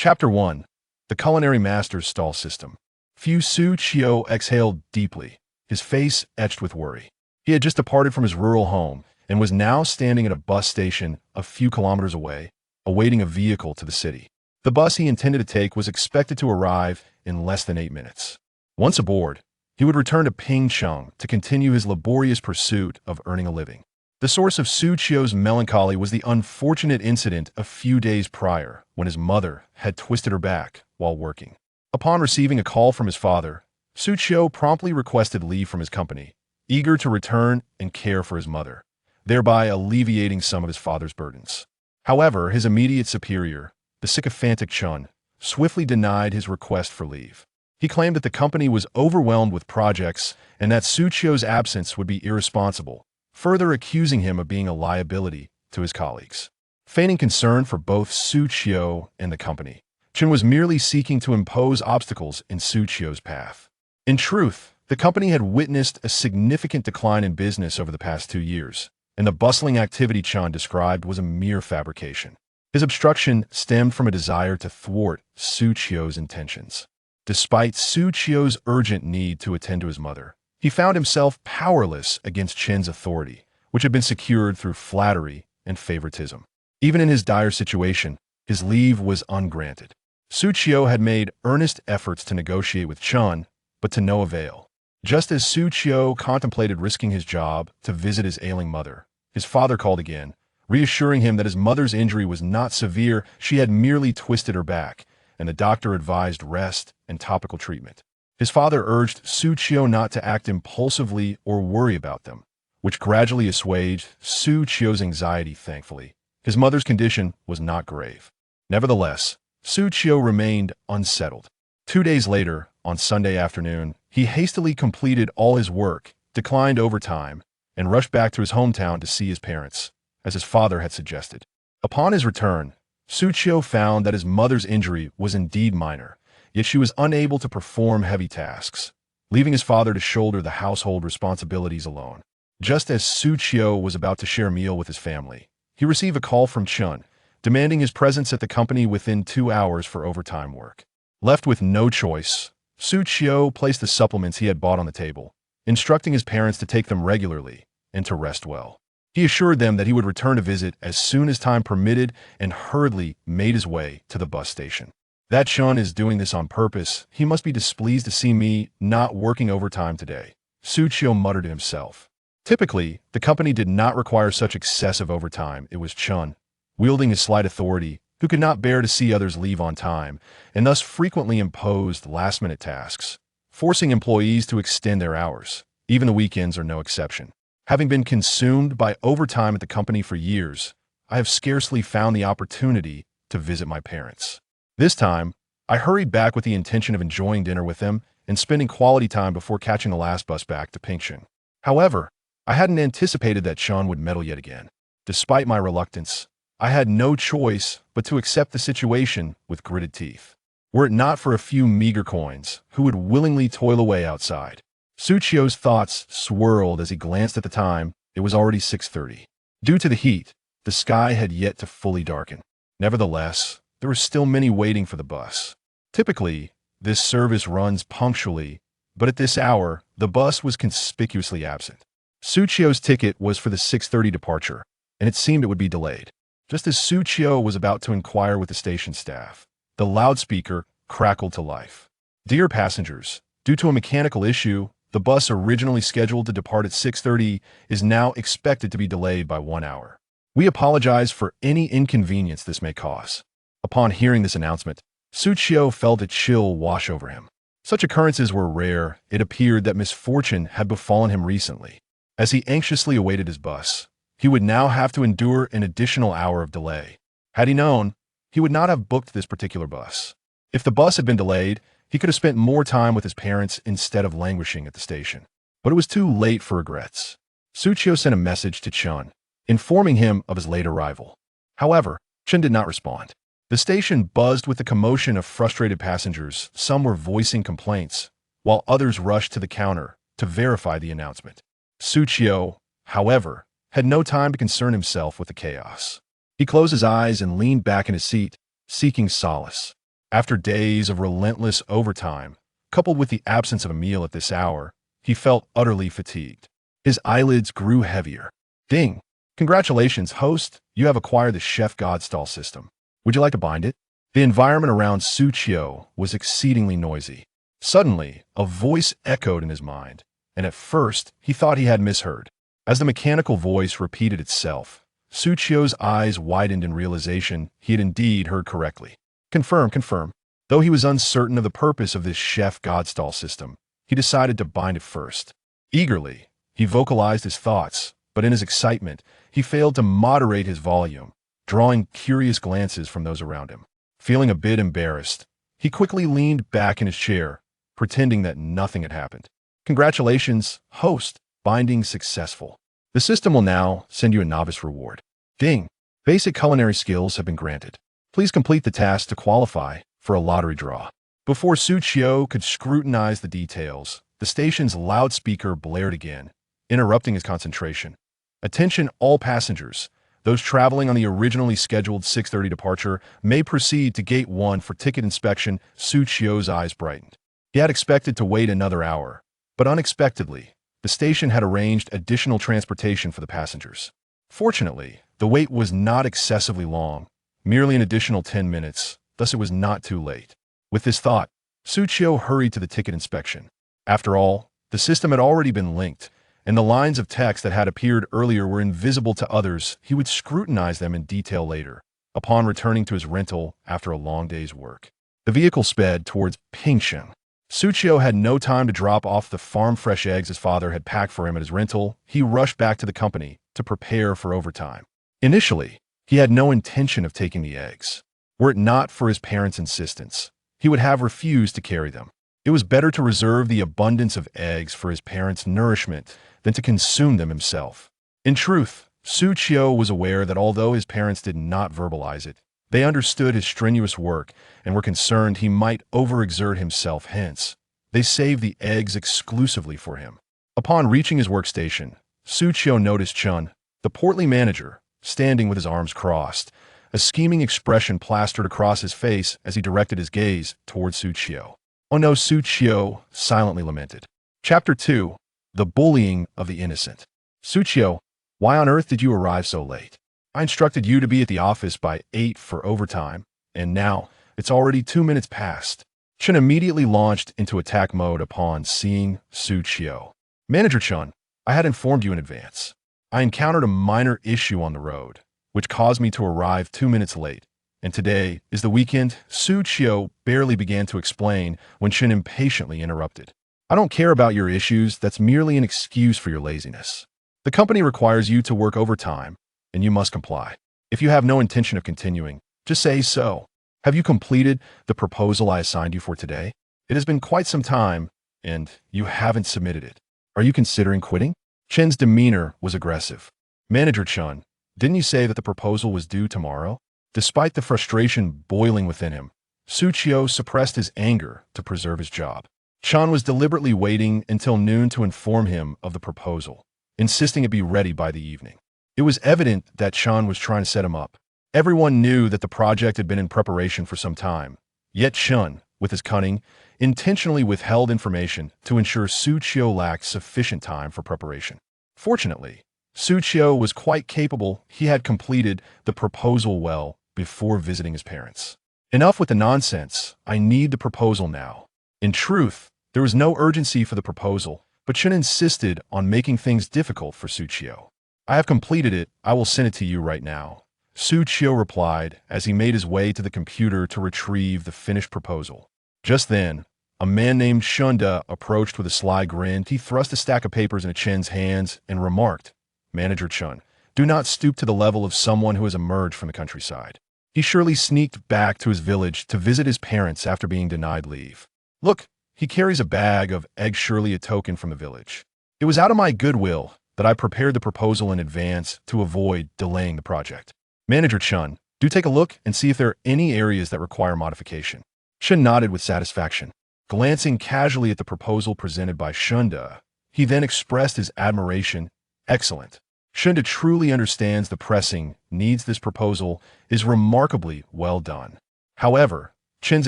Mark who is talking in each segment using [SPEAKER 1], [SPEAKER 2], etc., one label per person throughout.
[SPEAKER 1] Chapter 1. The Culinary Master's Stall System. Xu Qiu exhaled deeply, his face etched with worry. He had just departed from his rural home and was now standing at a bus station a few kilometers away, awaiting a vehicle to the city. The bus he intended to take was expected to arrive in less than 8 minutes. Once aboard, he would return to Pingcheng to continue his laborious pursuit of earning a living. The source of Xu Qiu's melancholy was the unfortunate incident a few days prior when his mother had twisted her back while working. Upon receiving a call from his father, Xu Qiu promptly requested leave from his company, eager to return and care for his mother, thereby alleviating some of his father's burdens. However, his immediate superior, the sycophantic Chen, swiftly denied his request for leave. He claimed that the company was overwhelmed with projects and that Xu Qiu's absence would be irresponsible, further accusing him of being a liability to his colleagues. Feigning concern for both Xu Qiu and the company, Chen was merely seeking to impose obstacles in Xu Qiu's path. In truth, the company had witnessed a significant decline in business over the past 2 years, and the bustling activity Chen described was a mere fabrication. His obstruction stemmed from a desire to thwart Xu Qiu's intentions. Despite Xu Qiu's urgent need to attend to his mother, he found himself powerless against Chen's authority, which had been secured through flattery and favoritism. Even in his dire situation, his leave was ungranted. Xu Qiu had made earnest efforts to negotiate with Chen, but to no avail. Just as Xu Qiu contemplated risking his job to visit his ailing mother, his father called again, reassuring him that his mother's injury was not severe, she had merely twisted her back, and the doctor advised rest and topical treatment. His father urged Xu Qiu not to act impulsively or worry about them, which gradually assuaged Xu Qiu's anxiety. Thankfully, his mother's condition was not grave. Nevertheless, Xu Qiu remained unsettled. 2 days later, on Sunday afternoon, he hastily completed all his work, declined overtime, and rushed back to his hometown to see his parents, as his father had suggested. Upon his return, Xu Qiu found that his mother's injury was indeed minor, yet she was unable to perform heavy tasks, leaving his father to shoulder the household responsibilities alone. Just as Xu Qiu was about to share a meal with his family, he received a call from Chen, demanding his presence at the company within 2 hours for overtime work. Left with no choice, Xu Qiu placed the supplements he had bought on the table, instructing his parents to take them regularly and to rest well. He assured them that he would return to visit as soon as time permitted and hurriedly made his way to the bus station. That Chen is doing this on purpose. He must be displeased to see me not working overtime today, Xu Qiu muttered to himself. Typically, the company did not require such excessive overtime. It was Chen, wielding his slight authority, who could not bear to see others leave on time, and thus frequently imposed last-minute tasks, forcing employees to extend their hours. Even the weekends are no exception. Having been consumed by overtime at the company for years, I have scarcely found the opportunity to visit my parents. This time, I hurried back with the intention of enjoying dinner with them and spending quality time before catching the last bus back to Pingcheng. However, I hadn't anticipated that Chen would meddle yet again. Despite my reluctance, I had no choice but to accept the situation with gritted teeth. Were it not for a few meager coins, who would willingly toil away outside? Xu Qiu's thoughts swirled as he glanced at the time. It was already 6:30. Due to the heat, the sky had yet to fully darken. Nevertheless, there were still many waiting for the bus. Typically, this service runs punctually, but at this hour, the bus was conspicuously absent. Xu Qiu's ticket was for the 6:30 departure, and it seemed it would be delayed. Just as Xu Qiu was about to inquire with the station staff, the loudspeaker crackled to life. "Dear passengers, due to a mechanical issue, the bus originally scheduled to depart at 6:30 is now expected to be delayed by 1 hour. We apologize for any inconvenience this may cause." Upon hearing this announcement, Xu Qiu felt a chill wash over him. Such occurrences were rare. It appeared that misfortune had befallen him recently. As he anxiously awaited his bus, he would now have to endure an additional hour of delay. Had he known, he would not have booked this particular bus. If the bus had been delayed, he could have spent more time with his parents instead of languishing at the station. But it was too late for regrets. Xu Qiu sent a message to Chen, informing him of his late arrival. However, Chen did not respond. The station buzzed with the commotion of frustrated passengers. Some were voicing complaints, while others rushed to the counter to verify the announcement. Xu Qiu, however, had no time to concern himself with the chaos. He closed his eyes and leaned back in his seat, seeking solace. After days of relentless overtime, coupled with the absence of a meal at this hour, he felt utterly fatigued. His eyelids grew heavier. Ding! Congratulations, host! You have acquired the Chef Godstall system. Would you like to bind it? The environment around Xu Qiu was exceedingly noisy. Suddenly, a voice echoed in his mind, and at first he thought he had misheard. As the mechanical voice repeated itself, Xu Qiu's eyes widened in realization he had indeed heard correctly. Confirm, confirm. Though he was uncertain of the purpose of this Chef Godstall system, he decided to bind it first. Eagerly, he vocalized his thoughts, but in his excitement, he failed to moderate his volume, drawing curious glances from those around him. Feeling a bit embarrassed, he quickly leaned back in his chair, pretending that nothing had happened. Congratulations, host, binding successful. The system will now send you a novice reward. Ding! Basic culinary skills have been granted. Please complete the task to qualify for a lottery draw. Before Xu Qiu could scrutinize the details, the station's loudspeaker blared again, interrupting his concentration. Attention all passengers. Those traveling on the originally scheduled 6:30 departure may proceed to Gate 1 for ticket inspection. Xu Qiu's eyes brightened. He had expected to wait another hour, but unexpectedly, the station had arranged additional transportation for the passengers. Fortunately, the wait was not excessively long, merely an additional 10 minutes, thus it was not too late. With this thought, Xu Qiu hurried to the ticket inspection. After all, the system had already been linked, and the lines of text that had appeared earlier were invisible to others. He would scrutinize them in detail later, upon returning to his rental after a long day's work. The vehicle sped towards Pingsheng. Xu Qiu had no time to drop off the farm-fresh eggs his father had packed for him at his rental. He rushed back to the company to prepare for overtime. Initially, he had no intention of taking the eggs. Were it not for his parents' insistence, he would have refused to carry them. It was better to reserve the abundance of eggs for his parents' nourishment than to consume them himself. In truth, Xu Qiu was aware that although his parents did not verbalize it, they understood his strenuous work and were concerned he might overexert himself. Hence, they saved the eggs exclusively for him. Upon reaching his workstation, Xu Qiu noticed Chen, the portly manager, standing with his arms crossed. A scheming expression plastered across his face as he directed his gaze towards Xu Qiu. Oh no, Xu Qiu silently lamented. Chapter 2. The Bullying of the Innocent. Xu Qiu, why on earth did you arrive so late? I instructed you to be at the office by 8 for overtime, and now it's already 2 minutes past. Chen immediately launched into attack mode upon seeing Xu Qiu. Manager Chen, I had informed you in advance. I encountered a minor issue on the road, which caused me to arrive 2 minutes late. And today is the weekend. Xu Qiu barely began to explain when Chen impatiently interrupted. I don't care about your issues. That's merely an excuse for your laziness. The company requires you to work overtime, and you must comply. If you have no intention of continuing, just say so. Have you completed the proposal I assigned you for today? It has been quite some time, and you haven't submitted it. Are you considering quitting? Chen's demeanor was aggressive. Manager Chen, didn't you say that the proposal was due tomorrow? Despite the frustration boiling within him, Xu Qiu suppressed his anger to preserve his job. Chen was deliberately waiting until noon to inform him of the proposal, insisting it be ready by the evening. It was evident that Chen was trying to set him up. Everyone knew that the project had been in preparation for some time, yet Chen, with his cunning, intentionally withheld information to ensure Xu Qiu lacked sufficient time for preparation. Fortunately, Xu Qiu was quite capable. He had completed the proposal well before visiting his parents. Enough with the nonsense. I need the proposal now. In truth, there was no urgency for the proposal, but Chen insisted on making things difficult for Xu Qiu. I have completed it. I will send it to you right now. Xu Qiu replied as he made his way to the computer to retrieve the finished proposal. Just then, a man named Shunda approached with a sly grin. He thrust a stack of papers into Chen's hands and remarked, Manager Chen, do not stoop to the level of someone who has emerged from the countryside. He surely sneaked back to his village to visit his parents after being denied leave. Look, he carries a bag of eggs, surely a token from the village. It was out of my goodwill that I prepared the proposal in advance to avoid delaying the project. Manager Chen, do take a look and see if there are any areas that require modification. Chen nodded with satisfaction. Glancing casually at the proposal presented by Shunda, he then expressed his admiration. Excellent. Shunda truly understands the pressing needs. This proposal is remarkably well done. However, Chen's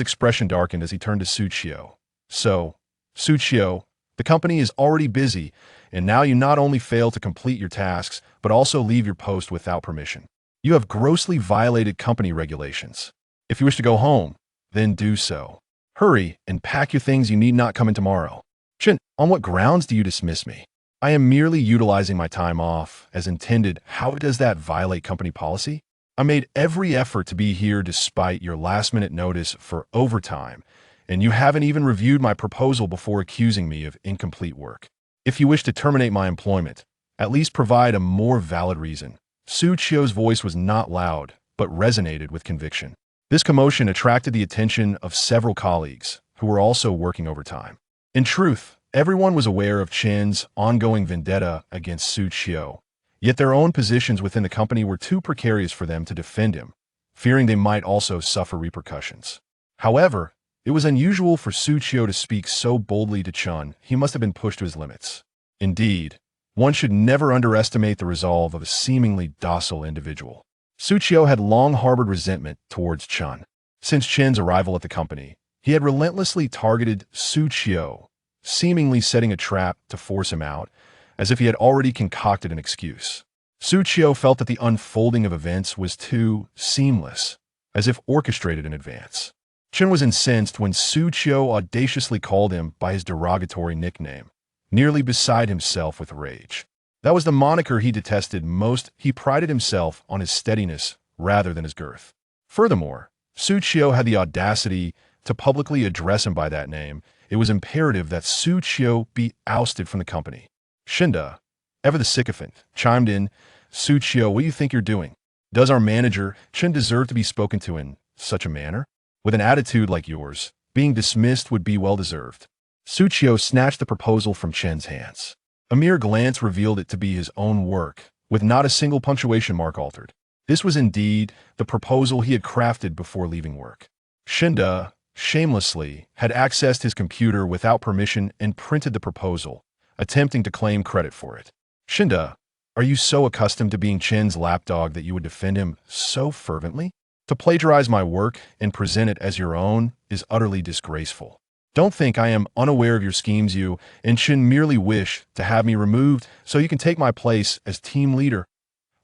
[SPEAKER 1] expression darkened as he turned to Xu Qiu. So, Xu Qiu, the company is already busy, and now you not only fail to complete your tasks, but also leave your post without permission. You have grossly violated company regulations. If you wish to go home, then do so. Hurry and pack your things. You need not come in tomorrow. Chen, on what grounds do you dismiss me? I am merely utilizing my time off as intended. How does that violate company policy? I made every effort to be here despite your last-minute notice for overtime, and you haven't even reviewed my proposal before accusing me of incomplete work. If you wish to terminate my employment, at least provide a more valid reason. Xu Qiu's voice was not loud, but resonated with conviction. This commotion attracted the attention of several colleagues who were also working overtime. In truth, everyone was aware of Chen's ongoing vendetta against Xu Qiu, yet their own positions within the company were too precarious for them to defend him, fearing they might also suffer repercussions. However, it was unusual for Xu Qiu to speak so boldly to Chen. He must have been pushed to his limits. Indeed, one should never underestimate the resolve of a seemingly docile individual. Xu Qiu had long harbored resentment towards Chen. Since Chen's arrival at the company, he had relentlessly targeted Xu Qiu, seemingly setting a trap to force him out, as if he had already concocted an excuse. Xu Qiu felt that the unfolding of events was too seamless, as if orchestrated in advance. Chen was incensed when Xu Qiu audaciously called him by his derogatory nickname, nearly beside himself with rage. That was the moniker he detested most. He prided himself on his steadiness rather than his girth. Furthermore, Xu Qiu had the audacity to publicly address him by that name. It was imperative that Xu Qiu be ousted from the company. Shinda, ever the sycophant, chimed in. Xu Qiu, what do you think you're doing? Does our manager, Chen, deserve to be spoken to in such a manner? With an attitude like yours, being dismissed would be well-deserved. Xu Qiu snatched the proposal from Chen's hands. A mere glance revealed it to be his own work, with not a single punctuation mark altered. This was indeed the proposal he had crafted before leaving work. Shinda, shamelessly, had accessed his computer without permission and printed the proposal, attempting to claim credit for it. Shinda, are you so accustomed to being Chen's lapdog that you would defend him so fervently? To plagiarize my work and present it as your own is utterly disgraceful. Don't think I am unaware of your schemes. You and Chen merely wish to have me removed so you can take my place as team leader.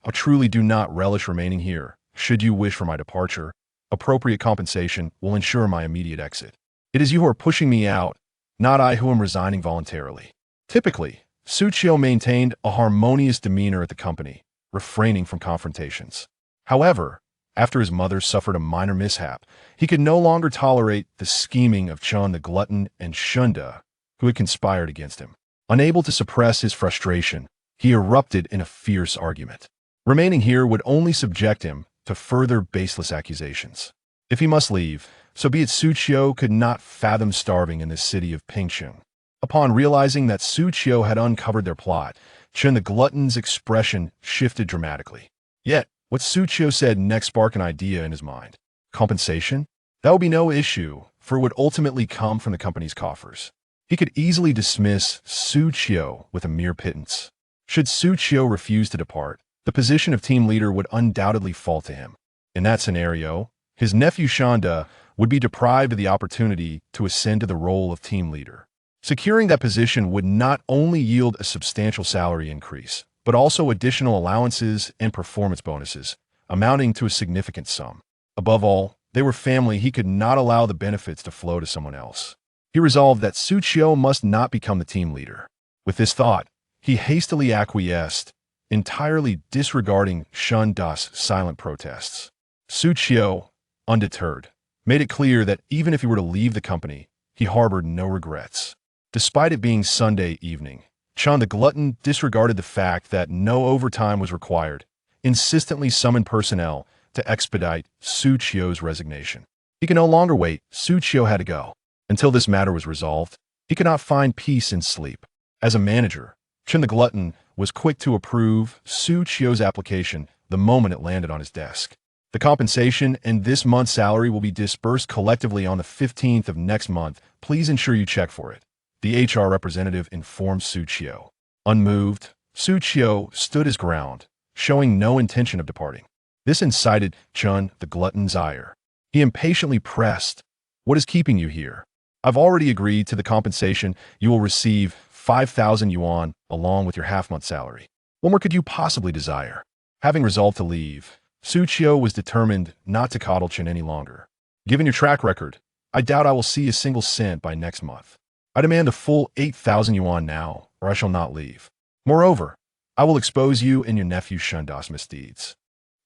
[SPEAKER 1] I truly do not relish remaining here. Should you wish for my departure, appropriate compensation will ensure my immediate exit. It is you who are pushing me out, not I who am resigning voluntarily. Typically, Xu Qiu maintained a harmonious demeanor at the company, refraining from confrontations. However, after his mother suffered a minor mishap, he could no longer tolerate the scheming of Chen the glutton and Shunda, who had conspired against him. Unable to suppress his frustration, he erupted in a fierce argument. Remaining here would only subject him to further baseless accusations. If he must leave, so be it. Xu Qiu could not fathom starving in the city of Pingsheng. Upon realizing that Xu Qiu had uncovered their plot, Chen the glutton's expression shifted dramatically. Yet, what Xu Qiu said next sparked an idea in his mind. Compensation? That would be no issue, for it would ultimately come from the company's coffers. He could easily dismiss Xu Qiu with a mere pittance. Should Xu Qiu refuse to depart, the position of team leader would undoubtedly fall to him. In that scenario, his nephew Shanda would be deprived of the opportunity to ascend to the role of team leader. Securing that position would not only yield a substantial salary increase, but also additional allowances and performance bonuses, amounting to a significant sum. Above all, they were family. He could not allow the benefits to flow to someone else. He resolved that Xu Qiu must not become the team leader. With this thought, he hastily acquiesced, entirely disregarding Shunda's silent protests. Xu Qiu, undeterred, made it clear that even if he were to leave the company, he harbored no regrets. Despite it being Sunday evening, Chen the glutton disregarded the fact that no overtime was required, insistently summoned personnel to expedite Xu Qiu's resignation. He could no longer wait. Xu Qiu had to go. Until this matter was resolved, he could not find peace in sleep. As a manager, Chen the glutton was quick to approve Xu Qiu's application the moment it landed on his desk. The compensation and this month's salary will be disbursed collectively on the 15th of next month. Please ensure you check for it. The HR representative informed Xu Qiu. Unmoved, Xu Qiu stood his ground, showing no intention of departing. This incited Chen the glutton's ire. He impatiently pressed, What is keeping you here? I've already agreed to the compensation. You will receive 5,000 yuan along with your half-month salary. What more could you possibly desire? Having resolved to leave, Xu Qiu was determined not to coddle Chen any longer. Given your track record, I doubt I will see a single cent by next month. I demand the full 8,000 yuan now, or I shall not leave. Moreover, I will expose you and your nephew Shunda's misdeeds.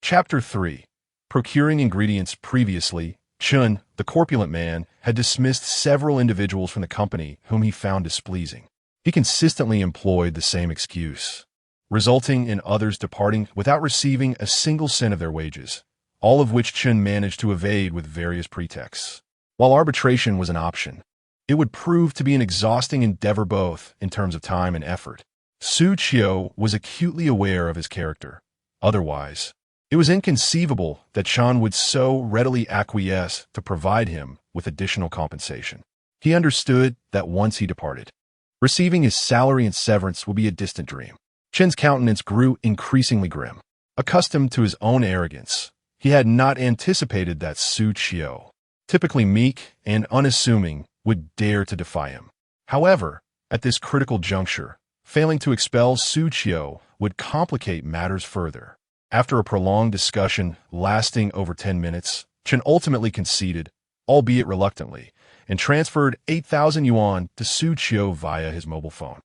[SPEAKER 1] Chapter 3. Procuring ingredients. Previously, Chen, the corpulent man, had dismissed several individuals from the company whom he found displeasing. He consistently employed the same excuse, resulting in others departing without receiving a single cent of their wages, all of which Chen managed to evade with various pretexts. While arbitration was an option, it would prove to be an exhausting endeavor both in terms of time and effort. Xu Qiu was acutely aware of his character. Otherwise, it was inconceivable that Chen would so readily acquiesce to provide him with additional compensation. He understood that once he departed, receiving his salary and severance would be a distant dream. Chen's countenance grew increasingly grim. Accustomed to his own arrogance, he had not anticipated that Xu Qiu, typically meek and unassuming, would dare to defy him. However, at this critical juncture, failing to expel Xu Qiu would complicate matters further. After a prolonged discussion lasting over 10 minutes, Chen ultimately conceded, albeit reluctantly, and transferred 8,000 yuan to Xu Qiu via his mobile phone.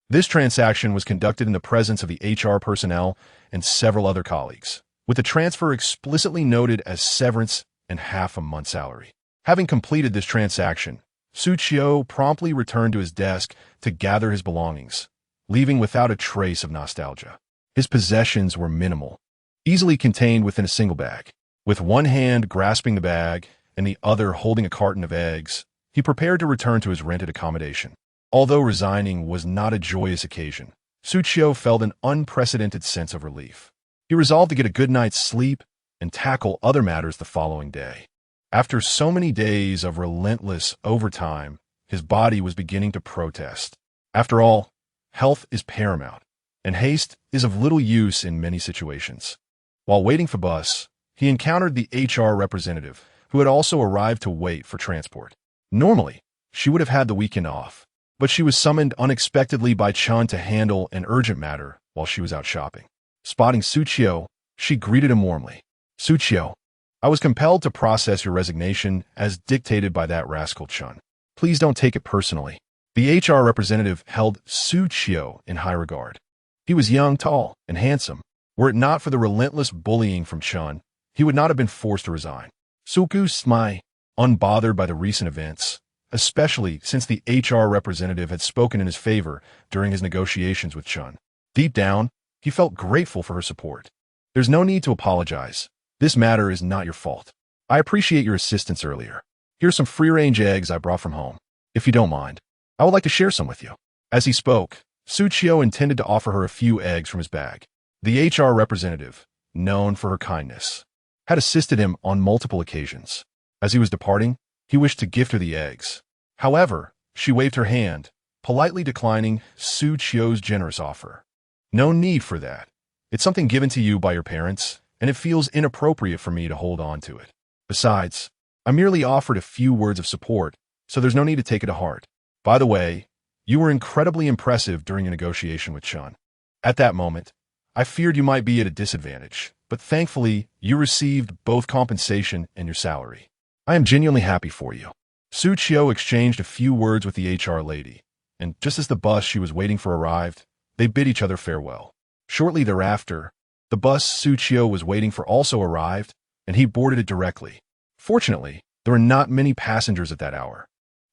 [SPEAKER 1] This transaction was conducted in the presence of the HR personnel and several other colleagues, with the transfer explicitly noted as severance and half a month's salary. Having completed this transaction, Xu Qiu promptly returned to his desk to gather his belongings, leaving without a trace of nostalgia. His possessions were minimal, easily contained within a single bag. With one hand grasping the bag and the other holding a carton of eggs, he prepared to return to his rented accommodation. Although resigning was not a joyous occasion, Xu Qiu felt an unprecedented sense of relief. He resolved to get a good night's sleep and tackle other matters the following day. After so many days of relentless overtime, his body was beginning to protest. After all, health is paramount, and haste is of little use in many situations. While waiting for bus, he encountered the HR representative, who had also arrived to wait for transport. Normally, she would have had the weekend off, but she was summoned unexpectedly by Chen to handle an urgent matter while she was out shopping. Spotting Xu Qiu, she greeted him warmly. Xu Qiu, I was compelled to process your resignation as dictated by that rascal Chen. Please don't take it personally. The HR representative held Xu Qiu in high regard. He was young, tall, and handsome. Were it not for the relentless bullying from Chen, he would not have been forced to resign. Xu Qiu smiled, unbothered by the recent events, especially since the HR representative had spoken in his favor during his negotiations with Chen. Deep down, he felt grateful for her support. There's no need to apologize. This matter is not your fault. I appreciate your assistance earlier. Here's some free-range eggs I brought from home. If you don't mind, I would like to share some with you. As he spoke, Xu Qiu intended to offer her a few eggs from his bag. The HR representative, known for her kindness, had assisted him on multiple occasions. As he was departing, he wished to gift her the eggs. However, she waved her hand, politely declining Xu Qiu's generous offer. No need for that. It's something given to you by your parents, and it feels inappropriate for me to hold on to it. Besides, I merely offered a few words of support, so there's no need to take it to heart. By the way, you were incredibly impressive during your negotiation with Chen. At that moment, I feared you might be at a disadvantage, but thankfully, you received both compensation and your salary. I am genuinely happy for you. Xu Qiu exchanged a few words with the HR lady, and just as the bus she was waiting for arrived, they bid each other farewell. Shortly thereafter, the bus Xu Qiu was waiting for also arrived, and he boarded it directly. Fortunately, there were not many passengers at that hour.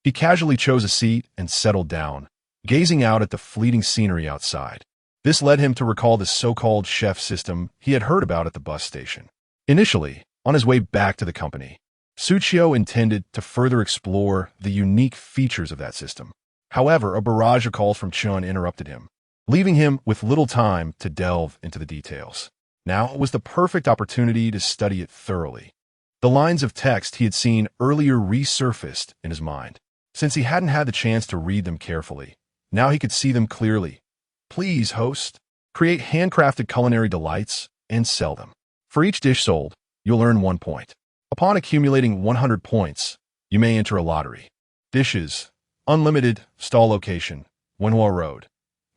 [SPEAKER 1] He casually chose a seat and settled down, gazing out at the fleeting scenery outside. This led him to recall the so-called chef system he had heard about at the bus station. Initially, on his way back to the company, Xu Qiu intended to further explore the unique features of that system. However, a barrage of calls from Chen interrupted him, leaving him with little time to delve into the details. Now was the perfect opportunity to study it thoroughly. The lines of text he had seen earlier resurfaced in his mind. Since he hadn't had the chance to read them carefully, now he could see them clearly. Please, host, create handcrafted culinary delights and sell them. For each dish sold, you'll earn 1 point. Upon accumulating 100 points, You may enter a lottery. Dishes. Unlimited. Stall location. Wenhua Road.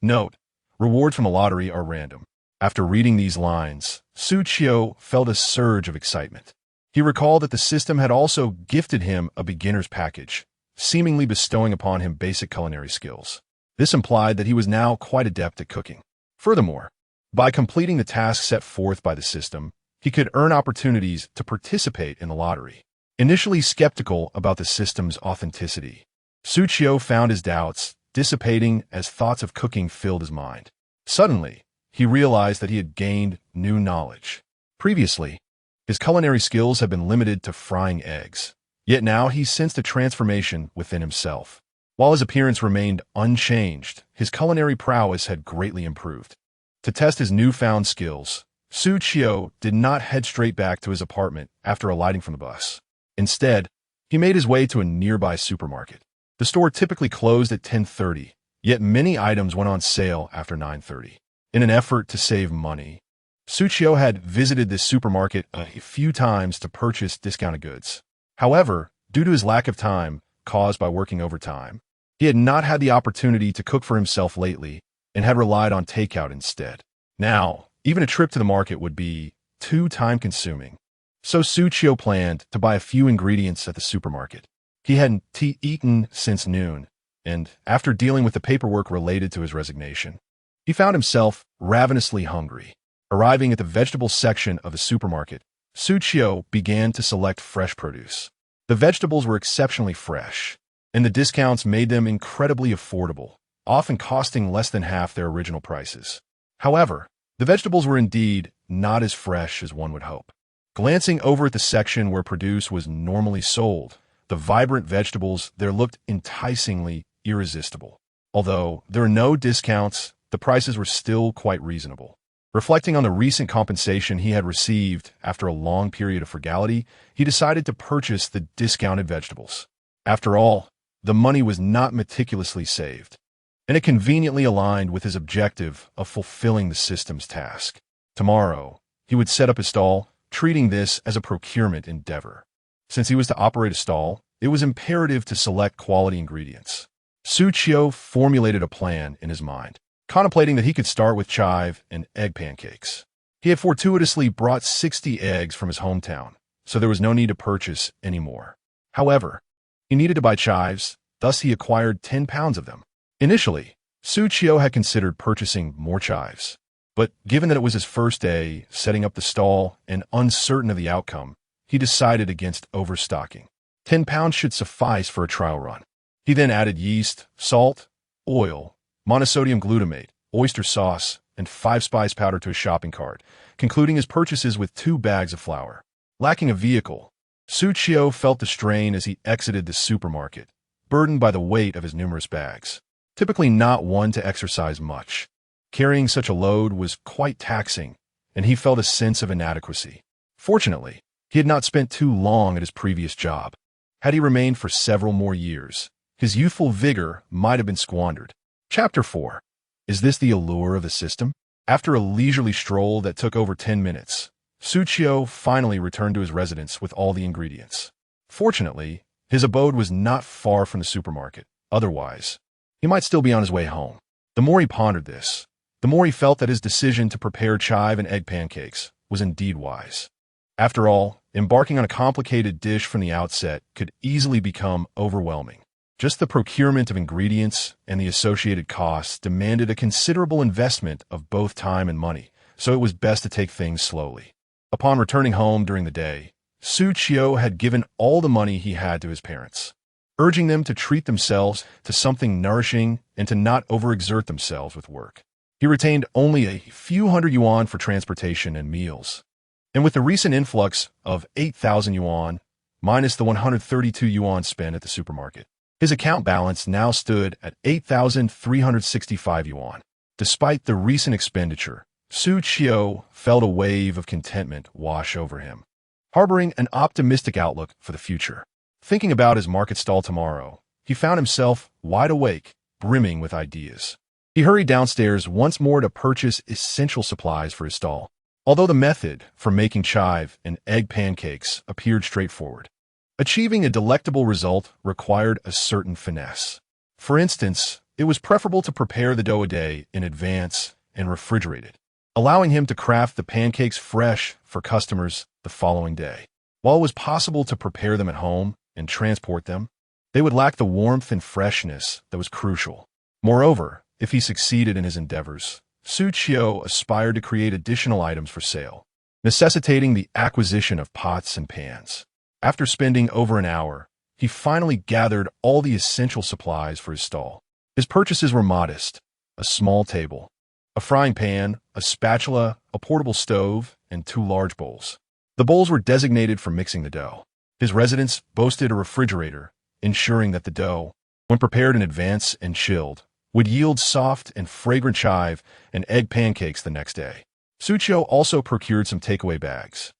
[SPEAKER 1] Note: rewards from a lottery are random. After reading these lines, Xu Qiu felt a surge of excitement. He recalled that the system had also gifted him a beginner's package, seemingly bestowing upon him basic culinary skills. This implied that he was now quite adept at cooking. Furthermore, by completing the tasks set forth by the system, he could earn opportunities to participate in the lottery. Initially skeptical about the system's authenticity, Xu Qiu found his doubts dissipating as thoughts of cooking filled his mind. Suddenly, he realized that he had gained new knowledge. Previously, his culinary skills had been limited to frying eggs, yet now he sensed a transformation within himself. While his appearance remained unchanged, his culinary prowess had greatly improved. To test his newfound skills, Xu Qiu did not head straight back to his apartment after alighting from the bus. Instead, he made his way to a nearby supermarket. The store typically closed at 10:30, yet many items went on sale after 9:30. In an effort to save money, Xu Qiu had visited this supermarket a few times to purchase discounted goods. However, due to his lack of time caused by working overtime, he had not had the opportunity to cook for himself lately and had relied on takeout instead. Now, even a trip to the market would be too time-consuming. So Xu Qiu planned to buy a few ingredients at the supermarket. He hadn't eaten since noon, and after dealing with the paperwork related to his resignation, he found himself ravenously hungry. Arriving at the vegetable section of the supermarket, Xu Qiu began to select fresh produce. The vegetables were exceptionally fresh, and the discounts made them incredibly affordable, often costing less than half their original prices. However, the vegetables were indeed not as fresh as one would hope. Glancing over at the section where produce was normally sold, the vibrant vegetables there looked enticingly irresistible. Although there were no discounts, the prices were still quite reasonable. Reflecting on the recent compensation he had received after a long period of frugality, he decided to purchase the discounted vegetables. After all, the money was not meticulously saved, and it conveniently aligned with his objective of fulfilling the system's task. Tomorrow, he would set up his stall, treating this as a procurement endeavor. Since he was to operate a stall, it was imperative to select quality ingredients. Xu Qiu formulated a plan in his mind, contemplating that he could start with chive and egg pancakes. He had fortuitously brought 60 eggs from his hometown, so there was no need to purchase any more. However, he needed to buy chives, thus he acquired 10 pounds of them. Initially, Xu Qiu had considered purchasing more chives, but given that it was his first day setting up the stall and uncertain of the outcome, he decided against overstocking. 10 pounds should suffice for a trial run. He then added yeast, salt, oil, monosodium glutamate, oyster sauce, and 5-spice powder to his shopping cart, concluding his purchases with 2 bags of flour. Lacking a vehicle, Xu Qiu felt the strain as he exited the supermarket, burdened by the weight of his numerous bags. Typically not one to exercise much, carrying such a load was quite taxing, and he felt a sense of inadequacy. Fortunately, he had not spent too long at his previous job. Had he remained for several more years, his youthful vigor might have been squandered. Chapter 4. Is this the allure of the system? After a leisurely stroll that took over 10 minutes, Xu Qiu finally returned to his residence with all the ingredients. Fortunately, his abode was not far from the supermarket. Otherwise, he might still be on his way home. The more he pondered this, the more he felt that his decision to prepare chive and egg pancakes was indeed wise. After all, embarking on a complicated dish from the outset could easily become overwhelming. Just the procurement of ingredients and the associated costs demanded a considerable investment of both time and money, so it was best to take things slowly. Upon returning home during the day, Xu Qiu had given all the money he had to his parents, urging them to treat themselves to something nourishing and to not overexert themselves with work. He retained only a few hundred yuan for transportation and meals, and with the recent influx of 8,000 yuan, minus the 132 yuan spent at the supermarket, his account balance now stood at 8,365 yuan. Despite the recent expenditure, Xu Qiu felt a wave of contentment wash over him, harboring an optimistic outlook for the future. Thinking about his market stall tomorrow, he found himself wide awake, brimming with ideas. He hurried downstairs once more to purchase essential supplies for his stall. Although the method for making chive and egg pancakes appeared straightforward, Achieving a delectable result required a certain finesse. For instance, it was preferable to prepare the dough a day in advance and refrigerate it, allowing him to craft the pancakes fresh for customers the following day. While it was possible to prepare them at home and transport them, they would lack the warmth and freshness that was crucial. Moreover, if he succeeded in his endeavors, Xu Qiu aspired to create additional items for sale, necessitating the acquisition of pots and pans. After spending over an hour, he finally gathered all the essential supplies for his stall. His purchases were modest: a small table, a frying pan, a spatula, a portable stove, and 2 large bowls. The bowls were designated for mixing the dough. His residence boasted a refrigerator, ensuring that the dough, when prepared in advance and chilled, would yield soft and fragrant chive and egg pancakes the next day. Xu Qiu also procured some takeaway bags,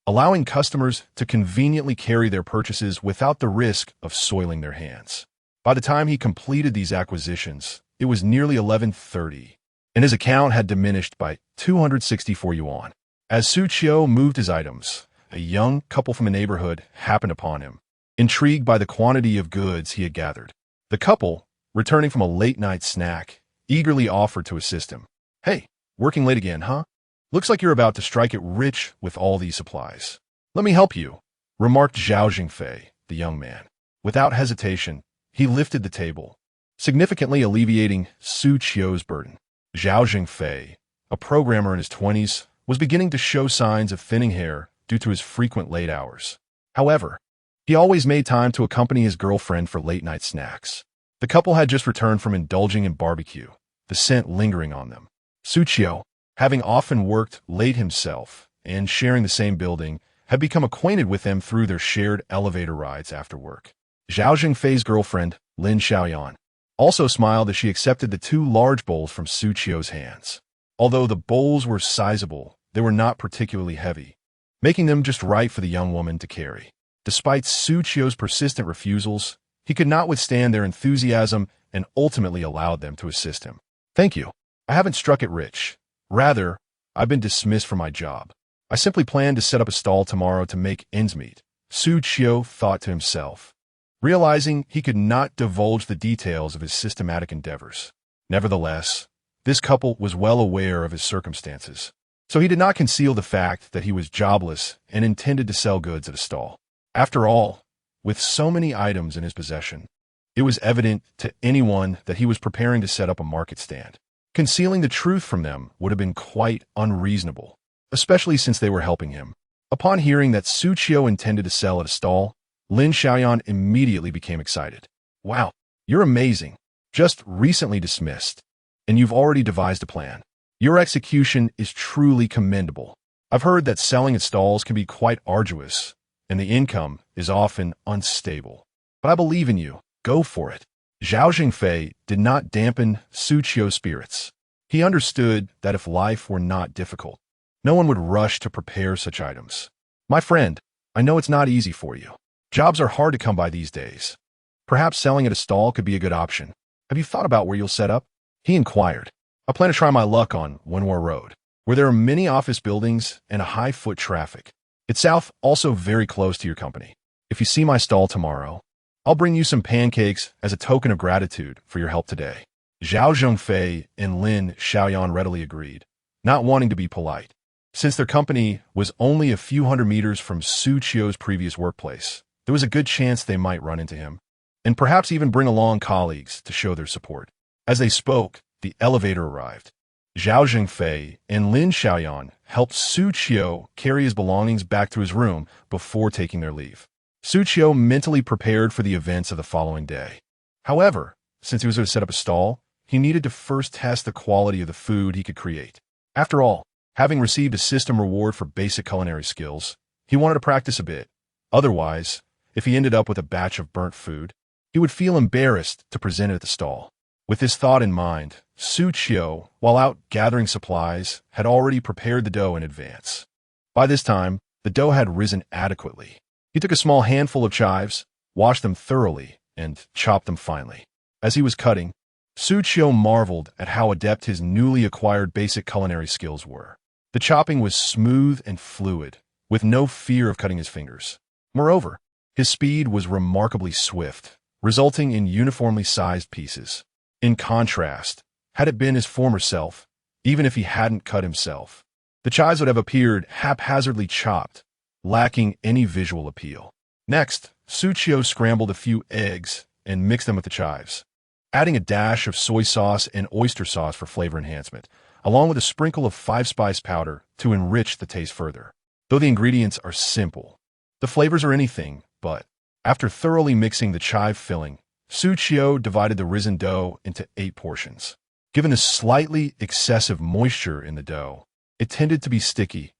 [SPEAKER 1] allowing customers to conveniently carry their purchases without the risk of soiling their hands. By the time he completed these acquisitions, it was nearly 11:30, and his account had diminished by 264 yuan. As Xu Qiu moved his items, a young couple from the neighborhood happened upon him, intrigued by the quantity of goods he had gathered. The couple, returning from a late-night snack, eagerly offered to assist him. "Hey, working late again, huh? Looks like you're about to strike it rich with all these supplies. Let me help you," remarked Xiao Xu, the young man. Without hesitation, he lifted the table, significantly alleviating Xu Qiu's burden. Xiao Xu, a programmer in his 20s, was beginning to show signs of thinning hair due to his frequent late hours. However, he always made time to accompany his girlfriend for late-night snacks. The couple had just returned from indulging in barbecue, the scent lingering on them. Xu Qiu, having often worked late himself and sharing the same building, had become acquainted with them through their shared elevator rides after work. Xiao Xingfei's girlfriend, Lin Xiaoyan, also smiled as she accepted the 2 large bowls from Xu Qiu's hands. Although the bowls were sizable, they were not particularly heavy, making them just right for the young woman to carry. Despite Xu Qiu's persistent refusals, he could not withstand their enthusiasm and ultimately allowed them to assist him. "Thank you. I haven't struck it rich. Rather, I've been dismissed from my job. I simply plan to set up a stall tomorrow to make ends meet," Xu Qiu thought to himself, realizing he could not divulge the details of his systematic endeavors. Nevertheless, this couple was well aware of his circumstances, so he did not conceal the fact that he was jobless and intended to sell goods at a stall. After all, with so many items in his possession, it was evident to anyone that he was preparing to set up a market stand. Concealing the truth from them would have been quite unreasonable, especially since they were helping him. Upon hearing that Xu Qiu intended to sell at a stall, Lin Xiaoyan immediately became excited. "Wow, you're amazing. Just recently dismissed, and you've already devised a plan. Your execution is truly commendable. I've heard that selling at stalls can be quite arduous, and the income is often unstable. But I believe in you. Go for it." Xiao Xingfei did not dampen Xu Qiu's spirits. He understood that if life were not difficult, no one would rush to prepare such items. "My friend, I know it's not easy for you. Jobs are hard to come by these days. Perhaps selling at a stall could be a good option. Have you thought about where you'll set up?" he inquired. "I plan to try my luck on Wenhua Road, where there are many office buildings and a high foot traffic. Itself also very close to your company. If you see my stall tomorrow, I'll bring you some pancakes as a token of gratitude for your help today." Xiao Xingfei and Lin Xiaoyan readily agreed, not wanting to be polite. Since their company was only a few hundred meters from Xu Qiu's previous workplace, there was a good chance they might run into him, and perhaps even bring along colleagues to show their support. As they spoke, the elevator arrived. Xiao Xingfei and Lin Xiaoyan helped Xu Qiu carry his belongings back to his room before taking their leave. Xu Qiu mentally prepared for the events of the following day. However, since he was going to set up a stall, he needed to first test the quality of the food he could create. After all, having received a system reward for basic culinary skills, he wanted to practice a bit. Otherwise, if he ended up with a batch of burnt food, he would feel embarrassed to present it at the stall. With this thought in mind, Xu Qiu, while out gathering supplies, had already prepared the dough in advance. By this time, the dough had risen adequately. He took a small handful of chives, washed them thoroughly, and chopped them finely. As he was cutting, Xu Qiu marveled at how adept his newly acquired basic culinary skills were. The chopping was smooth and fluid, with no fear of cutting his fingers. Moreover, His speed was remarkably swift, resulting in uniformly sized pieces. In contrast, had it been his former self, even if he hadn't cut himself, the chives would have appeared haphazardly chopped, lacking any visual appeal. Next, Xu Qiu scrambled a few eggs and mixed them with the chives, adding a dash of soy sauce and oyster sauce for flavor enhancement, along with a sprinkle of five-spice powder to enrich the taste further. Though the ingredients are simple, the flavors are anything but. After thoroughly mixing the chive filling, Xu Qiu divided the risen dough into 8 portions. Given the slightly excessive moisture in the dough, it tended to be sticky.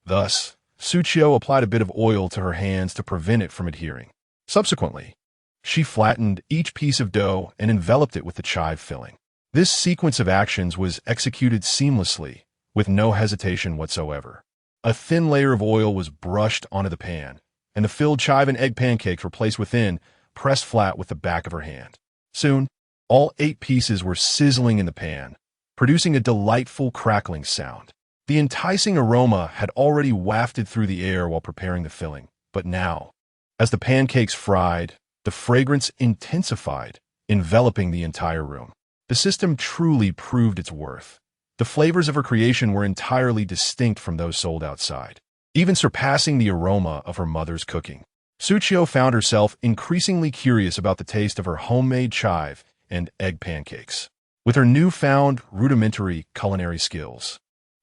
[SPEAKER 1] Thus, Xu Qiu applied a bit of oil to her hands to prevent it from adhering. Subsequently, she flattened each piece of dough and enveloped it with the chive filling. This sequence of actions was executed seamlessly, with no hesitation whatsoever. A thin layer of oil was brushed onto the pan, and the filled chive and egg pancakes were placed within, pressed flat with the back of her hand. Soon, all 8 pieces were sizzling in the pan, producing a delightful crackling sound. The enticing aroma had already wafted through the air while preparing the filling, but now, as the pancakes fried, the fragrance intensified, enveloping the entire room. The system truly proved its worth. The flavors of her creation were entirely distinct from those sold outside, even surpassing the aroma of her mother's cooking. Xu Qiu found herself increasingly curious about the taste of her homemade chive and egg pancakes. With her newfound rudimentary culinary skills,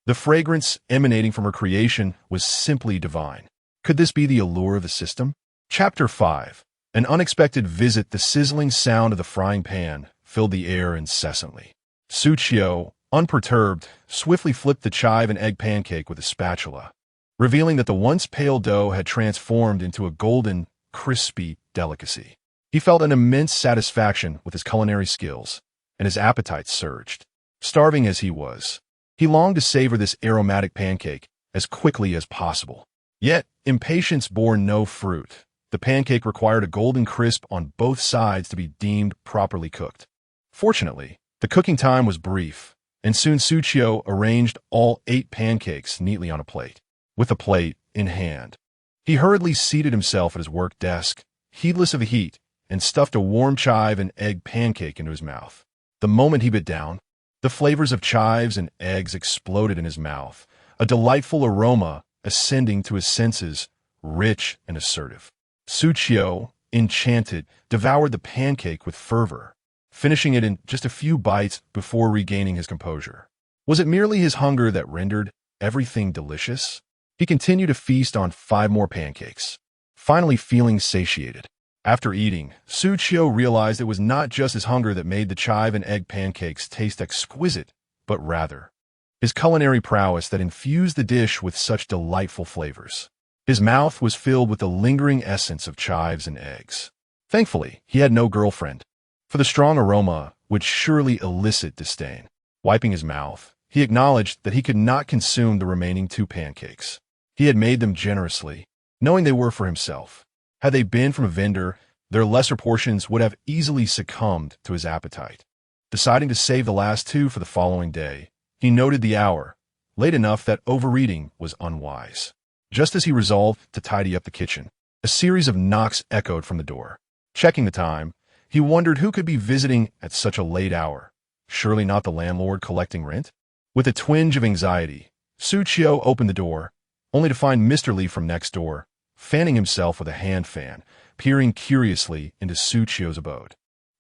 [SPEAKER 1] the fragrance emanating from her creation was simply divine. Could this be the allure of the system? Chapter 5. An unexpected visit. The sizzling sound of the frying pan filled the air incessantly. Xu Qiu, unperturbed, swiftly flipped the chive and egg pancake with a spatula, revealing that the once pale dough had transformed into a golden, crispy delicacy. He felt an immense satisfaction with his culinary skills, and his appetite surged. Starving as he was, he longed to savor this aromatic pancake as quickly as possible. Yet, impatience bore no fruit. The pancake required a golden crisp on both sides to be deemed properly cooked. Fortunately, the cooking time was brief, and soon Xu Qiu arranged all 8 pancakes neatly on a plate. With the plate in hand, he hurriedly seated himself at his work desk, heedless of the heat, and stuffed a warm chive and egg pancake into his mouth. The moment he bit down, the flavors of chives and eggs exploded in his mouth, a delightful aroma ascending to his senses, rich and assertive. Xu Qiu, enchanted, devoured the pancake with fervor, finishing it in just a few bites before regaining his composure. Was it merely his hunger that rendered everything delicious? He continued to feast on 5 more pancakes, finally feeling satiated. After eating, Xu Qiu realized it was not just his hunger that made the chive and egg pancakes taste exquisite, but rather his culinary prowess that infused the dish with such delightful flavors. His mouth was filled with the lingering essence of chives and eggs. Thankfully, he had no girlfriend, for the strong aroma would surely elicit disdain. Wiping his mouth, he acknowledged that he could not consume the remaining 2 pancakes. He had made them generously, knowing they were for himself. Had they been from a vendor, their lesser portions would have easily succumbed to his appetite. Deciding to save the last 2 for the following day, he noted the hour, late enough that overeating was unwise. Just as he resolved to tidy up the kitchen, a series of knocks echoed from the door. Checking the time, he wondered who could be visiting at such a late hour. Surely not the landlord collecting rent? With a twinge of anxiety, Xu Qiu opened the door, only to find Mr. Li from next door, fanning himself with a hand fan, peering curiously into Xu Qiu's abode.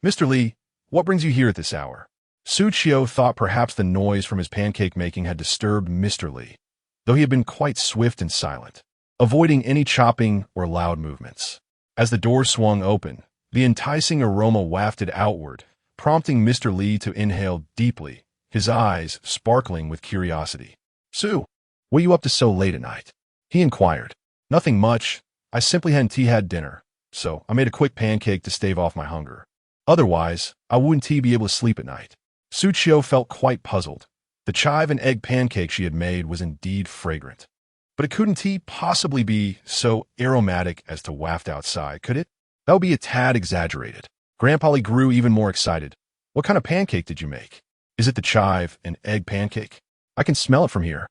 [SPEAKER 1] "Mr. Li, what brings you here at this hour?" Xu Qiu thought perhaps the noise from his pancake making had disturbed Mr. Li, though he had been quite swift and silent, avoiding any chopping or loud movements. As the door swung open, the enticing aroma wafted outward, prompting Mr. Li to inhale deeply, his eyes sparkling with curiosity. "Xu, what are you up to so late at night?" he inquired. "Nothing much. I simply hadn't had dinner, so I made a quick pancake to stave off my hunger. Otherwise, I wouldn't be able to sleep at night." Xu Qiu felt quite puzzled. The chive and egg pancake she had made was indeed fragrant. But it couldn't possibly be so aromatic as to waft outside, could it? That would be a tad exaggerated. Grandpa Li grew even more excited. "What kind of pancake did you make? Is it the chive and egg pancake? I can smell it from here.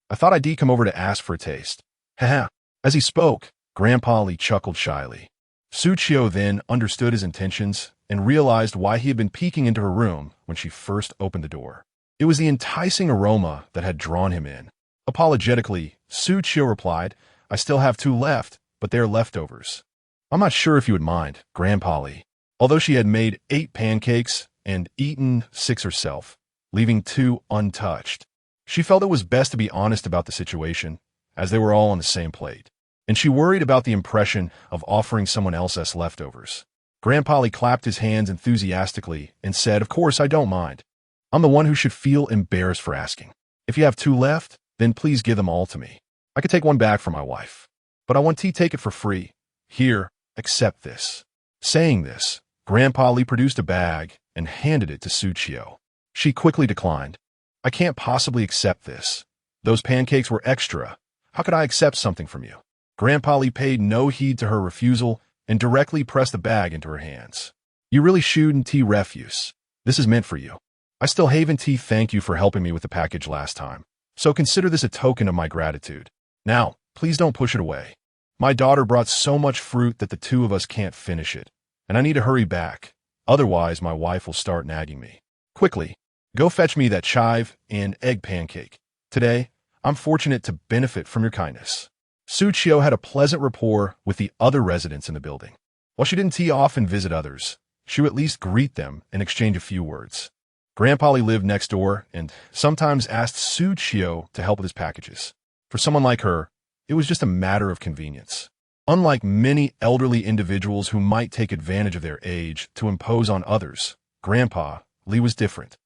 [SPEAKER 1] I thought I'd come over to ask for a taste." Haha. As he spoke, Grandpa Li chuckled shyly. Xu Qiu then understood his intentions and realized why he had been peeking into her room when she first opened the door. It was the enticing aroma that had drawn him in. Apologetically, Xu Qiu replied, "I still have 2 left, but they're leftovers. I'm not sure if you would mind, Grandpa Li." Although she had made 8 pancakes and eaten 6 herself, leaving 2 untouched, she felt it was best to be honest about the situation, as they were all on the same plate, and she worried about the impression of offering someone else leftovers. Grandpa Li clapped his hands enthusiastically and said, "Of course, I don't mind. I'm the one who should feel embarrassed for asking. If you have 2 left, then please give them all to me. I could take 1 back for my wife, but I want to take it for free. Here, accept this." Saying this, Grandpa Li produced a bag and handed it to Xu Qiu. She quickly declined. "I can't possibly accept this. Those pancakes were extra. How could I accept something from you?" Grandpa Li paid no heed to her refusal and directly pressed the bag into her hands. "You really shouldn't refuse. This is meant for you. I still haven't thanked you for helping me with the package last time, so consider this a token of my gratitude. Now, please don't push it away. My daughter brought so much fruit that the 2 of us can't finish it, and I need to hurry back. Otherwise, my wife will start nagging me. Quickly, go fetch me that chive and egg pancake. Today, I'm fortunate to benefit from your kindness." Xu Qiu had a pleasant rapport with the other residents in the building. While she didn't often visit others, she would at least greet them and exchange a few words. Grandpa Li lived next door and sometimes asked Xu Qiu to help with his packages. For someone like her, it was just a matter of convenience. Unlike many elderly individuals who might take advantage of their age to impose on others, Grandpa Li was different.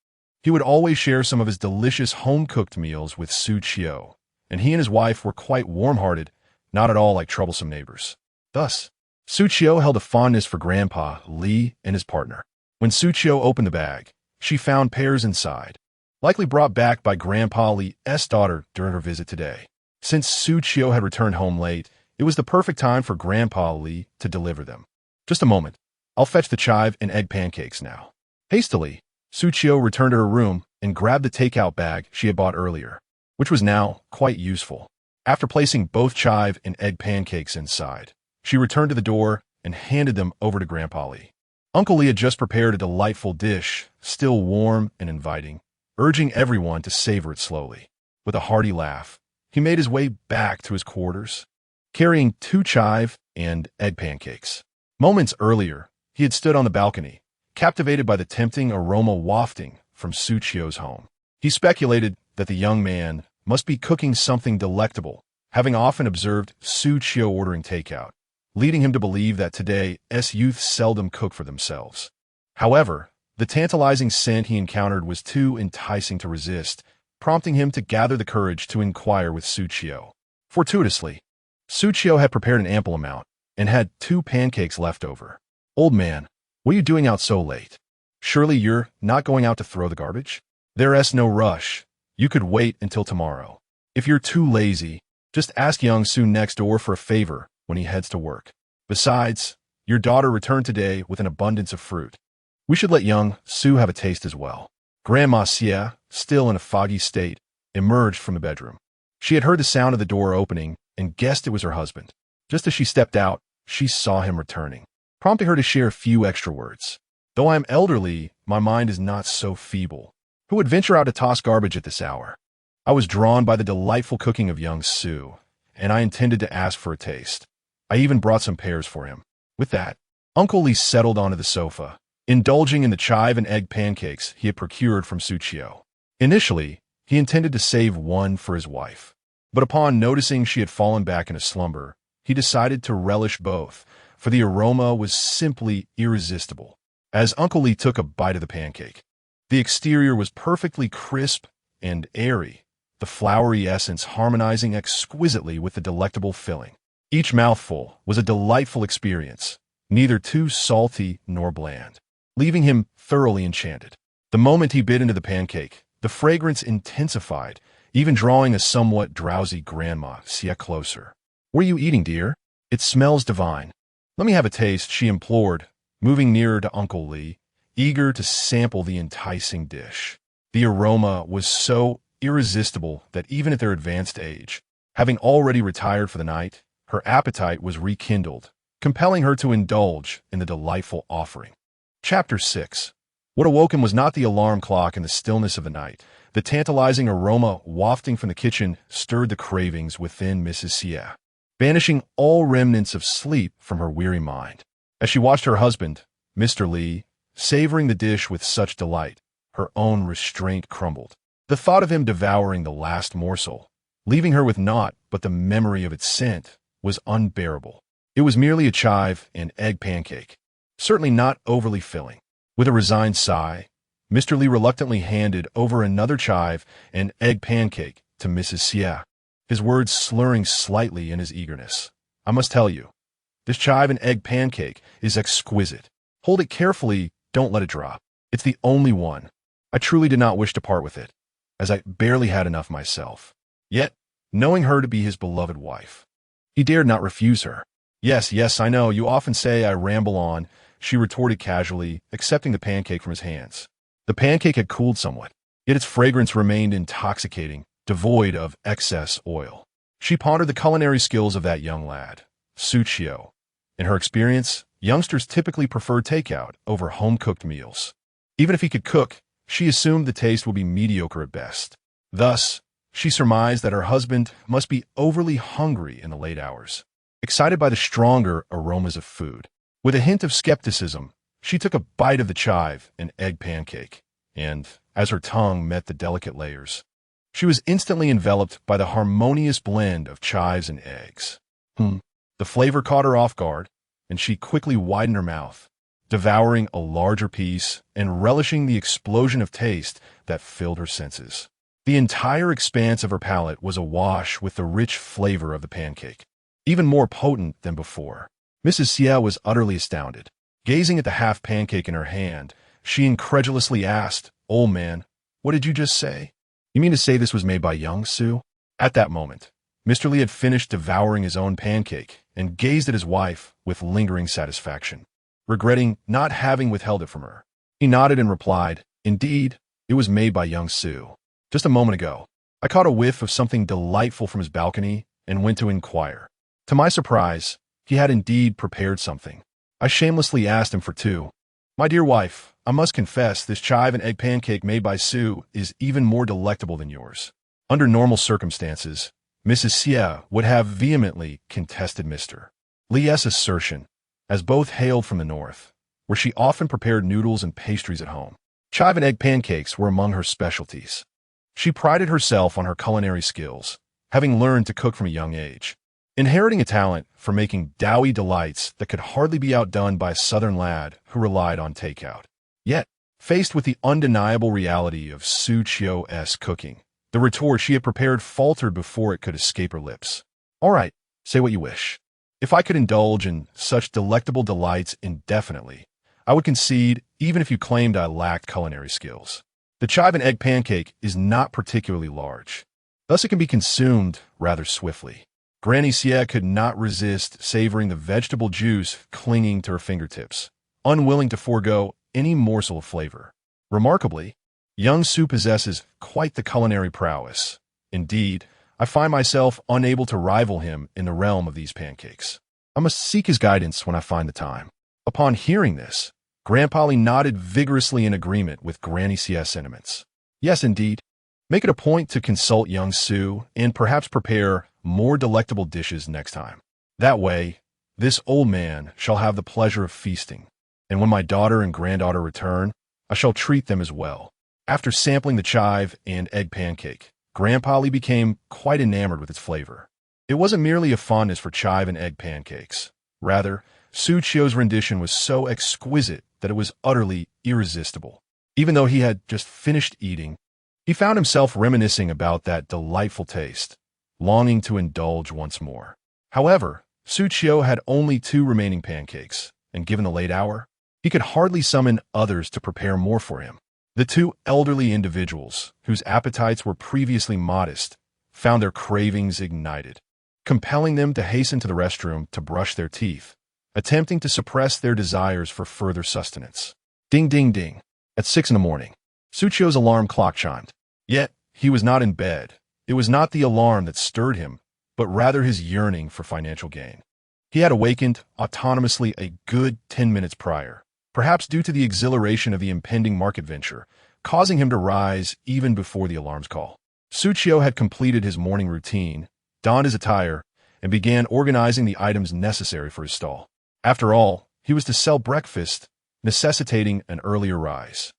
[SPEAKER 1] He would always share some of his delicious home-cooked meals with Xu Qiu, and he and his wife were quite warm-hearted, not at all like troublesome neighbors. Thus, Xu Qiu held a fondness for Grandpa Li and his partner. When Xu Qiu opened the bag, she found pears inside, likely brought back by Grandpa Li's daughter during her visit today. Since Xu Qiu had returned home late, it was the perfect time for Grandpa Li to deliver them. "Just a moment. I'll fetch the chive and egg pancakes now." Hastily, Xu Qiu returned to her room and grabbed the takeout bag she had bought earlier, which was now quite useful. After placing both chive and egg pancakes inside, she returned to the door and handed them over to Grandpa Li. Uncle Li had just prepared a delightful dish, still warm and inviting, urging everyone to savor it slowly. With a hearty laugh, he made his way back to his quarters, carrying 2 chive and egg pancakes. Moments earlier, he had stood on the balcony, captivated by the tempting aroma wafting from Xu Qiu's home. He speculated that the young man must be cooking something delectable, having often observed Xu Qiu ordering takeout, leading him to believe that today's youth seldom cook for themselves. However, the tantalizing scent he encountered was too enticing to resist, prompting him to gather the courage to inquire with Xu Qiu. Fortuitously, Xu Qiu had prepared an ample amount and had 2 pancakes left over. "Old man, what are you doing out so late? Surely you're not going out to throw the garbage? There's no rush. You could wait until tomorrow. If you're too lazy, just ask young Xu next door for a favor when he heads to work. Besides, your daughter returned today with an abundance of fruit. We should let young Xu have a taste as well." Grandma Xia, still in a foggy state, emerged from the bedroom. She had heard the sound of the door opening and guessed it was her husband. Just as she stepped out, she saw him returning, prompting her to share a few extra words. "Though I am elderly, my mind is not so feeble. Who would venture out to toss garbage at this hour? I was drawn by the delightful cooking of young Xu, and I intended to ask for a taste. I even brought some pears for him." With that, Uncle Li settled onto the sofa, indulging in the chive and egg pancakes he had procured from Xu Qiu. Initially, he intended to save 1 for his wife, but upon noticing she had fallen back in a slumber, he decided to relish both, for the aroma was simply irresistible. As Uncle Li took a bite of the pancake, the exterior was perfectly crisp and airy, the floury essence harmonizing exquisitely with the delectable filling. Each mouthful was a delightful experience, neither too salty nor bland, leaving him thoroughly enchanted. The moment he bit into the pancake, the fragrance intensified, even drawing a somewhat drowsy Grandma Xia closer. "What are you eating, dear? It smells divine. Let me have a taste," she implored, moving nearer to Uncle Li, eager to sample the enticing dish. The aroma was so irresistible that even at their advanced age, having already retired for the night, her appetite was rekindled, compelling her to indulge in the delightful offering. Chapter 6. What awoke him was not the alarm clock in the stillness of the night. The tantalizing aroma wafting from the kitchen stirred the cravings within Mrs. Xie, banishing all remnants of sleep from her weary mind. As she watched her husband, Mr. Li, savoring the dish with such delight, her own restraint crumbled. The thought of him devouring the last morsel, leaving her with naught but the memory of its scent, was unbearable. It was merely a chive and egg pancake, certainly not overly filling. With a resigned sigh, Mr. Li reluctantly handed over another chive and egg pancake to Mrs. Xie, his words slurring slightly in his eagerness. "I must tell you, this chive and egg pancake is exquisite. Hold it carefully, don't let it drop. It's the only one. I truly did not wish to part with it, as I barely had enough myself." Yet, knowing her to be his beloved wife, he dared not refuse her. Yes, I know, you often say I ramble on," she retorted casually, accepting the pancake from his hands. The pancake had cooled somewhat, yet its fragrance remained intoxicating, devoid of excess oil. She pondered the culinary skills of that young lad, Xu Qiu. In her experience, youngsters typically prefer takeout over home-cooked meals. Even if he could cook, she assumed the taste would be mediocre at best. Thus, she surmised that her husband must be overly hungry in the late hours, excited by the stronger aromas of food. With a hint of skepticism, she took a bite of the chive and egg pancake, and, as her tongue met the delicate layers, she was instantly enveloped by the harmonious blend of chives and eggs. The flavor caught her off guard, and she quickly widened her mouth, devouring a larger piece and relishing the explosion of taste that filled her senses. The entire expanse of her palate was awash with the rich flavor of the pancake, even more potent than before. Mrs. Xie was utterly astounded. Gazing at the half pancake in her hand, she incredulously asked, "Old man, what did you just say? You mean to say this was made by young Xu?" At that moment, Mr. Li had finished devouring his own pancake and gazed at his wife with lingering satisfaction, regretting not having withheld it from her. He nodded and replied, "Indeed, it was made by young Xu. Just a moment ago, I caught a whiff of something delightful from his balcony and went to inquire. To my surprise, he had indeed prepared something. I shamelessly asked him for two. My dear wife, I must confess this chive and egg pancake made by Xu is even more delectable than yours." Under normal circumstances, Mrs. Xie would have vehemently contested Mr. Li's assertion, as both hailed from the north, where she often prepared noodles and pastries at home. Chive and egg pancakes were among her specialties. She prided herself on her culinary skills, having learned to cook from a young age, inheriting a talent for making doughy delights that could hardly be outdone by a southern lad who relied on takeout. Yet, faced with the undeniable reality of Xu Qiu's cooking, the retort she had prepared faltered before it could escape her lips. "All right, say what you wish. If I could indulge in such delectable delights indefinitely, I would concede even if you claimed I lacked culinary skills. The chive and egg pancake is not particularly large, thus it can be consumed rather swiftly." Granny Xie could not resist savoring the vegetable juice clinging to her fingertips, unwilling to forego any morsel of flavor. Remarkably, young Xu possesses quite the culinary prowess. Indeed, I find myself unable to rival him in the realm of these pancakes. I must seek his guidance when I find the time. Upon hearing this, Grandpa Li nodded vigorously in agreement with Granny Xie's sentiments. Yes, indeed. Make it a point to consult young Xu and perhaps prepare more delectable dishes next time. That way, this old man shall have the pleasure of feasting, and when my daughter and granddaughter return, I shall treat them as well. After sampling the chive and egg pancake, Grandpa Li became quite enamored with its flavor. It wasn't merely a fondness for chive and egg pancakes. Rather, Xu Qiu's rendition was so exquisite that it was utterly irresistible. Even though he had just finished eating, he found himself reminiscing about that delightful taste, longing to indulge once more. However, Xu Qiu had only 2 remaining pancakes, and given the late hour, he could hardly summon others to prepare more for him. The 2 elderly individuals, whose appetites were previously modest, found their cravings ignited, compelling them to hasten to the restroom to brush their teeth, attempting to suppress their desires for further sustenance. Ding, ding, ding. At 6 in the morning, Xu Qiu's alarm clock chimed. Yet, he was not in bed. It was not the alarm that stirred him, but rather his yearning for financial gain. He had awakened autonomously a good 10 minutes prior, perhaps due to the exhilaration of the impending market venture, causing him to rise even before the alarms call. Xu Qiu had completed his morning routine, donned his attire, and began organizing the items necessary for his stall. After all, he was to sell breakfast, necessitating an earlier rise.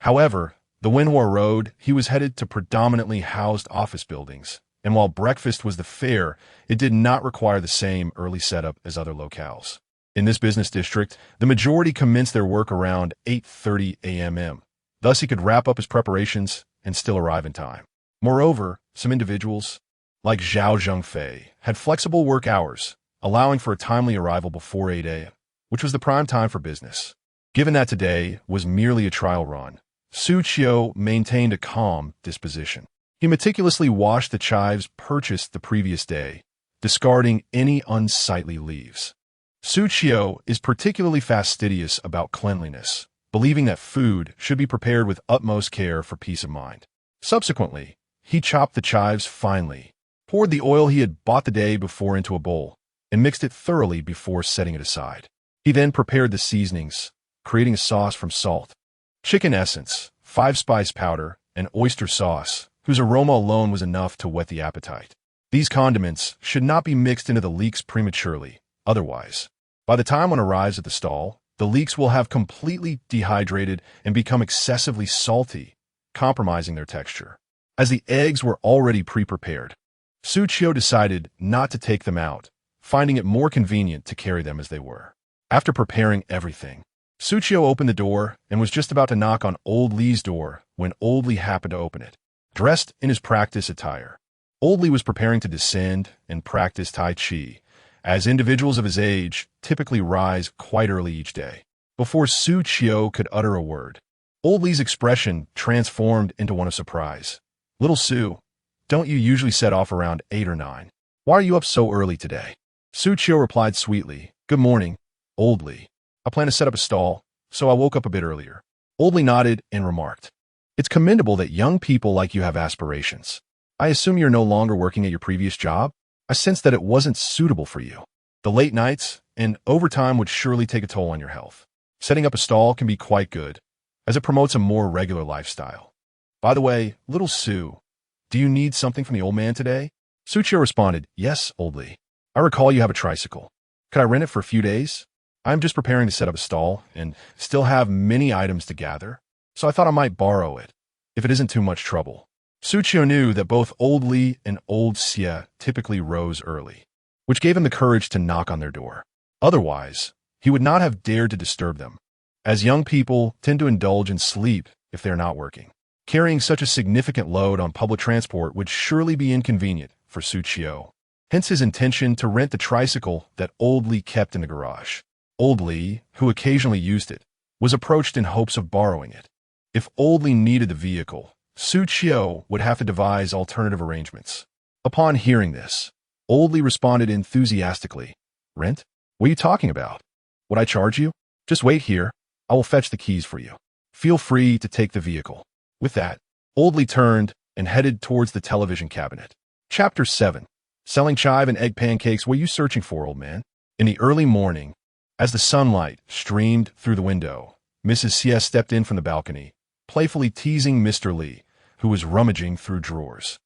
[SPEAKER 1] However, the Wenhua Road, he was headed to predominantly housed office buildings, and while breakfast was the fare, it did not require the same early setup as other locales. In this business district, the majority commenced their work around 8:30 a.m. Thus, he could wrap up his preparations and still arrive in time. Moreover, some individuals, like Zhao Zhengfei, had flexible work hours, allowing for a timely arrival before 8 a.m., which was the prime time for business. Given that today was merely a trial run, Xu Qiu maintained a calm disposition. He meticulously washed the chives purchased the previous day, discarding any unsightly leaves. Xu Qiu is particularly fastidious about cleanliness, believing that food should be prepared with utmost care for peace of mind. Subsequently, he chopped the chives finely, poured the oil he had bought the day before into a bowl, and mixed it thoroughly before setting it aside. He then prepared the seasonings, creating a sauce from salt, chicken essence, 5-spice powder, and oyster sauce, whose aroma alone was enough to whet the appetite. These condiments should not be mixed into the leeks prematurely, otherwise, by the time one arrives at the stall, the leeks will have completely dehydrated and become excessively salty, compromising their texture. As the eggs were already pre-prepared, Xu Qiu decided not to take them out, finding it more convenient to carry them as they were. After preparing everything, Xu Qiu opened the door and was just about to knock on Old Li's door when Old Li happened to open it. Dressed in his practice attire, Old Li was preparing to descend and practice Tai Chi, as individuals of his age typically rise quite early each day. Before Xu Qiu could utter a word, Old Li's expression transformed into one of surprise. "Little Xu, don't you usually set off around 8 or 9? Why are you up so early today?" Xu Qiu replied sweetly, "Good morning, Old Li. I plan to set up a stall, so I woke up a bit earlier." Old Li nodded and remarked, "It's commendable that young people like you have aspirations. I assume you're no longer working at your previous job? I sensed that it wasn't suitable for you. The late nights and overtime would surely take a toll on your health. Setting up a stall can be quite good, as it promotes a more regular lifestyle. By the way, little Xu, do you need something from the old man today?" Xu Qiu responded, "Yes, Old Li. I recall you have a tricycle. Could I rent it for a few days? I'm just preparing to set up a stall and still have many items to gather, so I thought I might borrow it, if it isn't too much trouble." Xu Qiu knew that both Old Li and Old Xie typically rose early, which gave him the courage to knock on their door. Otherwise, he would not have dared to disturb them, as young people tend to indulge in sleep if they're not working. Carrying such a significant load on public transport would surely be inconvenient for Xu Qiu, hence his intention to rent the tricycle that Old Li kept in the garage. Old Li, who occasionally used it, was approached in hopes of borrowing it. If Old Li needed the vehicle, Xu Qiu would have to devise alternative arrangements. Upon hearing this, Old Li responded enthusiastically, "Rent? What are you talking about? Would I charge you? Just wait here. I will fetch the keys for you. Feel free to take the vehicle." With that, Old Li turned and headed towards the television cabinet. Chapter 7. Selling chive and egg pancakes. What are you searching for, old man? In the early morning, as the sunlight streamed through the window, Mrs. Xie stepped in from the balcony, playfully teasing Mr. Li, who was rummaging through drawers.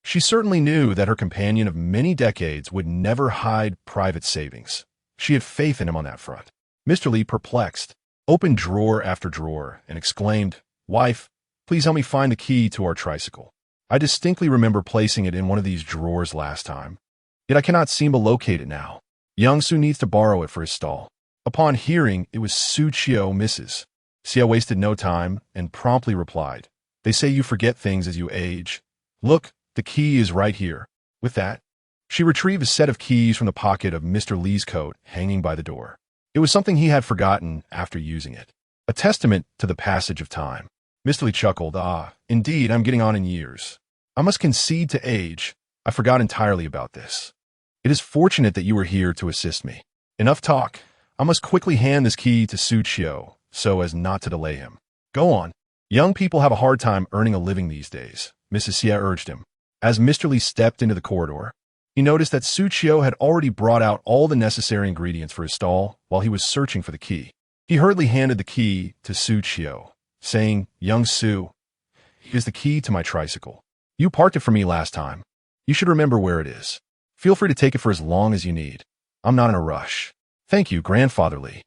[SPEAKER 1] She certainly knew that her companion of many decades would never hide private savings. She had faith in him on that front. Mr. Li, perplexed, opened drawer after drawer and exclaimed, "Wife, please help me find the key to our tricycle. I distinctly remember placing it in one of these drawers last time, yet I cannot seem to locate it now. Young Xu needs to borrow it for his stall." Upon hearing it was Xu Qiu, Mrs. Xie wasted no time and promptly replied, "They say you forget things as you age. Look, the key is right here." With that, she retrieved a set of keys from the pocket of Mr. Li's coat hanging by the door. It was something he had forgotten after using it, a testament to the passage of time. Mr. Li chuckled, "Ah, indeed, I'm getting on in years. I must concede to age. I forgot entirely about this. It is fortunate that you were here to assist me. Enough talk. I must quickly hand this key to Xu Qiu so as not to delay him." "Go on. Young people have a hard time earning a living these days," Mrs. Xie urged him. As Mr. Li stepped into the corridor, He noticed that Xu Qiu had already brought out all the necessary ingredients for his stall while he was searching for the key. He hurriedly handed the key to Xu Qiu, saying, "Young Xu, here's the key to my tricycle. You parked it for me last time. You should remember where it is. Feel free to take it for as long as you need. I'm not in a rush. Thank you, grandfatherly.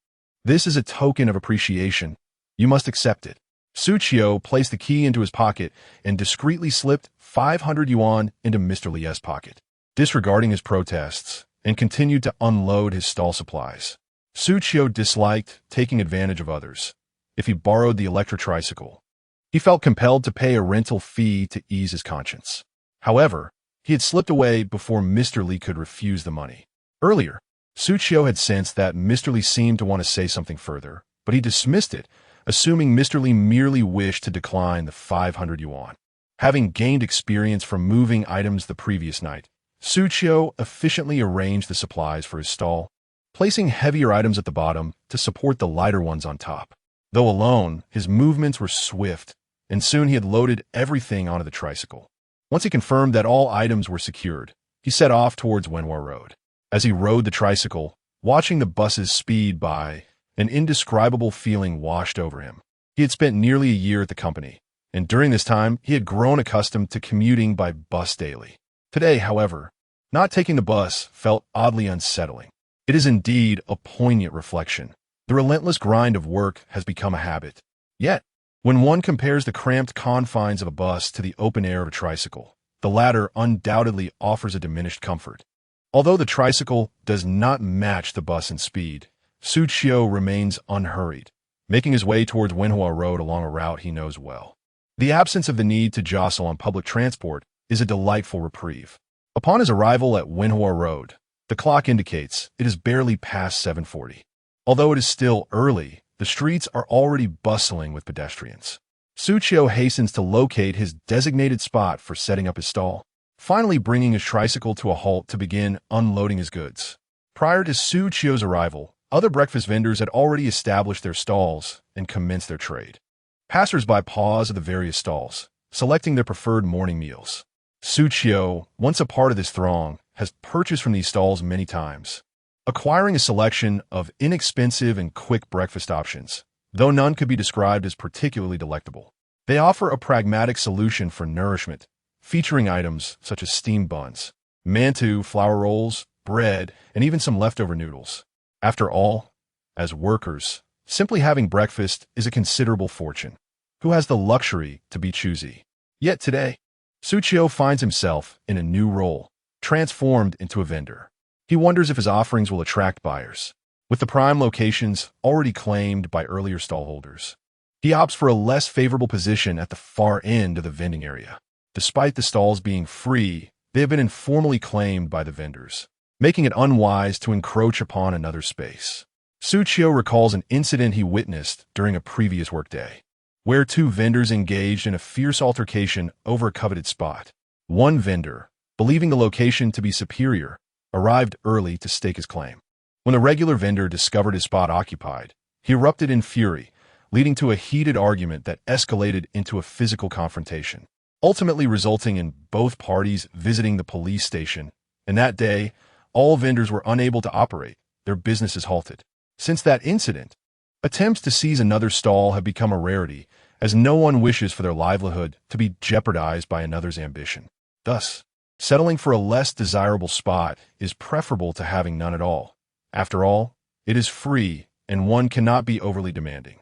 [SPEAKER 1] This is a token of appreciation. You must accept it." Xu Qiu placed the key into his pocket and discreetly slipped 500 yuan into Mr. Li's pocket, disregarding his protests, and continued to unload his stall supplies. Xu Qiu disliked taking advantage of others. If he borrowed the electric tricycle, he felt compelled to pay a rental fee to ease his conscience. However, he had slipped away before Mr. Li could refuse the money. Earlier, Xu Qiu had sensed that Mr. Li seemed to want to say something further, but he dismissed it, assuming Mr. Li merely wished to decline the 500 yuan. Having gained experience from moving items the previous night, Xu Qiu efficiently arranged the supplies for his stall, placing heavier items at the bottom to support the lighter ones on top. Though alone, his movements were swift, and soon he had loaded everything onto the tricycle. Once he confirmed that all items were secured, he set off towards Wenhua Road. As he rode the tricycle, watching the buses speed by, an indescribable feeling washed over him. He had spent nearly a year at the company, and during this time he had grown accustomed to commuting by bus daily. Today, however, not taking the bus felt oddly unsettling. It is indeed a poignant reflection. The relentless grind of work has become a habit. Yet, when one compares the cramped confines of a bus to the open air of a tricycle, the latter undoubtedly offers a diminished comfort. Although the tricycle does not match the bus in speed, Xu Qiu remains unhurried, making his way towards Wenhua Road along a route he knows well. The absence of the need to jostle on public transport is a delightful reprieve. Upon his arrival at Wenhua Road, the clock indicates it is barely past 7:40. Although it is still early, the streets are already bustling with pedestrians. Xu Qiu hastens to locate his designated spot for setting up his stall, finally bringing his tricycle to a halt to begin unloading his goods. Prior to Xu Qiu's arrival, other breakfast vendors had already established their stalls and commenced their trade. Passers-by pause at the various stalls, selecting their preferred morning meals. Xu Qiu, once a part of this throng, has purchased from these stalls many times, acquiring a selection of inexpensive and quick breakfast options, though none could be described as particularly delectable. They offer a pragmatic solution for nourishment, featuring items such as steamed buns, mantou, flour rolls, bread, and even some leftover noodles. After all, as workers, simply having breakfast is a considerable fortune. Who has the luxury to be choosy? Yet today, Xu Qiu finds himself in a new role, transformed into a vendor. He wonders if his offerings will attract buyers. With the prime locations already claimed by earlier stallholders, he opts for a less favorable position at the far end of the vending area. Despite the stalls being free, they have been informally claimed by the vendors, making it unwise to encroach upon another space. Xu Qiu recalls an incident he witnessed during a previous workday, where two vendors engaged in a fierce altercation over a coveted spot. One vendor, believing the location to be superior, arrived early to stake his claim. When the regular vendor discovered his spot occupied, he erupted in fury, leading to a heated argument that escalated into a physical confrontation, ultimately resulting in both parties visiting the police station. And that day, all vendors were unable to operate, their businesses halted. Since that incident, attempts to seize another stall have become a rarity, as no one wishes for their livelihood to be jeopardized by another's ambition. Thus, settling for a less desirable spot is preferable to having none at all. After all, it is free, and one cannot be overly demanding.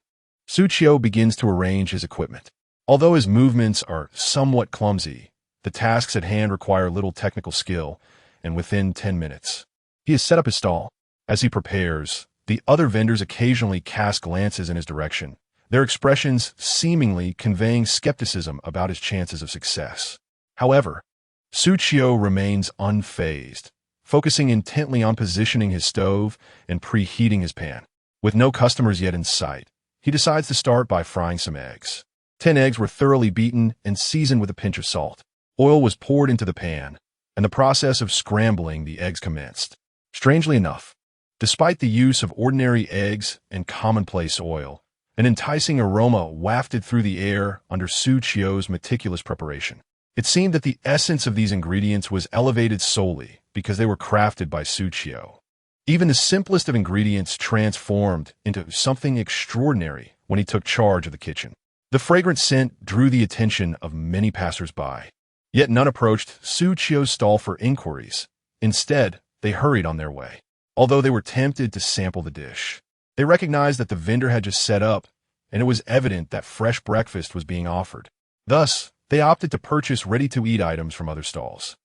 [SPEAKER 1] Xu Qiu begins to arrange his equipment. Although his movements are somewhat clumsy, the tasks at hand require little technical skill, and within 10 minutes, he has set up his stall. As he prepares, the other vendors occasionally cast glances in his direction, their expressions seemingly conveying skepticism about his chances of success. However, Xu Qiu remains unfazed, focusing intently on positioning his stove and preheating his pan. With no customers yet in sight, he decides to start by frying some eggs. 10 eggs were thoroughly beaten and seasoned with a pinch of salt. Oil was poured into the pan, and the process of scrambling the eggs commenced. Strangely enough, despite the use of ordinary eggs and commonplace oil, an enticing aroma wafted through the air under Xu Qiu's meticulous preparation. It seemed that the essence of these ingredients was elevated solely because they were crafted by Xu Qiu. Even the simplest of ingredients transformed into something extraordinary when he took charge of the kitchen. The fragrant scent drew the attention of many passers-by. Yet none approached Xu Qiu's stall for inquiries. Instead, they hurried on their way. Although they were tempted to sample the dish, they recognized that the vendor had just set up, and it was evident that fresh breakfast was being offered. Thus, they opted to purchase ready-to-eat items from other stalls.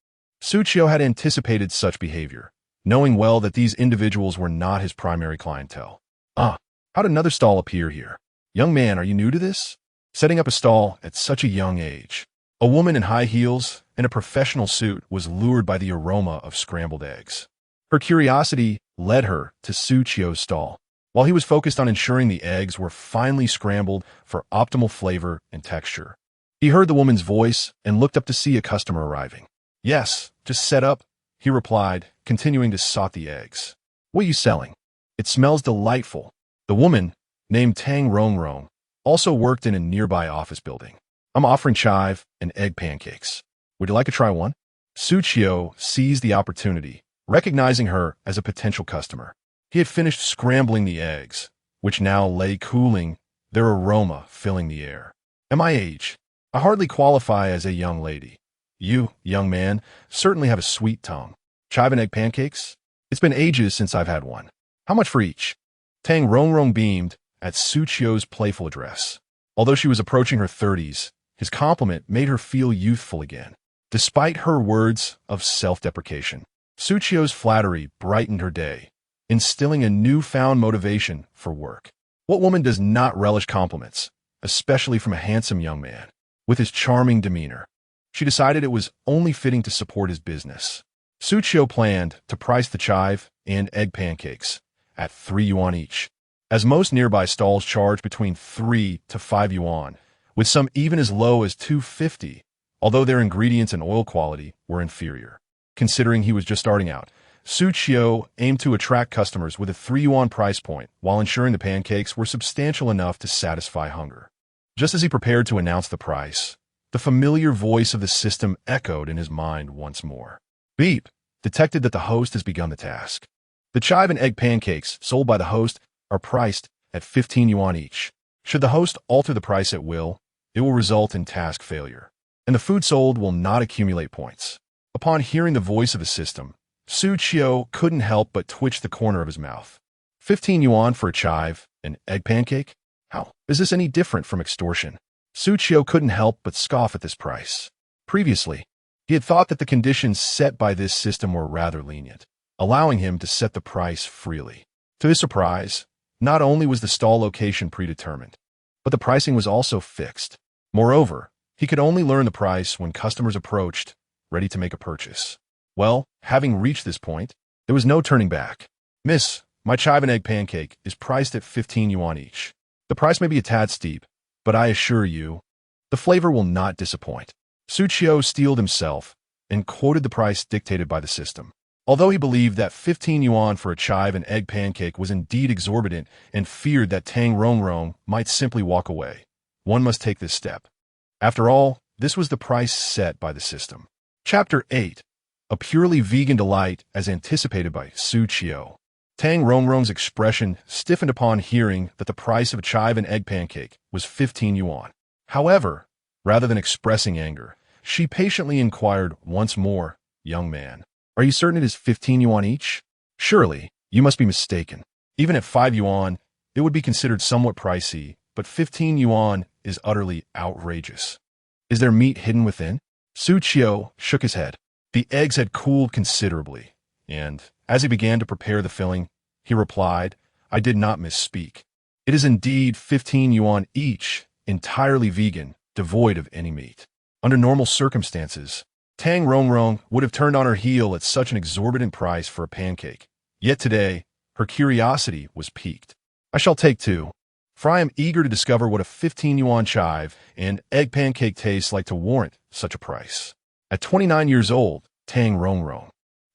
[SPEAKER 1] Xu Qiu had anticipated such behavior, knowing well that these individuals were not his primary clientele. How'd another stall appear here? Young man, are you new to this? Setting up a stall at such a young age. A woman in high heels and a professional suit was lured by the aroma of scrambled eggs. Her curiosity led her to Xu Qiu's stall, while he was focused on ensuring the eggs were finely scrambled for optimal flavor and texture. He heard the woman's voice and looked up to see a customer arriving. Yes, just set up, he replied, continuing to salt the eggs. What are you selling? It smells delightful. The woman, named Tang Rongrong, also worked in a nearby office building. I'm offering chive and egg pancakes. Would you like to try one? Xu Qiu seized the opportunity, recognizing her as a potential customer. He had finished scrambling the eggs, which now lay cooling, their aroma filling the air. At my age, I hardly qualify as a young lady. You, young man, certainly have a sweet tongue. Chive and egg pancakes? It's been ages since I've had one. How much for each? Tang Rongrong beamed at Xu Qiu's playful address. Although she was approaching her 30s, his compliment made her feel youthful again. Despite her words of self-deprecation, Xu Qiu's flattery brightened her day, instilling a newfound motivation for work. What woman does not relish compliments, especially from a handsome young man? With his charming demeanor, she decided it was only fitting to support his business. Xu Qiu planned to price the chive and egg pancakes at 3 yuan each, as most nearby stalls charge between 3 to 5 yuan, with some even as low as 250, although their ingredients and oil quality were inferior. Considering he was just starting out, Xu Qiu aimed to attract customers with a 3 yuan price point while ensuring the pancakes were substantial enough to satisfy hunger. Just as he prepared to announce the price, the familiar voice of the system echoed in his mind once more. Beep detected that the host has begun the task. The chive and egg pancakes sold by the host are priced at 15 yuan each. Should the host alter the price at will, it will result in task failure, and the food sold will not accumulate points. Upon hearing the voice of the system, Xu Qiu couldn't help but twitch the corner of his mouth. 15 yuan for a chive and egg pancake? How is this any different from extortion? Xu Qiu couldn't help but scoff at this price. Previously, he had thought that the conditions set by this system were rather lenient, allowing him to set the price freely. To his surprise, not only was the stall location predetermined, but the pricing was also fixed. Moreover, he could only learn the price when customers approached, ready to make a purchase. Well, having reached this point, there was no turning back. Miss, my chive and egg pancake is priced at 15 yuan each. The price may be a tad steep, but I assure you, the flavor will not disappoint. Xu Qiu steeled himself and quoted the price dictated by the system. Although he believed that 15 yuan for a chive and egg pancake was indeed exorbitant and feared that Tang Rongrong might simply walk away, one must take this step. After all, this was the price set by the system. Chapter 8. A purely vegan delight as anticipated by Xu Qiu. Tang Rongrong's expression stiffened upon hearing that the price of a chive and egg pancake was 15 yuan. However, rather than expressing anger, she patiently inquired once more, Young man, are you certain it is 15 yuan each? Surely, you must be mistaken. Even at 5 yuan, it would be considered somewhat pricey, but 15 yuan is utterly outrageous. Is there meat hidden within? Xu Qiu shook his head. The eggs had cooled considerably, and, as he began to prepare the filling, he replied, I did not misspeak. It is indeed 15 yuan each, entirely vegan, devoid of any meat. Under normal circumstances, Tang Rongrong would have turned on her heel at such an exorbitant price for a pancake. Yet today, her curiosity was piqued. I shall take 2, for I am eager to discover what a 15 yuan chive and egg pancake tastes like to warrant such a price. At 29 years old, Tang Rongrong,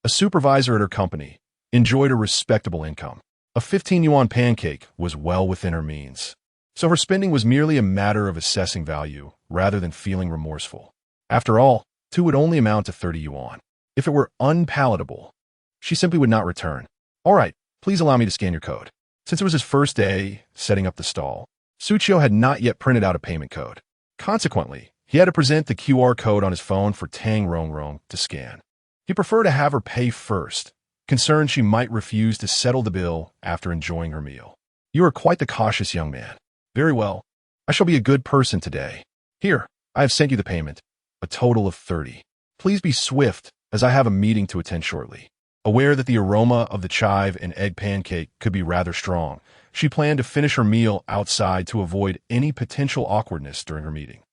[SPEAKER 1] a supervisor at her company, enjoyed a respectable income. A 15 yuan pancake was well within her means, so her spending was merely a matter of assessing value rather than feeling remorseful. After all, 2 would only amount to 30 yuan. If it were unpalatable, she simply would not return. All right, please allow me to scan your code. Since it was his first day setting up the stall, Xu Qiu had not yet printed out a payment code. Consequently, he had to present the QR code on his phone for Tang Rongrong to scan. He preferred to have her pay first, concerned she might refuse to settle the bill after enjoying her meal. You are quite the cautious young man. Very well. I shall be a good person today. Here, I have sent you the payment, a total of 30. Please be swift, as I have a meeting to attend shortly. Aware that the aroma of the chive and egg pancake could be rather strong, she planned to finish her meal outside to avoid any potential awkwardness during her meeting.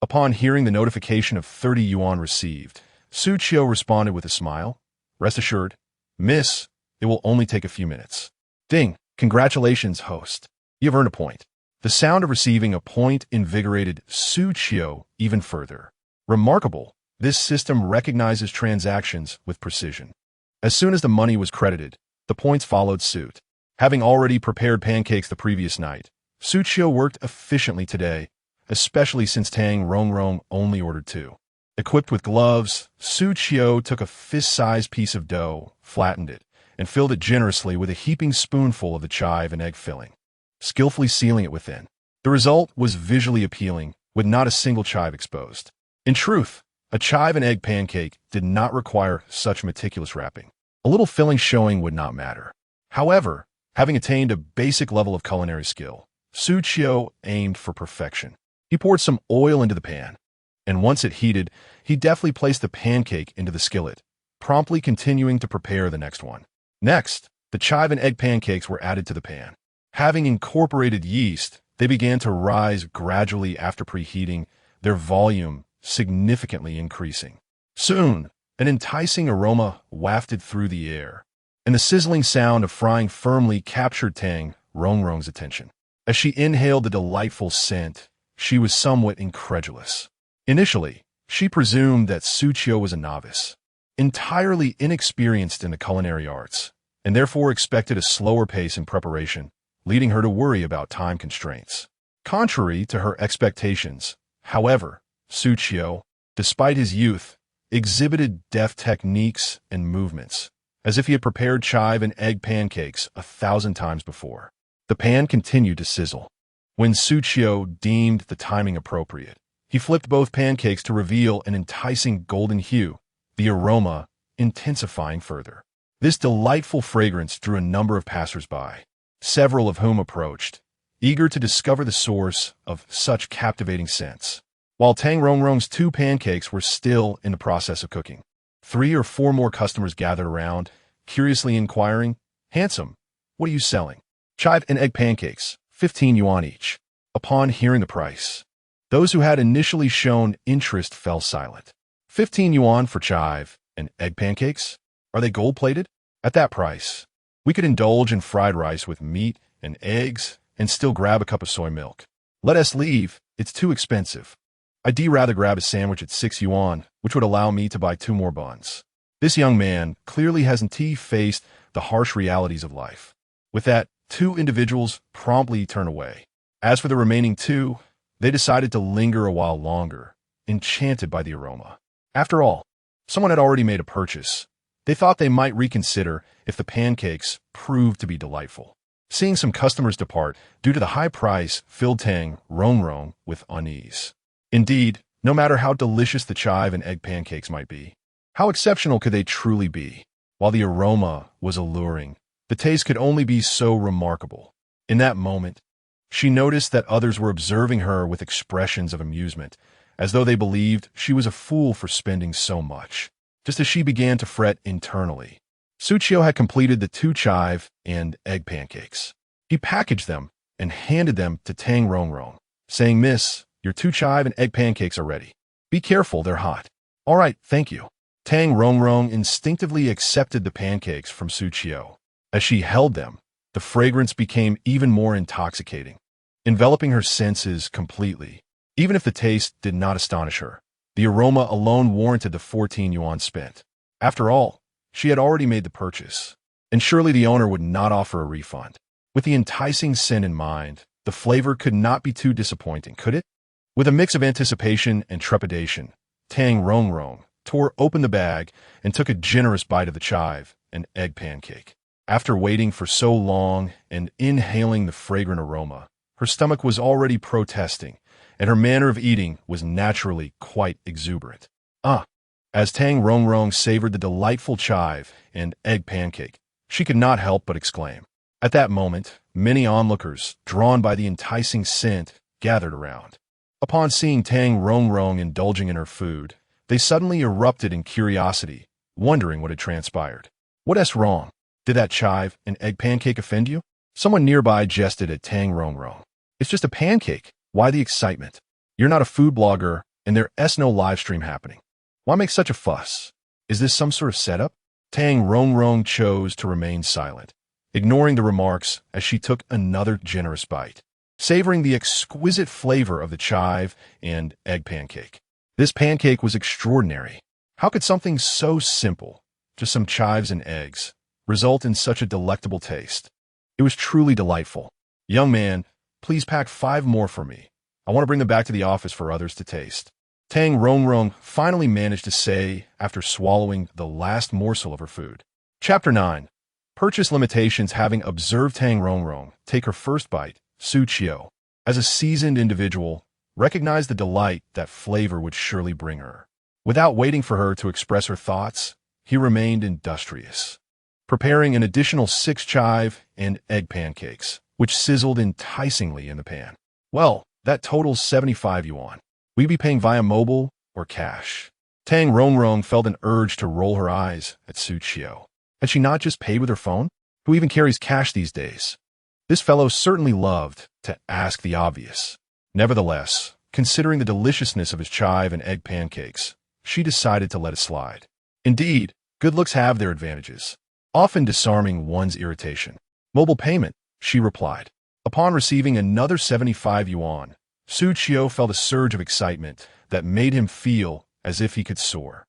[SPEAKER 1] Upon hearing the notification of 30 yuan received, Xu Qiu responded with a smile. Rest assured, miss, it will only take a few minutes. Ding, congratulations, host. You have earned a point. The sound of receiving a point invigorated Xu Qiu even further. Remarkable, this system recognizes transactions with precision. As soon as the money was credited, the points followed suit. Having already prepared pancakes the previous night, Xu Qiu worked efficiently today, especially since Tang Rongrong only ordered 2. Equipped with gloves, Xu Qiu took a fist-sized piece of dough, flattened it, and filled it generously with a heaping spoonful of the chive and egg filling, skillfully sealing it within. The result was visually appealing, with not a single chive exposed. In truth, a chive and egg pancake did not require such meticulous wrapping. A little filling showing would not matter. However, having attained a basic level of culinary skill, Xu Qiu aimed for perfection. He poured some oil into the pan, and once it heated, he deftly placed the pancake into the skillet, promptly continuing to prepare the next one. Next, the chive and egg pancakes were added to the pan. Having incorporated yeast, they began to rise gradually after preheating, their volume significantly increasing. Soon, an enticing aroma wafted through the air, and the sizzling sound of frying firmly captured Tang Rongrong's attention. As she inhaled the delightful scent, she was somewhat incredulous. Initially, she presumed that Xu Qiu was a novice, entirely inexperienced in the culinary arts, and therefore expected a slower pace in preparation, leading her to worry about time constraints. Contrary to her expectations, however, Xu Qiu, despite his youth, exhibited deft techniques and movements, as if he had prepared chive and egg pancakes 1,000 times before. The pan continued to sizzle. When Xu Qiu deemed the timing appropriate, he flipped both pancakes to reveal an enticing golden hue, the aroma intensifying further. This delightful fragrance drew a number of passers-by, several of whom approached, eager to discover the source of such captivating scents. While Tang Rongrong's 2 pancakes were still in the process of cooking, 3 or 4 more customers gathered around, curiously inquiring, "Handsome, what are you selling?" "Chive and egg pancakes, 15 yuan each." Upon hearing the price, those who had initially shown interest fell silent. 15 yuan for chive and egg pancakes? Are they gold-plated? At that price, we could indulge in fried rice with meat and eggs and still grab a cup of soy milk. Let us leave, it's too expensive. I'd rather grab a sandwich at 6 yuan, which would allow me to buy 2 more buns. This young man clearly hasn't faced the harsh realities of life. With that, 2 individuals promptly turned away. As for the remaining 2, they decided to linger a while longer, enchanted by the aroma. After all, someone had already made a purchase. They thought they might reconsider if the pancakes proved to be delightful. Seeing some customers depart due to the high price filled Tang Rongrong with unease. Indeed, no matter how delicious the chive and egg pancakes might be, how exceptional could they truly be? While the aroma was alluring, the taste could only be so remarkable. In that moment, she noticed that others were observing her with expressions of amusement, as though they believed she was a fool for spending so much. Just as she began to fret internally, Xu Qiu had completed the 2 chive and egg pancakes. He packaged them and handed them to Tang Rongrong, saying, "Miss, your 2 chive and egg pancakes are ready. Be careful, they're hot." "All right, thank you." Tang Rongrong instinctively accepted the pancakes from Xu Qiu. As she held them, the fragrance became even more intoxicating, enveloping her senses completely. Even if the taste did not astonish her, the aroma alone warranted the 14 yuan spent. After all, she had already made the purchase, and surely the owner would not offer a refund. With the enticing scent in mind, the flavor could not be too disappointing, could it? With a mix of anticipation and trepidation, Tang Rongrong tore open the bag, and took a generous bite of the chive, an egg pancake. After waiting for so long and inhaling the fragrant aroma, her stomach was already protesting, and her manner of eating was naturally quite exuberant. As Tang Rongrong savored the delightful chive and egg pancake, she could not help but exclaim. At that moment, many onlookers, drawn by the enticing scent, gathered around. Upon seeing Tang Rongrong indulging in her food, they suddenly erupted in curiosity, wondering what had transpired. "What's wrong? Did that chive and egg pancake offend you?" Someone nearby jested at Tang Rongrong. "It's just a pancake. Why the excitement? You're not a food blogger, and there's no live stream happening. Why make such a fuss? Is this some sort of setup?" Tang Rongrong chose to remain silent, ignoring the remarks as she took another generous bite, savoring the exquisite flavor of the chive and egg pancake. This pancake was extraordinary. How could something so simple, just some chives and eggs, result in such a delectable taste? It was truly delightful. "Young man, please pack 5 more for me. I want to bring them back to the office for others to taste," Tang Rongrong finally managed to say after swallowing the last morsel of her food. Chapter 9. Purchase limitations. Having observed Tang Rongrong take her first bite, Xu Qiu, as a seasoned individual, recognized the delight that flavor would surely bring her. Without waiting for her to express her thoughts, he remained industrious, preparing an additional 6 chive and egg pancakes, which sizzled enticingly in the pan. "Well, that totals 75 yuan. Will you be paying via mobile or cash?" Tang Rongrong felt an urge to roll her eyes at Xu Qiu. Had she not just paid with her phone? Who even carries cash these days? This fellow certainly loved to ask the obvious. Nevertheless, considering the deliciousness of his chive and egg pancakes, she decided to let it slide. Indeed, good looks have their advantages, often disarming one's irritation. "Mobile payment," she replied. Upon receiving another 75 yuan, Xu Qiu felt a surge of excitement that made him feel as if he could soar.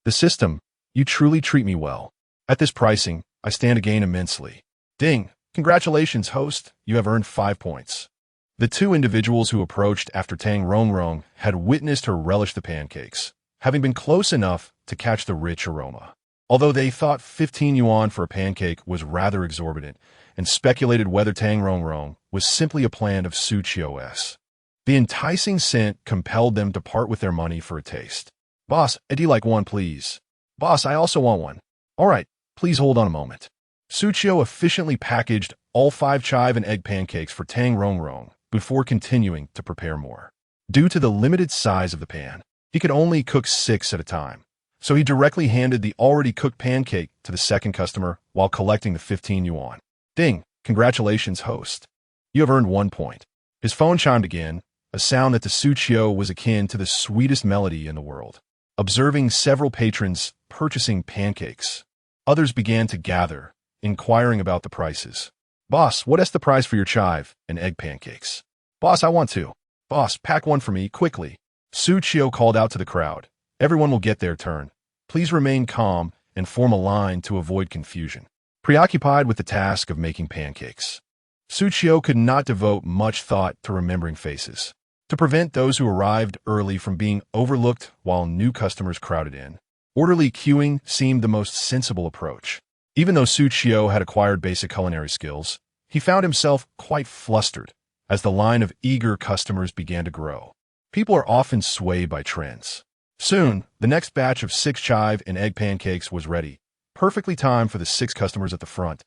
[SPEAKER 1] The system, you truly treat me well. At this pricing, I stand to gain immensely. Ding! Congratulations, host, you have earned 5 points. The 2 individuals who approached after Tang Rongrong had witnessed her relish the pancakes, having been close enough to catch the rich aroma. Although they thought 15 yuan for a pancake was rather exorbitant, and speculated whether Tang Rongrong was simply a plant of Xu Qiu's. The enticing scent compelled them to part with their money for a taste. "Boss, I'd like one, please." "Boss, I also want one." "All right, please hold on a moment." Xu Qiu efficiently packaged all 5 chive and egg pancakes for Tang Rongrong before continuing to prepare more. Due to the limited size of the pan, he could only cook 6 at a time, so he directly handed the already cooked pancake to the second customer while collecting the 15 yuan. "Ding! Congratulations, host. You have earned 1 point." His phone chimed again, a sound that to Xu Qiu was akin to the sweetest melody in the world. Observing several patrons purchasing pancakes, others began to gather, inquiring about the prices. "Boss, what's the price for your chive and egg pancakes?" "Boss, I want 2. "Boss, pack 1 for me, quickly." Xu Qiu called out to the crowd. "Everyone will get their turn. Please remain calm and form a line to avoid confusion." Preoccupied with the task of making pancakes, Xu Qiu could not devote much thought to remembering faces. To prevent those who arrived early from being overlooked while new customers crowded in, orderly queuing seemed the most sensible approach. Even though Xu Qiu had acquired basic culinary skills, he found himself quite flustered as the line of eager customers began to grow. People are often swayed by trends. Soon, the next batch of 6 chive and egg pancakes was ready, perfectly timed for the 6 customers at the front,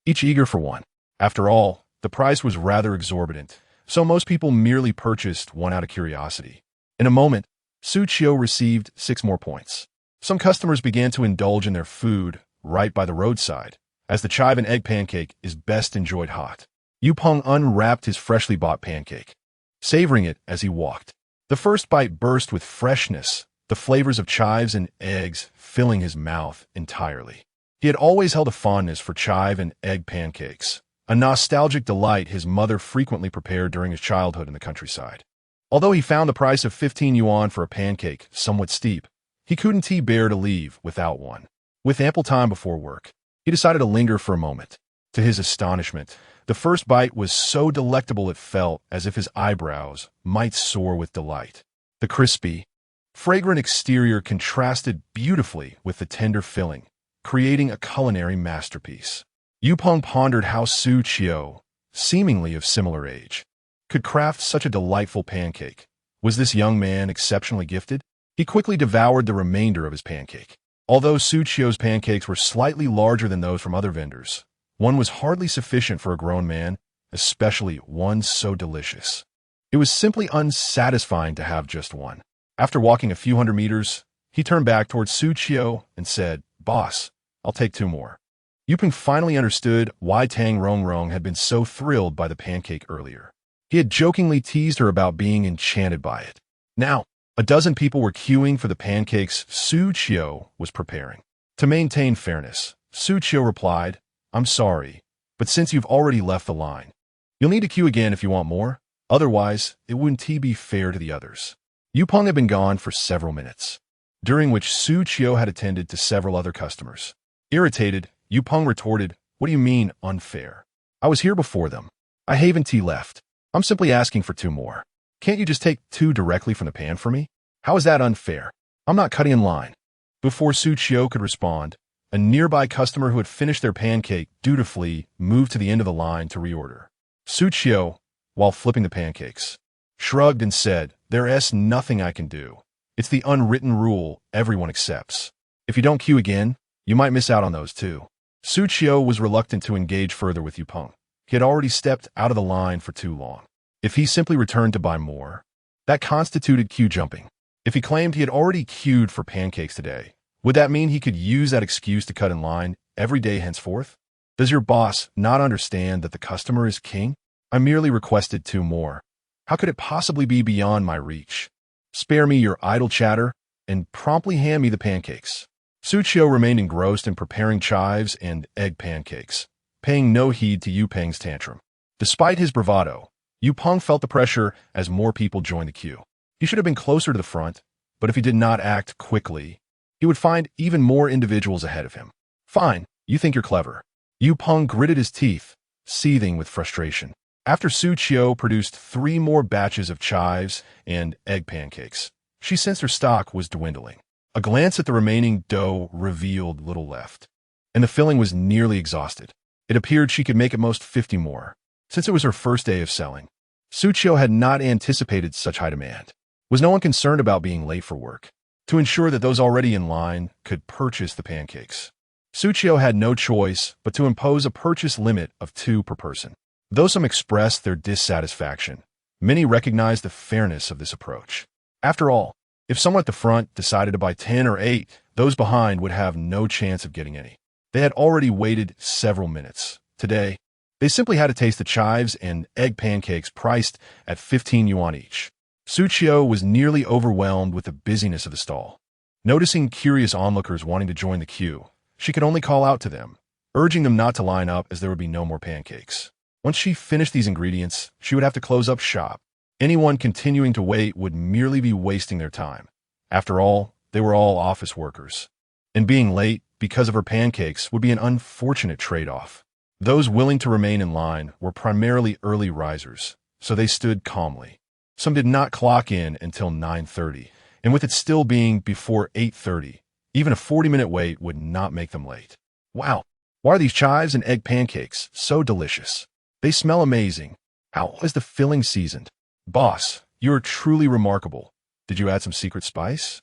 [SPEAKER 1] each eager for one. After all, the price was rather exorbitant, so most people merely purchased one out of curiosity. In a moment, Xu Qiu received 6 more points. Some customers began to indulge in their food right by the roadside, as the chive and egg pancake is best enjoyed hot. Yu Peng unwrapped his freshly bought pancake, savoring it as he walked. The first bite burst with freshness, the flavors of chives and eggs filling his mouth entirely. He had always held a fondness for chive and egg pancakes, a nostalgic delight his mother frequently prepared during his childhood in the countryside. Although he found the price of 15 yuan for a pancake somewhat steep, he couldn't bear to leave without one. With ample time before work, he decided to linger for a moment. To his astonishment, the first bite was so delectable it felt as if his eyebrows might soar with delight. The crispy, Fragrant exterior contrasted beautifully with the tender filling, creating a culinary masterpiece. Yu Peng pondered how Xu Qiu, seemingly of similar age, could craft such a delightful pancake. Was this young man exceptionally gifted? He quickly devoured the remainder of his pancake. Although Xu Qiu's pancakes were slightly larger than those from other vendors, one was hardly sufficient for a grown man, especially one so delicious. It was simply unsatisfying to have just one. After walking a few hundred meters, he turned back towards Xu Qiu and said, "Boss, I'll take 2 more." Yu Peng finally understood why Tang Rongrong had been so thrilled by the pancake earlier. He had jokingly teased her about being enchanted by it. Now, a dozen people were queuing for the pancakes Xu Qiu was preparing. To maintain fairness, Xu Qiu replied, "I'm sorry, but since you've already left the line, you'll need to queue again if you want more. Otherwise, it wouldn't be fair to the others." Yu Peng had been gone for several minutes, during which Xu Qiu had attended to several other customers. Irritated, Yu Peng retorted, "What do you mean, unfair? I was here before them. I haven't left. I'm simply asking for 2 more. Can't you just take 2 directly from the pan for me? How is that unfair? I'm not cutting in line." Before Xu Qiu could respond, a nearby customer who had finished their pancake dutifully moved to the end of the line to reorder. Xu Qiu, while flipping the pancakes, shrugged and said, "There's nothing I can do. It's the unwritten rule everyone accepts. If you don't queue again, you might miss out on those too." Xu Qiu was reluctant to engage further with Yu Peng. He had already stepped out of the line for too long. If he simply returned to buy more, that constituted queue jumping. If he claimed he had already queued for pancakes today, would that mean he could use that excuse to cut in line every day henceforth? Does your boss not understand that the customer is king? I merely requested 2 more. How could it possibly be beyond my reach? Spare me your idle chatter and promptly hand me the pancakes. Xu Qiu remained engrossed in preparing chives and egg pancakes, paying no heed to Yu Peng's tantrum. Despite his bravado, Yu Peng felt the pressure as more people joined the queue. He should have been closer to the front, but if he did not act quickly, he would find even more individuals ahead of him. "Fine, you think you're clever." Yu Peng gritted his teeth, seething with frustration. After Xu Qiu produced 3 more batches of chives and egg pancakes, she sensed her stock was dwindling. A glance at the remaining dough revealed little left, and the filling was nearly exhausted. It appeared she could make at most 50 more, since it was her first day of selling. Xu Qiu had not anticipated such high demand. Was no one concerned about being late for work, to ensure that those already in line could purchase the pancakes? Xu Qiu had no choice but to impose a purchase limit of 2 per person. Though some expressed their dissatisfaction, many recognized the fairness of this approach. After all, if someone at the front decided to buy 10 or 8, those behind would have no chance of getting any. They had already waited several minutes. Today, they simply had to taste the chives and egg pancakes priced at 15 yuan each. Xu Qiu was nearly overwhelmed with the busyness of the stall. Noticing curious onlookers wanting to join the queue, she could only call out to them, urging them not to line up as there would be no more pancakes. Once she finished these ingredients, she would have to close up shop. Anyone continuing to wait would merely be wasting their time. After all, they were all office workers. And being late because of her pancakes would be an unfortunate trade-off. Those willing to remain in line were primarily early risers, so they stood calmly. Some did not clock in until 9:30, and with it still being before 8:30, even a 40-minute wait would not make them late. Wow, why are these chives and egg pancakes so delicious? They smell amazing. How is the filling seasoned? Boss, you're truly remarkable. Did you add some secret spice?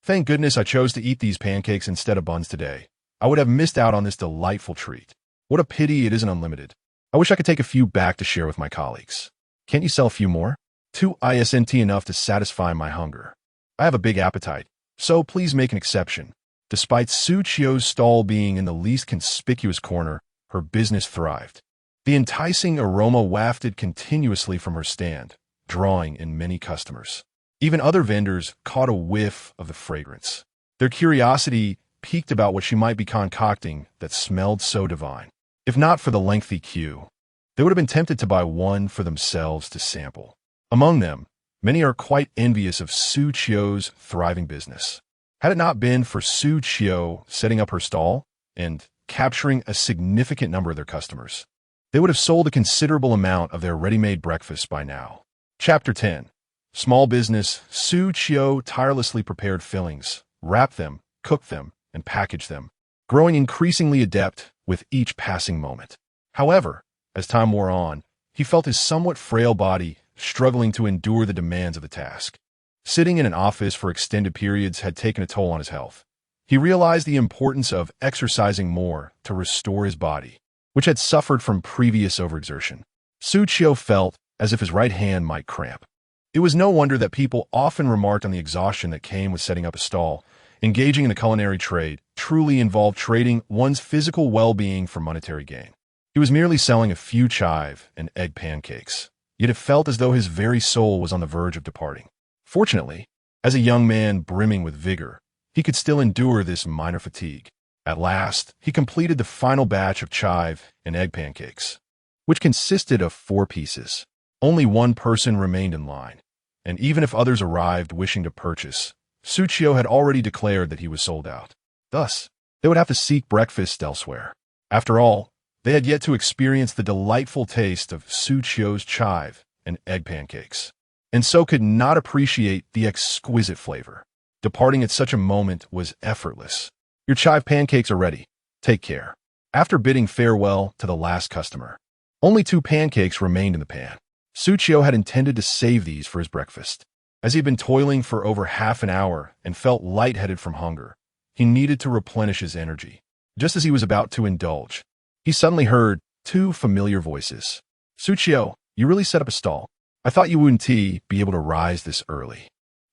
[SPEAKER 1] Thank goodness I chose to eat these pancakes instead of buns today. I would have missed out on this delightful treat. What a pity it isn't unlimited. I wish I could take a few back to share with my colleagues. Can't you sell a few more? 2 isn't enough to satisfy my hunger. I have a big appetite, so please make an exception. Despite Xu Qiu's stall being in the least conspicuous corner, her business thrived. The enticing aroma wafted continuously from her stand, drawing in many customers. Even other vendors caught a whiff of the fragrance. Their curiosity piqued about what she might be concocting that smelled so divine. If not for the lengthy queue, they would have been tempted to buy one for themselves to sample. Among them, many are quite envious of Xu Qiu's thriving business. Had it not been for Xu Qiu setting up her stall and capturing a significant number of their customers, they would have sold a considerable amount of their ready-made breakfast by now. Chapter 10. Small business, Xu Qiu tirelessly prepared fillings, wrapped them, cooked them, and packaged them, growing increasingly adept with each passing moment. However, as time wore on, he felt his somewhat frail body struggling to endure the demands of the task. Sitting in an office for extended periods had taken a toll on his health. He realized the importance of exercising more to restore his body, which had suffered from previous overexertion. Xu Qiu felt as if his right hand might cramp. It was no wonder that people often remarked on the exhaustion that came with setting up a stall. Engaging in the culinary trade truly involved trading one's physical well-being for monetary gain. He was merely selling a few chive and egg pancakes, yet it felt as though his very soul was on the verge of departing. Fortunately, as a young man brimming with vigor, he could still endure this minor fatigue. At last, he completed the final batch of chive and egg pancakes, which consisted of 4 pieces. Only one person remained in line, and even if others arrived wishing to purchase, Xu Qiu had already declared that he was sold out. Thus, they would have to seek breakfast elsewhere. After all, they had yet to experience the delightful taste of Xu Qiu's chive and egg pancakes, and so could not appreciate the exquisite flavor. Departing at such a moment was effortless. Your chive pancakes are ready. Take care. After bidding farewell to the last customer, only 2 pancakes remained in the pan. Xu Qiu had intended to save these for his breakfast. As he had been toiling for over half an hour and felt lightheaded from hunger, he needed to replenish his energy. Just as he was about to indulge, he suddenly heard 2 familiar voices. "Xu Qiu, you really set up a stall. I thought you wouldn't be able to rise this early."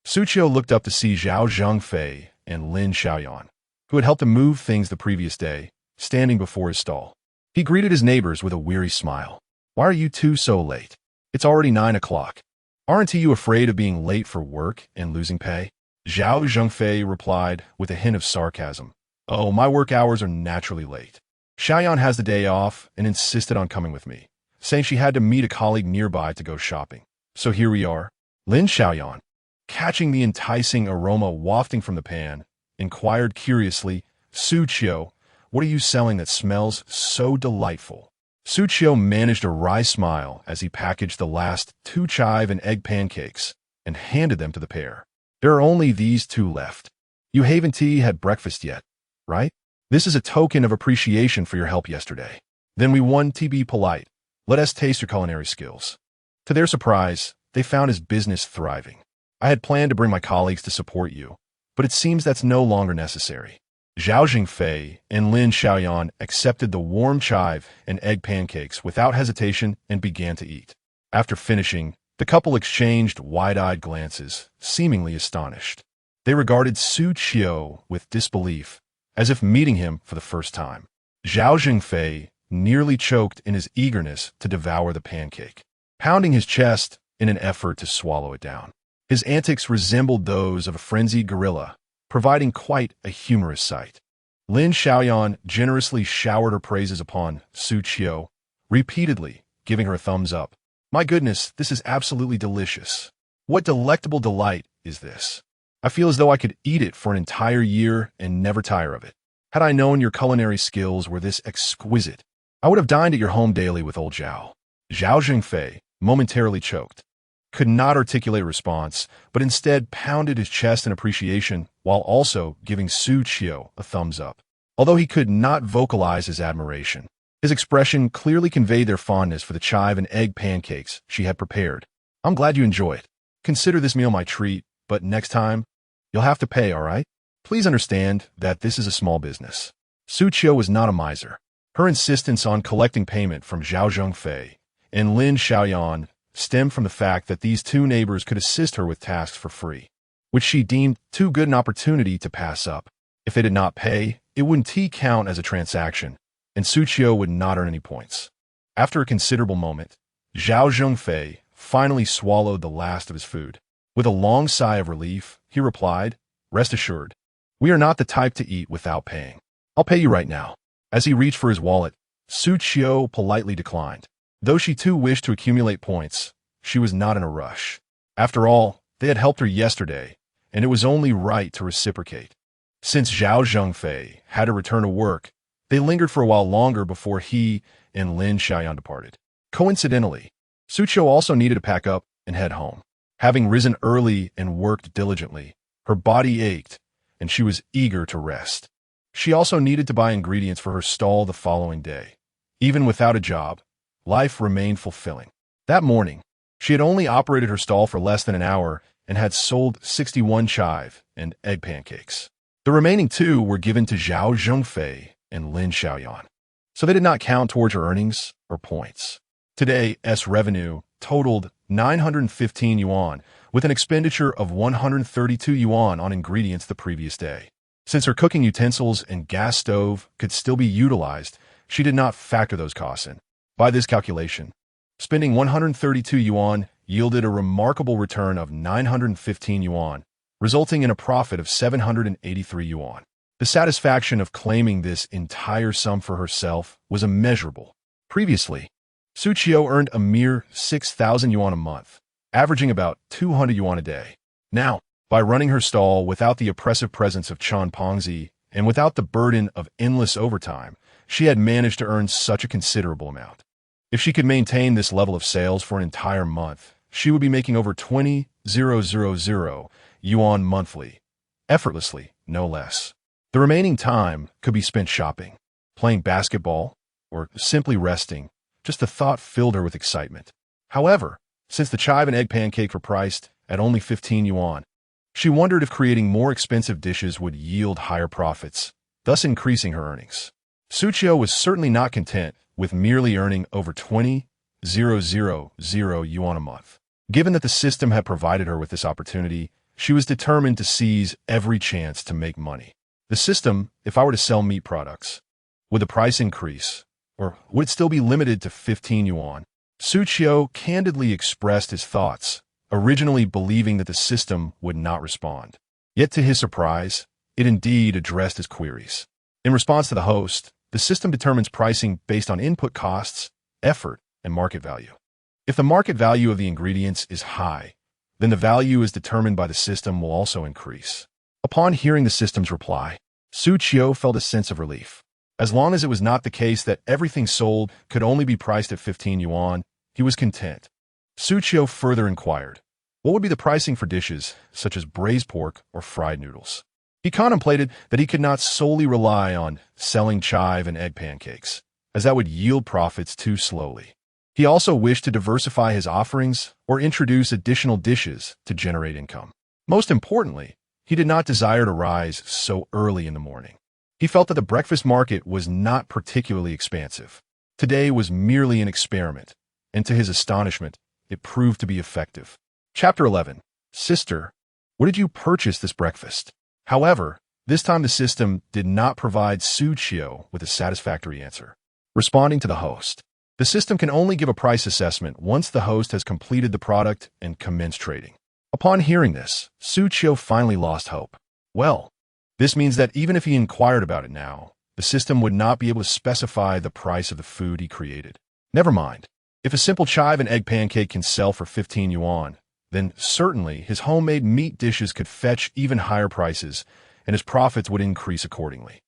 [SPEAKER 1] Xu Qiu looked up to see Zhao Zhengfei and Lin Xiaoyan, who had helped him move things the previous day, standing before his stall. He greeted his neighbors with a weary smile. "Why are you 2 so late? It's already 9 o'clock. Aren't you afraid of being late for work and losing pay?" Zhao Zhengfei replied with a hint of sarcasm. "Oh, my work hours are naturally late. Xiaoyan has the day off and insisted on coming with me, saying she had to meet a colleague nearby to go shopping. So here we are." Lin Xiaoyan, catching the enticing aroma wafting from the pan, inquired curiously, "Xu Qiu, what are you selling that smells so delightful?" Xu Qiu managed a wry smile as he packaged the last 2 chive and egg pancakes and handed them to the pair. "There are only these 2 left. You haven't had breakfast yet, right? This is a token of appreciation for your help yesterday. Then we want to be polite. Let us taste your culinary skills." To their surprise, they found his business thriving. "I had planned to bring my colleagues to support you, but it seems that's no longer necessary." Zhao Zhengfei and Lin Xiaoyan accepted the warm chive and egg pancakes without hesitation and began to eat. After finishing, the couple exchanged wide-eyed glances, seemingly astonished. They regarded Xu Qiu with disbelief, as if meeting him for the first time. Zhao Zhengfei nearly choked in his eagerness to devour the pancake, pounding his chest in an effort to swallow it down. His antics resembled those of a frenzied gorilla, providing quite a humorous sight. Lin Xiaoyan generously showered her praises upon Xu Qiu, repeatedly giving her a thumbs up. "My goodness, this is absolutely delicious. What delectable delight is this? I feel as though I could eat it for an entire year and never tire of it. Had I known your culinary skills were this exquisite, I would have dined at your home daily with old Zhao." Zhao Zhengfei momentarily choked, could not articulate a response, but instead pounded his chest in appreciation while also giving Xu Qiu a thumbs up. Although he could not vocalize his admiration, his expression clearly conveyed their fondness for the chive and egg pancakes she had prepared. "I'm glad you enjoy it. Consider this meal my treat, but next time, you'll have to pay, all right? Please understand that this is a small business." Xu Qiu was not a miser. Her insistence on collecting payment from Zhao Zhengfei and Lin Xiaoyan stemmed from the fact that these 2 neighbors could assist her with tasks for free, which she deemed too good an opportunity to pass up. If they did not pay, it wouldn't count as a transaction, and Xu Qiu would not earn any points. After a considerable moment, Zhao Zhengfei finally swallowed the last of his food. With a long sigh of relief, he replied, "Rest assured, we are not the type to eat without paying. I'll pay you right now." As he reached for his wallet, Xu Qiu politely declined. Though she too wished to accumulate points, she was not in a rush. After all, they had helped her yesterday, and it was only right to reciprocate. Since Zhao Zhengfei had to return to work, they lingered for a while longer before he and Lin Xiaoyan departed. Coincidentally, Xu Qiu also needed to pack up and head home. Having risen early and worked diligently, her body ached, and she was eager to rest. She also needed to buy ingredients for her stall the following day. Even without a job, life remained fulfilling. That morning, she had only operated her stall for less than an hour and had sold 61 chive and egg pancakes. The remaining 2 were given to Zhao Zhongfei and Lin Xiaoyan, so they did not count towards her earnings or points. Today's revenue totaled 915 yuan, with an expenditure of 132 yuan on ingredients the previous day. Since her cooking utensils and gas stove could still be utilized, she did not factor those costs in. By this calculation, spending 132 yuan yielded a remarkable return of 915 yuan, resulting in a profit of 783 yuan. The satisfaction of claiming this entire sum for herself was immeasurable. Previously, Xu Qiu earned a mere 6,000 yuan a month, averaging about 200 yuan a day. Now, by running her stall without the oppressive presence of Chen Pangzi and without the burden of endless overtime, she had managed to earn such a considerable amount. If she could maintain this level of sales for an entire month, she would be making over 20,000 yuan monthly, effortlessly, no less. The remaining time could be spent shopping, playing basketball, or simply resting. Just the thought filled her with excitement. However, since the chive and egg pancake were priced at only 15 yuan, she wondered if creating more expensive dishes would yield higher profits, thus increasing her earnings. Xu Qiu was certainly not content with merely earning over 20,000 yuan a month. Given that the system had provided her with this opportunity, she was determined to seize every chance to make money. The system, if I were to sell meat products, would the price increase, or would it still be limited to 15 yuan? Xu Qiu candidly expressed his thoughts, originally believing that the system would not respond. Yet to his surprise, it indeed addressed his queries. In response to the host, the system determines pricing based on input costs, effort, and market value. If the market value of the ingredients is high, then the value is determined by the system will also increase. Upon hearing the system's reply, Xu Qiu felt a sense of relief. As long as it was not the case that everything sold could only be priced at 15 yuan, he was content. Xu Qiu further inquired, what would be the pricing for dishes such as braised pork or fried noodles? He contemplated that he could not solely rely on selling chive and egg pancakes, as that would yield profits too slowly. He also wished to diversify his offerings or introduce additional dishes to generate income. Most importantly, he did not desire to rise so early in the morning. He felt that the breakfast market was not particularly expansive. Today was merely an experiment, and to his astonishment, it proved to be effective. Chapter 11. Sister, where did you purchase this breakfast? However, this time the system did not provide Xu Qiu with a satisfactory answer. Responding to the host, the system can only give a price assessment once the host has completed the product and commenced trading. Upon hearing this, Xu Qiu finally lost hope. Well, this means that even if he inquired about it now, the system would not be able to specify the price of the food he created. Never mind. If a simple chive and egg pancake can sell for 15 yuan, then certainly his homemade meat dishes could fetch even higher prices, and his profits would increase accordingly.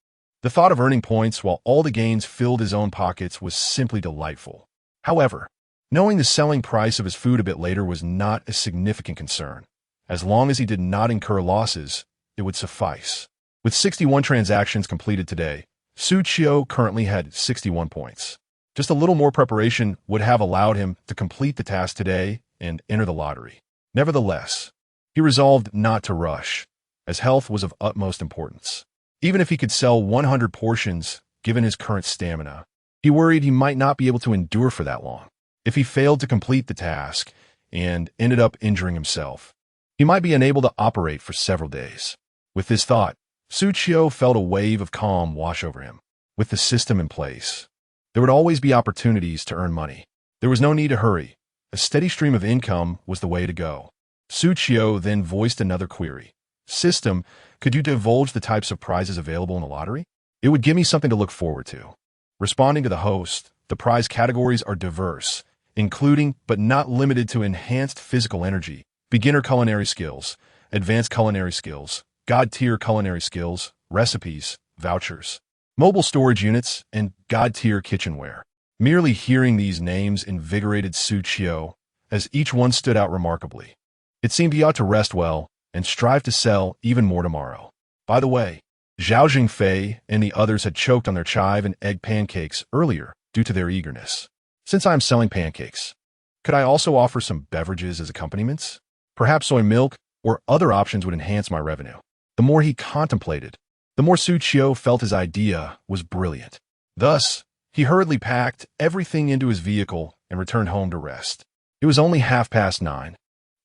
[SPEAKER 1] The thought of earning points while all the gains filled his own pockets was simply delightful. However, knowing the selling price of his food a bit later was not a significant concern. As long as he did not incur losses, it would suffice. With 61 transactions completed today, Xu Qiu currently had 61 points. Just a little more preparation would have allowed him to complete the task today and enter the lottery. Nevertheless, he resolved not to rush, as health was of utmost importance. Even if he could sell 100 portions, given his current stamina, he worried he might not be able to endure for that long. If he failed to complete the task and ended up injuring himself, he might be unable to operate for several days. With this thought, Xu Qiu felt a wave of calm wash over him. With the system in place, there would always be opportunities to earn money. There was no need to hurry. A steady stream of income was the way to go. Xu Qiu then voiced another query. System, could you divulge the types of prizes available in the lottery? It would give me something to look forward to. Responding to the host, the prize categories are diverse, including but not limited to enhanced physical energy, beginner culinary skills, advanced culinary skills, God-tier culinary skills, recipes, vouchers, mobile storage units, and God-tier kitchenware. Merely hearing these names invigorated Xu Qiu, as each one stood out remarkably. It seemed he ought to rest well and strive to sell even more tomorrow. By the way, Zhao Jingfei and the others had choked on their chive and egg pancakes earlier due to their eagerness. Since I am selling pancakes, could I also offer some beverages as accompaniments? Perhaps soy milk or other options would enhance my revenue. The more he contemplated, the more Xu Qiu felt his idea was brilliant. Thus, he hurriedly packed everything into his vehicle and returned home to rest. It was only 9:30.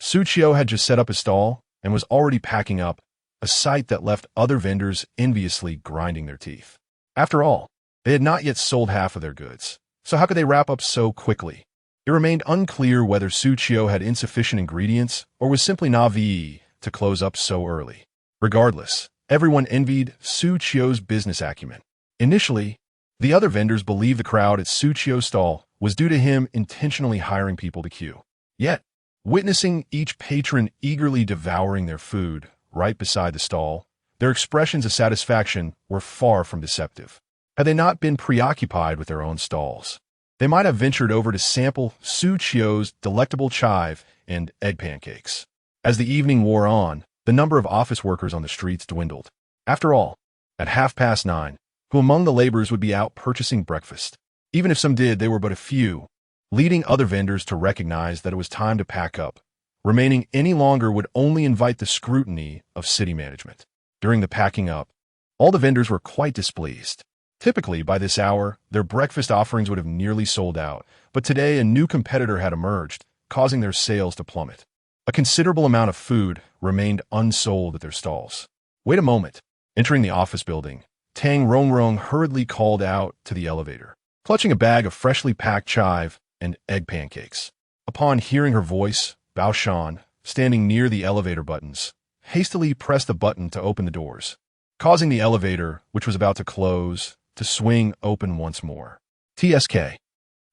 [SPEAKER 1] Xu Qiu had just set up his stall and was already packing up, a sight that left other vendors enviously grinding their teeth. After all, they had not yet sold half of their goods, so how could they wrap up so quickly? It remained unclear whether Xu Qiu had insufficient ingredients or was simply naive to close up so early. Regardless, everyone envied Xu Qiu's business acumen. Initially, the other vendors believed the crowd at Xu Qiu's stall was due to him intentionally hiring people to queue. Yet, witnessing each patron eagerly devouring their food right beside the stall, their expressions of satisfaction were far from deceptive. Had they not been preoccupied with their own stalls, they might have ventured over to sample Xu Qiu's delectable chive and egg pancakes. As the evening wore on, the number of office workers on the streets dwindled. After all, at 9:30, who among the laborers would be out purchasing breakfast? Even if some did, they were but a few, leading other vendors to recognize that it was time to pack up. Remaining any longer would only invite the scrutiny of city management. During the packing up, all the vendors were quite displeased. Typically, by this hour, their breakfast offerings would have nearly sold out, but today a new competitor had emerged, causing their sales to plummet. A considerable amount of food remained unsold at their stalls. Wait a moment. Entering the office building, Tang Rongrong hurriedly called out to the elevator, clutching a bag of freshly packed chive and egg pancakes. Upon hearing her voice, Bao Shan, standing near the elevator buttons, hastily pressed the button to open the doors, causing the elevator, which was about to close, to swing open once more. TSK.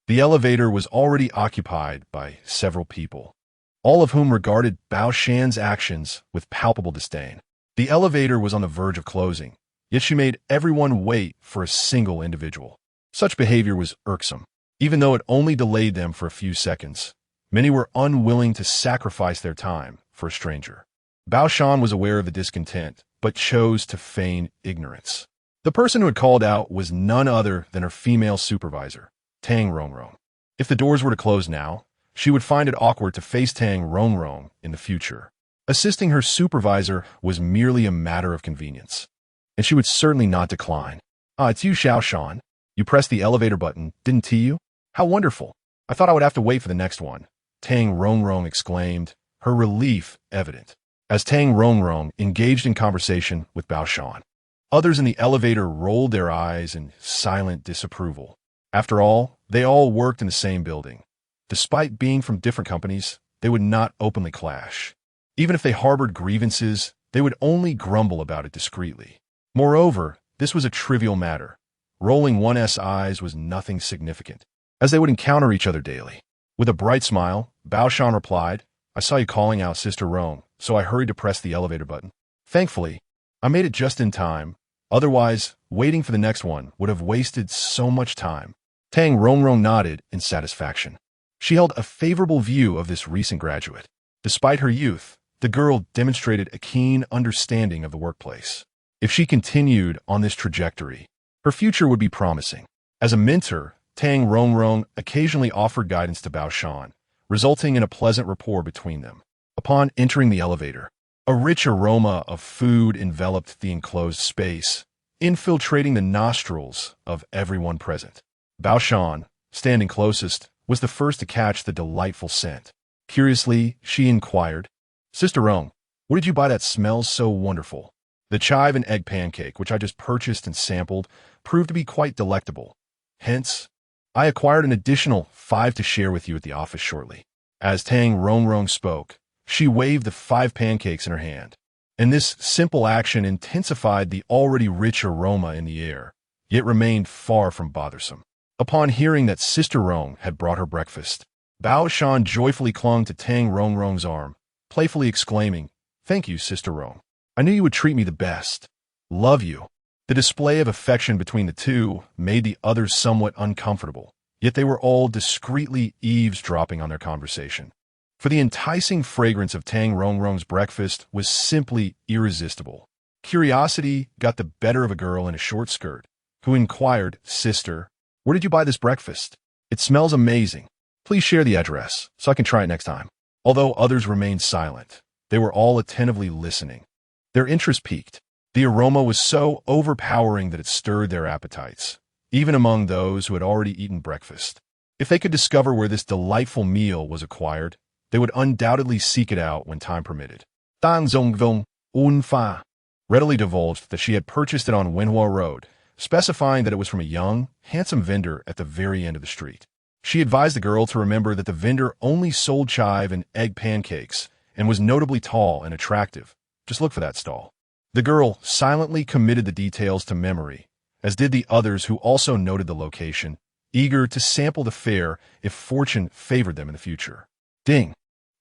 [SPEAKER 1] The elevator was already occupied by several people, all of whom regarded Bao Shan's actions with palpable disdain. The elevator was on the verge of closing, yet she made everyone wait for a single individual. Such behavior was irksome. Even though it only delayed them for a few seconds, many were unwilling to sacrifice their time for a stranger. Bao Shan was aware of the discontent, but chose to feign ignorance. The person who had called out was none other than her female supervisor, Tang Rongrong. If the doors were to close now, she would find it awkward to face Tang Rongrong in the future. Assisting her supervisor was merely a matter of convenience, and she would certainly not decline. "Ah, it's you, Xiao Shan. You pressed the elevator button, didn't you? How wonderful. I thought I would have to wait for the next one," Tang Rongrong exclaimed, her relief evident. As Tang Rongrong engaged in conversation with Bao Shan, others in the elevator rolled their eyes in silent disapproval. After all, they all worked in the same building. Despite being from different companies, they would not openly clash. Even if they harbored grievances, they would only grumble about it discreetly. Moreover, this was a trivial matter. Rolling one's eyes was nothing significant, as they would encounter each other daily. With a bright smile, Bao Shan replied, "I saw you calling out Sister Rong, so I hurried to press the elevator button. Thankfully, I made it just in time. Otherwise, waiting for the next one would have wasted so much time." Tang Rongrong nodded in satisfaction. She held a favorable view of this recent graduate. Despite her youth, the girl demonstrated a keen understanding of the workplace. If she continued on this trajectory, her future would be promising. As a mentor, Tang Rongrong occasionally offered guidance to Bao Shan, resulting in a pleasant rapport between them. Upon entering the elevator, a rich aroma of food enveloped the enclosed space, infiltrating the nostrils of everyone present. Bao Shan, standing closest, was the first to catch the delightful scent. Curiously, she inquired, "Sister Rong, where did you buy that smells so wonderful?" The chive and egg pancake, which I just purchased and sampled, proved to be quite delectable. Hence, I acquired an additional 5 to share with you at the office shortly. As Tang Rongrong spoke, she waved the 5 pancakes in her hand, and this simple action intensified the already rich aroma in the air, yet remained far from bothersome. Upon hearing that Sister Rong had brought her breakfast, Bao Shan joyfully clung to Tang Rongrong's arm, playfully exclaiming, "Thank you, Sister Rong. I knew you would treat me the best. Love you." The display of affection between the two made the others somewhat uncomfortable, yet they were all discreetly eavesdropping on their conversation. for the enticing fragrance of Tang Rongrong's breakfast was simply irresistible. Curiosity got the better of a girl in a short skirt, who inquired, "Sister, where did you buy this breakfast? It smells amazing. Please share the address so I can try it next time." Although others remained silent, they were all attentively listening. Their interest piqued. The aroma was so overpowering that it stirred their appetites, even among those who had already eaten breakfast. If they could discover where this delightful meal was acquired, they would undoubtedly seek it out when time permitted. Dang Zongvong Unfa readily divulged that she had purchased it on Wenhua Road, specifying that it was from a young, handsome vendor at the very end of the street. She advised the girl to remember that the vendor only sold chive and egg pancakes and was notably tall and attractive. Just look for that stall. The girl silently committed the details to memory, as did the others who also noted the location, eager to sample the fare if fortune favored them in the future. Ding!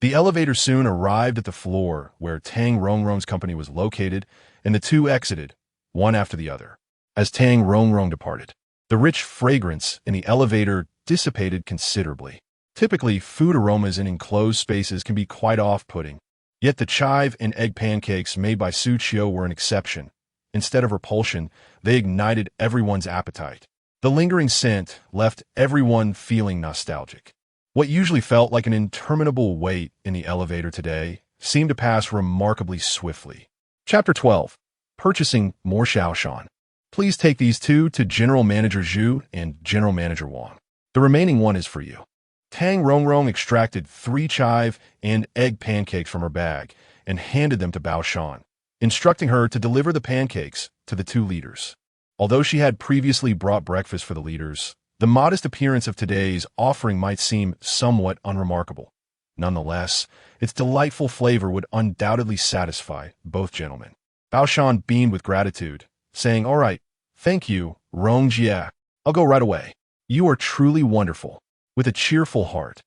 [SPEAKER 1] The elevator soon arrived at the floor where Tang Rongrong's company was located, and the two exited, one after the other. As Tang Rongrong departed, the rich fragrance in the elevator dissipated considerably. Typically, food aromas in enclosed spaces can be quite off-putting, yet the chive and egg pancakes made by Xu Qiu were an exception. Instead of repulsion, they ignited everyone's appetite. The lingering scent left everyone feeling nostalgic. What usually felt like an interminable wait in the elevator today seemed to pass remarkably swiftly. Chapter 12. Purchasing more Xiaoshan. Please take these two to General Manager Xu and General Manager Wang. The remaining one is for you. Tang Rongrong extracted 3 chive and egg pancakes from her bag and handed them to Bao Shan, instructing her to deliver the pancakes to the 2 leaders. Although she had previously brought breakfast for the leaders, the modest appearance of today's offering might seem somewhat unremarkable. Nonetheless, its delightful flavor would undoubtedly satisfy both gentlemen. Bao Shan beamed with gratitude, saying, "All right, thank you, Rong Jie. I'll go right away. You are truly wonderful." With a cheerful heart,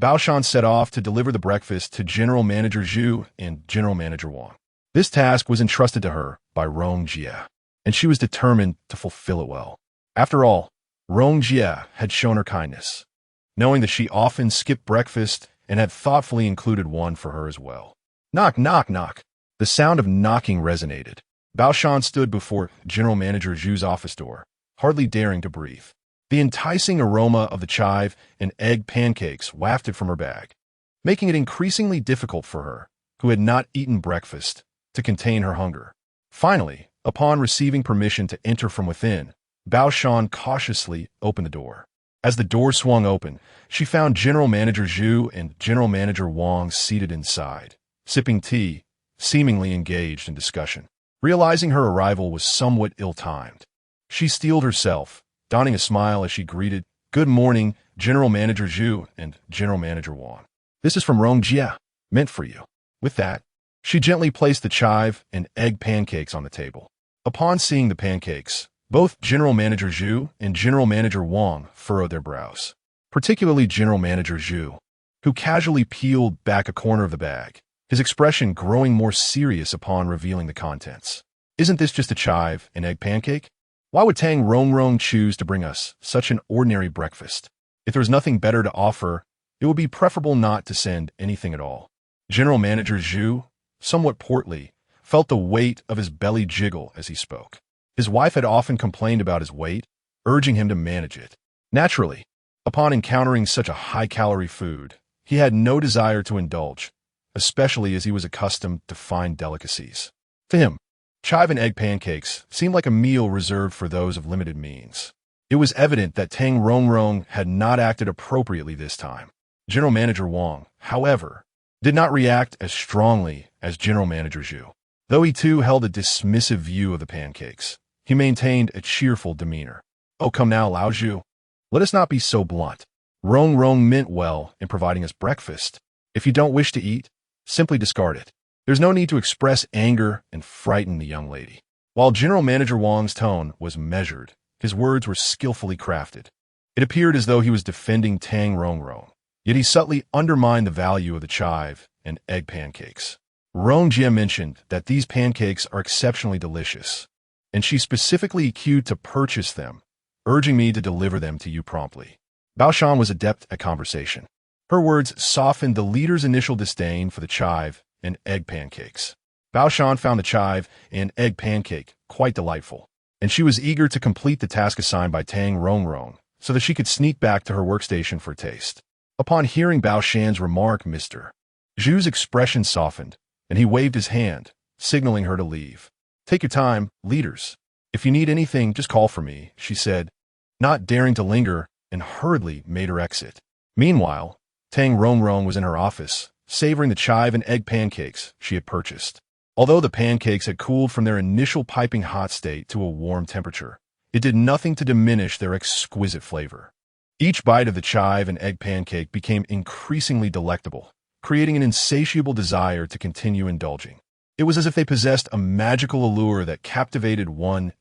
[SPEAKER 1] Bao Shan set off to deliver the breakfast to General Manager Xu and General Manager Wang. This task was entrusted to her by Rong Jie, and she was determined to fulfill it well. After all, Rong Jie had shown her kindness, knowing that she often skipped breakfast and had thoughtfully included one for her as well. Knock, knock, knock. The sound of knocking resonated. Bao Shan stood before General Manager Xu's office door, hardly daring to breathe. The enticing aroma of the chive and egg pancakes wafted from her bag, making it increasingly difficult for her, who had not eaten breakfast, to contain her hunger. Finally, upon receiving permission to enter from within, Bao Shan cautiously opened the door. As the door swung open, she found General Manager Xu and General Manager Wang seated inside, sipping tea, seemingly engaged in discussion. Realizing her arrival was somewhat ill-timed, she steeled herself, donning a smile as she greeted, "Good morning, General Manager Xu and General Manager Wang. This is from Rong Jie, meant for you." With that, she gently placed the chive and egg pancakes on the table. Upon seeing the pancakes, both General Manager Xu and General Manager Wang furrowed their brows, particularly General Manager Xu, who casually peeled back a corner of the bag, his expression growing more serious upon revealing the contents. "Isn't this just a chive and egg pancake? Why would Tang Rongrong choose to bring us such an ordinary breakfast? If there was nothing better to offer, it would be preferable not to send anything at all." General Manager Xu, somewhat portly, felt the weight of his belly jiggle as he spoke. His wife had often complained about his weight, urging him to manage it. Naturally, upon encountering such a high-calorie food, he had no desire to indulge, especially as he was accustomed to fine delicacies. To him, chive and egg pancakes seemed like a meal reserved for those of limited means. It was evident that Tang Rongrong had not acted appropriately this time. General Manager Wang, however, did not react as strongly as General Manager Xu. Though he too held a dismissive view of the pancakes, he maintained a cheerful demeanor. "Oh, come now, Lao Xu. Let us not be so blunt. Rongrong meant well in providing us breakfast. If you don't wish to eat, simply discard it. There's no need to express anger and frighten the young lady." While General Manager Wang's tone was measured, his words were skillfully crafted. It appeared as though he was defending Tang Rongrong, yet he subtly undermined the value of the chive and egg pancakes. Rong Jie mentioned that these pancakes are exceptionally delicious, and she specifically queued to purchase them, urging me to deliver them to you promptly. Bao Shan was adept at conversation. Her words softened the leader's initial disdain for the chive and egg pancakes. Bao Shan found the chive and egg pancake quite delightful, and she was eager to complete the task assigned by Tang Rongrong so that she could sneak back to her workstation for a taste. Upon hearing Bao Shan's remark, Mr. Zhu's expression softened, and he waved his hand, signaling her to leave. "Take your time, leaders. If you need anything, just call for me," she said, not daring to linger, and hurriedly made her exit. Meanwhile, Tang Rongrong was in her office, savoring the chive and egg pancakes she had purchased. Although the pancakes had cooled from their initial piping hot state to a warm temperature, it did nothing to diminish their exquisite flavor. Each bite of the chive and egg pancake became increasingly delectable, creating an insatiable desire to continue indulging. It was as if they possessed a magical allure that captivated one's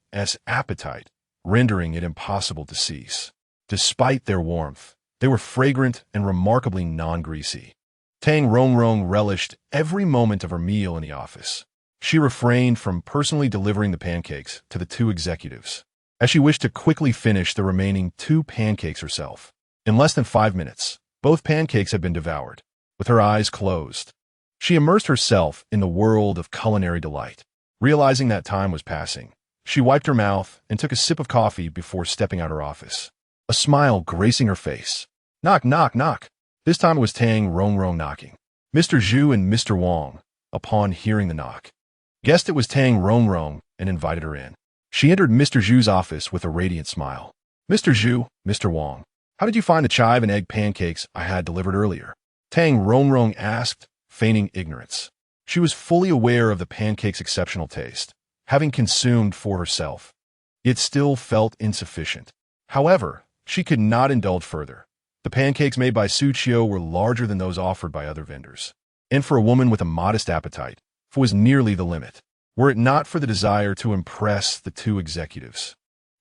[SPEAKER 1] appetite, rendering it impossible to cease. Despite their warmth, they were fragrant and remarkably non-greasy. Tang Rongrong relished every moment of her meal in the office. She refrained from personally delivering the pancakes to the two executives, as she wished to quickly finish the remaining 2 pancakes herself. In less than 5 minutes, both pancakes had been devoured. With her eyes closed, she immersed herself in the world of culinary delight. Realizing that time was passing, she wiped her mouth and took a sip of coffee before stepping out her office, a smile gracing her face. Knock, knock, knock. This time it was Tang Rongrong knocking. Mr. Zhu and Mr. Wang, upon hearing the knock, guessed it was Tang Rongrong and invited her in. She entered Mr. Zhu's office with a radiant smile. "Mr. Zhu, Mr. Wang, how did you find the chive and egg pancakes I had delivered earlier?" Tang Rongrong asked, feigning ignorance. She was fully aware of the pancake's exceptional taste, having consumed 4 herself. It still felt insufficient. However, she could not indulge further. The pancakes made by Xu Qiu were larger than those offered by other vendors, and for a woman with a modest appetite, it was nearly the limit. Were it not for the desire to impress the 2 executives,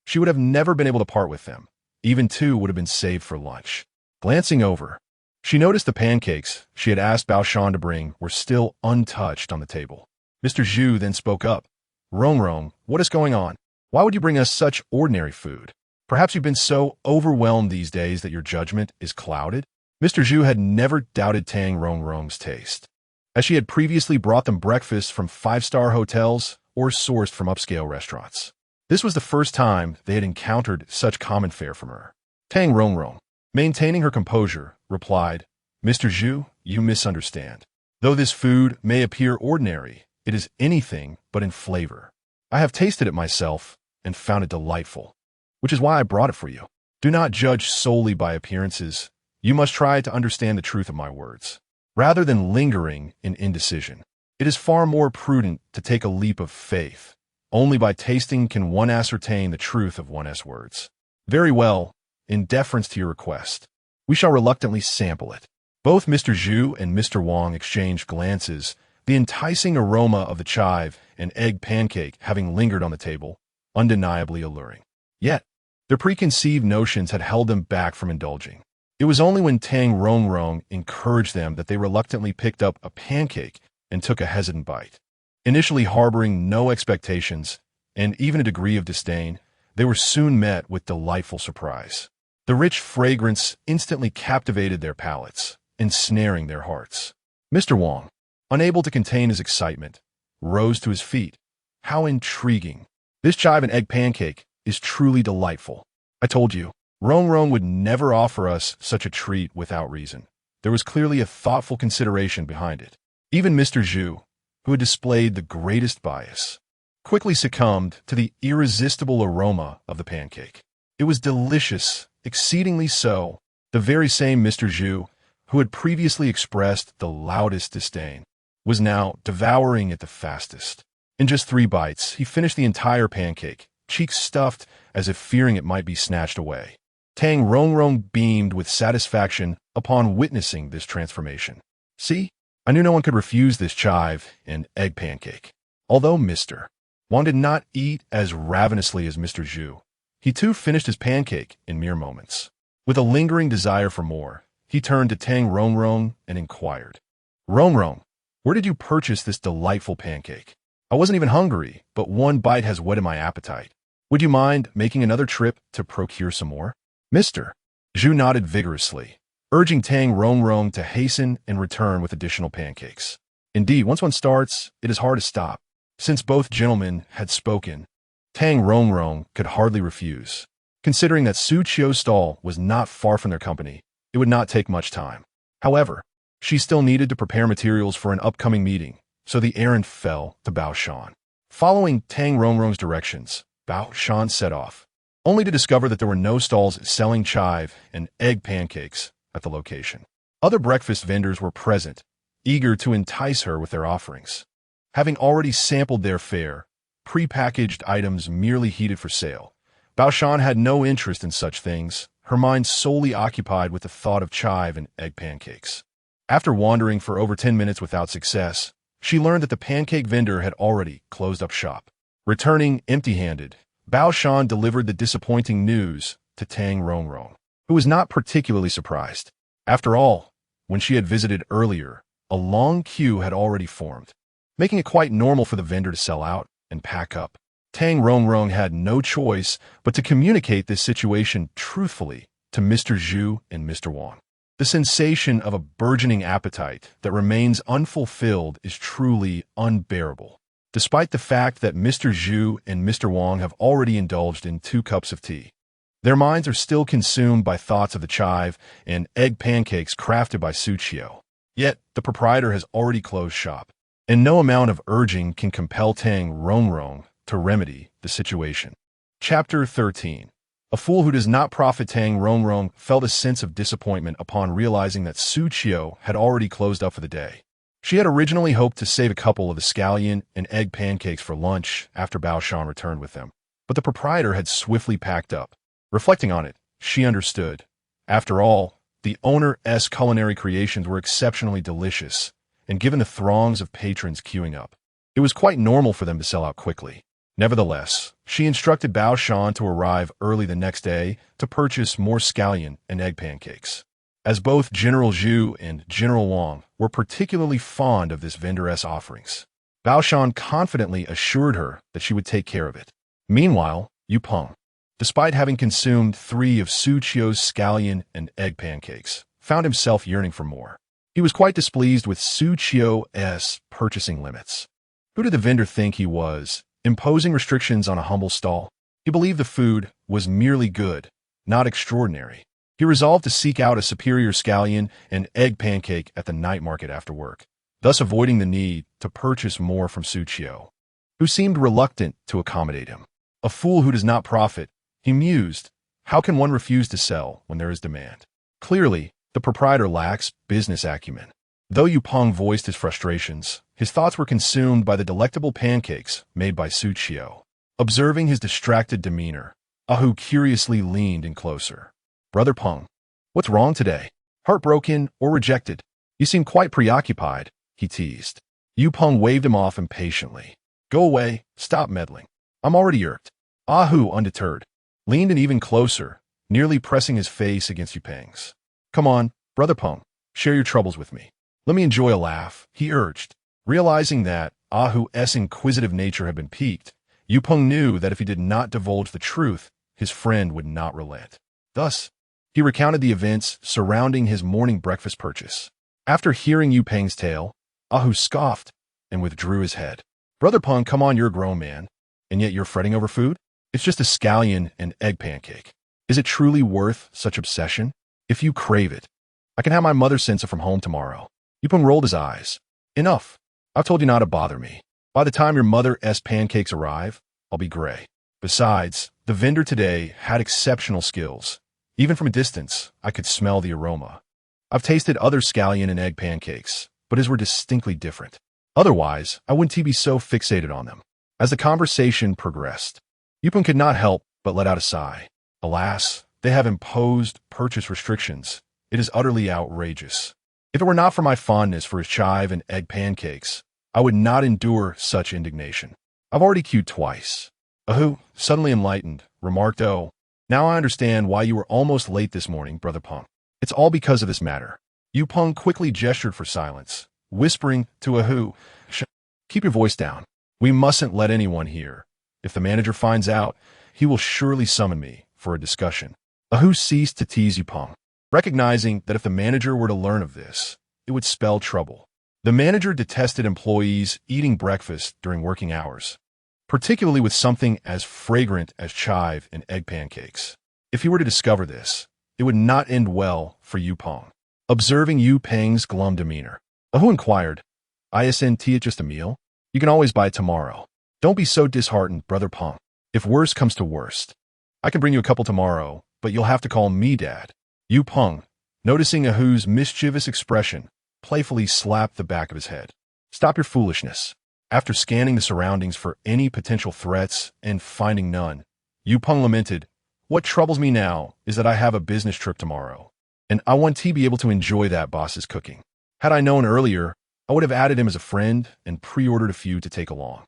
[SPEAKER 1] she would have never been able to part with them. Even 2 would have been saved for lunch. Glancing over, she noticed the pancakes she had asked Bao Shan to bring were still untouched on the table. Mr. Zhu then spoke up. "Rongrong, what is going on? Why would you bring us such ordinary food? Perhaps you've been so overwhelmed these days that your judgment is clouded?" Mr. Zhu had never doubted Tang Rongrong's taste, as she had previously brought them breakfast from 5-star hotels or sourced from upscale restaurants. This was the first time they had encountered such common fare from her. Tang Rongrong, maintaining her composure, replied, "Mr. Zhu, you misunderstand. Though this food may appear ordinary, it is anything but in flavor. I have tasted it myself and found it delightful, which is why I brought it for you. Do not judge solely by appearances. You must try to understand the truth of my words, rather than lingering in indecision. It is far more prudent to take a leap of faith. Only by tasting can one ascertain the truth of one's words." "Very well, in deference to your request, we shall reluctantly sample it." Both Mr. Zhu and Mr. Wang exchanged glances, the enticing aroma of the chive and egg pancake having lingered on the table, undeniably alluring. Yet, their preconceived notions had held them back from indulging. It was only when Tang Rongrong encouraged them that they reluctantly picked up a pancake and took a hesitant bite. Initially harboring no expectations and even a degree of disdain, they were soon met with delightful surprise. The rich fragrance instantly captivated their palates, ensnaring their hearts. Mr. Wang, unable to contain his excitement, rose to his feet. "How intriguing! This chive and egg pancake is truly delightful. I told you, Rongrong would never offer us such a treat without reason." There was clearly a thoughtful consideration behind it. Even Mr. Zhu, who had displayed the greatest bias, quickly succumbed to the irresistible aroma of the pancake. It was delicious, exceedingly so. The very same Mr. Zhu, who had previously expressed the loudest disdain, was now devouring it the fastest. In just 3 bites, he finished the entire pancake, cheeks stuffed as if fearing it might be snatched away. Tang Rongrong beamed with satisfaction upon witnessing this transformation. "See, I knew no one could refuse this chive and egg pancake." Although Mr. Wang did not eat as ravenously as Mr. Zhu, he too finished his pancake in mere moments. With a lingering desire for more, he turned to Tang Rongrong and inquired, "Rongrong, where did you purchase this delightful pancake? I wasn't even hungry, but 1 bite has whetted my appetite. Would you mind making another trip to procure some more?" Mr. Zhu nodded vigorously, urging Tang Rongrong to hasten and return with additional pancakes. Indeed, once one starts, it is hard to stop. Since both gentlemen had spoken, Tang Rongrong could hardly refuse. Considering that Xu Qiu's stall was not far from their company, it would not take much time. However, she still needed to prepare materials for an upcoming meeting, so the errand fell to Bao Shan. Following Tang Rongrong's directions, Bao Shan set off, only to discover that there were no stalls selling chive and egg pancakes at the location. Other breakfast vendors were present, eager to entice her with their offerings. Having already sampled their fare, pre-packaged items merely heated for sale, Bao Shan had no interest in such things, her mind solely occupied with the thought of chive and egg pancakes. After wandering for over 10 minutes without success, she learned that the pancake vendor had already closed up shop. Returning empty-handed, Bao Shan delivered the disappointing news to Tang Rongrong, who was not particularly surprised. After all, when she had visited earlier, a long queue had already formed, making it quite normal for the vendor to sell out and pack up. Tang Rongrong had no choice but to communicate this situation truthfully to Mr. Xu and Mr. Wang. The sensation of a burgeoning appetite that remains unfulfilled is truly unbearable, despite the fact that Mr. Xu and Mr. Wang have already indulged in 2 cups of tea. Their minds are still consumed by thoughts of the chive and egg pancakes crafted by Xu Qiu. Yet, the proprietor has already closed shop, and no amount of urging can compel Tang Rongrong to remedy the situation. Chapter 13. A fool who does not profit. Tang Rongrong felt a sense of disappointment upon realizing that Xu Qiu had already closed up for the day. She had originally hoped to save a couple of the scallion and egg pancakes for lunch after Bao Shan returned with them, but the proprietor had swiftly packed up. Reflecting on it, she understood. After all, the owner's culinary creations were exceptionally delicious, and given the throngs of patrons queuing up, it was quite normal for them to sell out quickly. Nevertheless, she instructed Bao Shan to arrive early the next day to purchase more scallion and egg pancakes. As both General Xu and General Wang were particularly fond of this vendor's offerings, Bao Shan confidently assured her that she would take care of it. Meanwhile, Yu Peng, despite having consumed 3 of Xu Qiu's scallion and egg pancakes, found himself yearning for more. He was quite displeased with Xu Qiu's purchasing limits. Who did the vendor think he was, imposing restrictions on a humble stall? He believed the food was merely good, not extraordinary. He resolved to seek out a superior scallion and egg pancake at the night market after work, thus avoiding the need to purchase more from Xu Qiu, who seemed reluctant to accommodate him. A fool who does not profit, he mused. How can one refuse to sell when there is demand? Clearly, the proprietor lacks business acumen. Though Yu Peng voiced his frustrations, his thoughts were consumed by the delectable pancakes made by Xu Qiu. Observing his distracted demeanor, Ahu curiously leaned in closer. Brother Peng, what's wrong today? Heartbroken or rejected? You seem quite preoccupied, he teased. Yu Peng waved him off impatiently. Go away, stop meddling. I'm already irked. Ahu, undeterred, leaned in even closer, nearly pressing his face against Yu Peng's. Come on, Brother Peng, share your troubles with me. Let me enjoy a laugh, he urged. Realizing that Ahu's inquisitive nature had been piqued, Yu Peng knew that if he did not divulge the truth, his friend would not relent. Thus, he recounted the events surrounding his morning breakfast purchase. After hearing Yu Peng's tale, Ahu scoffed and withdrew his head. Brother Peng, come on, you're a grown man, and yet you're fretting over food? It's just a scallion and egg pancake. Is it truly worth such obsession? If you crave it, I can have my mother send some from home tomorrow. Yu Peng rolled his eyes. Enough. I've told you not to bother me. By the time your mother's pancakes arrive, I'll be gray. Besides, the vendor today had exceptional skills. Even from a distance, I could smell the aroma. I've tasted other scallion and egg pancakes, but his were distinctly different. Otherwise, I wouldn't be so fixated on them. As the conversation progressed, Yu Peng could not help but let out a sigh. Alas, they have imposed purchase restrictions. It is utterly outrageous. If it were not for my fondness for his chive and egg pancakes, I would not endure such indignation. I've already queued twice. Ahu, suddenly enlightened, remarked, Oh, now I understand why you were almost late this morning, Brother Peng. It's all because of this matter. Yu Peng quickly gestured for silence, whispering to Ahu, Keep your voice down. We mustn't let anyone hear. If the manager finds out, he will surely summon me for a discussion. Ahu ceased to tease Yu Peng. recognizing that if the manager were to learn of this, it would spell trouble. The manager detested employees eating breakfast during working hours, particularly with something as fragrant as chive and egg pancakes. If he were to discover this, it would not end well for Yu Peng. Observing Yu Peng's glum demeanor, Hu inquired, "Isn't it just a meal? You can always buy it tomorrow. Don't be so disheartened, Brother Peng. If worst comes to worst, I can bring you a couple tomorrow, but you'll have to call me Dad." Yu Peng, noticing Hu's mischievous expression, playfully slapped the back of his head. "Stop your foolishness." After scanning the surroundings for any potential threats and finding none, Yu Peng lamented, "What troubles me now is that I have a business trip tomorrow, and I want to be able to enjoy that boss's cooking. Had I known earlier, I would have added him as a friend and pre-ordered a few to take along."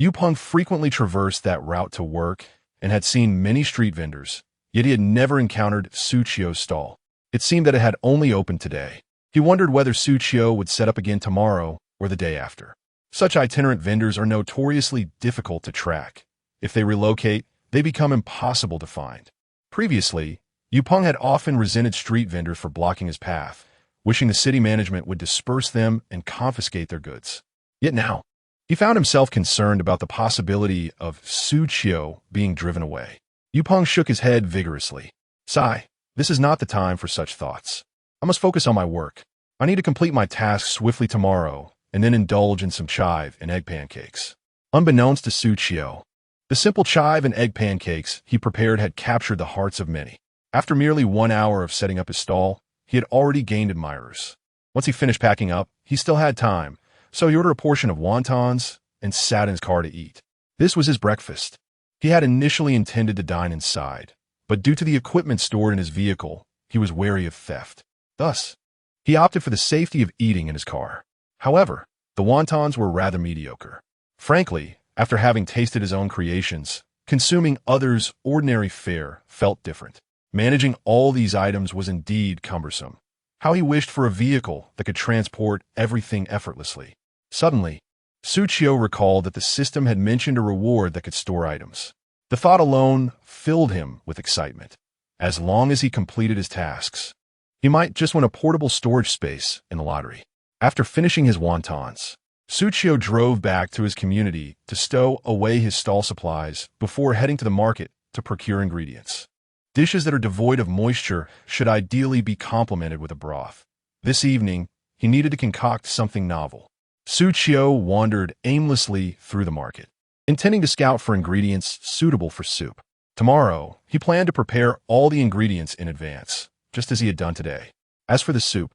[SPEAKER 1] Yu Peng frequently traversed that route to work and had seen many street vendors, yet he had never encountered Xu Qiu's stall. It seemed that it had only opened today. He wondered whether Xu Qiu would set up again tomorrow or the day after. Such itinerant vendors are notoriously difficult to track. If they relocate, they become impossible to find. Previously, Yu Peng had often resented street vendors for blocking his path, wishing the city management would disperse them and confiscate their goods. Yet now, he found himself concerned about the possibility of Xu Qiu being driven away. Yu Peng shook his head vigorously. "Sigh, this is not the time for such thoughts. I must focus on my work. I need to complete my task swiftly tomorrow and then indulge in some chive and egg pancakes." Unbeknownst to Xu Qiu, the simple chive and egg pancakes he prepared had captured the hearts of many. After merely 1 hour of setting up his stall, he had already gained admirers. Once he finished packing up, he still had time, so he ordered a portion of wontons and sat in his car to eat. This was his breakfast. He had initially intended to dine inside, but due to the equipment stored in his vehicle, he was wary of theft. Thus, he opted for the safety of eating in his car. However, the wontons were rather mediocre. Frankly, after having tasted his own creations, consuming others' ordinary fare felt different. Managing all these items was indeed cumbersome. How he wished for a vehicle that could transport everything effortlessly. Suddenly, Xu Qiu recalled that the system had mentioned a reward that could store items. The thought alone filled him with excitement. As long as he completed his tasks, he might just win a portable storage space in the lottery. After finishing his wontons, Xu Qiu drove back to his community to stow away his stall supplies before heading to the market to procure ingredients. Dishes that are devoid of moisture should ideally be complemented with a broth. This evening, he needed to concoct something novel. Xu Qiu wandered aimlessly through the market, intending to scout for ingredients suitable for soup. Tomorrow, he planned to prepare all the ingredients in advance, just as he had done today. As for the soup,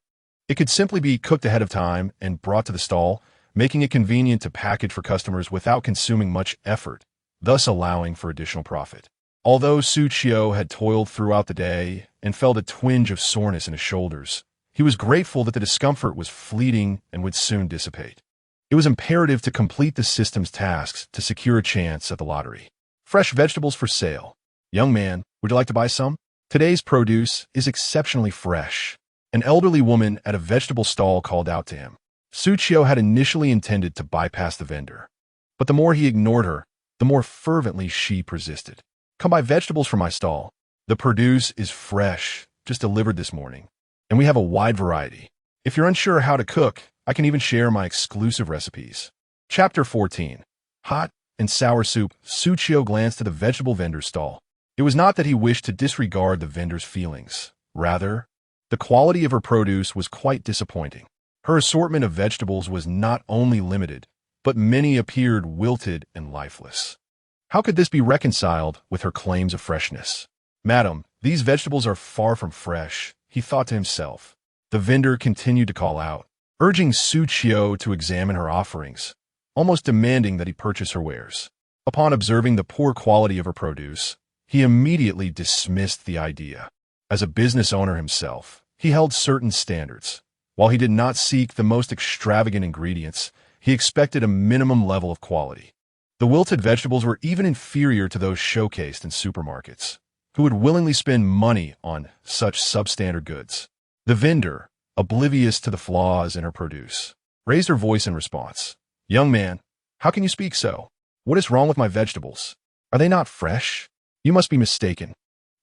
[SPEAKER 1] it could simply be cooked ahead of time and brought to the stall, making it convenient to package for customers without consuming much effort, thus allowing for additional profit. Although Xu Qiu had toiled throughout the day and felt a twinge of soreness in his shoulders, he was grateful that the discomfort was fleeting and would soon dissipate. It was imperative to complete the system's tasks to secure a chance at the lottery. Fresh vegetables for sale. "Young man, would you like to buy some? Today's produce is exceptionally fresh." An elderly woman at a vegetable stall called out to him. Xu Qiu had initially intended to bypass the vendor, but the more he ignored her, the more fervently she persisted. "Come buy vegetables from my stall. The produce is fresh, just delivered this morning, and we have a wide variety. If you're unsure how to cook, I can even share my exclusive recipes." Chapter 14. Hot and sour soup. Xu Qiu glanced at the vegetable vendor's stall. It was not that he wished to disregard the vendor's feelings. Rather, the quality of her produce was quite disappointing. Her assortment of vegetables was not only limited, but many appeared wilted and lifeless. How could this be reconciled with her claims of freshness? "Madam, these vegetables are far from fresh," he thought to himself. The vendor continued to call out, urging Xu Qiu to examine her offerings, almost demanding that he purchase her wares. Upon observing the poor quality of her produce, he immediately dismissed the idea. As a business owner himself, he held certain standards. While he did not seek the most extravagant ingredients, he expected a minimum level of quality. The wilted vegetables were even inferior to those showcased in supermarkets. Who would willingly spend money on such substandard goods? The vendor, oblivious to the flaws in her produce, raised her voice in response. "Young man, how can you speak so? What is wrong with my vegetables? Are they not fresh? You must be mistaken.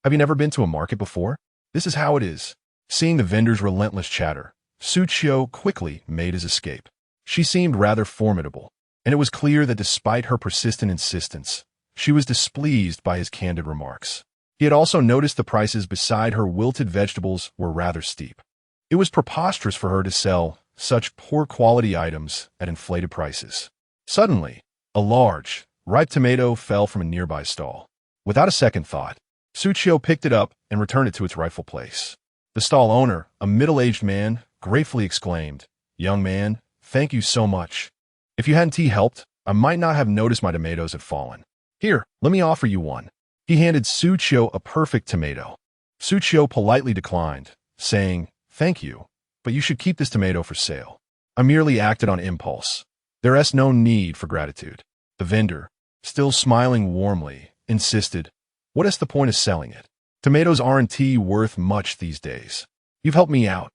[SPEAKER 1] Have you never been to a market before? This is how it is. Seeing the vendor's relentless chatter, Xu Qiu quickly made his escape. She seemed rather formidable, and it was clear that despite her persistent insistence, she was displeased by his candid remarks. He had also noticed the prices beside her wilted vegetables were rather steep. It was preposterous for her to sell such poor-quality items at inflated prices. Suddenly, a large, ripe tomato fell from a nearby stall. Without a second thought, Xu Qiu picked it up and returned it to its rightful place. The stall owner, a middle-aged man, gratefully exclaimed, "Young man, thank you so much. If you hadn't helped, I might not have noticed my tomatoes had fallen. Here, let me offer you one." He handed Xu Qiu a perfect tomato. Xu Qiu politely declined, saying, "Thank you, but you should keep this tomato for sale. I merely acted on impulse. There is no need for gratitude." The vendor, still smiling warmly, insisted, "What is the point of selling it? Tomatoes aren't worth much these days. You've helped me out.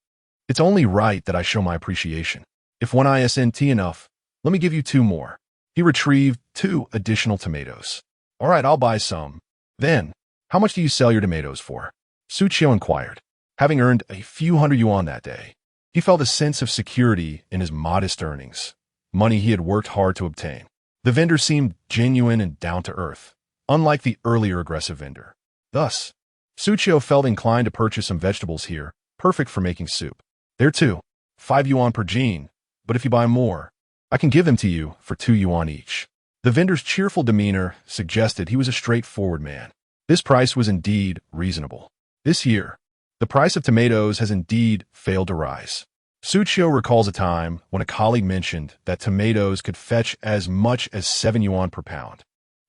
[SPEAKER 1] It's only right that I show my appreciation. If one isn't enough, let me give you 2 more." He retrieved 2 additional tomatoes. "All right, I'll buy some. Then, how much do you sell your tomatoes for?" Xu Qiu inquired. Having earned a few hundred yuan that day, he felt a sense of security in his modest earnings, money he had worked hard to obtain. The vendor seemed genuine and down-to-earth, unlike the earlier aggressive vendor. Thus, Xu Qiu felt inclined to purchase some vegetables here, perfect for making soup. "There too, 5 yuan per gene, but if you buy more, I can give them to you for 2 yuan each." The vendor's cheerful demeanor suggested he was a straightforward man. This price was indeed reasonable. This year, the price of tomatoes has indeed failed to rise. Xu Qiu recalls a time when a colleague mentioned that tomatoes could fetch as much as 7 yuan per pound.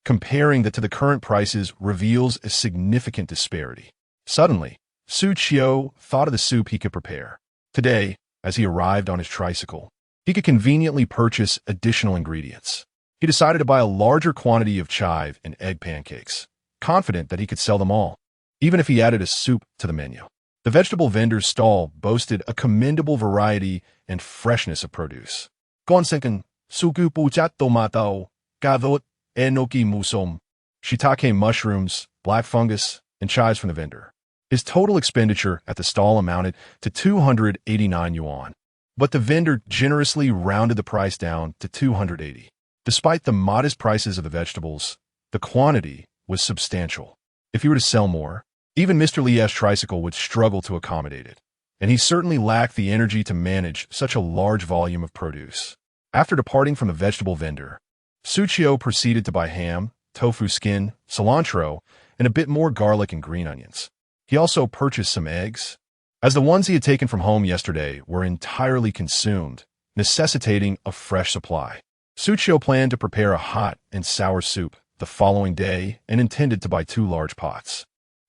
[SPEAKER 1] Comparing that to the current prices reveals a significant disparity. Suddenly, Xu Qiu thought of the soup he could prepare. Today, as he arrived on his tricycle, he could conveniently purchase additional ingredients. He decided to buy a larger quantity of chive and egg pancakes, confident that he could sell them all, even if he added a soup to the menu. The vegetable vendor's stall boasted a commendable variety and freshness of produce. Gonsenken, suku puchat tomato, gadot, enoki musom, shiitake mushrooms, black fungus, and chives from the vendor. His total expenditure at the stall amounted to 289 yuan, but the vendor generously rounded the price down to 280. Despite the modest prices of the vegetables, the quantity was substantial. If he were to sell more, even Mr. Li's tricycle would struggle to accommodate it, and he certainly lacked the energy to manage such a large volume of produce. After departing from the vegetable vendor, Xu Qiu proceeded to buy ham, tofu skin, cilantro, and a bit more garlic and green onions. He also purchased some eggs, as the ones he had taken from home yesterday were entirely consumed, necessitating a fresh supply. Xu Qiu planned to prepare a hot and sour soup the following day and intended to buy 2 large pots.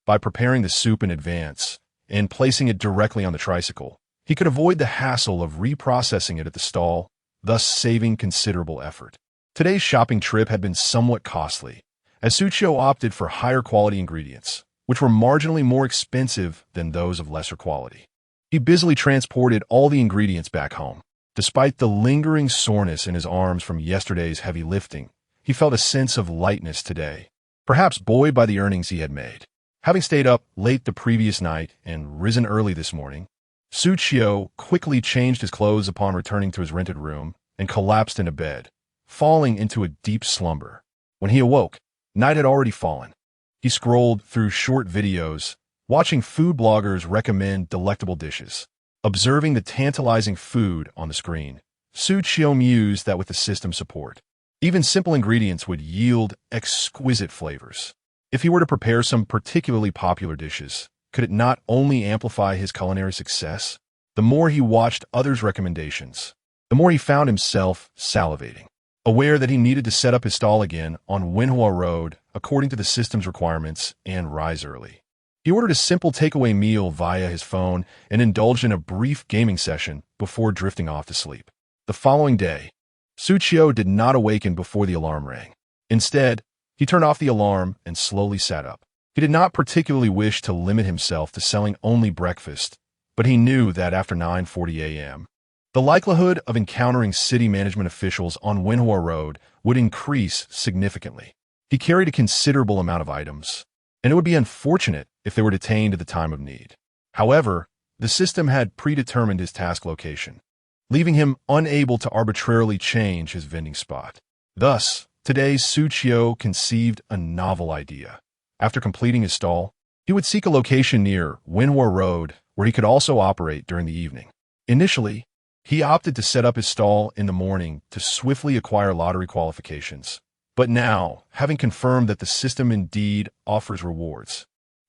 [SPEAKER 1] By preparing the soup in advance and placing it directly on the tricycle, he could avoid the hassle of reprocessing it at the stall, thus saving considerable effort. Today's shopping trip had been somewhat costly, as Xu Qiu opted for higher quality ingredients, which were marginally more expensive than those of lesser quality. He busily transported all the ingredients back home. Despite the lingering soreness in his arms from yesterday's heavy lifting, he felt a sense of lightness today, perhaps buoyed by the earnings he had made. Having stayed up late the previous night and risen early this morning, Xu Qiu quickly changed his clothes upon returning to his rented room and collapsed into bed, falling into a deep slumber. When he awoke, night had already fallen. He scrolled through short videos, watching food bloggers recommend delectable dishes. Observing the tantalizing food on the screen, Xu Qiu mused that with the system's support, even simple ingredients would yield exquisite flavors. If he were to prepare some particularly popular dishes, could it not only amplify his culinary success? The more he watched others' recommendations, the more he found himself salivating. Aware that he needed to set up his stall again on Wenhua Road according to the system's requirements and rise early, he ordered a simple takeaway meal via his phone and indulged in a brief gaming session before drifting off to sleep. The following day, Xu Qiu did not awaken before the alarm rang. Instead, he turned off the alarm and slowly sat up. He did not particularly wish to limit himself to selling only breakfast, but he knew that after 9:40 a.m., the likelihood of encountering city management officials on Wenhua Road would increase significantly. He carried a considerable amount of items, and it would be unfortunate if they were detained at the time of need. However, The system had predetermined his task location, leaving him unable to arbitrarily change his vending spot. Thus, today's Xu Qiu conceived a novel idea. After completing his stall, he would seek a location near Winhua Road where he could also operate during the evening. Initially, he opted to set up his stall in the morning to swiftly acquire lottery qualifications. But now, having confirmed that the system indeed offers rewards,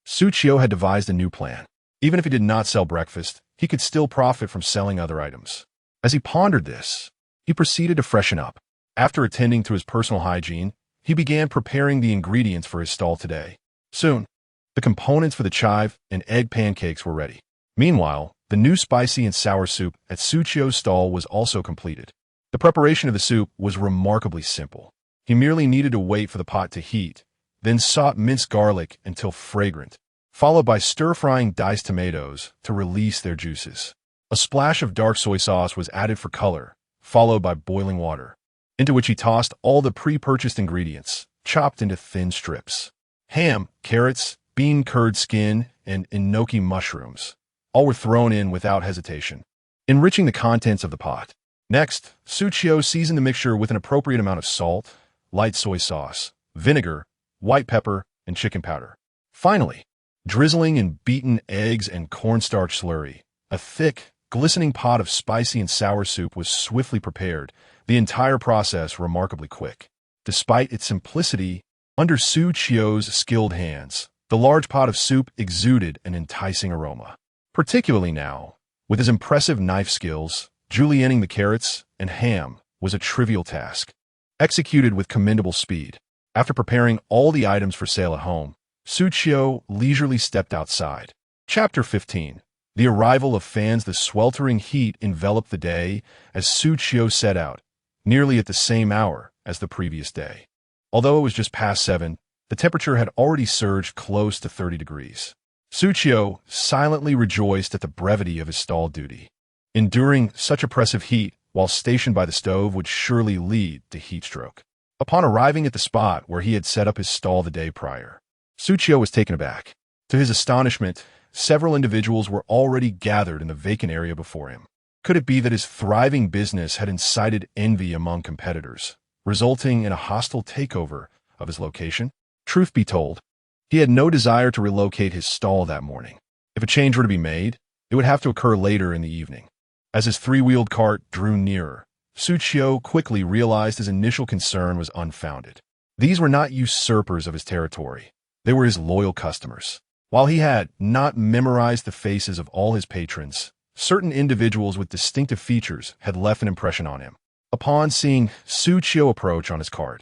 [SPEAKER 1] Xu Qiu had devised a new plan. Even if he did not sell breakfast, he could still profit from selling other items. As he pondered this, he proceeded to freshen up. After attending to his personal hygiene, he began preparing the ingredients for his stall today. Soon, the components for the chive and egg pancakes were ready. Meanwhile, the new spicy and sour soup at Xu Qiu's stall was also completed. The preparation of the soup was remarkably simple. He merely needed to wait for the pot to heat, then saute minced garlic until fragrant, followed by stir-frying diced tomatoes to release their juices. A splash of dark soy sauce was added for color, followed by boiling water, into which he tossed all the pre-purchased ingredients, chopped into thin strips. Ham, carrots, bean curd skin, and enoki mushrooms. All were thrown in without hesitation, enriching the contents of the pot. Next, Xu Qiu seasoned the mixture with an appropriate amount of salt, light soy sauce, vinegar, white pepper, and chicken powder. Finally, drizzling in beaten eggs and cornstarch slurry, a thick, glistening pot of spicy and sour soup was swiftly prepared, the entire process remarkably quick. Despite its simplicity, under Xu Qiu's skilled hands, the large pot of soup exuded an enticing aroma. Particularly now, with his impressive knife skills, julienning the carrots and ham was a trivial task, executed with commendable speed. After preparing all the items for sale at home, Xu Qiu leisurely stepped outside. Chapter 15. The arrival of fans. The sweltering heat enveloped the day as Xu Qiu set out, nearly at the same hour as the previous day. Although it was just past 7, the temperature had already surged close to 30 degrees. Xu Qiu silently rejoiced at the brevity of his stall duty. Enduring such oppressive heat while stationed by the stove would surely lead to heat stroke. Upon arriving at the spot where he had set up his stall the day prior, Xu Qiu was taken aback. To his astonishment, several individuals were already gathered in the vacant area before him. Could it be that his thriving business had incited envy among competitors, resulting in a hostile takeover of his location? Truth be told, he had no desire to relocate his stall that morning. If a change were to be made, it would have to occur later in the evening. As his three-wheeled cart drew nearer, Xu Qiu quickly realized his initial concern was unfounded. These were not usurpers of his territory. They were his loyal customers. While he had not memorized the faces of all his patrons, certain individuals with distinctive features had left an impression on him. Upon seeing Xu Qiu approach on his cart,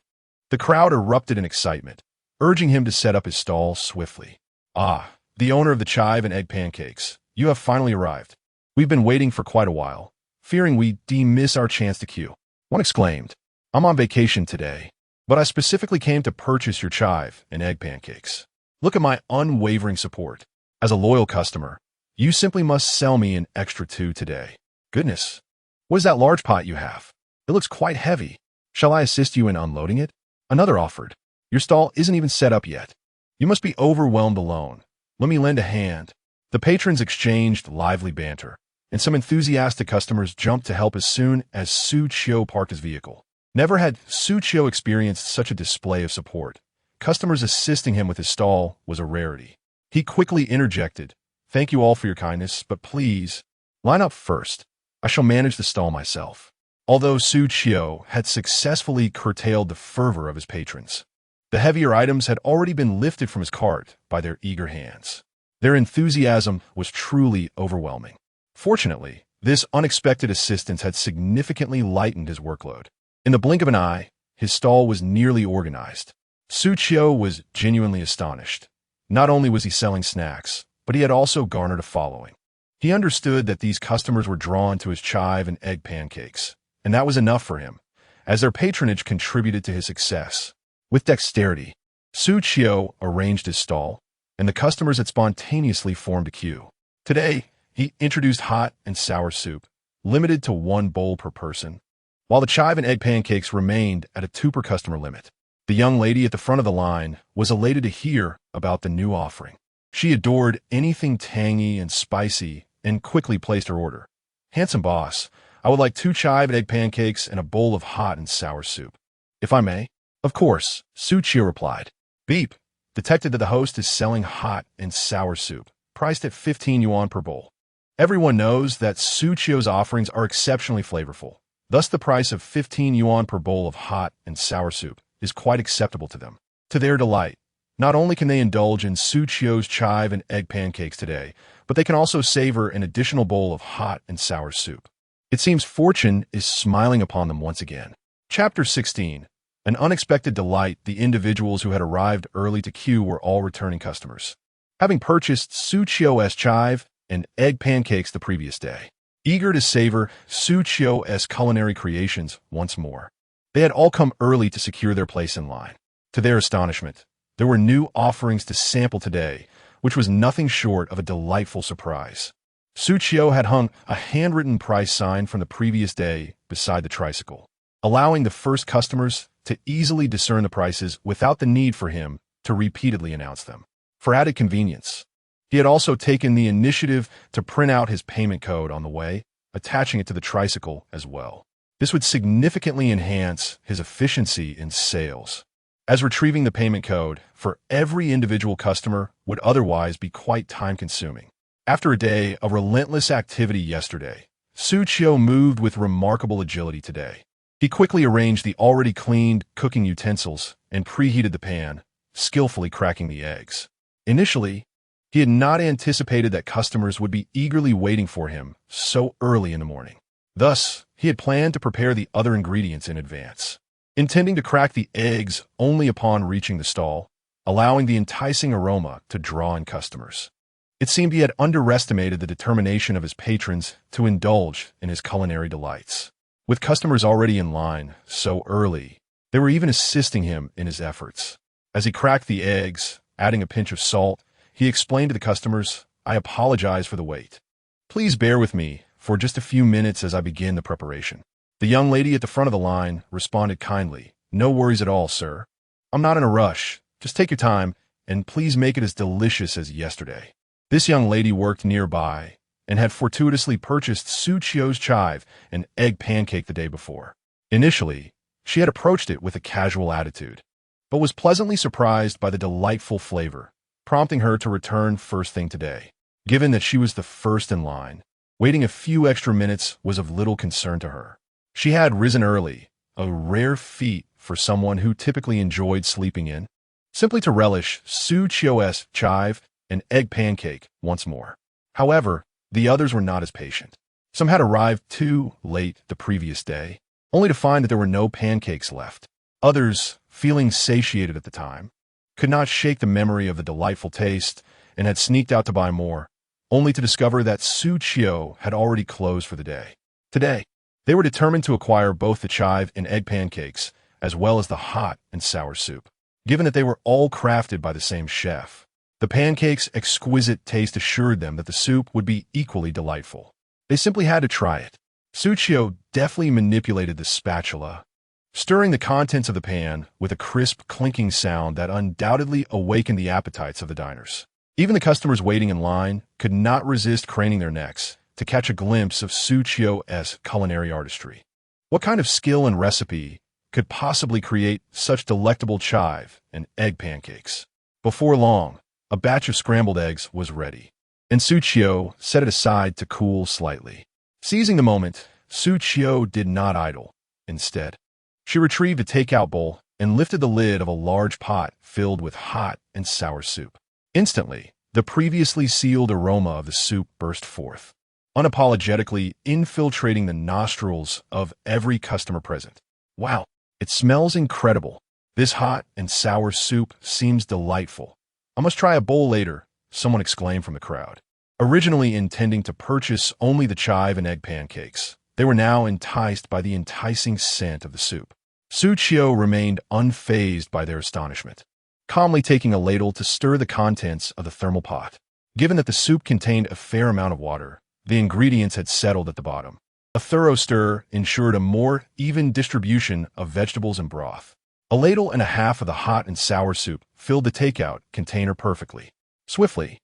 [SPEAKER 1] the crowd erupted in excitement, urging him to set up his stall swiftly. "Ah, the owner of the chive and egg pancakes, you have finally arrived. We've been waiting for quite a while, fearing we'd miss our chance to queue." One exclaimed, "I'm on vacation today, but I specifically came to purchase your chive and egg pancakes. Look at my unwavering support. As a loyal customer, you simply must sell me an extra 2 today." "Goodness, what is that large pot you have? It looks quite heavy. Shall I assist you in unloading it?" Another offered. "Your stall isn't even set up yet. You must be overwhelmed alone. Let me lend a hand." The patrons exchanged lively banter, and some enthusiastic customers jumped to help as soon as Xu Qiu parked his vehicle. Never had Xu Qiu experienced such a display of support. Customers assisting him with his stall was a rarity. He quickly interjected, "Thank you all for your kindness, but please, line up first. I shall manage the stall myself." Although Xu Qiu had successfully curtailed the fervor of his patrons, the heavier items had already been lifted from his cart by their eager hands. Their enthusiasm was truly overwhelming. Fortunately, this unexpected assistance had significantly lightened his workload. In the blink of an eye, his stall was nearly organized. Xu Qiu was genuinely astonished. Not only was he selling snacks, but he had also garnered a following. He understood that these customers were drawn to his chive and egg pancakes, and that was enough for him, as their patronage contributed to his success. With dexterity, Xu Qiu arranged his stall, and the customers had spontaneously formed a queue. Today, he introduced hot and sour soup, limited to 1 bowl per person, while the chive and egg pancakes remained at a 2 per customer limit. The young lady at the front of the line was elated to hear about the new offering. She adored anything tangy and spicy and quickly placed her order. "Handsome boss, I would like 2 chive and egg pancakes and a bowl of hot and sour soup, if I may." "Of course," Xu Qiu replied. Beep detected that the host is selling hot and sour soup, priced at 15 yuan per bowl. Everyone knows that Xu Qiu's offerings are exceptionally flavorful. Thus, the price of 15 yuan per bowl of hot and sour soup is quite acceptable to them. To their delight, not only can they indulge in Xu Qiu's chive and egg pancakes today, but they can also savor an additional bowl of hot and sour soup. It seems fortune is smiling upon them once again. Chapter 16. An unexpected delight. The individuals who had arrived early to queue were all returning customers, having purchased Xu Qiu's chive and egg pancakes the previous day. Eager to savor Xu Qiu's culinary creations once more, they had all come early to secure their place in line. To their astonishment, there were new offerings to sample today, which was nothing short of a delightful surprise. Xu Qiu had hung a handwritten price sign from the previous day beside the tricycle, allowing the first customers to easily discern the prices without the need for him to repeatedly announce them. For added convenience, he had also taken the initiative to print out his payment code on the way, attaching it to the tricycle as well. This would significantly enhance his efficiency in sales, as retrieving the payment code for every individual customer would otherwise be quite time-consuming. After a day of relentless activity yesterday, Xu Qiu moved with remarkable agility today. He quickly arranged the already cleaned cooking utensils and preheated the pan, skillfully cracking the eggs. Initially, he had not anticipated that customers would be eagerly waiting for him so early in the morning. Thus, he had planned to prepare the other ingredients in advance, intending to crack the eggs only upon reaching the stall, allowing the enticing aroma to draw in customers. It seemed he had underestimated the determination of his patrons to indulge in his culinary delights. With customers already in line so early, they were even assisting him in his efforts. As he cracked the eggs, adding a pinch of salt, he explained to the customers, "I apologize for the wait. Please bear with me for just a few minutes as I begin the preparation." The young lady at the front of the line responded kindly, "No worries at all, sir. I'm not in a rush. Just take your time, and please make it as delicious as yesterday." This young lady worked nearby and had fortuitously purchased Xu Qiu's chive and egg pancake the day before. Initially, she had approached it with a casual attitude, but was pleasantly surprised by the delightful flavor, prompting her to return first thing today. Given that she was the first in line, waiting a few extra minutes was of little concern to her. She had risen early, a rare feat for someone who typically enjoyed sleeping in, simply to relish Xu Qiu's chive and egg pancake once more. However, the others were not as patient. Some had arrived too late the previous day, only to find that there were no pancakes left. Others, feeling satiated at the time, could not shake the memory of the delightful taste and had sneaked out to buy more, only to discover that Xu Qiu had already closed for the day. Today, they were determined to acquire both the chive and egg pancakes, as well as the hot and sour soup, given that they were all crafted by the same chef. The pancakes' exquisite taste assured them that the soup would be equally delightful. They simply had to try it. Xu Qiu deftly manipulated the spatula, stirring the contents of the pan with a crisp, clinking sound that undoubtedly awakened the appetites of the diners. Even the customers waiting in line could not resist craning their necks to catch a glimpse of Xu Qiu's culinary artistry. What kind of skill and recipe could possibly create such delectable chive and egg pancakes? Before long, a batch of scrambled eggs was ready, and Xu Qiu set it aside to cool slightly. Seizing the moment, Xu Qiu did not idle. Instead, she retrieved a takeout bowl and lifted the lid of a large pot filled with hot and sour soup. Instantly, the previously sealed aroma of the soup burst forth, unapologetically infiltrating the nostrils of every customer present. "Wow, it smells incredible. This hot and sour soup seems delightful. I must try a bowl later," someone exclaimed from the crowd. Originally intending to purchase only the chive and egg pancakes, they were now enticed by the enticing scent of the soup. Xu Qiu remained unfazed by their astonishment, calmly taking a ladle to stir the contents of the thermal pot. Given that the soup contained a fair amount of water, the ingredients had settled at the bottom. A thorough stir ensured a more even distribution of vegetables and broth. A ladle and a half of the hot and sour soup filled the takeout container perfectly. Swiftly,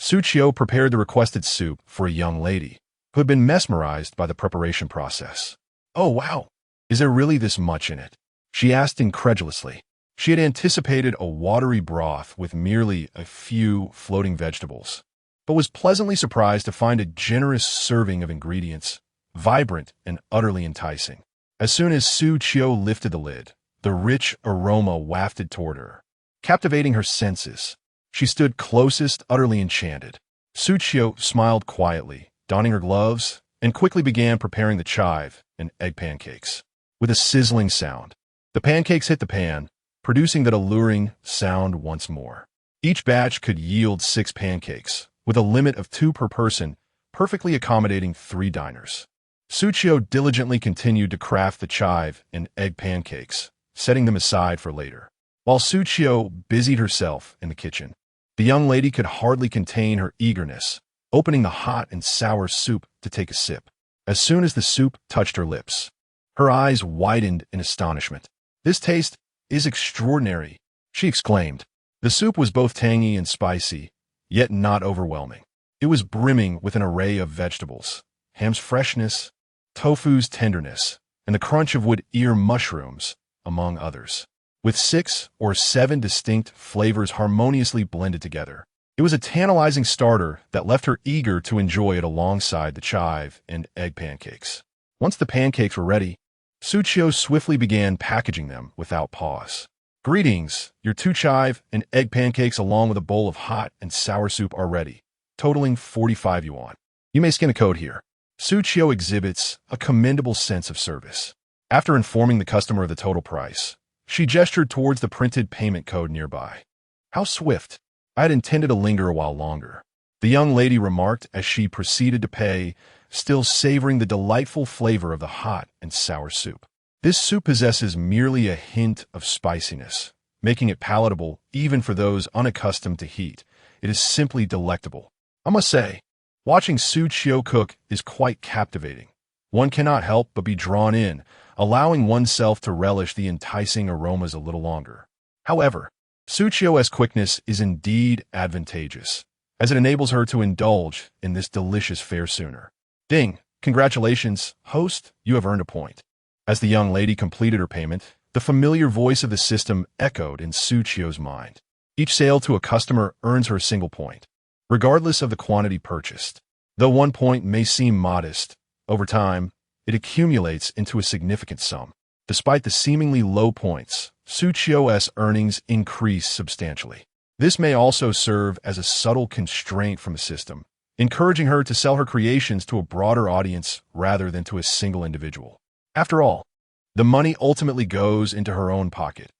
[SPEAKER 1] Xu Qiu prepared the requested soup for a young lady who had been mesmerized by the preparation process. "Oh, wow. Is there really this much in it?" she asked incredulously. She had anticipated a watery broth with merely a few floating vegetables, but was pleasantly surprised to find a generous serving of ingredients, vibrant and utterly enticing. As soon as Xu Qiu lifted the lid, the rich aroma wafted toward her, captivating her senses. She stood closest, utterly enchanted. Xu Qiu smiled quietly, donning her gloves, and quickly began preparing the chive and egg pancakes. With a sizzling sound, the pancakes hit the pan, producing that alluring sound once more. Each batch could yield 6 pancakes, with a limit of 2 per person, perfectly accommodating 3 diners. Xu Qiu diligently continued to craft the chive and egg pancakes, setting them aside for later. While Xu Qiu busied herself in the kitchen, the young lady could hardly contain her eagerness, opening the hot and sour soup to take a sip. As soon as the soup touched her lips, her eyes widened in astonishment. "This taste is extraordinary," she exclaimed. The soup was both tangy and spicy, yet not overwhelming. It was brimming with an array of vegetables, ham's freshness, tofu's tenderness, and the crunch of wood ear mushrooms, among others. With 6 or 7 distinct flavors harmoniously blended together, it was a tantalizing starter that left her eager to enjoy it alongside the chive and egg pancakes. Once the pancakes were ready, Xu Qiu swiftly began packaging them without pause. "Greetings, your 2 chive and egg pancakes along with a bowl of hot and sour soup are ready, totaling 45 yuan. You may scan a code here." Xu Qiu exhibits a commendable sense of service. After informing the customer of the total price, she gestured towards the printed payment code nearby. "How swift. I had intended to linger a while longer," the young lady remarked as she proceeded to pay, still savoring the delightful flavor of the hot and sour soup. This soup possesses merely a hint of spiciness, making it palatable even for those unaccustomed to heat. It is simply delectable. I must say, watching Xu Qiu cook is quite captivating. One cannot help but be drawn in, allowing oneself to relish the enticing aromas a little longer. However, Xu Qiu's quickness is indeed advantageous, as it enables her to indulge in this delicious fare sooner. Ding! Congratulations, host, you have earned a point. As the young lady completed her payment, the familiar voice of the system echoed in Xu Qiu's mind. Each sale to a customer earns her a single point, regardless of the quantity purchased. Though 1 point may seem modest, over time, it accumulates into a significant sum. Despite the seemingly low points, Xu Qiu's earnings increase substantially. This may also serve as a subtle constraint from the system, encouraging her to sell her creations to a broader audience rather than to a single individual. After all, the money ultimately goes into her own pocket.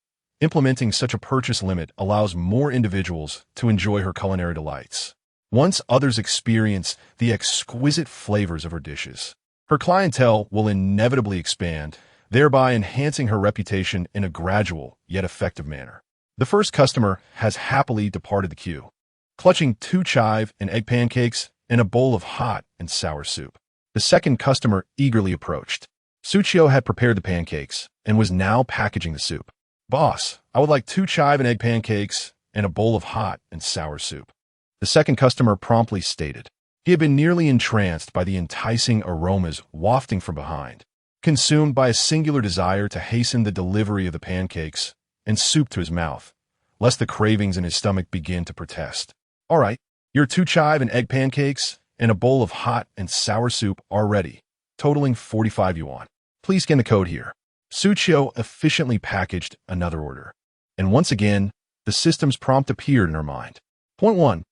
[SPEAKER 1] Implementing such a purchase limit allows more individuals to enjoy her culinary delights. Once others experience the exquisite flavors of her dishes, her clientele will inevitably expand, thereby enhancing her reputation in a gradual yet effective manner. The first customer has happily departed the queue, clutching 2 chive and egg pancakes and a bowl of hot and sour soup. The second customer eagerly approached. Xu Qiu had prepared the pancakes and was now packaging the soup. "Boss, I would like 2 chive and egg pancakes and a bowl of hot and sour soup," the second customer promptly stated. He had been nearly entranced by the enticing aromas wafting from behind, consumed by a singular desire to hasten the delivery of the pancakes and soup to his mouth, lest the cravings in his stomach begin to protest. "All right, your 2 chive and egg pancakes and a bowl of hot and sour soup are ready, totaling 45 yuan. Please scan the code here." Xu Qiu efficiently packaged another order, and once again, the system's prompt appeared in her mind. Point 1.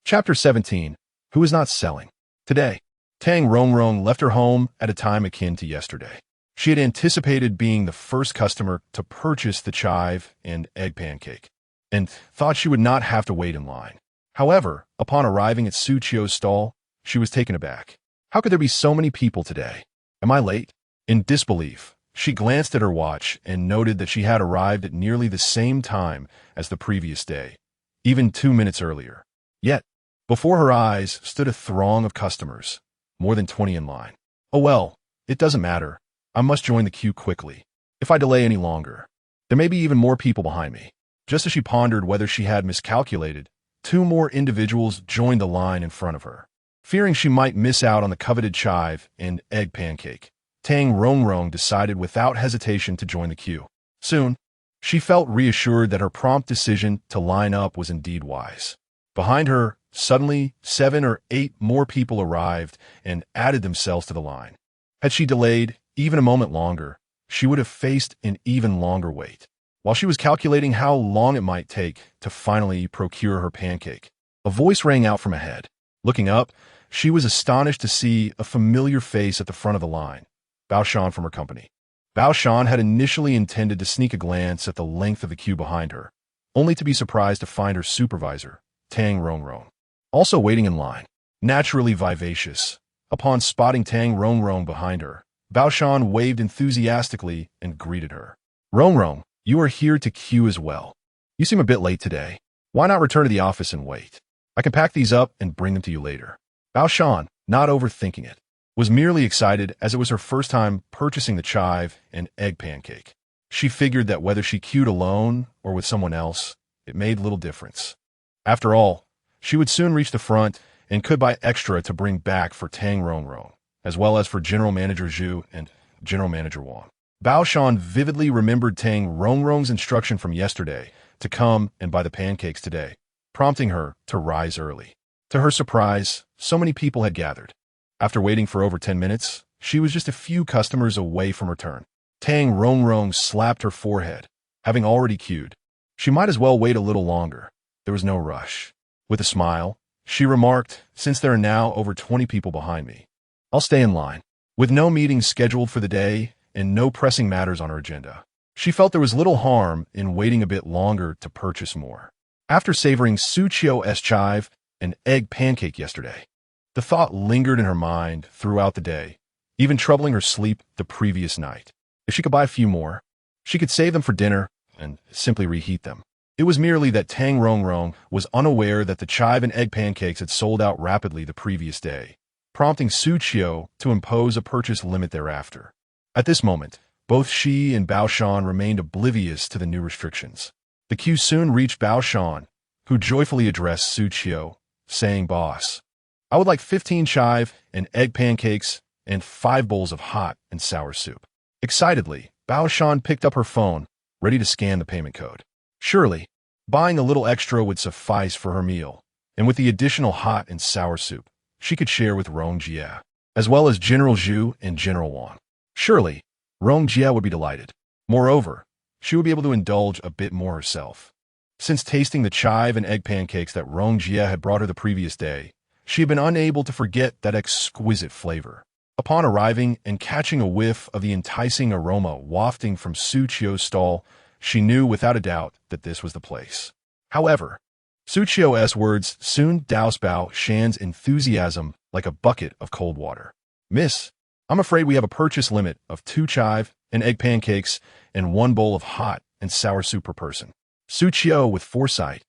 [SPEAKER 1] Chapter 17. Who is not selling? Today, Tang Rongrong left her home at a time akin to yesterday. She had anticipated being the first customer to purchase the chive and egg pancake, and thought she would not have to wait in line. However, upon arriving at Xu Qiu's stall, she was taken aback. How could there be so many people today? Am I late? In disbelief, she glanced at her watch and noted that she had arrived at nearly the same time as the previous day, even 2 minutes earlier. Yet, before her eyes stood a throng of customers, more than 20 in line. "Oh well, it doesn't matter. I must join the queue quickly. If I delay any longer, there may be even more people behind me." Just as she pondered whether she had miscalculated, 2 more individuals joined the line in front of her. Fearing she might miss out on the coveted chive and egg pancake, Tang Rongrong decided without hesitation to join the queue. Soon, she felt reassured that her prompt decision to line up was indeed wise. Behind her, suddenly, 7 or 8 more people arrived and added themselves to the line. Had she delayed even a moment longer, she would have faced an even longer wait. While she was calculating how long it might take to finally procure her pancake, a voice rang out from ahead. Looking up, she was astonished to see a familiar face at the front of the line, Bao Shan from her company. Bao Shan had initially intended to sneak a glance at the length of the queue behind her, only to be surprised to find her supervisor, Tang Rongrong, also waiting in line. Naturally vivacious, upon spotting Tang Rongrong behind her, Bao Shan waved enthusiastically and greeted her. Rongrong, you are here to queue as well. You seem a bit late today. Why not return to the office and wait? I can pack these up and bring them to you later. Bao Shan, not overthinking it, was merely excited as it was her first time purchasing the chive and egg pancake. She figured that whether she queued alone or with someone else, it made little difference. After all, she would soon reach the front and could buy extra to bring back for Tang Rongrong, as well as for General Manager Xu and General Manager Wang. Bao Shan vividly remembered Tang Rongrong's instruction from yesterday to come and buy the pancakes today, prompting her to rise early. To her surprise, so many people had gathered. After waiting for over 10 minutes, she was just a few customers away from her turn. Tang Rongrong slapped her forehead. Having already queued, she might as well wait a little longer. There was no rush. With a smile, she remarked, since there are now over 20 people behind me, I'll stay in line. With no meetings scheduled for the day and no pressing matters on her agenda, she felt there was little harm in waiting a bit longer to purchase more. After savoring Xu Qiu's chive and egg pancake yesterday, the thought lingered in her mind throughout the day, even troubling her sleep the previous night. If she could buy a few more, she could save them for dinner and simply reheat them. It was merely that Tang Rongrong was unaware that the chive and egg pancakes had sold out rapidly the previous day, prompting Xu Qiu to impose a purchase limit thereafter. At this moment, both she and Bao Shan remained oblivious to the new restrictions. The queue soon reached Bao Shan, who joyfully addressed Xu Qiu, saying, Boss, I would like 15 chive and egg pancakes and 5 bowls of hot and sour soup. Excitedly, Bao Shan picked up her phone, ready to scan the payment code. Surely, buying a little extra would suffice for her meal, and with the additional hot and sour soup, she could share with Rong Jie, as well as General Xu and General Wang. Surely, Rong Jie would be delighted. Moreover, she would be able to indulge a bit more herself. Since tasting the chive and egg pancakes that Rong Jie had brought her the previous day, she had been unable to forget that exquisite flavor. Upon arriving and catching a whiff of the enticing aroma wafting from Xu Qiu's stall, she knew without a doubt that this was the place. However, Xu Qiu's words soon doused Bao Shan's enthusiasm like a bucket of cold water. Miss, I'm afraid we have a purchase limit of 2 chive and egg pancakes and 1 bowl of hot and sour soup per person. Xu Qiu, with foresight,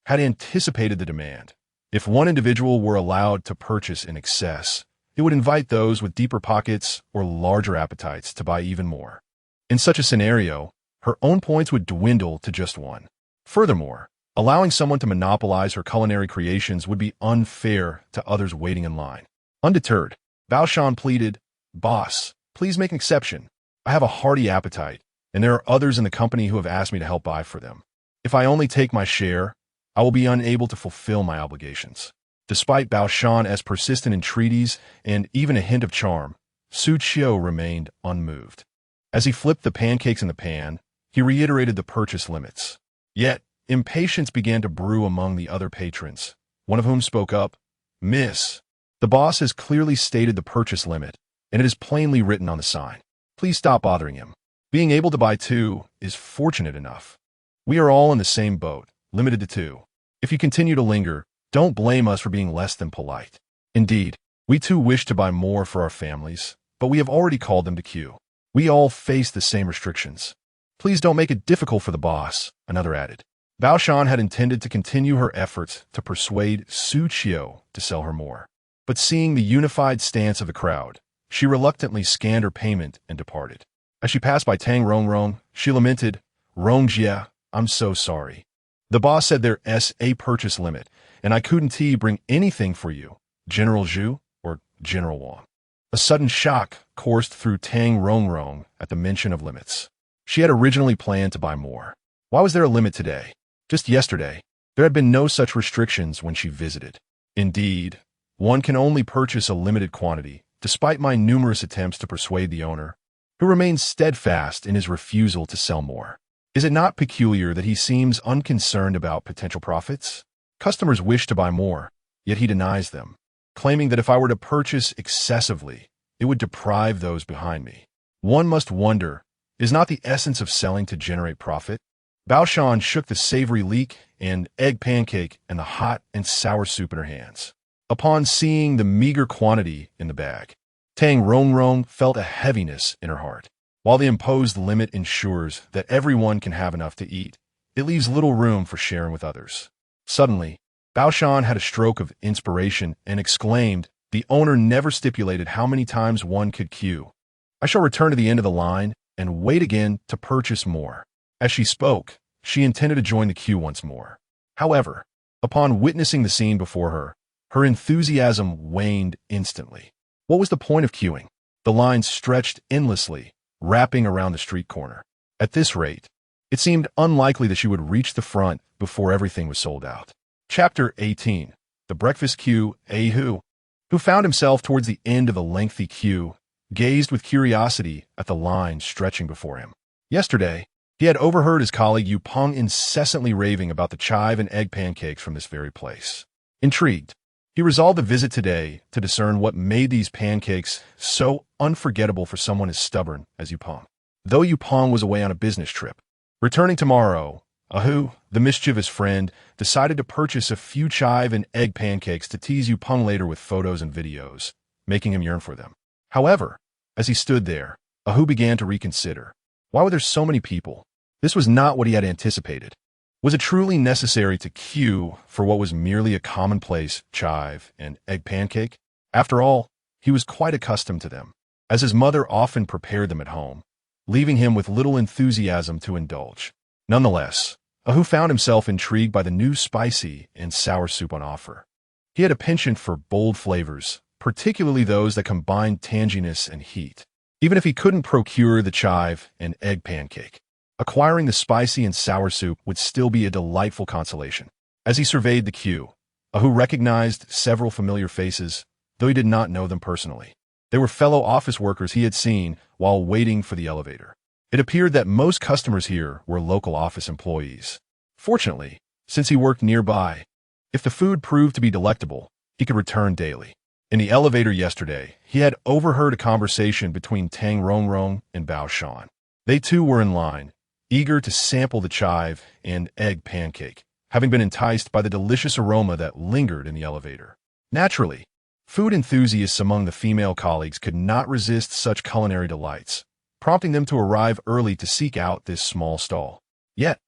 [SPEAKER 1] had anticipated the demand. If one individual were allowed to purchase in excess, it would invite those with deeper pockets or larger appetites to buy even more. In such a scenario, her own points would dwindle to just 1. Furthermore, allowing someone to monopolize her culinary creations would be unfair to others waiting in line. Undeterred, Bao Shan pleaded, Boss, please make an exception. I have a hearty appetite, and there are others in the company who have asked me to help buy for them. If I only take my share, I will be unable to fulfill my obligations. Despite Bao Shan's persistent entreaties and even a hint of charm, Xu Qiu remained unmoved. As he flipped the pancakes in the pan, he reiterated the purchase limits. Yet, impatience began to brew among the other patrons, one of whom spoke up, Miss, the boss has clearly stated the purchase limit, and it is plainly written on the sign. Please stop bothering him. Being able to buy 2 is fortunate enough. We are all in the same boat, limited to 2. If you continue to linger, don't blame us for being less than polite. Indeed, we too wish to buy more for our families, but we have already called them to queue. We all face the same restrictions. Please don't make it difficult for the boss, another added. Bao Shan had intended to continue her efforts to persuade Xu Qiu to sell her more. But seeing the unified stance of the crowd, she reluctantly scanned her payment and departed. As she passed by Tang Rongrong, she lamented, Rong Jie, I'm so sorry. The boss said there's a purchase limit, and I couldn't bring anything for you, General Xu or General Wang. A sudden shock coursed through Tang Rongrong at the mention of limits. She had originally planned to buy more. Why was there a limit today? Just yesterday, there had been no such restrictions when she visited. Indeed, one can only purchase a limited quantity, despite my numerous attempts to persuade the owner, who remains steadfast in his refusal to sell more. Is it not peculiar that he seems unconcerned about potential profits? Customers wish to buy more, yet he denies them, claiming that if I were to purchase excessively, it would deprive those behind me. One must wonder, is not the essence of selling to generate profit? Bao Shan shook the savory leek and egg pancake and the hot and sour soup in her hands. Upon seeing the meager quantity in the bag, Tang Rongrong felt a heaviness in her heart. While the imposed limit ensures that everyone can have enough to eat, it leaves little room for sharing with others. Suddenly, Bao Shan had a stroke of inspiration and exclaimed, "The owner never stipulated how many times one could queue. I shall return to the end of the line and wait again to purchase more." As she spoke, she intended to join the queue once more. However, upon witnessing the scene before her, her enthusiasm waned instantly. What was the point of queuing? The line stretched endlessly, wrapping around the street corner. At this rate, it seemed unlikely that she would reach the front before everything was sold out. Chapter 18. The Breakfast Queue. Xu, who found himself towards the end of a lengthy queue, gazed with curiosity at the line stretching before him. Yesterday, he had overheard his colleague Yu Peng incessantly raving about the chive and egg pancakes from this very place. Intrigued, he resolved to visit today to discern what made these pancakes so unforgettable for someone as stubborn as Yu Peng. Though Yu Peng was away on a business trip, returning tomorrow, Xu, the mischievous friend, decided to purchase a few chive and egg pancakes to tease Yu Peng later with photos and videos, making him yearn for them. However, as he stood there, Xu began to reconsider. Why were there so many people? This was not what he had anticipated. Was it truly necessary to queue for what was merely a commonplace chive and egg pancake? After all, he was quite accustomed to them, as his mother often prepared them at home, leaving him with little enthusiasm to indulge. Nonetheless, Xu found himself intrigued by the new spicy and sour soup on offer. He had a penchant for bold flavors, particularly those that combined tanginess and heat. Even if he couldn't procure the chive and egg pancake, acquiring the spicy and sour soup would still be a delightful consolation. As he surveyed the queue, Xu recognized several familiar faces, though he did not know them personally. They were fellow office workers he had seen while waiting for the elevator. It appeared that most customers here were local office employees. Fortunately, since he worked nearby, if the food proved to be delectable, he could return daily. In the elevator yesterday, he had overheard a conversation between Tang Rongrong and Bao Shan. They too were in line, eager to sample the chive and egg pancake, having been enticed by the delicious aroma that lingered in the elevator. Naturally, food enthusiasts among the female colleagues could not resist such culinary delights, prompting them to arrive early to seek out this small stall. Yet,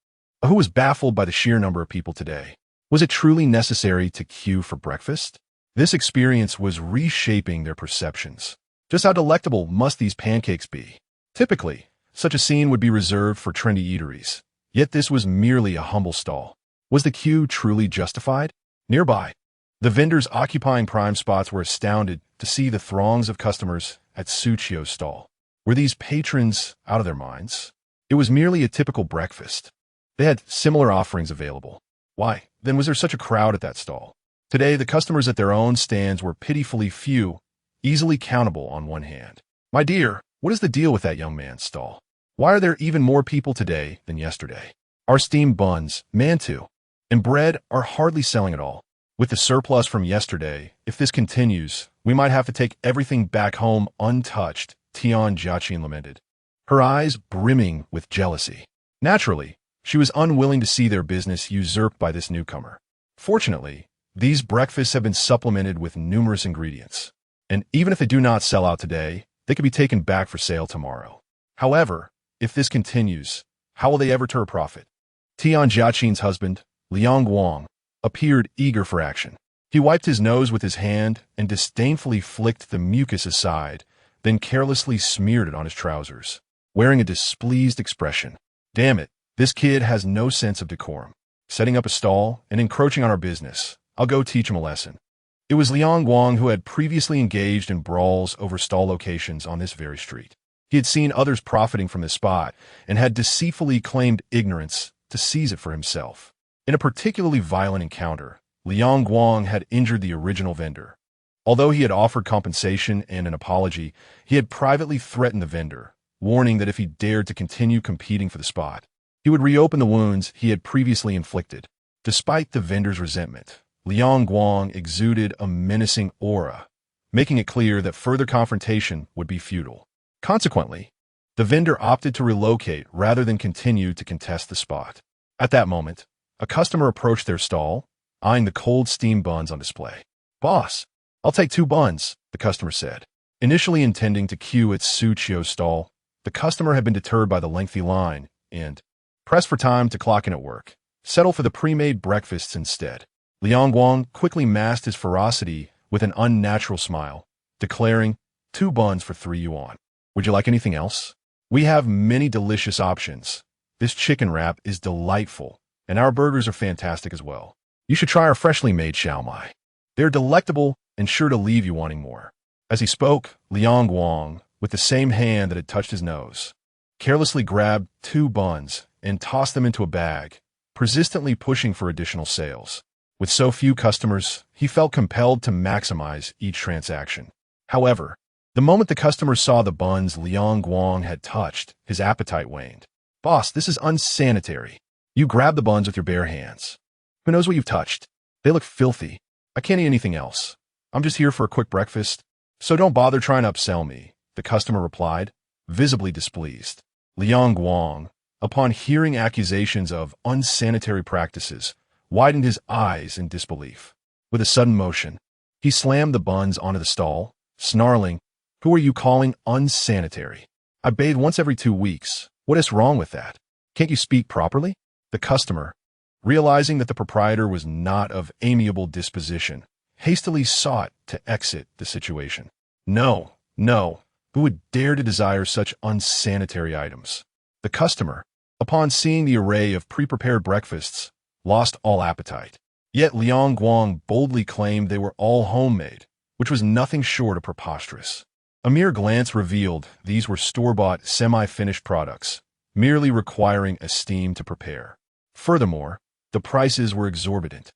[SPEAKER 1] Xu was baffled by the sheer number of people today. Was it truly necessary to queue for breakfast? This experience was reshaping their perceptions. Just how delectable must these pancakes be? Typically, such a scene would be reserved for trendy eateries. Yet this was merely a humble stall. Was the queue truly justified? Nearby, the vendors occupying prime spots were astounded to see the throngs of customers at Xu Qiu's stall. Were these patrons out of their minds? It was merely a typical breakfast. They had similar offerings available. Why, then, was there such a crowd at that stall? Today, the customers at their own stands were pitifully few, easily countable on one hand. My dear, what is the deal with that young man's stall? Why are there even more people today than yesterday? Our steamed buns, mantou, and bread are hardly selling at all. With the surplus from yesterday, if this continues, we might have to take everything back home untouched, Tian Jiaqin lamented, her eyes brimming with jealousy. Naturally, she was unwilling to see their business usurped by this newcomer. Fortunately, these breakfasts have been supplemented with numerous ingredients, and even if they do not sell out today, they could be taken back for sale tomorrow. However, if this continues, how will they ever turn a profit? Tian Jiaqin's husband, Liang Guang, appeared eager for action. He wiped his nose with his hand and disdainfully flicked the mucus aside, then carelessly smeared it on his trousers, wearing a displeased expression. Damn it, this kid has no sense of decorum. setting up a stall and encroaching on our business. I'll go teach him a lesson. It was Liang Guang who had previously engaged in brawls over stall locations on this very street. He had seen others profiting from this spot and had deceitfully claimed ignorance to seize it for himself. In a particularly violent encounter, Liang Guang had injured the original vendor. Although he had offered compensation and an apology, he had privately threatened the vendor, warning that if he dared to continue competing for the spot, he would reopen the wounds he had previously inflicted. Despite the vendor's resentment, Liang Guang exuded a menacing aura, making it clear that further confrontation would be futile. Consequently, the vendor opted to relocate rather than continue to contest the spot. At that moment, a customer approached their stall, eyeing the cold steamed buns on display. "Boss, I'll take 2 buns, the customer said. Initially intending to queue at Xu Qiu's stall, the customer had been deterred by the lengthy line and, pressed for time to clock in at work, settled for the pre-made breakfasts instead. Liang Guang quickly masked his ferocity with an unnatural smile, declaring, 2 buns for 3 yuan. Would you like anything else? We have many delicious options. This chicken wrap is delightful, and our burgers are fantastic as well. You should try our freshly made xiaomai. They're delectable and sure to leave you wanting more." As he spoke, Liang Guang, with the same hand that had touched his nose, carelessly grabbed 2 buns and tossed them into a bag, persistently pushing for additional sales. With so few customers, he felt compelled to maximize each transaction. However, the moment the customer saw the buns Liang Guang had touched, his appetite waned. "Boss, this is unsanitary. You grab the buns with your bare hands. Who knows what you've touched? They look filthy. I can't eat anything else. I'm just here for a quick breakfast, so don't bother trying to upsell me," the customer replied, visibly displeased. Liang Guang, upon hearing accusations of unsanitary practices, widened his eyes in disbelief. With a sudden motion, he slammed the buns onto the stall, snarling, "Who are you calling unsanitary? I bathe once every 2 weeks. What is wrong with that? Can't you speak properly?" The customer, realizing that the proprietor was not of amiable disposition, hastily sought to exit the situation. No, who would dare to desire such unsanitary items? The customer, upon seeing the array of pre-prepared breakfasts, lost all appetite. Yet Liang Guang boldly claimed they were all homemade, which was nothing short of preposterous. A mere glance revealed these were store-bought, semi-finished products, merely requiring a steam to prepare. Furthermore, the prices were exorbitant.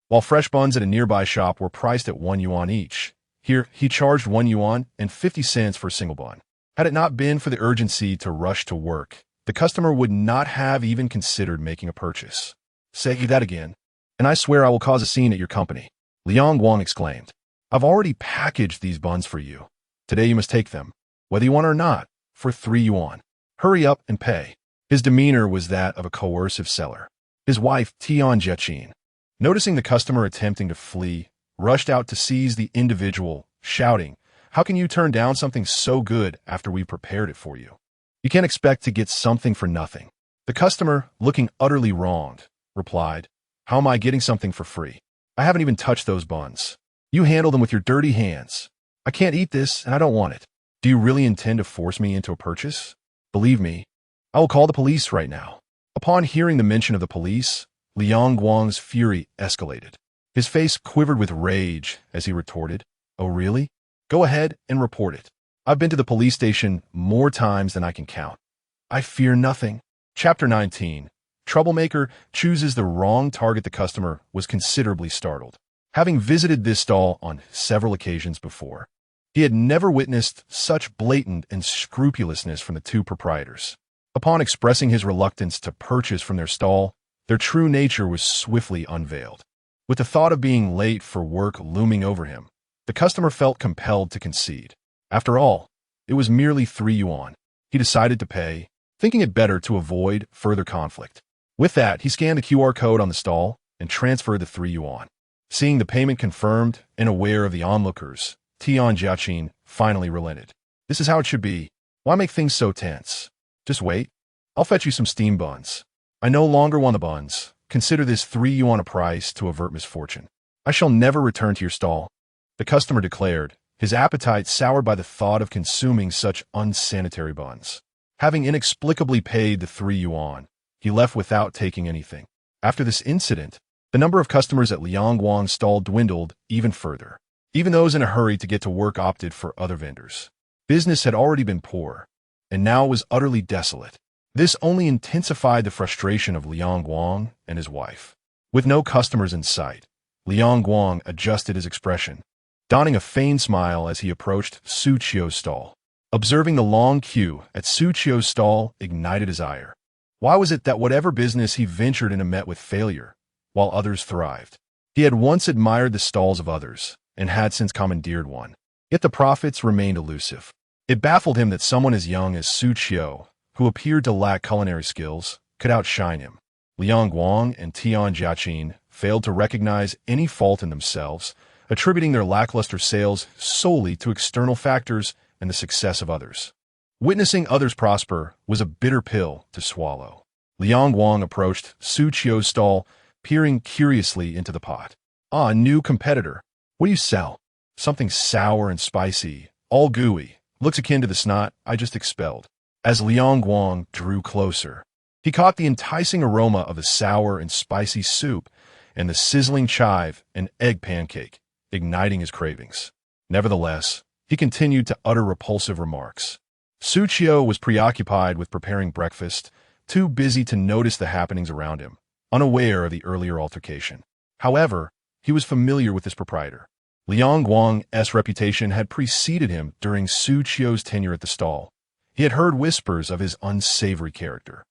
[SPEAKER 1] While fresh buns at a nearby shop were priced at 1 yuan each, here he charged 1 yuan and 50 cents for a single bun. Had it not been for the urgency to rush to work, the customer would not have even considered making a purchase. "Say that again, and I swear I will cause a scene at your company," Liang Guang exclaimed. "I've already packaged these buns for you. Today you must take them, whether you want or not, for 3 yuan. Hurry up and pay." His demeanor was that of a coercive seller. His wife, Tian Jiaqin, noticing the customer attempting to flee, rushed out to seize the individual, shouting, "How can you turn down something so good after we prepared it for you? You can't expect to get something for nothing." The customer, looking utterly wronged, replied, "How am I getting something for free? I haven't even touched those buns. You handle them with your dirty hands. I can't eat this, and I don't want it. Do you really intend to force me into a purchase? Believe me, I will call the police right now." Upon hearing the mention of the police, Liang Guang's fury escalated. His face quivered with rage as he retorted, "Oh really? Go ahead and report it. I've been to the police station more times than I can count. I fear nothing." Chapter 19. Troublemaker chooses the wrong target. The customer was considerably startled. Having visited this stall on several occasions before, he had never witnessed such blatant unscrupulousness from the 2 proprietors. Upon expressing his reluctance to purchase from their stall, their true nature was swiftly unveiled. With the thought of being late for work looming over him, the customer felt compelled to concede. After all, it was merely 3 yuan. He decided to pay, thinking it better to avoid further conflict. With that, he scanned the QR code on the stall and transferred the 3 yuan. Seeing the payment confirmed and aware of the onlookers, Tian Jiaqin finally relented. "This is how it should be. Why make things so tense? Just wait. I'll fetch you some steamed buns. I no longer want the buns. Consider this 3 yuan a price to avert misfortune. I shall never return to your stall," the customer declared, his appetite soured by the thought of consuming such unsanitary buns. Having inexplicably paid the 3 yuan, he left without taking anything. After this incident, the number of customers at Liang Guang's stall dwindled even further. Even those in a hurry to get to work opted for other vendors. Business had already been poor, and now was utterly desolate. This only intensified the frustration of Liang Guang and his wife. With no customers in sight, Liang Guang adjusted his expression, donning a feigned smile as he approached Xu Qiu's stall. Observing the long queue at Xu Qiu's stall ignited his ire. Why was it that whatever business he ventured into met with failure, while others thrived? He had once admired the stalls of others, and had since commandeered one. Yet the profits remained elusive. It baffled him that someone as young as Xu Qiu, who appeared to lack culinary skills, could outshine him. Liang Guang and Tian Jiaqin failed to recognize any fault in themselves, attributing their lackluster sales solely to external factors and the success of others. Witnessing others prosper was a bitter pill to swallow. Liang Guang approached Xu Qiu's stall, peering curiously into the pot. "Ah, a new competitor. What do you sell?" "Something sour and spicy, all gooey. Looks akin to the snot I just expelled." As Liang Guang drew closer, he caught the enticing aroma of the sour and spicy soup and the sizzling chive and egg pancake, igniting his cravings. Nevertheless, he continued to utter repulsive remarks. Xu Qiu was preoccupied with preparing breakfast, too busy to notice the happenings around him, unaware of the earlier altercation. However, he was familiar with his proprietor. Liang Guang's reputation had preceded him during Xu Qiu's tenure at the stall. He had heard whispers of his unsavory character.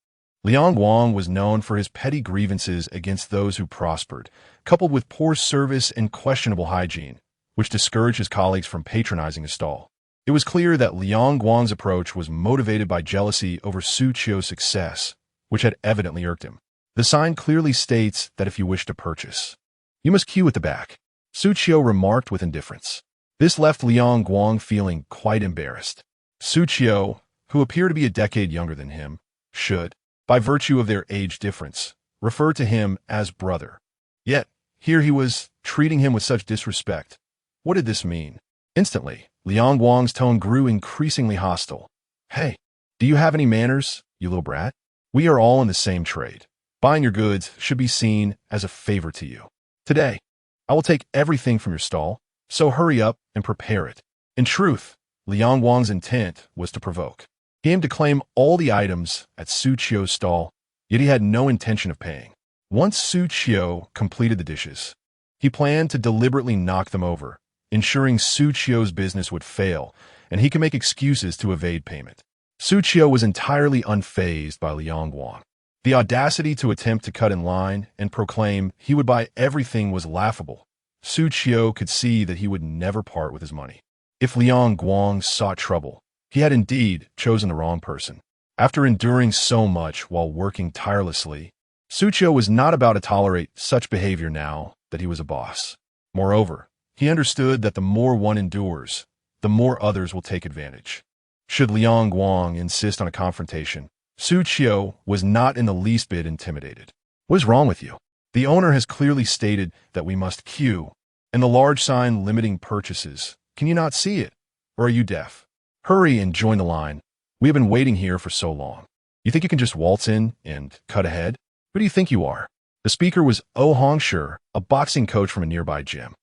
[SPEAKER 1] Liang Guang was known for his petty grievances against those who prospered, coupled with poor service and questionable hygiene, which discouraged his colleagues from patronizing his stall. It was clear that Liang Guang's approach was motivated by jealousy over Xu Qiu's success, which had evidently irked him. The sign clearly states that if you wish to purchase, you must queue at the back, Xu Qiu remarked with indifference. This left Liang Guang feeling quite embarrassed. Xu Qiu, who appeared to be a decade younger than him, should, by virtue of their age difference, refer to him as brother. Yet, here he was, treating him with such disrespect. What did this mean? Instantly, Liang Guang's tone grew increasingly hostile. "Hey, do you have any manners, you little brat? We are all in the same trade. Buying your goods should be seen as a favor to you. Today, I will take everything from your stall, so hurry up and prepare it." In truth, Liang Guang's intent was to provoke. He aimed to claim all the items at Xu Qiu's stall, yet he had no intention of paying. Once Xu Qiu completed the dishes, he planned to deliberately knock them over, ensuring Xu Qiu's business would fail, and he could make excuses to evade payment. Xu Qiu was entirely unfazed by Liang Guang. The audacity to attempt to cut in line and proclaim he would buy everything was laughable. Xu Qiu could see that he would never part with his money. If Liang Guang sought trouble, he had indeed chosen the wrong person. After enduring so much while working tirelessly, Xu Qiu was not about to tolerate such behavior now that he was a boss. Moreover, he understood that the more one endures, the more others will take advantage. Should Liang Guang insist on a confrontation, Xu Qiu was not in the least bit intimidated. "What is wrong with you? The owner has clearly stated that we must queue, and the large sign limiting purchases. Can you not see it? Or are you deaf? Hurry and join the line. We have been waiting here for so long. You think you can just waltz in and cut ahead? Who do you think you are?" The speaker was Hongshi, a boxing coach from a nearby gym.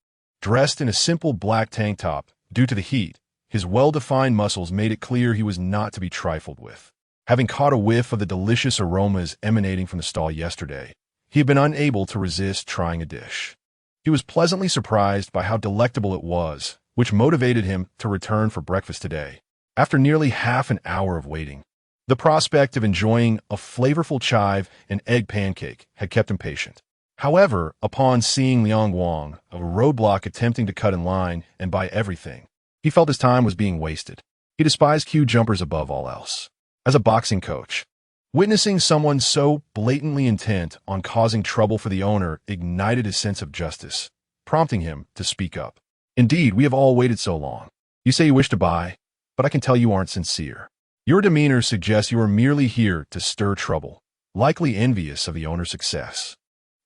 [SPEAKER 1] Dressed in a simple black tank top, due to the heat, his well-defined muscles made it clear he was not to be trifled with. Having caught a whiff of the delicious aromas emanating from the stall yesterday, he had been unable to resist trying a dish. He was pleasantly surprised by how delectable it was, which motivated him to return for breakfast today. After nearly half an hour of waiting, the prospect of enjoying a flavorful chive and egg pancake had kept him patient. However, upon seeing Liang Guang, a roadblock attempting to cut in line and buy everything, he felt his time was being wasted. He despised queue jumpers above all else. As a boxing coach, witnessing someone so blatantly intent on causing trouble for the owner ignited his sense of justice, prompting him to speak up. "Indeed, we have all waited so long. You say you wish to buy, but I can tell you aren't sincere. Your demeanor suggests you are merely here to stir trouble, likely envious of the owner's success.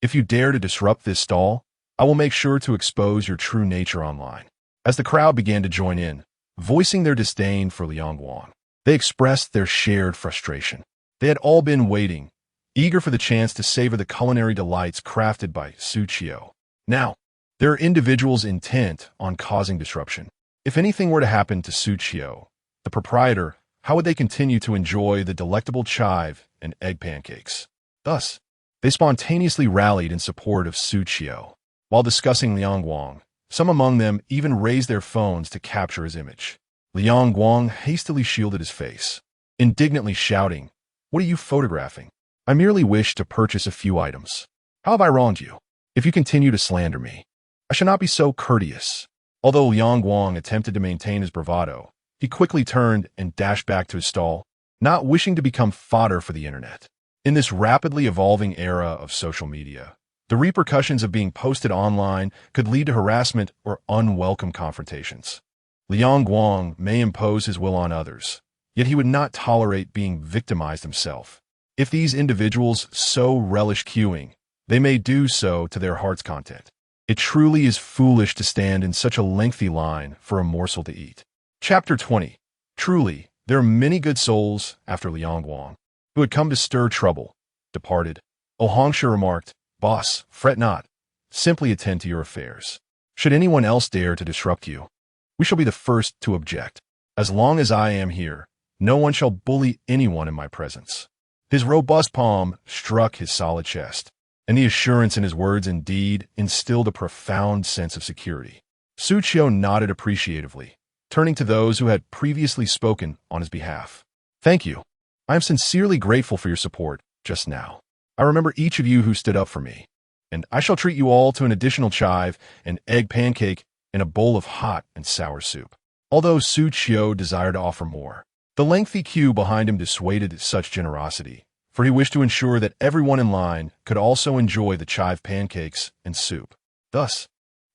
[SPEAKER 1] If you dare to disrupt this stall, I will make sure to expose your true nature online." As the crowd began to join in, voicing their disdain for Liang Guang, they expressed their shared frustration. They had all been waiting, eager for the chance to savor the culinary delights crafted by Xu Qiu. Now, there are individuals intent on causing disruption. If anything were to happen to Xu Qiu, the proprietor, how would they continue to enjoy the delectable chive and egg pancakes? Thus, they spontaneously rallied in support of Xu Qiu. While discussing Liang Guang, some among them even raised their phones to capture his image. Liang Guang hastily shielded his face, indignantly shouting, "What are you photographing? I merely wish to purchase a few items. How have I wronged you? If you continue to slander me, I shall not be so courteous." Although Liang Guang attempted to maintain his bravado, he quickly turned and dashed back to his stall, not wishing to become fodder for the internet. In this rapidly evolving era of social media, the repercussions of being posted online could lead to harassment or unwelcome confrontations. Liang Guang may impose his will on others, yet he would not tolerate being victimized himself. If these individuals so relish queuing, they may do so to their heart's content. It truly is foolish to stand in such a lengthy line for a morsel to eat. Chapter 20. Truly, there are many good souls after Liang Guang, who had come to stir trouble, departed. Hongshu remarked, "Boss, fret not. Simply attend to your affairs. Should anyone else dare to disrupt you, we shall be the first to object. As long as I am here, no one shall bully anyone in my presence." His robust palm struck his solid chest, and the assurance in his words and deed instilled a profound sense of security. Xu Qiu nodded appreciatively, turning to those who had previously spoken on his behalf. "Thank you. I am sincerely grateful for your support just now. I remember each of you who stood up for me, and I shall treat you all to an additional chive, an egg pancake, and a bowl of hot and sour soup." Although Xu Qiu desired to offer more, the lengthy queue behind him dissuaded such generosity, for he wished to ensure that everyone in line could also enjoy the chive pancakes and soup. Thus,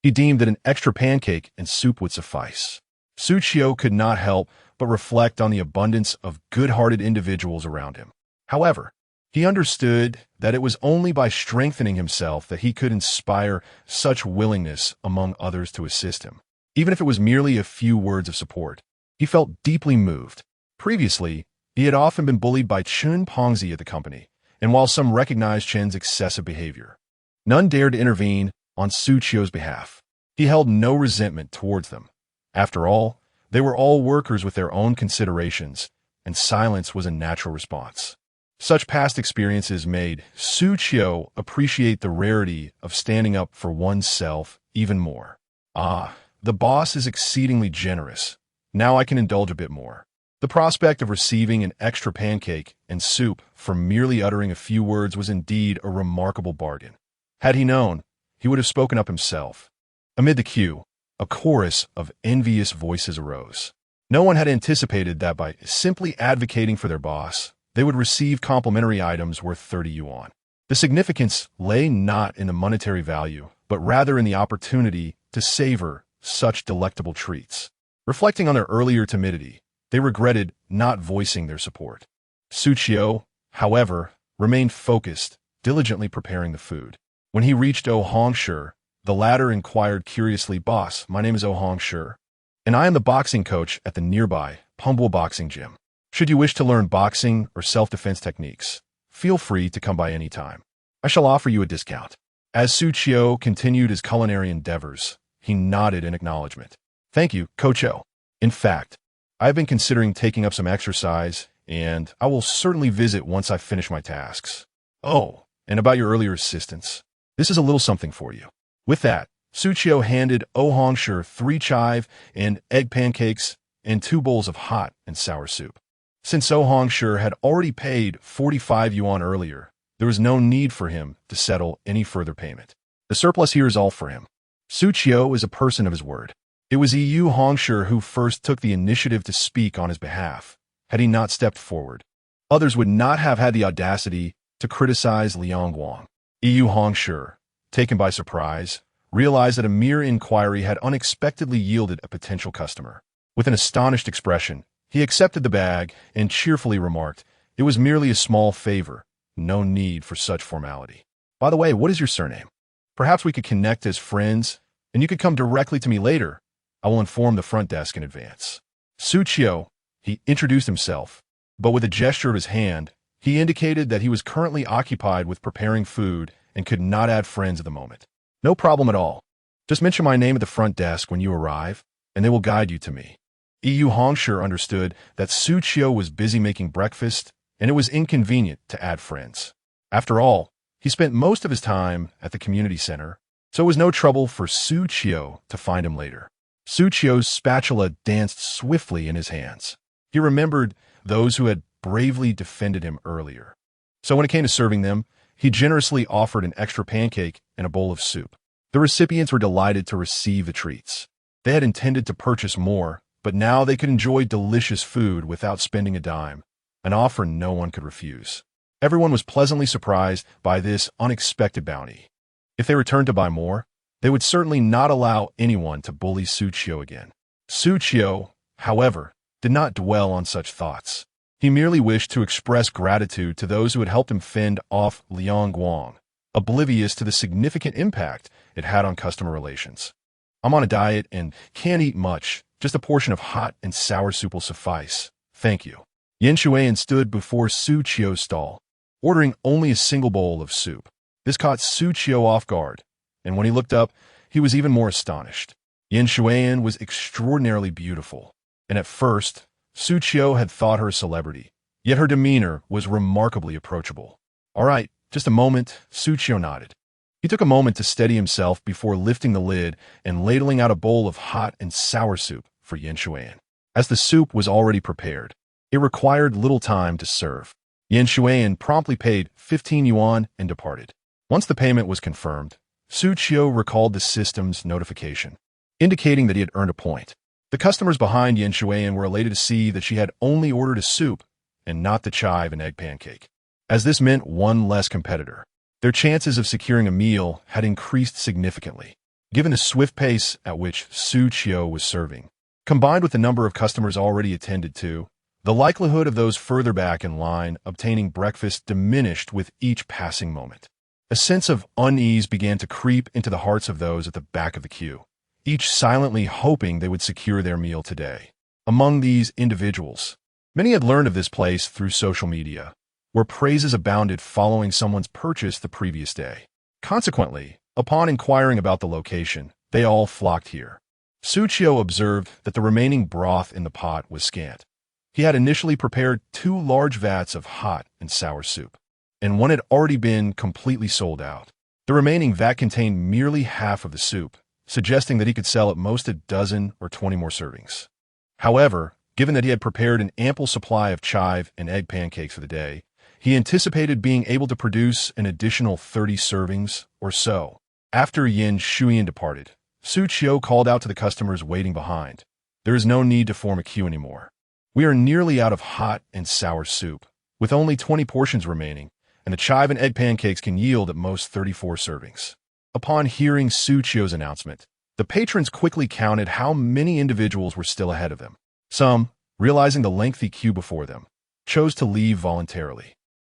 [SPEAKER 1] he deemed that an extra pancake and soup would suffice. Xu Qiu could not help but reflect on the abundance of good-hearted individuals around him. However, he understood that it was only by strengthening himself that he could inspire such willingness among others to assist him. Even if it was merely a few words of support, he felt deeply moved. Previously, he had often been bullied by Chen Pangzi at the company, and while some recognized Chen's excessive behavior, none dared to intervene on Xu Qiu's behalf. He held no resentment towards them. After all, they were all workers with their own considerations, and silence was a natural response. Such past experiences made Xu Qiu appreciate the rarity of standing up for oneself even more. "Ah, the boss is exceedingly generous. Now I can indulge a bit more." The prospect of receiving an extra pancake and soup for merely uttering a few words was indeed a remarkable bargain. Had he known, he would have spoken up himself. Amid the queue, a chorus of envious voices arose. No one had anticipated that by simply advocating for their boss, they would receive complimentary items worth 30 yuan. The significance lay not in the monetary value, but rather in the opportunity to savor such delectable treats. Reflecting on their earlier timidity, they regretted not voicing their support. Xu Qiu, however, remained focused, diligently preparing the food. When he reached Hongshu, the latter inquired curiously, "Boss, my name is Hongshu, and I am the boxing coach at the nearby Pumbwa Boxing Gym. Should you wish to learn boxing or self-defense techniques, feel free to come by any time. I shall offer you a discount." As Xu Qiu continued his culinary endeavors, he nodded in acknowledgement. "Thank you, Coach O. In fact, I've been considering taking up some exercise, and I will certainly visit once I finish my tasks. Oh, and about your earlier assistance, this is a little something for you." With that, Xu Qiu handed Hongshu 3 chive and egg pancakes and 2 bowls of hot and sour soup. Since Hongshu had already paid 45 yuan earlier, there was no need for him to settle any further payment. The surplus here is all for him. Xu Qiu is a person of his word. It was Hongshu who first took the initiative to speak on his behalf. Had he not stepped forward, others would not have had the audacity to criticize Liang Guang. Hongshu, taken by surprise, realized that a mere inquiry had unexpectedly yielded a potential customer. With an astonished expression, he accepted the bag and cheerfully remarked, "It was merely a small favor. No need for such formality. By the way, what is your surname? Perhaps we could connect as friends, and you could come directly to me later. I will inform the front desk in advance." Xu Qiu, he introduced himself, but with a gesture of his hand, He indicated that he was currently occupied with preparing food and could not add friends at the moment. No problem at all. Just mention my name at the front desk when you arrive, and they will guide you to me. Yu Hongshi understood that Xu Qiu was busy making breakfast, and it was inconvenient to add friends. After all, he spent most of his time at the community center, so it was no trouble for Xu Qiu to find him later. Xu Qiu's spatula danced swiftly in his hands. He remembered those who had bravely defended him earlier. So when it came to serving them, he generously offered an extra pancake and a bowl of soup. The recipients were delighted to receive the treats. They had intended to purchase more, but now they could enjoy delicious food without spending a dime, an offer no one could refuse. Everyone was pleasantly surprised by this unexpected bounty. If they returned to buy more, they would certainly not allow anyone to bully Xu Qiu again. Xu Qiu, however, did not dwell on such thoughts. He merely wished to express gratitude to those who had helped him fend off Liang Guang, oblivious to the significant impact it had on customer relations. I'm on a diet and can't eat much. Just a portion of hot and sour soup will suffice. Thank you. Yin Shuian stood before Xu Qiu's stall, ordering only a single bowl of soup. This caught Xu Qiu off guard, and when he looked up, he was even more astonished. Yin Shuian was extraordinarily beautiful, and at first, Xu Qiu had thought her a celebrity, yet her demeanor was remarkably approachable. All right, just a moment, Xu Qiu nodded. He took a moment to steady himself before lifting the lid and ladling out a bowl of hot and sour soup for Yin Shuian. As the soup was already prepared, it required little time to serve. Yin Shuian promptly paid 15 yuan and departed. Once the payment was confirmed, Xu Qiu recalled the system's notification, indicating that he had earned a point. The customers behind Yin Shuian were elated to see that she had only ordered a soup and not the chive and egg pancake, as this meant one less competitor. Their chances of securing a meal had increased significantly, given the swift pace at which Xu Qiu was serving. Combined with the number of customers already attended to, the likelihood of those further back in line obtaining breakfast diminished with each passing moment. A sense of unease began to creep into the hearts of those at the back of the queue, each silently hoping they would secure their meal today. Among these individuals, many had learned of this place through social media, where praises abounded following someone's purchase the previous day. Consequently, upon inquiring about the location, they all flocked here. Xu Qiu observed that the remaining broth in the pot was scant. He had initially prepared 2 large vats of hot and sour soup, and one had already been completely sold out. The remaining vat contained merely half of the soup, suggesting that he could sell at most a dozen or 20 more servings. However, given that he had prepared an ample supply of chive and egg pancakes for the day, he anticipated being able to produce an additional 30 servings or so. After Yin Shuian departed, Xu Qiu called out to the customers waiting behind. There is no need to form a queue anymore. We are nearly out of hot and sour soup, with only 20 portions remaining, and the chive and egg pancakes can yield at most 34 servings. Upon hearing Xu Qiu's announcement, the patrons quickly counted how many individuals were still ahead of them. Some, realizing the lengthy queue before them, chose to leave voluntarily.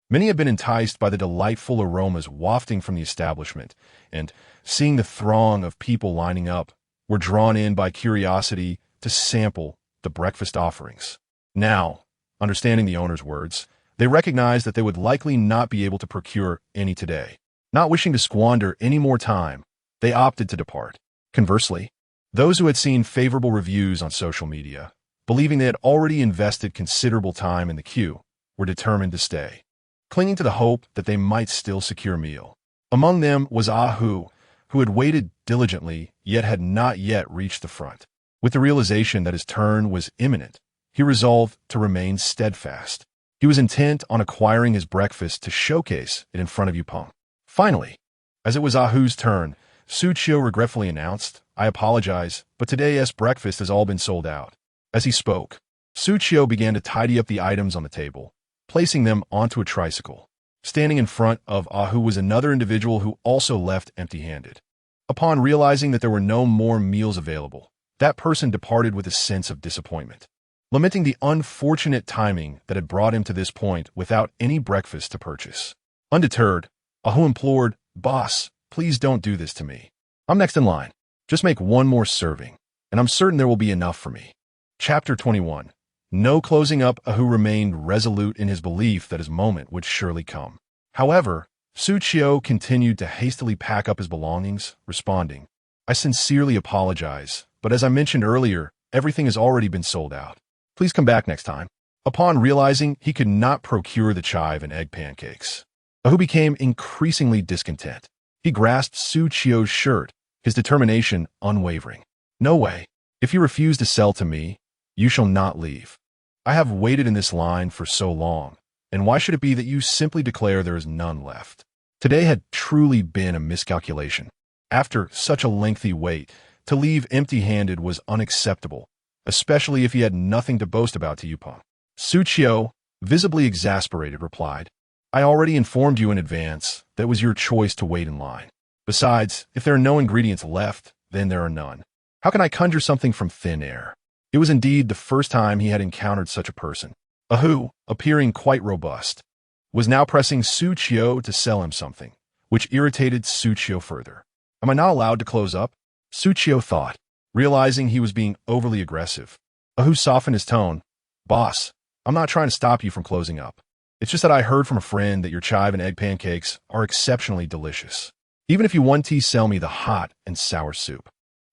[SPEAKER 1] Many had been enticed by the delightful aromas wafting from the establishment, and, seeing the throng of people lining up, were drawn in by curiosity to sample the breakfast offerings. Now, understanding the owner's words, they recognized that they would likely not be able to procure any today. Not wishing to squander any more time, they opted to depart. Conversely, those who had seen favorable reviews on social media, believing they had already invested considerable time in the queue, were determined to stay, clinging to the hope that they might still secure a meal. Among them was Hu, who had waited diligently yet had not yet reached the front. With the realization that his turn was imminent, he resolved to remain steadfast. He was intent on acquiring his breakfast to showcase it in front of Yupeng. Finally, as it was Ahu's turn, Xu Qiu regretfully announced, "I apologize, but today's breakfast has all been sold out." As he spoke, Xu Qiu began to tidy up the items on the table, placing them onto a tricycle. Standing in front of Ahu was another individual who also left empty-handed. Upon realizing that there were no more meals available, that person departed with a sense of disappointment, lamenting the unfortunate timing that had brought him to this point without any breakfast to purchase. Undeterred, Ahu implored, "Boss, please don't do this to me. I'm next in line. Just make one more serving, and I'm certain there will be enough for me." Chapter 21. No closing up, Hu remained resolute in his belief that his moment would surely come. However, Xu Qiu continued to hastily pack up his belongings, responding, "I sincerely apologize, but as I mentioned earlier, everything has already been sold out. Please come back next time." Upon realizing he could not procure the chive and egg pancakes, Hu became increasingly discontent. He grasped Xu Qiu's shirt, his determination unwavering. "No way. If you refuse to sell to me, you shall not leave. I have waited in this line for so long, and why should it be that you simply declare there is none left?" Today had truly been a miscalculation. After such a lengthy wait, to leave empty-handed was unacceptable, especially if he had nothing to boast about to Yupeng. Xu Qiu, visibly exasperated, replied, "I already informed you in advance that it was your choice to wait in line. Besides, if there are no ingredients left, then there are none. How can I conjure something from thin air?" It was indeed the first time he had encountered such a person. Hu, appearing quite robust, was now pressing Xu Qiu to sell him something, which irritated Xu Qiu further. "Am I not allowed to close up?" Xu Qiu thought, realizing he was being overly aggressive. Hu softened his tone. "Boss, I'm not trying to stop you from closing up. It's just that I heard from a friend that your chive and egg pancakes are exceptionally delicious. Even if you want to sell me the hot and sour soup,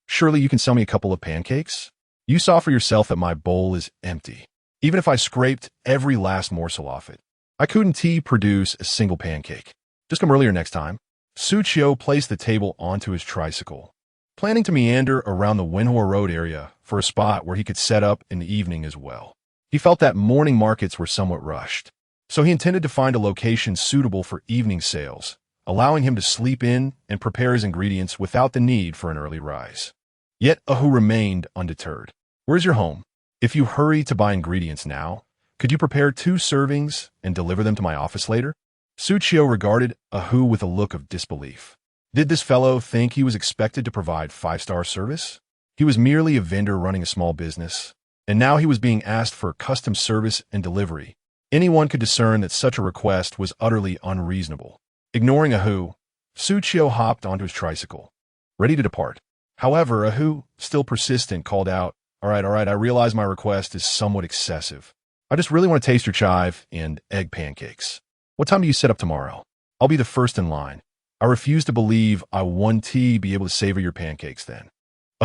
[SPEAKER 1] surely you can sell me a couple of pancakes? You saw for yourself that my bowl is empty. Even if I scraped every last morsel off it, I couldn't produce a single pancake. Just come earlier next time." Xu Qiu placed the table onto his tricycle, planning to meander around the Wenhua Road area for a spot where he could set up in the evening as well. He felt that morning markets were somewhat rushed, so he intended to find a location suitable for evening sales, allowing him to sleep in and prepare his ingredients without the need for an early rise. Yet Hu remained undeterred. "Where's your home? If you hurry to buy ingredients now, could you prepare 2 servings and deliver them to my office later?" Xu Qiu regarded Hu with a look of disbelief. Did this fellow think he was expected to provide 5-star service? He was merely a vendor running a small business, and now he was being asked for custom service and delivery. Anyone could discern that such a request was utterly unreasonable. Ignoring Hu, Xu Qiu hopped onto his tricycle, ready to depart. However, Hu, still persistent, called out, all right, I realize my request is somewhat excessive. I just really want to taste your chive and egg pancakes. What time do you set up tomorrow? I'll be the first in line. I refuse to believe I won't be able to savor your pancakes then."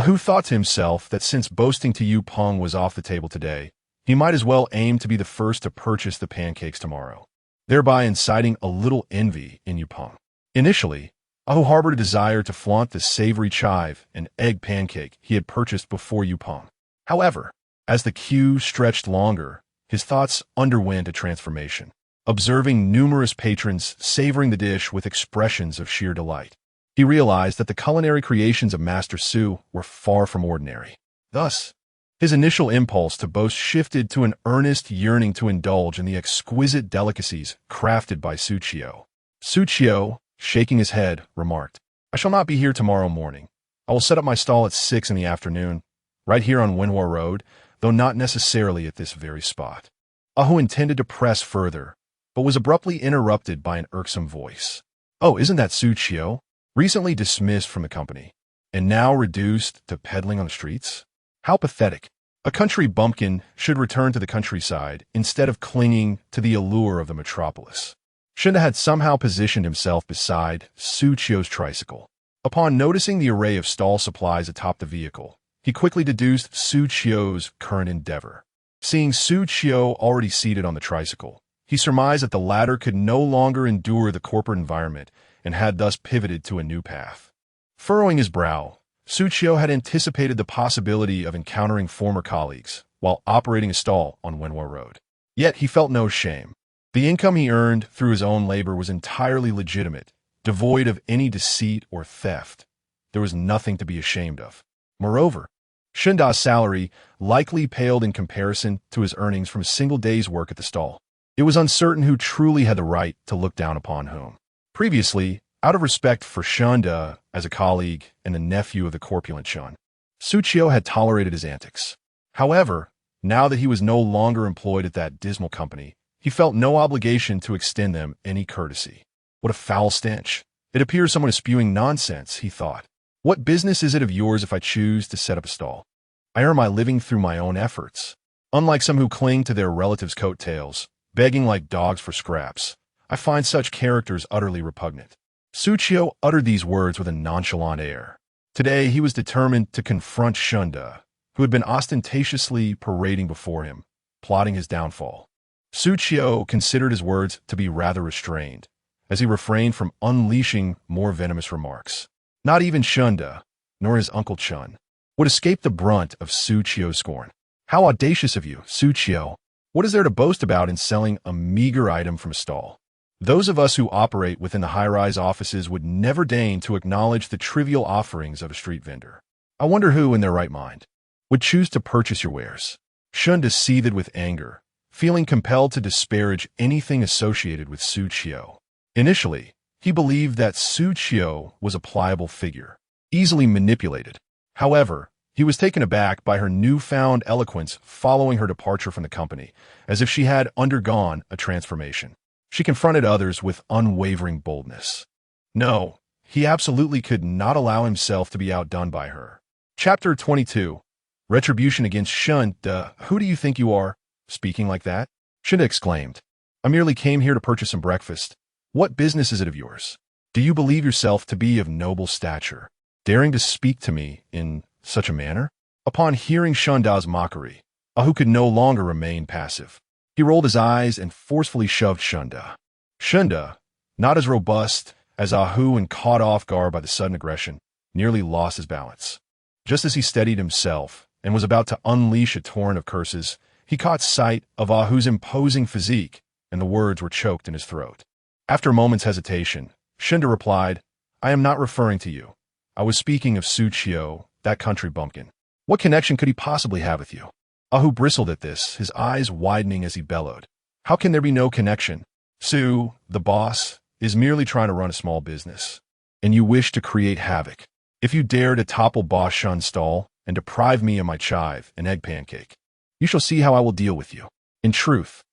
[SPEAKER 1] Hu thought to himself that since boasting to Yupeng was off the table today, he might as well aim to be the first to purchase the pancakes tomorrow, thereby inciting a little envy in Yupeng. Initially, Hu harbored a desire to flaunt the savory chive and egg pancake he had purchased before Yupeng. However, as the queue stretched longer, his thoughts underwent a transformation, observing numerous patrons savoring the dish with expressions of sheer delight. He realized that the culinary creations of Master Xu were far from ordinary. Thus, his initial impulse to boast shifted to an earnest yearning to indulge in the exquisite delicacies crafted by Xu Qiu. Xu Qiu, shaking his head, remarked, "I shall not be here tomorrow morning. I will set up my stall at 6 in the afternoon, right here on Wenhua Road, though not necessarily at this very spot." Hu intended to press further, but was abruptly interrupted by an irksome voice. "Oh, isn't that Xu Qiu? Recently dismissed from the company, and now reduced to peddling on the streets? How pathetic. A country bumpkin should return to the countryside instead of clinging to the allure of the metropolis." Shinda had somehow positioned himself beside Xu Qiu's tricycle. Upon noticing the array of stall supplies atop the vehicle, he quickly deduced Xu Qiu's current endeavor. Seeing Xu Qiu already seated on the tricycle, he surmised that the latter could no longer endure the corporate environment and had thus pivoted to a new path. Furrowing his brow, Xu Qiu had anticipated the possibility of encountering former colleagues while operating a stall on Wenhua Road. Yet he felt no shame. The income he earned through his own labor was entirely legitimate, devoid of any deceit or theft. There was nothing to be ashamed of. Moreover, Shinda's salary likely paled in comparison to his earnings from a single day's work at the stall. It was uncertain who truly had the right to look down upon whom. Previously, out of respect for Shinda as a colleague and a nephew of the corpulent Shun, Xu Qiu had tolerated his antics. However, now that he was no longer employed at that dismal company, he felt no obligation to extend them any courtesy. What a foul stench. It appears someone is spewing nonsense, he thought. What business is it of yours if I choose to set up a stall? I earn my living through my own efforts. Unlike some who cling to their relatives' coattails, begging like dogs for scraps, I find such characters utterly repugnant. Xu Qiu uttered these words with a nonchalant air. Today he was determined to confront Shunda, who had been ostentatiously parading before him, plotting his downfall. Xu Qiu considered his words to be rather restrained, as he refrained from unleashing more venomous remarks. Not even Shunda, nor his uncle Chen, would escape the brunt of Xu Qiu's scorn. How audacious of you, Xu Qiu! What is there to boast about in selling a meager item from a stall? Those of us who operate within the high-rise offices would never deign to acknowledge the trivial offerings of a street vendor. I wonder who, in their right mind, would choose to purchase your wares. Shunda seethed with anger, feeling compelled to disparage anything associated with Xu Qiu. Initially, he believed that Xu Qiu was a pliable figure, easily manipulated. However, he was taken aback by her newfound eloquence following her departure from the company, as if she had undergone a transformation. She confronted others with unwavering boldness. No, he absolutely could not allow himself to be outdone by her. Chapter 22. Retribution against Shunda. Who do you think you are, speaking like that? Shunda exclaimed. I merely came here to purchase some breakfast. What business is it of yours? Do you believe yourself to be of noble stature, daring to speak to me in such a manner? Upon hearing Shunda's mockery, Ahu could no longer remain passive. He rolled his eyes and forcefully shoved Shunda. Shunda, not as robust as Ahu and caught off guard by the sudden aggression, nearly lost his balance. Just as he steadied himself and was about to unleash a torrent of curses, he caught sight of Ahu's imposing physique, and the words were choked in his throat. After a moment's hesitation, Shunda replied, I am not referring to you. I was speaking of Xu Qiu, that country bumpkin. What connection could he possibly have with you? Ahu bristled at this, his eyes widening as he bellowed. How can there be no connection? Xu, the boss, is merely trying to run a small business, and you wish to create havoc. If you dare to topple Boss Shun's stall and deprive me of my chive and egg pancake, you shall see how I will deal with you. In truth,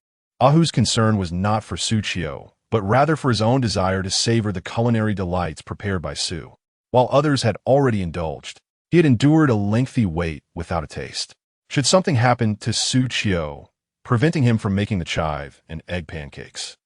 [SPEAKER 1] Ahu's concern was not for Xu Qiu, but rather for his own desire to savor the culinary delights prepared by Xu. While others had already indulged, he had endured a lengthy wait without a taste. Should something happen to Xu Qiu, preventing him from making the chive and egg pancakes,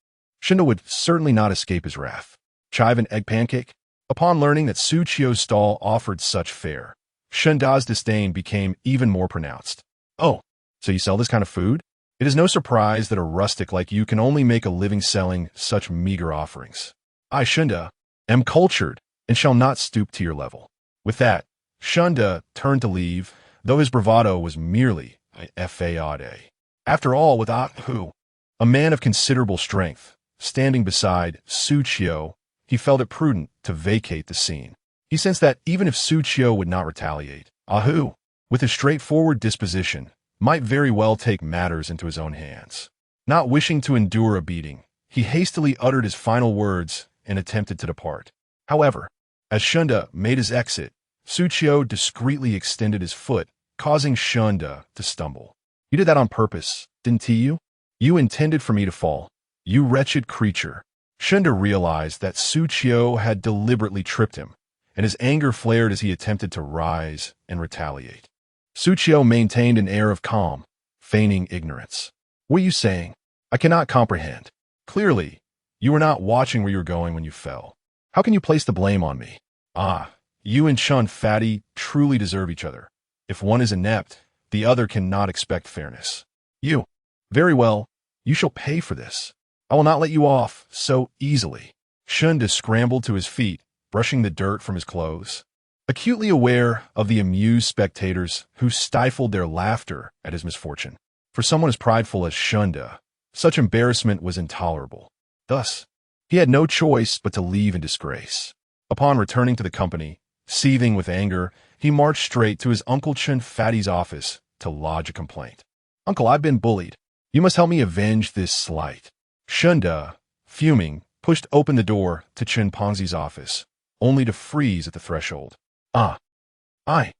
[SPEAKER 1] Shunda would certainly not escape his wrath. Chive and egg pancake? Upon learning that Xu Qiu's stall offered such fare, Shunda's disdain became even more pronounced. Oh, so you sell this kind of food? It is no surprise that a rustic like you can only make a living selling such meager offerings. I, Shunda, am cultured and shall not stoop to your level. With that, Shunda turned to leave, though his bravado was merely a fade. After all, with Ahu, a man of considerable strength, standing beside Xu Qiu, he felt it prudent to vacate the scene. He sensed that even if Xu Qiu would not retaliate, Ahu, with his straightforward disposition, might very well take matters into his own hands. Not wishing to endure a beating, he hastily uttered his final words and attempted to depart. However, as Shunda made his exit, Xu Qiu discreetly extended his foot, causing Shunda to stumble. You did that on purpose, didn't you? You intended for me to fall. You wretched creature. Shunda realized that Xu Qiu had deliberately tripped him, and his anger flared as he attempted to rise and retaliate. Xu Qiu maintained an air of calm, feigning ignorance. What are you saying? I cannot comprehend. Clearly, you were not watching where you were going when you fell. How can you place the blame on me? Ah, you and Chen Fatty truly deserve each other. If one is inept, the other cannot expect fairness. You. Very well, you shall pay for this. I will not let you off so easily. Shunda scrambled to his feet, brushing the dirt from his clothes. Acutely aware of the amused spectators who stifled their laughter at his misfortune. For someone as prideful as Shunda, such embarrassment was intolerable. Thus, he had no choice but to leave in disgrace. Upon returning to the company, seething with anger, he marched straight to his Uncle Chen Fatty's office to lodge a complaint. Uncle, I've been bullied. You must help me avenge this slight. Shunda, fuming, pushed open the door to Chen Pangzi's office, only to freeze at the threshold. I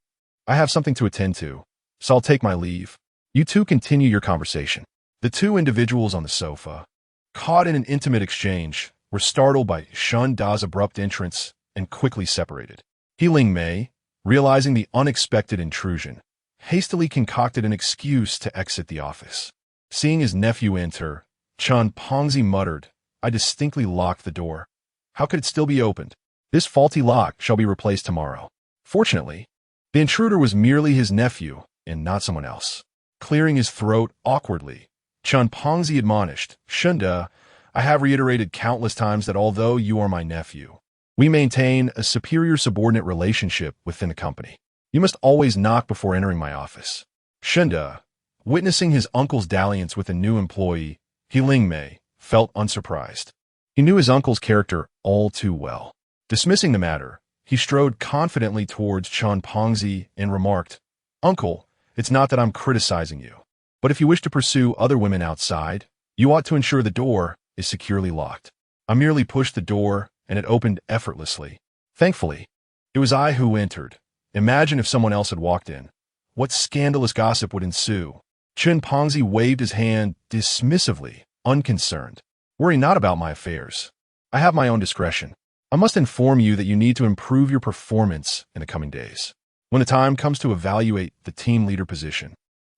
[SPEAKER 1] have something to attend to, so I'll take my leave. You two continue your conversation. The two individuals on the sofa, caught in an intimate exchange, were startled by Shunda's abrupt entrance and quickly separated. Healing Mei, realizing the unexpected intrusion, hastily concocted an excuse to exit the office. Seeing his nephew enter, Chen Pangzi muttered, "I distinctly locked the door. How could it still be opened? This faulty lock shall be replaced tomorrow." Fortunately, the intruder was merely his nephew and not someone else. Clearing his throat awkwardly, Chen Pangzi admonished, "Shunda, I have reiterated countless times that although you are my nephew, we maintain a superior subordinate relationship within the company. You must always knock before entering my office." Shunda, witnessing his uncle's dalliance with a new employee, Lingmei, felt unsurprised. He knew his uncle's character all too well. Dismissing the matter, he strode confidently towards Chen Pangzi and remarked, "Uncle, it's not that I'm criticizing you, but if you wish to pursue other women outside, you ought to ensure the door is securely locked." I merely pushed the door, and it opened effortlessly. Thankfully, it was I who entered. Imagine if someone else had walked in. What scandalous gossip would ensue? Chen Pangzi waved his hand dismissively, unconcerned. "Worry not about my affairs. I have my own discretion. I must inform you that you need to improve your performance in the coming days. When the time comes to evaluate the team leader position,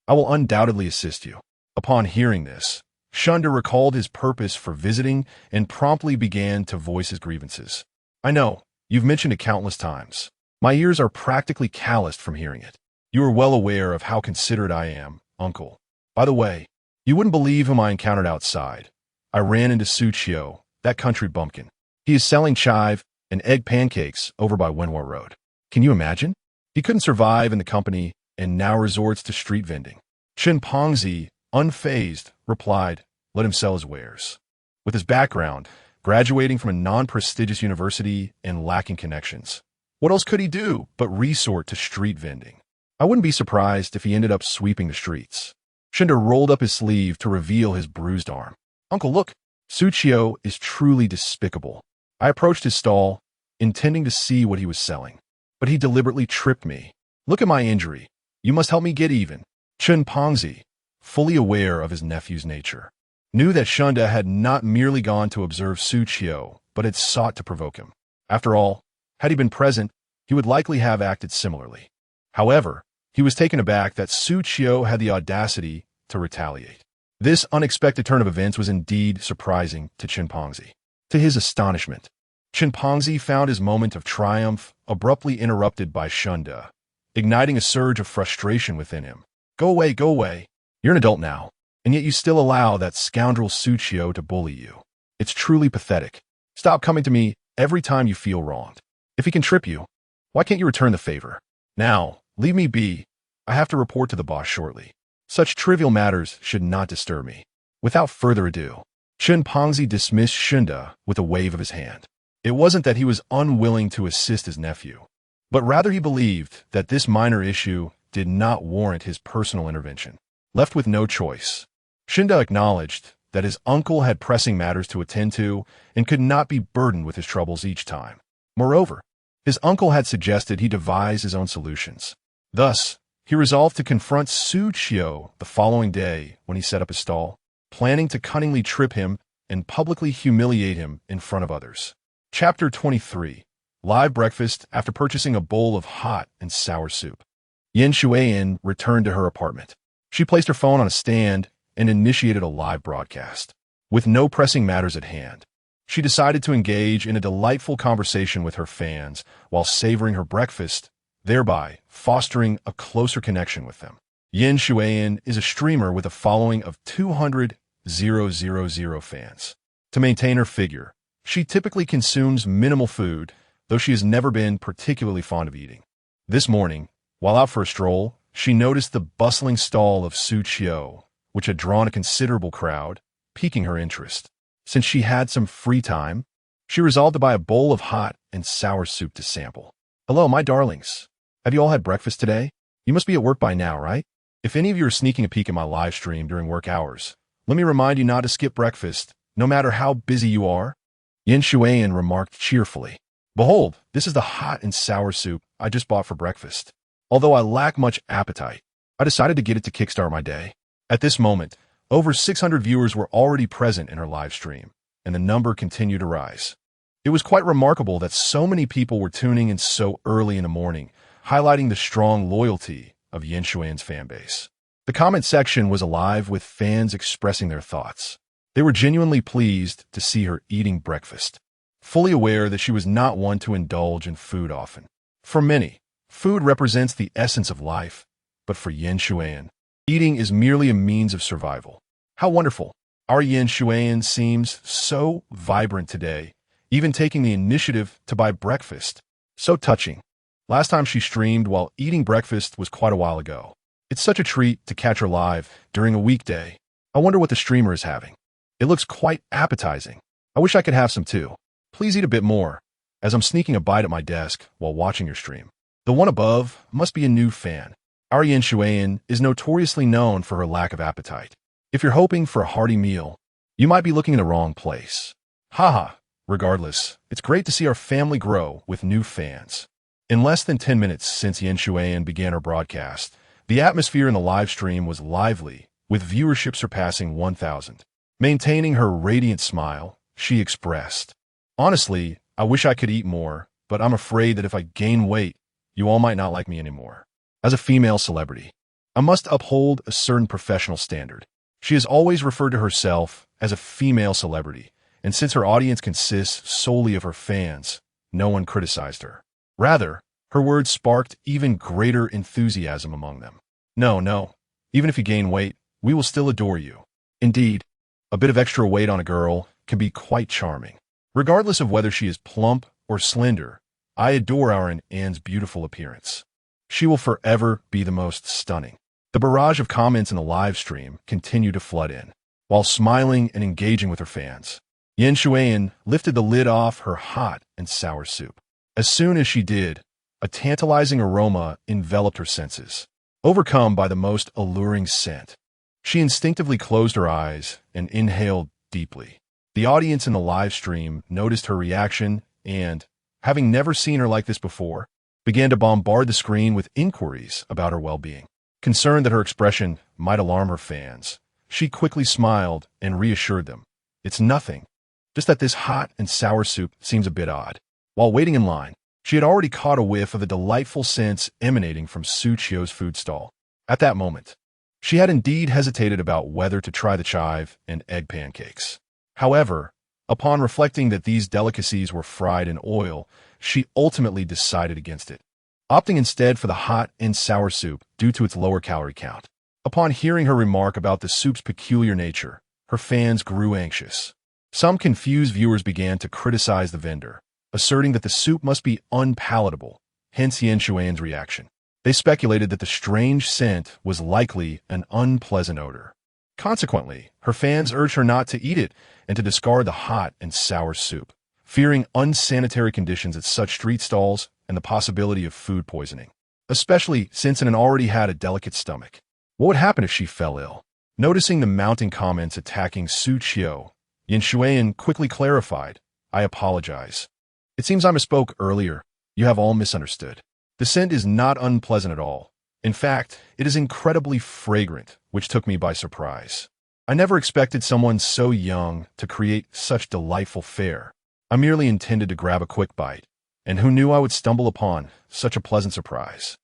[SPEAKER 1] I will undoubtedly assist you." Upon hearing this, Shunda recalled his purpose for visiting and promptly began to voice his grievances. "I know, you've mentioned it countless times. My ears are practically calloused from hearing it. You are well aware of how considerate I am, uncle. By the way, you wouldn't believe whom I encountered outside. I ran into Xu Qiu, that country bumpkin. He is selling chive and egg pancakes over by Wenhua Road. Can you imagine? He couldn't survive in the company and now resorts to street vending." Chen Pangzi, unfazed, replied, "Let him sell his wares." With his background, graduating from a non-prestigious university and lacking connections, what else could he do but resort to street vending? I wouldn't be surprised if he ended up sweeping the streets. Shunda rolled up his sleeve to reveal his bruised arm. "Uncle, look, Xu Qiu is truly despicable." I approached his stall, intending to see what he was selling, but he deliberately tripped me. "Look at my injury. You must help me get even." Chen Pangzi, fully aware of his nephew's nature, knew that Shunda had not merely gone to observe Xu Qiu, but had sought to provoke him. After all, had he been present, he would likely have acted similarly. However, he was taken aback that Xu Qiu had the audacity to retaliate. This unexpected turn of events was indeed surprising to Chen Pangzi. To his astonishment, Chen Pangzi found his moment of triumph abruptly interrupted by Shunda, igniting a surge of frustration within him. Go away. You're an adult now, and yet you still allow that scoundrel Xu Qiu to bully you. It's truly pathetic. Stop coming to me every time you feel wronged. If he can trip you, why can't you return the favor? Now, leave me be. I have to report to the boss shortly. Such trivial matters should not disturb me." Without further ado, Chen Pangzi dismissed Shunda with a wave of his hand. It wasn't that he was unwilling to assist his nephew, but rather he believed that this minor issue did not warrant his personal intervention. Left with no choice, Shunda acknowledged that his uncle had pressing matters to attend to and could not be burdened with his troubles each time. Moreover, his uncle had suggested he devise his own solutions. Thus, he resolved to confront Xu Qiu the following day when he set up his stall, planning to cunningly trip him and publicly humiliate him in front of others. Chapter 23. Live breakfast after purchasing a bowl of hot and sour soup. Yin Shuiyan returned to her apartment. She placed her phone on a stand and initiated a live broadcast. With no pressing matters at hand, she decided to engage in a delightful conversation with her fans while savoring her breakfast, thereby fostering a closer connection with them. Yin Shuiyan is a streamer with a following of 200,000 fans. To maintain her figure, she typically consumes minimal food, though she has never been particularly fond of eating. This morning, while out for a stroll, she noticed the bustling stall of Xu Qiu, which had drawn a considerable crowd, piquing her interest. Since she had some free time, she resolved to buy a bowl of hot and sour soup to sample. "Hello, my darlings. Have you all had breakfast today? You must be at work by now, right? If any of you are sneaking a peek at my live stream during work hours, let me remind you not to skip breakfast, no matter how busy you are." Yin Shuiyan remarked cheerfully. "Behold, this is the hot and sour soup I just bought for breakfast. Although I lack much appetite, I decided to get it to kickstart my day." At this moment, over 600 viewers were already present in her live stream, and the number continued to rise. It was quite remarkable that so many people were tuning in so early in the morning, highlighting the strong loyalty of Yin Shuan's fanbase. The comment section was alive with fans expressing their thoughts. They were genuinely pleased to see her eating breakfast, fully aware that she was not one to indulge in food often. For many, food represents the essence of life, but for Yin Xuan, eating is merely a means of survival. How wonderful! Our Yin Xuan seems so vibrant today, even taking the initiative to buy breakfast. So touching. Last time she streamed while eating breakfast was quite a while ago. It's such a treat to catch her live during a weekday. I wonder what the streamer is having. It looks quite appetizing. I wish I could have some too. Please eat a bit more, as I'm sneaking a bite at my desk while watching your stream. The one above must be a new fan. Our Yin Xuan is notoriously known for her lack of appetite. If you're hoping for a hearty meal, you might be looking in the wrong place. Haha. Regardless, it's great to see our family grow with new fans. In less than 10 minutes since Yin Xuan began her broadcast, the atmosphere in the live stream was lively, with viewership surpassing 1,000. Maintaining her radiant smile, she expressed, "Honestly, I wish I could eat more, but I'm afraid that if I gain weight, you all might not like me anymore. As a female celebrity, I must uphold a certain professional standard." She has always referred to herself as a female celebrity, and since her audience consists solely of her fans, no one criticized her. Rather, her words sparked even greater enthusiasm among them. No, even if you gain weight, we will still adore you. Indeed, a bit of extra weight on a girl can be quite charming. Regardless of whether she is plump or slender, I adore our Anne's beautiful appearance. She will forever be the most stunning. The barrage of comments in the live stream continued to flood in, while smiling and engaging with her fans. Yin Xuan lifted the lid off her hot and sour soup. As soon as she did, a tantalizing aroma enveloped her senses. Overcome by the most alluring scent, she instinctively closed her eyes and inhaled deeply. The audience in the live stream noticed her reaction and, having never seen her like this before, began to bombard the screen with inquiries about her well-being. Concerned that her expression might alarm her fans, she quickly smiled and reassured them. "It's nothing. Just that this hot and sour soup seems a bit odd." While waiting in line, she had already caught a whiff of the delightful scents emanating from Xu Qiu's food stall. At that moment, she had indeed hesitated about whether to try the chive and egg pancakes. However, upon reflecting that these delicacies were fried in oil, she ultimately decided against it, opting instead for the hot and sour soup due to its lower calorie count. Upon hearing her remark about the soup's peculiar nature, her fans grew anxious. Some confused viewers began to criticize the vendor, asserting that the soup must be unpalatable, hence Yin Xuan's reaction. They speculated that the strange scent was likely an unpleasant odor. Consequently, her fans urged her not to eat it and to discard the hot and sour soup, fearing unsanitary conditions at such street stalls and the possibility of food poisoning, especially since Anne already had a delicate stomach. What would happen if she fell ill? Noticing the mounting comments attacking Xu Qiu, Yin Xuan quickly clarified, "I apologize. It seems I misspoke earlier. You have all misunderstood. The scent is not unpleasant at all. In fact, it is incredibly fragrant, which took me by surprise. I never expected someone so young to create such delightful fare. I merely intended to grab a quick bite, and who knew I would stumble upon such a pleasant surprise."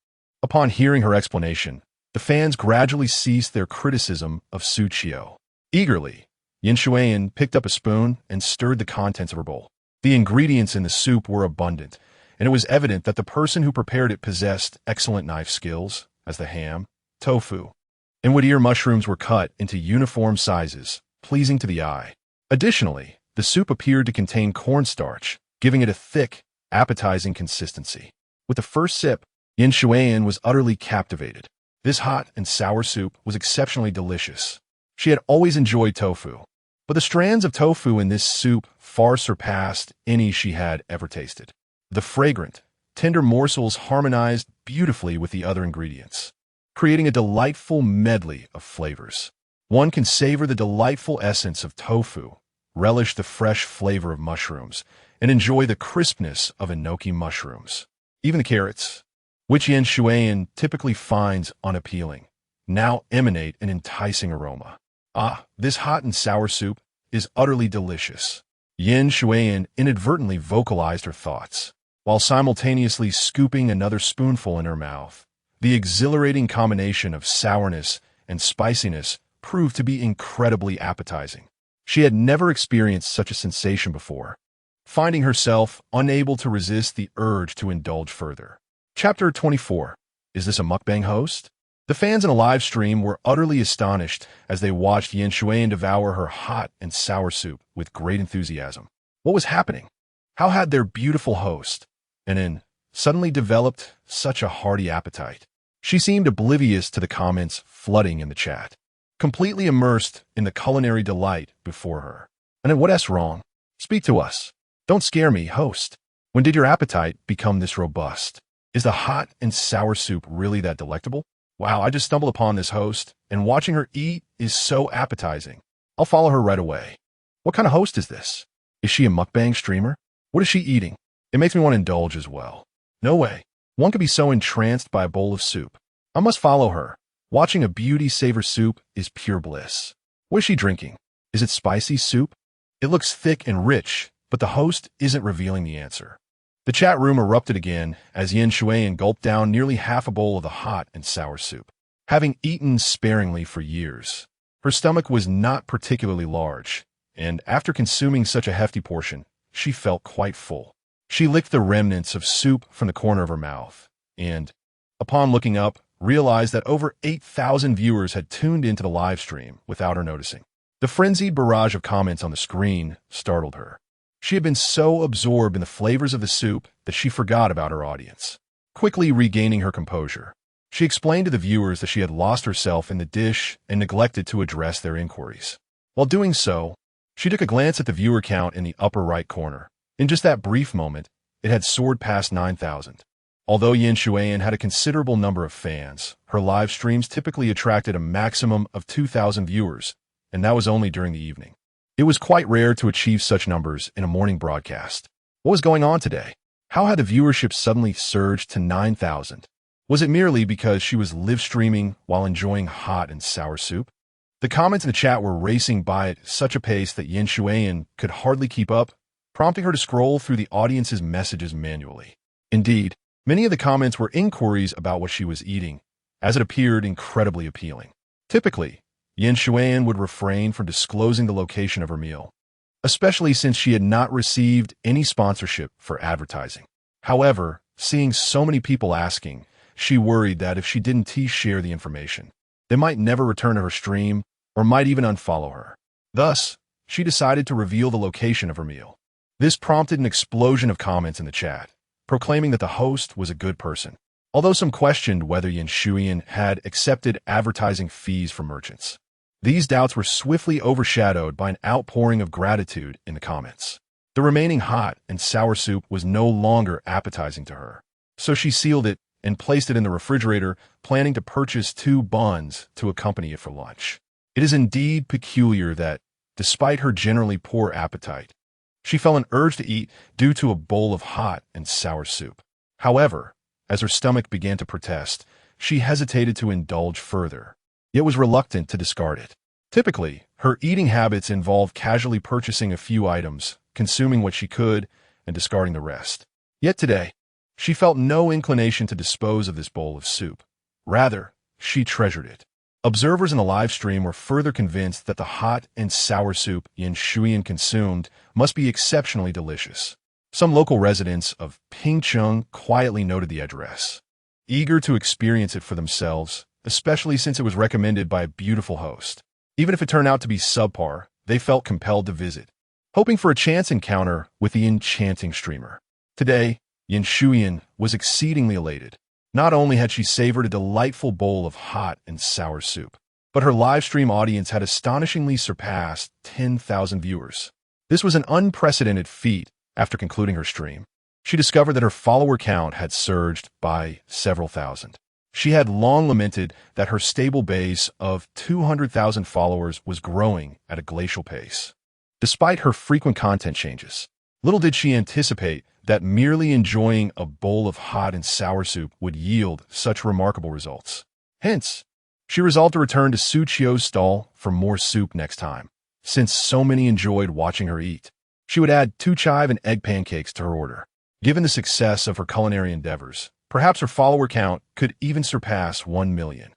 [SPEAKER 1] Upon hearing her explanation, the fans gradually ceased their criticism of Xu Qiu. Eagerly, Yin Xuan picked up a spoon and stirred the contents of her bowl. The ingredients in the soup were abundant, and it was evident that the person who prepared it possessed excellent knife skills, as the ham, tofu, and wood-ear mushrooms were cut into uniform sizes, pleasing to the eye. Additionally, the soup appeared to contain cornstarch, giving it a thick, appetizing consistency. With the first sip, Yin Xuan was utterly captivated. This hot and sour soup was exceptionally delicious. She had always enjoyed tofu, but the strands of tofu in this soup far surpassed any she had ever tasted. The fragrant, tender morsels harmonized beautifully with the other ingredients, creating a delightful medley of flavors. One can savor the delightful essence of tofu, relish the fresh flavor of mushrooms, and enjoy the crispness of enoki mushrooms. Even the carrots, which Yin Xuan typically finds unappealing, now emanate an enticing aroma. Ah, this hot and sour soup is utterly delicious. Yin Xuan inadvertently vocalized her thoughts, while simultaneously scooping another spoonful in her mouth. The exhilarating combination of sourness and spiciness proved to be incredibly appetizing. She had never experienced such a sensation before, finding herself unable to resist the urge to indulge further. Chapter 24. Is this a mukbang host? The fans in a live stream were utterly astonished as they watched Yan Shuiyan devour her hot and sour soup with great enthusiasm. What was happening? How had their beautiful host, suddenly developed such a hearty appetite? She seemed oblivious to the comments flooding in the chat, completely immersed in the culinary delight before her. And what's wrong? Speak to us. Don't scare me, host. When did your appetite become this robust? Is the hot and sour soup really that delectable? Wow, I just stumbled upon this host, and watching her eat is so appetizing. I'll follow her right away. What kind of host is this? Is she a mukbang streamer? What is she eating? It makes me want to indulge as well. No way. One could be so entranced by a bowl of soup. I must follow her. Watching a beauty savor soup is pure bliss. What is she drinking? Is it spicy soup? It looks thick and rich, but the host isn't revealing the answer. The chat room erupted again as Yan Shuiyan gulped down nearly half a bowl of the hot and sour soup. Having eaten sparingly for years, her stomach was not particularly large, and after consuming such a hefty portion, she felt quite full. She licked the remnants of soup from the corner of her mouth, and, upon looking up, realized that over 8,000 viewers had tuned into the live stream without her noticing. The frenzied barrage of comments on the screen startled her. She had been so absorbed in the flavors of the soup that she forgot about her audience. Quickly regaining her composure, she explained to the viewers that she had lost herself in the dish and neglected to address their inquiries. While doing so, she took a glance at the viewer count in the upper right corner. In just that brief moment, it had soared past 9,000. Although Yan Shuiyan had a considerable number of fans, her live streams typically attracted a maximum of 2,000 viewers, and that was only during the evening. It was quite rare to achieve such numbers in a morning broadcast. What was going on today? How had the viewership suddenly surged to 9,000? Was it merely because she was live streaming while enjoying hot and sour soup? The comments in the chat were racing by at such a pace that Yan Shuiyan could hardly keep up, prompting her to scroll through the audience's messages manually. Indeed, many of the comments were inquiries about what she was eating, as it appeared incredibly appealing. Typically, Yan Shuiyan would refrain from disclosing the location of her meal, especially since she had not received any sponsorship for advertising. However, seeing so many people asking, she worried that if she didn't share the information, they might never return to her stream or might even unfollow her. Thus, she decided to reveal the location of her meal. This prompted an explosion of comments in the chat, proclaiming that the host was a good person, although some questioned whether Yan Shuiyan had accepted advertising fees from merchants. These doubts were swiftly overshadowed by an outpouring of gratitude in the comments. The remaining hot and sour soup was no longer appetizing to her, so she sealed it and placed it in the refrigerator, planning to purchase 2 buns to accompany it for lunch. It is indeed peculiar that, despite her generally poor appetite, she felt an urge to eat due to a bowl of hot and sour soup. However, as her stomach began to protest, she hesitated to indulge further, yet was reluctant to discard it. Typically, her eating habits involved casually purchasing a few items, consuming what she could, and discarding the rest. Yet today, she felt no inclination to dispose of this bowl of soup. Rather, she treasured it. Observers in the live stream were further convinced that the hot and sour soup Yan Shuiyan consumed must be exceptionally delicious. Some local residents of Pingcheng quietly noted the address, eager to experience it for themselves, especially since it was recommended by a beautiful host. Even if it turned out to be subpar, they felt compelled to visit, hoping for a chance encounter with the enchanting streamer. Today, Yan Shuiyan was exceedingly elated. Not only had she savored a delightful bowl of hot and sour soup, but her live stream audience had astonishingly surpassed 10,000 viewers. This was an unprecedented feat. After concluding her stream, she discovered that her follower count had surged by several thousand. She had long lamented that her stable base of 200,000 followers was growing at a glacial pace. Despite her frequent content changes, little did she anticipate that merely enjoying a bowl of hot and sour soup would yield such remarkable results. Hence, she resolved to return to Xu Qiu's stall for more soup next time, since so many enjoyed watching her eat. She would add 2 chive and egg pancakes to her order. Given the success of her culinary endeavors, Perhaps her follower count could even surpass 1 million.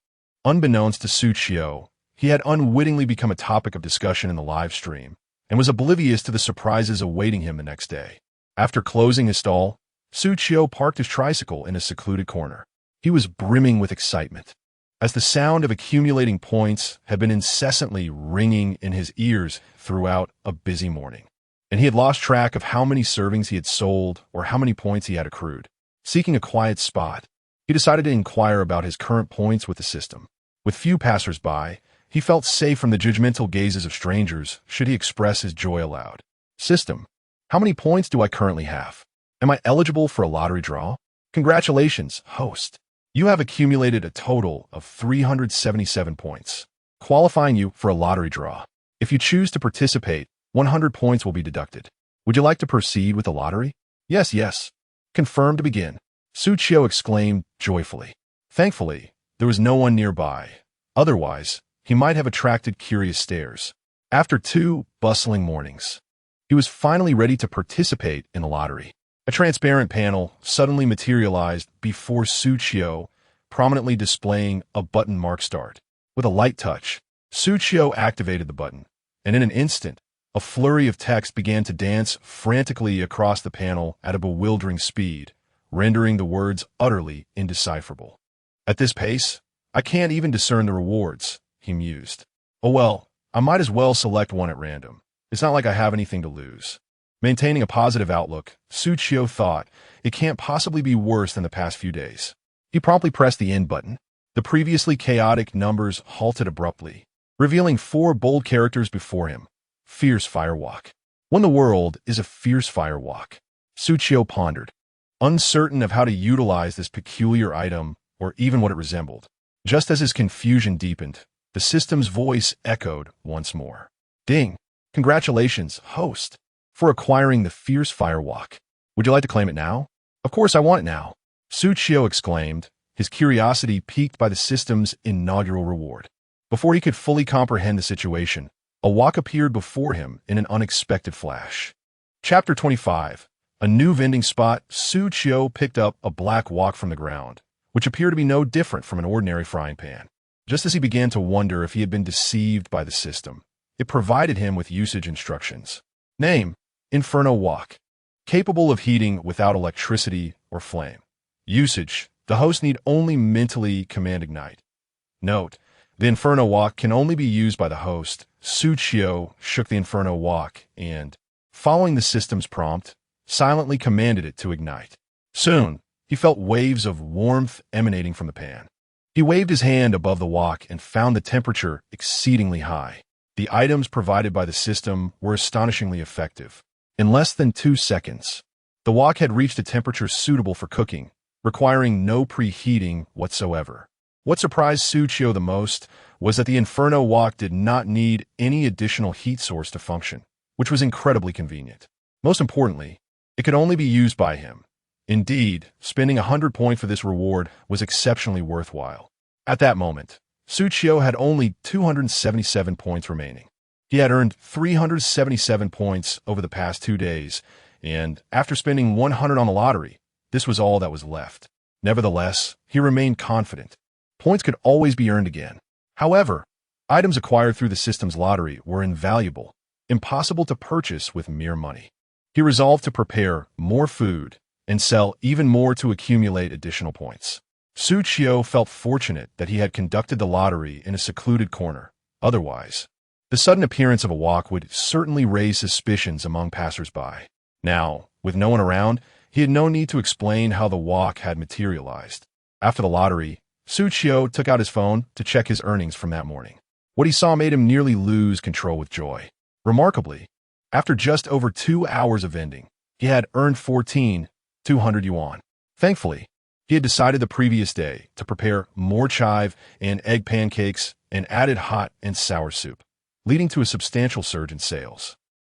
[SPEAKER 1] Unbeknownst to Xu Qiu, he had unwittingly become a topic of discussion in the live stream and was oblivious to the surprises awaiting him the next day. After closing his stall, Xu Qiu parked his tricycle in a secluded corner. He was brimming with excitement, as the sound of accumulating points had been incessantly ringing in his ears throughout a busy morning, and he had lost track of how many servings he had sold or how many points he had accrued. Seeking a quiet spot, he decided to inquire about his current points with the system. With few passers-by, he felt safe from the judgmental gazes of strangers should he express his joy aloud. System, how many points do I currently have? Am I eligible for a lottery draw? Congratulations, host. You have accumulated a total of 377 points, qualifying you for a lottery draw. If you choose to participate, 100 points will be deducted. Would you like to proceed with the lottery? Yes, yes. Confirm to begin. Xu Qiu exclaimed joyfully. Thankfully, there was no one nearby. Otherwise, he might have attracted curious stares. After 2 bustling mornings, he was finally ready to participate in the lottery. A transparent panel suddenly materialized before Xu Qiu, prominently displaying a button marked Start. With a light touch, Xu Qiu activated the button, and in an instant, a flurry of text began to dance frantically across the panel at a bewildering speed, rendering the words utterly indecipherable. At this pace, I can't even discern the rewards, he mused. Oh well, I might as well select one at random. It's not like I have anything to lose. Maintaining a positive outlook, Xu Qiu thought, it can't possibly be worse than the past few days. He promptly pressed the end button. The previously chaotic numbers halted abruptly, revealing 4 bold characters before him. Fierce Firewalk. When the world is a fierce firewalk, Xu Qiu pondered, uncertain of how to utilize this peculiar item or even what it resembled. Just as his confusion deepened, the system's voice echoed once more. Ding! Congratulations, host, for acquiring the Fierce Firewalk. Would you like to claim it now? Of course I want it now, Xu Qiu exclaimed, his curiosity piqued by the system's inaugural reward. Before he could fully comprehend the situation, a wok appeared before him in an unexpected flash. Chapter 25. A new vending spot. Xu Qiu picked up a black wok from the ground, which appeared to be no different from an ordinary frying pan. Just as he began to wonder if he had been deceived by the system, it provided him with usage instructions. Name: Inferno Wok. Capable of heating without electricity or flame. Usage: the host need only mentally command ignite. Note: the Inferno Wok can only be used by the host. Xu Qiu shook the Inferno Wok and, following the system's prompt, silently commanded it to ignite. Soon, he felt waves of warmth emanating from the pan. He waved his hand above the wok and found the temperature exceedingly high. The items provided by the system were astonishingly effective. In less than 2 seconds, the wok had reached a temperature suitable for cooking, requiring no preheating whatsoever. What surprised Xu Qiu the most was that the Inferno Wok did not need any additional heat source to function, which was incredibly convenient. Most importantly, it could only be used by him. Indeed, spending 100 points for this reward was exceptionally worthwhile. At that moment, Xu Qiu had only 277 points remaining. He had earned 377 points over the past 2 days, and after spending 100 on the lottery, this was all that was left. Nevertheless, he remained confident. Points could always be earned again. However, items acquired through the system's lottery were invaluable, impossible to purchase with mere money. He resolved to prepare more food and sell even more to accumulate additional points. Xu Qiu felt fortunate that he had conducted the lottery in a secluded corner. Otherwise, the sudden appearance of a wok would certainly raise suspicions among passers-by. Now, with no one around, he had no need to explain how the wok had materialized. After the lottery, Xu Qiu took out his phone to check his earnings from that morning. What he saw made him nearly lose control with joy. Remarkably, after just over 2 hours of vending, he had earned 200 yuan. Thankfully, he had decided the previous day to prepare more chive and egg pancakes and added hot and sour soup, leading to a substantial surge in sales.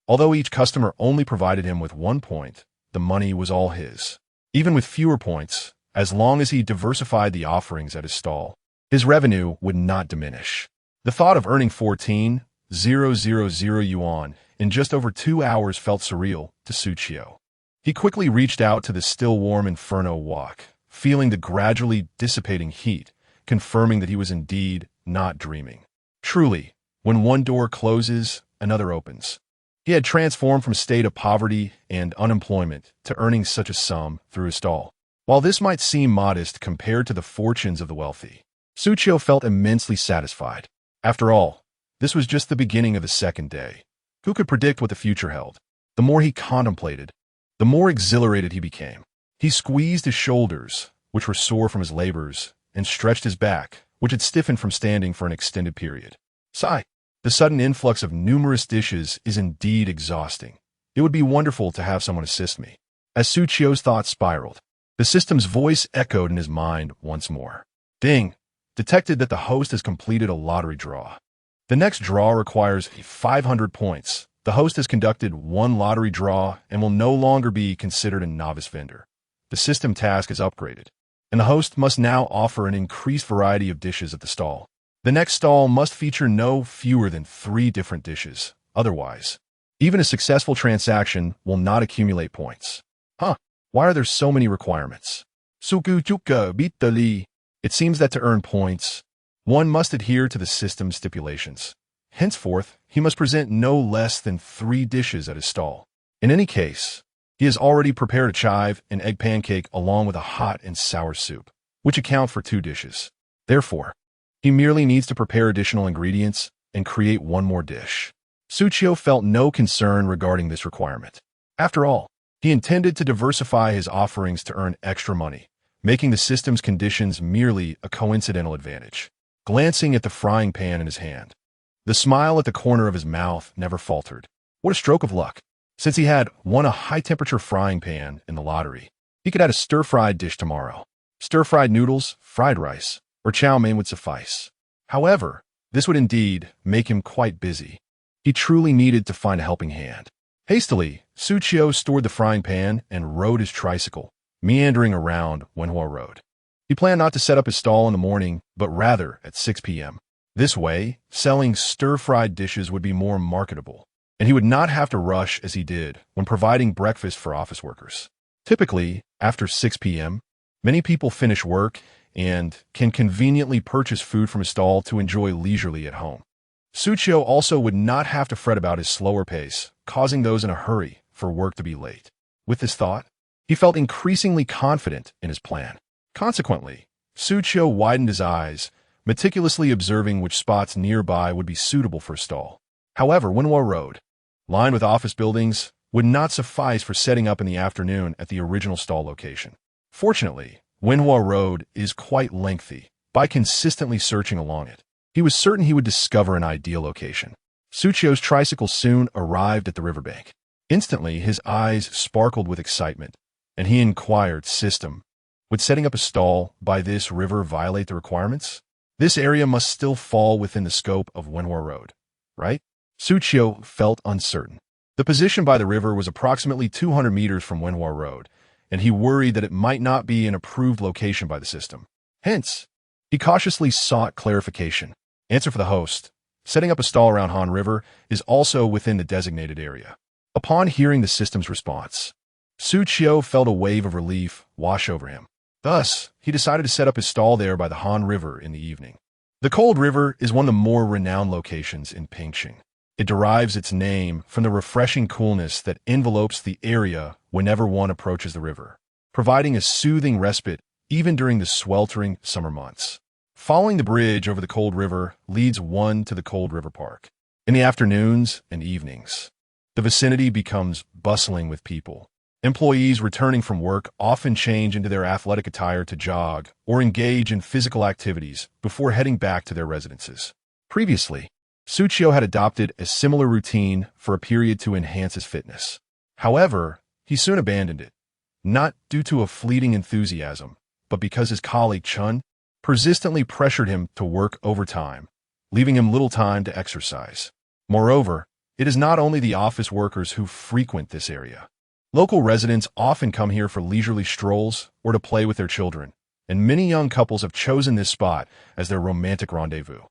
[SPEAKER 1] Although each customer only provided him with 1 point, the money was all his. Even with fewer points, as long as he diversified the offerings at his stall, his revenue would not diminish. The thought of earning 14,000 yuan in just over 2 hours felt surreal to Xu Qiu. He quickly reached out to the still warm Inferno Wok, feeling the gradually dissipating heat, confirming that he was indeed not dreaming. Truly, when one door closes, another opens. He had transformed from a state of poverty and unemployment to earning such a sum through his stall. While this might seem modest compared to the fortunes of the wealthy, Xu Qiu felt immensely satisfied. After all, this was just the beginning of the second day. Who could predict what the future held? The more he contemplated, the more exhilarated he became. He squeezed his shoulders, which were sore from his labors, and stretched his back, which had stiffened from standing for an extended period. Sigh. The sudden influx of numerous dishes is indeed exhausting. It would be wonderful to have someone assist me. As Xu Qiu's thoughts spiraled, the system's voice echoed in his mind once more. Ding! Detected that the host has completed a lottery draw. The next draw requires 500 points. The host has conducted one lottery draw and will no longer be considered a novice vendor. The system task is upgraded, and the host must now offer an increased variety of dishes at the stall. The next stall must feature no fewer than 3 different dishes. Otherwise, even a successful transaction will not accumulate points. Why are there so many requirements? It seems that to earn points, one must adhere to the system's stipulations. Henceforth, he must present no less than 3 dishes at his stall. In any case, he has already prepared a chive and egg pancake along with a hot and sour soup, which account for 2 dishes. Therefore, he merely needs to prepare additional ingredients and create one more dish. Xu Qiu felt no concern regarding this requirement. After all, he intended to diversify his offerings to earn extra money, making the system's conditions merely a coincidental advantage. Glancing at the frying pan in his hand, the smile at the corner of his mouth never faltered. What a stroke of luck! Since he had won a high-temperature frying pan in the lottery, he could add a stir-fried dish tomorrow. Stir-fried noodles, fried rice, or chow mein would suffice. However, this would indeed make him quite busy. He truly needed to find a helping hand. Hastily, Xu Qiu stored the frying pan and rode his tricycle, meandering around Wenhua Road. He planned not to set up his stall in the morning, but rather at 6 p.m. This way, selling stir-fried dishes would be more marketable, and he would not have to rush as he did when providing breakfast for office workers. Typically, after 6 p.m., many people finish work and can conveniently purchase food from his stall to enjoy leisurely at home. Xu Qiu also would not have to fret about his slower pace, causing those in a hurry for work to be late. With this thought, he felt increasingly confident in his plan. Consequently, Xu Qiu widened his eyes, meticulously observing which spots nearby would be suitable for a stall. However, Wenhua Road, lined with office buildings, would not suffice for setting up in the afternoon at the original stall location. Fortunately, Wenhua Road is quite lengthy. By consistently searching along it, he was certain he would discover an ideal location. Xu Qiu's tricycle soon arrived at the riverbank. Instantly, his eyes sparkled with excitement, and he inquired, "System, would setting up a stall by this river violate the requirements? This area must still fall within the scope of Wenhua Road, right?" Xu Qiu felt uncertain. The position by the river was approximately 200 meters from Wenhua Road, and he worried that it might not be an approved location by the system. Hence, he cautiously sought clarification. Answer for the host. Setting up a stall around Han River is also within the designated area. Upon hearing the system's response, Xu Qiu felt a wave of relief wash over him. Thus, he decided to set up his stall there by the Han River in the evening. The Cold River is one of the more renowned locations in Pingqing. It derives its name from the refreshing coolness that envelopes the area whenever one approaches the river, providing a soothing respite even during the sweltering summer months. Following the bridge over the Cold River leads one to the Cold River Park. In the afternoons and evenings, the vicinity becomes bustling with people. Employees returning from work often change into their athletic attire to jog or engage in physical activities before heading back to their residences. Previously, Xu Qiu had adopted a similar routine for a period to enhance his fitness. However, he soon abandoned it, not due to a fleeting enthusiasm, but because his colleague Chen persistently pressured him to work overtime, leaving him little time to exercise. Moreover, it is not only the office workers who frequent this area. Local residents often come here for leisurely strolls or to play with their children, and many young couples have chosen this spot as their romantic rendezvous.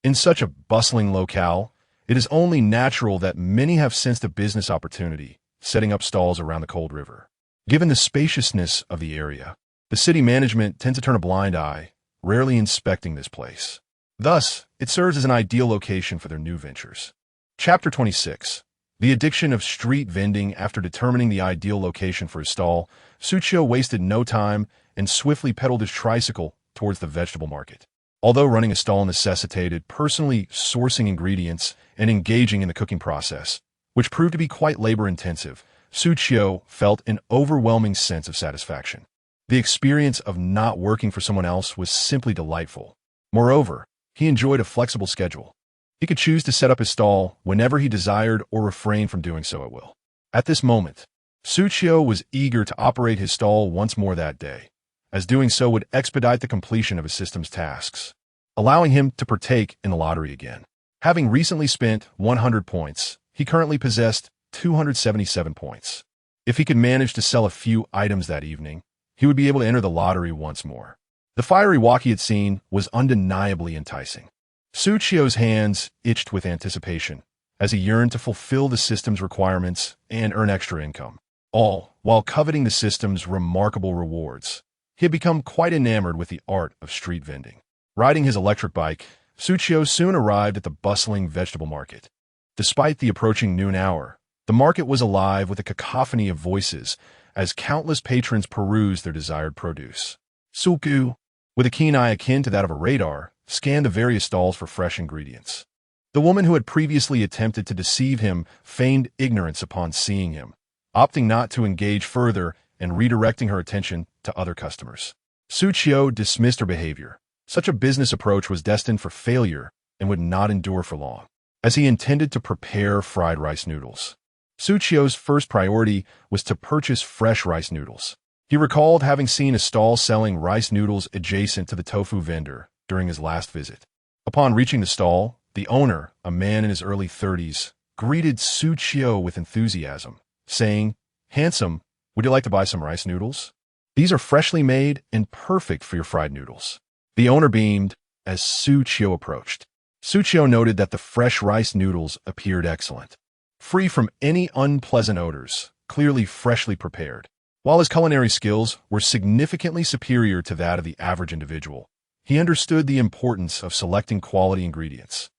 [SPEAKER 1] In such a bustling locale, it is only natural that many have sensed a business opportunity, setting up stalls around the Cold River. Given the spaciousness of the area, The city management tends to turn a blind eye, rarely inspecting this place. Thus, it serves as an ideal location for their new ventures. Chapter 26. The addiction of street vending. After determining the ideal location for his stall, Xu Qiu wasted no time and swiftly pedaled his tricycle towards the vegetable market. Although running a stall necessitated personally sourcing ingredients and engaging in the cooking process, which proved to be quite labor-intensive, Xu Qiu felt an overwhelming sense of satisfaction. The experience of not working for someone else was simply delightful. Moreover, he enjoyed a flexible schedule. He could choose to set up his stall whenever he desired or refrain from doing so at will. At this moment, Xu Qiu was eager to operate his stall once more that day, as doing so would expedite the completion of his system's tasks, allowing him to partake in the lottery again. Having recently spent 100 points, he currently possessed 277 points. If he could manage to sell a few items that evening, he would be able to enter the lottery once more. The fiery walk he had seen was undeniably enticing. Xu Qiu's hands itched with anticipation as he yearned to fulfill the system's requirements and earn extra income, all while coveting the system's remarkable rewards. He had become quite enamored with the art of street vending. Riding his electric bike, Xu Qiu soon arrived at the bustling vegetable market. Despite the approaching noon hour, the market was alive with a cacophony of voices as countless patrons perused their desired produce. Xu Qiu, with a keen eye akin to that of a radar, scanned the various stalls for fresh ingredients. The woman who had previously attempted to deceive him feigned ignorance upon seeing him, opting not to engage further and redirecting her attention to other customers. Xu Qiu dismissed her behavior. Such a business approach was destined for failure and would not endure for long, as he intended to prepare fried rice noodles. Xu Qiu's first priority was to purchase fresh rice noodles. He recalled having seen a stall selling rice noodles adjacent to the tofu vendor during his last visit. Upon reaching the stall, the owner, a man in his early 30s, greeted Xu Qiu with enthusiasm, saying, "Handsome, would you like to buy some rice noodles? These are freshly made and perfect for your fried noodles." The owner beamed as Xu Qiu approached. Xu Qiu noted that the fresh rice noodles appeared excellent, free from any unpleasant odors, clearly freshly prepared. While his culinary skills were significantly superior to that of the average individual, he understood the importance of selecting quality ingredients.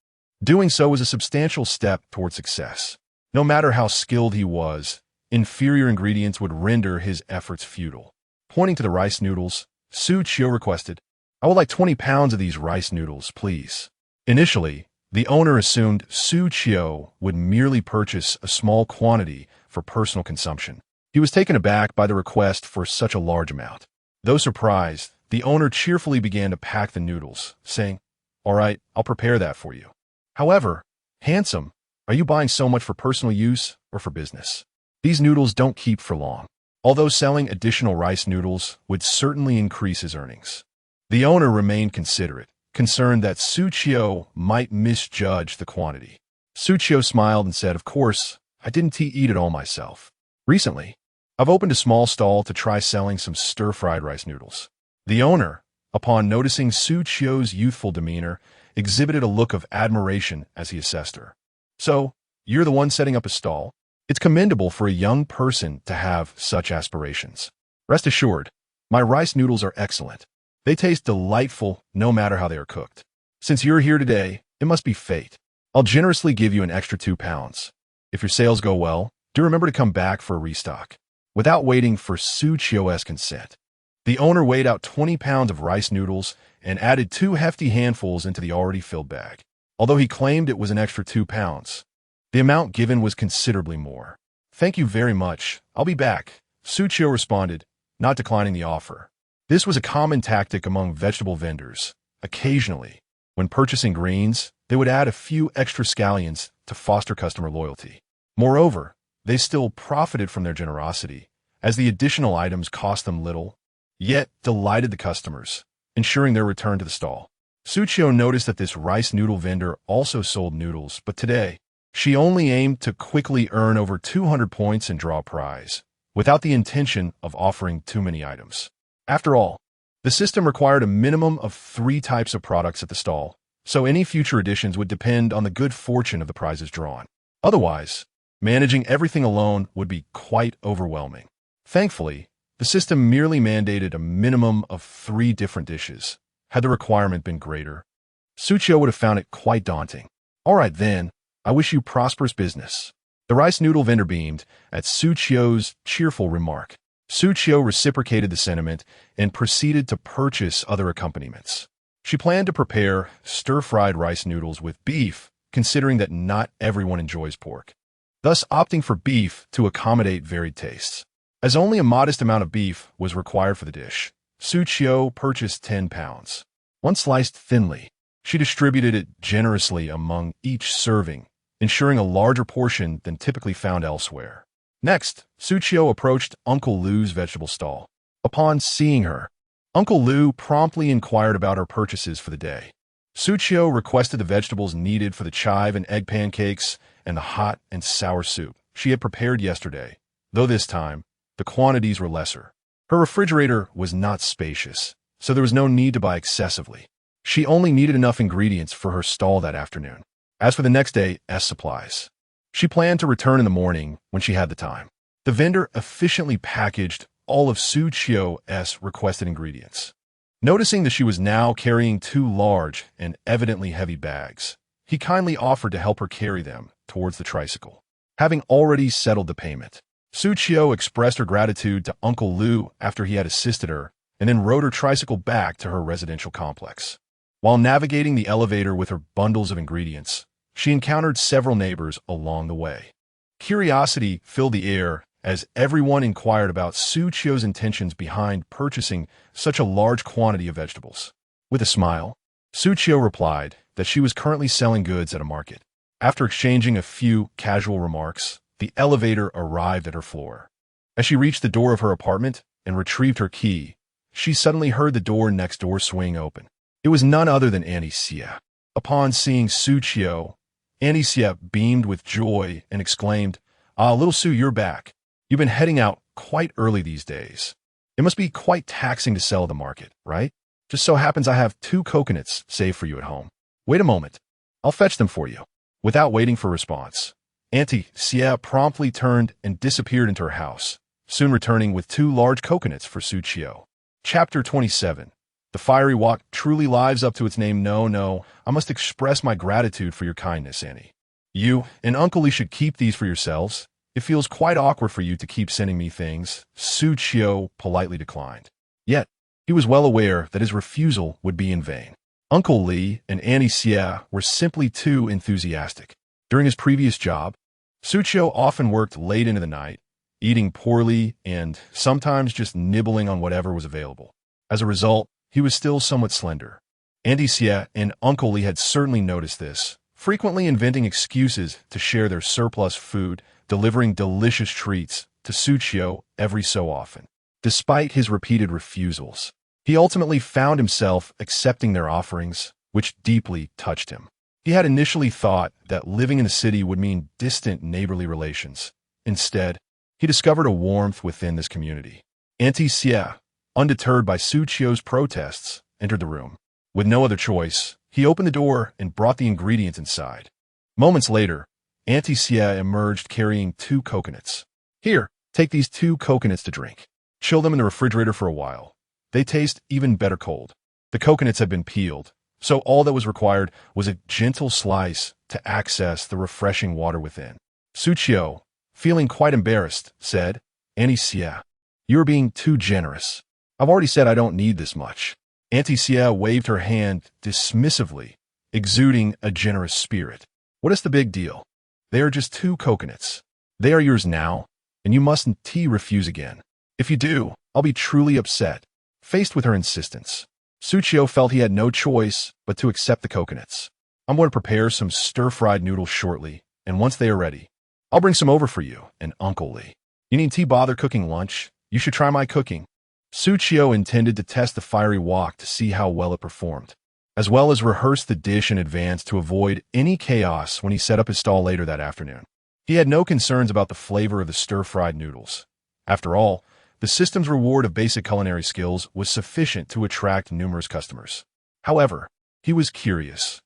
[SPEAKER 1] Doing so was a substantial step toward success. No matter how skilled he was, inferior ingredients would render his efforts futile. Pointing to the rice noodles, Xu Qiu requested, "I would like 20 pounds of these rice noodles, please." Initially, the owner assumed Xu Qiu would merely purchase a small quantity for personal consumption. He was taken aback by the request for such a large amount. Though surprised, the owner cheerfully began to pack the noodles, saying, "All right, I'll prepare that for you. However, handsome, are you buying so much for personal use or for business? These noodles don't keep for long." Although selling additional rice noodles would certainly increase his earnings, the owner remained considerate, concerned that Xu Qiu might misjudge the quantity. Xu Qiu smiled and said, "Of course, I didn't eat it all myself. Recently, I've opened a small stall to try selling some stir-fried rice noodles." The owner, upon noticing Xu Qiu's youthful demeanor, exhibited a look of admiration as he assessed her. "So, you're the one setting up a stall? It's commendable for a young person to have such aspirations. Rest assured, my rice noodles are excellent. They taste delightful no matter how they are cooked. Since you're here today, it must be fate. I'll generously give you an extra 2 pounds. If your sales go well, do remember to come back for a restock." Without waiting for Xu Qiu's consent, the owner weighed out 20 pounds of rice noodles and added 2 hefty handfuls into the already filled bag. Although he claimed it was an extra 2 pounds, the amount given was considerably more. "Thank you very much. I'll be back," Xu Qiu responded, not declining the offer. This was a common tactic among vegetable vendors. Occasionally, when purchasing greens, they would add a few extra scallions to foster customer loyalty. Moreover, they still profited from their generosity, as the additional items cost them little, yet delighted the customers, ensuring their return to the stall. Xu Qiu noticed that this rice noodle vendor also sold noodles, but today, she only aimed to quickly earn over 200 points and draw a prize, without the intention of offering too many items. After all, the system required a minimum of 3 types of products at the stall, so any future additions would depend on the good fortune of the prizes drawn. Otherwise, managing everything alone would be quite overwhelming. Thankfully, The system merely mandated a minimum of 3 different dishes. Had the requirement been greater, Xu Qiu would have found it quite daunting. All right then, I wish you prosperous business. The rice noodle vendor beamed at Xu Qiu's cheerful remark. Xu Qiu reciprocated the sentiment and proceeded to purchase other accompaniments. She planned to prepare stir-fried rice noodles with beef, considering that not everyone enjoys pork, thus opting for beef to accommodate varied tastes. As only a modest amount of beef was required for the dish, Xu Qiu purchased 10 pounds. One sliced thinly. She distributed it generously among each serving, ensuring a larger portion than typically found elsewhere. Next, Xu Qiu approached Uncle Lu's vegetable stall. Upon seeing her, Uncle Lu promptly inquired about her purchases for the day. Xu Qiu requested the vegetables needed for the chive and egg pancakes and the hot and sour soup she had prepared yesterday, though this time, the quantities were lesser. Her refrigerator was not spacious, so there was no need to buy excessively. She only needed enough ingredients for her stall that afternoon. As for the next day's supplies, she planned to return in the morning when she had the time. The vendor efficiently packaged all of Xu Qiu's requested ingredients. Noticing that she was now carrying 2 large and evidently heavy bags, he kindly offered to help her carry them towards the tricycle. Having already settled the payment, Xu Qiu expressed her gratitude to Uncle Lu after he had assisted her, and then rode her tricycle back to her residential complex. While navigating the elevator with her bundles of ingredients, she encountered several neighbors along the way. Curiosity filled the air as everyone inquired about Xu Qiu's intentions behind purchasing such a large quantity of vegetables. With a smile, Xu Qiu replied that she was currently selling goods at a market. After exchanging a few casual remarks, the elevator arrived at her floor. As she reached the door of her apartment and retrieved her key, she suddenly heard the door next door swing open. It was none other than Auntie Xia. Upon seeing Xu Qiu, Auntie Xia beamed with joy and exclaimed, "Ah, little Xu, you're back. You've been heading out quite early these days. It must be quite taxing to sell at the market, right? Just so happens I have 2 coconuts saved for you at home. Wait a moment. I'll fetch them for you." Without waiting for a response, Auntie Xia promptly turned and disappeared into her house, soon returning with 2 large coconuts for Xu Qiu. Chapter 27. The fiery wok truly lives up to its name. No, I must express my gratitude for your kindness, Auntie. You and Uncle Lee should keep these for yourselves. It feels quite awkward for you to keep sending me things, Xu Qiu politely declined. Yet, he was well aware that his refusal would be in vain. Uncle Lee and Auntie Xia were simply too enthusiastic. During his previous job, Xu Qiu often worked late into the night, eating poorly and sometimes just nibbling on whatever was available. As a result, he was still somewhat slender. Auntie Xia and Uncle Lee had certainly noticed this, frequently inventing excuses to share their surplus food, delivering delicious treats to Xu Qiu every so often. Despite his repeated refusals, he ultimately found himself accepting their offerings, which deeply touched him. He had initially thought that living in the city would mean distant neighborly relations. Instead, he discovered a warmth within this community. Auntie Xia, undeterred by Xu Qiu's protests, entered the room. With no other choice, he opened the door and brought the ingredients inside. Moments later, Auntie Xia emerged carrying 2 coconuts. "Here, take these 2 coconuts to drink. Chill them in the refrigerator for a while. They taste even better cold." The coconuts had been peeled, so all that was required was a gentle slice to access the refreshing water within. Xu Qiu, feeling quite embarrassed, said, "Auntie Xia, you are being too generous. I've already said I don't need this much." Auntie Xia waved her hand dismissively, exuding a generous spirit. "What is the big deal? They are just 2 coconuts. They are yours now, and you mustn't refuse again. If you do, I'll be truly upset." Faced with her insistence, Xu Qiu felt he had no choice but to accept the coconuts. "I'm going to prepare some stir-fried noodles shortly, and once they are ready, I'll bring some over for you and Uncle Lee. You needn't bother cooking lunch. You should try my cooking." Xu Qiu intended to test the fiery wok to see how well it performed, as well as rehearse the dish in advance to avoid any chaos when he set up his stall later that afternoon. He had no concerns about the flavor of the stir-fried noodles. After all, the system's reward of basic culinary skills was sufficient to attract numerous customers. However, he was curious.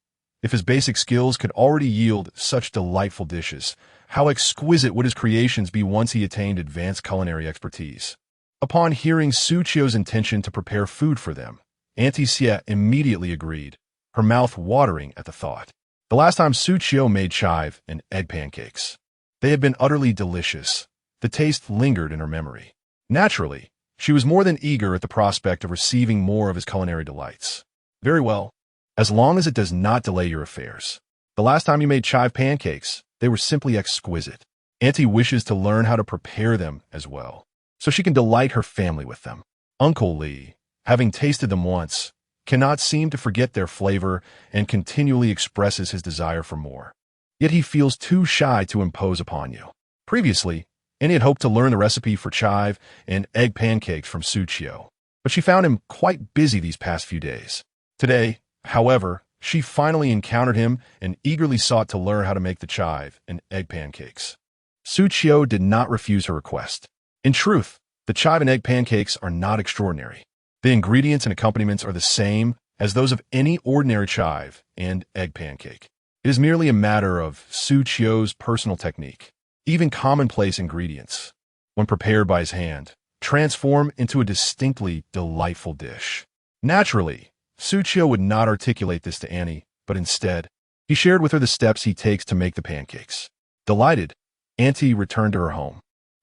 [SPEAKER 1] If his basic skills could already yield such delightful dishes, how exquisite would his creations be once he attained advanced culinary expertise? Upon hearing Xu Qiu's intention to prepare food for them, Auntie Xie immediately agreed, her mouth watering at the thought. The last time Xu Qiu made chive and egg pancakes, they had been utterly delicious. The taste lingered in her memory. Naturally, she was more than eager at the prospect of receiving more of his culinary delights. Very well, as long as it does not delay your affairs. The last time you made chive pancakes, they were simply exquisite. Auntie wishes to learn how to prepare them as well, so she can delight her family with them. Uncle Li, having tasted them once, cannot seem to forget their flavor and continually expresses his desire for more. Yet he feels too shy to impose upon you. Previously, Annie had hoped to learn the recipe for chive and egg pancakes from Xu Qiu, but she found him quite busy these past few days. Today, however, she finally encountered him and eagerly sought to learn how to make the chive and egg pancakes. Xu Qiu did not refuse her request. In truth, the chive and egg pancakes are not extraordinary. The ingredients and accompaniments are the same as those of any ordinary chive and egg pancake. It is merely a matter of Xu Qiu's personal technique. Even commonplace ingredients, when prepared by his hand, transform into a distinctly delightful dish. Naturally, Xu Qiu would not articulate this to Annie, but instead, he shared with her the steps he takes to make the pancakes. Delighted, Auntie returned to her home.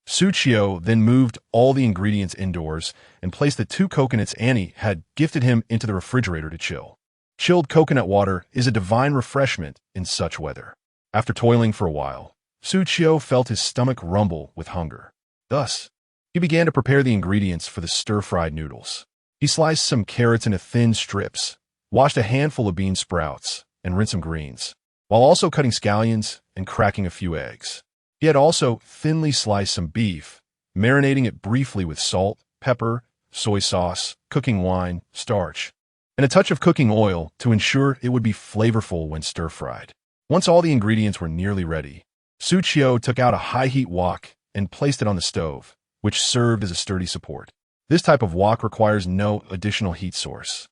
[SPEAKER 1] Xu Qiu then moved all the ingredients indoors and placed the 2 coconuts Annie had gifted him into the refrigerator to chill. Chilled coconut water is a divine refreshment in such weather. After toiling for a while, Xu Qiu felt his stomach rumble with hunger. Thus, he began to prepare the ingredients for the stir-fried noodles. He sliced some carrots into thin strips, washed a handful of bean sprouts, and rinsed some greens, while also cutting scallions and cracking a few eggs. He had also thinly sliced some beef, marinating it briefly with salt, pepper, soy sauce, cooking wine, starch, and a touch of cooking oil to ensure it would be flavorful when stir-fried. Once all the ingredients were nearly ready, Xu Qiu took out a high-heat wok and placed it on the stove, which served as a sturdy support. This type of wok requires no additional heat source.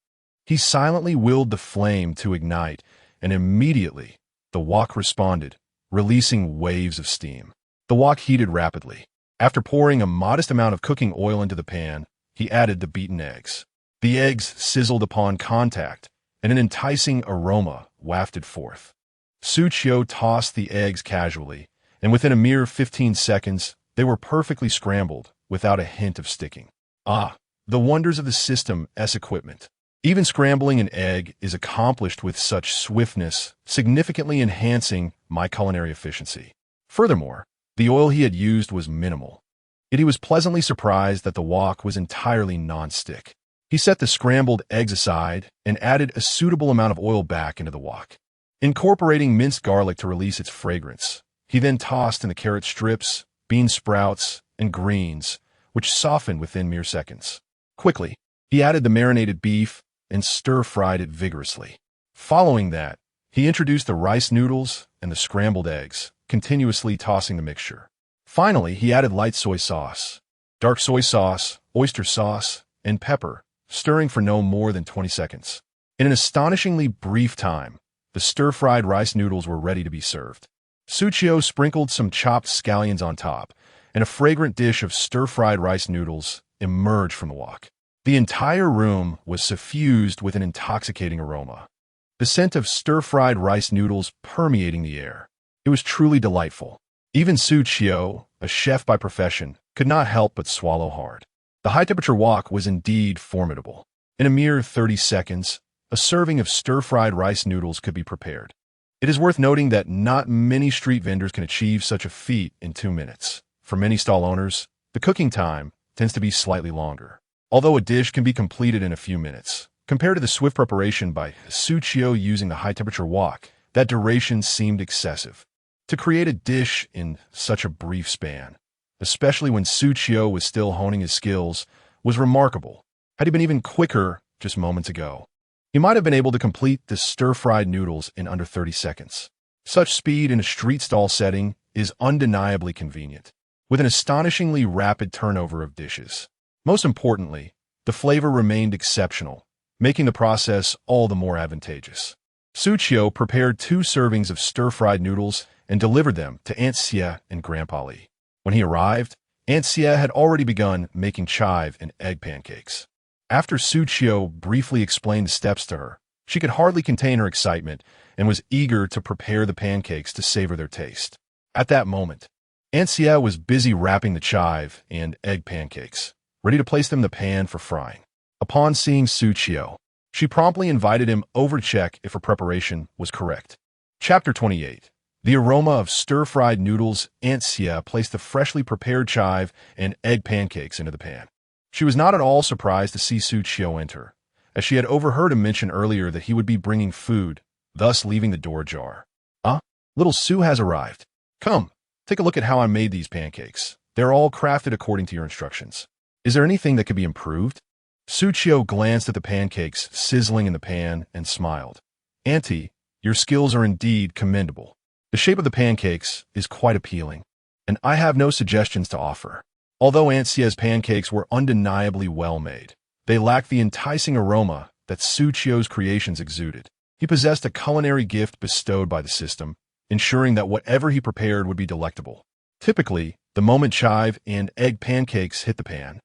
[SPEAKER 1] He silently willed the flame to ignite, and immediately, the wok responded, releasing waves of steam. The wok heated rapidly. After pouring a modest amount of cooking oil into the pan, he added the beaten eggs. The eggs sizzled upon contact, and an enticing aroma wafted forth. Xu Qiu tossed the eggs casually, and within a mere 15 seconds, they were perfectly scrambled without a hint of sticking. Ah, the wonders of the system's equipment. Even scrambling an egg is accomplished with such swiftness, significantly enhancing my culinary efficiency. Furthermore, the oil he had used was minimal. Yet he was pleasantly surprised that the wok was entirely non-stick. He set the scrambled eggs aside and added a suitable amount of oil back into the wok. Incorporating minced garlic to release its fragrance, he then tossed in the carrot strips, bean sprouts, and greens, which softened within mere seconds. Quickly, he added the marinated beef and stir-fried it vigorously. Following that, he introduced the rice noodles and the scrambled eggs, continuously tossing the mixture. Finally, he added light soy sauce, dark soy sauce, oyster sauce, and pepper, stirring for no more than 20 seconds. In an astonishingly brief time, the stir-fried rice noodles were ready to be served. Xu Qiu sprinkled some chopped scallions on top, and a fragrant dish of stir-fried rice noodles emerged from the wok. The entire room was suffused with an intoxicating aroma, the scent of stir-fried rice noodles permeating the air. It was truly delightful. Even Xu Qiu, a chef by profession, could not help but swallow hard. The high-temperature wok was indeed formidable. In a mere 30 seconds, a serving of stir-fried rice noodles could be prepared. It is worth noting that not many street vendors can achieve such a feat in 2 minutes. For many stall owners, the cooking time tends to be slightly longer. Although a dish can be completed in a few minutes, compared to the swift preparation by Xu Qiu using the high-temperature wok, that duration seemed excessive. To create a dish in such a brief span, especially when Xu Qiu was still honing his skills, was remarkable. Had he been even quicker just moments ago, he might have been able to complete the stir-fried noodles in under 30 seconds. Such speed in a street stall setting is undeniably convenient, with an astonishingly rapid turnover of dishes. Most importantly, the flavor remained exceptional, making the process all the more advantageous. Xu Qiu prepared 2 servings of stir-fried noodles and delivered them to Aunt Xie and Grandpa Li. When he arrived, Aunt Xia had already begun making chive and egg pancakes. After Xu Qiu briefly explained the steps to her, she could hardly contain her excitement and was eager to prepare the pancakes to savor their taste. At that moment, Aunt Xia was busy wrapping the chive and egg pancakes, ready to place them in the pan for frying. Upon seeing Xu Qiu, she promptly invited him over to check if her preparation was correct. Chapter 28. The aroma of stir-fried noodles. Aunt Xia placed the freshly prepared chive and egg pancakes into the pan. She was not at all surprised to see Xu Qiu enter, as she had overheard him mention earlier that he would be bringing food, thus leaving the door ajar. Little Xu has arrived. Come, take a look at how I made these pancakes. They're all crafted according to your instructions. Is there anything that could be improved? Xu Qiu glanced at the pancakes sizzling in the pan and smiled. Auntie, your skills are indeed commendable. The shape of the pancakes is quite appealing, and I have no suggestions to offer. Although Aunt Xia's pancakes were undeniably well made, they lacked the enticing aroma that Xu Qiu's creations exuded. He possessed a culinary gift bestowed by the system, ensuring that whatever he prepared would be delectable. Typically, the moment chive and egg pancakes hit the pan,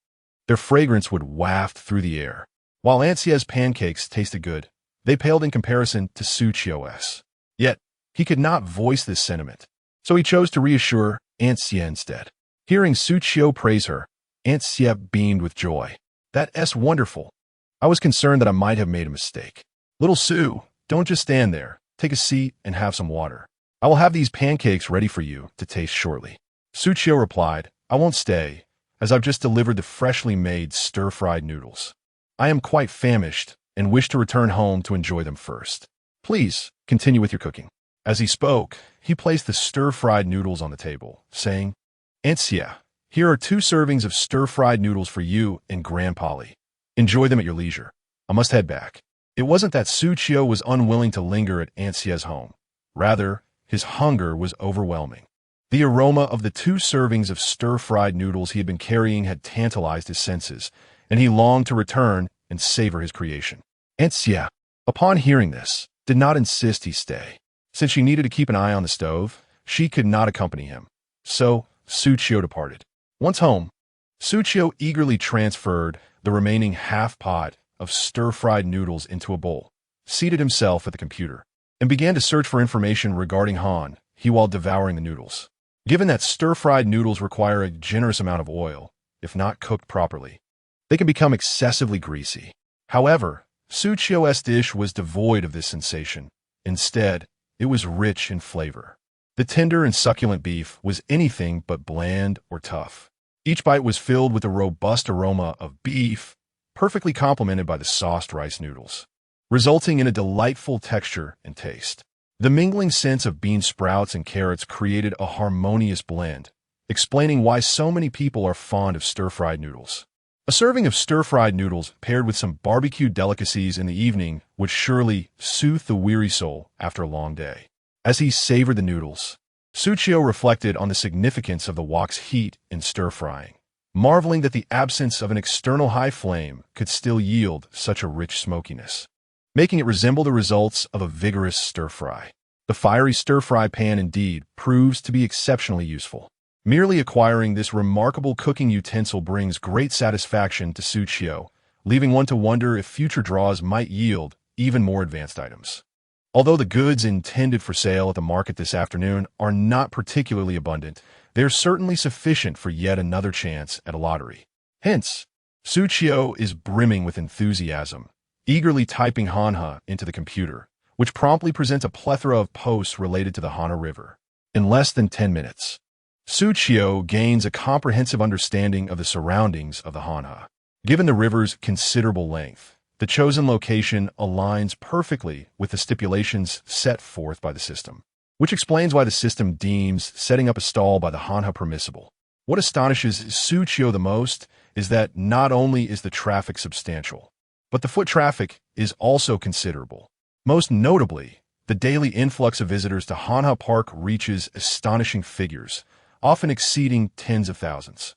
[SPEAKER 1] their fragrance would waft through the air. While Aunt Xia's pancakes tasted good, they paled in comparison to Xu Qiu's. Yet, he could not voice this sentiment, so he chose to reassure Aunt Xia instead. Hearing Xu Qiu praise her, Aunt Xia beamed with joy. That's wonderful. I was concerned that I might have made a mistake. Little Xu, don't just stand there. Take a seat and have some water. I will have these pancakes ready for you to taste shortly. Xu Qiu replied, I won't stay, as I've just delivered the freshly made stir-fried noodles. I am quite famished and wish to return home to enjoy them first. Please, continue with your cooking. As he spoke, he placed the stir-fried noodles on the table, saying, Aunt Xia, here are 2 servings of stir-fried noodles for you and Grandpa Li. Enjoy them at your leisure. I must head back. It wasn't that Xu Qiu was unwilling to linger at Aunt Xia's home. Rather, his hunger was overwhelming. The aroma of the 2 servings of stir-fried noodles he had been carrying had tantalized his senses, and he longed to return and savor his creation. Aunt Xia, upon hearing this, did not insist he stay. Since she needed to keep an eye on the stove, she could not accompany him. So, Xu Qiu departed. Once home, Xu Qiu eagerly transferred the remaining half-pot of stir-fried noodles into a bowl, seated himself at the computer, and began to search for information regarding Han, while devouring the noodles. Given that stir-fried noodles require a generous amount of oil, if not cooked properly, they can become excessively greasy. However, Xu Qiu's dish was devoid of this sensation. Instead, it was rich in flavor. The tender and succulent beef was anything but bland or tough. Each bite was filled with a robust aroma of beef, perfectly complemented by the sauced rice noodles, resulting in a delightful texture and taste. The mingling scents of bean sprouts and carrots created a harmonious blend, explaining why so many people are fond of stir-fried noodles. A serving of stir-fried noodles paired with some barbecue delicacies in the evening would surely soothe the weary soul after a long day. As he savored the noodles, Xu Qiu reflected on the significance of the wok's heat in stir-frying, marveling that the absence of an external high flame could still yield such a rich smokiness, making it resemble the results of a vigorous stir-fry. The fiery stir-fry pan indeed proves to be exceptionally useful. Merely acquiring this remarkable cooking utensil brings great satisfaction to Xu Qiu, leaving one to wonder if future draws might yield even more advanced items. Although the goods intended for sale at the market this afternoon are not particularly abundant, they are certainly sufficient for yet another chance at a lottery. Hence, Xu Qiu is brimming with enthusiasm, eagerly typing Hanha into the computer, which promptly presents a plethora of posts related to the Hana River. In less than 10 minutes, Xu Qiu gains a comprehensive understanding of the surroundings of the Hanha. Given the river's considerable length, the chosen location aligns perfectly with the stipulations set forth by the system, which explains why the system deems setting up a stall by the Hanha permissible. What astonishes Xu Qiu the most is that not only is the traffic substantial, but the foot traffic is also considerable. Most notably, the daily influx of visitors to Hanha Park reaches astonishing figures, often exceeding tens of thousands.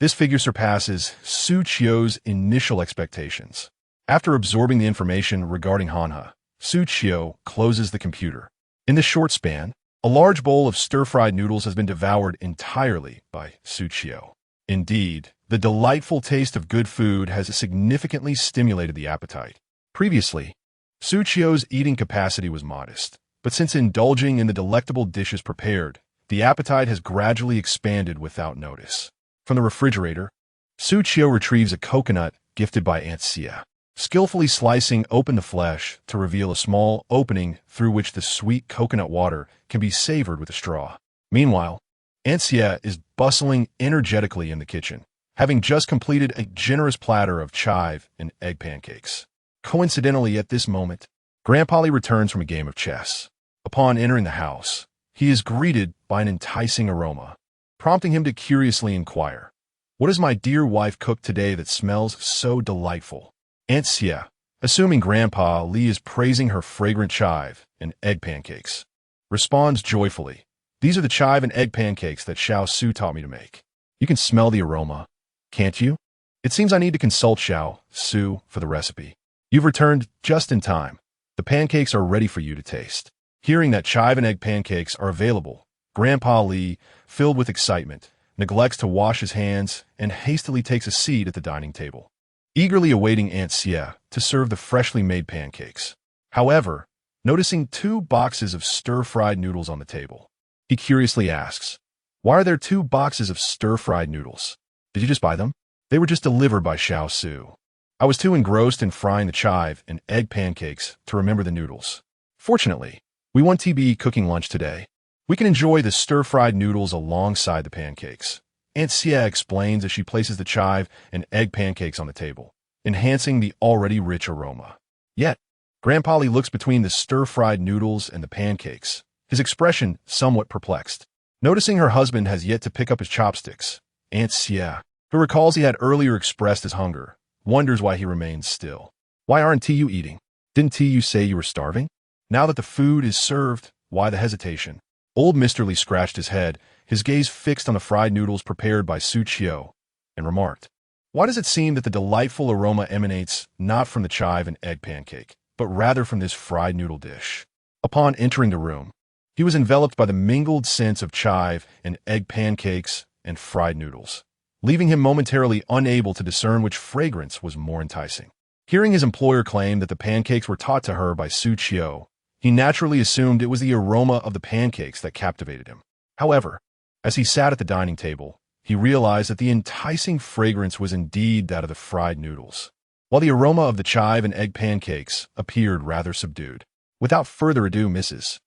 [SPEAKER 1] This figure surpasses Xu Qiu's initial expectations. After absorbing the information regarding Hanha, Xu Qiu closes the computer. In this short span, a large bowl of stir-fried noodles has been devoured entirely by Xu Qiu. Indeed, the delightful taste of good food has significantly stimulated the appetite. Previously, Xu Qiu's eating capacity was modest, but since indulging in the delectable dishes prepared, the appetite has gradually expanded without notice. From the refrigerator, Xu Qiu retrieves a coconut gifted by Aunt Xia, skillfully slicing open the flesh to reveal a small opening through which the sweet coconut water can be savored with a straw. Meanwhile, Aunt Xia is bustling energetically in the kitchen, having just completed a generous platter of chive and egg pancakes. Coincidentally, at this moment, Grandpa Li returns from a game of chess. Upon entering the house, he is greeted by an enticing aroma, prompting him to curiously inquire, "What has my dear wife cooked today that smells so delightful?" Aunt Xia, assuming Grandpa Li is praising her fragrant chive and egg pancakes, responds joyfully, "These are the chive and egg pancakes that Xiao Xu taught me to make. You can smell the aroma, can't you? It seems I need to consult Xiao Xu for the recipe. You've returned just in time. The pancakes are ready for you to taste." Hearing that chive and egg pancakes are available, Grandpa Li, filled with excitement, neglects to wash his hands and hastily takes a seat at the dining table, eagerly awaiting Aunt Xia to serve the freshly made pancakes. However, noticing 2 boxes of stir-fried noodles on the table, he curiously asks, "Why are there 2 boxes of stir-fried noodles? Did you just buy them?" "They were just delivered by Xiao Xu. I was too engrossed in frying the chive and egg pancakes to remember the noodles. Fortunately, we won't be cooking lunch today. We can enjoy the stir-fried noodles alongside the pancakes," Aunt Xia explains as she places the chive and egg pancakes on the table, enhancing the already rich aroma. Yet, Grandpa Li looks between the stir-fried noodles and the pancakes, his expression somewhat perplexed. Noticing her husband has yet to pick up his chopsticks, Aunt Xia, who recalls he had earlier expressed his hunger, wonders why he remains still. "Why aren't you eating? Didn't you say you were starving? Now that the food is served, why the hesitation?" Old Mr. Li scratched his head, his gaze fixed on the fried noodles prepared by Xu Qiu, and remarked, "Why does it seem that the delightful aroma emanates not from the chive and egg pancake, but rather from this fried noodle dish?" Upon entering the room, he was enveloped by the mingled scents of chive and egg pancakes and fried noodles, leaving him momentarily unable to discern which fragrance was more enticing. Hearing his employer claim that the pancakes were taught to her by Xu Qiu, he naturally assumed it was the aroma of the pancakes that captivated him. However, as he sat at the dining table, he realized that the enticing fragrance was indeed that of the fried noodles, while the aroma of the chive and egg pancakes appeared rather subdued. Without further ado, Mrs.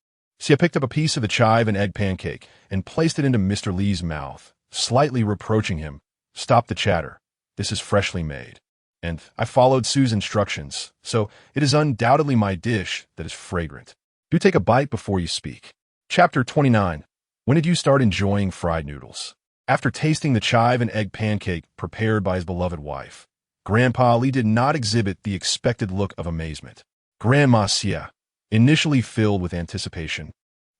[SPEAKER 1] Xia picked up a piece of the chive and egg pancake and placed it into Mr. Li's mouth, slightly reproaching him. "Stop the chatter. This is freshly made. And I followed Xu's instructions, so it is undoubtedly my dish that is fragrant. Do take a bite before you speak." Chapter 29. When did you start enjoying fried noodles? After tasting the chive and egg pancake prepared by his beloved wife, Grandpa Li did not exhibit the expected look of amazement. Grandma Xia, initially filled with anticipation,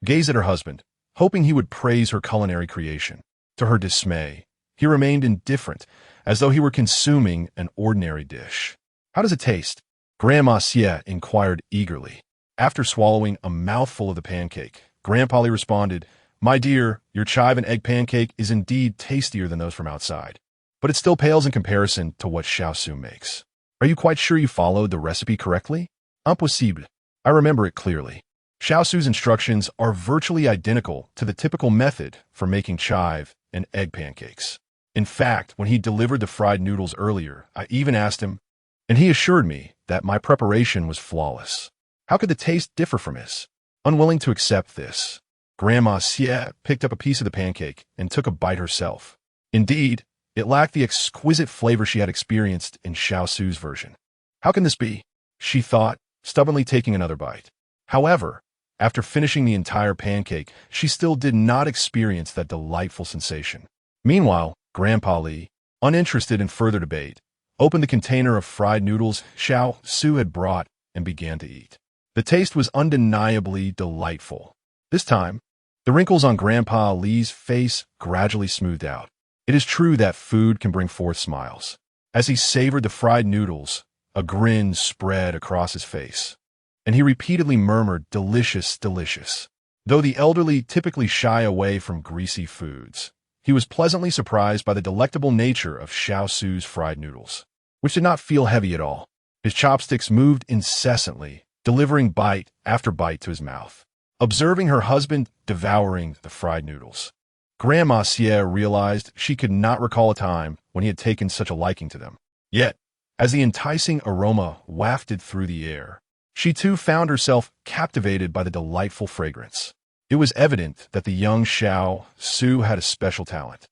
[SPEAKER 1] gazed at her husband, hoping he would praise her culinary creation. To her dismay, he remained indifferent, as though he were consuming an ordinary dish. "How does it taste?" Grandma Xia inquired eagerly. After swallowing a mouthful of the pancake, Grandpa Li responded, "My dear, your chive and egg pancake is indeed tastier than those from outside, but it still pales in comparison to what Xiao Xu makes. Are you quite sure you followed the recipe correctly?" "Impossible. I remember it clearly. Xiao Xu's instructions are virtually identical to the typical method for making chive and egg pancakes. In fact, when he delivered the fried noodles earlier, I even asked him, and he assured me that my preparation was flawless. How could the taste differ from his?" Unwilling to accept this, Grandma Xia picked up a piece of the pancake and took a bite herself. Indeed, it lacked the exquisite flavor she had experienced in Xiao Xu's version. "How can this be?" she thought, stubbornly taking another bite. However, after finishing the entire pancake, she still did not experience that delightful sensation. Meanwhile, Grandpa Li, uninterested in further debate, opened the container of fried noodles Xiao Xu had brought and began to eat. The taste was undeniably delightful. This time, the wrinkles on Grandpa Li's face gradually smoothed out. It is true that food can bring forth smiles. As he savored the fried noodles, a grin spread across his face, and he repeatedly murmured, "Delicious, delicious." Though the elderly typically shy away from greasy foods, he was pleasantly surprised by the delectable nature of Xiao Xu's fried noodles, which did not feel heavy at all. His chopsticks moved incessantly, delivering bite after bite to his mouth. Observing her husband devouring the fried noodles, Grandma Xie realized she could not recall a time when he had taken such a liking to them. Yet, as the enticing aroma wafted through the air, she too found herself captivated by the delightful fragrance. It was evident that the young Xiao Xu had a special talent.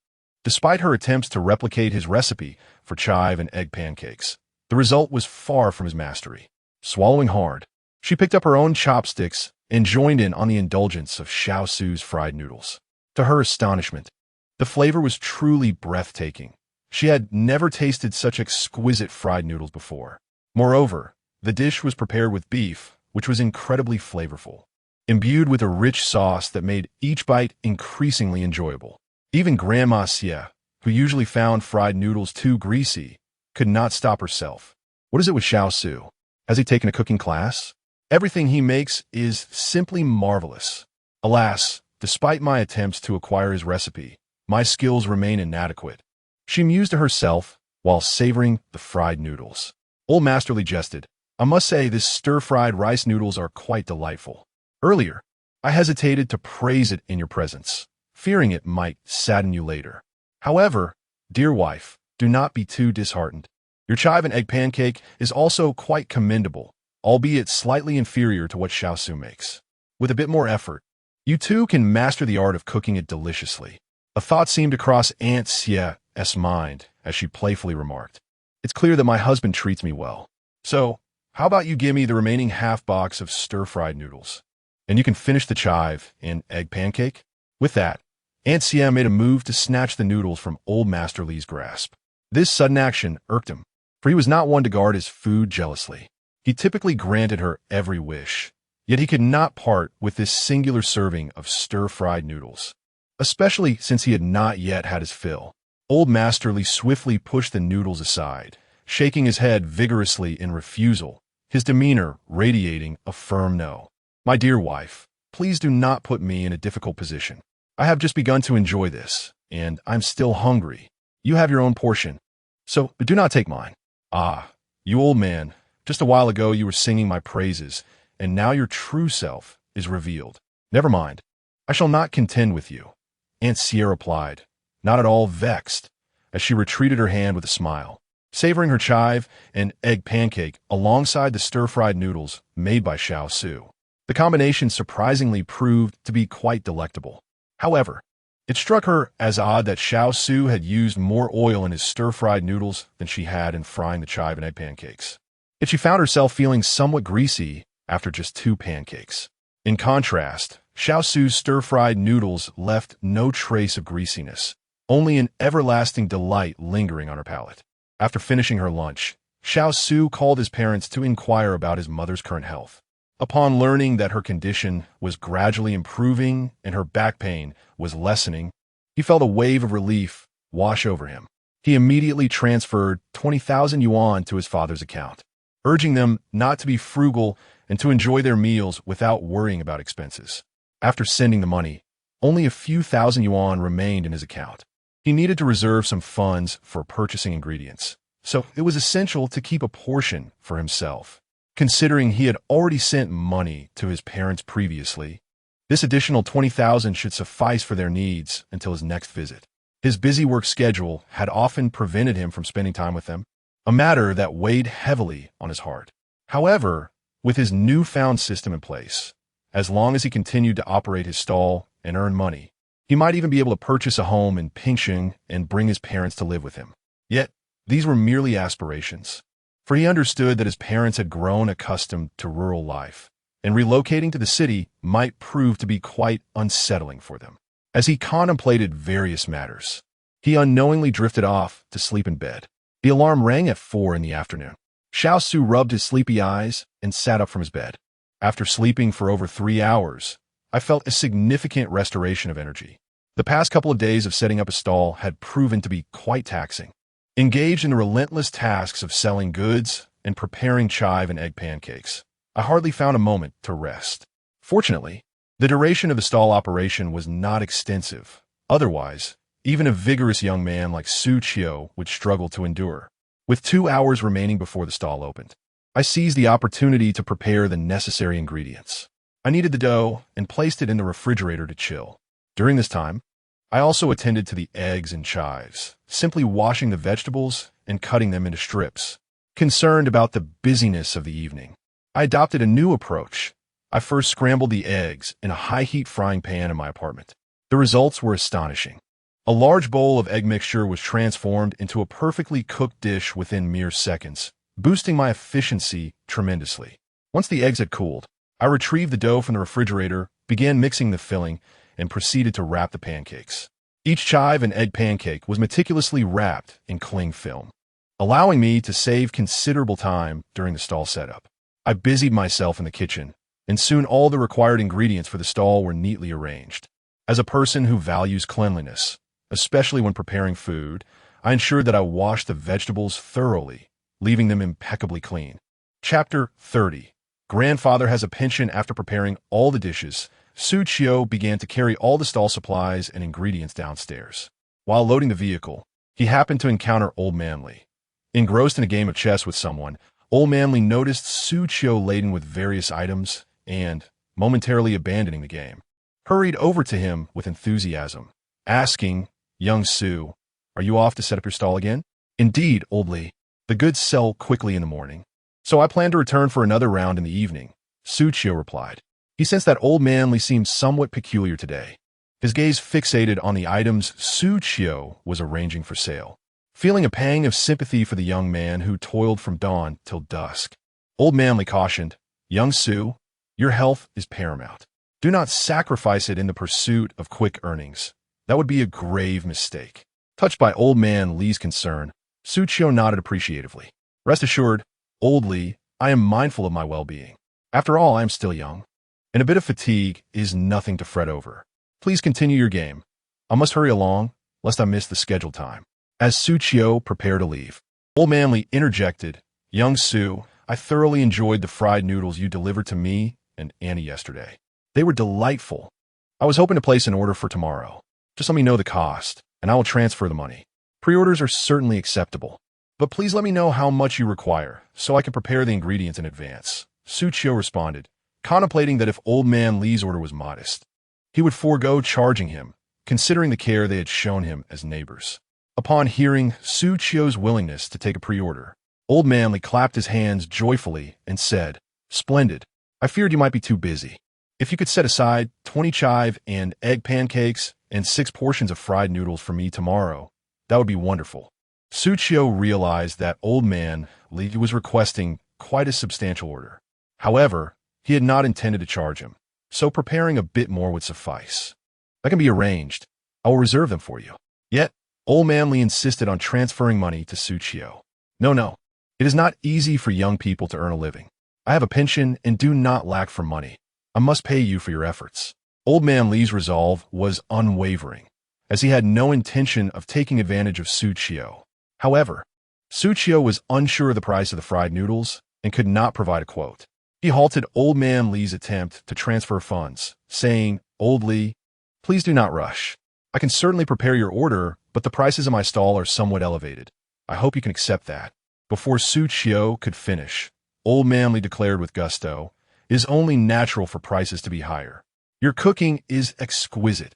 [SPEAKER 1] Despite her attempts to replicate his recipe for chive and egg pancakes, the result was far from his mastery. Swallowing hard, she picked up her own chopsticks and joined in on the indulgence of Xiao Xu's fried noodles. To her astonishment, the flavor was truly breathtaking. She had never tasted such exquisite fried noodles before. Moreover, the dish was prepared with beef, which was incredibly flavorful, imbued with a rich sauce that made each bite increasingly enjoyable. Even Grandma Xie, who usually found fried noodles too greasy, could not stop herself. What is it with Xiao Xu? Has he taken a cooking class? Everything he makes is simply marvelous. Alas, despite my attempts to acquire his recipe, my skills remain inadequate. She mused to herself while savoring the fried noodles. Old Masterly jested, I must say this stir-fried rice noodles are quite delightful. Earlier, I hesitated to praise it in your presence, fearing it might sadden you later. However, dear wife, do not be too disheartened. Your chive and egg pancake is also quite commendable, albeit slightly inferior to what Xiao Xu makes. With a bit more effort, you too can master the art of cooking it deliciously. A thought seemed to cross Aunt Xie's mind as she playfully remarked, It's clear that my husband treats me well. So, how about you give me the remaining half box of stir-fried noodles, and you can finish the chive and egg pancake? With that, Aunt Xie made a move to snatch the noodles from Old Master Li's grasp. This sudden action irked him, for he was not one to guard his food jealously. He typically granted her every wish, yet he could not part with this singular serving of stir-fried noodles, especially since he had not yet had his fill. Old Master Li swiftly pushed the noodles aside, shaking his head vigorously in refusal, his demeanor radiating a firm no. My dear wife, please do not put me in a difficult position. I have just begun to enjoy this, and I'm still hungry. You have your own portion, so do not take mine. Ah, you old man, just a while ago you were singing my praises, and now your true self is revealed. Never mind, I shall not contend with you. Aunt Xie replied, not at all vexed, as she retreated her hand with a smile, savoring her chive and egg pancake alongside the stir-fried noodles made by Xiao Xu. The combination surprisingly proved to be quite delectable. However, it struck her as odd that Xiao Xu had used more oil in his stir-fried noodles than she had in frying the chive and egg pancakes. Yet she found herself feeling somewhat greasy after just 2 pancakes. In contrast, Xiao Xu's stir-fried noodles left no trace of greasiness, only an everlasting delight lingering on her palate. After finishing her lunch, Xiao Xu called his parents to inquire about his mother's current health. Upon learning that her condition was gradually improving and her back pain was lessening, he felt a wave of relief wash over him. He immediately transferred 20,000 yuan to his father's account, urging them not to be frugal and to enjoy their meals without worrying about expenses. After sending the money, only a few thousand yuan remained in his account. He needed to reserve some funds for purchasing ingredients, so it was essential to keep a portion for himself. Considering he had already sent money to his parents previously, this additional 20,000 should suffice for their needs until his next visit. His busy work schedule had often prevented him from spending time with them, a matter that weighed heavily on his heart. However, with his newfound system in place, as long as he continued to operate his stall and earn money, he might even be able to purchase a home in Pingsheng and bring his parents to live with him. Yet, these were merely aspirations, for he understood that his parents had grown accustomed to rural life, and relocating to the city might prove to be quite unsettling for them. As he contemplated various matters, he unknowingly drifted off to sleep in bed. The alarm rang at 4 in the afternoon. Xiao Xu rubbed his sleepy eyes and sat up from his bed. After sleeping for over 3 hours, I felt a significant restoration of energy. The past couple of days of setting up a stall had proven to be quite taxing. Engaged in the relentless tasks of selling goods and preparing chive and egg pancakes, I hardly found a moment to rest. Fortunately, the duration of the stall operation was not extensive. Otherwise, even a vigorous young man like Xu Qiu would struggle to endure. With 2 hours remaining before the stall opened, I seized the opportunity to prepare the necessary ingredients. I kneaded the dough and placed it in the refrigerator to chill. During this time, I also attended to the eggs and chives, simply washing the vegetables and cutting them into strips. Concerned about the busyness of the evening, I adopted a new approach. I first scrambled the eggs in a high-heat frying pan in my apartment. The results were astonishing. A large bowl of egg mixture was transformed into a perfectly cooked dish within mere seconds, boosting my efficiency tremendously. Once the eggs had cooled, I retrieved the dough from the refrigerator, began mixing the filling, and proceeded to wrap the pancakes. Each chive and egg pancake was meticulously wrapped in cling film, allowing me to save considerable time during the stall setup. I busied myself in the kitchen, and soon all the required ingredients for the stall were neatly arranged. As a person who values cleanliness, especially when preparing food, I ensured that I washed the vegetables thoroughly, leaving them impeccably clean. Chapter 30. Grandfather has a pension. After preparing all the dishes, Xu Qiu began to carry all the stall supplies and ingredients downstairs. While loading the vehicle, he happened to encounter Old Manly. Engrossed in a game of chess with someone, Old Manly noticed Xu Qiu laden with various items and, momentarily abandoning the game, hurried over to him with enthusiasm, asking, "Young Xu, are you off to set up your stall again?" "Indeed, Old Li. The goods sell quickly in the morning, so I plan to return for another round in the evening," Xu Qiu replied. He sensed that Old Manly seemed somewhat peculiar today, his gaze fixated on the items Xu Qiu was arranging for sale. Feeling a pang of sympathy for the young man who toiled from dawn till dusk, Old Manly cautioned, "Young Xu, your health is paramount. Do not sacrifice it in the pursuit of quick earnings. That would be a grave mistake." Touched by Old Man Li's concern, Xu Qiu nodded appreciatively. "Rest assured, Old Li, I am mindful of my well-being. After all, I am still young, and a bit of fatigue is nothing to fret over. Please continue your game. I must hurry along, lest I miss the scheduled time." As Xu Qiu prepared to leave, Old Manly interjected, "Young Xu, I thoroughly enjoyed the fried noodles you delivered to me and Annie yesterday. They were delightful. I was hoping to place an order for tomorrow. Just let me know the cost, and I will transfer the money. Pre-orders are certainly acceptable, but please let me know how much you require, so I can prepare the ingredients in advance." Xu Qiu responded, contemplating that if Old Man Li's order was modest, he would forego charging him, considering the care they had shown him as neighbors. Upon hearing Xu Qiu's willingness to take a pre-order, Old Manly clapped his hands joyfully and said, "Splendid. I feared you might be too busy. If you could set aside 20 chive and egg pancakes and 6 portions of fried noodles for me tomorrow, that would be wonderful." Xu Qiu realized that Old Man Li was requesting quite a substantial order. However, he had not intended to charge him, so preparing a bit more would suffice. "That can be arranged. I will reserve them for you." Yet, Old Manly insisted on transferring money to Xu Qiu. No. It is not easy for young people to earn a living. I have a pension and do not lack for money. I must pay you for your efforts." Old Man Li's resolve was unwavering, as he had no intention of taking advantage of Xu Qiu. However, Xu Qiu was unsure of the price of the fried noodles and could not provide a quote. He halted Old Man Li's attempt to transfer funds, saying, "Old Li, please do not rush. I can certainly prepare your order, but the prices in my stall are somewhat elevated. I hope you can accept that." Before Xu Qiu could finish, Old Manly declared with gusto, "It is only natural for prices to be higher. Your cooking is exquisite.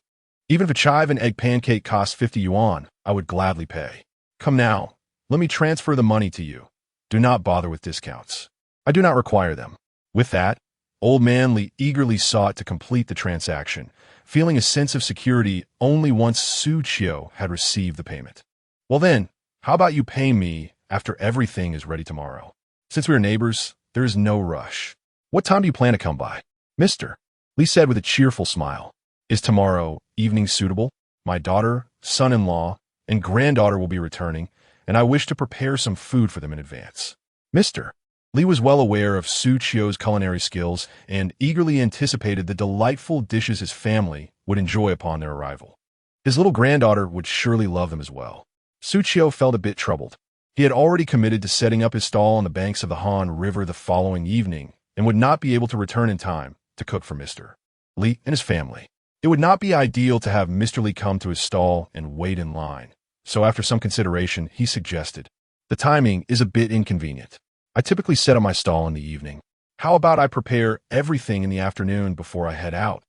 [SPEAKER 1] Even if a chive and egg pancake costs 50 yuan, I would gladly pay. Come now, let me transfer the money to you. Do not bother with discounts. I do not require them." With that, Old Manly eagerly sought to complete the transaction, feeling a sense of security only once Xu Qiu had received the payment. "Well then, how about you pay me after everything is ready tomorrow? Since we are neighbors, there is no rush. What time do you plan to come by?" "Mr. Li said with a cheerful smile, "Is tomorrow evening suitable? My daughter, son-in-law, and granddaughter will be returning, and I wish to prepare some food for them in advance." Mr. Li was well aware of Xu Qiu's culinary skills and eagerly anticipated the delightful dishes his family would enjoy upon their arrival. His little granddaughter would surely love them as well. Xu Qiu felt a bit troubled. He had already committed to setting up his stall on the banks of the Han River the following evening and would not be able to return in time to cook for Mr. Li and his family. It would not be ideal to have Mr. Li come to his stall and wait in line, so after some consideration, he suggested, "The timing is a bit inconvenient. I typically set up my stall in the evening. How about I prepare everything in the afternoon before I head out,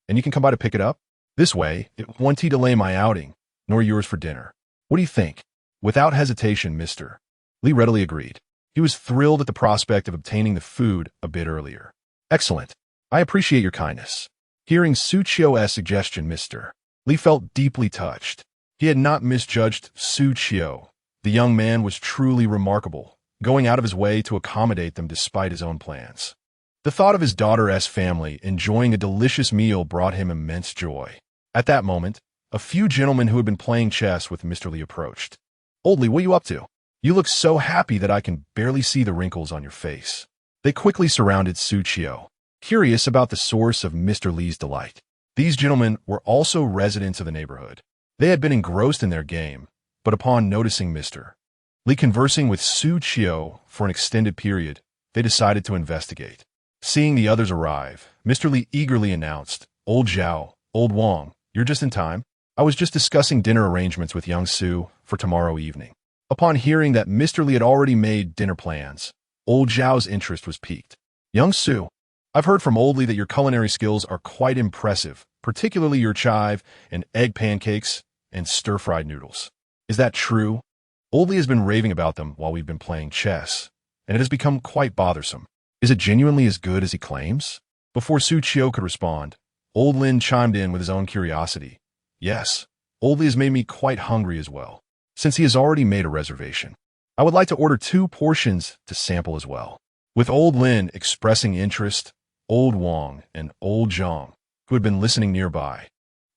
[SPEAKER 1] and you can come by to pick it up? This way, it won't delay my outing, nor yours for dinner. What do you think?" Without hesitation, Mr. Li readily agreed. He was thrilled at the prospect of obtaining the food a bit earlier. "Excellent. I appreciate your kindness." Hearing Xu Qiu's suggestion, Mr. Li felt deeply touched. He had not misjudged Xu Qiu. The young man was truly remarkable, going out of his way to accommodate them despite his own plans. The thought of his daughter's family enjoying a delicious meal brought him immense joy. At that moment, a few gentlemen who had been playing chess with Mr. Li approached. "Old Li, what are you up to? You look so happy that I can barely see the wrinkles on your face." They quickly surrounded Xu Qiu, curious about the source of Mr. Li's delight. These gentlemen were also residents of the neighborhood. They had been engrossed in their game, but upon noticing Mr. Li conversing with Xu Qiu for an extended period, they decided to investigate. Seeing the others arrive, Mr. Li eagerly announced, "Old Zhao, Old Wang, you're just in time. I was just discussing dinner arrangements with young Su for tomorrow evening." Upon hearing that Mr. Li had already made dinner plans, Old Zhao's interest was piqued. "Young Su, I've heard from Old Li that your culinary skills are quite impressive, particularly your chive and egg pancakes and stir-fried noodles. Is that true? Old Li has been raving about them while we've been playing chess, and it has become quite bothersome. Is it genuinely as good as he claims?" Before Xu Qiu could respond, Old Lin chimed in with his own curiosity. "Yes, Old Li has made me quite hungry as well, since he has already made a reservation. I would like to order 2 portions to sample as well." With Old Lin expressing interest, Old Wang and Old Zhang, who had been listening nearby,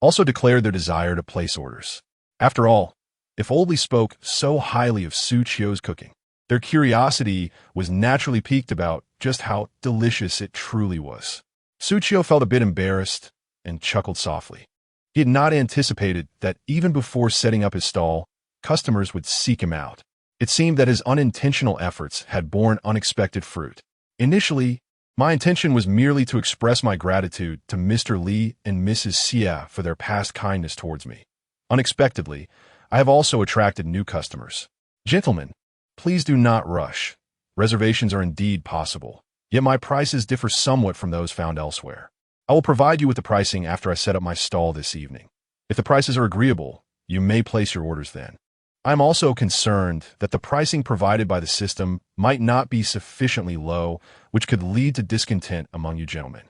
[SPEAKER 1] also declared their desire to place orders. After all, if Old Li spoke so highly of Xu Qiu's cooking, their curiosity was naturally piqued about just how delicious it truly was. Xu Qiu felt a bit embarrassed and chuckled softly. He had not anticipated that even before setting up his stall, customers would seek him out. It seemed that his unintentional efforts had borne unexpected fruit. "Initially, my intention was merely to express my gratitude to Mr. Li and Mrs. Xia for their past kindness towards me. Unexpectedly, I have also attracted new customers. Gentlemen, please do not rush. Reservations are indeed possible, yet my prices differ somewhat from those found elsewhere. I will provide you with the pricing after I set up my stall this evening. If the prices are agreeable, you may place your orders then. I am also concerned that the pricing provided by the system might not be sufficiently low, which could lead to discontent among you gentlemen.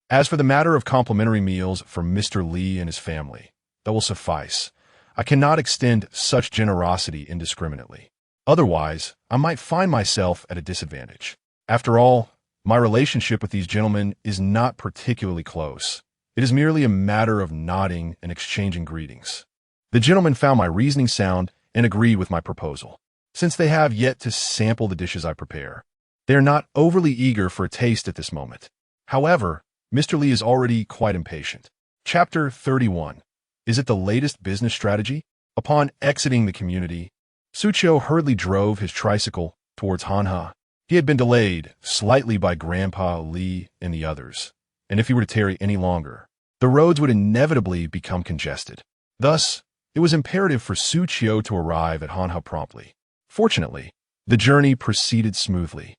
[SPEAKER 1] As for the matter of complimentary meals for Mr. Li and his family, that will suffice. I cannot extend such generosity indiscriminately. Otherwise, I might find myself at a disadvantage. After all, my relationship with these gentlemen is not particularly close. It is merely a matter of nodding and exchanging greetings." The gentlemen found my reasoning sound and agreed with my proposal. Since they have yet to sample the dishes I prepare, they are not overly eager for a taste at this moment. However, Mr. Li is already quite impatient. Chapter 31. Is it the latest business strategy? Upon exiting the community, Xu Qiu hurriedly drove his tricycle towards Hanhe. He had been delayed slightly by Grandpa Li and the others, and if he were to tarry any longer, the roads would inevitably become congested. Thus, it was imperative for Xu Qiu to arrive at Hanhe promptly. Fortunately, the journey proceeded smoothly,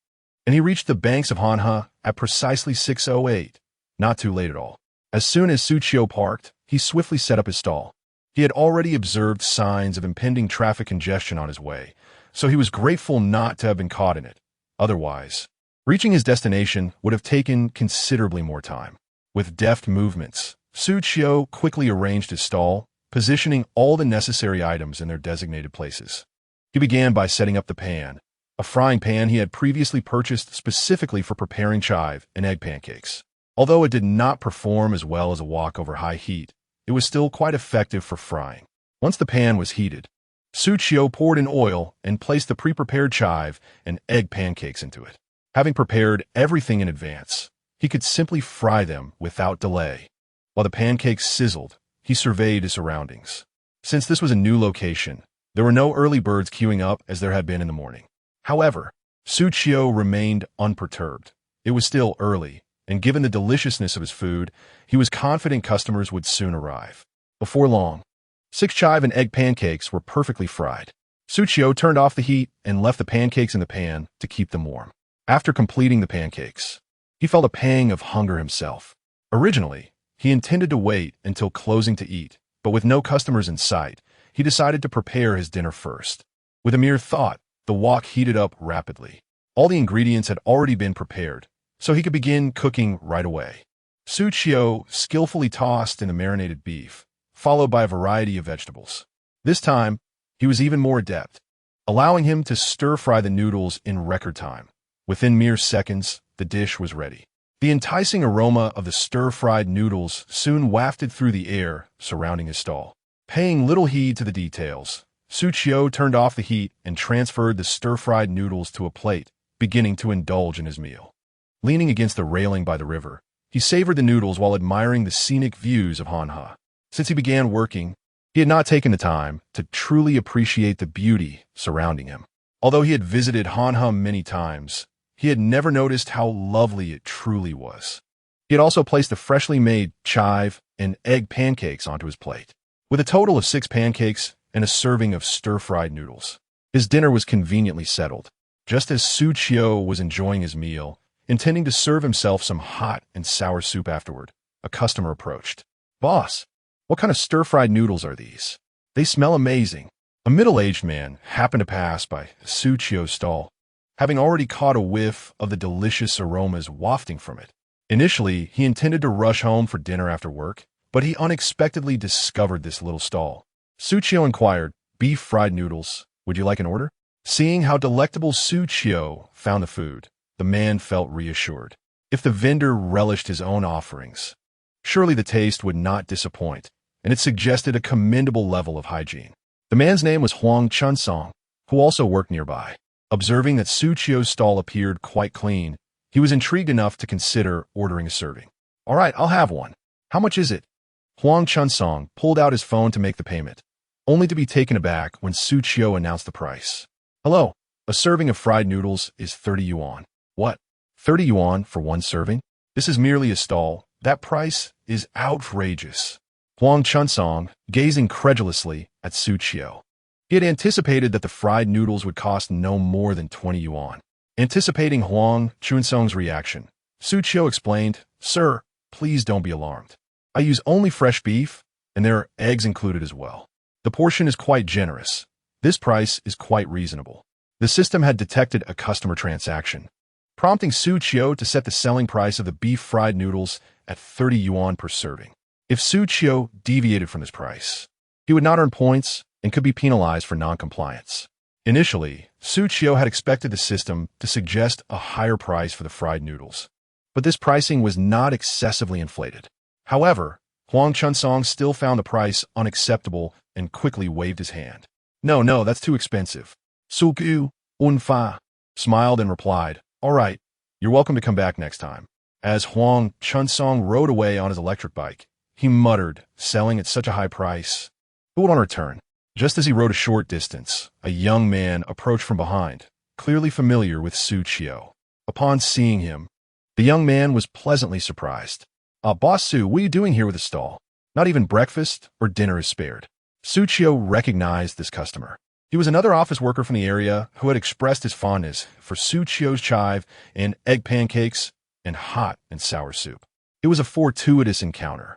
[SPEAKER 1] and he reached the banks of Hanhe at precisely 6:08, not too late at all. As soon as Xu Qiu parked, he swiftly set up his stall. He had already observed signs of impending traffic congestion on his way, so he was grateful not to have been caught in it. Otherwise, reaching his destination would have taken considerably more time. With deft movements, Xu Qiu quickly arranged his stall, positioning all the necessary items in their designated places. He began by setting up the pan, a frying pan he had previously purchased specifically for preparing chive and egg pancakes. Although it did not perform as well as a wok over high heat, it was still quite effective for frying. Once the pan was heated, Xu Qiu poured in oil and placed the pre-prepared chive and egg pancakes into it. Having prepared everything in advance, he could simply fry them without delay. While the pancakes sizzled, he surveyed his surroundings. Since this was a new location, there were no early birds queuing up as there had been in the morning. However, Xu Qiu remained unperturbed. It was still early, and given the deliciousness of his food, he was confident customers would soon arrive. Before long, 6 chive and egg pancakes were perfectly fried. Xu Qiu turned off the heat and left the pancakes in the pan to keep them warm. After completing the pancakes, he felt a pang of hunger himself. Originally, he intended to wait until closing to eat, but with no customers in sight, he decided to prepare his dinner first. With a mere thought, the wok heated up rapidly. All the ingredients had already been prepared, so he could begin cooking right away. Xu Qiu skillfully tossed in the marinated beef, followed by a variety of vegetables. This time, he was even more adept, allowing him to stir-fry the noodles in record time. Within mere seconds, the dish was ready. The enticing aroma of the stir-fried noodles soon wafted through the air surrounding his stall. Paying little heed to the details, Xu Qiu turned off the heat and transferred the stir-fried noodles to a plate, beginning to indulge in his meal. Leaning against the railing by the river, he savored the noodles while admiring the scenic views of Hanhe. Since he began working, he had not taken the time to truly appreciate the beauty surrounding him. Although he had visited Hanhe many times, he had never noticed how lovely it truly was. He had also placed the freshly made chive and egg pancakes onto his plate. With a total of 6 pancakes and a serving of stir-fried noodles, his dinner was conveniently settled. Just as Xu Qiu was enjoying his meal, intending to serve himself some hot and sour soup afterward, a customer approached. "Boss, what kind of stir-fried noodles are these? They smell amazing." A middle-aged man happened to pass by Xu Qiu's stall, having already caught a whiff of the delicious aromas wafting from it. Initially, he intended to rush home for dinner after work, but he unexpectedly discovered this little stall. Xu Qiu inquired, "Beef fried noodles, would you like an order?" Seeing how delectable Xu Qiu found the food, the man felt reassured. If the vendor relished his own offerings, surely the taste would not disappoint, and it suggested a commendable level of hygiene. The man's name was Huang Chunsong, who also worked nearby. Observing that Xu Qiu's stall appeared quite clean, he was intrigued enough to consider ordering a serving. "All right, I'll have one. How much is it?" Huang Chunsong pulled out his phone to make the payment, only to be taken aback when Xu Qiu announced the price. "Hello, a serving of fried noodles is 30 yuan. "What? 30 yuan for one serving? This is merely a stall. That price is outrageous." Huang Chunsong gazed incredulously at Xu Qiu. He had anticipated that the fried noodles would cost no more than 20 yuan. Anticipating Huang Chunsong's reaction, Xu Qiu explained, "Sir, please don't be alarmed. I use only fresh beef, and there are eggs included as well. The portion is quite generous. This price is quite reasonable." The system had detected a customer transaction, prompting Xu Qiu to set the selling price of the beef fried noodles at 30 yuan per serving. If Xu Qiu deviated from this price, he would not earn points and could be penalized for non-compliance. Initially, Xu Qiu had expected the system to suggest a higher price for the fried noodles, but this pricing was not excessively inflated. However, Huang Chunsong still found the price unacceptable and quickly waved his hand. No, that's too expensive." Xu Qiu, Unfa, smiled and replied, "All right, you're welcome to come back next time." As Huang Chunsong rode away on his electric bike, he muttered, "Selling at such a high price. Who would want to return?" Just as he rode a short distance, a young man approached from behind, clearly familiar with Xu Qiu. Upon seeing him, the young man was pleasantly surprised. Boss Xu, what are you doing here with the stall? Not even breakfast or dinner is spared." Xu Qiu recognized this customer. He was another office worker from the area who had expressed his fondness for Xu Qiu's chive and egg pancakes and hot and sour soup. It was a fortuitous encounter.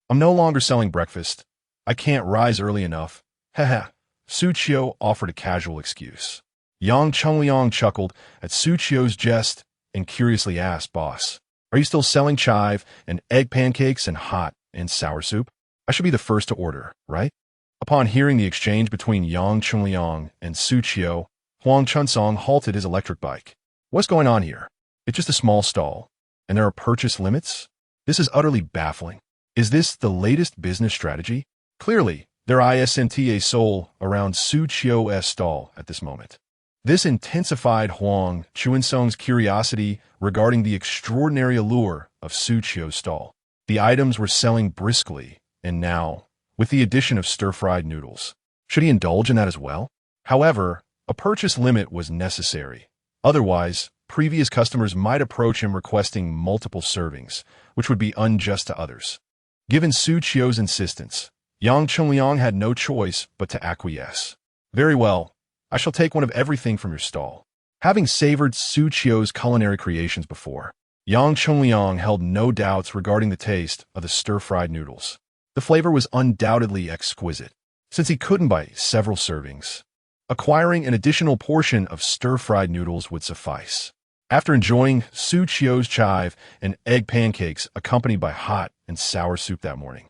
[SPEAKER 1] "I'm no longer selling breakfast. I can't rise early enough. Haha." Xu Qiu offered a casual excuse. Yang Chengliang chuckled at Xu Qiu's jest and curiously asked, "Boss, are you still selling chive and egg pancakes and hot and sour soup? I should be the first to order, right?" Upon hearing the exchange between Yang Chengliang and Xu Qiu, Huang Chunsong halted his electric bike. "What's going on here? It's just a small stall, and there are purchase limits? This is utterly baffling. Is this the latest business strategy?" Clearly, there isn't a soul around Xu Qiu's stall at this moment. This intensified Huang Chunsong's curiosity regarding the extraordinary allure of Xu Qiu's stall. The items were selling briskly, and now, with the addition of stir-fried noodles, should he indulge in that as well? However, a purchase limit was necessary. Otherwise, previous customers might approach him requesting multiple servings, which would be unjust to others. Given Xu Qiu's insistence, Yang Chengliang had no choice but to acquiesce. Very well, I shall take one of everything from your stall. Having savored Xu Qiu's culinary creations before, Yang Chengliang held no doubts regarding the taste of the stir-fried noodles. The flavor was undoubtedly exquisite, since he couldn't buy several servings. Acquiring an additional portion of stir-fried noodles would suffice. After enjoying Xu Qiu's chive and egg pancakes accompanied by hot and sour soup that morning,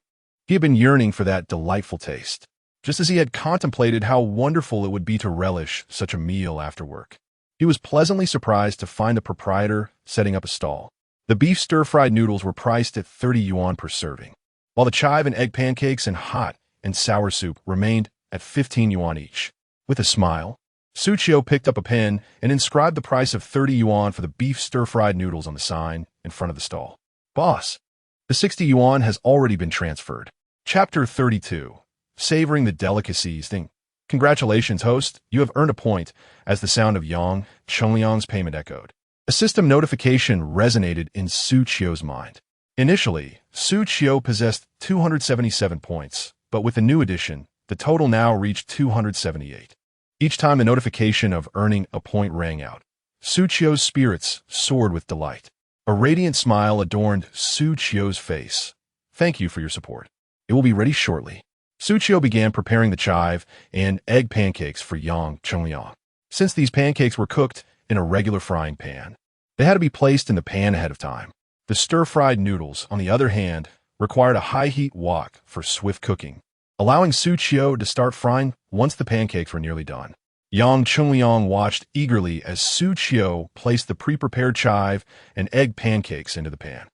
[SPEAKER 1] he had been yearning for that delightful taste, just as he had contemplated how wonderful it would be to relish such a meal after work. He was pleasantly surprised to find the proprietor setting up a stall. The beef stir-fried noodles were priced at 30 yuan per serving, while the chive and egg pancakes and hot and sour soup remained at 15 yuan each. With a smile, Xu Qiu picked up a pen and inscribed the price of 30 yuan for the beef stir-fried noodles on the sign in front of the stall. Boss, the 60 yuan has already been transferred. Chapter 32. Savoring the delicacies thing. Congratulations, host. You have earned a point, as the sound of Yang Chengliang's payment echoed. A system notification resonated in Xu Qiu's mind. Initially, Xu Qiu possessed 277 points, but with the new addition, the total now reached 278. Each time the notification of earning a point rang out, Xu Qiu's spirits soared with delight. A radiant smile adorned Xu Qiu's face. Thank you for your support. It will be ready shortly. Xu Qiu began preparing the chive and egg pancakes for Yang Chengliang. Since these pancakes were cooked in a regular frying pan, they had to be placed in the pan ahead of time. The stir-fried noodles, on the other hand, required a high-heat wok for swift cooking, allowing Xu Qiu to start frying once the pancakes were nearly done. Yang Chengliang watched eagerly as Xu Qiu placed the pre-prepared chive and egg pancakes into the pan.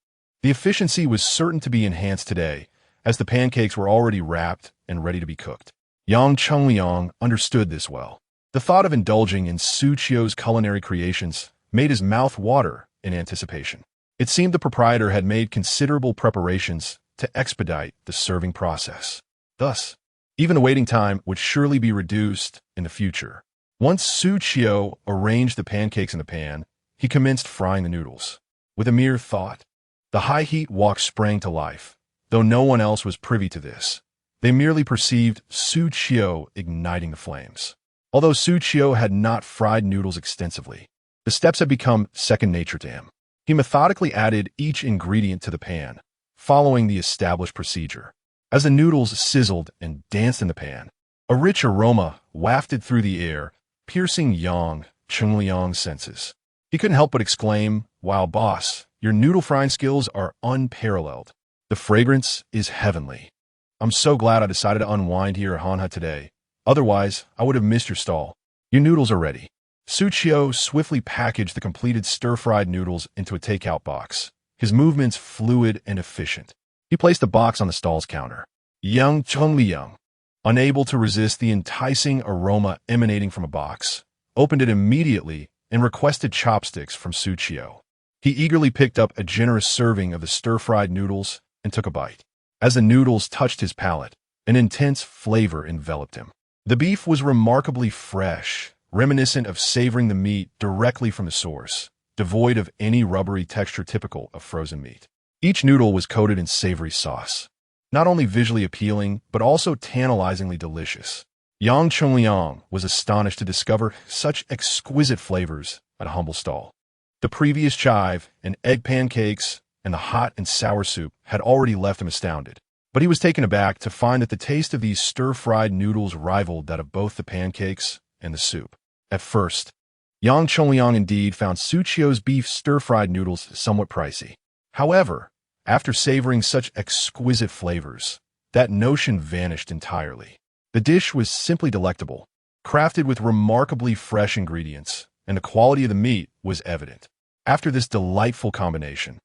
[SPEAKER 1] The efficiency was certain to be enhanced today, as the pancakes were already wrapped and ready to be cooked. Yang Chengliang understood this well. The thought of indulging in Xu Qiu's culinary creations made his mouth water in anticipation. It seemed the proprietor had made considerable preparations to expedite the serving process. Thus, even the waiting time would surely be reduced in the future. Once Xu Qiu arranged the pancakes in the pan, he commenced frying the noodles. With a mere thought, the high-heat wok sprang to life. Though no one else was privy to this, they merely perceived Xu Qiu igniting the flames. Although Xu Qiu had not fried noodles extensively, the steps had become second nature to him. He methodically added each ingredient to the pan, following the established procedure. As the noodles sizzled and danced in the pan, a rich aroma wafted through the air, piercing Yang Chengliang's senses. He couldn't help but exclaim, "Wow, boss, your noodle frying skills are unparalleled. The fragrance is heavenly. I'm so glad I decided to unwind here at Hanha today. Otherwise, I would have missed your stall. Your noodles are ready." Xu Qiu swiftly packaged the completed stir-fried noodles into a takeout box, his movements fluid and efficient. He placed the box on the stall's counter. Yang Chengliang, unable to resist the enticing aroma emanating from a box, opened it immediately and requested chopsticks from Xu Qiu. He eagerly picked up a generous serving of the stir-fried noodles and took a bite. As the noodles touched his palate, an intense flavor enveloped him. The beef was remarkably fresh, reminiscent of savoring the meat directly from the source, devoid of any rubbery texture typical of frozen meat. Each noodle was coated in savory sauce, not only visually appealing, but also tantalizingly delicious. Yang Chengliang was astonished to discover such exquisite flavors at a humble stall. The previous chive and egg pancakes and the hot and sour soup had already left him astounded, but he was taken aback to find that the taste of these stir-fried noodles rivaled that of both the pancakes and the soup. At first, Yang Chengliang indeed found Xu Qiu's beef stir-fried noodles somewhat pricey. However, after savoring such exquisite flavors, that notion vanished entirely. The dish was simply delectable, crafted with remarkably fresh ingredients, and the quality of the meat was evident. After this delightful combination,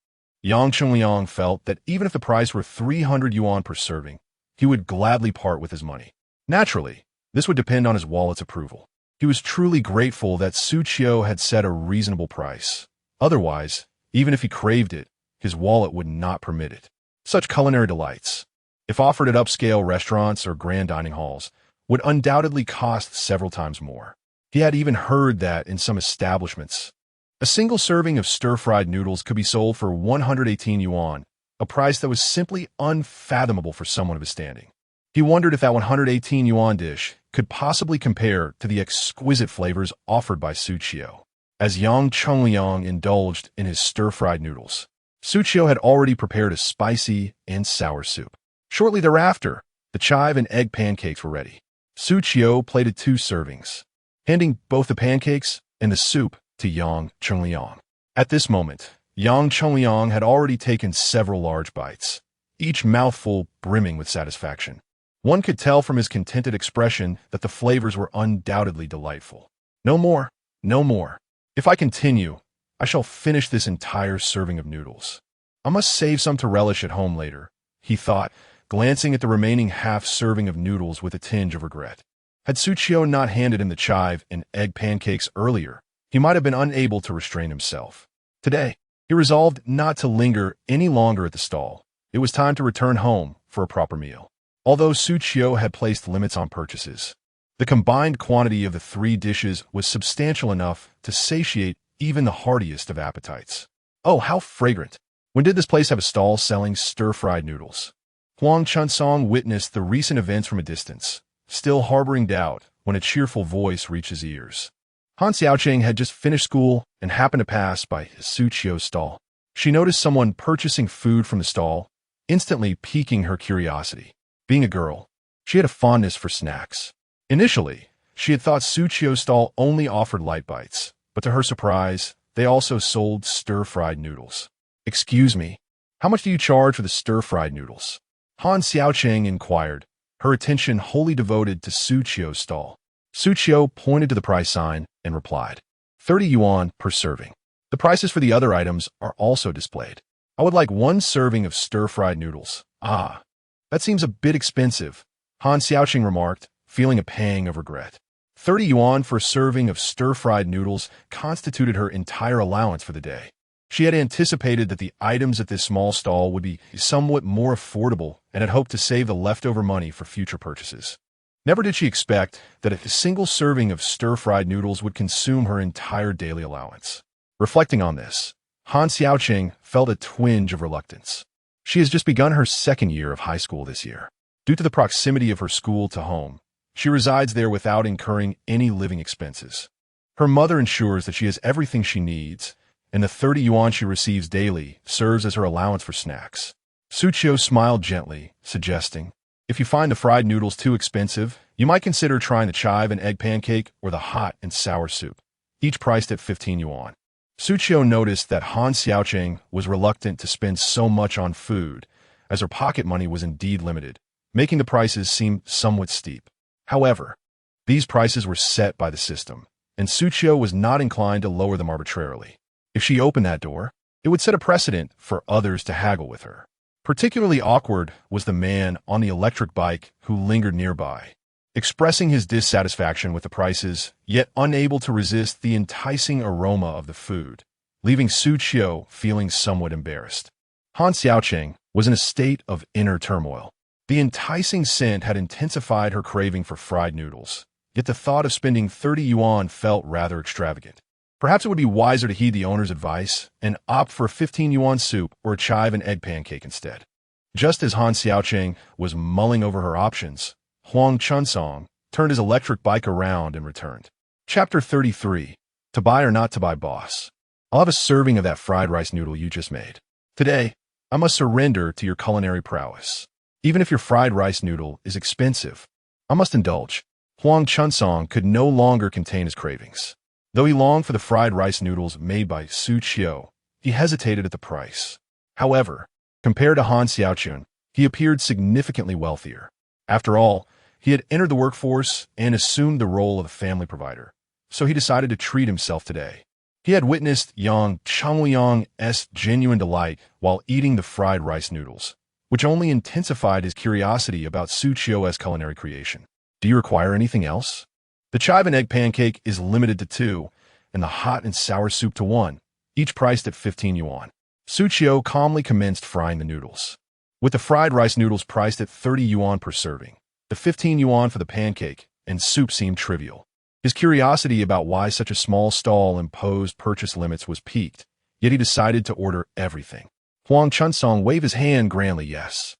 [SPEAKER 1] Yang Chengliang felt that even if the price were 300 yuan per serving, he would gladly part with his money. Naturally, this would depend on his wallet's approval. He was truly grateful that Xu Qiu had set a reasonable price. Otherwise, even if he craved it, his wallet would not permit it. Such culinary delights, if offered at upscale restaurants or grand dining halls, would undoubtedly cost several times more. He had even heard that in some establishments, A single serving of stir-fried noodles could be sold for 118 yuan, a price that was simply unfathomable for someone of his standing. He wondered if that 118 yuan dish could possibly compare to the exquisite flavors offered by Xu Qiu. As Yang Chengliang indulged in his stir-fried noodles, Xu Qiu had already prepared a spicy and sour soup. Shortly thereafter, the chive and egg pancakes were ready. Xu Qiu plated 2 servings, handing both the pancakes and the soup to Yang Chengliang. At this moment, Yang Chengliang had already taken several large bites, each mouthful brimming with satisfaction. One could tell from his contented expression that the flavors were undoubtedly delightful. No more, no more. If I continue, I shall finish this entire serving of noodles. I must save some to relish at home later, he thought, glancing at the remaining half-serving of noodles with a tinge of regret. Had Xu Qiu not handed him the chive and egg pancakes earlier, he might have been unable to restrain himself. Today, he resolved not to linger any longer at the stall. It was time to return home for a proper meal. Although Xu Qiu had placed limits on purchases, the combined quantity of the 3 dishes was substantial enough to satiate even the hardiest of appetites. Oh, how fragrant! When did this place have a stall selling stir-fried noodles? Huang Chunsong witnessed the recent events from a distance, still harboring doubt when a cheerful voice reached his ears. Han Xiaocheng had just finished school and happened to pass by Xu Qiu's stall. She noticed someone purchasing food from the stall, instantly piquing her curiosity. Being a girl, she had a fondness for snacks. Initially, she had thought Xu Qiu's stall only offered light bites, but to her surprise, they also sold stir-fried noodles. "Excuse me, how much do you charge for the stir-fried noodles?" Han Xiaocheng inquired, her attention wholly devoted to Xu Qiu's stall. Xu Qiu pointed to the price sign and replied, 30 yuan per serving. The prices for the other items are also displayed. I would like 1 serving of stir-fried noodles. Ah, that seems a bit expensive, Han Xiaocheng remarked, feeling a pang of regret. 30 yuan for a serving of stir-fried noodles constituted her entire allowance for the day. She had anticipated that the items at this small stall would be somewhat more affordable and had hoped to save the leftover money for future purchases. Never did she expect that a single serving of stir-fried noodles would consume her entire daily allowance. Reflecting on this, Han Xiaocheng felt a twinge of reluctance. She has just begun her 2nd year of high school this year. Due to the proximity of her school to home, she resides there without incurring any living expenses. Her mother ensures that she has everything she needs, and the 30 yuan she receives daily serves as her allowance for snacks. Xu Qiu smiled gently, suggesting, if you find the fried noodles too expensive, you might consider trying the chive and egg pancake or the hot and sour soup, each priced at 15 yuan. Xu Qiu noticed that Han Xiaocheng was reluctant to spend so much on food, as her pocket money was indeed limited, making the prices seem somewhat steep. However, these prices were set by the system, and Xu Qiu was not inclined to lower them arbitrarily. If she opened that door, it would set a precedent for others to haggle with her. Particularly awkward was the man on the electric bike who lingered nearby, expressing his dissatisfaction with the prices, yet unable to resist the enticing aroma of the food, leaving Xu Qiu feeling somewhat embarrassed. Han Xiaocheng was in a state of inner turmoil. The enticing scent had intensified her craving for fried noodles, yet the thought of spending 30 yuan felt rather extravagant. Perhaps it would be wiser to heed the owner's advice and opt for a 15 yuan soup or a chive and egg pancake instead. Just as Han Xiaocheng was mulling over her options, Huang Chunsong turned his electric bike around and returned. Chapter 33. To buy or not to buy, boss. I'll have a serving of that fried rice noodle you just made. Today, I must surrender to your culinary prowess. Even if your fried rice noodle is expensive, I must indulge. Huang Chunsong could no longer contain his cravings. Though he longed for the fried rice noodles made by Xu Qiu, he hesitated at the price. However, compared to Han Xiaocheng, he appeared significantly wealthier. After all, he had entered the workforce and assumed the role of a family provider, so he decided to treat himself today. He had witnessed Yang Chengliang's genuine delight while eating the fried rice noodles, which only intensified his curiosity about Xu Qiu's culinary creation. Do you require anything else? The chive and egg pancake is limited to 2, and the hot and sour soup to 1, each priced at 15 yuan. Xu Qiu calmly commenced frying the noodles. With the fried rice noodles priced at 30 yuan per serving, the 15 yuan for the pancake and soup seemed trivial. His curiosity about why such a small stall imposed purchase limits was piqued, yet he decided to order everything. Huang Chunsong waved his hand grandly. Yes.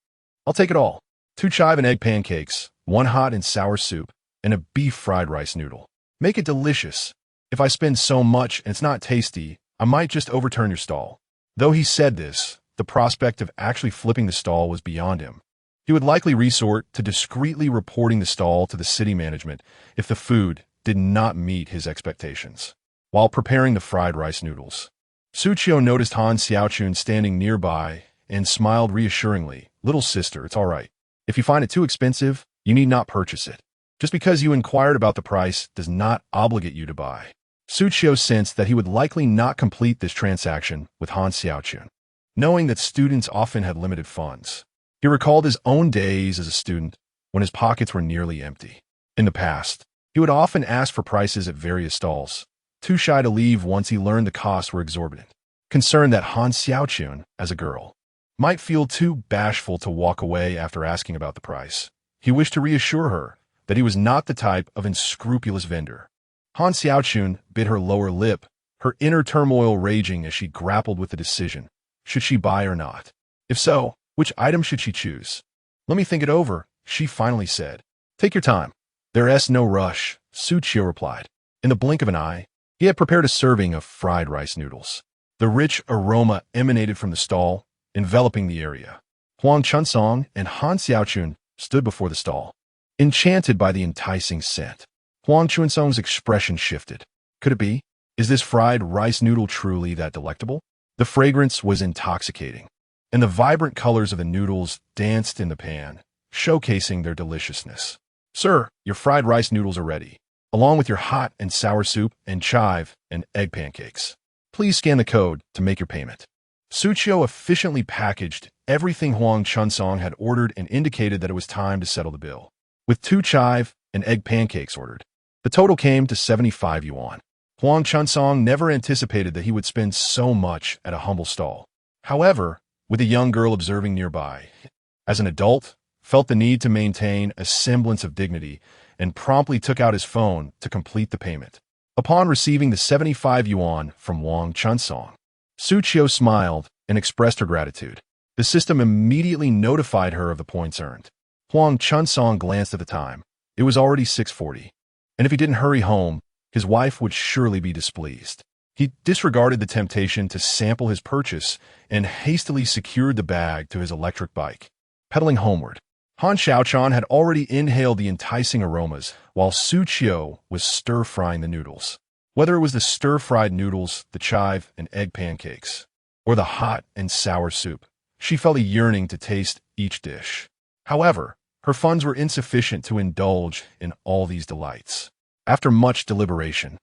[SPEAKER 1] I'll take it all. 2 chive and egg pancakes, 1 hot and sour soup, and a beef fried rice noodle. Make it delicious. If I spend so much and it's not tasty, I might just overturn your stall. Though he said this, the prospect of actually flipping the stall was beyond him. He would likely resort to discreetly reporting the stall to the city management if the food did not meet his expectations. While preparing the fried rice noodles, Xu Qiu noticed Han Xiaochun standing nearby and smiled reassuringly. Little sister, it's all right. If you find it too expensive, you need not purchase it. Just because you inquired about the price does not obligate you to buy. Xu Qiu sensed that he would likely not complete this transaction with Han Xiaochun. Knowing that students often had limited funds, he recalled his own days as a student when his pockets were nearly empty. In the past, he would often ask for prices at various stalls, too shy to leave once he learned the costs were exorbitant. Concerned that Han Xiaochun, as a girl, might feel too bashful to walk away after asking about the price, he wished to reassure her that he was not the type of unscrupulous vendor. Han Xiaochun bit her lower lip, her inner turmoil raging as she grappled with the decision. Should she buy or not? If so, which item should she choose? Let me think it over, she finally said. Take your time. There's no rush, Xu Qiu replied. In the blink of an eye, he had prepared a serving of fried rice noodles. The rich aroma emanated from the stall, enveloping the area. Huang Chunsong and Han Xiaochun stood before the stall, enchanted by the enticing scent. Huang Chunsong's expression shifted. Could it be? Is this fried rice noodle truly that delectable? The fragrance was intoxicating, and the vibrant colors of the noodles danced in the pan, showcasing their deliciousness. Sir, your fried rice noodles are ready, along with your hot and sour soup and chive and egg pancakes. Please scan the code to make your payment. Xu Qiu efficiently packaged everything Huang Chunsong had ordered and indicated that it was time to settle the bill. With 2 chive and egg pancakes ordered, the total came to 75 yuan. Huang Chunsong never anticipated that he would spend so much at a humble stall. However, with a young girl observing nearby, as an adult, felt the need to maintain a semblance of dignity and promptly took out his phone to complete the payment. Upon receiving the 75 yuan from Huang Chunsong, Xu Qiu smiled and expressed her gratitude. The system immediately notified her of the points earned. Huang Chunsong glanced at the time. It was already 6:40, and if he didn't hurry home, his wife would surely be displeased. He disregarded the temptation to sample his purchase and hastily secured the bag to his electric bike. Pedaling homeward, Han Xiaochun had already inhaled the enticing aromas while Xu Qiu was stir-frying the noodles. Whether it was the stir-fried noodles, the chive and egg pancakes, or the hot and sour soup, she felt a yearning to taste each dish. However, her funds were insufficient to indulge in all these delights. After much deliberation,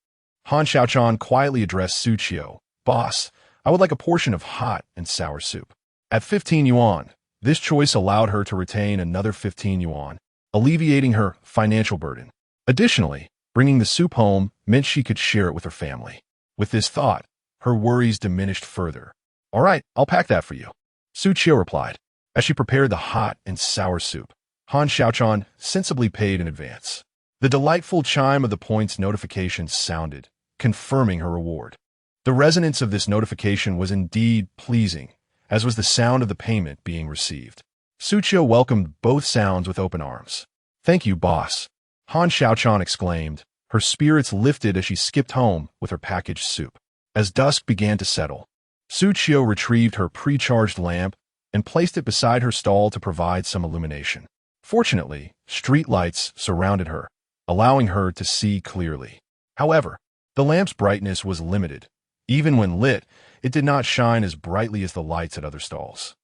[SPEAKER 1] Han Xiaochun quietly addressed Xu Qiu. Boss, I would like a portion of hot and sour soup. At 15 yuan, this choice allowed her to retain another 15 yuan, alleviating her financial burden. Additionally, bringing the soup home meant she could share it with her family. With this thought, her worries diminished further. All right, I'll pack that for you, Xu Qiu replied. As she prepared the hot and sour soup, Han Xiaochun sensibly paid in advance. The delightful chime of the points notification sounded, confirming her reward. The resonance of this notification was indeed pleasing, as was the sound of the payment being received. Xu Qiu welcomed both sounds with open arms. Thank you, boss, Han Xiaochun exclaimed, her spirits lifted as she skipped home with her packaged soup. As dusk began to settle, Xu Qiu retrieved her pre-charged lamp and placed it beside her stall to provide some illumination. Fortunately, street lights surrounded her, allowing her to see clearly. However, the lamp's brightness was limited. Even when lit, it did not shine as brightly as the lights at other stalls.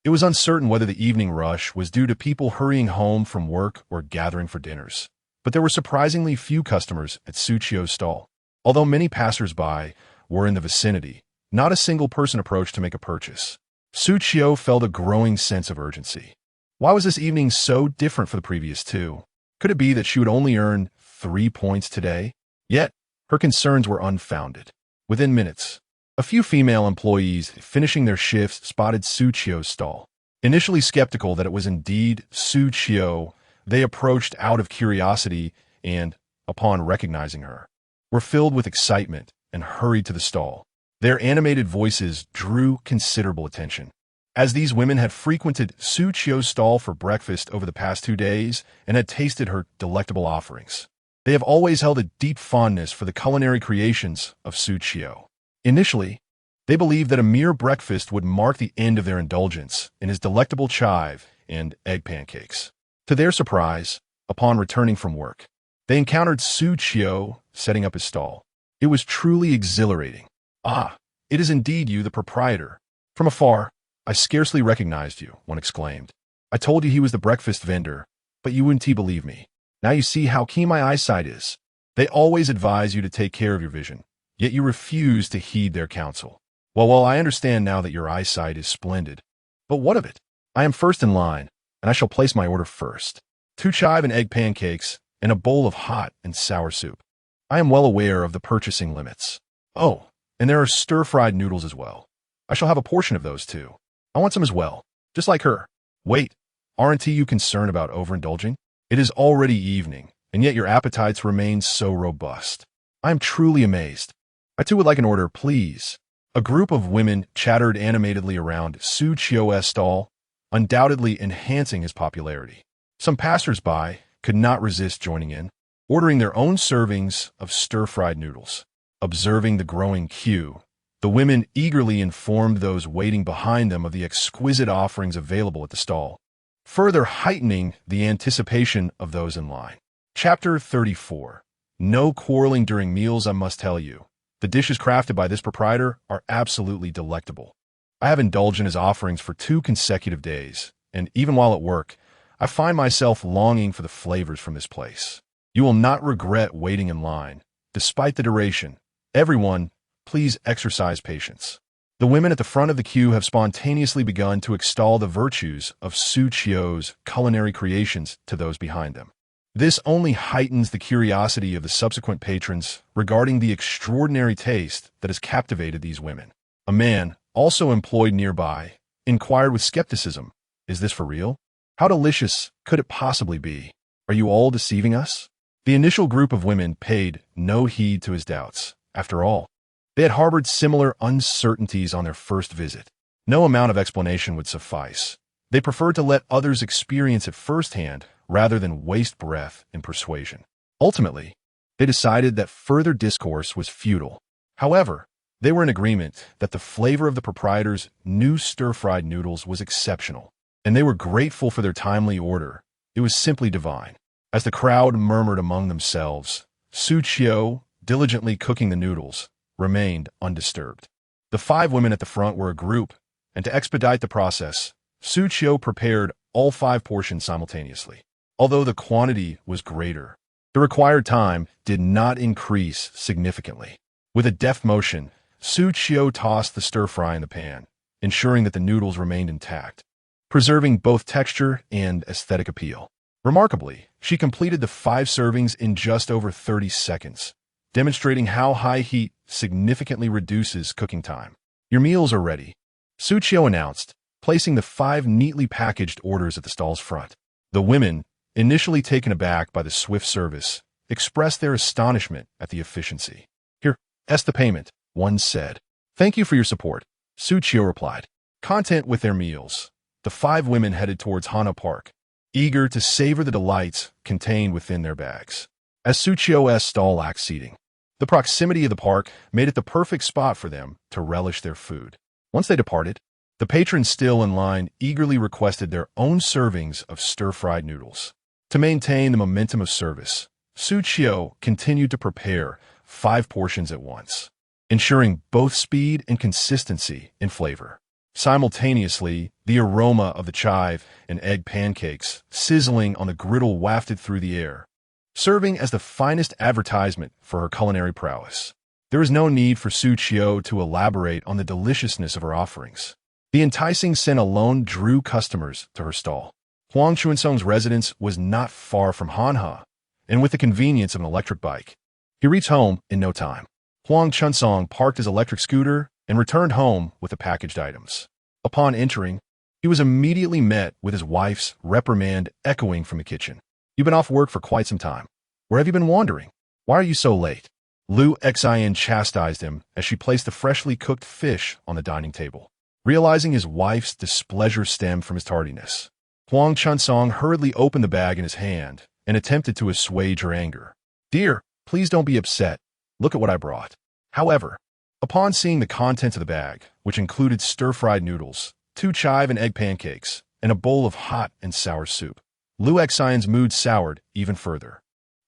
[SPEAKER 1] It was uncertain whether the evening rush was due to people hurrying home from work or gathering for dinners. But there were surprisingly few customers at Xu Qiu's stall. Although many passers-by were in the vicinity, not a single person approached to make a purchase. Xu Qiu felt a growing sense of urgency. Why was this evening so different from the previous 2? Could it be that she would only earn 3 points today? Yet, her concerns were unfounded. Within minutes, a few female employees finishing their shifts spotted Xu Qiu's stall. Initially skeptical that it was indeed Xu Qiu, they approached out of curiosity and, upon recognizing her, were filled with excitement and hurried to the stall. Their animated voices drew considerable attention, as these women had frequented Xu Qiu's stall for breakfast over the past 2 days and had tasted her delectable offerings. They have always held a deep fondness for the culinary creations of Xu Qiu. Initially, they believed that a mere breakfast would mark the end of their indulgence in his delectable chive and egg pancakes. To their surprise, upon returning from work, they encountered Xu Qiu setting up his stall. It was truly exhilarating. "Ah, it is indeed you, the proprietor. From afar, I scarcely recognized you," one exclaimed. "I told you he was the breakfast vendor, but you wouldn't believe me. Now you see how keen my eyesight is. They always advise you to take care of your vision, yet you refuse to heed their counsel. Well, I understand now that your eyesight is splendid. But what of it? I am first in line, and I shall place my order first. 2 chive and egg pancakes, and a bowl of hot and sour soup. I am well aware of the purchasing limits. Oh, and there are stir-fried noodles as well. I shall have a portion of those too. I want some as well, just like her. Wait, aren't you concerned about overindulging? It is already evening, and yet your appetites remain so robust. I am truly amazed. I too would like an order, please." A group of women chattered animatedly around Xu Qiu's stall, undoubtedly enhancing his popularity. Some passers-by could not resist joining in, ordering their own servings of stir-fried noodles. Observing the growing queue, the women eagerly informed those waiting behind them of the exquisite offerings available at the stall, further heightening the anticipation of those in line. Chapter 34. No quarreling during meals, I must tell you. The dishes crafted by this proprietor are absolutely delectable. I have indulged in his offerings for 2 consecutive days, and even while at work, I find myself longing for the flavors from this place. You will not regret waiting in line, despite the duration. Everyone, please exercise patience. The women at the front of the queue have spontaneously begun to extol the virtues of Xu Qiu's culinary creations to those behind them. This only heightens the curiosity of the subsequent patrons regarding the extraordinary taste that has captivated these women. A man, also employed nearby, inquired with skepticism, "Is this for real? How delicious could it possibly be? Are you all deceiving us?" The initial group of women paid no heed to his doubts. After all, they had harbored similar uncertainties on their first visit. No amount of explanation would suffice. They preferred to let others experience it firsthand rather than waste breath in persuasion. Ultimately, they decided that further discourse was futile. However, they were in agreement that the flavor of the proprietor's new stir-fried noodles was exceptional, and they were grateful for their timely order. It was simply divine. As the crowd murmured among themselves, Xu Qiu, diligently cooking the noodles, remained undisturbed. The 5 women at the front were a group, and to expedite the process, Xu Qiu prepared all 5 portions simultaneously. Although the quantity was greater, the required time did not increase significantly. With a deft motion, Xu Qiu tossed the stir-fry in the pan, ensuring that the noodles remained intact, preserving both texture and aesthetic appeal. Remarkably, she completed the 5 servings in just over 30 seconds, demonstrating how high heat significantly reduces cooking time. "Your meals are ready," Xu Qiu announced, placing the 5 neatly packaged orders at the stall's front. The women, initially taken aback by the swift service, expressed their astonishment at the efficiency. "Here's the payment," one said. "Thank you for your support," Xu Qiu replied. Content with their meals, the 5 women headed towards Hana Park, eager to savor the delights contained within their bags. As Xu Qiu's stall lacked seating, the proximity of the park made it the perfect spot for them to relish their food. Once they departed, the patrons still in line eagerly requested their own servings of stir-fried noodles. To maintain the momentum of service, Xu Qiu continued to prepare 5 portions at once, ensuring both speed and consistency in flavor. Simultaneously, the aroma of the chive and egg pancakes sizzling on the griddle wafted through the air, serving as the finest advertisement for her culinary prowess. There is no need for Xu Qiu to elaborate on the deliciousness of her offerings. The enticing scent alone drew customers to her stall. Huang Chunsong's residence was not far from Hanha, and with the convenience of an electric bike, he reached home in no time. Huang Chunsong parked his electric scooter and returned home with the packaged items. Upon entering, he was immediately met with his wife's reprimand echoing from the kitchen. "You've been off work for quite some time. Where have you been wandering?" Why are you so late? Lu Xian chastised him as she placed the freshly cooked fish on the dining table. Realizing his wife's displeasure stemmed from his tardiness, Huang Chunsong hurriedly opened the bag in his hand and attempted to assuage her anger. Dear, please don't be upset. Look at what I brought. However, upon seeing the contents of the bag, which included stir-fried noodles, 2 chive and egg pancakes, and a bowl of hot and sour soup, Lu Xian's mood soured even further.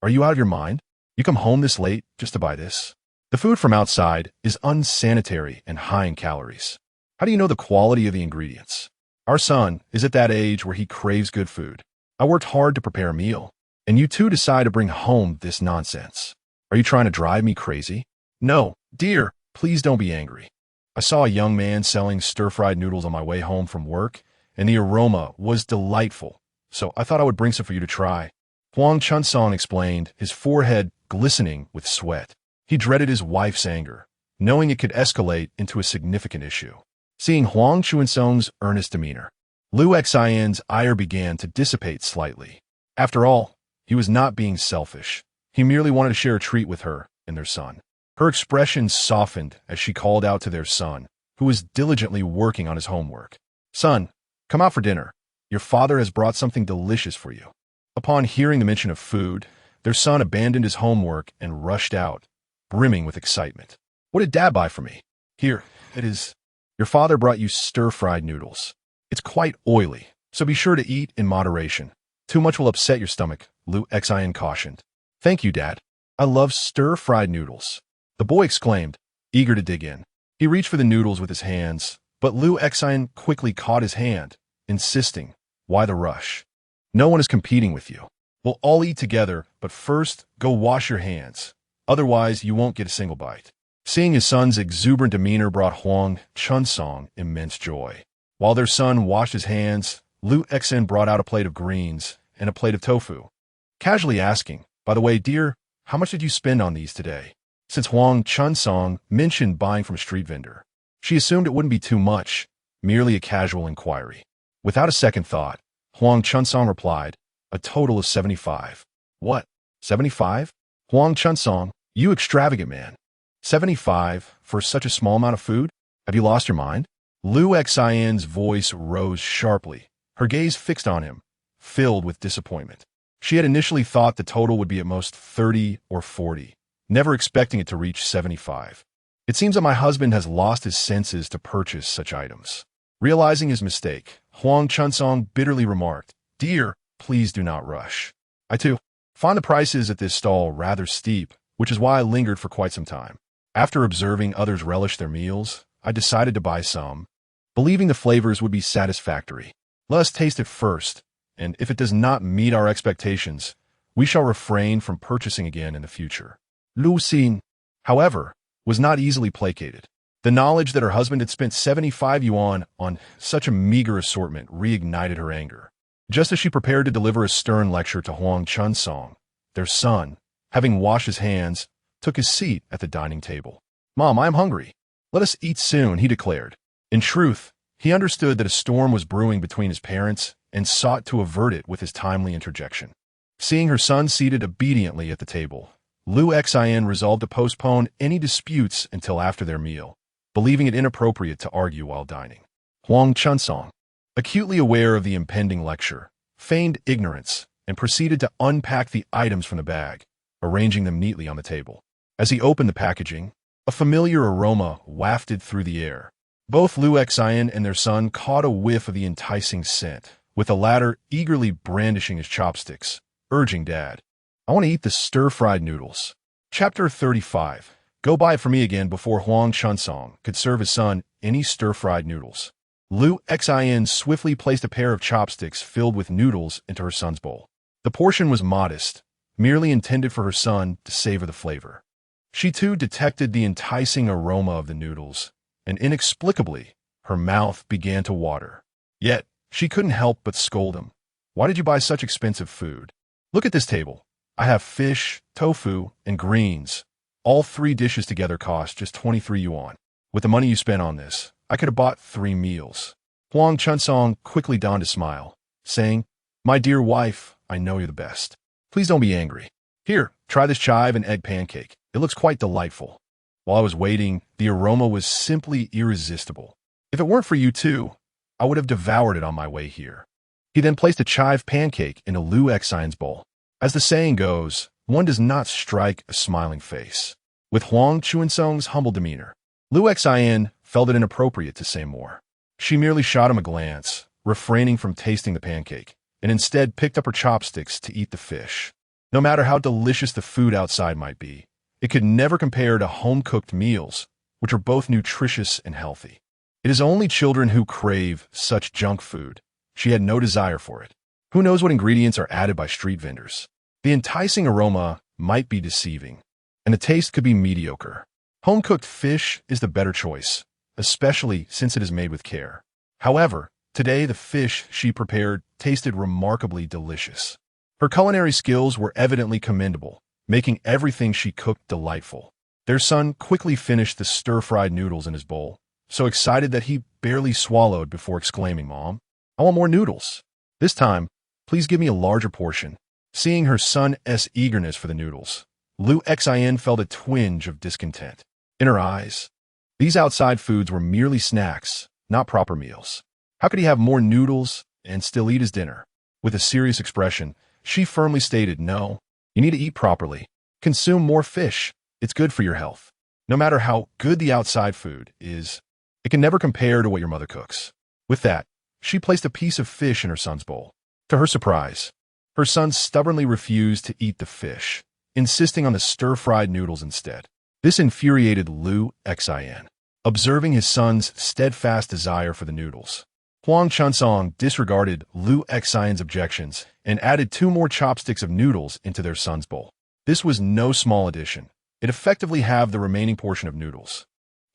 [SPEAKER 1] Are you out of your mind? You come home this late just to buy this? The food from outside is unsanitary and high in calories. How do you know the quality of the ingredients? Our son is at that age where he craves good food. I worked hard to prepare a meal, and you two decide to bring home this nonsense. Are you trying to drive me crazy? No, dear, please don't be angry. I saw a young man selling stir-fried noodles on my way home from work, and the aroma was delightful, so I thought I would bring some for you to try. Huang Chunsong explained, his forehead glistening with sweat. He dreaded his wife's anger, knowing it could escalate into a significant issue. Seeing Huang Chunsong's earnest demeanor, Lu Xian's ire began to dissipate slightly. After all, he was not being selfish. He merely wanted to share a treat with her and their son. Her expression softened as she called out to their son, who was diligently working on his homework. Son, come out for dinner. Your father has brought something delicious for you. Upon hearing the mention of food, their son abandoned his homework and rushed out, brimming with excitement. What did Dad buy for me? Here, it is. Your father brought you stir-fried noodles. It's quite oily, so be sure to eat in moderation. Too much will upset your stomach, Lu Xian cautioned. Thank you, Dad. I love stir-fried noodles. The boy exclaimed, eager to dig in. He reached for the noodles with his hands, but Lu Xian quickly caught his hand, insisting, why the rush? No one is competing with you. We'll all eat together, but first, go wash your hands. Otherwise, you won't get a single bite. Seeing his son's exuberant demeanor brought Huang Chunsong immense joy. While their son washed his hands, Lu Xian brought out a plate of greens and a plate of tofu, casually asking, by the way, dear, how much did you spend on these today? Since Huang Chunsong mentioned buying from a street vendor, she assumed it wouldn't be too much, merely a casual inquiry. Without a second thought, Huang Chunsong replied, a total of 75. What? 75? Huang Chunsong, you extravagant man. 75 for such a small amount of food? Have you lost your mind? Lu Xian's voice rose sharply, her gaze fixed on him, filled with disappointment. She had initially thought the total would be at most 30 or 40, never expecting it to reach 75. It seems that my husband has lost his senses to purchase such items. Realizing his mistake, Huang Chunsong bitterly remarked, Dear, please do not rush. I too find the prices at this stall rather steep, which is why I lingered for quite some time. After observing others relish their meals, I decided to buy some, believing the flavors would be satisfactory. Let us taste it first, and if it does not meet our expectations, we shall refrain from purchasing again in the future. Lu Xin, however, was not easily placated. The knowledge that her husband had spent 75 yuan on such a meager assortment reignited her anger. Just as she prepared to deliver a stern lecture to Huang Chunsong, their son, having washed his hands, took his seat at the dining table. Mom, I am hungry. Let us eat soon, he declared. In truth, he understood that a storm was brewing between his parents and sought to avert it with his timely interjection. Seeing her son seated obediently at the table, Lu Xian resolved to postpone any disputes until after their meal, believing it inappropriate to argue while dining. Huang Chunsong, acutely aware of the impending lecture, feigned ignorance and proceeded to unpack the items from the bag, arranging them neatly on the table. As he opened the packaging, a familiar aroma wafted through the air. Both Lu Xian and their son caught a whiff of the enticing scent, with the latter eagerly brandishing his chopsticks, urging Dad, I want to eat the stir-fried noodles. Chapter 35. Go buy it for me again before Huang Chunsong could serve his son any stir-fried noodles. Lu Xian swiftly placed a pair of chopsticks filled with noodles into her son's bowl. The portion was modest, merely intended for her son to savor the flavor. She too detected the enticing aroma of the noodles, and inexplicably, her mouth began to water. Yet, she couldn't help but scold him. Why did you buy such expensive food? Look at this table. I have fish, tofu, and greens. All 3 dishes together cost just 23 yuan. With the money you spent on this, I could have bought 3 meals. Huang Chunsong quickly donned a smile, saying, My dear wife, I know you're the best. Please don't be angry. Here, try this chive and egg pancake. It looks quite delightful. While I was waiting, the aroma was simply irresistible. If it weren't for you two, I would have devoured it on my way here. He then placed a chive pancake in a Lu Xian's bowl. As the saying goes, one does not strike a smiling face. With Huang Chuansong's humble demeanor, Lu Xian felt it inappropriate to say more. She merely shot him a glance, refraining from tasting the pancake, and instead picked up her chopsticks to eat the fish. No matter how delicious the food outside might be, it could never compare to home-cooked meals, which are both nutritious and healthy. It is only children who crave such junk food. She had no desire for it. Who knows what ingredients are added by street vendors? The enticing aroma might be deceiving, and the taste could be mediocre. Home-cooked fish is the better choice, especially since it is made with care. However, today the fish she prepared tasted remarkably delicious. Her culinary skills were evidently commendable, making everything she cooked delightful. Their son quickly finished the stir-fried noodles in his bowl, so excited that he barely swallowed before exclaiming, "Mom, I want more noodles. This time, please give me a larger portion." Seeing her son's eagerness for the noodles, Lu Xian felt a twinge of discontent. In her eyes, these outside foods were merely snacks, not proper meals. How could he have more noodles and still eat his dinner? With a serious expression, she firmly stated, "No, you need to eat properly. Consume more fish. It's good for your health. No matter how good the outside food is, it can never compare to what your mother cooks." With that, she placed a piece of fish in her son's bowl. To her surprise, her son stubbornly refused to eat the fish, insisting on the stir-fried noodles instead. This infuriated Lu Xian. Observing his son's steadfast desire for the noodles, Huang Chunsong disregarded Lu Xian's objections and added 2 more chopsticks of noodles into their son's bowl. This was no small addition. It effectively halved the remaining portion of noodles.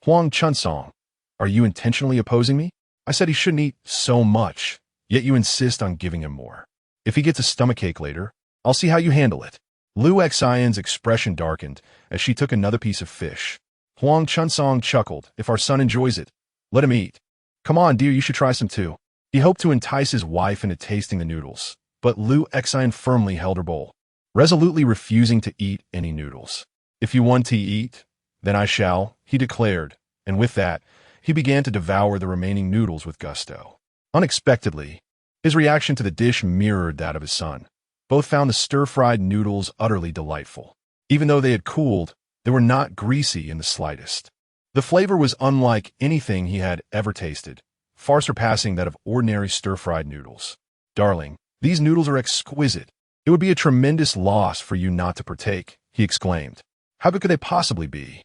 [SPEAKER 1] "Huang Chunsong, are you intentionally opposing me? I said he shouldn't eat so much, yet you insist on giving him more. If he gets a stomachache later, I'll see how you handle it." Lu Xian's expression darkened as she took another piece of fish. Huang Chunsong chuckled. "If our son enjoys it, let him eat. Come on, dear, you should try some too." He hoped to entice his wife into tasting the noodles, but Lu Xian firmly held her bowl, resolutely refusing to eat any noodles. "If you want to eat, then I shall," he declared, and with that, he began to devour the remaining noodles with gusto. Unexpectedly, his reaction to the dish mirrored that of his son. Both found the stir-fried noodles utterly delightful. Even though they had cooled, they were not greasy in the slightest. The flavor was unlike anything he had ever tasted, far surpassing that of ordinary stir-fried noodles. "Darling, these noodles are exquisite. It would be a tremendous loss for you not to partake," he exclaimed. "How good could they possibly be?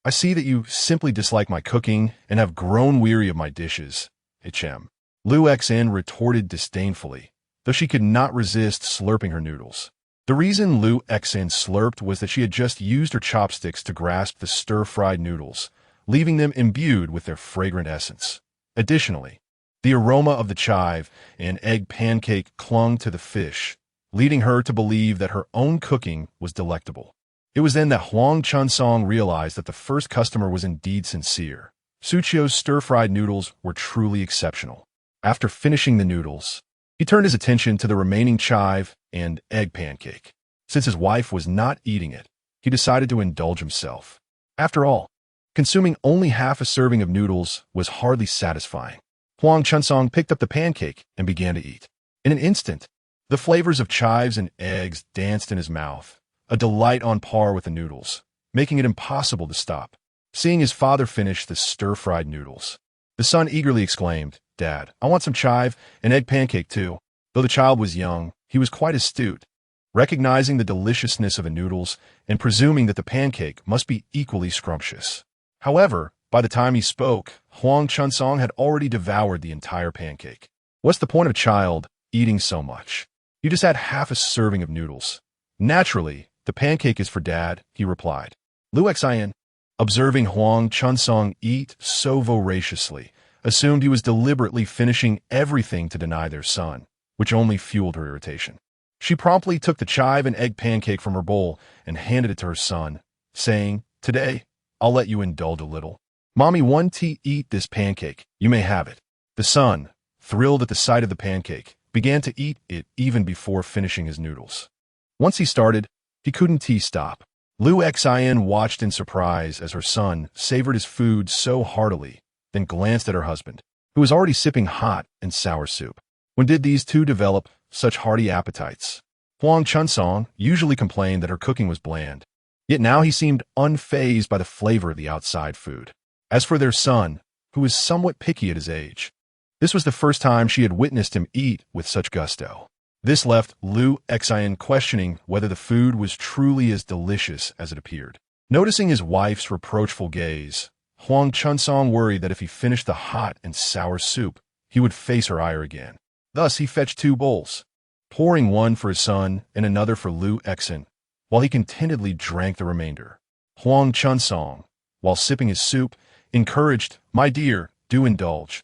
[SPEAKER 1] I see that you simply dislike my cooking and have grown weary of my dishes." "Hm." Lu Xian retorted disdainfully, though she could not resist slurping her noodles. The reason Lu Xian slurped was that she had just used her chopsticks to grasp the stir-fried noodles, leaving them imbued with their fragrant essence. Additionally, the aroma of the chive and egg pancake clung to the fish, leading her to believe that her own cooking was delectable. It was then that Huang Chunsong realized that the first customer was indeed sincere. Xu Qiu's stir-fried noodles were truly exceptional. After finishing the noodles, he turned his attention to the remaining chive and egg pancake. Since his wife was not eating it, he decided to indulge himself. After all, consuming only half a serving of noodles was hardly satisfying. Huang Chunsong picked up the pancake and began to eat. In an instant, the flavors of chives and eggs danced in his mouth, a delight on par with the noodles, making it impossible to stop. Seeing his father finish the stir-fried noodles, the son eagerly exclaimed, "Dad, I want some chive and egg pancake too." Though the child was young, he was quite astute, recognizing the deliciousness of the noodles and presuming that the pancake must be equally scrumptious. However, by the time he spoke, Huang Chunsong had already devoured the entire pancake. "What's the point of a child eating so much? You just had half a serving of noodles." "Naturally, the pancake is for Dad," he replied. Lu Xian, observing Huang Chunsong eat so voraciously, assumed he was deliberately finishing everything to deny their son, which only fueled her irritation. She promptly took the chive and egg pancake from her bowl and handed it to her son, saying, "Today, I'll let you indulge a little. Mommy wanted to eat this pancake. You may have it." The son, thrilled at the sight of the pancake, began to eat it even before finishing his noodles. Once he started, He couldn't stop. Liu Xin watched in surprise as her son savored his food so heartily, then glanced at her husband, who was already sipping hot and sour soup. When did these two develop such hearty appetites? Huang Chunsong usually complained that her cooking was bland, yet now he seemed unfazed by the flavor of the outside food. As for their son, who was somewhat picky at his age, this was the first time she had witnessed him eat with such gusto. This left Liu Xin questioning whether the food was truly as delicious as it appeared. Noticing his wife's reproachful gaze, Huang Chunsong worried that if he finished the hot and sour soup, he would face her ire again. Thus, he fetched 2 bowls, pouring one for his son and another for Liu Xin, while he contentedly drank the remainder. Huang Chunsong, while sipping his soup, encouraged, "My dear, do indulge.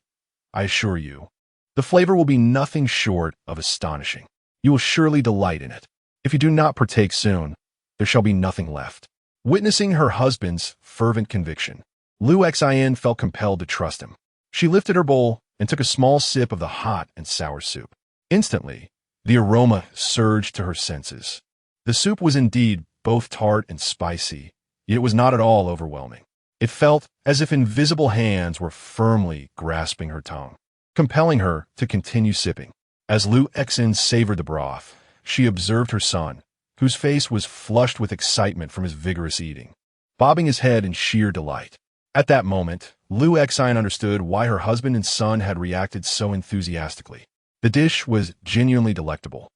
[SPEAKER 1] I assure you, the flavor will be nothing short of astonishing. You will surely delight in it. If you do not partake soon, there shall be nothing left." Witnessing her husband's fervent conviction, Liu Xin felt compelled to trust him. She lifted her bowl and took a small sip of the hot and sour soup. Instantly, the aroma surged to her senses. The soup was indeed both tart and spicy, yet it was not at all overwhelming. It felt as if invisible hands were firmly grasping her tongue, compelling her to continue sipping. As Liu Xin savored the broth, she observed her son, whose face was flushed with excitement from his vigorous eating, bobbing his head in sheer delight. At that moment, Liu Xin understood why her husband and son had reacted so enthusiastically. The dish was genuinely delectable.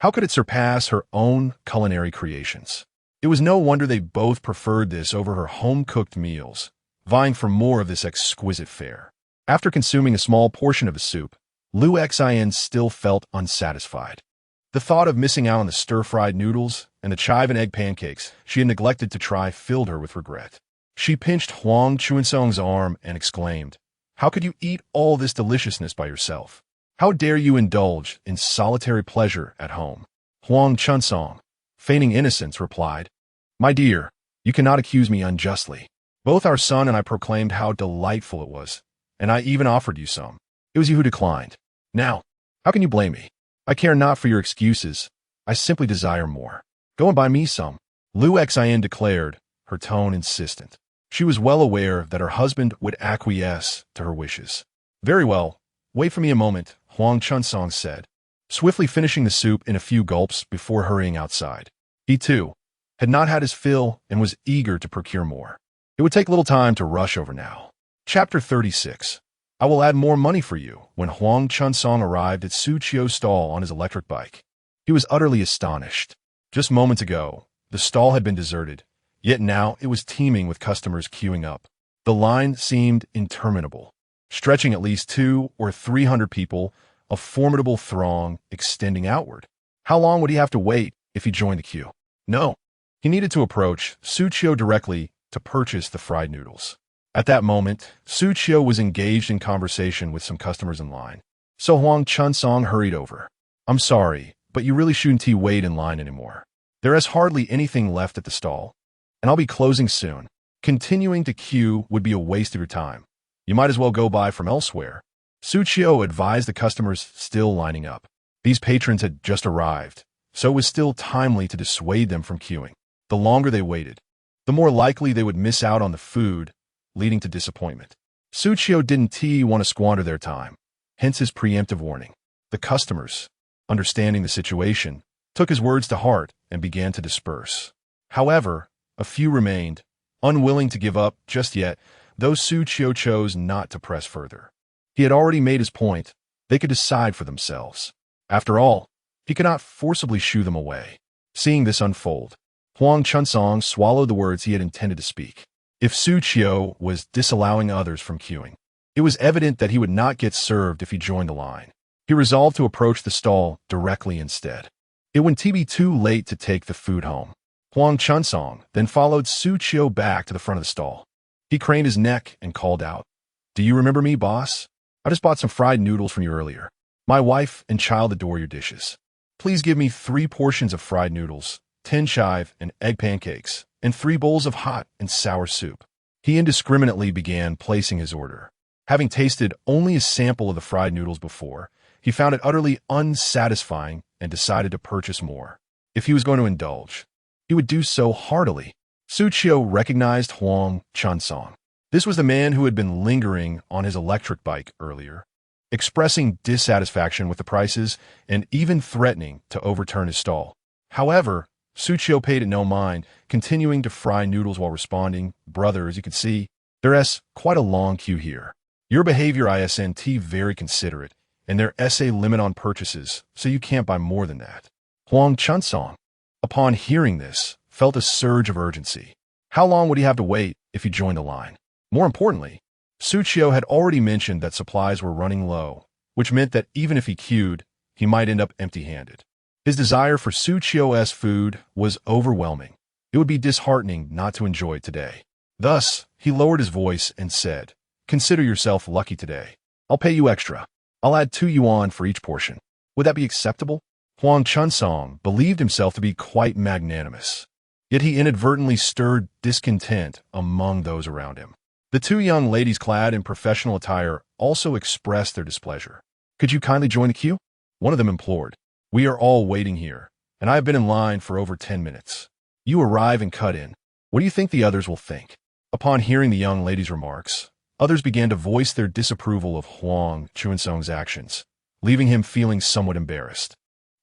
[SPEAKER 1] How could it surpass her own culinary creations? It was no wonder they both preferred this over her home-cooked meals, vying for more of this exquisite fare. After consuming a small portion of the soup, Liu Xin still felt unsatisfied. The thought of missing out on the stir-fried noodles and the chive and egg pancakes she had neglected to try filled her with regret. She pinched Huang Chunsong's arm and exclaimed, "How could you eat all this deliciousness by yourself? How dare you indulge in solitary pleasure at home?" Huang Chunsong, feigning innocence, replied, "My dear, you cannot accuse me unjustly. Both our son and I proclaimed how delightful it was, and I even offered you some. It was you who declined. Now, how can you blame me? I care not for your excuses. I simply desire more. Go and buy me some." Liu Xin declared, her tone insistent. She was well aware that her husband would acquiesce to her wishes. "Very well. Wait for me a moment," Huang Chunsong said, swiftly finishing the soup in a few gulps before hurrying outside. He, too, had not had his fill and was eager to procure more. It would take little time to rush over now. Chapter 36. I will add more money for you. When Huang Chunsong arrived at Xu Qiu's stall on his electric bike, he was utterly astonished. Just moments ago, the stall had been deserted, yet now it was teeming with customers queuing up. The line seemed interminable, stretching at least 200 or 300 people, a formidable throng extending outward. How long would he have to wait if he joined the queue? No, he needed to approach Xu Qiu directly to purchase the fried noodles. At that moment, Xu Qiu was engaged in conversation with some customers in line. So Huang Chunsong hurried over. "I'm sorry, but you really shouldn't wait in line anymore. There is hardly anything left at the stall, and I'll be closing soon. Continuing to queue would be a waste of your time. You might as well go buy from elsewhere." Xu Qiu advised the customers still lining up. These patrons had just arrived, so it was still timely to dissuade them from queuing. The longer they waited, the more likely they would miss out on the food, leading to disappointment. Xu Qiu didn't want to squander their time, hence his preemptive warning. The customers, understanding the situation, took his words to heart and began to disperse. However, a few remained, unwilling to give up just yet, though Xu Qiu chose not to press further. He had already made his point. They could decide for themselves. After all, he could not forcibly shoo them away. Seeing this unfold, Huang Chunsong swallowed the words he had intended to speak. If Xu Qiu was disallowing others from queuing, it was evident that he would not get served if he joined the line. He resolved to approach the stall directly instead. It wouldn't be too late to take the food home. Huang Chunsong then followed Xu Qiu back to the front of the stall. He craned his neck and called out, "Do you remember me, boss? I just bought some fried noodles from you earlier. My wife and child adore your dishes. Please give me 3 portions of fried noodles, 10 chive and egg pancakes, and 3 bowls of hot and sour soup." He indiscriminately began placing his order. Having tasted only a sample of the fried noodles before, he found it utterly unsatisfying and decided to purchase more. If he was going to indulge, he would do so heartily. Xu Qiu recognized Huang Chunsong. This was the man who had been lingering on his electric bike earlier, expressing dissatisfaction with the prices and even threatening to overturn his stall. However, Xu Qiu paid it no mind, continuing to fry noodles while responding, "Brother, as you can see, there's quite a long queue here. Your behavior isn't very considerate, and there's a limit on purchases, so you can't buy more than that." Huang Chunsong, upon hearing this, felt a surge of urgency. How long would he have to wait if he joined the line? More importantly, Xu Qiu had already mentioned that supplies were running low, which meant that even if he queued, he might end up empty-handed. His desire for Xu Qiu's food was overwhelming. It would be disheartening not to enjoy it today. Thus, he lowered his voice and said, "Consider yourself lucky today. I'll pay you extra. I'll add 2 yuan for each portion. Would that be acceptable?" Huang Chunsong believed himself to be quite magnanimous, yet he inadvertently stirred discontent among those around him. The 2 young ladies clad in professional attire also expressed their displeasure. "Could you kindly join the queue?" one of them implored. "We are all waiting here, and I have been in line for over 10 minutes. You arrive and cut in. What do you think the others will think?" Upon hearing the young lady's remarks, others began to voice their disapproval of Huang Chunsong's actions, leaving him feeling somewhat embarrassed.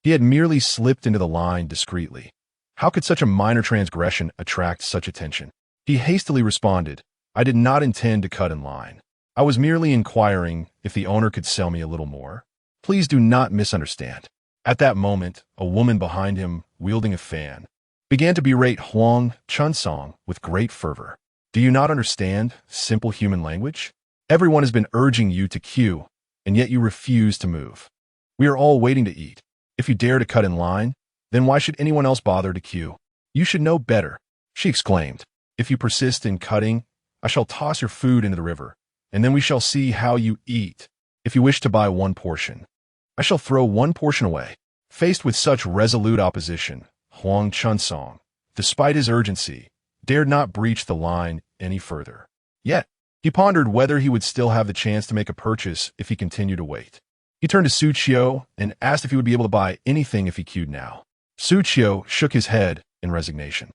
[SPEAKER 1] He had merely slipped into the line discreetly. How could such a minor transgression attract such attention? He hastily responded, "I did not intend to cut in line. I was merely inquiring if the owner could sell me a little more. Please do not misunderstand." At that moment, a woman behind him, wielding a fan, began to berate Huang Chunsong with great fervor. "Do you not understand simple human language? Everyone has been urging you to queue, and yet you refuse to move. We are all waiting to eat. If you dare to cut in line, then why should anyone else bother to queue? You should know better," she exclaimed. "If you persist in cutting, I shall toss your food into the river, and then we shall see how you eat. If you wish to buy 1 portion, I shall throw 1 portion away." Faced with such resolute opposition, Huang Chunsong, despite his urgency, dared not breach the line any further. Yet, he pondered whether he would still have the chance to make a purchase if he continued to wait. He turned to Xu Qiu and asked if he would be able to buy anything if he queued now. Xu Qiu shook his head in resignation.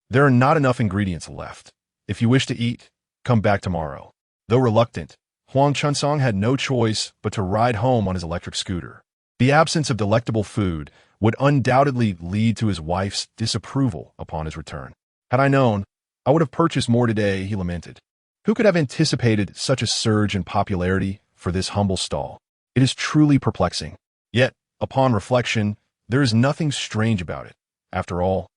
[SPEAKER 1] "There are not enough ingredients left. If you wish to eat, come back tomorrow." Though reluctant, Huang Chunsong had no choice but to ride home on his electric scooter. The absence of delectable food would undoubtedly lead to his wife's disapproval upon his return. "Had I known, I would have purchased more today," he lamented. Who could have anticipated such a surge in popularity for this humble stall? It is truly perplexing. Yet, upon reflection, there is nothing strange about it. After all,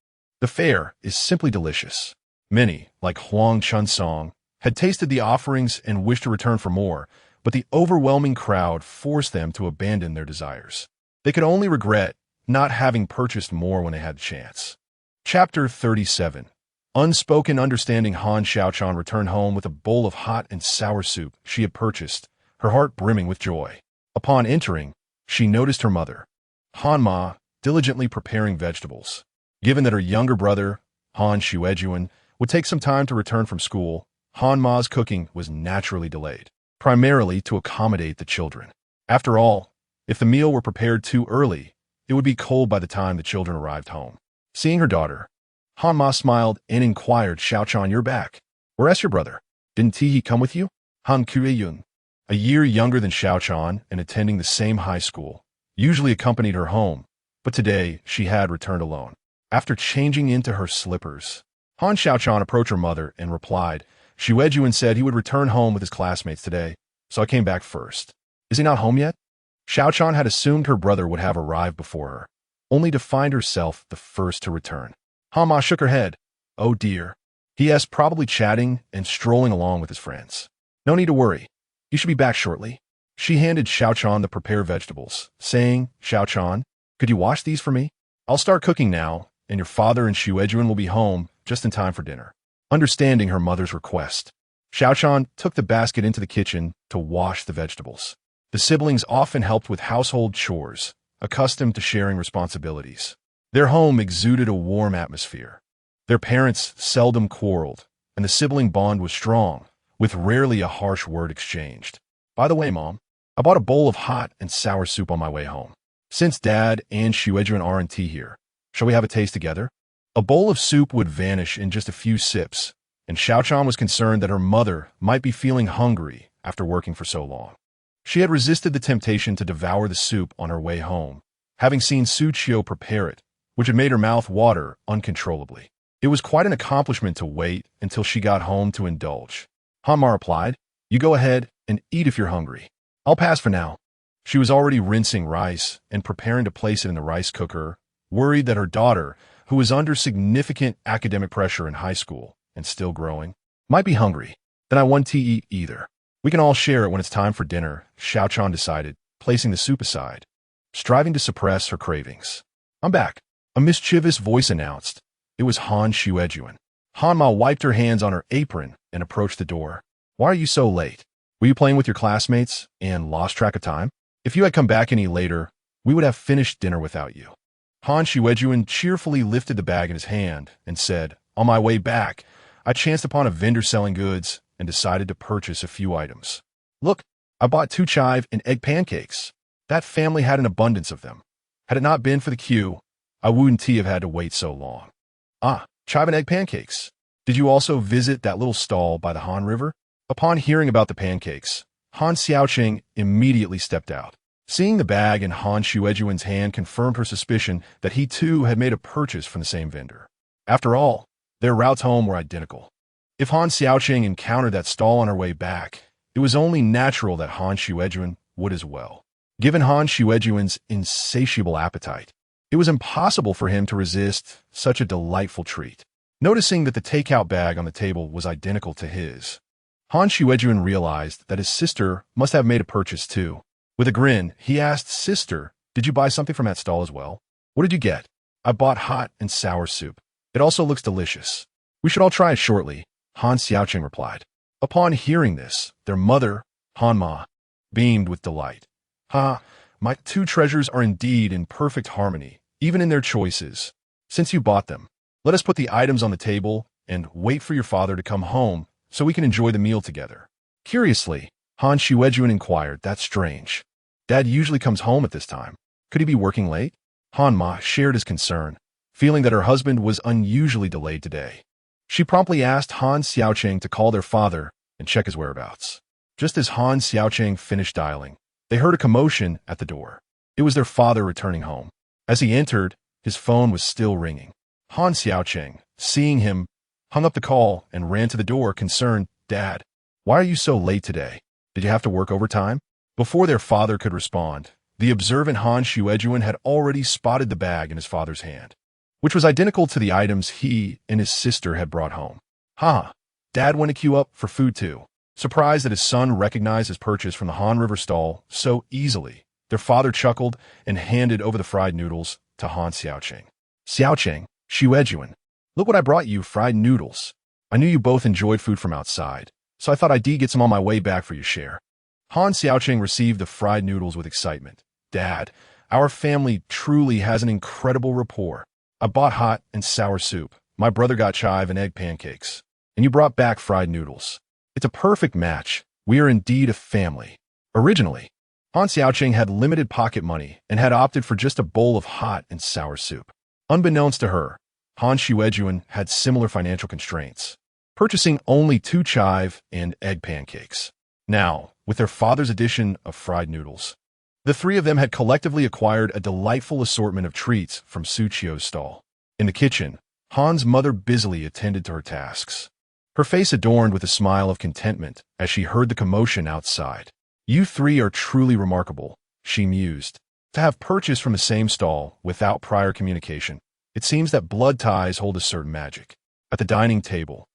[SPEAKER 1] the fare is simply delicious. Many, like Huang Chunsong, had tasted the offerings and wished to return for more, but the overwhelming crowd forced them to abandon their desires. They could only regret not having purchased more when they had the chance. Chapter 37. Unspoken understanding. Han Xiaochan returned home with a bowl of hot and sour soup she had purchased, her heart brimming with joy. Upon entering, she noticed her mother, Han Ma, diligently preparing vegetables. Given that her younger brother, Han Xiuejuan, would take some time to return from school, Han Ma's cooking was naturally delayed, primarily to accommodate the children. After all, if the meal were prepared too early, it would be cold by the time the children arrived home. Seeing her daughter, Han Ma smiled and inquired, "Xiaochan, you're back. Where's your brother? Didn't he come with you?" Han Kueyun, a year younger than Xiaochan and attending the same high school, usually accompanied her home, but today she had returned alone. After changing into her slippers, Han Xiaochan approached her mother and replied, "Xiuejuan said he would return home with his classmates today, so I came back first. Is he not home yet?" Xiaochan had assumed her brother would have arrived before her, only to find herself the first to return. Han Ma shook her head. "Oh dear. He is probably chatting and strolling along with his friends. No need to worry. You should be back shortly." She handed Xiaochan the prepared vegetables, saying, "Xiaochan, could you wash these for me? I'll start cooking now, and your father and Xiuejuan will be home just in time for dinner." Understanding her mother's request, Xiaochan took the basket into the kitchen to wash the vegetables. The siblings often helped with household chores, accustomed to sharing responsibilities. Their home exuded a warm atmosphere. Their parents seldom quarreled, and the sibling bond was strong, with rarely a harsh word exchanged. "By the way, Mom, I bought a bowl of hot and sour soup on my way home. Since Dad and Xiuejuan aren't here, shall we have a taste together?" A bowl of soup would vanish in just a few sips, and Xiao was concerned that her mother might be feeling hungry after working for so long. She had resisted the temptation to devour the soup on her way home, having seen Xu Qiu prepare it, which had made her mouth water uncontrollably. It was quite an accomplishment to wait until she got home to indulge. Hanma replied, "You go ahead and eat if you're hungry. I'll pass for now." She was already rinsing rice and preparing to place it in the rice cooker, worried that her daughter, who was under significant academic pressure in high school and still growing, might be hungry. "Then I won't eat either. We can all share it when it's time for dinner," Xiao decided, placing the soup aside, striving to suppress her cravings. "I'm back," a mischievous voice announced. It was Han Xuejuan. Hanma wiped her hands on her apron and approached the door. "Why are you so late? Were you playing with your classmates and lost track of time? If you had come back any later, we would have finished dinner without you." Han Xuejuan cheerfully lifted the bag in his hand and said, "On my way back, I chanced upon a vendor selling goods and decided to purchase a few items. Look, I bought 2 chive and egg pancakes. That family had an abundance of them. Had it not been for the queue, I wouldn't have had to wait so long." "Ah, chive and egg pancakes. Did you also visit that little stall by the Han River?" Upon hearing about the pancakes, Han Xiaoqing immediately stepped out. Seeing the bag in Han Xuejuan's hand confirmed her suspicion that he too had made a purchase from the same vendor. After all, their routes home were identical. If Han Xiaoqing encountered that stall on her way back, it was only natural that Han Xuejuan would as well. Given Han Xuejuan's insatiable appetite, it was impossible for him to resist such a delightful treat. Noticing that the takeout bag on the table was identical to his, Han Xuejuan realized that his sister must have made a purchase too. With a grin, he asked, "Sister, did you buy something from that stall as well?" "What did you get?" "I bought hot and sour soup. It also looks delicious. We should all try it shortly," Han Xiaoqing replied. Upon hearing this, their mother, Hanma, beamed with delight. "Ha, my 2 treasures are indeed in perfect harmony, even in their choices. Since you bought them, let us put the items on the table and wait for your father to come home so we can enjoy the meal together." Curiously, Han Xuejuan inquired, "That's strange. Dad usually comes home at this time. Could he be working late?" Hanma shared his concern, feeling that her husband was unusually delayed today. She promptly asked Han Xiaoqing to call their father and check his whereabouts. Just as Han Xiaoqing finished dialing, they heard a commotion at the door. It was their father returning home. As he entered, his phone was still ringing. Han Xiaoqing, seeing him, hung up the call and ran to the door, concerned. "Dad, why are you so late today? Did you have to work overtime?" Before their father could respond, the observant Han Xuejuan had already spotted the bag in his father's hand, which was identical to the items he and his sister had brought home. "Ha, Dad went to queue up for food too." Surprised that his son recognized his purchase from the Han River stall so easily, their father chuckled and handed over the fried noodles to Han Xiaoqing. "Xiaoqing, Xuejuan, look what I brought you, fried noodles. I knew you both enjoyed food from outside, so I thought I'd get some on my way back for your share." Han Xiaoqing received the fried noodles with excitement. "Dad, our family truly has an incredible rapport. I bought hot and sour soup. My brother got chive and egg pancakes. And you brought back fried noodles. It's a perfect match. We are indeed a family." Originally, Han Xiaoqing had limited pocket money and had opted for just a bowl of hot and sour soup. Unbeknownst to her, Han Xuejuan had similar financial constraints, purchasing only 2 chive and egg pancakes. Now, with their father's addition of fried noodles, the 3 of them had collectively acquired a delightful assortment of treats from Xu Qiu's stall. In the kitchen, Han's mother busily attended to her tasks, her face adorned with a smile of contentment as she heard the commotion outside. "You 3 are truly remarkable," she mused. "To have purchased from the same stall without prior communication, it seems that blood ties hold a certain magic." At the dining table,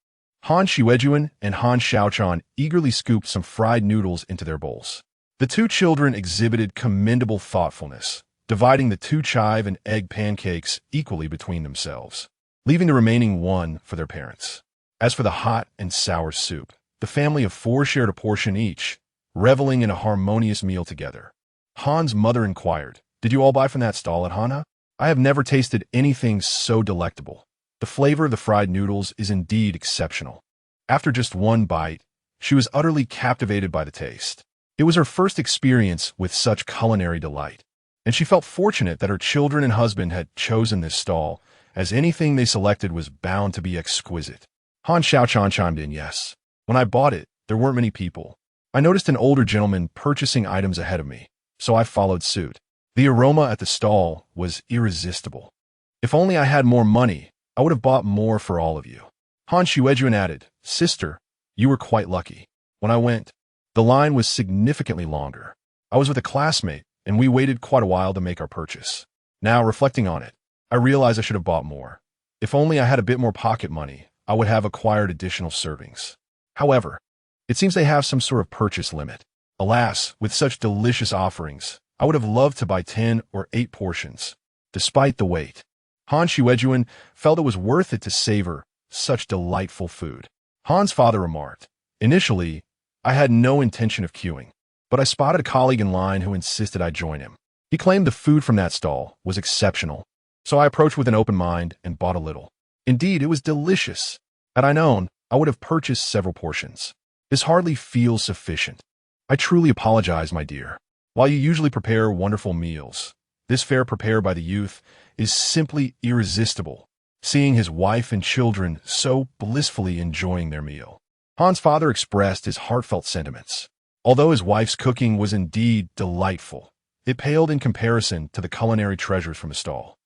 [SPEAKER 1] Han Xuejuan and Han Xiaoqing eagerly scooped some fried noodles into their bowls. The 2 children exhibited commendable thoughtfulness, dividing the 2 chive and egg pancakes equally between themselves, leaving the remaining 1 for their parents. As for the hot and sour soup, the family of 4 shared a portion each, reveling in a harmonious meal together. Han's mother inquired, "Did you all buy from that stall at Hana? I have never tasted anything so delectable. The flavor of the fried noodles is indeed exceptional." After just 1 bite, she was utterly captivated by the taste. It was her first experience with such culinary delight, and she felt fortunate that her children and husband had chosen this stall, as anything they selected was bound to be exquisite. Han Xiaochan chimed in, yes. When I bought it, there weren't many people. I noticed an older gentleman purchasing items ahead of me, so I followed suit. The aroma at the stall was irresistible. If only I had more money, I would have bought more for all of you. Han Xuejuan added, Sister, you were quite lucky. When I went, the line was significantly longer. I was with a classmate, and we waited quite a while to make our purchase. Now, reflecting on it, I realize I should have bought more. If only I had a bit more pocket money, I would have acquired additional servings. However, it seems they have some sort of purchase limit. Alas, with such delicious offerings, I would have loved to buy 10 or 8 portions. Despite the wait, Han Xuejuan felt it was worth it to savor such delightful food. Han's father remarked, Initially, I had no intention of queuing, but I spotted a colleague in line who insisted I join him. He claimed the food from that stall was exceptional, so I approached with an open mind and bought a little. Indeed, it was delicious. Had I known, I would have purchased several portions. This hardly feels sufficient. I truly apologize, my dear. While you usually prepare wonderful meals, this fare prepared by the youth is simply irresistible, seeing his wife and children so blissfully enjoying their meal. Han's father expressed his heartfelt sentiments. Although his wife's cooking was indeed delightful, it paled in comparison to the culinary treasures from the stall.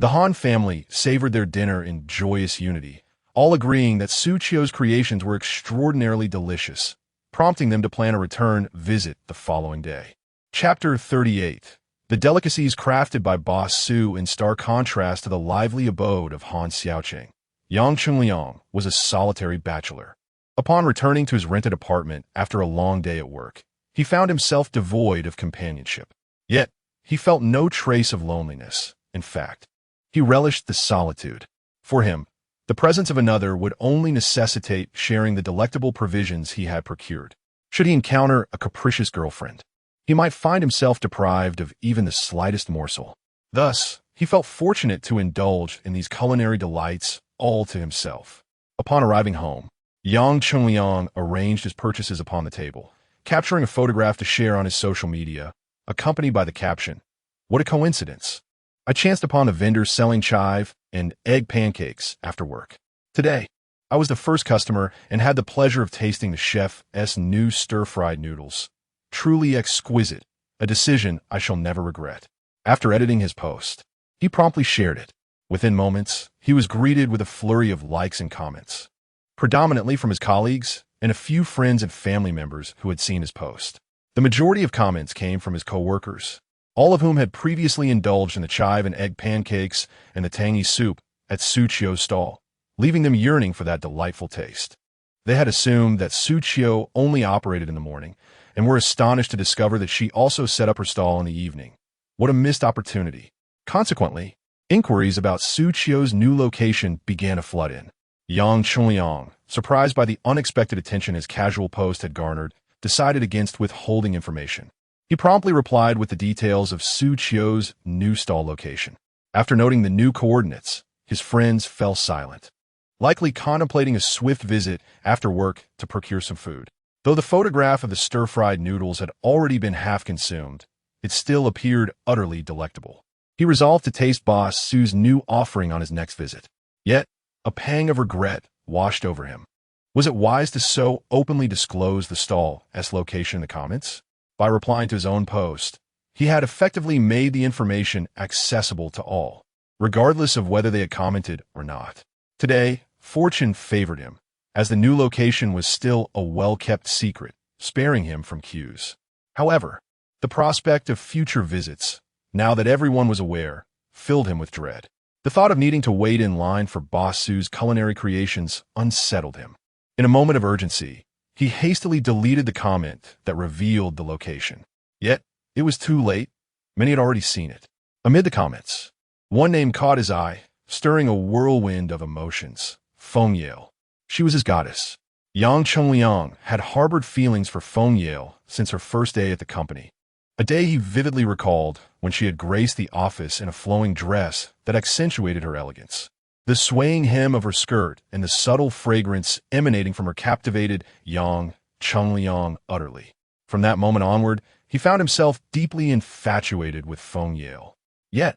[SPEAKER 1] The Han family savored their dinner in joyous unity, all agreeing that Xu Qiu's creations were extraordinarily delicious, prompting them to plan a return visit the following day. Chapter 38. The delicacies crafted by Boss Xu in stark contrast to the lively abode of Han Xiaocheng. Yang Chungliang was a solitary bachelor. Upon returning to his rented apartment after a long day at work, he found himself devoid of companionship. Yet, he felt no trace of loneliness. In fact, he relished the solitude. For him, the presence of another would only necessitate sharing the delectable provisions he had procured. Should he encounter a capricious girlfriend, he might find himself deprived of even the slightest morsel. Thus, he felt fortunate to indulge in these culinary delights all to himself. Upon arriving home, Yang Chungliang arranged his purchases upon the table, capturing a photograph to share on his social media, accompanied by the caption, What a coincidence! I chanced upon a vendor selling chive and egg pancakes after work. Today, I was the first customer and had the pleasure of tasting the chef's new stir-fried noodles. Truly exquisite, a decision I shall never regret. After editing his post, he promptly shared it. Within moments, he was greeted with a flurry of likes and comments, predominantly from his colleagues and a few friends and family members who had seen his post. The majority of comments came from his co-workers, all of whom had previously indulged in the chive and egg pancakes and the tangy soup at Xu Qiu's stall, leaving them yearning for that delightful taste. They had assumed that Xu Qiu only operated in the morning, and were astonished to discover that she also set up her stall in the evening. What a missed opportunity. Consequently, inquiries about Xu Qiu's new location began to flood in. Yang Chungliang, surprised by the unexpected attention his casual post had garnered, decided against withholding information. He promptly replied with the details of Xu Qiu's new stall location. After noting the new coordinates, his friends fell silent, likely contemplating a swift visit after work to procure some food. Though the photograph of the stir-fried noodles had already been half consumed, it still appeared utterly delectable. He resolved to taste Boss Xu's new offering on his next visit. Yet, a pang of regret washed over him. Was it wise to so openly disclose the stall's location in the comments? By replying to his own post, he had effectively made the information accessible to all, regardless of whether they had commented or not. Today, fortune favored him, as the new location was still a well-kept secret, sparing him from queues. However, the prospect of future visits, now that everyone was aware, filled him with dread. The thought of needing to wait in line for Boss Xu's culinary creations unsettled him. In a moment of urgency, he hastily deleted the comment that revealed the location. Yet, it was too late. Many had already seen it. Amid the comments, one name caught his eye, stirring a whirlwind of emotions. Feng Yale. She was his goddess. Yang Chungliang had harbored feelings for Feng Yale since her first day at the company. A day he vividly recalled when she had graced the office in a flowing dress that accentuated her elegance. The swaying hem of her skirt and the subtle fragrance emanating from her captivated Yang Chungliang utterly. From that moment onward, he found himself deeply infatuated with Feng Yale. Yet,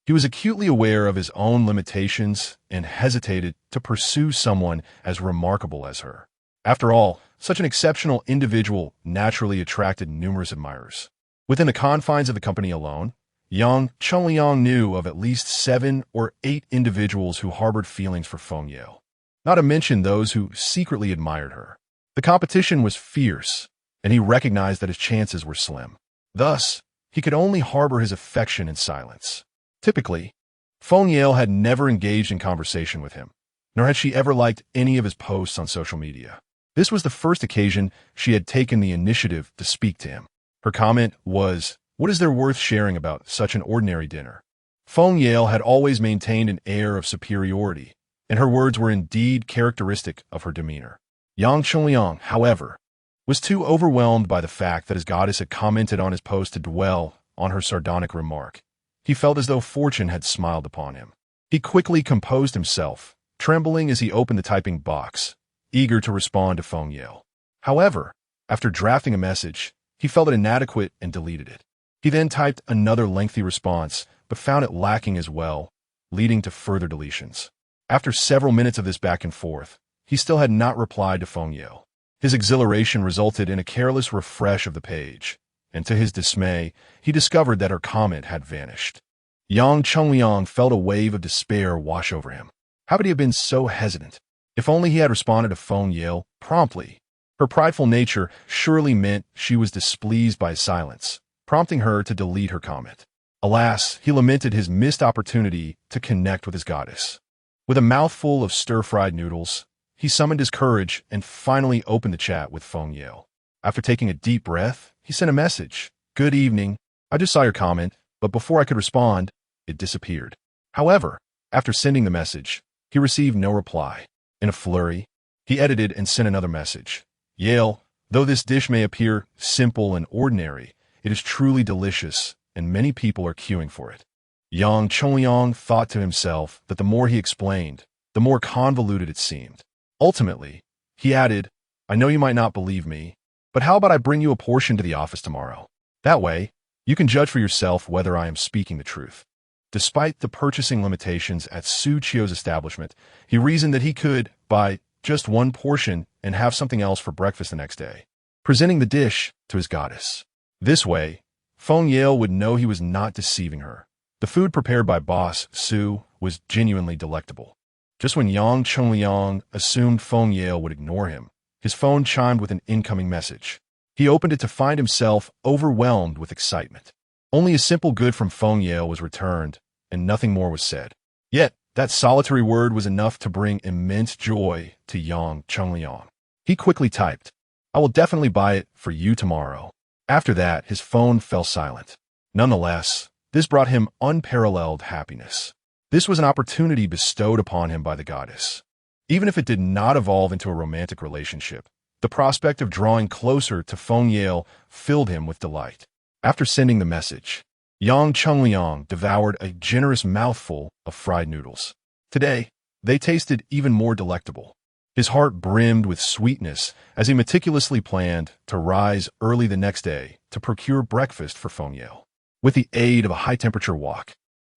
[SPEAKER 1] He was acutely aware of his own limitations and hesitated to pursue someone as remarkable as her. After all, such an exceptional individual naturally attracted numerous admirers. Within the confines of the company alone, Yang Chengliang knew of at least 7 or 8 individuals who harbored feelings for Feng Yale, not to mention those who secretly admired her. The competition was fierce, and he recognized that his chances were slim. Thus, he could only harbor his affection in silence. Typically, Feng Yale had never engaged in conversation with him, nor had she ever liked any of his posts on social media. This was the first occasion she had taken the initiative to speak to him. Her comment was, "What is there worth sharing about such an ordinary dinner?" Feng Yale had always maintained an air of superiority, and her words were indeed characteristic of her demeanor. Yang Chengliang, however, was too overwhelmed by the fact that his goddess had commented on his post to dwell on her sardonic remark. He felt as though fortune had smiled upon him. He quickly composed himself, trembling as he opened the typing box, eager to respond to Feng Yale. However, after drafting a message, he felt it inadequate and deleted it. He then typed another lengthy response, but found it lacking as well, leading to further deletions. After several minutes of this back and forth, he still had not replied to Feng Yale. His exhilaration resulted in a careless refresh of the page, and to his dismay, he discovered that her comment had vanished. Yang Chengliang felt a wave of despair wash over him. How could he have been so hesitant? If only he had responded to Feng Yale promptly. Her prideful nature surely meant she was displeased by his silence, prompting her to delete her comment. Alas, he lamented his missed opportunity to connect with his goddess. With a mouthful of stir-fried noodles, he summoned his courage and finally opened the chat with Feng Yale. After taking a deep breath, he sent a message. "Good evening. I just saw your comment, but before I could respond, it disappeared." However, after sending the message, he received no reply. In a flurry, he edited and sent another message. "Yale, though this dish may appear simple and ordinary, it is truly delicious, and many people are queuing for it." Yang Chengliang thought to himself that the more he explained, the more convoluted it seemed. Ultimately, he added, "I know you might not believe me, but how about I bring you a portion to the office tomorrow? That way, you can judge for yourself whether I am speaking the truth." Despite the purchasing limitations at Xu Qiu's establishment, he reasoned that he could buy just one portion and have something else for breakfast the next day, presenting the dish to his goddess. This way, Feng Yale would know he was not deceiving her. The food prepared by boss Xu was genuinely delectable. Just when Yang Chengliang assumed Feng Yale would ignore him, his phone chimed with an incoming message. He opened it to find himself overwhelmed with excitement. Only a simple good from Feng Yale was returned, and nothing more was said. Yet, that solitary word was enough to bring immense joy to Yang Chengliang. He quickly typed, "I will definitely buy it for you tomorrow." After that, his phone fell silent. Nonetheless, this brought him unparalleled happiness. This was an opportunity bestowed upon him by the goddess. Even if it did not evolve into a romantic relationship, the prospect of drawing closer to Feng Yale filled him with delight. After sending the message, Yang Chengliang devoured a generous mouthful of fried noodles. Today, they tasted even more delectable. His heart brimmed with sweetness as he meticulously planned to rise early the next day to procure breakfast for Feng Yale. With the aid of a high-temperature wok,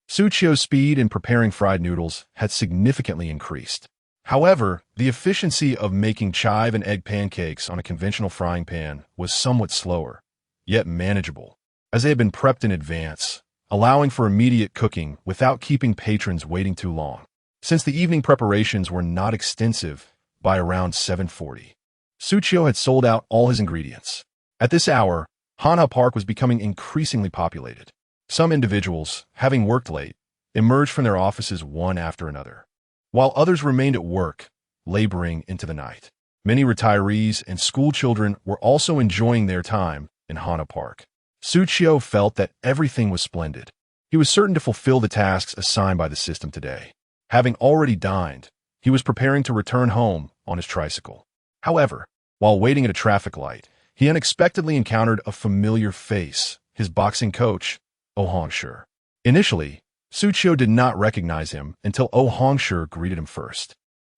[SPEAKER 1] Xu Qiu's speed in preparing fried noodles had significantly increased. However, the efficiency of making chive and egg pancakes on a conventional frying pan was somewhat slower, yet manageable, as they had been prepped in advance, allowing for immediate cooking without keeping patrons waiting too long. Since the evening preparations were not extensive, by around 7:40, Xu Qiu had sold out all his ingredients. At this hour, Hanha Park was becoming increasingly populated. Some individuals, having worked late, emerged from their offices one after another, while others remained at work, laboring into the night. Many retirees and school children were also enjoying their time in Hanha Park. Xu Qiu felt that everything was splendid. He was certain to fulfill the tasks assigned by the system today. Having already dined, he was preparing to return home on his tricycle. However, while waiting at a traffic light, he unexpectedly encountered a familiar face, his boxing coach, Hongshi. Initially, Xu Qiu did not recognize him until Hongshi greeted him first.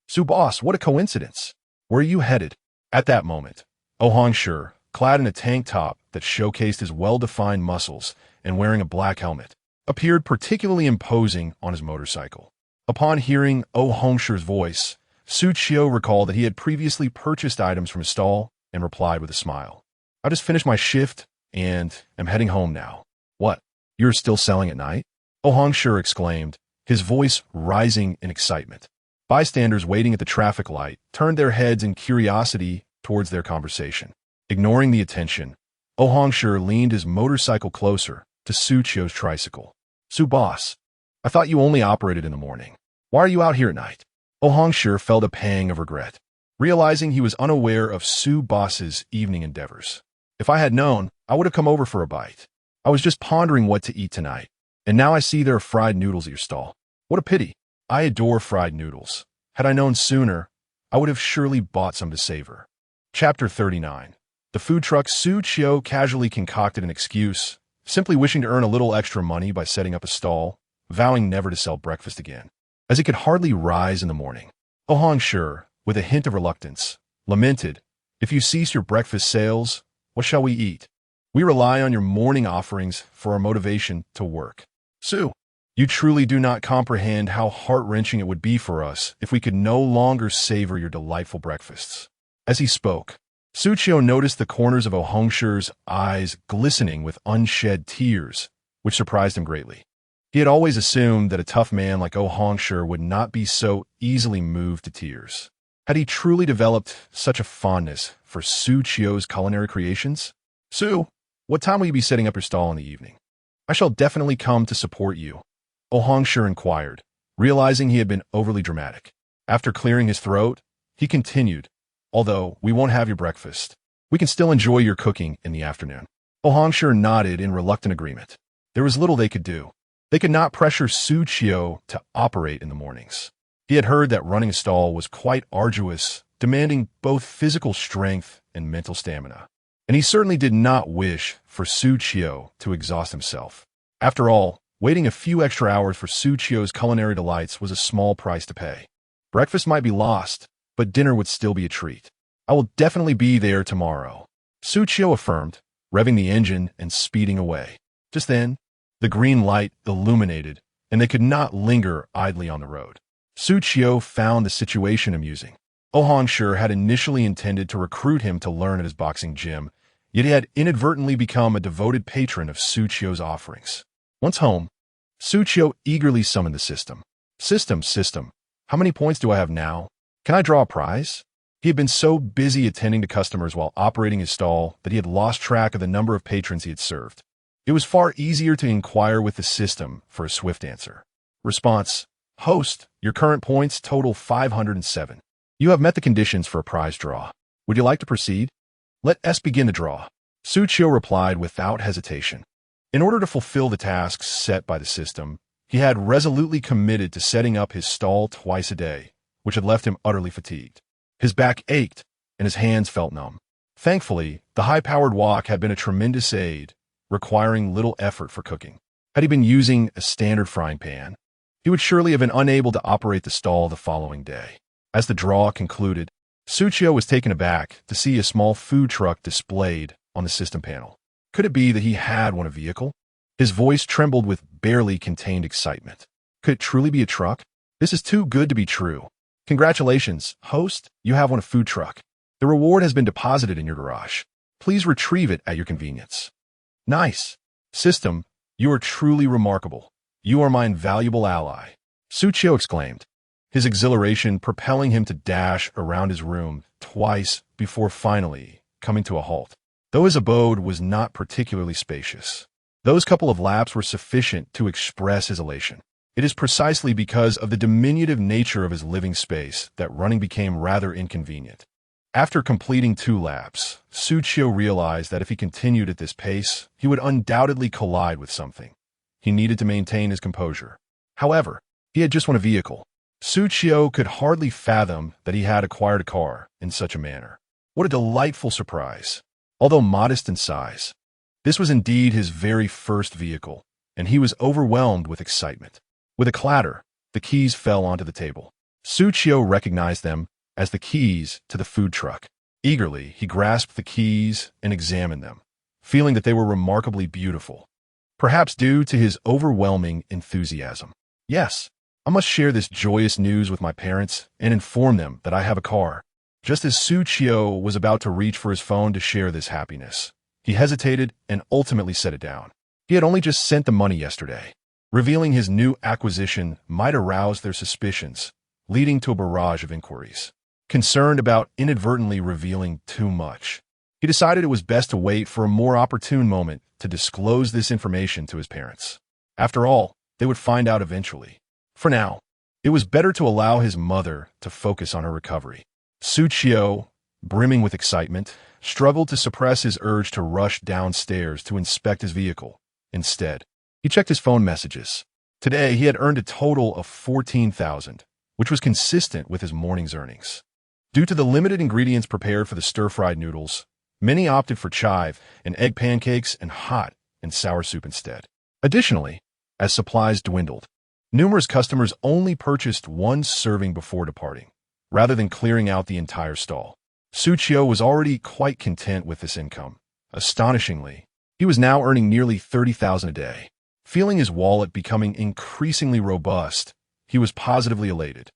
[SPEAKER 1] "Xu boss, what a coincidence. Where are you headed?" At that moment, Hongshi, clad in a tank top that showcased his well-defined muscles and wearing a black helmet, appeared particularly imposing on his motorcycle. Upon hearing Hongshi's voice, Xu Qiu recalled that he had previously purchased items from his stall and replied with a smile. I just finished my shift and am heading home now. What? You're still selling at night? Hongshi exclaimed, his voice rising in excitement. Bystanders waiting at the traffic light turned their heads in curiosity towards their conversation. Ignoring the attention, Hongshi leaned his motorcycle closer to Xu Qiu's tricycle. Su boss, I thought you only operated in the morning. Why are you out here at night? Hongshi felt a pang of regret, realizing he was unaware of Su boss's evening endeavors. If I had known, I would have come over for a bite. I was just pondering what to eat tonight, and now I see there are fried noodles at your stall. What a pity. I adore fried noodles. Had I known sooner, I would have surely bought some to savor. Chapter 39. The food truck. Xu Qiu casually concocted an excuse, simply wishing to earn a little extra money by setting up a stall, vowing never to sell breakfast again, as he could hardly rise in the morning. Hongshi, with a hint of reluctance, lamented, if you cease your breakfast sales, what shall we eat? We rely on your morning offerings for our motivation to work. Su, you truly do not comprehend how heart-wrenching it would be for us if we could no longer savor your delightful breakfasts. As he spoke, Xu Qiu noticed the corners of Hongshi's eyes glistening with unshed tears, which surprised him greatly. He had always assumed that a tough man like Hongshi would not be so easily moved to tears. Had he truly developed such a fondness for Xu Qiu's culinary creations? Su, what time will you be setting up your stall in the evening? I shall definitely come to support you, Hongshi inquired, realizing he had been overly dramatic. After clearing his throat, he continued, although we won't have your breakfast, we can still enjoy your cooking in the afternoon. Hongshi nodded in reluctant agreement. There was little they could do. They could not pressure Xu Qiu to operate in the mornings. He had heard that running a stall was quite arduous, demanding both physical strength and mental stamina. And he certainly did not wish for Xu Qiu to exhaust himself. After all, waiting a few extra hours for Xu Qiu's culinary delights was a small price to pay. Breakfast might be lost, but dinner would still be a treat. I will definitely be there tomorrow, Xu Qiu affirmed, revving the engine and speeding away. Just then, the green light illuminated, and they could not linger idly on the road. Xu Qiu found the situation amusing. Hongshi had initially intended to recruit him to learn at his boxing gym, yet he had inadvertently become a devoted patron of Xu Qiu's offerings. Once home, Xu Qiu eagerly summoned the system. System, how many points do I have now? Can I draw a prize? He had been so busy attending to customers while operating his stall that he had lost track of the number of patrons he had served. It was far easier to inquire with the system for a swift answer. Response: Host, your current points total 507. You have met the conditions for a prize draw. Would you like to proceed? Let us begin the draw. Xu Qiu replied without hesitation. In order to fulfill the tasks set by the system, he had resolutely committed to setting up his stall twice a day, which had left him utterly fatigued. His back ached, and his hands felt numb. Thankfully, the high-powered wok had been a tremendous aid, requiring little effort for cooking. Had he been using a standard frying pan, he would surely have been unable to operate the stall the following day. As the draw concluded, Xu Qiu was taken aback to see a small food truck displayed on the system panel. Could it be that he had won a vehicle? His voice trembled with barely contained excitement. Could it truly be a truck? This is too good to be true. Congratulations, host, you have won a food truck. The reward has been deposited in your garage. Please retrieve it at your convenience. Nice. System, you are truly remarkable. You are my invaluable ally, Xu Qiu exclaimed, his exhilaration propelling him to dash around his room twice before finally coming to a halt. Though his abode was not particularly spacious, those couple of laps were sufficient to express his elation. It is precisely because of the diminutive nature of his living space that running became rather inconvenient. After completing 2 laps, Xu Qiu realized that if he continued at this pace, he would undoubtedly collide with something. He needed to maintain his composure. However, he had just won a vehicle. Xu Qiu could hardly fathom that he had acquired a car in such a manner. What a delightful surprise! Although modest in size, this was indeed his very first vehicle, and he was overwhelmed with excitement. With a clatter, the keys fell onto the table. Xu Qiu recognized them as the keys to the food truck. Eagerly, he grasped the keys and examined them, feeling that they were remarkably beautiful. perhaps due to his overwhelming enthusiasm. Yes, I must share this joyous news with my parents and inform them that I have a car. Just as Xu Qiu was about to reach for his phone to share this happiness, he hesitated and ultimately set it down. He had only just sent the money yesterday. Revealing his new acquisition might arouse their suspicions, leading to a barrage of inquiries. Concerned about inadvertently revealing too much, he decided it was best to wait for a more opportune moment to disclose this information to his parents. After all, they would find out eventually. For now, it was better to allow his mother to focus on her recovery. Xu Qiu, brimming with excitement, struggled to suppress his urge to rush downstairs to inspect his vehicle. Instead, he checked his phone messages. Today, he had earned a total of 14,000, which was consistent with his morning's earnings. Due to the limited ingredients prepared for the stir-fried noodles, many opted for chive and egg pancakes and hot and sour soup instead. Additionally, as supplies dwindled, numerous customers only purchased one serving before departing, rather than clearing out the entire stall. Xu Qiu was already quite content with this income. Astonishingly, he was now earning nearly 30,000 a day. Feeling his wallet becoming increasingly robust, he was positively elated.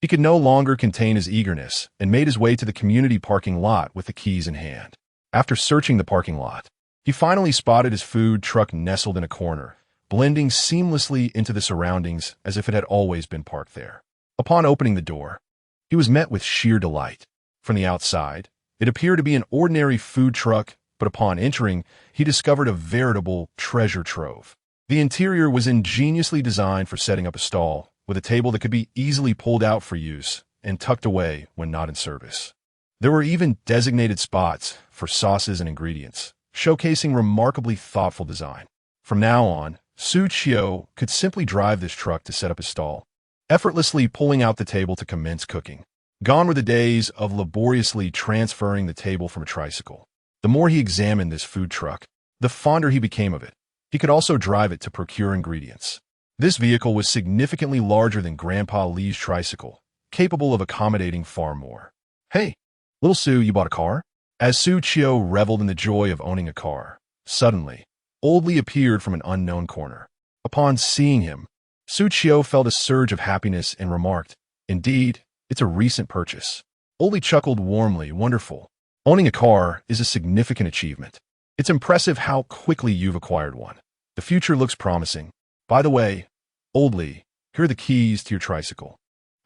[SPEAKER 1] He could no longer contain his eagerness and made his way to the community parking lot with the keys in hand. After searching the parking lot, he finally spotted his food truck nestled in a corner, blending seamlessly into the surroundings as if it had always been parked there. Upon opening the door, he was met with sheer delight. From the outside, it appeared to be an ordinary food truck, but upon entering, he discovered a veritable treasure trove. The interior was ingeniously designed for setting up a stall, with a table that could be easily pulled out for use and tucked away when not in service. There were even designated spots for sauces and ingredients, showcasing remarkably thoughtful design. From now on, Xu Qiu could simply drive this truck to set up his stall, effortlessly pulling out the table to commence cooking. Gone were the days of laboriously transferring the table from a tricycle. The more he examined this food truck, the fonder he became of it. He could also drive it to procure ingredients. This vehicle was significantly larger than Grandpa Li's tricycle, capable of accommodating far more. Hey, little Xu, you bought a car? As Xu Qiu reveled in the joy of owning a car, suddenly, Old Li appeared from an unknown corner. Upon seeing him, Xu Qiu felt a surge of happiness and remarked, "Indeed, it's a recent purchase." Old Li chuckled warmly, "Wonderful. Owning a car is a significant achievement. It's impressive how quickly you've acquired one. The future looks promising. By the way, Old Li, here are the keys to your tricycle.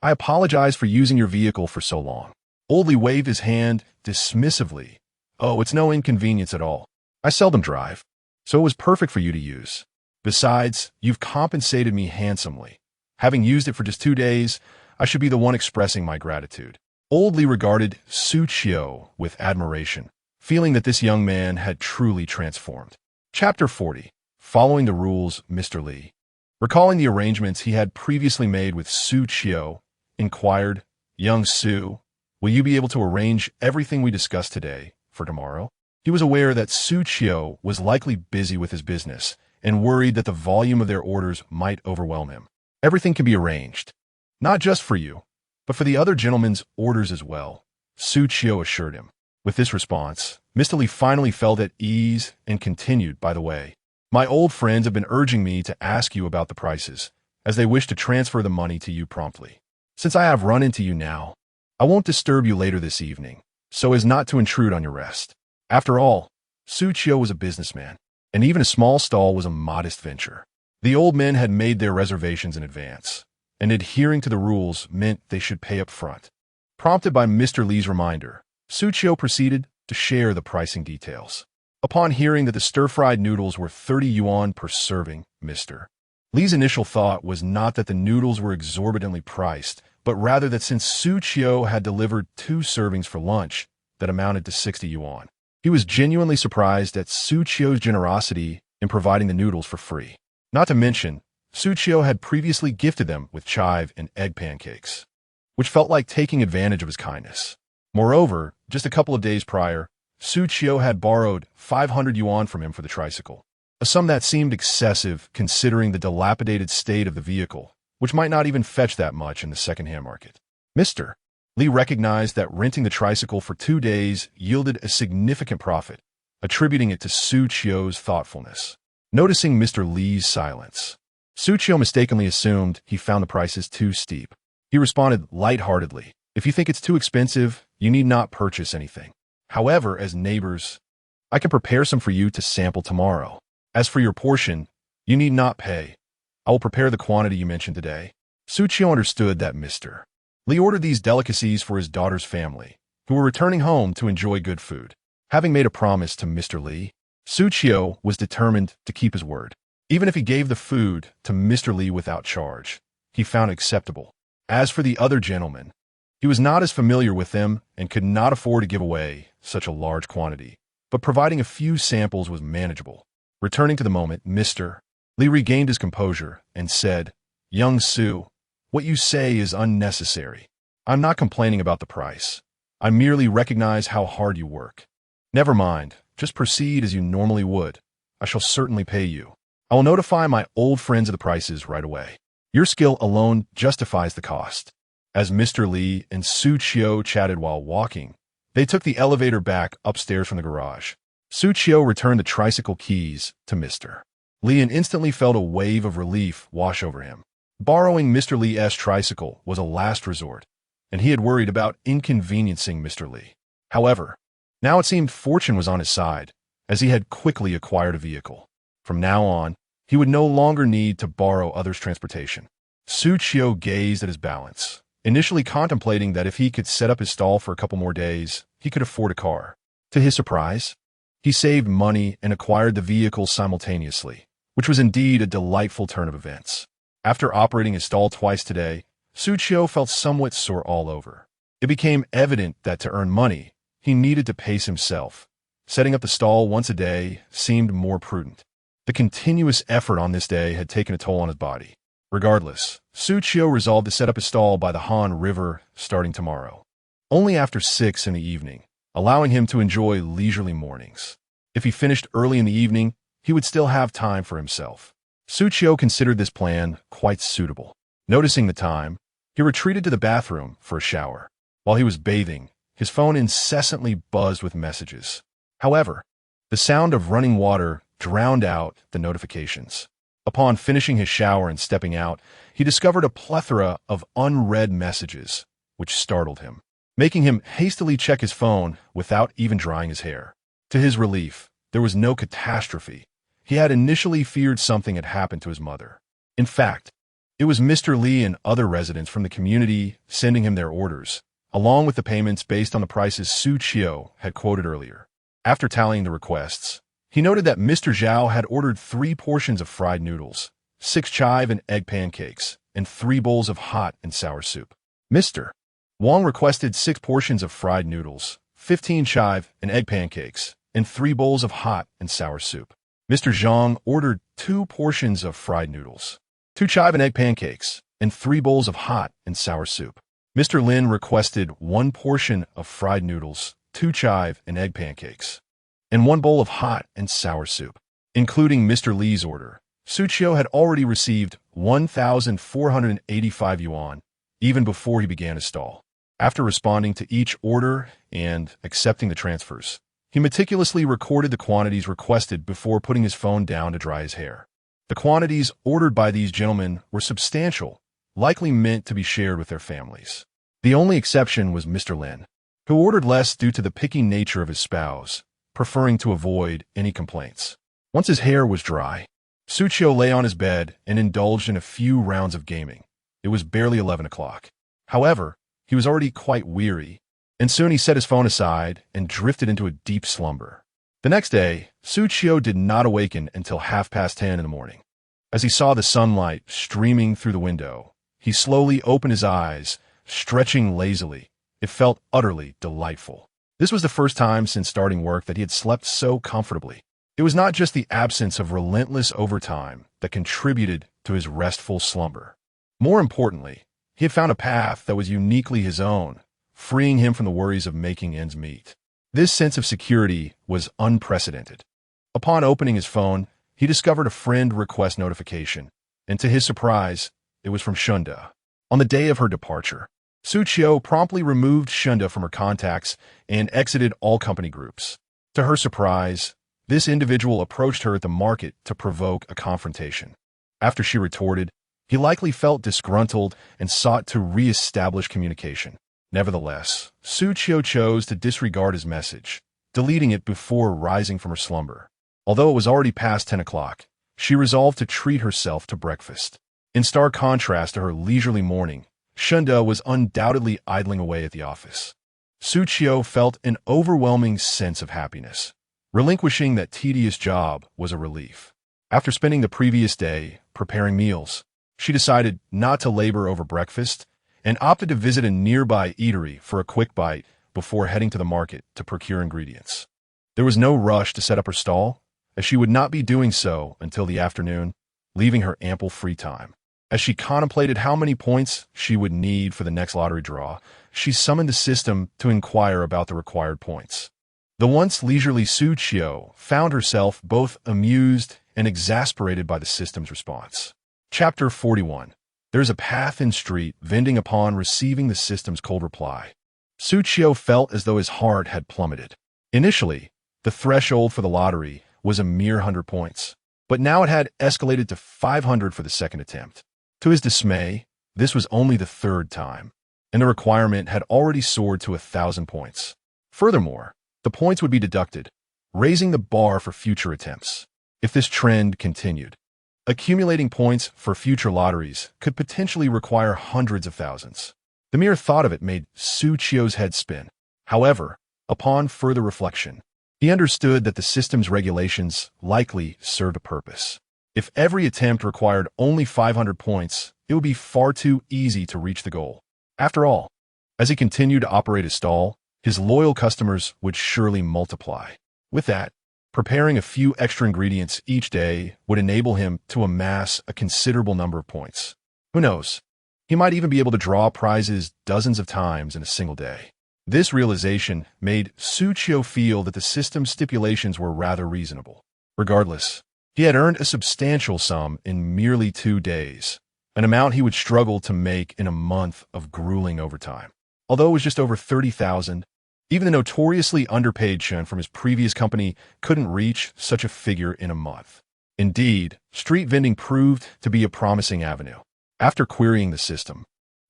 [SPEAKER 1] I apologize for using your vehicle for so long." Old Li waved his hand dismissively. "Oh, it's no inconvenience at all. I seldom drive, so it was perfect for you to use. Besides, you've compensated me handsomely. Having used it for just 2 days, I should be the one expressing my gratitude." Old Li regarded Xu Qiu with admiration, feeling that this young man had truly transformed. Chapter 40. Following the rules, Mr. Li. Recalling the arrangements he had previously made with Xu Qiu, inquired, "Young Xu, will you be able to arrange everything we discussed today for tomorrow?" He was aware that Xu Qiu was likely busy with his business and worried that the volume of their orders might overwhelm him. "Everything can be arranged. Not just for you, but for the other gentlemen's orders as well," Xu Qiu assured him. With this response, Mr. Li finally felt at ease and continued, "By the way, my old friends have been urging me to ask you about the prices, as they wish to transfer the money to you promptly. Since I have run into you now, I won't disturb you later this evening, so as not to intrude on your rest." After all, Xu Qiu was a businessman, and even a small stall was a modest venture. The old men had made their reservations in advance, and adhering to the rules meant they should pay up front. Prompted by Mr. Li's reminder, Xu Qiu proceeded to share the pricing details. Upon hearing that the stir-fried noodles were 30 yuan per serving, Mr. Li's initial thought was not that the noodles were exorbitantly priced, but rather that since Xu Qiu had delivered 2 servings for lunch that amounted to 60 yuan, he was genuinely surprised at Xu Qiu's generosity in providing the noodles for free. Not to mention, Xu Qiu had previously gifted them with chive and egg pancakes, which felt like taking advantage of his kindness. Moreover, just a couple of days prior, Xu Qiu had borrowed 500 yuan from him for the tricycle, a sum that seemed excessive considering the dilapidated state of the vehicle, which might not even fetch that much in the second-hand market. Mr. Li recognized that renting the tricycle for 2 days yielded a significant profit, attributing it to Xu Qiu's thoughtfulness. Noticing Mr. Li's silence, Xu Qiu mistakenly assumed he found the prices too steep. He responded lightheartedly, "If you think it's too expensive, you need not purchase anything. However, as neighbors, I can prepare some for you to sample tomorrow. As for your portion, you need not pay. I will prepare the quantity you mentioned today." Xu Qiu understood that Mr. Li ordered these delicacies for his daughter's family, who were returning home to enjoy good food. Having made a promise to Mr. Li, Xu Qiu was determined to keep his word. Even if he gave the food to Mr. Li without charge, he found it acceptable. As for the other gentleman, he was not as familiar with them and could not afford to give away such a large quantity, but providing a few samples was manageable. Returning to the moment, Mr. Li regained his composure and said, "Young Su, what you say is unnecessary. I'm not complaining about the price. I merely recognize how hard you work. Never mind, just proceed as you normally would. I shall certainly pay you. I will notify my old friends of the prices right away. Your skill alone justifies the cost." As Mr. Li and Xu Qiu chatted while walking, they took the elevator back upstairs from the garage. Xu Qiu returned the tricycle keys to Mr. Li and instantly felt a wave of relief wash over him. Borrowing Mr. Li's tricycle was a last resort, and he had worried about inconveniencing Mr. Li. However, now it seemed fortune was on his side, as he had quickly acquired a vehicle. From now on, he would no longer need to borrow others' transportation. Xu Qiu gazed at his balance, initially contemplating that if he could set up his stall for a couple more days, he could afford a car. To his surprise, he saved money and acquired the vehicle simultaneously, which was indeed a delightful turn of events. After operating his stall twice today, Xu Qiu felt somewhat sore all over. It became evident that to earn money, he needed to pace himself. Setting up the stall once a day seemed more prudent. The continuous effort on this day had taken a toll on his body. Regardless, Xu Qiu resolved to set up his stall by the Han River starting tomorrow, only after 6 in the evening, allowing him to enjoy leisurely mornings. If he finished early in the evening, he would still have time for himself. Xu Qiu considered this plan quite suitable. Noticing the time, he retreated to the bathroom for a shower. While he was bathing, his phone incessantly buzzed with messages. However, the sound of running water drowned out the notifications. Upon finishing his shower and stepping out, he discovered a plethora of unread messages, which startled him, making him hastily check his phone without even drying his hair. To his relief, there was no catastrophe. He had initially feared something had happened to his mother. In fact, it was Mr. Li and other residents from the community sending him their orders, along with the payments based on the prices Xu Qiu had quoted earlier. After tallying the requests, he noted that Mr. Zhao had ordered 3 portions of fried noodles, 6 chive and egg pancakes, and 3 bowls of hot and sour soup. Mr. Wang requested 6 portions of fried noodles, 15 chive and egg pancakes, and 3 bowls of hot and sour soup. Mr. Zhang ordered 2 portions of fried noodles, 2 chive and egg pancakes, and 3 bowls of hot and sour soup. Mr. Lin requested 1 portion of fried noodles, 2 chive and egg pancakes, and 1 bowl of hot and sour soup. Including Mr. Li's order, Xu Qiu had already received 1,485 yuan, even before he began his stall. After responding to each order and accepting the transfers, he meticulously recorded the quantities requested before putting his phone down to dry his hair. The quantities ordered by these gentlemen were substantial, likely meant to be shared with their families. The only exception was Mr. Lin, who ordered less due to the picky nature of his spouse, preferring to avoid any complaints. Once his hair was dry, Xu Qiu lay on his bed and indulged in a few rounds of gaming. It was barely 11 o'clock. However, he was already quite weary, and soon he set his phone aside and drifted into a deep slumber. The next day, Xu Qiu did not awaken until 10:30 in the morning. As he saw the sunlight streaming through the window, he slowly opened his eyes, stretching lazily. It felt utterly delightful. This was the first time since starting work that he had slept so comfortably. It was not just the absence of relentless overtime that contributed to his restful slumber. More importantly, he had found a path that was uniquely his own, freeing him from the worries of making ends meet. This sense of security was unprecedented. Upon opening his phone, he discovered a friend request notification, and to his surprise, it was from Shunda. On the day of her departure, Xu Qiu promptly removed Shunda from her contacts and exited all company groups. To her surprise, This individual approached her at the market to provoke a confrontation. After she retorted, he likely felt disgruntled and sought to re-establish communication. Nevertheless, Xu Qiu chose to disregard his message, deleting it before rising from her slumber. Although it was already past 10 o'clock, she resolved to treat herself to breakfast. In stark contrast to her leisurely morning, Shunda was undoubtedly idling away at the office. Xu Qiu felt an overwhelming sense of happiness. Relinquishing that tedious job was a relief. After spending the previous day preparing meals, she decided not to labor over breakfast and opted to visit a nearby eatery for a quick bite before heading to the market to procure ingredients. There was no rush to set up her stall, as she would not be doing so until the afternoon, leaving her ample free time. As she contemplated how many points she would need for the next lottery draw, she summoned the system to inquire about the required points. The once leisurely Xu Qiu found herself both amused and exasperated by the system's response. Chapter 41. There's a path in street vending upon receiving the system's cold reply. Xu Qiu felt as though his heart had plummeted. Initially, the threshold for the lottery was a mere 100 points, but now it had escalated to 500 for the second attempt. To his dismay, this was only the third time, and the requirement had already soared to 1,000 points. Furthermore, the points would be deducted, raising the bar for future attempts. If this trend continued, accumulating points for future lotteries could potentially require hundreds of thousands. The mere thought of it made Xu Qiu's head spin. However, upon further reflection, he understood that the system's regulations likely served a purpose. If every attempt required only 500 points, it would be far too easy to reach the goal. After all, as he continued to operate his stall, his loyal customers would surely multiply. With that, preparing a few extra ingredients each day would enable him to amass a considerable number of points. Who knows? He might even be able to draw prizes dozens of times in a single day. This realization made Xu Qiu feel that the system's stipulations were rather reasonable. Regardless, he had earned a substantial sum in merely 2 days, an amount he would struggle to make in a month of grueling overtime. Although it was just over 30,000, even the notoriously underpaid Chen from his previous company couldn't reach such a figure in a month. Indeed, street vending proved to be a promising avenue. After querying the system,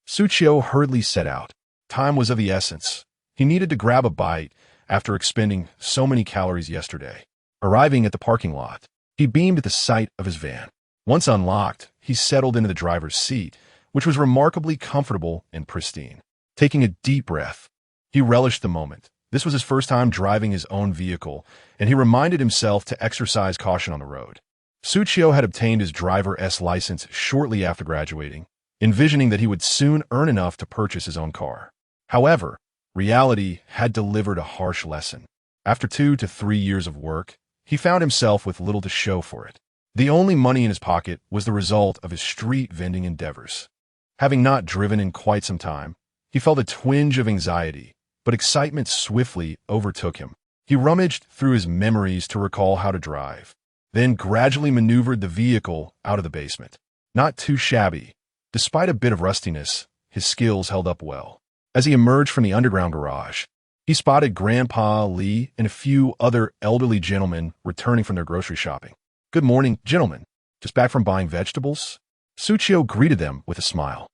[SPEAKER 1] Xu Qiu hurriedly set out. Time was of the essence. He needed to grab a bite after expending so many calories yesterday. Arriving at the parking lot, he beamed at the sight of his van. Once unlocked, he settled into the driver's seat, which was remarkably comfortable and pristine. Taking a deep breath, he relished the moment. This was his first time driving his own vehicle, and he reminded himself to exercise caution on the road. Xu Qiu had obtained his driver's license shortly after graduating, envisioning that he would soon earn enough to purchase his own car. However, reality had delivered a harsh lesson. After 2 to 3 years of work, he found himself with little to show for it. The only money in his pocket was the result of his street vending endeavors. Having not driven in quite some time, he felt a twinge of anxiety, but excitement swiftly overtook him. He rummaged through his memories to recall how to drive, then gradually maneuvered the vehicle out of the basement. Not too shabby. Despite a bit of rustiness, his skills held up well. As he emerged from the underground garage, he spotted Grandpa Li and a few other elderly gentlemen returning from their grocery shopping. "Good morning, gentlemen. Just back from buying vegetables?" Xu Qiu greeted them with a smile.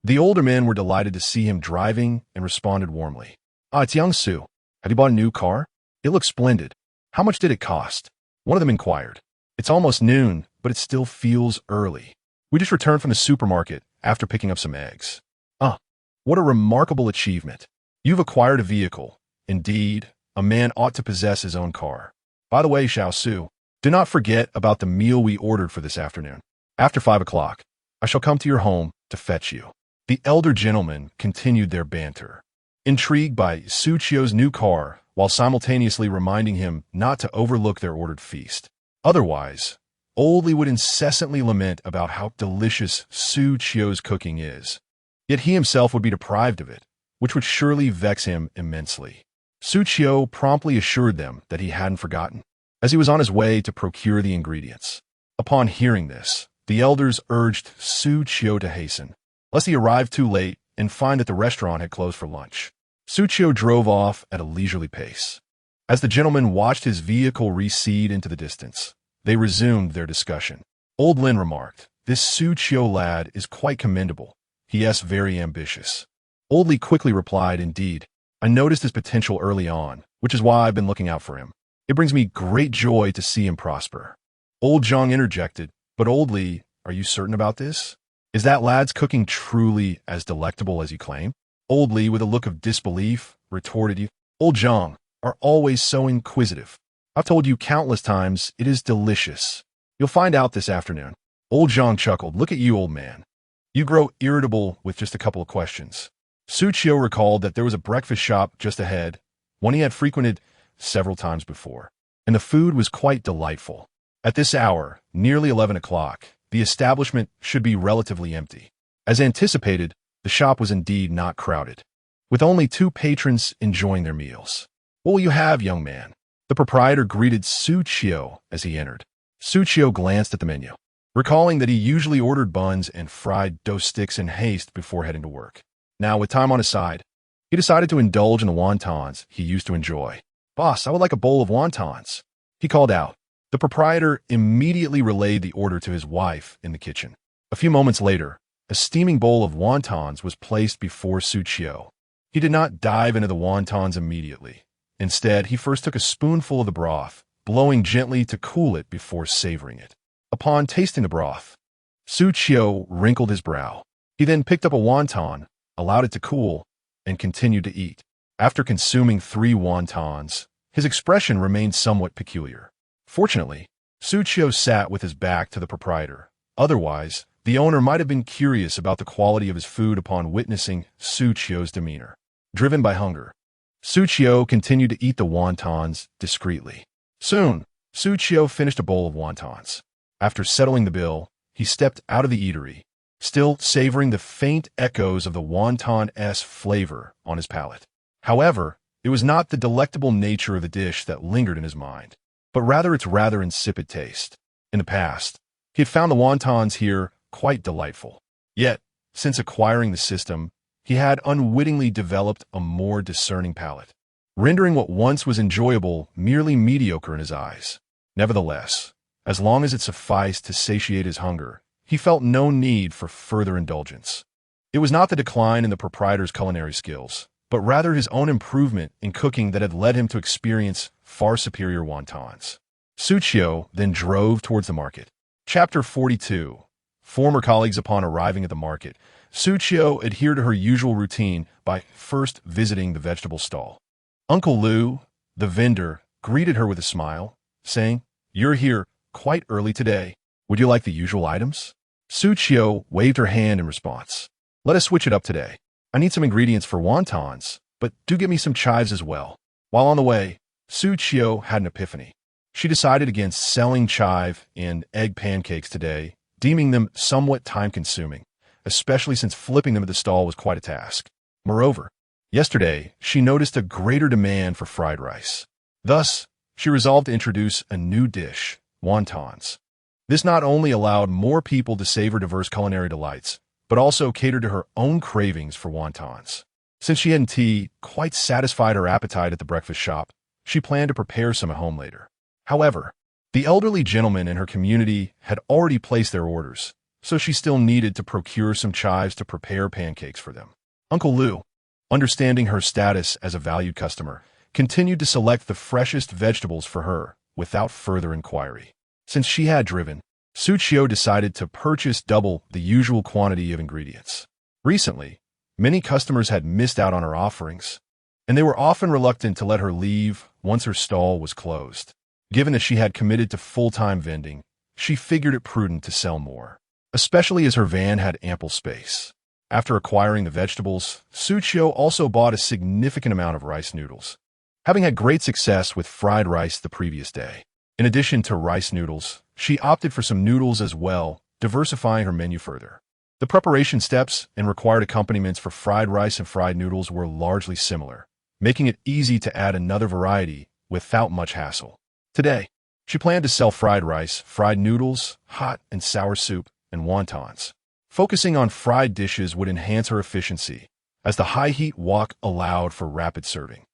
[SPEAKER 1] The older men were delighted to see him driving and responded warmly. "Ah, it's young Xu. Have you bought a new car? It looks splendid. How much did it cost?" One of them inquired. "It's almost noon, but it still feels early. We just returned from the supermarket after picking up some eggs." "Ah, what a remarkable achievement. You've acquired a vehicle. Indeed, a man ought to possess his own car. By the way, Xiao Xu, do not forget about the meal we ordered for this afternoon. After 5 o'clock, I shall come to your home to fetch you." The elder gentlemen continued their banter, intrigued by Xu Qiu's new car while simultaneously reminding him not to overlook their ordered feast. Otherwise, Old Li would incessantly lament about how delicious Xu Qiu's cooking is. Yet he himself would be deprived of it, which would surely vex him immensely. Xu Qiu promptly assured them that he hadn't forgotten, as he was on his way to procure the ingredients. Upon hearing this, the elders urged Xu Qiu to hasten, lest he arrive too late and find that the restaurant had closed for lunch. Xu Qiu drove off at a leisurely pace. As the gentleman watched his vehicle recede into the distance, they resumed their discussion. Old Lin remarked, "This Xu Qiu lad is quite commendable. He is very ambitious." Old Li quickly replied, "Indeed, I noticed his potential early on, which is why I've been looking out for him. It brings me great joy to see him prosper." Old Zhang interjected, "But Old Li, are you certain about this? Is that lad's cooking truly as delectable as you claim?" Old Li, with a look of disbelief, retorted, "You, Old Zhang, are always so inquisitive. I've told you countless times it is delicious. You'll find out this afternoon." Old Zhang chuckled. "Look at you, old man. You grow irritable with just a couple of questions." Xu Qiu recalled that there was a breakfast shop just ahead, one he had frequented several times before, and the food was quite delightful. At this hour, nearly 11 o'clock, the establishment should be relatively empty. As anticipated, the shop was indeed not crowded, with only 2 patrons enjoying their meals. "What will you have, young man?" The proprietor greeted Xu Qiu as he entered. Xu Qiu glanced at the menu, recalling that he usually ordered buns and fried dough sticks in haste before heading to work. Now, with time on his side, he decided to indulge in the wontons he used to enjoy. "Boss, I would like a bowl of wontons," he called out. The proprietor immediately relayed the order to his wife in the kitchen. A few moments later, a steaming bowl of wontons was placed before Xu Qiu. He did not dive into the wontons immediately. Instead, he first took a spoonful of the broth, blowing gently to cool it before savoring it. Upon tasting the broth, Xu Qiu wrinkled his brow. He then picked up a wonton, allowed it to cool, and continued to eat. After consuming 3 wontons, his expression remained somewhat peculiar. Fortunately, Xu Qiu sat with his back to the proprietor. Otherwise, the owner might have been curious about the quality of his food upon witnessing Xu Qiu's demeanor. Driven by hunger, Xu Qiu continued to eat the wontons discreetly. Soon, Xu Qiu finished a bowl of wontons. After settling the bill, he stepped out of the eatery, still savoring the faint echoes of the wonton-esque flavor on his palate. However, it was not the delectable nature of the dish that lingered in his mind, but rather its rather insipid taste. In the past, he had found the wontons here quite delightful. Yet, since acquiring the system, he had unwittingly developed a more discerning palate, rendering what once was enjoyable merely mediocre in his eyes. Nevertheless, as long as it sufficed to satiate his hunger, he felt no need for further indulgence. It was not the decline in the proprietor's culinary skills, but rather his own improvement in cooking that had led him to experience far superior wontons. Xu Qiu then drove towards the market. Chapter 42. Former colleagues. Upon arriving at the market, Xu Qiu adhered to her usual routine by first visiting the vegetable stall. Uncle Lu, the vendor, greeted her with a smile, saying, "You're here quite early today. Would you like the usual items?" Xu Qiu waved her hand in response. "Let us switch it up today. I need some ingredients for wontons, but do get me some chives as well." While on the way, Xu Qiu had an epiphany. She decided against selling chive and egg pancakes today, deeming them somewhat time-consuming, especially since flipping them at the stall was quite a task. Moreover, yesterday, she noticed a greater demand for fried rice. Thus, she resolved to introduce a new dish, wontons. This not only allowed more people to savor diverse culinary delights, but also catered to her own cravings for wontons. Since she hadn't quite satisfied her appetite at the breakfast shop, she planned to prepare some at home later. However, the elderly gentlemen in her community had already placed their orders, so she still needed to procure some chives to prepare pancakes for them. Uncle Lu, understanding her status as a valued customer, continued to select the freshest vegetables for her without further inquiry. Since she had driven, Xu Qiu decided to purchase double the usual quantity of ingredients. Recently, many customers had missed out on her offerings, and they were often reluctant to let her leave once her stall was closed. Given that she had committed to full-time vending, she figured it prudent to sell more, especially as her van had ample space. After acquiring the vegetables, Xu Qiu also bought a significant amount of rice noodles, having had great success with fried rice the previous day. In addition to rice noodles, she opted for some noodles as well, diversifying her menu further. The preparation steps and required accompaniments for fried rice and fried noodles were largely similar, making it easy to add another variety without much hassle. Today, she planned to sell fried rice, fried noodles, hot and sour soup, and wontons. Focusing on fried dishes would enhance her efficiency, as the high-heat wok allowed for rapid serving.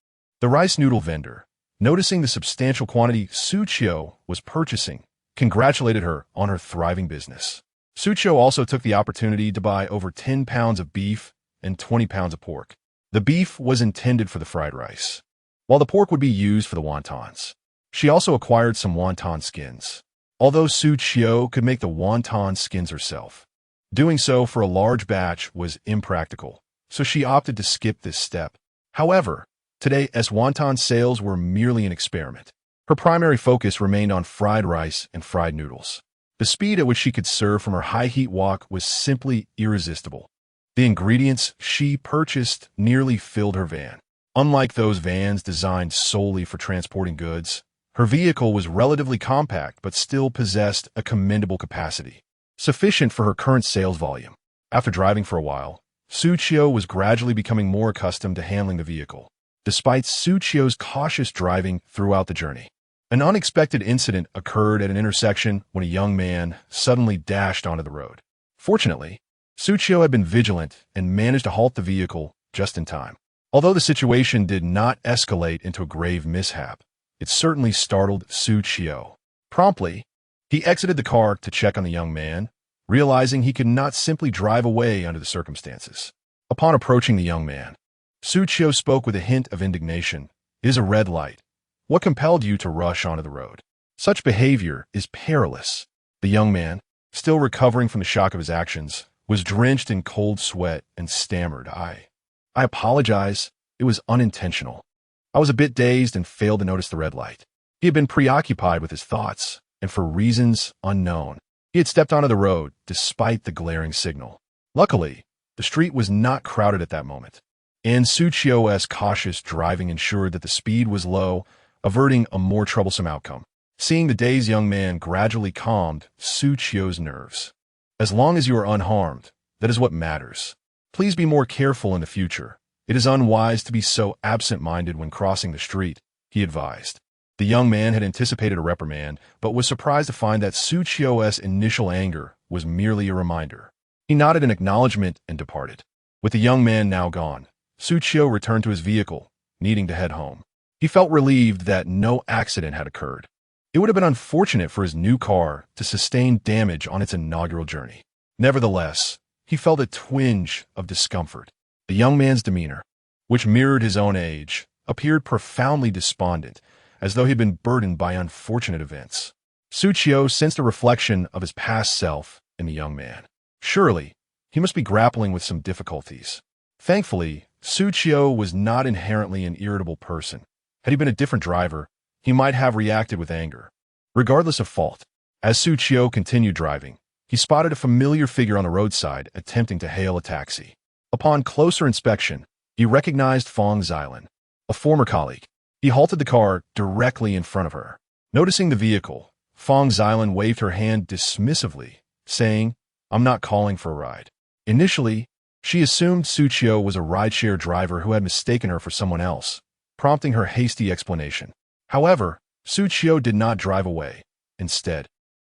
[SPEAKER 1] The rice noodle vendor, noticing the substantial quantity Xu Qiu was purchasing, congratulated her on her thriving business. Xu Qiu also took the opportunity to buy over 10 pounds of beef and 20 pounds of pork. The beef was intended for the fried rice, while the pork would be used for the wontons. She also acquired some wonton skins, although Xu Qiu could make the wonton skins herself. Doing so for a large batch was impractical, so she opted to skip this step. However, today, as wonton sales were merely an experiment, her primary focus remained on fried rice and fried noodles. The speed at which she could serve from her high-heat wok was simply irresistible. The ingredients she purchased nearly filled her van. Unlike those vans designed solely for transporting goods, her vehicle was relatively compact but still possessed a commendable capacity, sufficient for her current sales volume. After driving for a while, Xu Qiu was gradually becoming more accustomed to handling the vehicle, despite Xu Qiu's cautious driving throughout the journey. An unexpected incident occurred at an intersection when a young man suddenly dashed onto the road. Fortunately, Xu Qiu had been vigilant and managed to halt the vehicle just in time. Although the situation did not escalate into a grave mishap, it certainly startled Xu Qiu. Promptly, he exited the car to check on the young man, realizing he could not simply drive away under the circumstances. Upon approaching the young man, Xu Qiu spoke with a hint of indignation. "It is a red light. What compelled you to rush onto the road? Such behavior is perilous." The young man, still recovering from the shock of his actions, was drenched in cold sweat and stammered, I apologize. It was unintentional. I was a bit dazed and failed to notice the red light." He had been preoccupied with his thoughts, and for reasons unknown, he had stepped onto the road despite the glaring signal. Luckily, the street was not crowded at that moment, and Xu Qiu's cautious driving ensured that the speed was low, averting a more troublesome outcome. Seeing the dazed young man gradually calmed Xu Qiu's nerves. "As long as you are unharmed, that is what matters. Please be more careful in the future. It is unwise to be so absent-minded when crossing the street," he advised. The young man had anticipated a reprimand, but was surprised to find that Xu Qiu's initial anger was merely a reminder. He nodded in acknowledgement and departed. With the young man now gone, Xu Qiu returned to his vehicle, needing to head home. He felt relieved that no accident had occurred. It would have been unfortunate for his new car to sustain damage on its inaugural journey. Nevertheless, he felt a twinge of discomfort. The young man's demeanor, which mirrored his own age, appeared profoundly despondent, as though he had been burdened by unfortunate events. Xu Qiu sensed a reflection of his past self in the young man. Surely, he must be grappling with some difficulties. Thankfully, Xu Qiu was not inherently an irritable person. Had he been a different driver, he might have reacted with anger. Regardless of fault, as Xu Qiu continued driving, he spotted a familiar figure on the roadside attempting to hail a taxi. Upon closer inspection, he recognized Fang Xilan, a former colleague. He halted the car directly in front of her. Noticing the vehicle, Fang Xilan waved her hand dismissively, saying, "I'm not calling for a ride." Initially, she assumed Xu Qiu was a rideshare driver who had mistaken her for someone else, prompting her hasty explanation. However, Xu Qiu did not drive away. Instead,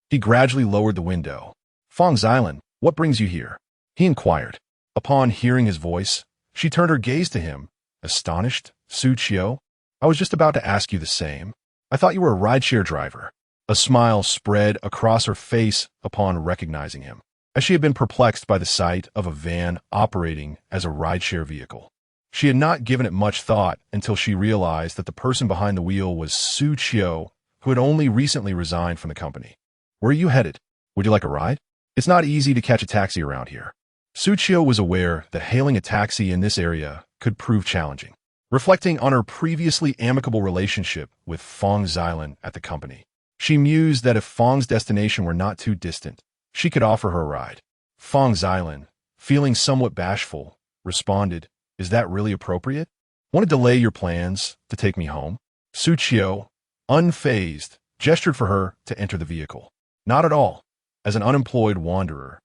[SPEAKER 1] he gradually lowered the window. "Fang Xilan, what brings you here?" he inquired. Upon hearing his voice, she turned her gaze to him, astonished. "Xu Qiu, I was just about to ask you the same. I thought you were a rideshare driver." A smile spread across her face upon recognizing him, as she had been perplexed by the sight of a van operating as a rideshare vehicle. She had not given it much thought until she realized that the person behind the wheel was Xu Qiu, who had only recently resigned from the company. "Where are you headed? Would you like a ride? It's not easy to catch a taxi around here." Xu Qiu was aware that hailing a taxi in this area could prove challenging. Reflecting on her previously amicable relationship with Fang Xilan at the company, she mused that if Fang's destination were not too distant, she could offer her a ride. Fang Xilan, feeling somewhat bashful, responded, "Is that really appropriate? Want to delay your plans to take me home?" Xu Qiu, unfazed, gestured for her to enter the vehicle. "Not at all. As an unemployed wanderer,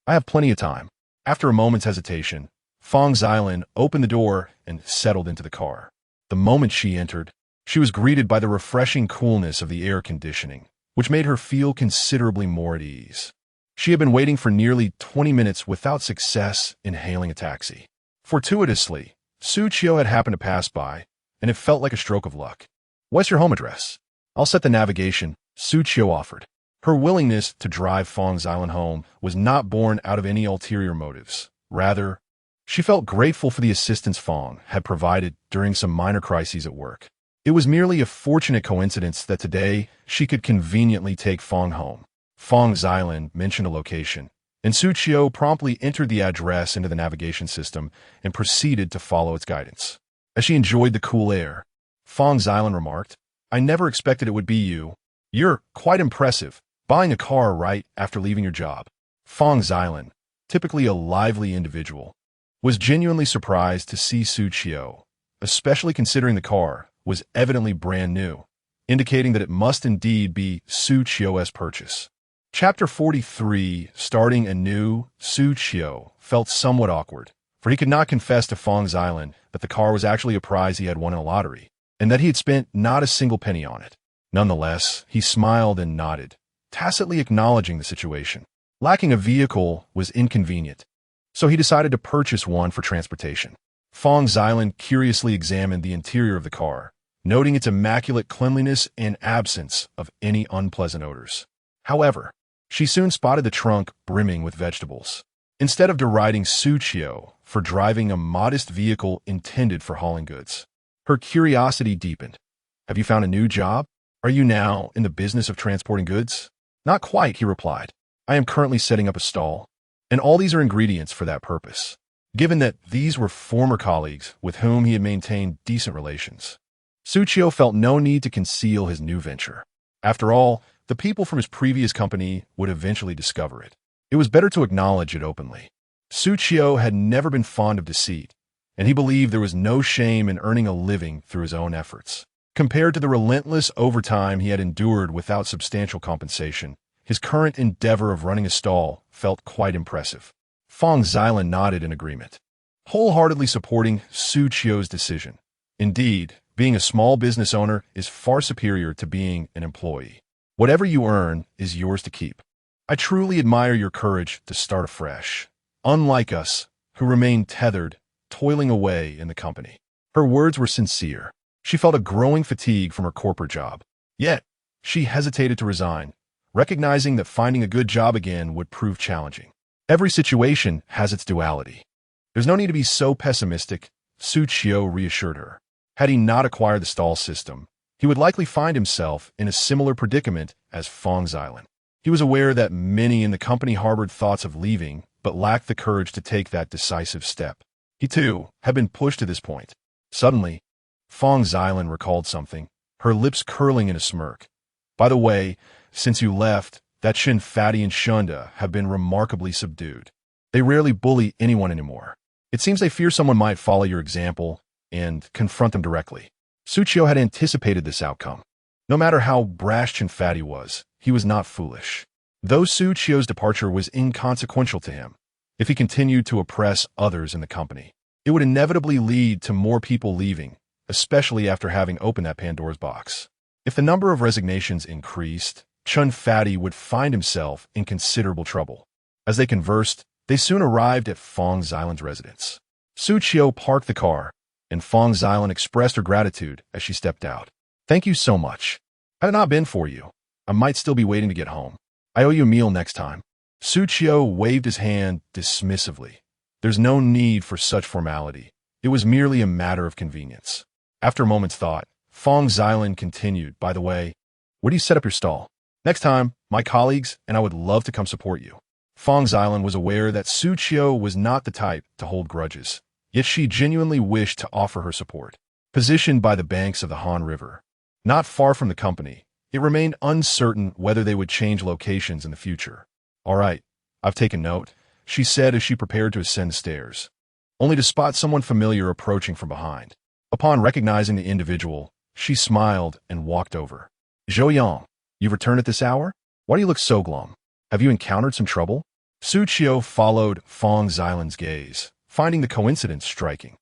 [SPEAKER 1] I have plenty of time." After a moment's hesitation, Fang Xilan opened the door and settled into the car. The moment she entered, she was greeted by the refreshing coolness of the air conditioning, which made her feel considerably more at ease. She had been waiting for nearly 20 minutes without success in hailing a taxi. Fortuitously, Xu Qiu had happened to pass by, and it felt like a stroke of luck. What's your home address? I'll set the navigation, Xu Qiu offered. Her willingness to drive Fong Xilan home was not born out of any ulterior motives. Rather, she felt grateful for the assistance Fong had provided during some minor crises at work. It was merely a fortunate coincidence that today she could conveniently take Fong home. Fong Xilan mentioned a location, and Xu Qiu promptly entered the address into the navigation system and proceeded to follow its guidance. As she enjoyed the cool air, Fong Xilan remarked, "I never expected it would be you. You're quite impressive, buying a car right after leaving your job." Fong Xilan, typically a lively individual, was genuinely surprised to see Xu Qiu, especially considering the car was evidently brand new, indicating that it must indeed be Xu Qiu's purchase. Chapter 43, starting anew, Xu Qiu felt somewhat awkward, for he could not confess to Fong Xilan that the car was actually a prize he had won in a lottery, and that he had spent not a single penny on it. Nonetheless, he smiled and nodded, tacitly acknowledging the situation. Lacking a vehicle was inconvenient, so he decided to purchase one for transportation. Fong Xilan curiously examined the interior of the car, noting its immaculate cleanliness and absence of any unpleasant odors. However, she soon spotted the trunk brimming with vegetables. Instead of deriding Xu Qiu for driving a modest vehicle intended for hauling goods, her curiosity deepened. "Have you found a new job? Are you now in the business of transporting goods?" "Not quite," he replied. "I am currently setting up a stall, and all these are ingredients for that purpose." Given that these were former colleagues with whom he had maintained decent relations, Xu Qiu felt no need to conceal his new venture. After all, the people from his previous company would eventually discover it. It was better to acknowledge it openly. Xu Qiu had never been fond of deceit, and he believed there was no shame in earning a living through his own efforts. Compared to the relentless overtime he had endured without substantial compensation, his current endeavor of running a stall felt quite impressive. Fong Xilan nodded in agreement, wholeheartedly supporting Xu Qiu's decision. Indeed, being a small business owner is far superior to being an employee. Whatever you earn is yours to keep. I truly admire your courage to start afresh, unlike us, who remain tethered, toiling away in the company. Her words were sincere. She felt a growing fatigue from her corporate job. Yet, she hesitated to resign, recognizing that finding a good job again would prove challenging. Every situation has its duality. There's no need to be so pessimistic, Xu Qiu reassured her. Had he not acquired the stall system, he would likely find himself in a similar predicament as Fong Xilan. He was aware that many in the company harbored thoughts of leaving, but lacked the courage to take that decisive step. He, too, had been pushed to this point. Suddenly, Fong Xilan recalled something, her lips curling in a smirk. "By the way, since you left, that Chen Fatty and Shunda have been remarkably subdued. They rarely bully anyone anymore. It seems they fear someone might follow your example and confront them directly." Xu Qiu had anticipated this outcome. No matter how brash Chen Fatty was, he was not foolish. Though Xu Qiu's departure was inconsequential to him, if he continued to oppress others in the company, it would inevitably lead to more people leaving, especially after having opened that Pandora's box. If the number of resignations increased, Chen Fatty would find himself in considerable trouble. As they conversed, they soon arrived at Fong Xilan's residence. Xu Qiu parked the car, and Fong Xilan expressed her gratitude as she stepped out. "Thank you so much. Had it not been for you, I might still be waiting to get home. I owe you a meal next time." Xu Qiu waved his hand dismissively. There's no need for such formality. It was merely a matter of convenience. After a moment's thought, Fong Xilan continued, "By the way, where do you set up your stall? Next time, my colleagues and I would love to come support you." Fong Xilan was aware that Xu Qiu was not the type to hold grudges, yet she genuinely wished to offer her support. Positioned by the banks of the Han River, not far from the company, it remained uncertain whether they would change locations in the future. "All right, I've taken note," she said as she prepared to ascend the stairs, only to spot someone familiar approaching from behind. Upon recognizing the individual, she smiled and walked over. "Zhou Yang, you've returned at this hour? Why do you look so glum? Have you encountered some trouble?" Xu Qiu followed Fong Xilan's gaze, finding the coincidence striking.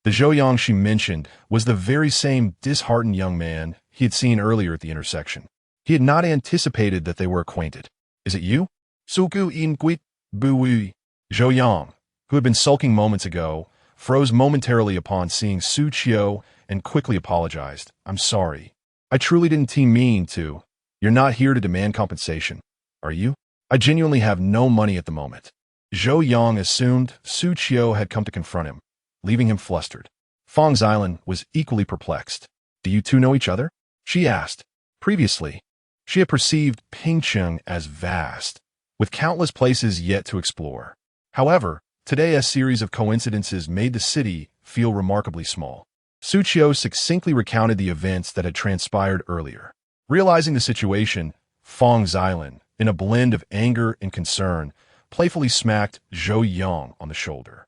[SPEAKER 1] The Zhou Yang she mentioned was the very same disheartened young man he had seen earlier at the intersection. He had not anticipated that they were acquainted. "Is it you?" "Suku in guit bui." Zhou Yang, who had been sulking moments ago, froze momentarily upon seeing Xu Qiu and quickly apologized. "I'm sorry. I truly didn't mean to. You're not here to demand compensation, are you? I genuinely have no money at the moment. Zhou Yang assumed Xu Qiu had come to confront him, leaving him flustered. Fang Xilan was equally perplexed. Do you two know each other? She asked. Previously, she had perceived Pingcheng as vast, with countless places yet to explore. However, today a series of coincidences made the city feel remarkably small. Xu Qiu succinctly recounted the events that had transpired earlier. Realizing the situation, Fang Xilan, in a blend of anger and concern, playfully smacked Zhou Yang on the shoulder.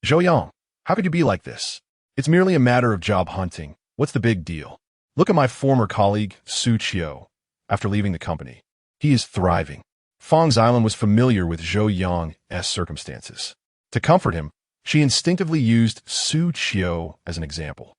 [SPEAKER 1] Zhou Yang, how could you be like this? It's merely a matter of job hunting. What's the big deal? Look at my former colleague, Xu Qiu, after leaving the company. He is thriving. Fang Xilan was familiar with Zhou Yang's circumstances. To comfort him, she instinctively used Xu Qiu as an example.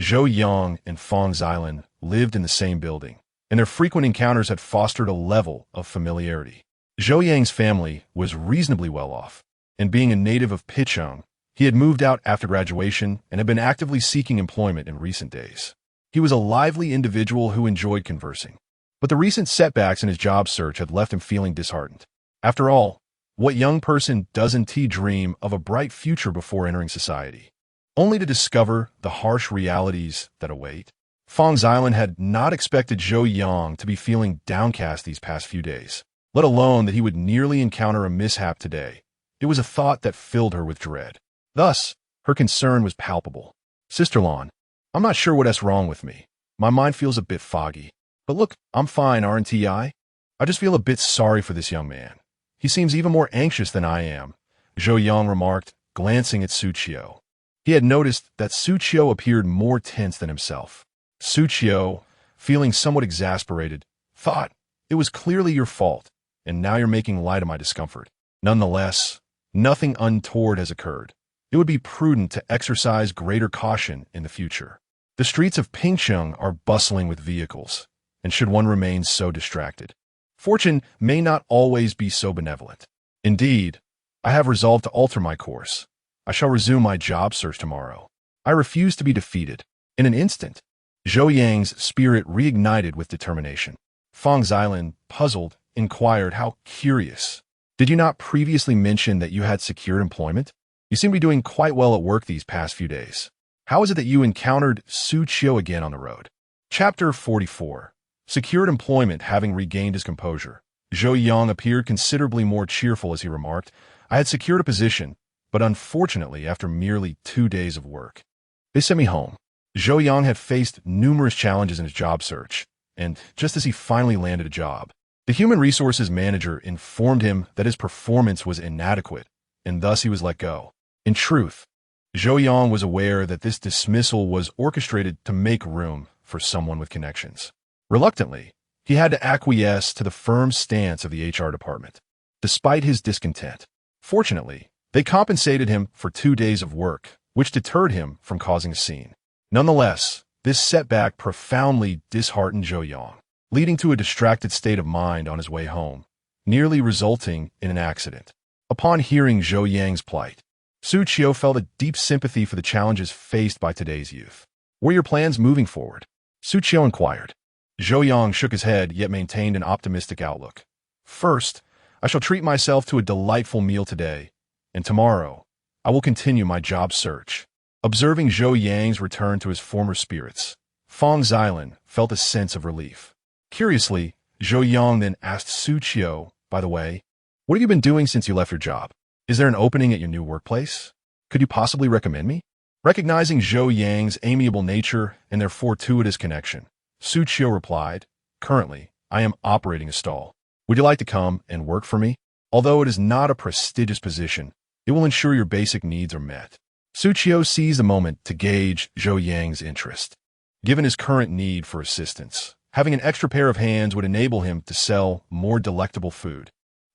[SPEAKER 1] Zhou Yang and Fang Xilan lived in the same building, and their frequent encounters had fostered a level of familiarity. Zhou Yang's family was reasonably well off, and being a native of Picheng, he had moved out after graduation and had been actively seeking employment in recent days. He was a lively individual who enjoyed conversing, but the recent setbacks in his job search had left him feeling disheartened. After all, what young person doesn't dream of a bright future before entering society, only to discover the harsh realities that await? Fang Xilan had not expected Zhou Yang to be feeling downcast these past few days, let alone that he would nearly encounter a mishap today. It was a thought that filled her with dread. Thus, her concern was palpable. Sister Lon, I'm not sure what's wrong with me. My mind feels a bit foggy. But look, I'm fine, aren't I? I just feel a bit sorry for this young man. He seems even more anxious than I am, Zhou Yang remarked, glancing at Xu Qiu. He had noticed that Xu Qiu appeared more tense than himself. Xu Qiu, feeling somewhat exasperated, thought, it was clearly your fault, and now you're making light of my discomfort. Nonetheless, nothing untoward has occurred. It would be prudent to exercise greater caution in the future. The streets of Pingcheng are bustling with vehicles, and should one remain so distracted, fortune may not always be so benevolent. Indeed, I have resolved to alter my course. I shall resume my job search tomorrow. I refuse to be defeated. In an instant, Zhou Yang's spirit reignited with determination. Fang Xilan, puzzled, inquired, how curious. Did you not previously mention that you had secured employment? You seem to be doing quite well at work these past few days. How is it that you encountered Xu Qiu again on the road? Chapter 44. Secured employment. Having regained his composure, Zhou Yang appeared considerably more cheerful as he remarked, I had secured a position, but unfortunately after merely 2 days of work. They sent me home. Zhou Yang had faced numerous challenges in his job search, and just as he finally landed a job, the human resources manager informed him that his performance was inadequate, and thus he was let go. In truth, Zhou Yang was aware that this dismissal was orchestrated to make room for someone with connections. Reluctantly, he had to acquiesce to the firm stance of the HR department, despite his discontent. Fortunately, they compensated him for 2 days of work, which deterred him from causing a scene. Nonetheless, this setback profoundly disheartened Zhou Yang, leading to a distracted state of mind on his way home, nearly resulting in an accident. Upon hearing Zhou Yang's plight, Xu Qiu felt a deep sympathy for the challenges faced by today's youth. What are your plans moving forward? Xu Qiu inquired. Zhou Yang shook his head yet maintained an optimistic outlook. First, I shall treat myself to a delightful meal today, and tomorrow, I will continue my job search. Observing Zhou Yang's return to his former spirits, Fang Xilan felt a sense of relief. Curiously, Zhou Yang then asked Xu Qiu, by the way, what have you been doing since you left your job? Is there an opening at your new workplace? Could you possibly recommend me? Recognizing Zhou Yang's amiable nature and their fortuitous connection, Xu Qiu replied, currently, I am operating a stall. Would you like to come and work for me? Although it is not a prestigious position, it will ensure your basic needs are met. Xu Qiu seized the moment to gauge Zhou Yang's interest. Given his current need for assistance, having an extra pair of hands would enable him to sell more delectable food.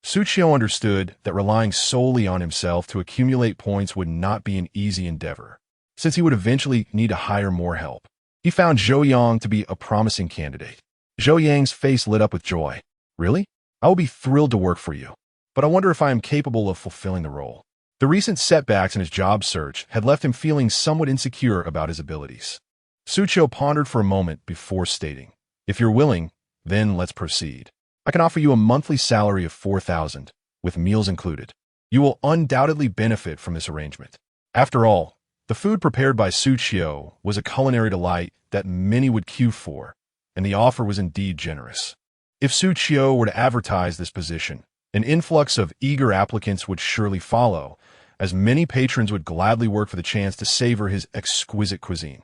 [SPEAKER 1] Xu Qiu understood that relying solely on himself to accumulate points would not be an easy endeavor, since he would eventually need to hire more help. He found Zhou Yang to be a promising candidate. Zhou Yang's face lit up with joy. Really? I will be thrilled to work for you, but I wonder if I am capable of fulfilling the role. The recent setbacks in his job search had left him feeling somewhat insecure about his abilities. Xu Qiu pondered for a moment before stating, If you're willing, then let's proceed. I can offer you a monthly salary of 4,000, with meals included. You will undoubtedly benefit from this arrangement. After all, the food prepared by Xu Qiu was a culinary delight that many would queue for, and the offer was indeed generous. If Xu Qiu were to advertise this position, an influx of eager applicants would surely follow, as many patrons would gladly work for the chance to savor his exquisite cuisine.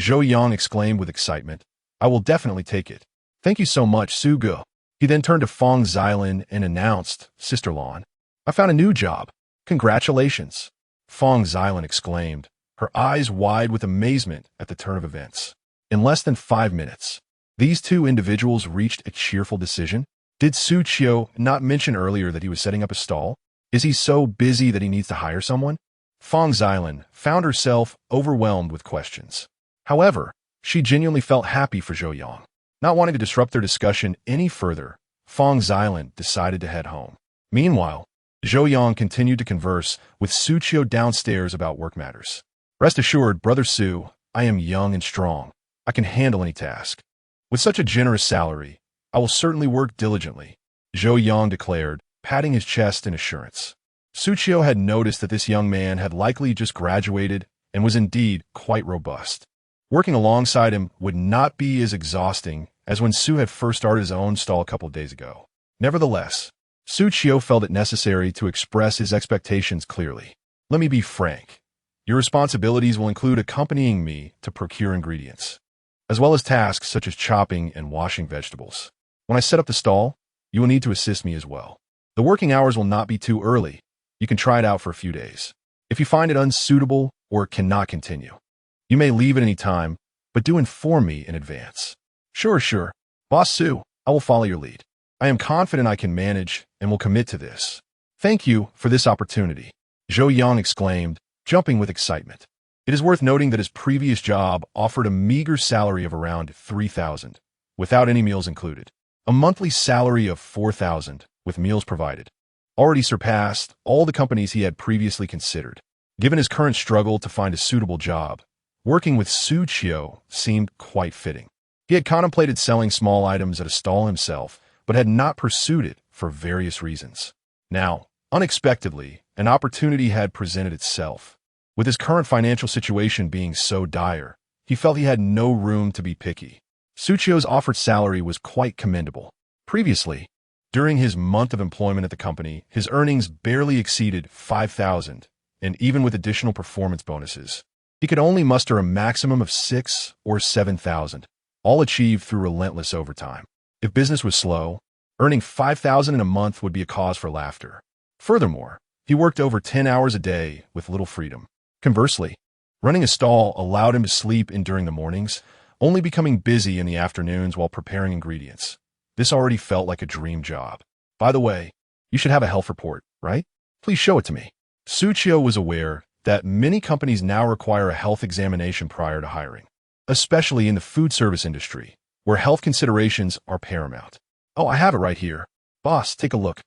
[SPEAKER 1] Zhou Yang exclaimed with excitement, "I will definitely take it. Thank you so much, Su Ge." He then turned to Fang Xilin and announced, "Sister Lan, I found a new job. Congratulations." Fang Xilin exclaimed, her eyes wide with amazement at the turn of events. In less than 5 minutes, these two individuals reached a cheerful decision. Did Xu Qiu not mention earlier that he was setting up a stall? Is he so busy that he needs to hire someone? Fang Xilin found herself overwhelmed with questions. However, she genuinely felt happy for Zhou Yang. Not wanting to disrupt their discussion any further, Fang Xilin decided to head home. Meanwhile, Zhou Yang continued to converse with Xu Qiu downstairs about work matters. "Rest assured, Brother Su, I am young and strong. I can handle any task. With such a generous salary, I will certainly work diligently," Zhou Yang declared, patting his chest in assurance. Xu Qiu had noticed that this young man had likely just graduated and was indeed quite robust. Working alongside him would not be as exhausting as when Su had first started his own stall a couple of days ago. Nevertheless, Xu Qiu felt it necessary to express his expectations clearly. "Let me be frank. Your responsibilities will include accompanying me to procure ingredients, as well as tasks such as chopping and washing vegetables. When I set up the stall, you will need to assist me as well. The working hours will not be too early. You can try it out for a few days. If you find it unsuitable or cannot continue, you may leave at any time, but do inform me in advance." Sure. Boss Su, I will follow your lead. I am confident I can manage and will commit to this. Thank you for this opportunity, Zhou Yang exclaimed, jumping with excitement. It is worth noting that his previous job offered a meager salary of around 3,000, without any meals included. A monthly salary of 4,000, with meals provided, already surpassed all the companies he had previously considered. Given his current struggle to find a suitable job, working with Xu Qiu seemed quite fitting. He had contemplated selling small items at a stall himself, but had not pursued it for various reasons. Now, unexpectedly, an opportunity had presented itself. With his current financial situation being so dire, he felt he had no room to be picky. Xu Qiu's offered salary was quite commendable. Previously, during his month of employment at the company, his earnings barely exceeded 5,000, and even with additional performance bonuses, he could only muster a maximum of 6,000 or 7,000, all achieved through relentless overtime. If business was slow, earning 5,000 in a month would be a cause for laughter. Furthermore, he worked over 10 hours a day with little freedom. Conversely, running a stall allowed him to sleep in during the mornings, only becoming busy in the afternoons while preparing ingredients. This already felt like a dream job. By the way, you should have a health report, right? Please show it to me. Xu Qiu was aware that many companies now require a health examination prior to hiring, especially in the food service industry, where health considerations are paramount. "Oh, I have it right here. Boss, take a look."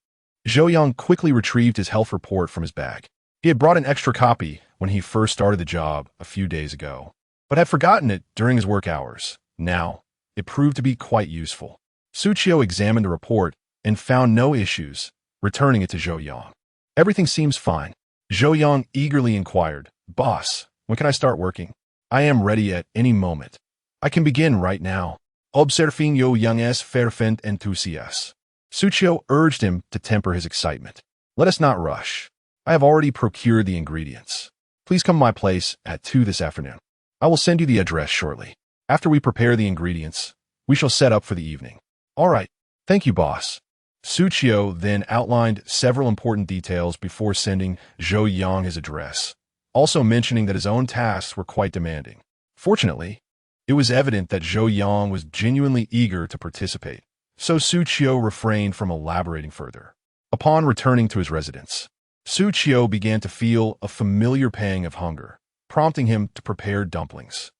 [SPEAKER 1] Zhou Yang quickly retrieved his health report from his bag. He had brought an extra copy when he first started the job a few days ago, but had forgotten it during his work hours. Now, it proved to be quite useful. Xu Qiu examined the report and found no issues, returning it to Zhou Yang. "Everything seems fine." Zhou Yang eagerly inquired, "Boss, when can I start working? I am ready at any moment. I can begin right now." Observing Yang's fervent enthusiasm, Xu Qiu urged him to temper his excitement. "Let us not rush. I have already procured the ingredients. Please come to my place at 2 this afternoon. I will send you the address shortly. After we prepare the ingredients, we shall set up for the evening." "All right. Thank you, boss." Xu Qiu then outlined several important details before sending Zhou Yang his address, also mentioning that his own tasks were quite demanding. Fortunately, it was evident that Zhou Yang was genuinely eager to participate, so Xu Qiu refrained from elaborating further. Upon returning to his residence, Xu Qiu began to feel a familiar pang of hunger, prompting him to prepare dumplings.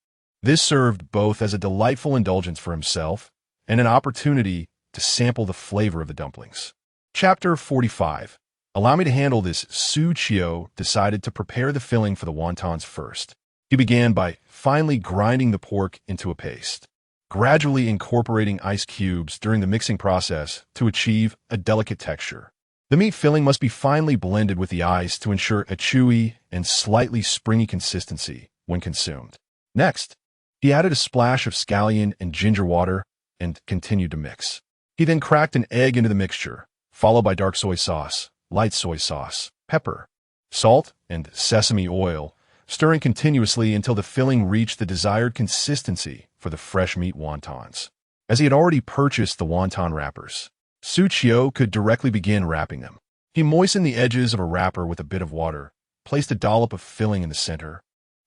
[SPEAKER 1] This served both as a delightful indulgence for himself and an opportunity to sample the flavor of the dumplings. Chapter 45. Allow me to handle this. Xu Qiu decided to prepare the filling for the wontons first. He began by finely grinding the pork into a paste. gradually incorporating ice cubes during the mixing process to achieve a delicate texture. The meat filling must be finely blended with the ice to ensure a chewy and slightly springy consistency when consumed. Next, he added a splash of scallion and ginger water and continued to mix. He then cracked an egg into the mixture, followed by dark soy sauce, light soy sauce, pepper, salt, and sesame oil, stirring continuously until the filling reached the desired consistency for the fresh meat wontons. As he had already purchased the wonton wrappers, Xu Qiu could directly begin wrapping them. He moistened the edges of a wrapper with a bit of water, placed a dollop of filling in the center,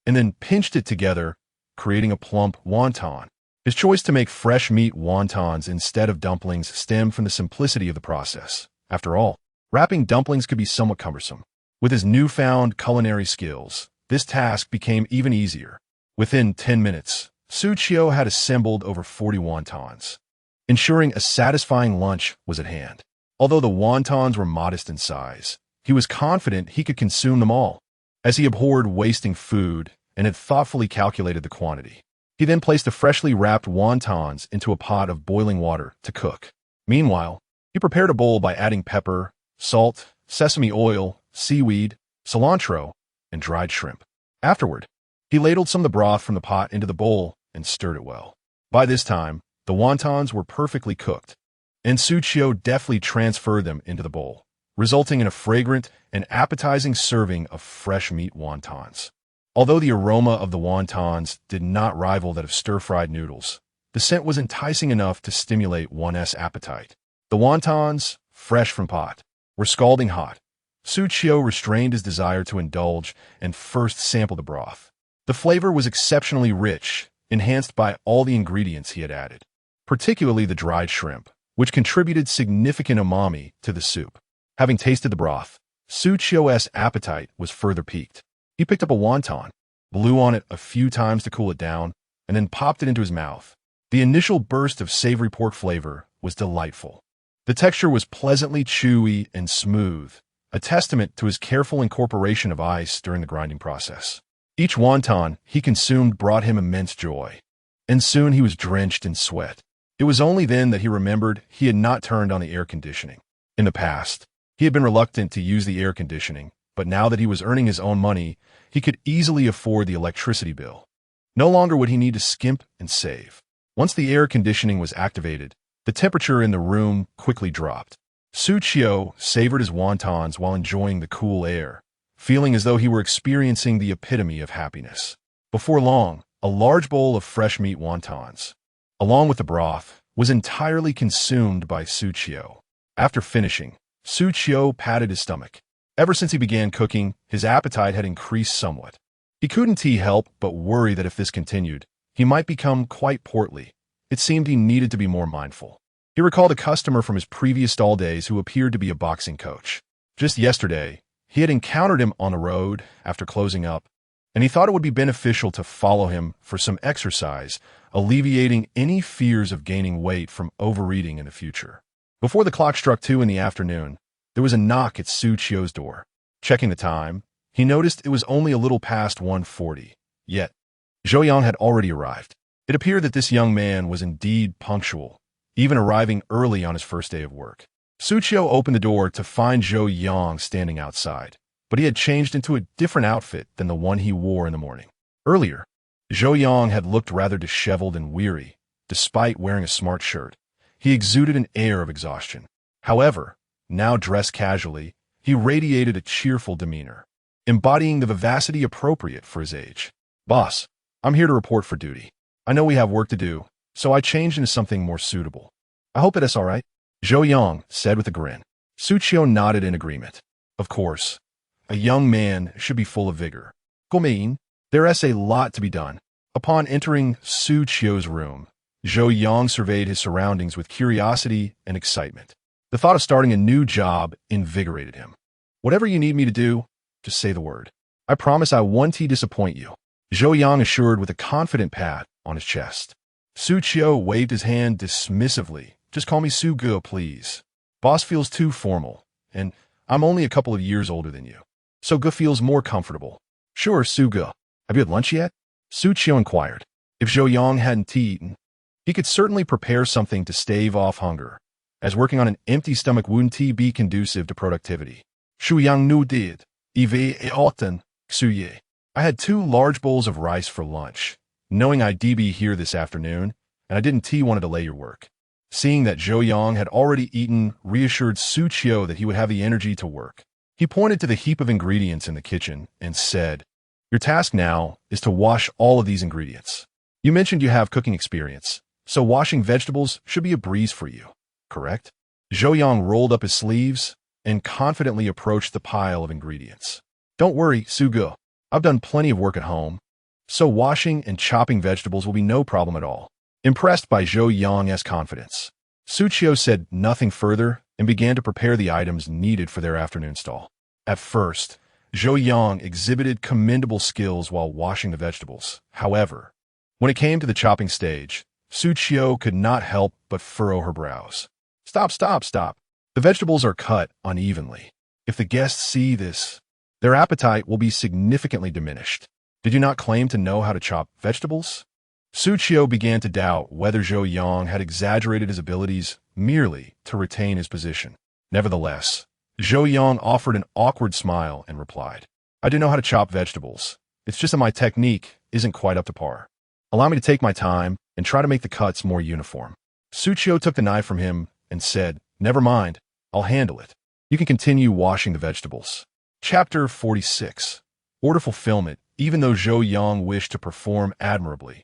[SPEAKER 1] and then pinched it together, creating a plump wonton. His choice to make fresh meat wontons instead of dumplings stemmed from the simplicity of the process. After all, wrapping dumplings could be somewhat cumbersome. With his newfound culinary skills, this task became even easier. Within 10 minutes, Xu Qiu had assembled over 40 wontons, ensuring a satisfying lunch was at hand. Although the wontons were modest in size, he was confident he could consume them all, as he abhorred wasting food and had thoughtfully calculated the quantity. He then placed the freshly wrapped wontons into a pot of boiling water to cook. Meanwhile, he prepared a bowl by adding pepper, salt, sesame oil, seaweed, cilantro, and dried shrimp. Afterward, he ladled some of the broth from the pot into the bowl and stirred it well. By this time, the wontons were perfectly cooked, and Xu Qiu deftly transferred them into the bowl, resulting in a fragrant and appetizing serving of fresh meat wontons. Although the aroma of the wontons did not rival that of stir-fried noodles, the scent was enticing enough to stimulate one's appetite. The wontons, fresh from pot, were scalding hot. Xu Qiu restrained his desire to indulge and first sampled the broth. The flavor was exceptionally rich, enhanced by all the ingredients he had added, particularly the dried shrimp, which contributed significant umami to the soup. Having tasted the broth, Xu Qiu's appetite was further piqued. He picked up a wonton, blew on it a few times to cool it down, and then popped it into his mouth. The initial burst of savory pork flavor was delightful. The texture was pleasantly chewy and smooth, a testament to his careful incorporation of ice during the grinding process. Each wonton he consumed brought him immense joy, and soon he was drenched in sweat. It was only then that he remembered he had not turned on the air conditioning. In the past, he had been reluctant to use the air conditioning, but now that he was earning his own money, he could easily afford the electricity bill. No longer would he need to skimp and save. Once the air conditioning was activated, the temperature in the room quickly dropped. Xu Qiu savored his wontons while enjoying the cool air, feeling as though he were experiencing the epitome of happiness. Before long, a large bowl of fresh meat wontons, along with the broth, was entirely consumed by Xu Qiu. After finishing, Xu Qiu patted his stomach. Ever since he began cooking, his appetite had increased somewhat. He couldn't help but worry that if this continued, he might become quite portly. It seemed he needed to be more mindful. He recalled a customer from his previous stall days who appeared to be a boxing coach. Just yesterday, he had encountered him on the road after closing up, and he thought it would be beneficial to follow him for some exercise, alleviating any fears of gaining weight from overeating in the future. Before the clock struck 2 in the afternoon, there was a knock at Xu Qiu's door. Checking the time, he noticed it was only a little past 1:40. Yet, Zhou Yang had already arrived. It appeared that this young man was indeed punctual, even arriving early on his first day of work. Xu Qiu opened the door to find Zhou Yang standing outside, but he had changed into a different outfit than the one he wore in the morning. Earlier, Zhou Yang had looked rather disheveled and weary, despite wearing a smart shirt. He exuded an air of exhaustion. However, now dressed casually, he radiated a cheerful demeanor, embodying the vivacity appropriate for his age. "Boss, I'm here to report for duty. I know we have work to do, so I changed into something more suitable. I hope that's all right," Zhou Yang said with a grin. Xu Qiu nodded in agreement. Of course, a young man should be full of vigor. "Gomein, there's a lot to be done." Upon entering Xu Qiu's room, Zhou Yang surveyed his surroundings with curiosity and excitement. The thought of starting a new job invigorated him. "Whatever you need me to do, just say the word. I promise I won't disappoint you," Zhou Yang assured with a confident pat on his chest. Xu Qiu waved his hand dismissively. "Just call me Su Ge, please. Boss feels too formal, and I'm only a couple of years older than you, so Ge feels more comfortable." "Sure, Su Ge. Have you had lunch yet?" Xu Qiu inquired. If Zhou Yang hadn't eaten, He could certainly prepare something to stave off hunger, as working on an empty stomach wouldn't be conducive to productivity. Xu Yang nu did. Eve often, Xu Ye. I had 2 large bowls of rice for lunch, knowing I'd be here this afternoon, and I didn't want to delay your work. Seeing that Zhou Yang had already eaten reassured Xu Qiu that he would have the energy to work. He pointed to the heap of ingredients in the kitchen and said, "Your task now is to wash all of these ingredients. You mentioned you have cooking experience, so washing vegetables should be a breeze for you, correct?" Zhou Yang rolled up his sleeves and confidently approached the pile of ingredients. "Don't worry, Su Ge. I've done plenty of work at home, so washing and chopping vegetables will be no problem at all." Impressed by Zhou Yang's confidence, Xu Qiu said nothing further and began to prepare the items needed for their afternoon stall. At first, Zhou Yang exhibited commendable skills while washing the vegetables. However, when it came to the chopping stage, Xu Qiu could not help but furrow her brows. Stop! The vegetables are cut unevenly. If the guests see this, their appetite will be significantly diminished. Did you not claim to know how to chop vegetables?" Xu Qiu began to doubt whether Zhou Yang had exaggerated his abilities merely to retain his position. Nevertheless, Zhou Yang offered an awkward smile and replied, "I do know how to chop vegetables. It's just that my technique isn't quite up to par. Allow me to take my time and try to make the cuts more uniform." Xu Qiu took the knife from him and said, "Never mind, I'll handle it. You can continue washing the vegetables." Chapter 46. Order fulfillment. Even though Zhou Yang wished to perform admirably,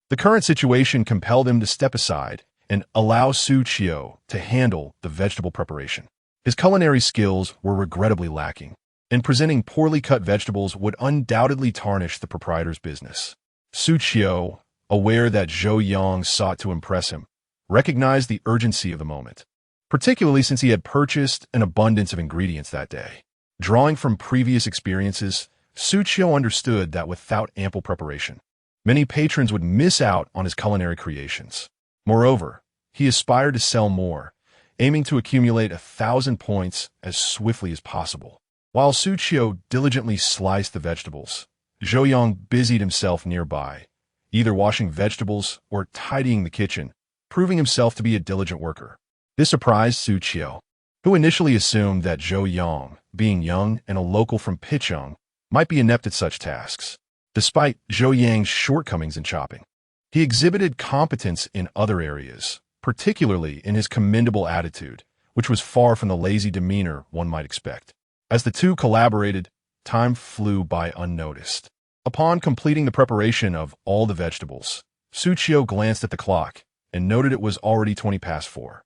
[SPEAKER 1] the current situation compelled him to step aside and allow Xu Qiu to handle the vegetable preparation. His culinary skills were regrettably lacking, and presenting poorly cut vegetables would undoubtedly tarnish the proprietor's business. Xu Qiu, aware that Zhou Yang sought to impress him, recognized the urgency of the moment, particularly since he had purchased an abundance of ingredients that day. Drawing from previous experiences, Xu Qiu understood that without ample preparation, many patrons would miss out on his culinary creations. Moreover, he aspired to sell more, aiming to accumulate 1,000 points as swiftly as possible. While Xu Qiu diligently sliced the vegetables, Zhou Yang busied himself nearby, either washing vegetables or tidying the kitchen, proving himself to be a diligent worker. This surprised Xu Qiu, who initially assumed that Zhou Yang, being young and a local from Picheng, might be inept at such tasks. Despite Zhou Yang's shortcomings in chopping, he exhibited competence in other areas, particularly in his commendable attitude, which was far from the lazy demeanor one might expect. As the two collaborated, time flew by unnoticed. Upon completing the preparation of all the vegetables, Xu Qiu glanced at the clock and noted it was already 20 past 4.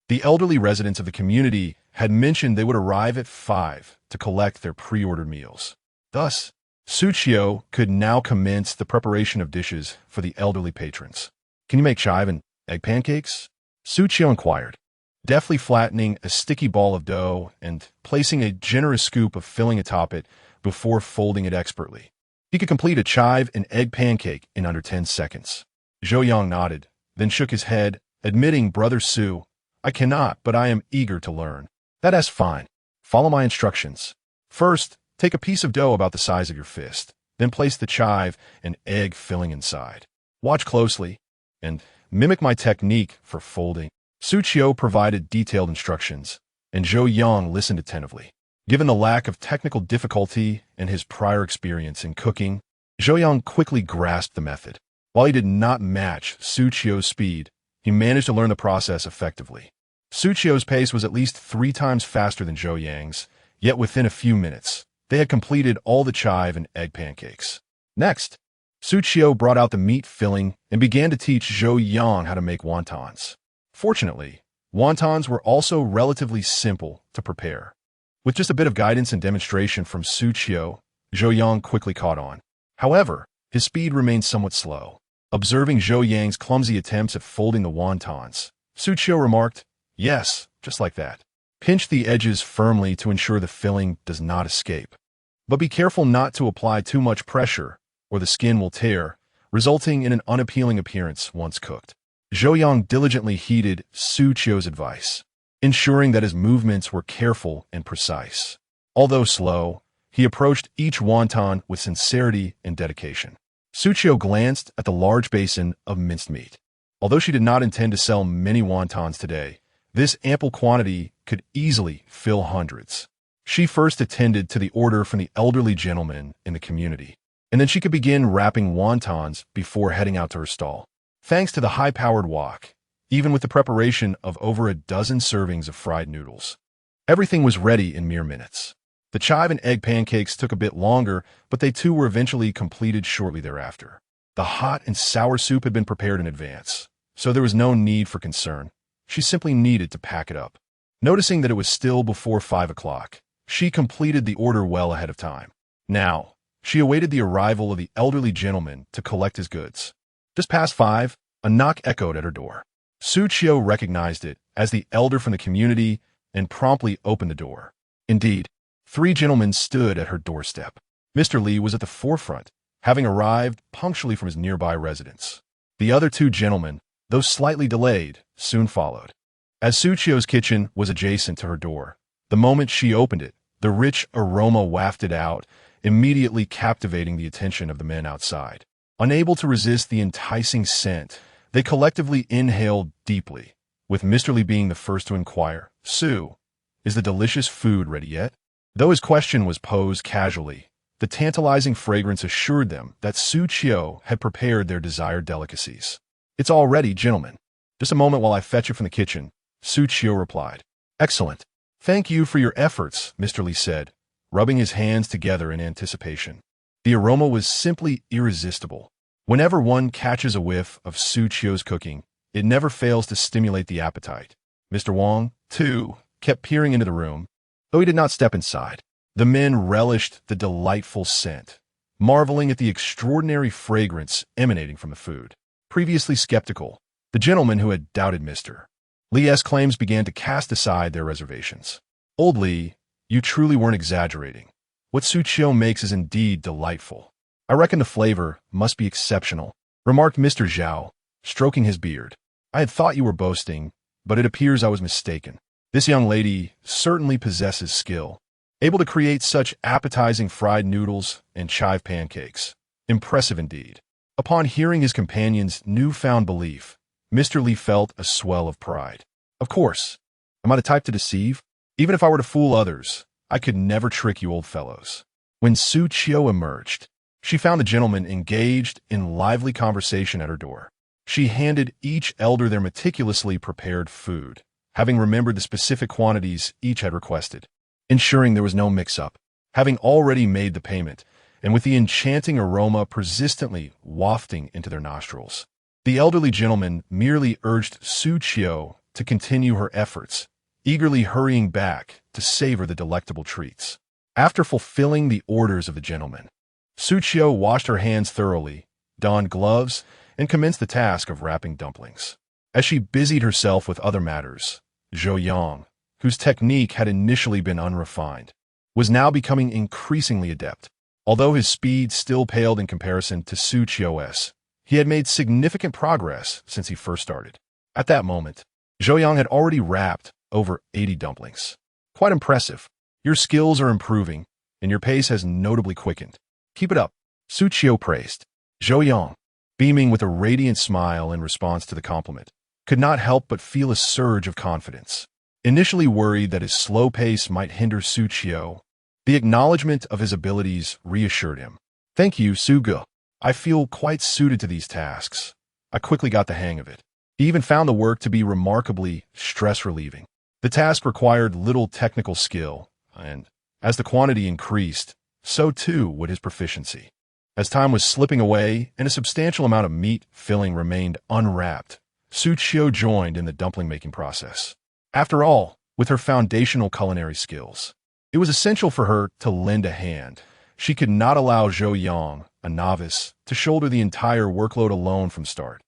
[SPEAKER 1] The elderly residents of the community had mentioned they would arrive at 5 to collect their pre-ordered meals. Thus, Xu Qiu could now commence the preparation of dishes for the elderly patrons. "Can you make chive and egg pancakes?" Xu Qiu inquired, deftly flattening a sticky ball of dough and placing a generous scoop of filling atop it before folding it expertly. He could complete a chive and egg pancake in under 10 seconds. Zhou Yang nodded, then shook his head, admitting, "Brother Xu, I cannot, but I am eager to learn." "That's fine. Follow my instructions. First, take a piece of dough about the size of your fist, then place the chive and egg filling inside. Watch closely and mimic my technique for folding." Xu Qiu provided detailed instructions, and Zhou Yang listened attentively. Given the lack of technical difficulty and his prior experience in cooking, Zhou Yang quickly grasped the method. While he did not match Xu Qiu's speed, he managed to learn the process effectively. Xu Qiu's pace was at least 3 times faster than Zhou Yang's, yet within a few minutes, they had completed all the chive and egg pancakes. Next, Xu Qiu brought out the meat filling and began to teach Zhou Yang how to make wontons. Fortunately, wontons were also relatively simple to prepare. With just a bit of guidance and demonstration from Xu Qiu, Zhou Yang quickly caught on. However, his speed remained somewhat slow. Observing Zhou Yang's clumsy attempts at folding the wontons, Xu Qiu remarked, "Yes, just like that. Pinch the edges firmly to ensure the filling does not escape. But be careful not to apply too much pressure, or the skin will tear, resulting in an unappealing appearance once cooked." Zhou Yang diligently heeded Xu Qiu's advice, ensuring that his movements were careful and precise. Although slow, he approached each wonton with sincerity and dedication. Xu Qiu glanced at the large basin of minced meat. Although she did not intend to sell many wontons today, this ample quantity could easily fill hundreds. She first attended to the order from the elderly gentleman in the community, and then she could begin wrapping wontons before heading out to her stall. Thanks to the high-powered wok, even with the preparation of over a dozen servings of fried noodles, everything was ready in mere minutes. The chive and egg pancakes took a bit longer, but they too were eventually completed shortly thereafter. The hot and sour soup had been prepared in advance, so there was no need for concern. She simply needed to pack it up. Noticing that it was still before 5 o'clock, she completed the order well ahead of time. Now, she awaited the arrival of the elderly gentleman to collect his goods. Just past 5, a knock echoed at her door. Xu Qiu recognized it as the elder from the community and promptly opened the door. Indeed, 3 gentlemen stood at her doorstep. Mr. Li was at the forefront, having arrived punctually from his nearby residence. The other 2 gentlemen, though slightly delayed, soon followed. As Xu Qiu's kitchen was adjacent to her door, the moment she opened it, the rich aroma wafted out, immediately captivating the attention of the men outside. Unable to resist the enticing scent, they collectively inhaled deeply, with Mr. Li being the first to inquire, "Xu, is the delicious food ready yet?" Though his question was posed casually, the tantalizing fragrance assured them that Xu Qiu had prepared their desired delicacies. "It's all ready, gentlemen. Just a moment while I fetch it from the kitchen," Xu Qiu replied. "Excellent. Thank you for your efforts," Mr. Li said, rubbing his hands together in anticipation. The aroma was simply irresistible. Whenever one catches a whiff of Xu Qiu's cooking, it never fails to stimulate the appetite. Mr. Wang, too, kept peering into the room, though he did not step inside. The men relished the delightful scent, marveling at the extraordinary fragrance emanating from the food. Previously skeptical, the gentleman who had doubted Mr. Li's claims began to cast aside their reservations. "Old Li, you truly weren't exaggerating. What Xu Qiu makes is indeed delightful. I reckon the flavor must be exceptional," remarked Mr. Zhao, stroking his beard. "I had thought you were boasting, but it appears I was mistaken. This young lady certainly possesses skill, able to create such appetizing fried noodles and chive pancakes. Impressive indeed." Upon hearing his companion's newfound belief, Mr. Li felt a swell of pride. "Of course. Am I the type to deceive? Even if I were to fool others, I could never trick you old fellows." When Xu Qiu emerged, she found the gentlemen engaged in lively conversation at her door. She handed each elder their meticulously prepared food, having remembered the specific quantities each had requested, ensuring there was no mix-up. Having already made the payment, and with the enchanting aroma persistently wafting into their nostrils, the elderly gentleman merely urged Xu Qiu to continue her efforts, eagerly hurrying back to savor the delectable treats. After fulfilling the orders of the gentleman, Xu Qiu washed her hands thoroughly, donned gloves, and commenced the task of wrapping dumplings. As she busied herself with other matters, Zhou Yang, whose technique had initially been unrefined, was now becoming increasingly adept. Although his speed still paled in comparison to Xu Qiu's, he had made significant progress since he first started. At that moment, Zhou Yang had already wrapped over 80 dumplings. "Quite impressive. Your skills are improving, and your pace has notably quickened. Keep it up," Xu Qiu praised. Zhou Yang, beaming with a radiant smile in response to the compliment, could not help but feel a surge of confidence. Initially worried that his slow pace might hinder Xu Qiu, the acknowledgement of his abilities reassured him. "Thank you, Xu Ge. I feel quite suited to these tasks. I quickly got the hang of it." He even found the work to be remarkably stress-relieving. The task required little technical skill, and as the quantity increased, so too would his proficiency. As time was slipping away and a substantial amount of meat filling remained unwrapped, Xu Qiu joined in the dumpling-making process. After all, with her foundational culinary skills, it was essential for her to lend a hand. She could not allow Zhou Yang, a novice, to shoulder the entire workload alone from start.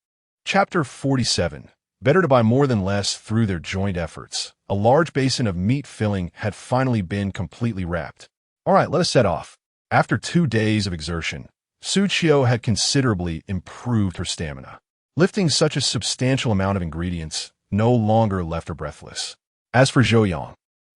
[SPEAKER 1] Chapter 47. Better to buy more than less through their joint efforts. A large basin of meat filling had finally been completely wrapped. "All right, let us set off." After 2 days of exertion, Xu Qiu had considerably improved her stamina. Lifting such a substantial amount of ingredients no longer left her breathless. As for Zhou Yang,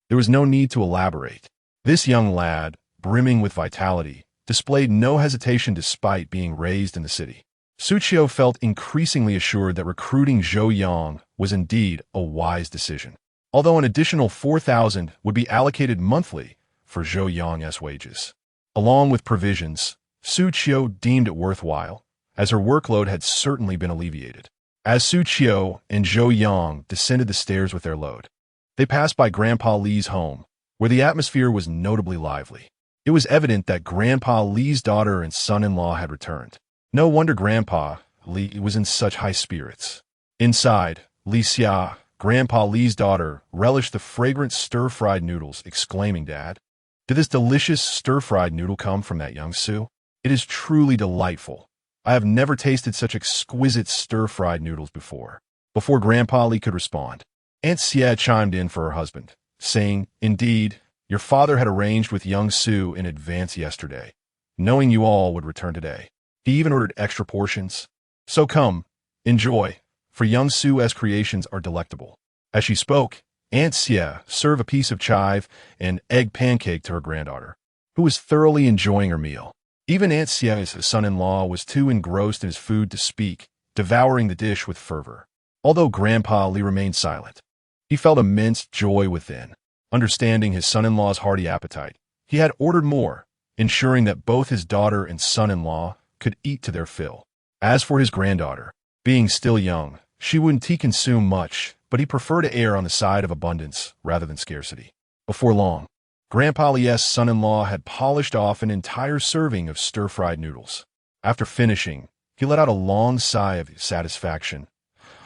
[SPEAKER 1] there was no need to elaborate. This young lad, brimming with vitality, displayed no hesitation despite being raised in the city. Xu Qiu felt increasingly assured that recruiting Zhou Yang was indeed a wise decision. Although an additional 4,000 would be allocated monthly for Zhou Yang's wages. Along with provisions, Xu Qiu deemed it worthwhile, as her workload had certainly been alleviated. As Xu Qiu and Zhou Yang descended the stairs with their load, they passed by Grandpa Li's home, where the atmosphere was notably lively. It was evident that Grandpa Li's daughter and son-in-law had returned. No wonder Grandpa Li was in such high spirits. Inside, Li Xia, Grandpa Li's daughter, relished the fragrant stir-fried noodles, exclaiming, "Dad, did this delicious stir-fried noodle come from that young Su? It is truly delightful. I have never tasted such exquisite stir-fried noodles before." Before Grandpa Li could respond, Aunt Xia chimed in for her husband, saying, "Indeed, your father had arranged with young Su in advance yesterday, knowing you all would return today. He even ordered extra portions. So come, enjoy, for young Su's creations are delectable." As she spoke, Aunt Xia served a piece of chive and egg pancake to her granddaughter, who was thoroughly enjoying her meal. Even Aunt Xia's son-in-law was too engrossed in his food to speak, devouring the dish with fervor. Although Grandpa Li remained silent, he felt immense joy within. Understanding his son-in-law's hearty appetite, he had ordered more, ensuring that both his daughter and son-in-law could eat to their fill. As for his granddaughter, being still young, she wouldn't consume much, but he preferred to err on the side of abundance rather than scarcity. Before long, Grandpa Li's son-in-law had polished off an entire serving of stir-fried noodles. After finishing, he let out a long sigh of satisfaction.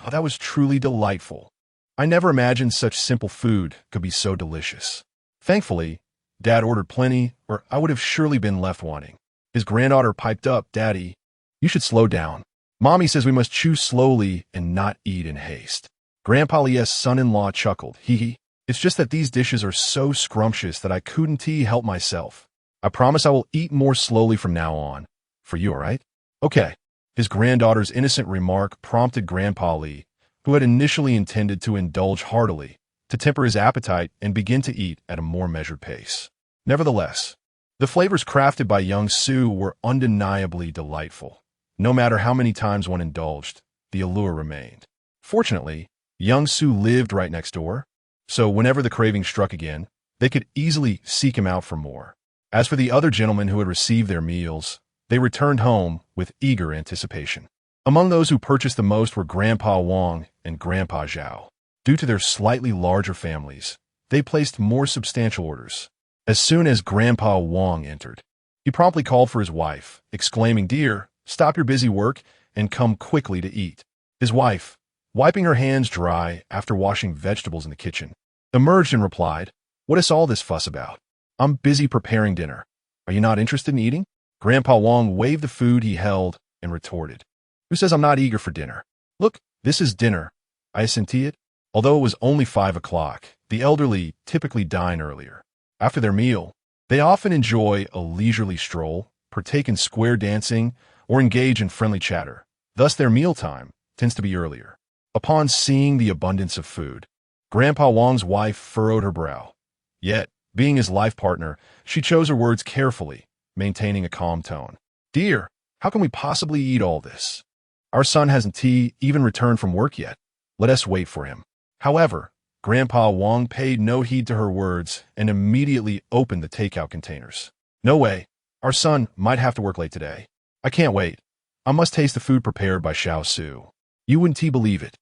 [SPEAKER 1] "Oh, that was truly delightful. I never imagined such simple food could be so delicious." Thankfully, Dad ordered plenty, or I would have surely been left wanting. His granddaughter piped up, "Daddy, you should slow down. Mommy says we must chew slowly and not eat in haste." Grandpa Li's son-in-law chuckled, "Hee, it's just that these dishes are so scrumptious that I couldn't help myself. I promise I will eat more slowly from now on. For you, all right?" "Okay." His granddaughter's innocent remark prompted Grandpa Li, who had initially intended to indulge heartily, to temper his appetite and begin to eat at a more measured pace. Nevertheless, the flavors crafted by young Su were undeniably delightful. No matter how many times one indulged, the allure remained. Fortunately, young Su lived right next door, so whenever the craving struck again, they could easily seek him out for more. As for the other gentlemen who had received their meals, they returned home with eager anticipation. Among those who purchased the most were Grandpa Wang and Grandpa Zhao. Due to their slightly larger families, they placed more substantial orders. As soon as Grandpa Wang entered, he promptly called for his wife, exclaiming, "Dear, stop your busy work and come quickly to eat." His wife, wiping her hands dry after washing vegetables in the kitchen, emerged and replied, "What is all this fuss about? I'm busy preparing dinner. Are you not interested in eating?" Grandpa Wang waved the food he held and retorted, "Who says I'm not eager for dinner? Look, this is dinner. I assenti it." Although it was only 5 o'clock, the elderly typically dine earlier. After their meal, they often enjoy a leisurely stroll, partake in square dancing, or engage in friendly chatter. Thus their mealtime tends to be earlier. Upon seeing the abundance of food, Grandpa Wang's wife furrowed her brow. Yet, being his life partner, she chose her words carefully, maintaining a calm tone. "Dear, how can we possibly eat all this? Our son hasn't even returned from work yet. Let us wait for him." However, Grandpa Wang paid no heed to her words and immediately opened the takeout containers. "No way. Our son might have to work late today. I can't wait. I must taste the food prepared by Xiao Xu. You wouldn't believe it.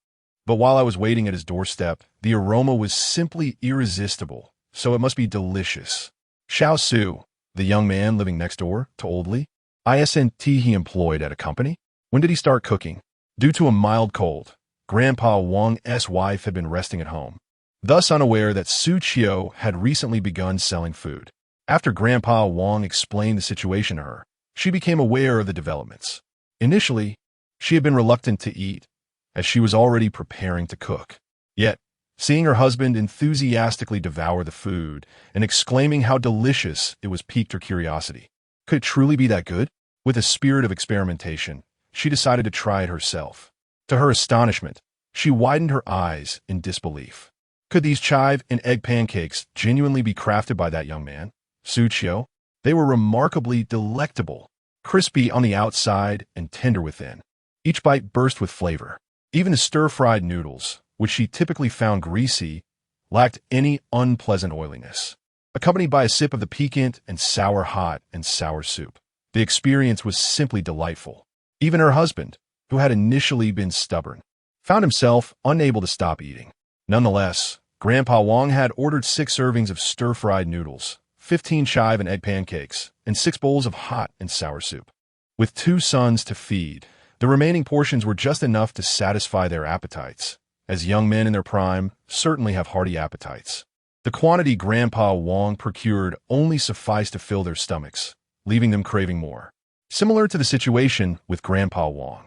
[SPEAKER 1] But while I was waiting at his doorstep, the aroma was simply irresistible, so it must be delicious." Xiao Xu, the young man living next door to Old Li, he employed at a company. When did he start cooking? Due to a mild cold, Grandpa Wang's wife had been resting at home, thus unaware that Xu Qiu had recently begun selling food. After Grandpa Wang explained the situation to her, she became aware of the developments. Initially, she had been reluctant to eat, as she was already preparing to cook. Yet, seeing her husband enthusiastically devour the food and exclaiming how delicious it was piqued her curiosity. Could it truly be that good? With a spirit of experimentation, she decided to try it herself. To her astonishment, she widened her eyes in disbelief. Could these chive and egg pancakes genuinely be crafted by that young man, Xu Qiu? They were remarkably delectable, crispy on the outside and tender within. Each bite burst with flavor. Even the stir-fried noodles, which she typically found greasy, lacked any unpleasant oiliness. Accompanied by a sip of the piquant and sour hot and sour soup, the experience was simply delightful. Even her husband, who had initially been stubborn, found himself unable to stop eating. Nonetheless, Grandpa Wong had ordered 6 servings of stir-fried noodles, 15 chive and egg pancakes, and 6 bowls of hot and sour soup. With 2 sons to feed, the remaining portions were just enough to satisfy their appetites, as young men in their prime certainly have hearty appetites. The quantity Grandpa Wong procured only sufficed to fill their stomachs, leaving them craving more. Similar to the situation with Grandpa Wong,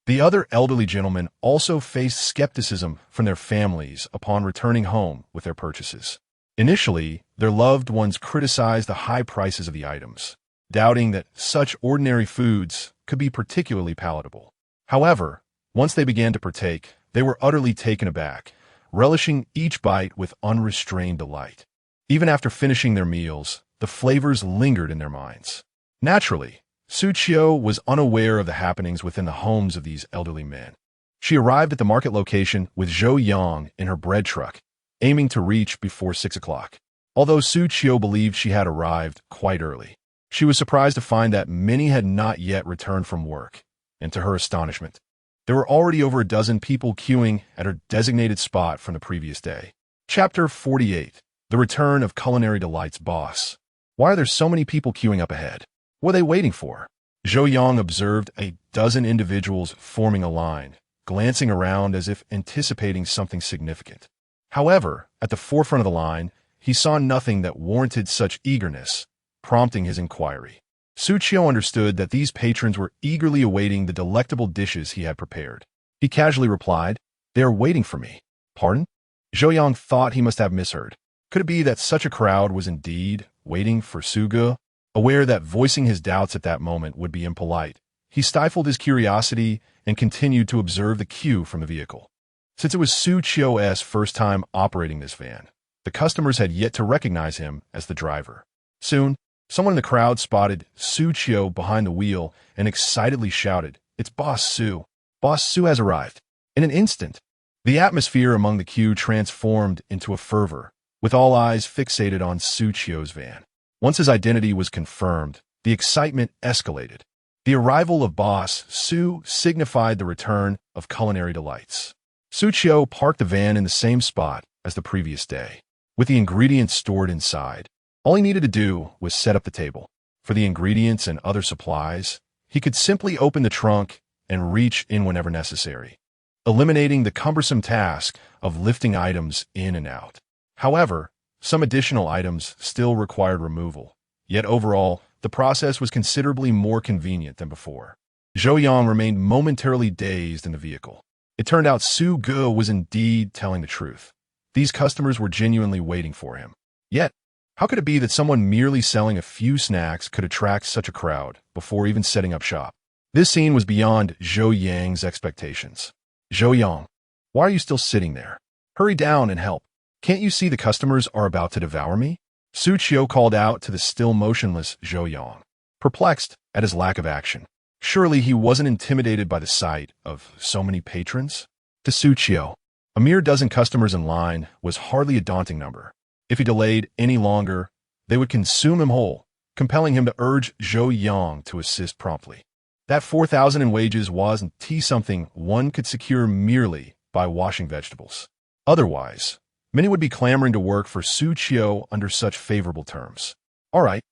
[SPEAKER 1] the other elderly gentlemen also faced skepticism from their families upon returning home with their purchases. Initially, their loved ones criticized the high prices of the items, doubting that such ordinary foods could be particularly palatable. However, once they began to partake, they were utterly taken aback, relishing each bite with unrestrained delight. Even after finishing their meals, the flavors lingered in their minds. Naturally, Xu Qiu was unaware of the happenings within the homes of these elderly men. She arrived at the market location with Zhou Yang in her bread truck, aiming to reach before 6 o'clock. Although Xu Qiu believed she had arrived quite early, she was surprised to find that many had not yet returned from work, and to her astonishment, there were already over a dozen people queuing at her designated spot from the previous day. Chapter 48. The Return of Culinary Delight's Boss. Why are there so many people queuing up ahead? What are they waiting for? Zhou Yang observed a dozen individuals forming a line, glancing around as if anticipating something significant. However, at the forefront of the line, he saw nothing that warranted such eagerness, prompting his inquiry. Xu Qiu understood that these patrons were eagerly awaiting the delectable dishes he had prepared. He casually replied, "They are waiting for me." Pardon? Zhou Yang thought he must have misheard. Could it be that such a crowd was indeed waiting for Xu Qiu? Aware that voicing his doubts at that moment would be impolite, he stifled his curiosity and continued to observe the queue from the vehicle. Since it was Xu Qiu's first time operating this van, the customers had yet to recognize him as the driver. Soon, someone in the crowd spotted Xu Qiu behind the wheel and excitedly shouted, "It's Boss Xu! Boss Xu has arrived!" In an instant, the atmosphere among the queue transformed into a fervor, with all eyes fixated on Xu Qiu's van. Once his identity was confirmed, the excitement escalated. The arrival of Boss Xu signified the return of culinary delights. Xu Qiu parked the van in the same spot as the previous day, with the ingredients stored inside. All he needed to do was set up the table. For the ingredients and other supplies, he could simply open the trunk and reach in whenever necessary, eliminating the cumbersome task of lifting items in and out. However, some additional items still required removal, yet overall, the process was considerably more convenient than before. Zhou Yang remained momentarily dazed in the vehicle. It turned out Xu Qiu was indeed telling the truth. These customers were genuinely waiting for him. Yet, how could it be that someone merely selling a few snacks could attract such a crowd before even setting up shop? This scene was beyond Zhou Yang's expectations. "Zhou Yang, why are you still sitting there? Hurry down and help. Can't you see the customers are about to devour me?" Xu Qiu called out to the still motionless Zhou Yang, perplexed at his lack of action. Surely he wasn't intimidated by the sight of so many patrons? To Xu Qiu, a mere dozen customers in line was hardly a daunting number. If he delayed any longer, they would consume him whole, compelling him to urge Zhou Yang to assist promptly. That 4,000 in wages wasn't something one could secure merely by washing vegetables. Otherwise, many would be clamoring to work for Xu Qiu under such favorable terms. "All right,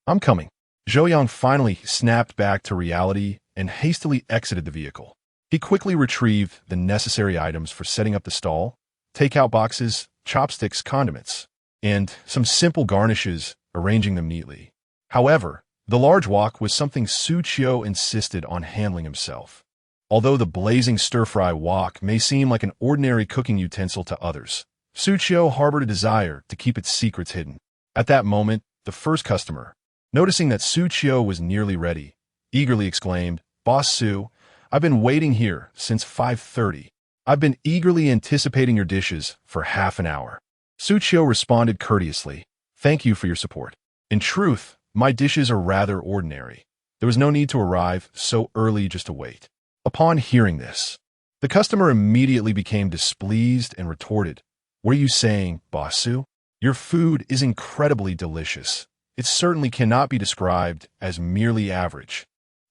[SPEAKER 1] I'm coming." Zhou Yang finally snapped back to reality and hastily exited the vehicle. He quickly retrieved the necessary items for setting up the stall, takeout boxes, chopsticks, condiments, and some simple garnishes, arranging them neatly. However, the large wok was something Xu Qiu insisted on handling himself. Although the blazing stir-fry wok may seem like an ordinary cooking utensil to others, Xu Qiu harbored a desire to keep its secrets hidden. At that moment, the first customer, noticing that Xu Qiu was nearly ready, eagerly exclaimed, "Boss Xu, I've been waiting here since 5:30. I've been eagerly anticipating your dishes for half an hour." Xu Qiu responded courteously, "Thank you for your support. In truth, my dishes are rather ordinary. There was no need to arrive so early just to wait." Upon hearing this, the customer immediately became displeased and retorted, "What are you saying, Boss Xu? Your food is incredibly delicious. It certainly cannot be described as merely average.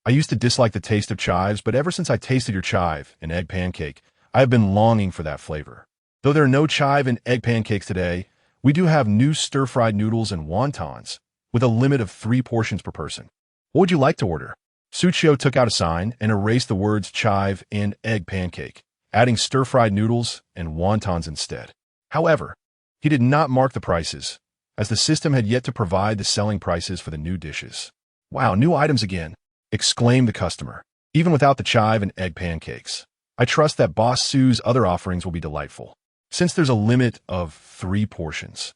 [SPEAKER 1] I used to dislike the taste of chives, but ever since I tasted your chive and egg pancake, I have been longing for that flavor. Though there are no chive and egg pancakes today, we do have new stir-fried noodles and wontons, with a limit of 3 portions per person. What would you like to order?" Xu Qiu took out a sign and erased the words chive and egg pancake, adding stir-fried noodles and wontons instead. However, he did not mark the prices, as the system had yet to provide the selling prices for the new dishes. "Wow, new items again," exclaimed the customer, "even without the chive and egg pancakes. I trust that Boss Xu's other offerings will be delightful. Since there's a limit of 3 portions,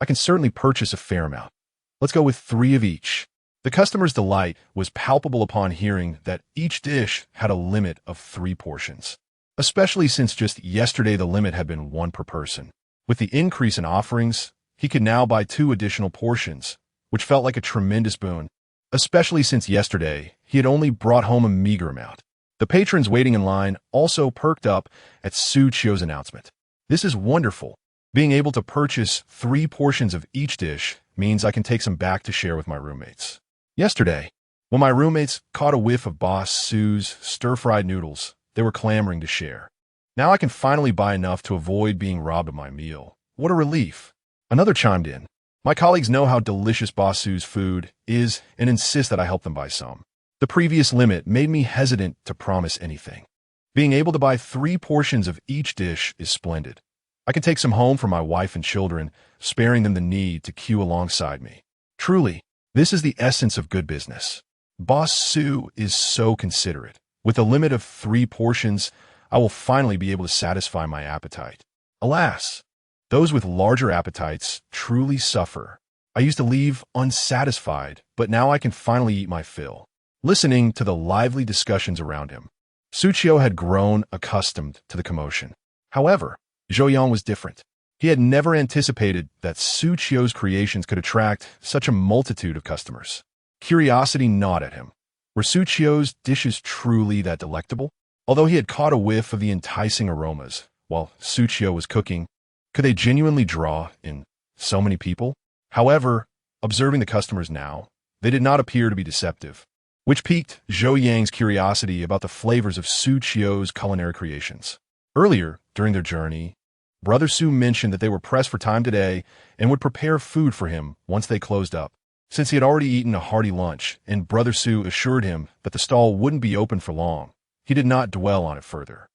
[SPEAKER 1] I can certainly purchase a fair amount. Let's go with 3 of each." The customer's delight was palpable upon hearing that each dish had a limit of 3 portions, especially since just yesterday the limit had been 1 per person. With the increase in offerings, he could now buy 2 additional portions, which felt like a tremendous boon, especially since yesterday he had only brought home a meager amount. The patrons waiting in line also perked up at Xu Qiu's announcement. "This is wonderful. Being able to purchase 3 portions of each dish means I can take some back to share with my roommates. Yesterday, when my roommates caught a whiff of Boss Xu's stir-fried noodles, they were clamoring to share. Now I can finally buy enough to avoid being robbed of my meal. What a relief." Another chimed in, "My colleagues know how delicious Boss Xu's food is and insist that I help them buy some. The previous limit made me hesitant to promise anything. Being able to buy 3 portions of each dish is splendid. I can take some home for my wife and children, sparing them the need to queue alongside me. Truly, this is the essence of good business. Boss Xu is so considerate. With a limit of 3 portions, I will finally be able to satisfy my appetite. Alas, those with larger appetites truly suffer. I used to leave unsatisfied, but now I can finally eat my fill." Listening to the lively discussions around him, Xu Qiu had grown accustomed to the commotion. However, Zhou Yang was different. He had never anticipated that Xu Qiu's creations could attract such a multitude of customers. Curiosity gnawed at him. Were Xu Qiu's dishes truly that delectable? Although he had caught a whiff of the enticing aromas while Xu Qiu was cooking, could they genuinely draw in so many people? However, observing the customers now, they did not appear to be deceptive, which piqued Zhou Yang's curiosity about the flavors of Xu Qiu's culinary creations. Earlier, during their journey, Brother Xu mentioned that they were pressed for time today and would prepare food for him once they closed up. Since he had already eaten a hearty lunch and Brother Xu assured him that the stall wouldn't be open for long, he did not dwell on it further.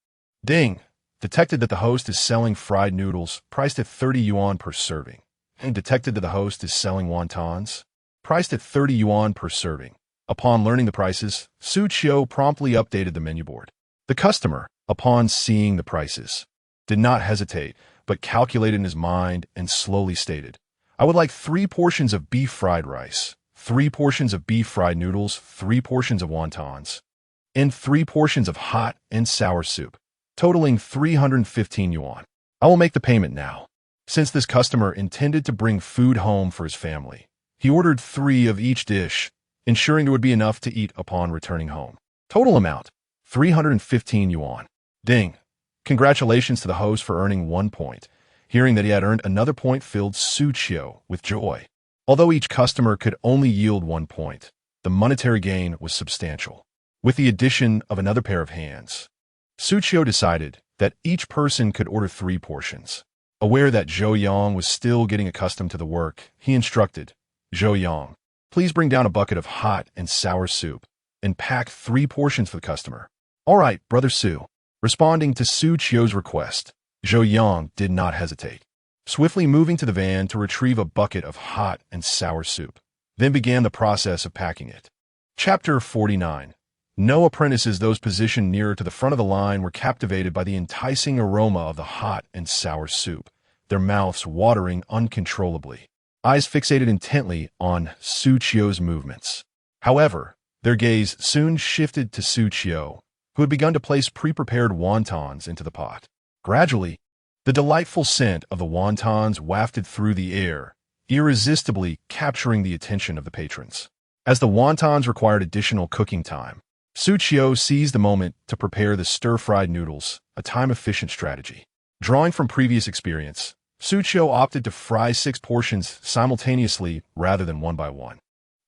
[SPEAKER 1] Ding! Detected that the host is selling fried noodles priced at 30 yuan per serving. And detected that the host is selling wontons priced at 30 yuan per serving. Upon learning the prices, Xu Qiu promptly updated the menu board. The customer, upon seeing the prices, did not hesitate, but calculated in his mind and slowly stated, "I would like 3 portions of beef fried rice, 3 portions of beef fried noodles, 3 portions of wontons, and 3 portions of hot and sour soup, totaling 315 yuan. I will make the payment now." Since this customer intended to bring food home for his family, he ordered 3 of each dish, ensuring there would be enough to eat upon returning home. Total amount, 315 yuan. Ding! Congratulations to the host for earning 1 point. Hearing that he had earned another point filled Xu Qiu with joy. Although each customer could only yield 1 point, the monetary gain was substantial. With the addition of another pair of hands, Xu Qiu decided that each person could order 3 portions. Aware that Zhou Yang was still getting accustomed to the work, he instructed, "Zhou Yang, please bring down a bucket of hot and sour soup and pack 3 portions for the customer." "All right, Brother Xu." Responding to Xu Qiu's request, Zhou Yang did not hesitate, swiftly moving to the van to retrieve a bucket of hot and sour soup, then began the process of packing it. Chapter 49. No apprentices, those positioned nearer to the front of the line, were captivated by the enticing aroma of the hot and sour soup, their mouths watering uncontrollably, eyes fixated intently on Xu Qiu's movements. However, their gaze soon shifted to Xu Qiu, who had begun to place pre-prepared wontons into the pot. Gradually, the delightful scent of the wontons wafted through the air, irresistibly capturing the attention of the patrons. As the wontons required additional cooking time, Xu Qiu seized the moment to prepare the stir-fried noodles, a time-efficient strategy. Drawing from previous experience, Xu Qiu opted to fry 6 portions simultaneously rather than one by one.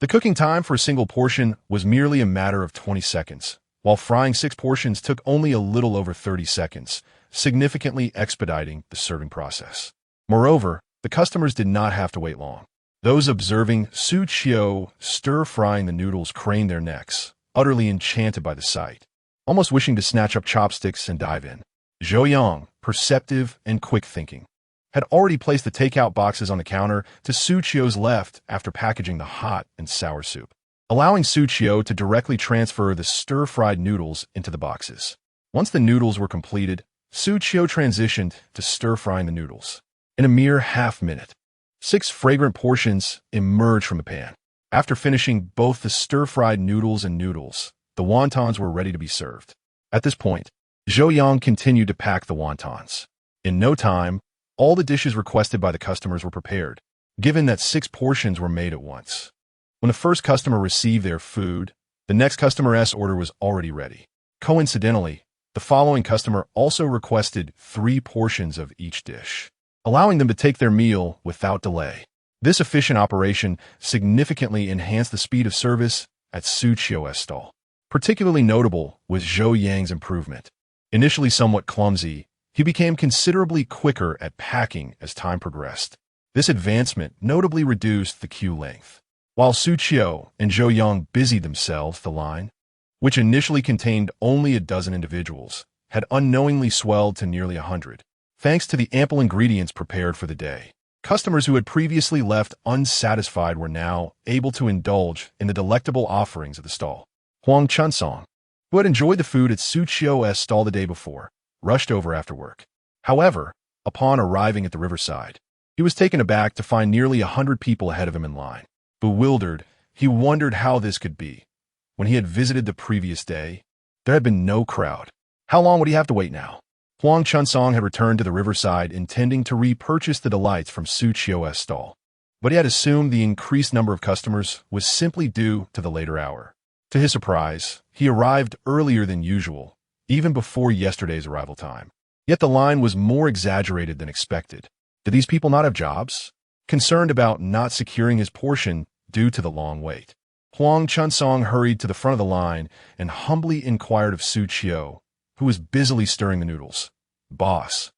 [SPEAKER 1] The cooking time for a single portion was merely a matter of 20 seconds, while frying 6 portions took only a little over 30 seconds, significantly expediting the serving process. Moreover, the customers did not have to wait long. Those observing Xu Qiu stir-frying the noodles craned their necks, utterly enchanted by the sight, almost wishing to snatch up chopsticks and dive in. Zhou Yang, perceptive and quick-thinking, had already placed the takeout boxes on the counter to Xu Qiu's left after packaging the hot and sour soup, allowing Xu Qiu to directly transfer the stir-fried noodles into the boxes. Once the noodles were completed, Xu Qiu transitioned to stir-frying the noodles. In a mere half-minute, 6 fragrant portions emerged from the pan. After finishing both the stir-fried noodles and noodles, the wontons were ready to be served. At this point, Zhou Yang continued to pack the wontons. In no time, all the dishes requested by the customers were prepared, given that 6 portions were made at once. When the first customer received their food, the next customer's order was already ready. Coincidentally, the following customer also requested 3 portions of each dish, allowing them to take their meal without delay. This efficient operation significantly enhanced the speed of service at Xu Qiu's stall. Particularly notable was Zhou Yang's improvement. Initially somewhat clumsy, he became considerably quicker at packing as time progressed. This advancement notably reduced the queue length. While Xu Qiu and Zhou Yang busied themselves, the line, which initially contained only a dozen individuals, had unknowingly swelled to nearly 100, thanks to the ample ingredients prepared for the day. Customers who had previously left unsatisfied were now able to indulge in the delectable offerings of the stall. Huang Chunsong, who had enjoyed the food at Xu Qiu's stall the day before, rushed over after work. However, upon arriving at the riverside, he was taken aback to find nearly 100 people ahead of him in line. Bewildered, he wondered how this could be. When he had visited the previous day, there had been no crowd. How long would he have to wait now? Huang Chunsong had returned to the riverside intending to repurchase the delights from Xu Qiu's stall, but he had assumed the increased number of customers was simply due to the later hour. To his surprise, he arrived earlier than usual, even before yesterday's arrival time. Yet the line was more exaggerated than expected. Did these people not have jobs? Concerned about not securing his portion due to the long wait, Huang Chunsong hurried to the front of the line and humbly inquired of Xu Qiu, who was busily stirring the noodles. "Boss,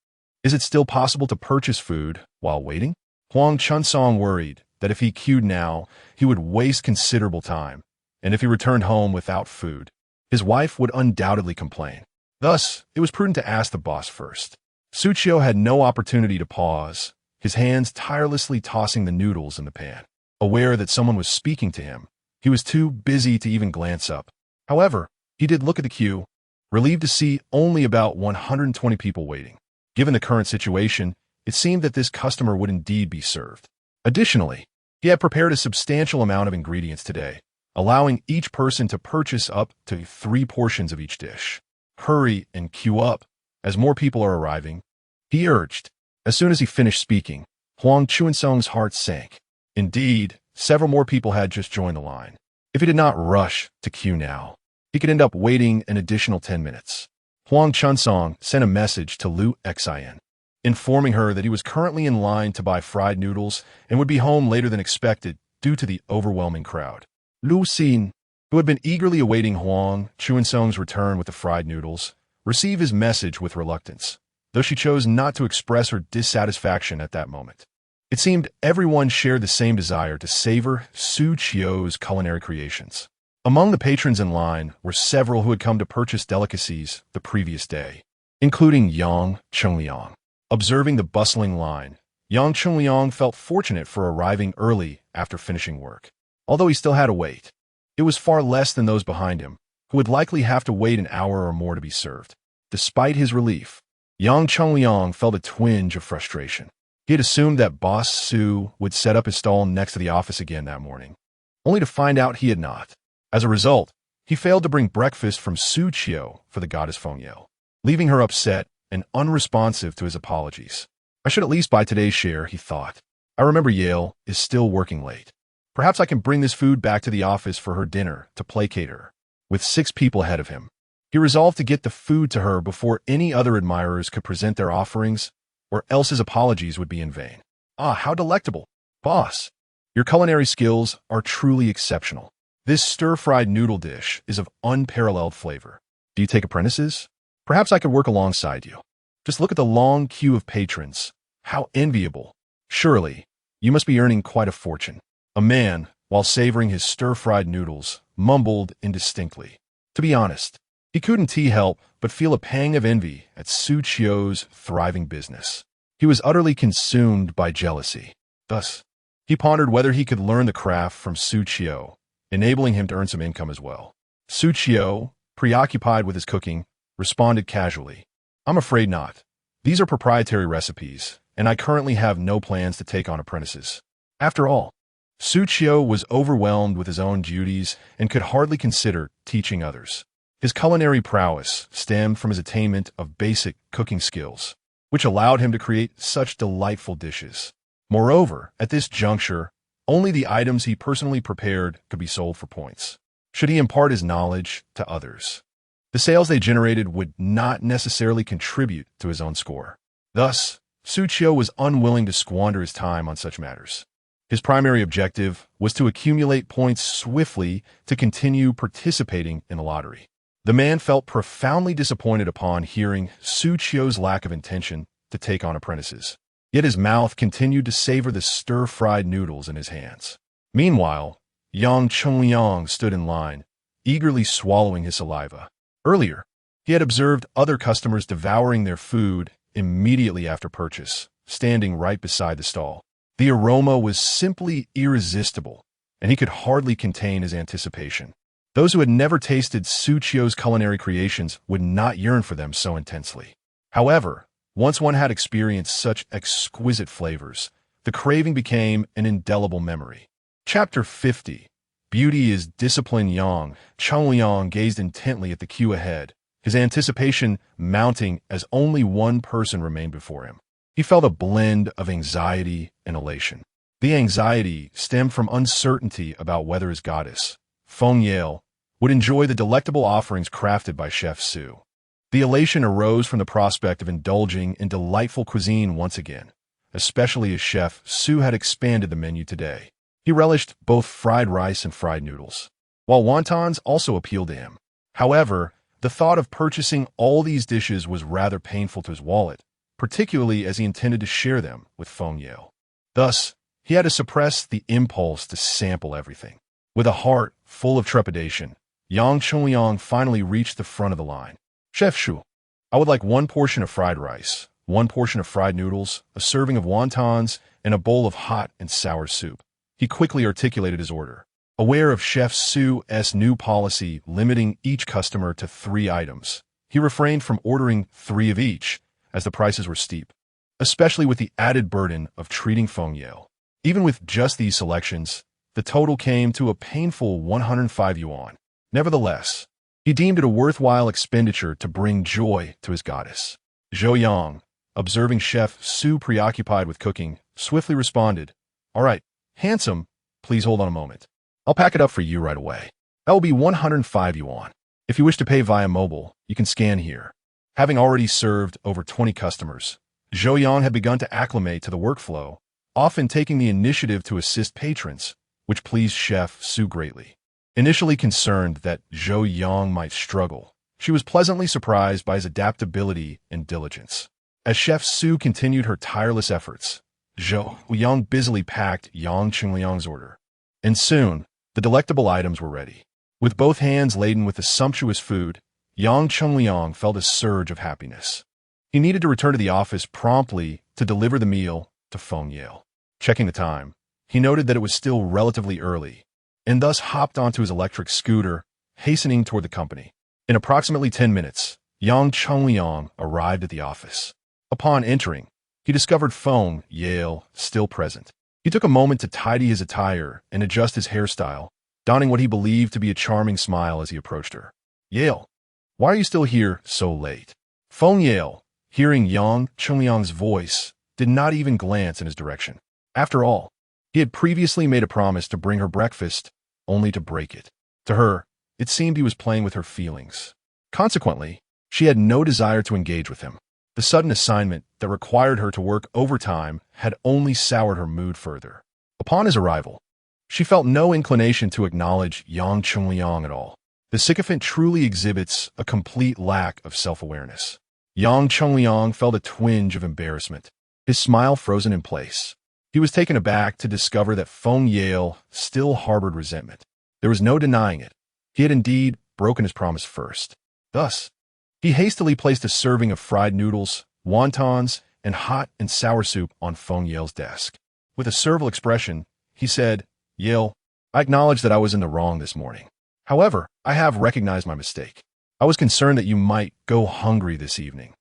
[SPEAKER 1] is it still possible to purchase food while waiting?" Huang Chunsong worried that if he queued now, he would waste considerable time, and if he returned home without food, his wife would undoubtedly complain. Thus, it was prudent to ask the boss first. Xu Qiu had no opportunity to pause, his hands tirelessly tossing the noodles in the pan. Aware that someone was speaking to him, he was too busy to even glance up. However, he did look at the queue, relieved to see only about 120 people waiting. Given the current situation, it seemed that this customer would indeed be served. Additionally, he had prepared a substantial amount of ingredients today, allowing each person to purchase up to 3 portions of each dish. "Hurry and queue up, as more people are arriving," he urged. As soon as he finished speaking, Huang Chunsong's heart sank. Indeed, several more people had just joined the line. If he did not rush to queue now, he could end up waiting an additional 10 minutes. Huang Chunsong sent a message to Lu Xin, informing her that he was currently in line to buy fried noodles and would be home later than expected due to the overwhelming crowd. Lu Xin, who had been eagerly awaiting Huang Chunsong's return with the fried noodles, received his message with reluctance, though she chose not to express her dissatisfaction at that moment. It seemed everyone shared the same desire to savor Xu Qiu's culinary creations. Among the patrons in line were several who had come to purchase delicacies the previous day, including Yang Chengliang. Observing the bustling line, Yang Chengliang felt fortunate for arriving early after finishing work. Although he still had to wait, it was far less than those behind him, who would likely have to wait an hour or more to be served. Despite his relief, Yang Chengliang felt a twinge of frustration. He had assumed that Boss Xu would set up his stall next to the office again that morning, only to find out he had not. As a result, he failed to bring breakfast from Xu Qiu for the goddess Fengyao, leaving her upset and unresponsive to his apologies. "I should at least buy today's share," he thought. "I remember Yale is still working late. Perhaps I can bring this food back to the office for her dinner to placate her." with 6 people ahead of him. He resolved to get the food to her before any other admirers could present their offerings, or else his apologies would be in vain. Ah, how delectable! Boss, your culinary skills are truly exceptional. This stir-fried noodle dish is of unparalleled flavor. Do you take apprentices? Perhaps I could work alongside you. Just look at the long queue of patrons. How enviable. Surely, you must be earning quite a fortune. A man, while savoring his stir-fried noodles, mumbled indistinctly. To be honest, he couldn't help but feel a pang of envy at Xu Qiu's thriving business. He was utterly consumed by jealousy. Thus, he pondered whether he could learn the craft from Xu Qiu, enabling him to earn some income as well. Xu Qiu, preoccupied with his cooking, responded casually, "I'm afraid not. These are proprietary recipes, and I currently have no plans to take on apprentices." After all, Xu Qiu was overwhelmed with his own duties and could hardly consider teaching others. His culinary prowess stemmed from his attainment of basic cooking skills, which allowed him to create such delightful dishes. Moreover, at this juncture, only the items he personally prepared could be sold for points. Should he impart his knowledge to others, the sales they generated would not necessarily contribute to his own score. Thus, Xu Qiu was unwilling to squander his time on such matters. His primary objective was to accumulate points swiftly to continue participating in the lottery. The man felt profoundly disappointed upon hearing Xu Qiu's lack of intention to take on apprentices. Yet his mouth continued to savor the stir-fried noodles in his hands. Meanwhile, Yang Chengliang stood in line, eagerly swallowing his saliva. Earlier, he had observed other customers devouring their food immediately after purchase, standing right beside the stall. The aroma was simply irresistible, and he could hardly contain his anticipation. Those who had never tasted Xu Qiu's culinary creations would not yearn for them so intensely. However, once one had experienced such exquisite flavors, the craving became an indelible memory. Chapter 50. Beauty is Discipline. Yang Chengliang gazed intently at the queue ahead, his anticipation mounting as only one person remained before him. He felt a blend of anxiety and elation. The anxiety stemmed from uncertainty about whether his goddess, Feng Yale, would enjoy the delectable offerings crafted by Chef Xu. The elation arose from the prospect of indulging in delightful cuisine once again, especially as Chef Xu had expanded the menu today. He relished both fried rice and fried noodles, while wontons also appealed to him. However, the thought of purchasing all these dishes was rather painful to his wallet, particularly as he intended to share them with Feng Yale. Thus, he had to suppress the impulse to sample everything. With a heart full of trepidation, Yang Chengliang finally reached the front of the line. "Chef Xu, I would like 1 portion of fried rice, 1 portion of fried noodles, a serving of wontons, and a bowl of hot and sour soup." He quickly articulated his order. Aware of Chef Xu's new policy limiting each customer to 3 items, he refrained from ordering 3 of each, as the prices were steep, especially with the added burden of treating Feng Yale. Even with just these selections, the total came to a painful 105 yuan. Nevertheless, he deemed it a worthwhile expenditure to bring joy to his goddess. Zhou Yang, observing Chef Xu preoccupied with cooking, swiftly responded, "All right, handsome, please hold on a moment. I'll pack it up for you right away. That will be 105 yuan. If you wish to pay via mobile, you can scan here." Having already served over 20 customers, Zhou Yang had begun to acclimate to the workflow, often taking the initiative to assist patrons, which pleased Chef Xu greatly. Initially concerned that Zhou Yang might struggle, she was pleasantly surprised by his adaptability and diligence. As Chef Xu continued her tireless efforts, Zhou Yang busily packed Yang Chengliang's order. And soon, the delectable items were ready. With both hands laden with the sumptuous food, Yang Chengliang felt a surge of happiness. He needed to return to the office promptly to deliver the meal to Feng Yale. Checking the time, he noted that it was still relatively early, and thus hopped onto his electric scooter, hastening toward the company. In approximately 10 minutes, Yang Chengliang arrived at the office. Upon entering, he discovered Feng Yale still present. He took a moment to tidy his attire and adjust his hairstyle, donning what he believed to be a charming smile as he approached her. "Yale, why are you still here so late?" Feng Yale, hearing Yang Chengliang's voice, did not even glance in his direction. After all, he had previously made a promise to bring her breakfast, only to break it. To her, It seemed he was playing with her feelings. Consequently, she had no desire to engage with him. The sudden assignment that required her to work overtime had only soured her mood further. Upon his arrival, she felt no inclination to acknowledge Yang Chungliang at all. The sycophant truly exhibits a complete lack of self-awareness. Yang Chungliang felt a twinge of embarrassment, his smile frozen in place. He was taken aback to discover that Feng Yale still harbored resentment. There was no denying it. He had indeed broken his promise first. Thus, he hastily placed a serving of fried noodles, wontons, and hot and sour soup on Feng Yale's desk. With a servile expression, he said, "Yale, I acknowledge that I was in the wrong this morning. However, I have recognized my mistake. I was concerned that you might go hungry this evening,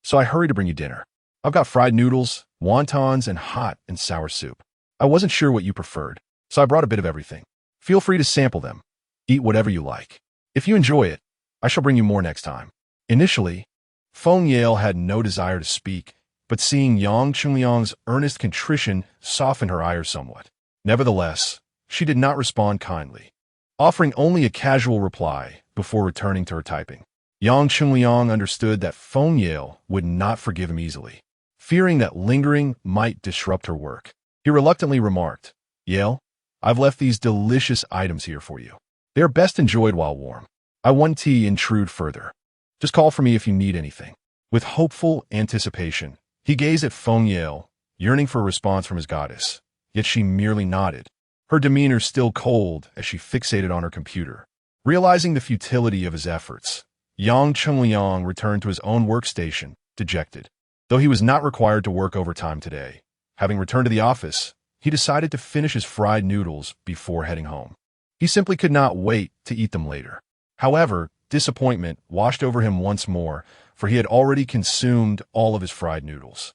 [SPEAKER 1] so I hurried to bring you dinner. I've got fried noodles, wontons, and hot and sour soup. I wasn't sure what you preferred, so I brought a bit of everything. Feel free to sample them. Eat whatever you like. If you enjoy it, I shall bring you more next time." Initially, Feng Yale had no desire to speak, but seeing Yang Chungliang's earnest contrition softened her ire somewhat. Nevertheless, she did not respond kindly, offering only a casual reply before returning to her typing. Yang Chungliang understood that Feng Yale would not forgive him easily. Fearing that lingering might disrupt her work, he reluctantly remarked, "Yale, I've left these delicious items here for you. They are best enjoyed while warm. I won't intrude further. Just call for me if you need anything." With hopeful anticipation, he gazed at Feng Yale, yearning for a response from his goddess, yet she merely nodded, her demeanor still cold as she fixated on her computer. Realizing the futility of his efforts, Yang Chungliang returned to his own workstation, dejected. Though he was not required to work overtime today, having returned to the office, he decided to finish his fried noodles before heading home. He simply could not wait to eat them later. However, disappointment washed over him once more, for he had already consumed all of his fried noodles.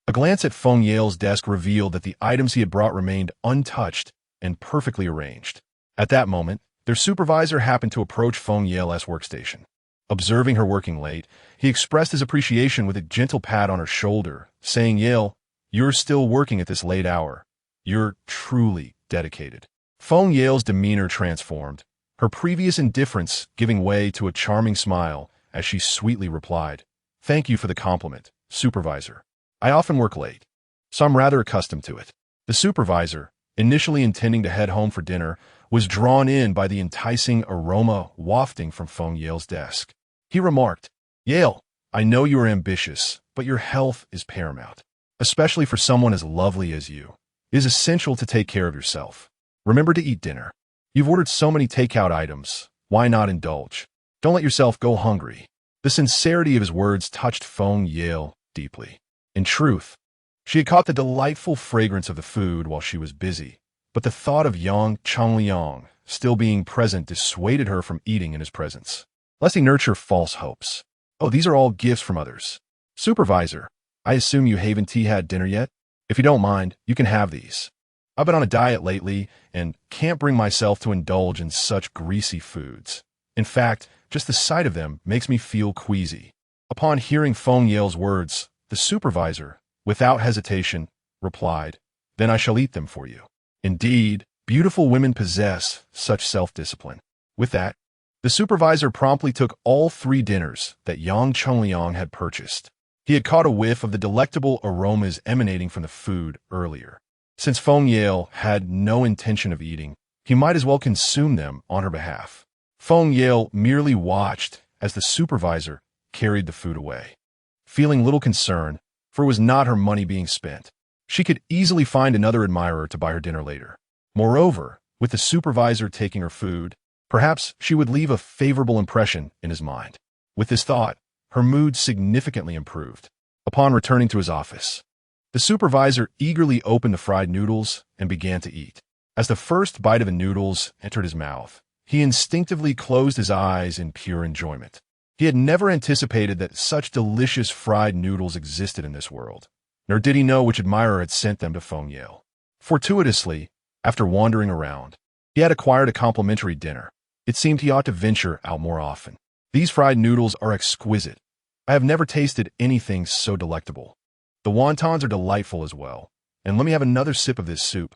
[SPEAKER 1] A glance at Feng Yale's desk revealed that the items he had brought remained untouched and perfectly arranged. At that moment, their supervisor happened to approach Feng Yale's workstation. Observing her working late, he expressed his appreciation with a gentle pat on her shoulder, saying, "Yale, you're still working at this late hour. You're truly dedicated." Feng Yale's demeanor transformed, her previous indifference giving way to a charming smile as she sweetly replied, "Thank you for the compliment, supervisor. I often work late, so I'm rather accustomed to it." The supervisor, initially intending to head home for dinner, was drawn in by the enticing aroma wafting from Feng Yale's desk. He remarked, "Yale, I know you are ambitious, but your health is paramount. Especially for someone as lovely as you, it is essential to take care of yourself. Remember to eat dinner. You've ordered so many takeout items, why not indulge? Don't let yourself go hungry." The sincerity of his words touched Feng Yale deeply. In truth, she had caught the delightful fragrance of the food while she was busy, but the thought of Yang Chungliang still being present dissuaded her from eating in his presence, lest he nurture false hopes. "Oh, these are all gifts from others. Supervisor, I assume you haven't had dinner yet? If you don't mind, you can have these. I've been on a diet lately and can't bring myself to indulge in such greasy foods. In fact, just the sight of them makes me feel queasy." Upon hearing Feng Yale's words, the supervisor, without hesitation, replied, "Then I shall eat them for you." Indeed, beautiful women possess such self-discipline. With that, the supervisor promptly took all 3 dinners that Yang Chungliang had purchased. He had caught a whiff of the delectable aromas emanating from the food earlier. Since Feng Yale had no intention of eating, he might as well consume them on her behalf. Feng Yale merely watched as the supervisor carried the food away. Feeling little concern, for it was not her money being spent, she could easily find another admirer to buy her dinner later. Moreover, with the supervisor taking her food, perhaps she would leave a favorable impression in his mind. With this thought, her mood significantly improved. Upon returning to his office, the supervisor eagerly opened the fried noodles and began to eat. As the first bite of the noodles entered his mouth, he instinctively closed his eyes in pure enjoyment. He had never anticipated that such delicious fried noodles existed in this world, nor did he know which admirer had sent them to Feng Yale. Fortuitously, after wandering around, he had acquired a complimentary dinner. It seemed he ought to venture out more often. These fried noodles are exquisite. I have never tasted anything so delectable. The wontons are delightful as well. And let me have another sip of this soup.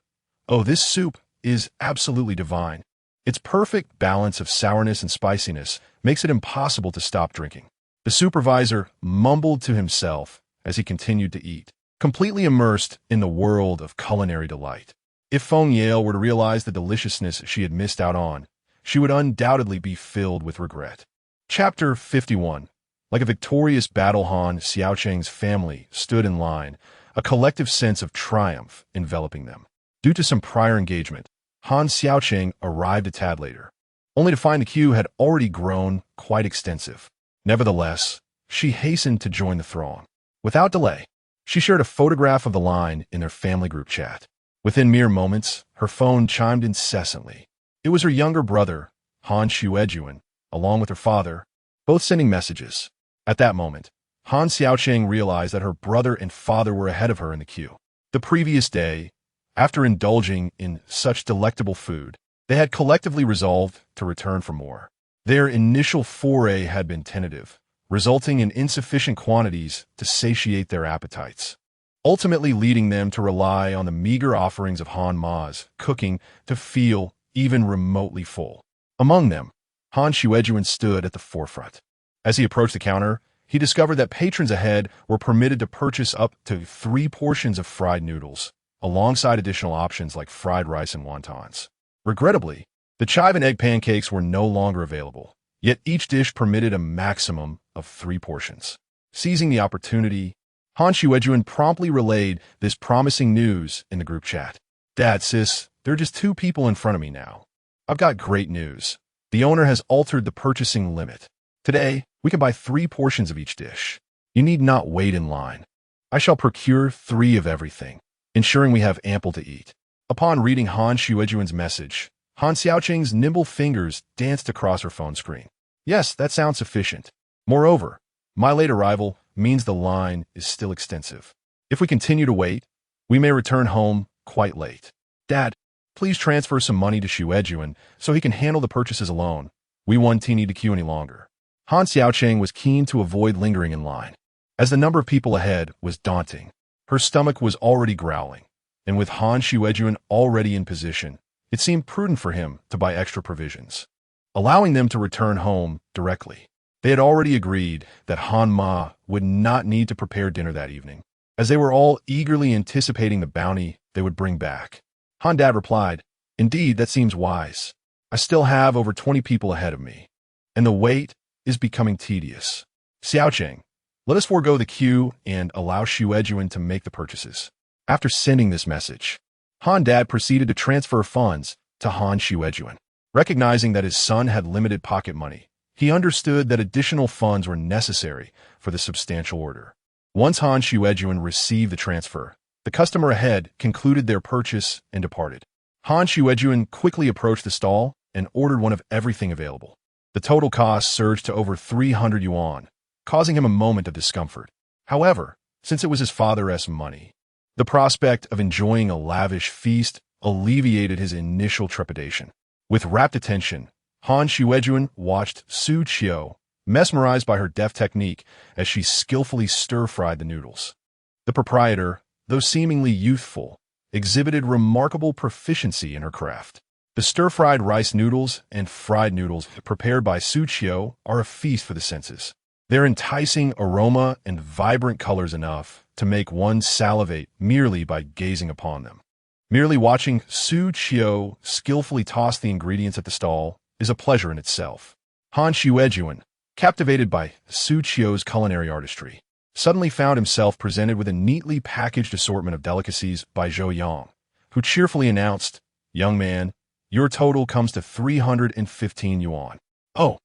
[SPEAKER 1] Oh, this soup is absolutely divine. Its perfect balance of sourness and spiciness makes it impossible to stop drinking. The supervisor mumbled to himself as he continued to eat, completely immersed in the world of culinary delight. If Feng Yale were to realize the deliciousness she had missed out on, she would undoubtedly be filled with regret. Chapter 51. Like a victorious battle, Han Xiaocheng's family stood in line, a collective sense of triumph enveloping them. Due to some prior engagement, Han Xiaocheng arrived a tad later, only to find the queue had already grown quite extensive. Nevertheless, she hastened to join the throng. Without delay, she shared a photograph of the line in their family group chat. Within mere moments, her phone chimed incessantly. It was her younger brother, Han Xiuejuan, along with her father, both sending messages. At that moment, Han Xiaocheng realized that her brother and father were ahead of her in the queue. The previous day, after indulging in such delectable food, they had collectively resolved to return for more. Their initial foray had been tentative, resulting in insufficient quantities to satiate their appetites, ultimately leading them to rely on the meager offerings of Han Ma's cooking to feel even remotely full. Among them, Han Xiuejuan stood at the forefront. As he approached the counter, he discovered that patrons ahead were permitted to purchase up to 3 portions of fried noodles, alongside additional options like fried rice and wontons. Regrettably, the chive and egg pancakes were no longer available, yet each dish permitted a maximum of 3 portions. Seizing the opportunity, Han Xiuejuan promptly relayed this promising news in the group chat. "Dad, sis, there are just 2 people in front of me now. I've got great news. The owner has altered the purchasing limit. Today, we can buy 3 portions of each dish. You need not wait in line. I shall procure 3 of everything, ensuring we have ample to eat." Upon reading Han Xiuejuan's message, Han Xiaocheng's nimble fingers danced across her phone screen. "Yes, that sounds sufficient. Moreover, my late arrival means the line is still extensive. If we continue to wait, we may return home quite late. Dad, please transfer some money to Xiuejuan so he can handle the purchases alone. We won't need to queue any longer." Han Xiaocheng was keen to avoid lingering in line, as the number of people ahead was daunting. Her stomach was already growling, and with Han Xiuejuan already in position, it seemed prudent for him to buy extra provisions, allowing them to return home directly. They had already agreed that Han Ma would not need to prepare dinner that evening, as they were all eagerly anticipating the bounty they would bring back. Han Dad replied, "Indeed, that seems wise. I still have over 20 people ahead of me, and the wait is becoming tedious. Xiaocheng, let us forego the queue and allow Xiuejuan to make the purchases." After sending this message, Han Dad proceeded to transfer funds to Han Xiuejuan. Recognizing that his son had limited pocket money, he understood that additional funds were necessary for the substantial order. Once Han Xiuejuan received the transfer, the customer ahead concluded their purchase and departed. Han Xiuejuan quickly approached the stall and ordered one of everything available. The total cost surged to over 300 yuan, causing him a moment of discomfort. However, since it was his father's money, the prospect of enjoying a lavish feast alleviated his initial trepidation. With rapt attention, Han Xiuejuan watched Xu Qiu, mesmerized by her deft technique as she skillfully stir-fried the noodles. The proprietor, though seemingly youthful, exhibited remarkable proficiency in her craft. The stir-fried rice noodles and fried noodles prepared by Xu Qiu are a feast for the senses. Their enticing aroma and vibrant colors enough to make one salivate merely by gazing upon them. Merely watching Xu Qiu skillfully toss the ingredients at the stall is a pleasure in itself. Han Xiuejuan, captivated by Xu Qiu's culinary artistry, suddenly found himself presented with a neatly packaged assortment of delicacies by Zhou Yang, who cheerfully announced, "Young man, your total comes to 315 yuan. "Oh,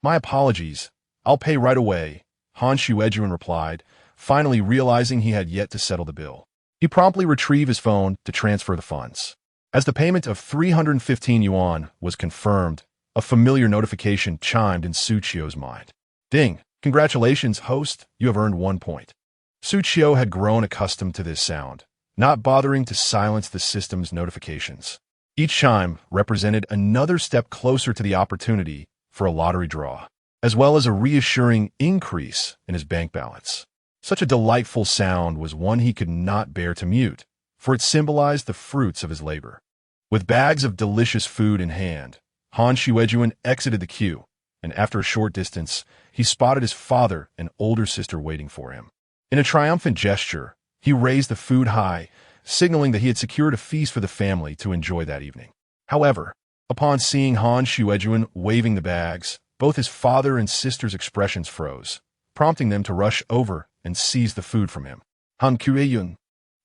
[SPEAKER 1] my apologies. I'll pay right away," Han Xiuejuan replied, finally realizing he had yet to settle the bill. He promptly retrieved his phone to transfer the funds. As the payment of 315 yuan was confirmed, a familiar notification chimed in Xu Qiu's mind. "Ding! Congratulations, host, you have earned 1 point." Xu Qiu had grown accustomed to this sound, not bothering to silence the system's notifications. Each chime represented another step closer to the opportunity for a lottery draw, as well as a reassuring increase in his bank balance. Such a delightful sound was one he could not bear to mute, for it symbolized the fruits of his labor. With bags of delicious food in hand, Han Xiuejuan exited the queue, and after a short distance, he spotted his father and older sister waiting for him. In a triumphant gesture, he raised the food high, signaling that he had secured a feast for the family to enjoy that evening. However, upon seeing Han Xiuejuan waving the bags, both his father and sister's expressions froze, prompting them to rush over and seize the food from him. Han Qiueyun,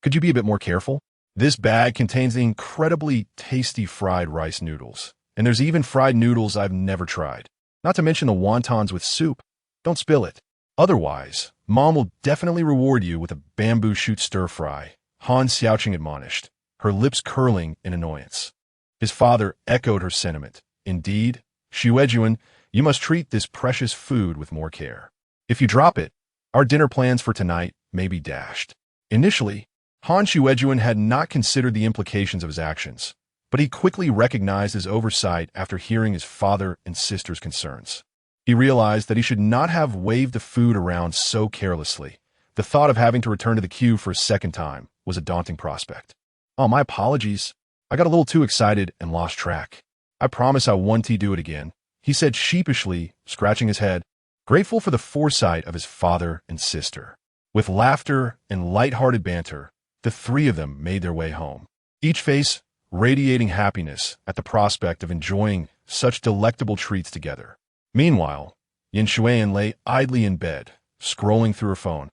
[SPEAKER 1] could you be a bit more careful? This bag contains the incredibly tasty fried rice noodles, and there's even fried noodles I've never tried. Not to mention the wontons with soup. Don't spill it. Otherwise, Mom will definitely reward you with a bamboo shoot stir-fry, Han Xiaoqing admonished, her lips curling in annoyance. His father echoed her sentiment. Indeed, Xiuejuan, you must treat this precious food with more care. If you drop it, our dinner plans for tonight may be dashed. Initially, Han Xiuejuan had not considered the implications of his actions, but he quickly recognized his oversight after hearing his father and sister's concerns. He realized that he should not have waved the food around so carelessly. The thought of having to return to the queue for a second time was a daunting prospect. Oh, my apologies. I got a little too excited and lost track. I promise I won't do it again, he said sheepishly, scratching his head, grateful for the foresight of his father and sister. With laughter and light-hearted banter, the three of them made their way home, each face radiating happiness at the prospect of enjoying such delectable treats together. Meanwhile, Yin Shuian lay idly in bed, scrolling through her phone,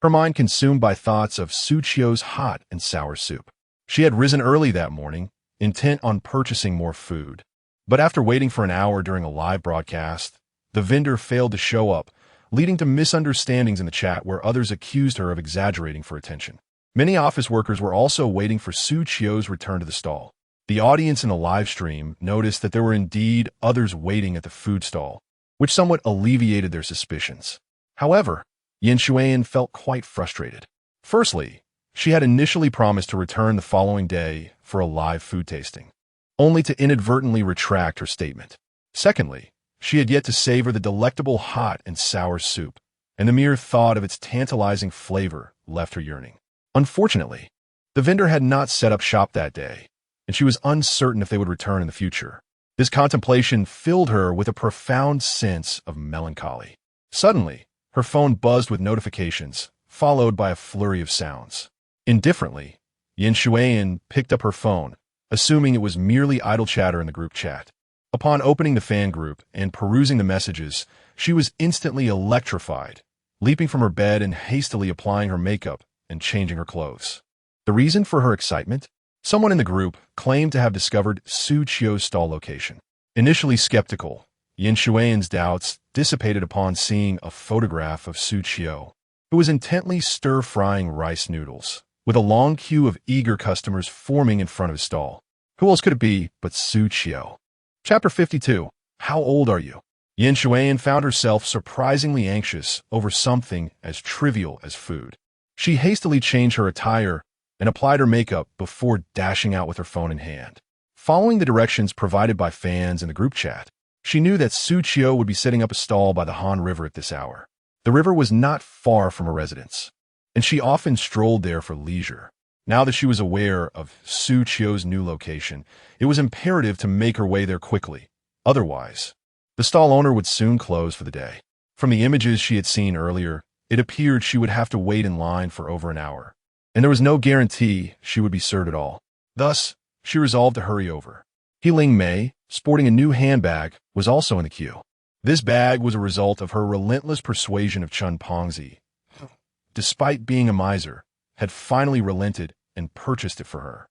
[SPEAKER 1] her mind consumed by thoughts of Xu Qiu's hot and sour soup. She had risen early that morning, intent on purchasing more food. But after waiting for an hour during a live broadcast, the vendor failed to show up, leading to misunderstandings in the chat where others accused her of exaggerating for attention. Many office workers were also waiting for Xu Qiu's return to the stall. The audience in the live stream noticed that there were indeed others waiting at the food stall, which somewhat alleviated their suspicions. However, Yin Shuian felt quite frustrated. Firstly, she had initially promised to return the following day for a live food tasting, only to inadvertently retract her statement. Secondly, she had yet to savor the delectable hot and sour soup, and the mere thought of its tantalizing flavor left her yearning. Unfortunately, the vendor had not set up shop that day, and she was uncertain if they would return in the future. This contemplation filled her with a profound sense of melancholy. Suddenly, her phone buzzed with notifications, followed by a flurry of sounds. Indifferently, Yin Shuian picked up her phone, assuming it was merely idle chatter in the group chat. Upon opening the fan group and perusing the messages, she was instantly electrified, leaping from her bed and hastily applying her makeup and changing her clothes. The reason for her excitement? Someone in the group claimed to have discovered Xu Qiu's stall location. Initially skeptical, Yin Shuian's doubts dissipated upon seeing a photograph of Xu Qiu, who was intently stir-frying rice noodles, with a long queue of eager customers forming in front of his stall. Who else could it be but Xu Qiu? Chapter 52. How old are you? Yin Shuian found herself surprisingly anxious over something as trivial as food. She hastily changed her attire and applied her makeup before dashing out with her phone in hand. Following the directions provided by fans in the group chat, she knew that Xu Qiu would be setting up a stall by the Han River at this hour. The river was not far from her residence, and she often strolled there for leisure. Now that she was aware of Xu Qiu's new location, it was imperative to make her way there quickly. Otherwise, the stall owner would soon close for the day. From the images she had seen earlier, it appeared she would have to wait in line for over an hour, and there was no guarantee she would be served at all. Thus, she resolved to hurry over. Ling Mei, sporting a new handbag, was also in the queue. This bag was a result of her relentless persuasion of Chen Pangzi, despite being a miser, had finally relented and purchased it for her.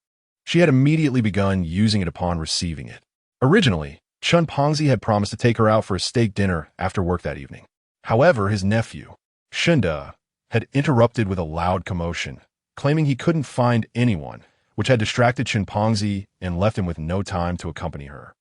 [SPEAKER 1] She had immediately begun using it upon receiving it. Originally, Chen Pangzi had promised to take her out for a steak dinner after work that evening. However, his nephew, Shinda, had interrupted with a loud commotion, claiming he couldn't find anyone, which had distracted Chen Pangzi and left him with no time to accompany her.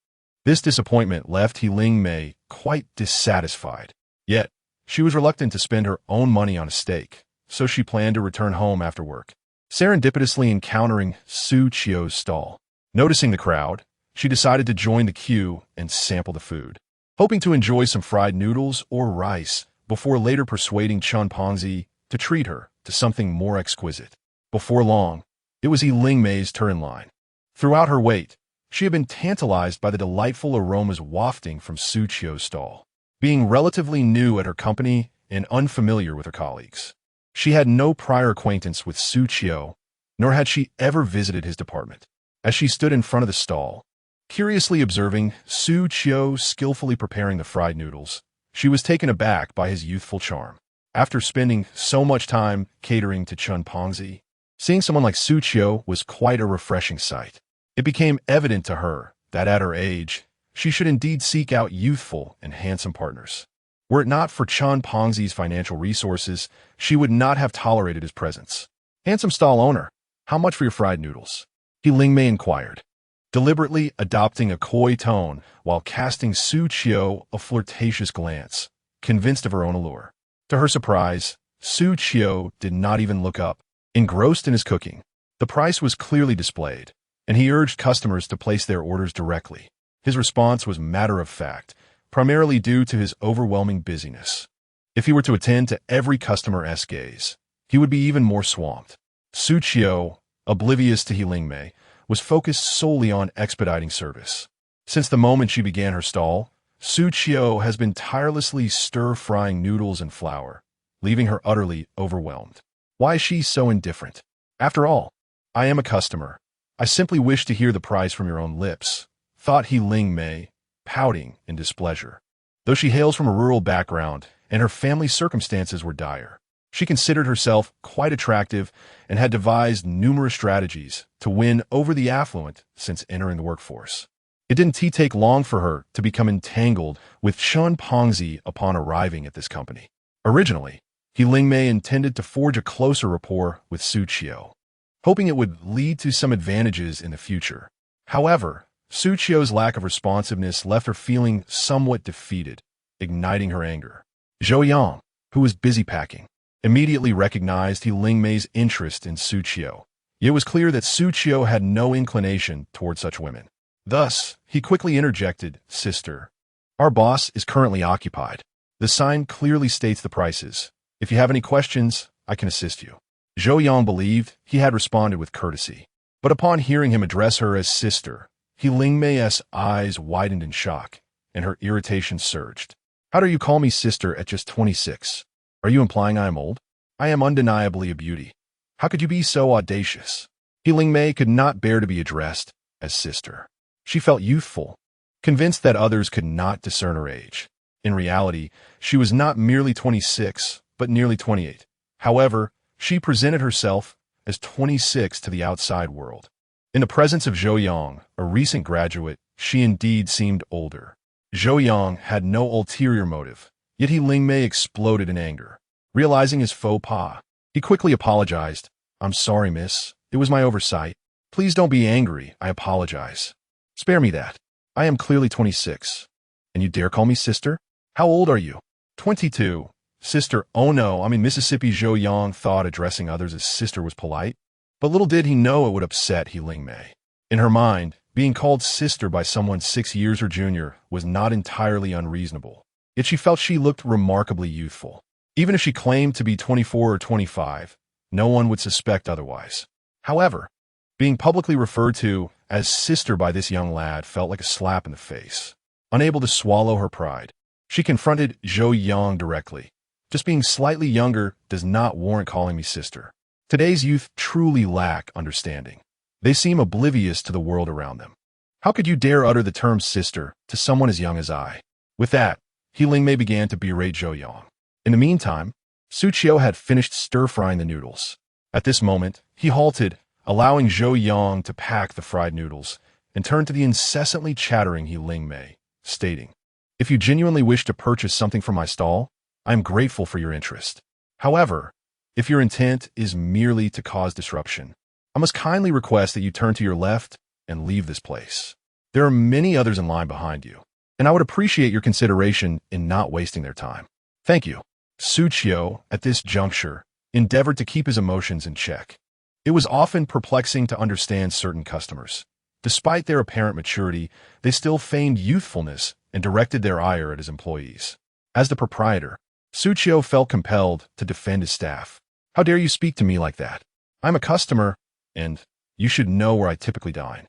[SPEAKER 1] This disappointment left Ling Mei quite dissatisfied. Yet, she was reluctant to spend her own money on a steak, so she planned to return home after work, serendipitously encountering Xu Qiu's stall. Noticing the crowd, she decided to join the queue and sample the food, hoping to enjoy some fried noodles or rice before later persuading Chen Pangzi to treat her to something more exquisite. Before long, it was Ling Mei's turn in line. Throughout her wait, She had been tantalized by the delightful aromas wafting from Xu Qiu's stall. Being relatively new at her company and unfamiliar with her colleagues, she had no prior acquaintance with Xu Qiu, nor had she ever visited his department. As she stood in front of the stall, curiously observing Xu Qiu skillfully preparing the fried noodles, she was taken aback by his youthful charm. After spending so much time catering to Chen Pangzi, seeing someone like Xu Qiu was quite a refreshing sight. It became evident to her that at her age, she should indeed seek out youthful and handsome partners. Were it not for Chen Pangzi's financial resources, she would not have tolerated his presence. "Handsome stall owner, how much for your fried noodles?" He Lingmei inquired, deliberately adopting a coy tone while casting Xu Qiu a flirtatious glance, convinced of her own allure. To her surprise, Xu Qiu did not even look up, engrossed in his cooking. The price was clearly displayed, and he urged customers to place their orders directly. His response was matter-of-fact, primarily due to his overwhelming busyness. If he were to attend to every customer's gaze, he would be even more swamped. Xu Qiu, oblivious to He Lingmei, was focused solely on expediting service. Since the moment she began her stall, Xu Qiu has been tirelessly stir-frying noodles and flour, leaving her utterly overwhelmed. Why is she so indifferent? After all, I am a customer. I simply wish to hear the price from your own lips, thought He Lingmei, pouting in displeasure. Though she hails from a rural background and her family's circumstances were dire, she considered herself quite attractive and had devised numerous strategies to win over the affluent since entering the workforce. It didn't take long for her to become entangled with Chen Pangzi upon arriving at this company. Originally, He Lingmei intended to forge a closer rapport with Xu Qiu, hoping it would lead to some advantages in the future. However, Xu Qiu's lack of responsiveness left her feeling somewhat defeated, igniting her anger. Zhou Yang, who was busy packing, immediately recognized He Lingmei's interest in Xu Qiu. It was clear that Xu Qiu had no inclination toward such women. Thus, he quickly interjected, "Sister, our boss is currently occupied. The sign clearly states the prices. If you have any questions, I can assist you." Zhou Yang believed he had responded with courtesy, but upon hearing him address her as sister, He Lingmei's eyes widened in shock, and her irritation surged. "How dare you call me sister at just 26? Are you implying I am old? I am undeniably a beauty. How could you be so audacious?" He Lingmei could not bear to be addressed as sister. She felt youthful, convinced that others could not discern her age. In reality, she was not merely 26, but nearly 28. However, she presented herself as 26 to the outside world. In the presence of Zhou Yang, a recent graduate, she indeed seemed older. Zhou Yang had no ulterior motive, yet He Lingmei exploded in anger. Realizing his faux pas, he quickly apologized. "I'm sorry, miss. It was my oversight. Please don't be angry. I apologize. Spare me that. I am clearly 26. And you dare call me sister? How old are you?" 22. Sister, oh no, I'm in Mississippi. Zhou Yang thought addressing others as sister was polite, but little did he know it would upset He Lingmei. In her mind, being called sister by someone 6 years her junior was not entirely unreasonable, yet she felt she looked remarkably youthful. Even if she claimed to be 24 or 25, no one would suspect otherwise. However, being publicly referred to as sister by this young lad felt like a slap in the face. Unable to swallow her pride, she confronted Zhou Yang directly. "Just being slightly younger does not warrant calling me sister. Today's youth truly lack understanding. They seem oblivious to the world around them. How could you dare utter the term sister to someone as young as I?" With that, He Lingmei began to berate Zhou Yang. In the meantime, Xu Qiu had finished stir-frying the noodles. At this moment, he halted, allowing Zhou Yang to pack the fried noodles, and turned to the incessantly chattering He Lingmei, stating, "If you genuinely wish to purchase something from my stall, I am grateful for your interest. However, if your intent is merely to cause disruption, I must kindly request that you turn to your left and leave this place. There are many others in line behind you, and I would appreciate your consideration in not wasting their time. Thank you." Xu Qiu, at this juncture, endeavored to keep his emotions in check. It was often perplexing to understand certain customers. Despite their apparent maturity, they still feigned youthfulness and directed their ire at his employees. As the proprietor, Xu Qiu felt compelled to defend his staff. "How dare you speak to me like that? I'm a customer, and you should know where I typically dine."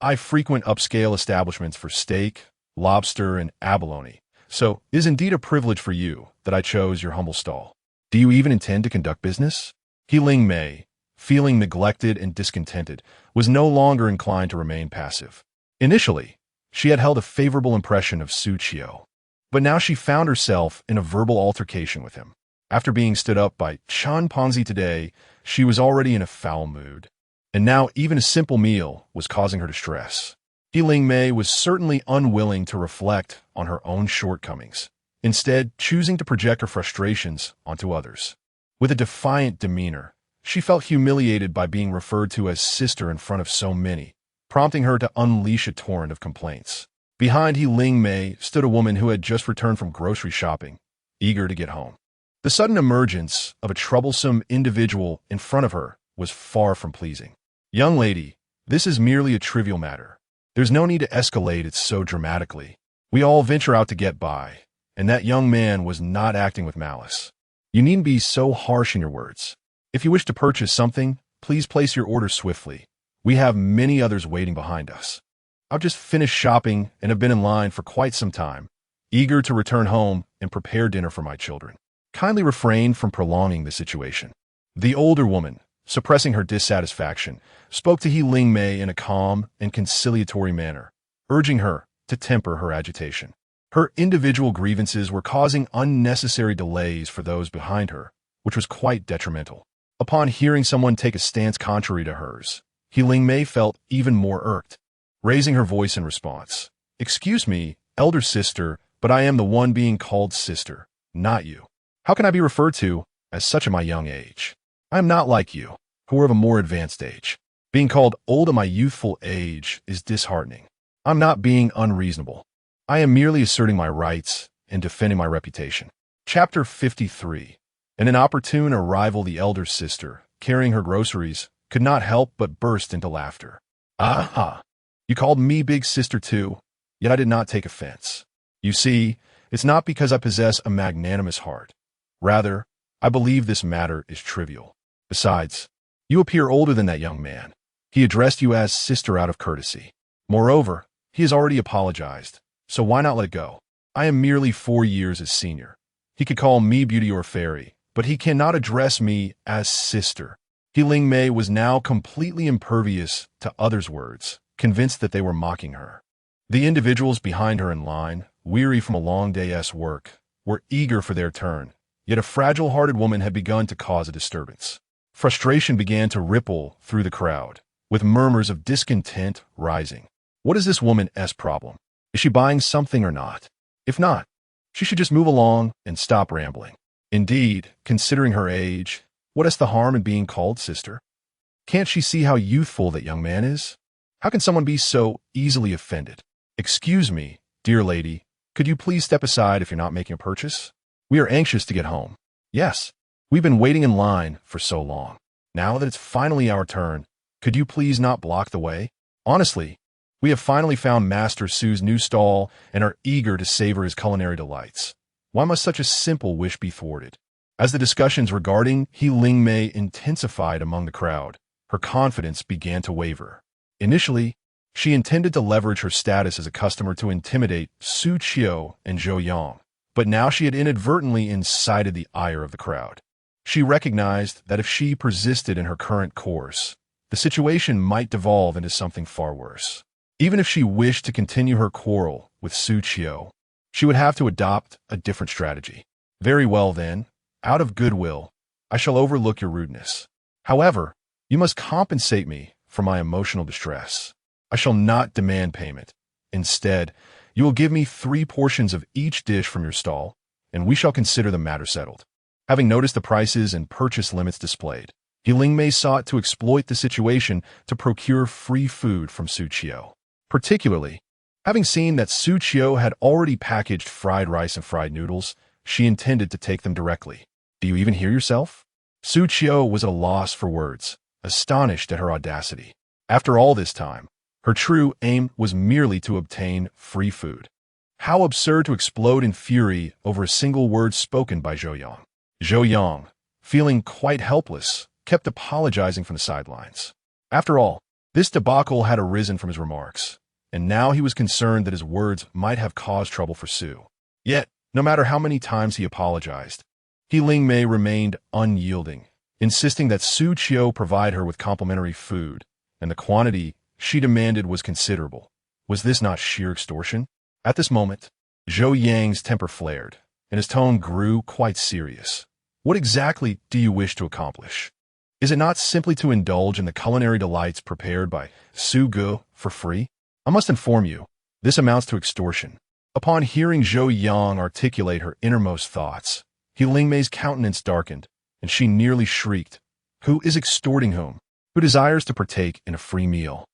[SPEAKER 1] I frequent upscale establishments for steak, lobster, and abalone, so it is indeed a privilege for you that I chose your humble stall. Do you even intend to conduct business? He Ling Mei, feeling neglected and discontented, was no longer inclined to remain passive. Initially, she had held a favorable impression of Xu Qiu, but now she found herself in a verbal altercation with him. After being stood up by Chen Pangzi today, she was already in a foul mood. And now even a simple meal was causing her distress. He Ling Mei was certainly unwilling to reflect on her own shortcomings, instead choosing to project her frustrations onto others. With a defiant demeanor, she felt humiliated by being referred to as sister in front of so many, prompting her to unleash a torrent of complaints. Behind He Ling Mei stood a woman who had just returned from grocery shopping, eager to get home. The sudden emergence of a troublesome individual in front of her was far from pleasing. Young lady, this is merely a trivial matter. There's no need to escalate it so dramatically. We all venture out to get by, and that young man was not acting with malice. You needn't be so harsh in your words. If you wish to purchase something, please place your order swiftly. We have many others waiting behind us. I've just finished shopping and have been in line for quite some time, eager to return home and prepare dinner for my children. Kindly refrain from prolonging the situation. The older woman, suppressing her dissatisfaction, spoke to He Ling Mei in a calm and conciliatory manner, urging her to temper her agitation. Her individual grievances were causing unnecessary delays for those behind her, which was quite detrimental. Upon hearing someone take a stance contrary to hers, He Ling Mei felt even more irked, raising her voice in response. "Excuse me, elder sister, but I am the one being called sister, not you. How can I be referred to as such at my young age? I am not like you, who are of a more advanced age. Being called old at my youthful age is disheartening. I'm not being unreasonable. I am merely asserting my rights and defending my reputation." Chapter 53. In an opportune arrival, the elder sister, carrying her groceries, could not help but burst into laughter. "Aha! You called me big sister too, yet I did not take offense. You see, it's not because I possess a magnanimous heart. Rather, I believe this matter is trivial. Besides, you appear older than that young man. He addressed you as sister out of courtesy. Moreover, he has already apologized, so why not let it go? I am merely 4 years his senior. He could call me beauty or fairy, but he cannot address me as sister." He Ling Mei was now completely impervious to others' words, convinced that they were mocking her. The individuals behind her in line, weary from a long day's work, were eager for their turn, yet a fragile-hearted woman had begun to cause a disturbance. Frustration began to ripple through the crowd, with murmurs of discontent rising. What is this woman's problem? Is she buying something or not? If not, she should just move along and stop rambling. Indeed, considering her age, what is the harm in being called sister? Can't she see how youthful that young man is? How can someone be so easily offended? "Excuse me, dear lady, could you please step aside if you're not making a purchase? We are anxious to get home." "Yes, we've been waiting in line for so long. Now that it's finally our turn, could you please not block the way? Honestly, we have finally found Master Su's new stall and are eager to savor his culinary delights. Why must such a simple wish be thwarted?" As the discussions regarding He Ling Mei intensified among the crowd, her confidence began to waver. Initially, she intended to leverage her status as a customer to intimidate Xu Qiu and Zhou Yang, but now she had inadvertently incited the ire of the crowd. She recognized that if she persisted in her current course, the situation might devolve into something far worse. Even if she wished to continue her quarrel with Xu Qiu, she would have to adopt a different strategy. "Very well then, out of goodwill, I shall overlook your rudeness. However, you must compensate me for my emotional distress. I shall not demand payment. Instead, you will give me 3 portions of each dish from your stall, and we shall consider the matter settled." Having noticed the prices and purchase limits displayed, He Ling Mei sought to exploit the situation to procure free food from Xu Qiu. Particularly, having seen that Xu Qiu had already packaged fried rice and fried noodles, she intended to take them directly. "Do you even hear yourself?" Xu Qiu was at a loss for words, astonished at her audacity. After all this time, her true aim was merely to obtain free food. How absurd to explode in fury over a single word spoken by Zhou Yang. Zhou Yang, feeling quite helpless, kept apologizing from the sidelines. After all, This debacle had arisen from his remarks, and now he was concerned that his words might have caused trouble for Xu. Yet, no matter how many times he apologized, Lingmei remained unyielding, insisting that Xu Qiu provide her with complimentary food, and the quantity she demanded was considerable. Was this not sheer extortion? At this moment, Zhou Yang's temper flared, and his tone grew quite serious. What exactly do you wish to accomplish? Is it not simply to indulge in the culinary delights prepared by Xu Qiu for free? I must inform you, this amounts to extortion. Upon hearing Zhou Yang articulate her innermost thoughts, Lingmei's countenance darkened, and she nearly shrieked. Who is extorting whom? Who desires to partake in a free meal?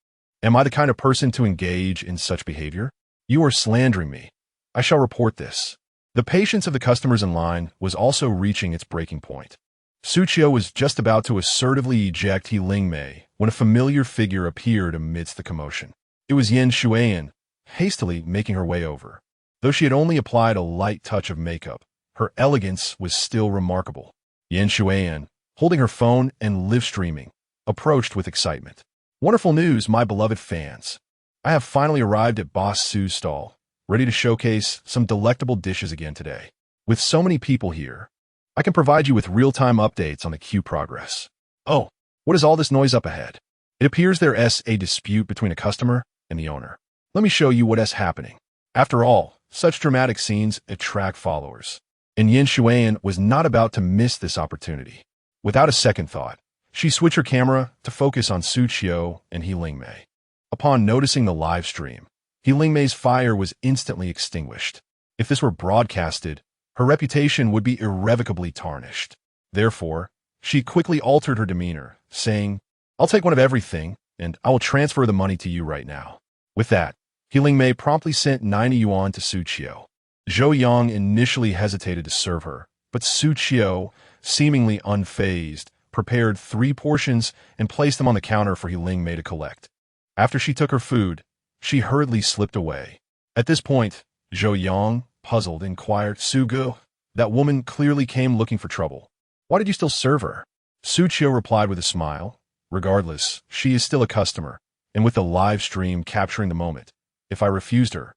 [SPEAKER 1] Am I the kind of person to engage in such behavior? You are slandering me. I shall report this. The patience of the customers in line was also reaching its breaking point. Xu Qiu was just about to assertively eject Lingmei when a familiar figure appeared amidst the commotion. It was Yan Shuian, hastily making her way over. Though she had only applied a light touch of makeup, her elegance was still remarkable. Yan Shuian, holding her phone and live streaming, approached with excitement. Wonderful news, my beloved fans. I have finally arrived at Boss Su's stall, ready to showcase some delectable dishes again today. With so many people here, I can provide you with real-time updates on the queue progress. Oh, what is all this noise up ahead? It appears there is a dispute between a customer and the owner. Let me show you what is happening. After all, such dramatic scenes attract followers, and Yan Shuian was not about to miss this opportunity. Without a second thought, she switched her camera to focus on Xu Qiu and Lingmei. Upon noticing the live stream, Lingmei's fire was instantly extinguished. If this were broadcasted, her reputation would be irrevocably tarnished. Therefore, she quickly altered her demeanor, saying, I'll take one of everything, and I will transfer the money to you right now. With that, Lingmei promptly sent 90 yuan to Xu Qiu. Zhou Yang initially hesitated to serve her, but Xu Qiu, seemingly unfazed, prepared 3 portions and placed them on the counter for Lingmei to collect. After she took her food, she hurriedly slipped away. At this point, Zhou Yang, puzzled, inquired, Xu Qiu, that woman clearly came looking for trouble. Why did you still serve her? Xu Qiu replied with a smile. Regardless, she is still a customer, and with the live stream capturing the moment, if I refused her,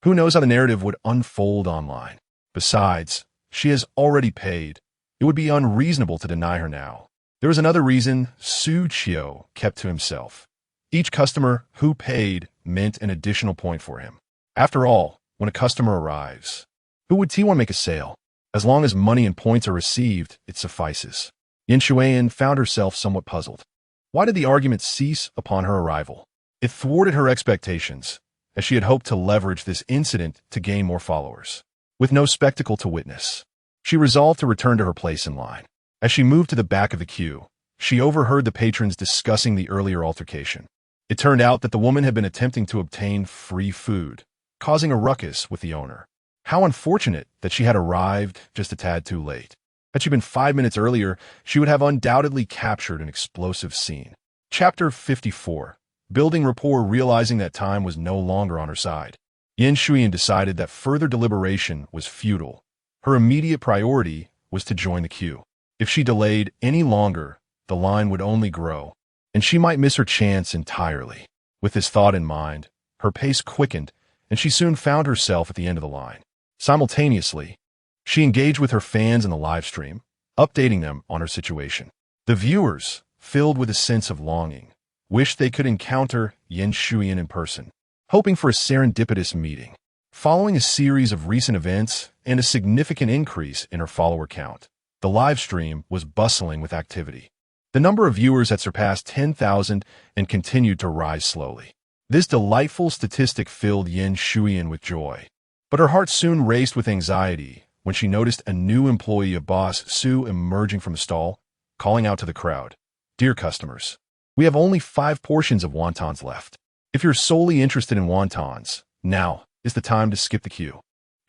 [SPEAKER 1] who knows how the narrative would unfold online. Besides, she has already paid. It would be unreasonable to deny her now. There was another reason Xu Qiu kept to himself. Each customer who paid meant an additional point for him. After all, when a customer arrives, who would T1 make a sale? As long as money and points are received, it suffices. Yan Shuian found herself somewhat puzzled. Why did the argument cease upon her arrival? It thwarted her expectations, as she had hoped to leverage this incident to gain more followers. With no spectacle to witness, she resolved to return to her place in line. As she moved to the back of the queue, she overheard the patrons discussing the earlier altercation. It turned out that the woman had been attempting to obtain free food, causing a ruckus with the owner. How unfortunate that she had arrived just a tad too late. Had she been 5 minutes earlier, she would have undoubtedly captured an explosive scene. Chapter 54. Building rapport. Realizing that time was no longer on her side, Yan Shuian decided that further deliberation was futile. Her immediate priority was to join the queue. If she delayed any longer, the line would only grow, and she might miss her chance entirely. With this thought in mind, her pace quickened, and she soon found herself at the end of the line. Simultaneously, she engaged with her fans in the live stream, updating them on her situation. The viewers, filled with a sense of longing, wished they could encounter Yan Shuian in person, hoping for a serendipitous meeting. Following a series of recent events and a significant increase in her follower count, the live stream was bustling with activity. The number of viewers had surpassed 10,000 and continued to rise slowly. This delightful statistic filled Yan Shuian with joy. But her heart soon raced with anxiety when she noticed a new employee of Boss Xu emerging from the stall, calling out to the crowd, "Dear customers, we have only 5 portions of wontons left. If you're solely interested in wontons, now is the time to skip the queue."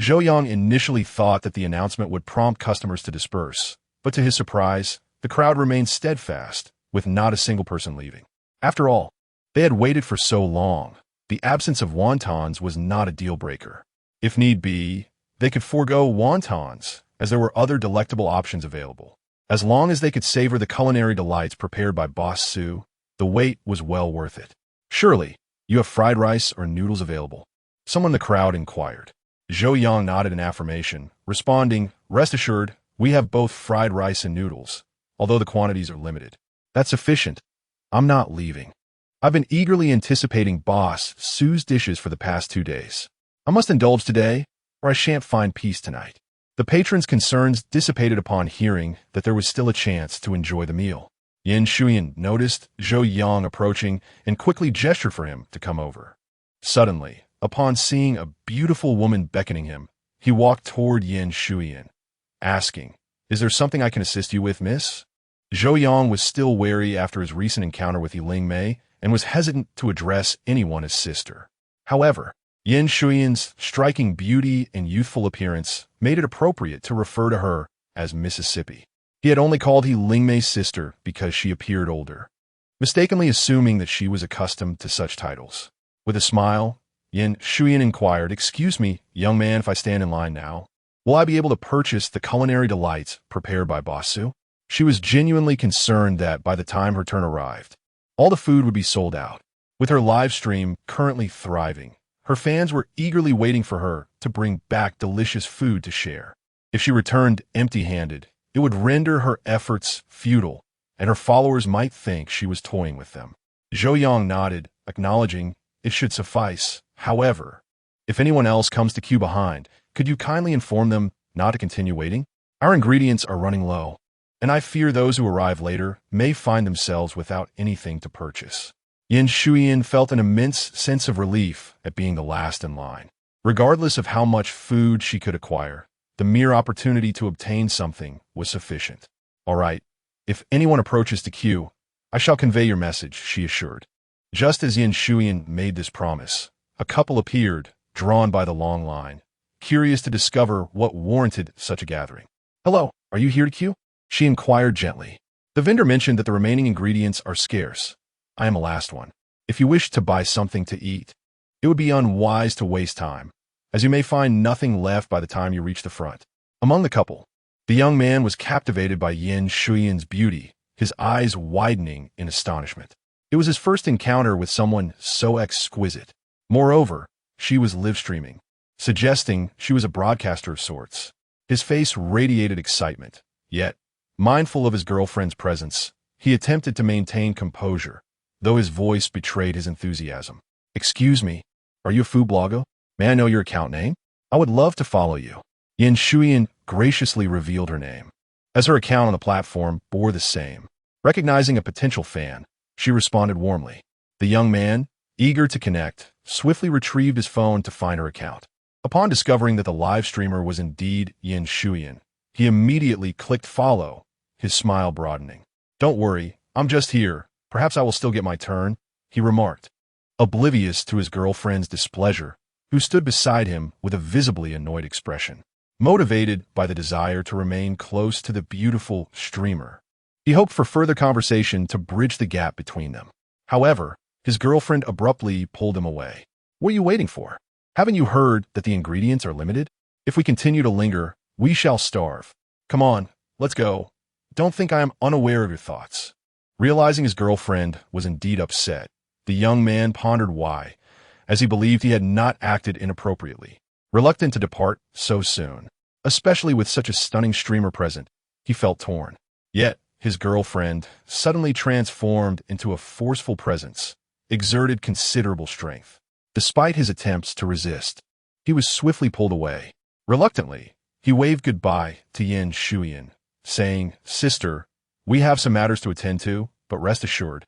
[SPEAKER 1] Zhou Yang initially thought that the announcement would prompt customers to disperse, but to his surprise, the crowd remained steadfast, with not a single person leaving. After all, they had waited for so long. The absence of wontons was not a deal-breaker. If need be, they could forego wontons, as there were other delectable options available. As long as they could savor the culinary delights prepared by Boss Xu, The wait was well worth it. Surely, you have fried rice or noodles available? Someone in the crowd inquired. Zhou Yang nodded in affirmation, responding, rest assured, we have both fried rice and noodles, although the quantities are limited. That's sufficient. I'm not leaving. I've been eagerly anticipating Boss Su's dishes for the past 2 days. I must indulge today, or I shan't find peace tonight. The patron's concerns dissipated upon hearing that there was still a chance to enjoy the meal. Yin Shuyan noticed Zhou Yang approaching and quickly gestured for him to come over. Suddenly, upon seeing a beautiful woman beckoning him, he walked toward Yin Shuyan, asking, "Is there something I can assist you with, miss?" Zhou Yang was still wary after his recent encounter with Ling Mei and was hesitant to address anyone as sister. However, Yin Shuyan's striking beauty and youthful appearance made it appropriate to refer to her as Mississippi. He had only called Ling Mei's sister because she appeared older, mistakenly assuming that she was accustomed to such titles. With a smile, Yin Shuyan inquired, "Excuse me, young man, if I stand in line now, will I be able to purchase the culinary delights prepared by Boss Su?" She was genuinely concerned that by the time her turn arrived, all the food would be sold out. With her live stream currently thriving, her fans were eagerly waiting for her to bring back delicious food to share. If she returned empty-handed, it would render her efforts futile, and her followers might think she was toying with them. Zhou Yang nodded, acknowledging it should suffice. However, if anyone else comes to queue behind, could you kindly inform them not to continue waiting? Our ingredients are running low, and I fear those who arrive later may find themselves without anything to purchase. Yin Shuyan felt an immense sense of relief at being the last in line. Regardless of how much food she could acquire, the mere opportunity to obtain something was sufficient. All right, if anyone approaches the queue, I shall convey your message, she assured. Just as Yin Shuyan made this promise, a couple appeared, drawn by the long line, curious to discover what warranted such a gathering. "Hello, are you here to queue?" she inquired gently. The vendor mentioned that the remaining ingredients are scarce. I am the last one. If you wish to buy something to eat, it would be unwise to waste time, as you may find nothing left by the time you reach the front. Among the couple, the young man was captivated by Yin Shuyan's beauty, his eyes widening in astonishment. It was his first encounter with someone so exquisite. Moreover, she was live-streaming, suggesting she was a broadcaster of sorts. His face radiated excitement, yet, mindful of his girlfriend's presence, he attempted to maintain composure, though his voice betrayed his enthusiasm. "Excuse me, are you a food blogger? May I know your account name? I would love to follow you." Yin Shuyan graciously revealed her name, as her account on the platform bore the same. Recognizing a potential fan, she responded warmly. The young man, eager to connect, swiftly retrieved his phone to find her account. Upon discovering that the live streamer was indeed Yin Shuyan, he immediately clicked follow, his smile broadening. "Don't worry, I'm just here. Perhaps I will still get my turn," he remarked, oblivious to his girlfriend's displeasure, who stood beside him with a visibly annoyed expression. Motivated by the desire to remain close to the beautiful streamer, he hoped for further conversation to bridge the gap between them. However, his girlfriend abruptly pulled him away. "What are you waiting for? Haven't you heard that the ingredients are limited? If we continue to linger, we shall starve. Come on, let's go. Don't think I am unaware of your thoughts." Realizing his girlfriend was indeed upset, the young man pondered why, as he believed he had not acted inappropriately. Reluctant to depart so soon, especially with such a stunning streamer present, he felt torn. Yet, his girlfriend, suddenly transformed into a forceful presence, exerted considerable strength. Despite his attempts to resist, he was swiftly pulled away. Reluctantly, he waved goodbye to Yin Shuyan, saying, "Sister, we have some matters to attend to, but rest assured,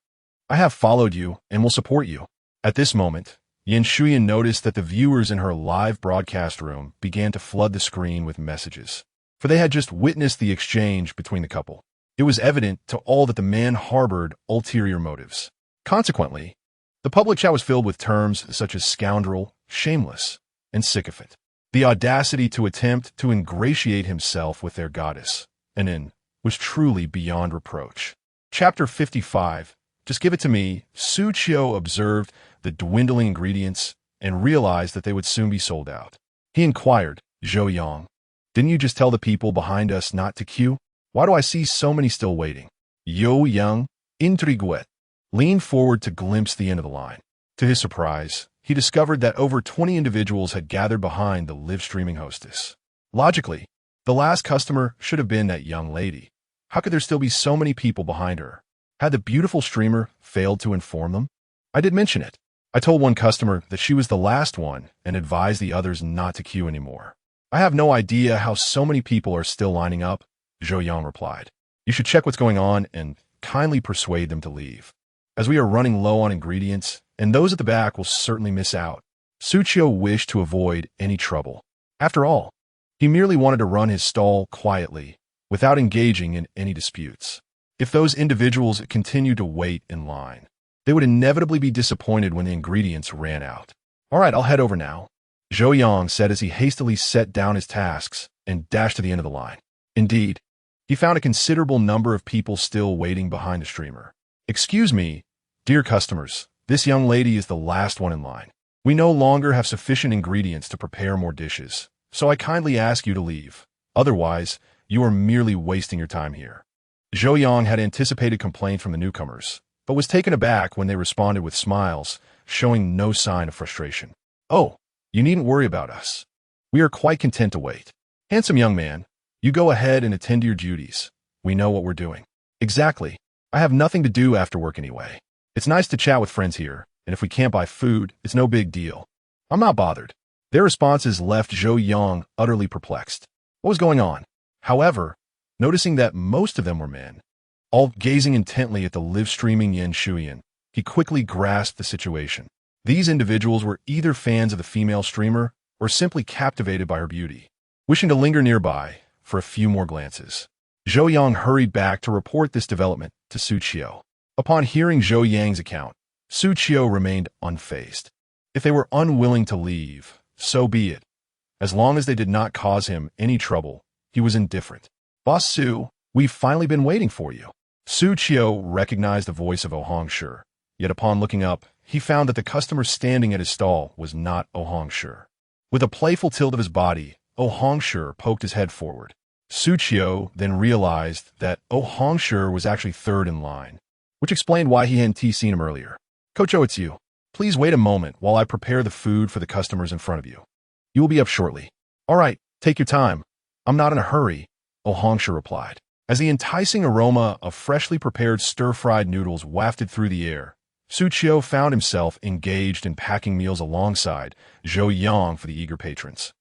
[SPEAKER 1] I have followed you and will support you." At this moment, Yin Shuyan noticed that the viewers in her live broadcast room began to flood the screen with messages, for they had just witnessed the exchange between the couple. It was evident to all that the man harbored ulterior motives. Consequently, the public chat was filled with terms such as scoundrel, shameless, and sycophant. The audacity to attempt to ingratiate himself with their goddess, Anin, was truly beyond reproach. Chapter 55. Just give it to me. Xu Qiu observed the dwindling ingredients and realized that they would soon be sold out. He inquired, "Zhou Yang, didn't you just tell the people behind us not to queue? Why do I see so many still waiting?" Zhou Yang, intrigued. leaned forward to glimpse the end of the line. To his surprise, he discovered that over 20 individuals had gathered behind the live-streaming hostess. Logically, the last customer should have been that young lady. How could there still be so many people behind her? Had the beautiful streamer failed to inform them? I did mention it. I told one customer that she was the last one and advised the others not to queue anymore. I have no idea how so many people are still lining up, Zhou Yang replied. You should check what's going on and kindly persuade them to leave, as we are running low on ingredients, and those at the back will certainly miss out. Xu Qiu wished to avoid any trouble. After all, he merely wanted to run his stall quietly, without engaging in any disputes. If those individuals continued to wait in line, they would inevitably be disappointed when the ingredients ran out. All right, I'll head over now, Zhou Yang said as he hastily set down his tasks and dashed to the end of the line. Indeed, he found a considerable number of people still waiting behind the streamer. Excuse me, dear customers, this young lady is the last one in line. We no longer have sufficient ingredients to prepare more dishes, so I kindly ask you to leave. Otherwise, you are merely wasting your time here. Zhou Yang had anticipated complaint from the newcomers, but was taken aback when they responded with smiles, showing no sign of frustration. Oh, you needn't worry about us. We are quite content to wait. Handsome young man, you go ahead and attend to your duties. We know what we're doing. Exactly. I have nothing to do after work anyway. It's nice to chat with friends here, and if we can't buy food, it's no big deal. I'm not bothered. Their responses left Zhou Yang utterly perplexed. What was going on? However, noticing that most of them were men, all gazing intently at the live-streaming Yan Shuyan, he quickly grasped the situation. These individuals were either fans of the female streamer or simply captivated by her beauty, wishing to linger nearby for a few more glances. Zhou Yang hurried back to report this development to Xu Qiu. Upon hearing Zhou Yang's account, Xu Qiu remained unfazed. If they were unwilling to leave, so be it. As long as they did not cause him any trouble, he was indifferent. Boss Xu, we've finally been waiting for you. Xu Qiu recognized the voice of Hongshi, yet upon looking up, he found that the customer standing at his stall was not Hongshi. With a playful tilt of his body, Hongshi poked his head forward. Xu Qiu then realized that Hongshi was actually third in line, which explained why he hadn't seen him earlier. Kocho, it's you. Please wait a moment while I prepare the food for the customers in front of you. You will be up shortly. All right, take your time. I'm not in a hurry, Hongshi replied. As the enticing aroma of freshly prepared stir-fried noodles wafted through the air, Xu Qiu found himself engaged in packing meals alongside Zhou Yang for the eager patrons.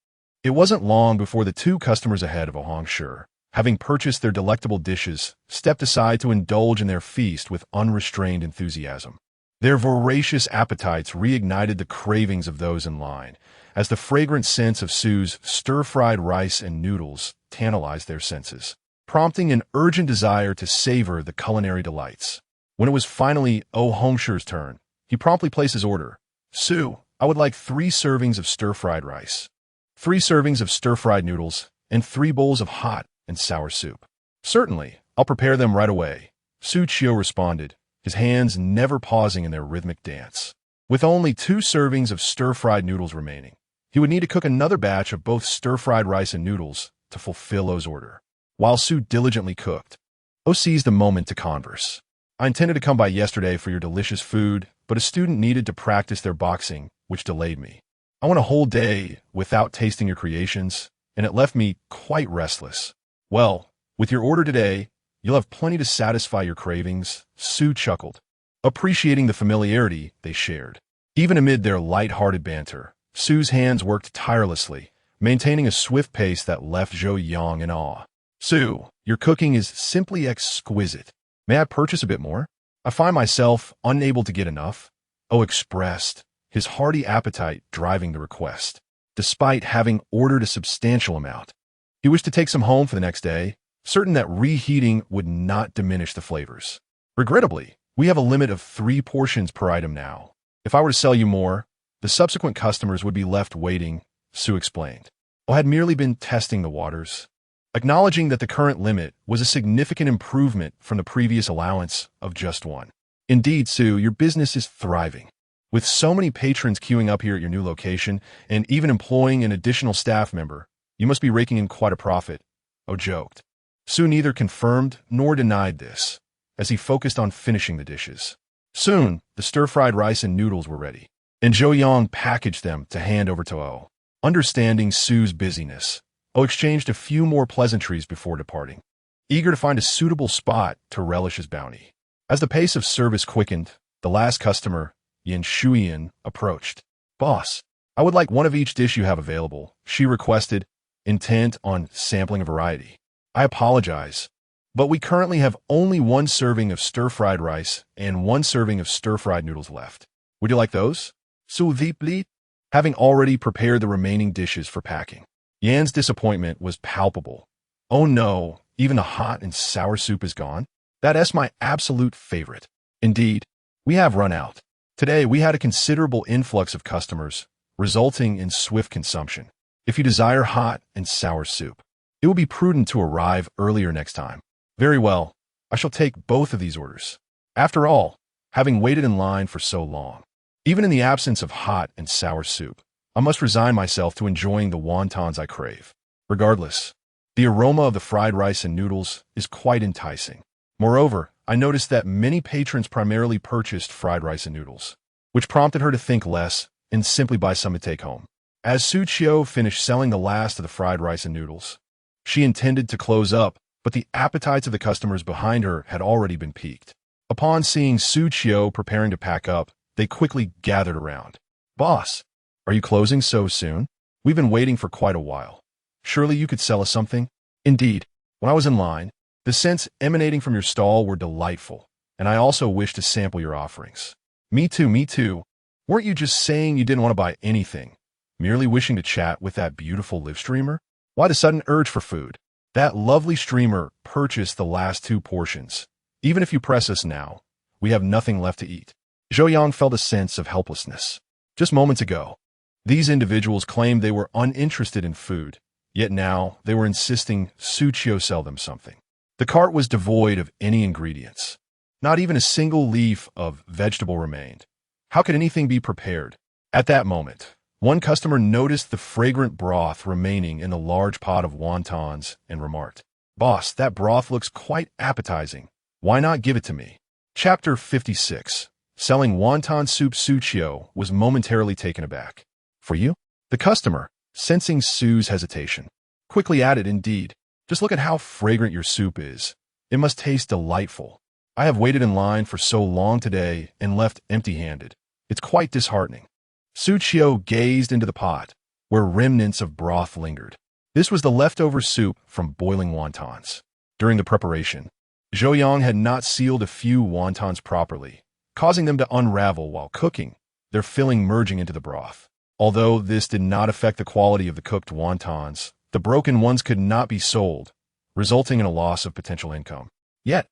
[SPEAKER 1] It wasn't long before the two customers ahead of Hongshi, having purchased their delectable dishes, stepped aside to indulge in their feast with unrestrained enthusiasm. Their voracious appetites reignited the cravings of those in line, as the fragrant scents of Su's stir-fried rice and noodles tantalized their senses, prompting an urgent desire to savor the culinary delights. When it was finally Hongshi's turn, he promptly placed his order. Su, I would like 3 servings of stir-fried rice, 3 servings of stir-fried noodles, and 3 bowls of hot and sour soup. Certainly, I'll prepare them right away, Xu Qiu responded, his hands never pausing in their rhythmic dance. With only 2 servings of stir-fried noodles remaining, he would need to cook another batch of both stir-fried rice and noodles to fulfill O's order. While Su diligently cooked, O seized a moment to converse. I intended to come by yesterday for your delicious food, but a student needed to practice their boxing, which delayed me. I went a whole day without tasting your creations, and it left me quite restless. Well, with your order today, you'll have plenty to satisfy your cravings, Su chuckled, appreciating the familiarity they shared. Even amid their light-hearted banter, Su's hands worked tirelessly, maintaining a swift pace that left Zhou Yang in awe. Su, your cooking is simply exquisite. May I purchase a bit more? I find myself unable to get enough, O expressed, his hearty appetite driving the request. Despite having ordered a substantial amount, he wished to take some home for the next day, certain that reheating would not diminish the flavors. Regrettably, we have a limit of 3 portions per item now. If I were to sell you more, the subsequent customers would be left waiting, Su explained. I had merely been testing the waters, acknowledging that the current limit was a significant improvement from the previous allowance of just 1. Indeed, Su, your business is thriving. With so many patrons queuing up here at your new location and even employing an additional staff member, you must be raking in quite a profit, O joked. Su neither confirmed nor denied this, as he focused on finishing the dishes. Soon, the stir-fried rice and noodles were ready, and Zhou Yang packaged them to hand over to O. Understanding Su's busyness, O exchanged a few more pleasantries before departing, eager to find a suitable spot to relish his bounty. As the pace of service quickened, the last customer, Yin Shuyan, approached. "Boss, I would like one of each dish you have available," she requested, intent on sampling a variety. "I apologize, but we currently have only one serving of stir-fried rice and one serving of stir-fried noodles left. Would you like those?" Su Vipli, having already prepared the remaining dishes for packing. Yan's disappointment was palpable. "Oh no, even the hot and sour soup is gone? That's my absolute favorite." "Indeed, we have run out. Today we had a considerable influx of customers, resulting in swift consumption. If you desire hot and sour soup, it will be prudent to arrive earlier next time." "Very well, I shall take both of these orders. After all, having waited in line for so long, even in the absence of hot and sour soup, I must resign myself to enjoying the wontons I crave. Regardless, the aroma of the fried rice and noodles is quite enticing. Moreover, I noticed that many patrons primarily purchased fried rice and noodles, which prompted her to think less and simply buy some to take home." As Xu Qiu finished selling the last of the fried rice and noodles, she intended to close up, but the appetites of the customers behind her had already been piqued. Upon seeing Xu Qiu preparing to pack up, they quickly gathered around. "Boss, are you closing so soon? We've been waiting for quite a while. Surely you could sell us something?" "Indeed, when I was in line, the scents emanating from your stall were delightful, and I also wish to sample your offerings." Me too. Weren't you just saying you didn't want to buy anything, merely wishing to chat with that beautiful live streamer? Why the sudden urge for food? That lovely streamer purchased the last 2 portions. Even if you press us now, we have nothing left to eat." Zhou Yang felt a sense of helplessness. Just moments ago, these individuals claimed they were uninterested in food, yet now they were insisting Xu Qiu sell them something. The cart was devoid of any ingredients. Not even a single leaf of vegetable remained. How could anything be prepared? At that moment, one customer noticed the fragrant broth remaining in the large pot of wontons and remarked, "Boss, that broth looks quite appetizing. Why not give it to me?" Chapter 56. Selling wonton soup. Xu Qiu was momentarily taken aback. "For you?" The customer, sensing Su's hesitation, quickly added, "Indeed, just look at how fragrant your soup is. It must taste delightful. I have waited in line for so long today and left empty-handed. It's quite disheartening." Xu Qiu gazed into the pot, where remnants of broth lingered. This was the leftover soup from boiling wontons. During the preparation, Zhou Yang had not sealed a few wontons properly, causing them to unravel while cooking, their filling merging into the broth. Although this did not affect the quality of the cooked wontons, the broken ones could not be sold, resulting in a loss of potential income. Yet,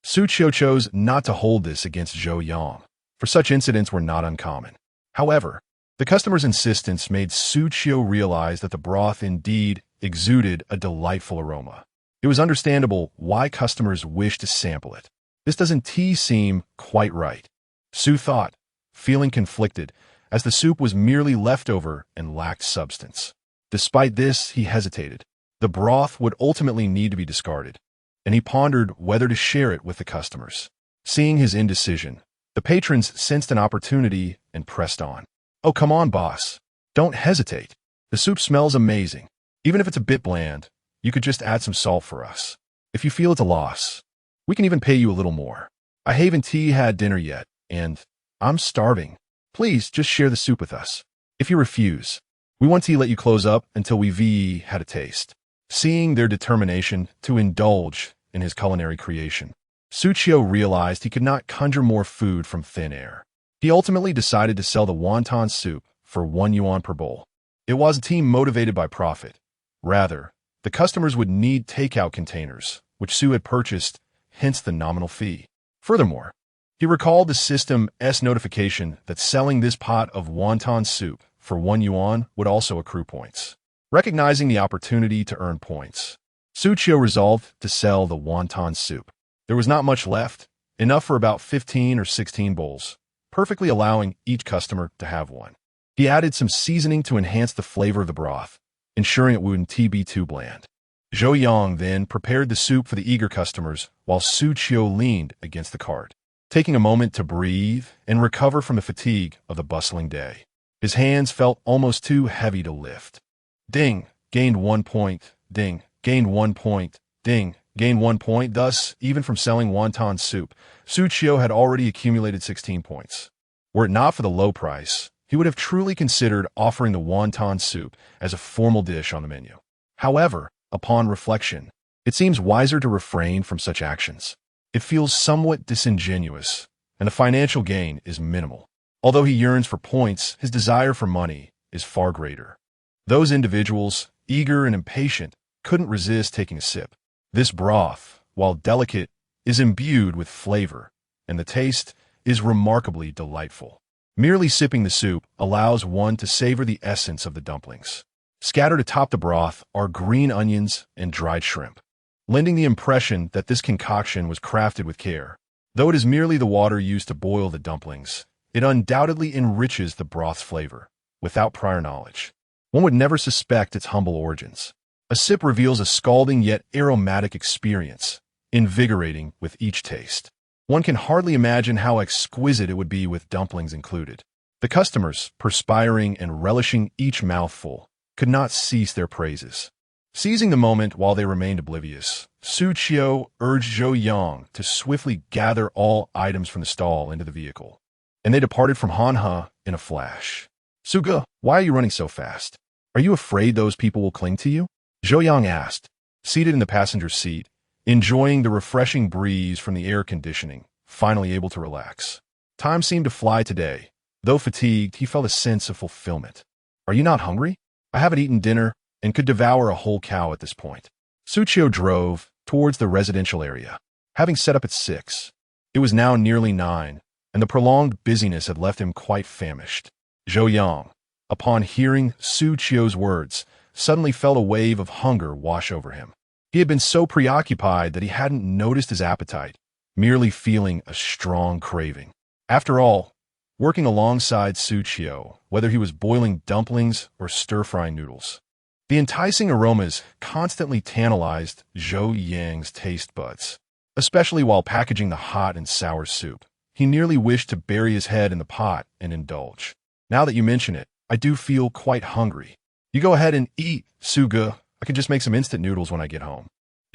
[SPEAKER 1] Xu Qiu chose not to hold this against Zhou Yang, for such incidents were not uncommon. However, the customer's insistence made Xu Qiu realize that the broth indeed exuded a delightful aroma. It was understandable why customers wished to sample it. This doesn't seem quite right, Xu thought, feeling conflicted, as the soup was merely leftover and lacked substance. Despite this, he hesitated. The broth would ultimately need to be discarded, and he pondered whether to share it with the customers. Seeing his indecision, the patrons sensed an opportunity and pressed on. "Oh, come on, boss. Don't hesitate. The soup smells amazing. Even if it's a bit bland, you could just add some salt for us. If you feel it's a loss, we can even pay you a little more. I haven't had dinner yet, and I'm starving. Please just share the soup with us. If you refuse, we want to let you close up until we've had a taste." Seeing their determination to indulge in his culinary creation, Xu Qiu realized he could not conjure more food from thin air. He ultimately decided to sell the wonton soup for 1 yuan per bowl. It wasn't motivated by profit. Rather, the customers would need takeout containers, which Xu had purchased, hence the nominal fee. Furthermore, he recalled the system's notification that selling this pot of wonton soup for 1 yuan would also accrue points. Recognizing the opportunity to earn points, Xu Qiu resolved to sell the wonton soup. There was not much left, enough for about 15 or 16 bowls, perfectly allowing each customer to have one. He added some seasoning to enhance the flavor of the broth, ensuring it wouldn't be too bland. Zhou Yang then prepared the soup for the eager customers while Xu Qiu leaned against the cart. taking a moment to breathe and recover from the fatigue of the bustling day. His hands felt almost too heavy to lift. Ding, gained 1 point. Ding, gained 1 point. Ding, gained 1 point. Thus, even from selling wonton soup, Xu Qiu had already accumulated 16 points. Were it not for the low price, he would have truly considered offering the wonton soup as a formal dish on the menu. However, upon reflection, it seems wiser to refrain from such actions. It feels somewhat disingenuous, and the financial gain is minimal. Although he yearns for points, his desire for money is far greater. Those individuals, eager and impatient, couldn't resist taking a sip. This broth, while delicate, is imbued with flavor, and the taste is remarkably delightful. Merely sipping the soup allows one to savor the essence of the dumplings. Scattered atop the broth are green onions and dried shrimp, lending the impression that this concoction was crafted with care. Though it is merely the water used to boil the dumplings, it undoubtedly enriches the broth's flavor, without prior knowledge. One would never suspect its humble origins. A sip reveals a scalding yet aromatic experience, invigorating with each taste. One can hardly imagine how exquisite it would be with dumplings included. The customers, perspiring and relishing each mouthful, could not cease their praises. Seizing the moment while they remained oblivious, Xu Qiu urged Zhou Yang to swiftly gather all items from the stall into the vehicle, and they departed from Hanhe in a flash. "Suge, why are you running so fast? Are you afraid those people will cling to you?" Zhou Yang asked, seated in the passenger seat, enjoying the refreshing breeze from the air conditioning, finally able to relax. Time seemed to fly today. Though fatigued, he felt a sense of fulfillment. "Are you not hungry? I haven't eaten dinner and could devour a whole cow at this point." Xu Qiu drove towards the residential area, having set up at 6. It was now nearly 9, and the prolonged busyness had left him quite famished. Zhou Yang, upon hearing Xu Qiu's words, suddenly felt a wave of hunger wash over him. He had been so preoccupied that he hadn't noticed his appetite, merely feeling a strong craving. After all, working alongside Xu Qiu, whether he was boiling dumplings or stir-frying noodles, the enticing aromas constantly tantalized Zhou Yang's taste buds, especially while packaging the hot and sour soup. He nearly wished to bury his head in the pot and indulge. "Now that you mention it, I do feel quite hungry." "You go ahead and eat, Suge. I can just make some instant noodles when I get home."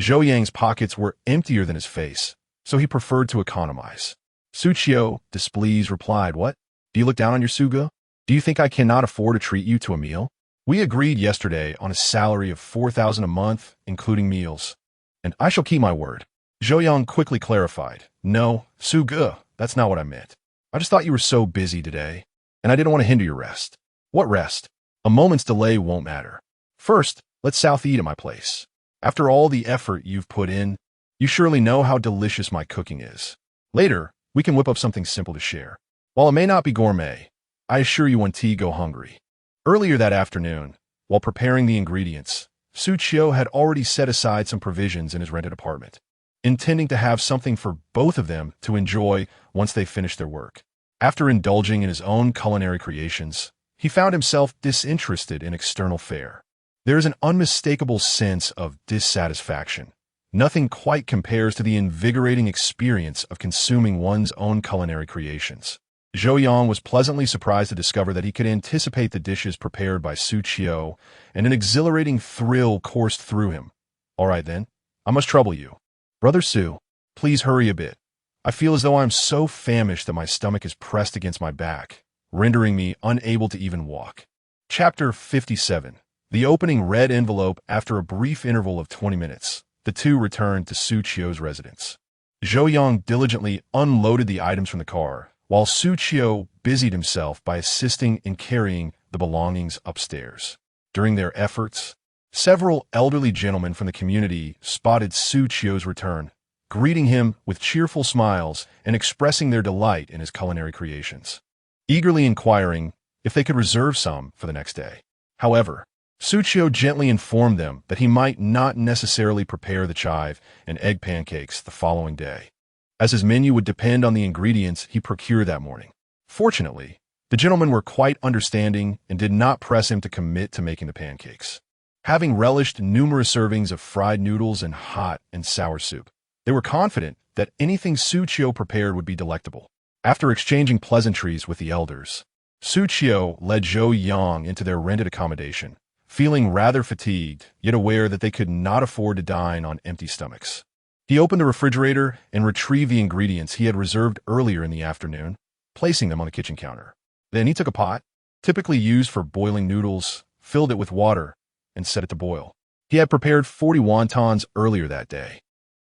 [SPEAKER 1] Zhou Yang's pockets were emptier than his face, so he preferred to economize. Xu Qiu, displeased, replied, "What? Do you look down on your Suge? Do you think I cannot afford to treat you to a meal? We agreed yesterday on a salary of 4,000 a month, including meals, and I shall keep my word." Zhou Yang quickly clarified, "No, Suge, that's not what I meant. I just thought you were so busy today, and I didn't want to hinder your rest." "What rest? A moment's delay won't matter. First, let's south eat at my place. After all the effort you've put in, you surely know how delicious my cooking is. Later, we can whip up something simple to share. While it may not be gourmet, I assure you when tea go hungry." Earlier that afternoon, while preparing the ingredients, Xu Qiu had already set aside some provisions in his rented apartment, intending to have something for both of them to enjoy once they finished their work. After indulging in his own culinary creations, he found himself disinterested in external fare. There is an unmistakable sense of dissatisfaction. Nothing quite compares to the invigorating experience of consuming one's own culinary creations. Zhou Yang was pleasantly surprised to discover that he could anticipate the dishes prepared by Xu Qiu, and an exhilarating thrill coursed through him. "All right then, I must trouble you. Brother Xu, please hurry a bit. I feel as though I am so famished that my stomach is pressed against my back, rendering me unable to even walk." Chapter 57. The opening red envelope. After a brief interval of 20 minutes, the two returned to Xu Qiu's residence. Zhou Yang diligently unloaded the items from the car, while Xu Qiu busied himself by assisting in carrying the belongings upstairs. During their efforts, several elderly gentlemen from the community spotted Xu Qiu's return, greeting him with cheerful smiles and expressing their delight in his culinary creations, eagerly inquiring if they could reserve some for the next day. However, Xu Qiu gently informed them that he might not necessarily prepare the chive and egg pancakes the following day, as his menu would depend on the ingredients he procured that morning. Fortunately, the gentlemen were quite understanding and did not press him to commit to making the pancakes. Having relished numerous servings of fried noodles and hot and sour soup, they were confident that anything Xu Qiu prepared would be delectable. After exchanging pleasantries with the elders, Xu Qiu led Zhou Yang into their rented accommodation, feeling rather fatigued, yet aware that they could not afford to dine on empty stomachs. He opened the refrigerator and retrieved the ingredients he had reserved earlier in the afternoon, placing them on the kitchen counter. Then he took a pot, typically used for boiling noodles, filled it with water, and set it to boil. He had prepared 40 wontons earlier that day,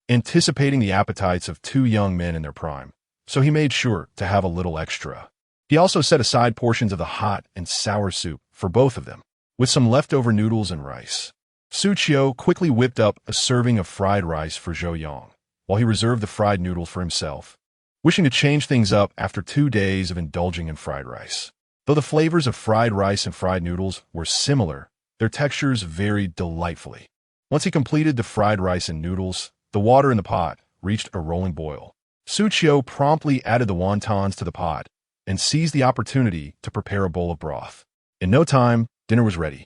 [SPEAKER 1] anticipating the appetites of two young men in their prime, so he made sure to have a little extra. He also set aside portions of the hot and sour soup for both of them, with some leftover noodles and rice. Xu Qiu quickly whipped up a serving of fried rice for Zhou Yang, while he reserved the fried noodles for himself, wishing to change things up after 2 days of indulging in fried rice. Though the flavors of fried rice and fried noodles were similar, their textures varied delightfully. Once he completed the fried rice and noodles, the water in the pot reached a rolling boil. Xu Qiu promptly added the wontons to the pot and seized the opportunity to prepare a bowl of broth. In no time, dinner was ready.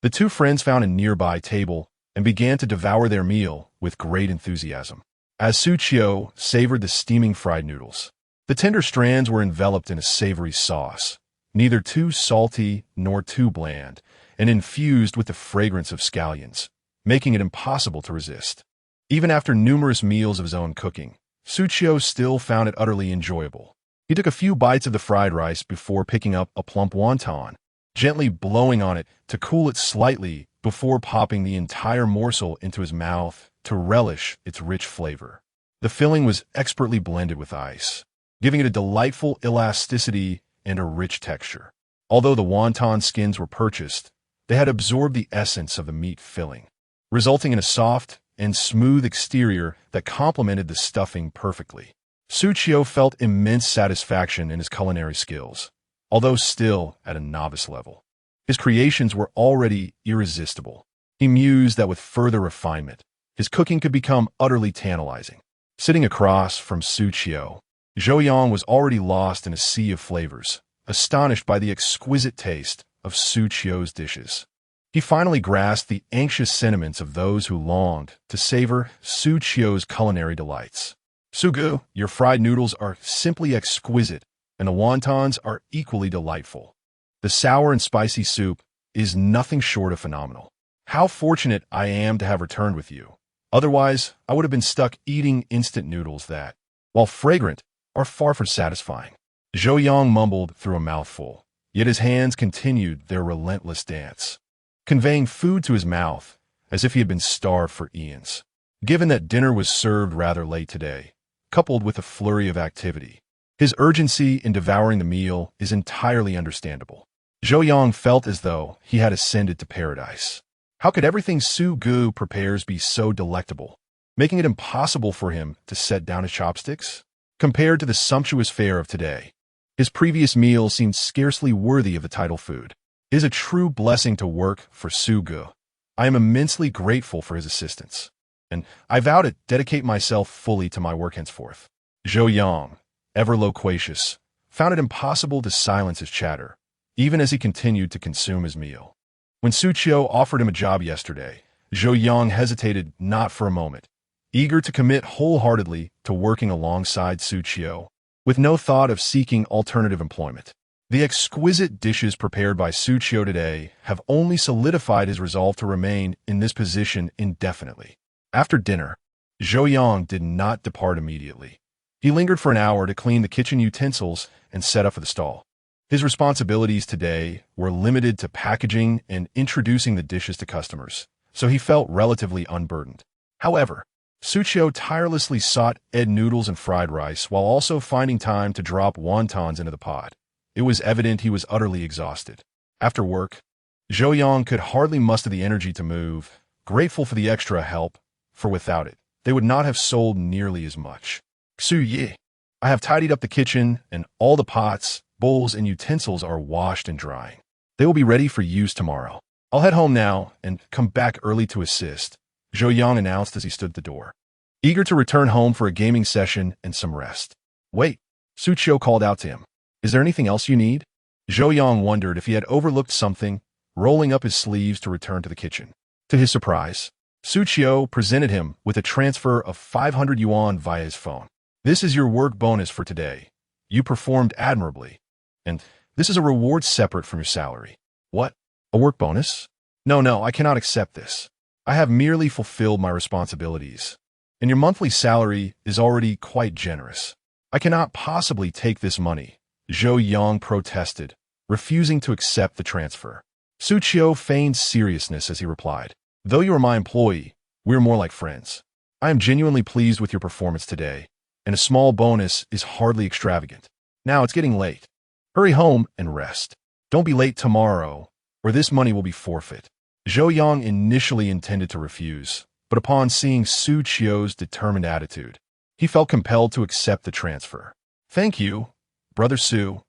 [SPEAKER 1] The two friends found a nearby table and began to devour their meal with great enthusiasm. As Xu Qiu savored the steaming fried noodles, the tender strands were enveloped in a savory sauce, neither too salty nor too bland, and infused with the fragrance of scallions, making it impossible to resist. Even after numerous meals of his own cooking, Xu Qiu still found it utterly enjoyable. He took a few bites of the fried rice before picking up a plump wonton, gently blowing on it to cool it slightly before popping the entire morsel into his mouth to relish its rich flavor. The filling was expertly blended with ice, giving it a delightful elasticity and a rich texture. Although the wonton skins were purchased, they had absorbed the essence of the meat filling, resulting in a soft and smooth exterior that complemented the stuffing perfectly. Xu Qiu felt immense satisfaction in his culinary skills, although still at a novice level. His creations were already irresistible. He mused that with further refinement, his cooking could become utterly tantalizing. Sitting across from Xu Qiu, Zhou Yang was already lost in a sea of flavors, astonished by the exquisite taste of Xu Qiu's dishes. He finally grasped the anxious sentiments of those who longed to savor Xu Qiu's culinary delights. "Xu Gu, your fried noodles are simply exquisite, and the wontons are equally delightful. The sour and spicy soup is nothing short of phenomenal. How fortunate I am to have returned with you. Otherwise, I would have been stuck eating instant noodles that, while fragrant, are far from satisfying." Zhou Yang mumbled through a mouthful, yet his hands continued their relentless dance, conveying food to his mouth as if he had been starved for eons. Given that dinner was served rather late today, coupled with a flurry of activity, his urgency in devouring the meal is entirely understandable. Zhou Yang felt as though he had ascended to paradise. How could everything Xu Gu prepares be so delectable, making it impossible for him to set down his chopsticks? Compared to the sumptuous fare of today, his previous meal seemed scarcely worthy of the title food. It is a true blessing to work for Xu Gu. I am immensely grateful for his assistance, and I vow to dedicate myself fully to my work henceforth. Zhou Yang, ever loquacious, found it impossible to silence his chatter, even as he continued to consume his meal. When Xu Qiu offered him a job yesterday, Zhou Yang hesitated not for a moment, eager to commit wholeheartedly to working alongside Xu Qiu, with no thought of seeking alternative employment. The exquisite dishes prepared by Xu Qiu today have only solidified his resolve to remain in this position indefinitely. After dinner, Zhou Yang did not depart immediately. He lingered for an hour to clean the kitchen utensils and set up for the stall. His responsibilities today were limited to packaging and introducing the dishes to customers, so he felt relatively unburdened. However, Xu Qiu tirelessly sought egg noodles and fried rice while also finding time to drop wontons into the pot. It was evident he was utterly exhausted. After work, Zhou Yang could hardly muster the energy to move, grateful for the extra help, for without it, they would not have sold nearly as much. "Xu Yi, I have tidied up the kitchen, and all the pots, bowls, and utensils are washed and drying. They will be ready for use tomorrow. I'll head home now and come back early to assist," Zhou Yang announced as he stood at the door, eager to return home for a gaming session and some rest. "Wait," Xu Qiu called out to him. "Is there anything else you need?" Zhou Yang wondered if he had overlooked something, rolling up his sleeves to return to the kitchen. To his surprise, Xu Qiu presented him with a transfer of 500 yuan via his phone. This is your work bonus for today. You performed admirably. And this is a reward separate from your salary. What? A work bonus? No, I cannot accept this. I have merely fulfilled my responsibilities. And your monthly salary is already quite generous. I cannot possibly take this money, Zhou Yang protested, refusing to accept the transfer. Xu Qiu feigned seriousness as he replied, "Though you are my employee, we are more like friends. I am genuinely pleased with your performance today, and a small bonus is hardly extravagant. Now it's getting late. Hurry home and rest. Don't be late tomorrow, or this money will be forfeit." Zhou Yang initially intended to refuse, but upon seeing Xu Qiu's determined attitude, he felt compelled to accept the transfer. "Thank you, Brother Xu.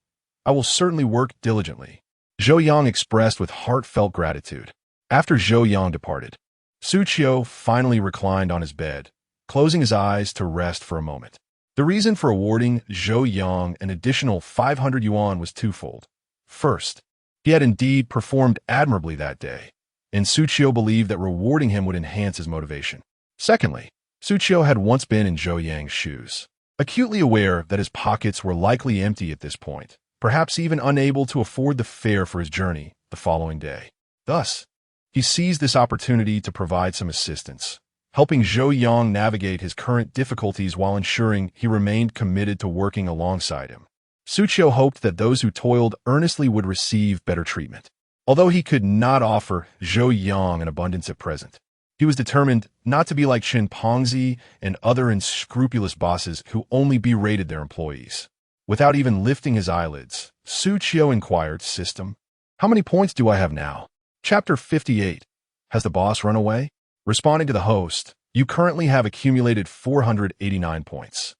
[SPEAKER 1] I will certainly work diligently," Zhou Yang expressed with heartfelt gratitude. After Zhou Yang departed, Xu Qiu finally reclined on his bed, closing his eyes to rest for a moment. The reason for awarding Zhou Yang an additional 500 yuan was twofold. First, he had indeed performed admirably that day, and Xu Qiu believed that rewarding him would enhance his motivation. Secondly, Xu Qiu had once been in Zhou Yang's shoes, acutely aware that his pockets were likely empty at this point, perhaps even unable to afford the fare for his journey the following day. Thus, he seized this opportunity to provide some assistance, helping Zhou Yang navigate his current difficulties while ensuring he remained committed to working alongside him. Xu Qiu hoped that those who toiled earnestly would receive better treatment. Although he could not offer Zhou Yang an abundance at present, he was determined not to be like Chen Pangzi and other unscrupulous bosses who only berated their employees. Without even lifting his eyelids, Xu Qiu inquired, "System, how many points do I have now?" Chapter 58. Has the boss run away? Responding to the host, you currently have accumulated 489 points.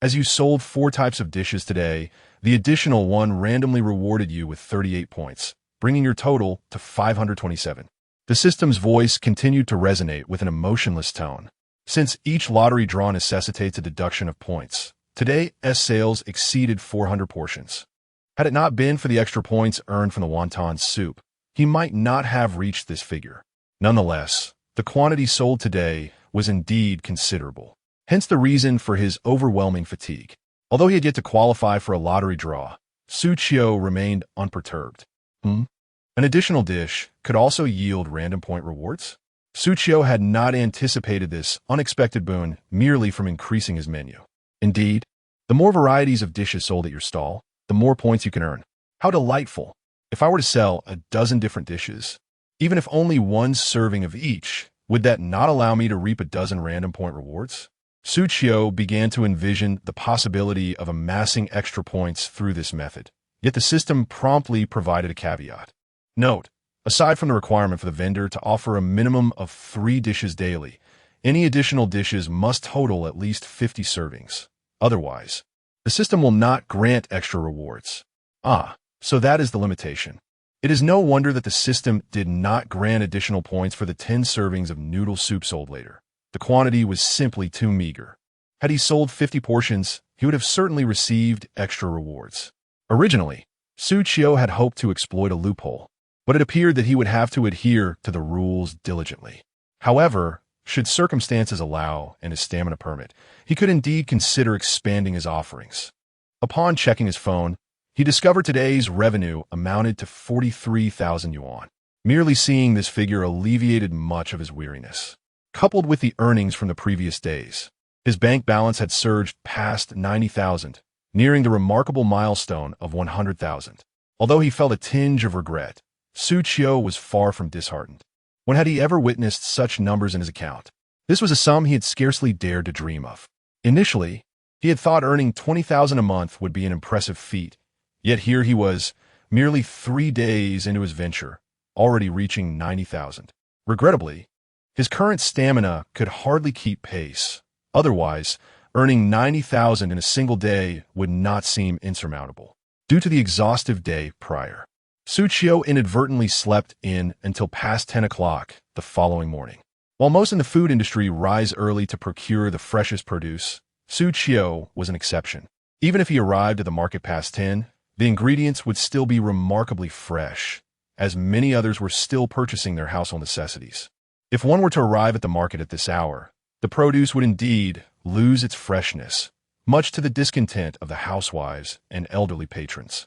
[SPEAKER 1] As you sold 4 types of dishes today, the additional one randomly rewarded you with 38 points, bringing your total to 527. The system's voice continued to resonate with an emotionless tone. Since each lottery draw necessitates a deduction of points, today's sales exceeded 400 portions. Had it not been for the extra points earned from the wonton soup, he might not have reached this figure. Nonetheless, the quantity sold today was indeed considerable, hence the reason for his overwhelming fatigue. Although he had yet to qualify for a lottery draw, Xu Qiu remained unperturbed. An additional dish could also yield random point rewards? Xu Qiu had not anticipated this unexpected boon merely from increasing his menu. Indeed, the more varieties of dishes sold at your stall, the more points you can earn. How delightful! If I were to sell a dozen different dishes, even if only one serving of each, would that not allow me to reap a dozen random point rewards? Xu Qiu began to envision the possibility of amassing extra points through this method, yet the system promptly provided a caveat. Note, aside from the requirement for the vendor to offer a minimum of 3 dishes daily, any additional dishes must total at least 50 servings. Otherwise, the system will not grant extra rewards. So that is the limitation. It is no wonder that the system did not grant additional points for the 10 servings of noodle soup sold later. The quantity was simply too meager. Had he sold 50 portions, he would have certainly received extra rewards. Originally, Xu Qiu had hoped to exploit a loophole, but it appeared that he would have to adhere to the rules diligently. However, should circumstances allow and his stamina permit, he could indeed consider expanding his offerings. Upon checking his phone, he discovered today's revenue amounted to 43,000 yuan. Merely seeing this figure alleviated much of his weariness. Coupled with the earnings from the previous days, his bank balance had surged past 90,000, nearing the remarkable milestone of 100,000. Although he felt a tinge of regret, Xu Qiu was far from disheartened. When had he ever witnessed such numbers in his account? This was a sum he had scarcely dared to dream of. Initially, he had thought earning 20,000 a month would be an impressive feat, yet here he was, merely 3 days into his venture, already reaching 90,000. Regrettably, his current stamina could hardly keep pace. Otherwise, earning 90,000 in a single day would not seem insurmountable. Due to the exhaustive day prior, Xu Qiu inadvertently slept in until past 10 o'clock the following morning. While most in the food industry rise early to procure the freshest produce, Xu Qiu was an exception. Even if he arrived at the market past 10, the ingredients would still be remarkably fresh, as many others were still purchasing their household necessities. If one were to arrive at the market at this hour, the produce would indeed lose its freshness, much to the discontent of the housewives and elderly patrons.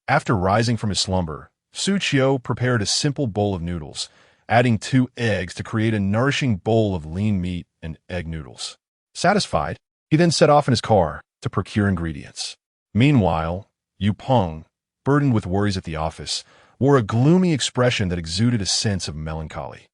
[SPEAKER 1] After rising from his slumber, Xu Qiu prepared a simple bowl of noodles, adding 2 eggs to create a nourishing bowl of lean meat and egg noodles. Satisfied, he then set off in his car to procure ingredients. Meanwhile, Yu Peng, burdened with worries at the office, wore a gloomy expression that exuded a sense of melancholy.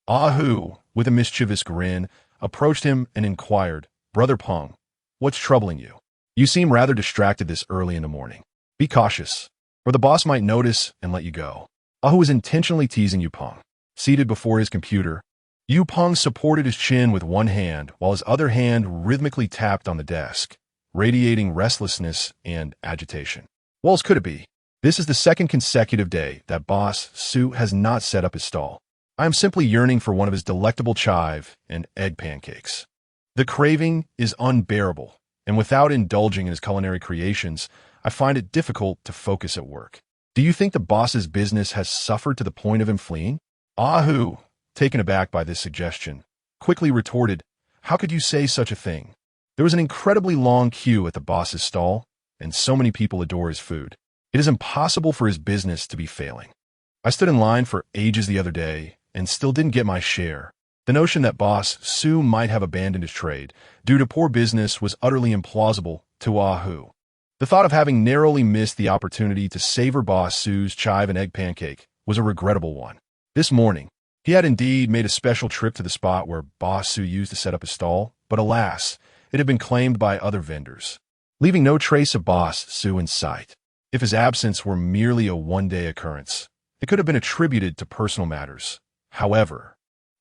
[SPEAKER 1] Ah Hu, with a mischievous grin, approached him and inquired, "Brother Peng, what's troubling you? You seem rather distracted this early in the morning. Be cautious, or the boss might notice and let you go." Ah Hu was intentionally teasing Yu Peng. Seated before his computer, Yu Peng supported his chin with one hand while his other hand rhythmically tapped on the desk, radiating restlessness and agitation. What else could it be? This is the second consecutive day that Boss Xu has not set up his stall. I am simply yearning for one of his delectable chive and egg pancakes. The craving is unbearable, and without indulging in his culinary creations, I find it difficult to focus at work. Do you think the boss's business has suffered to the point of him fleeing? Ah Hu, taken aback by this suggestion, quickly retorted, "How could you say such a thing? There was an incredibly long queue at the boss's stall, and so many people adore his food. It is impossible for his business to be failing. I stood in line for ages the other day and still didn't get my share." The notion that Boss Xu might have abandoned his trade due to poor business was utterly implausible to Ah Hu. The thought of having narrowly missed the opportunity to savor Boss Xu's chive and egg pancake was a regrettable one. This morning, he had indeed made a special trip to the spot where Boss Xu used to set up his stall, but alas, it had been claimed by other vendors, leaving no trace of Boss Xu in sight. If his absence were merely a one-day occurrence, it could have been attributed to personal matters. However,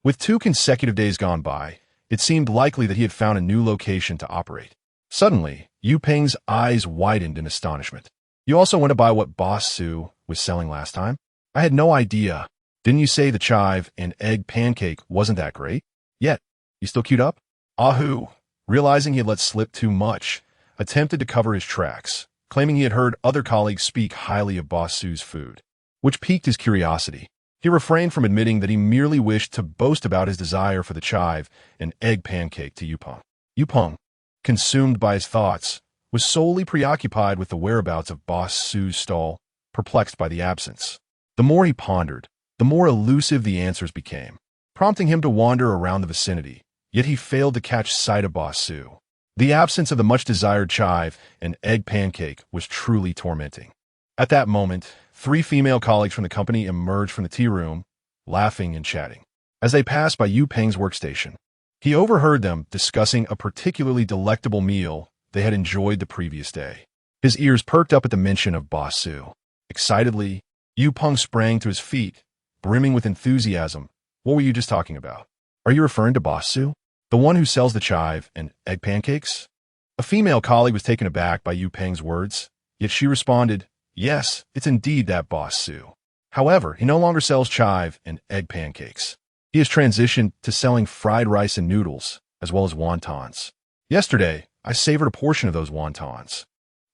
[SPEAKER 1] with 2 consecutive days gone by, it seemed likely that he had found a new location to operate. Suddenly, Yu Peng's eyes widened in astonishment. "You also want to buy what Boss Xu was selling last time? I had no idea. Didn't you say the chive and egg pancake wasn't that great? Yet, you still queued up?" Ah Hu, realizing he had let slip too much, attempted to cover his tracks, claiming he had heard other colleagues speak highly of Boss Xu's food, which piqued his curiosity. He refrained from admitting that he merely wished to boast about his desire for the chive and egg pancake to Yu Peng. Yu Peng, consumed by his thoughts, was solely preoccupied with the whereabouts of Boss Xu's stall, perplexed by the absence. The more he pondered, the more elusive the answers became, prompting him to wander around the vicinity, yet he failed to catch sight of Boss Xu. The absence of the much-desired chive and egg pancake was truly tormenting. At that moment, 3 female colleagues from the company emerged from the tea room, laughing and chatting. As they passed by Yu Peng's workstation, he overheard them discussing a particularly delectable meal they had enjoyed the previous day. His ears perked up at the mention of Boss Xu. Excitedly, Yu Peng sprang to his feet, brimming with enthusiasm. "What were you just talking about? Are you referring to Boss Xu, the one who sells the chive and egg pancakes?" A female colleague was taken aback by Yu Peng's words, yet she responded, "Yes, it's indeed that Boss Xu. However, he no longer sells chive and egg pancakes. He has transitioned to selling fried rice and noodles, as well as wontons. Yesterday, I savored a portion of those wontons.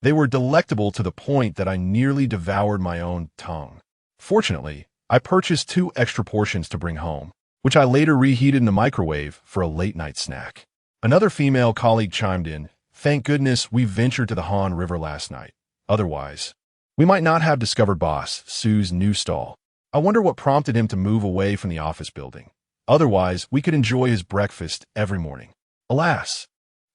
[SPEAKER 1] They were delectable to the point that I nearly devoured my own tongue. Fortunately, I purchased 2 extra portions to bring home, which I later reheated in the microwave for a late-night snack." Another female colleague chimed in, "Thank goodness we ventured to the Han River last night. Otherwise, we might not have discovered Boss Xu's new stall. I wonder what prompted him to move away from the office building. Otherwise, we could enjoy his breakfast every morning. Alas,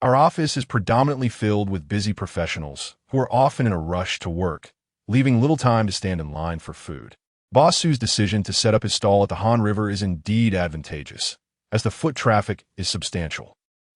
[SPEAKER 1] our office is predominantly filled with busy professionals who are often in a rush to work, leaving little time to stand in line for food. Boss Xu's decision to set up his stall at the Han River is indeed advantageous, as the foot traffic is substantial.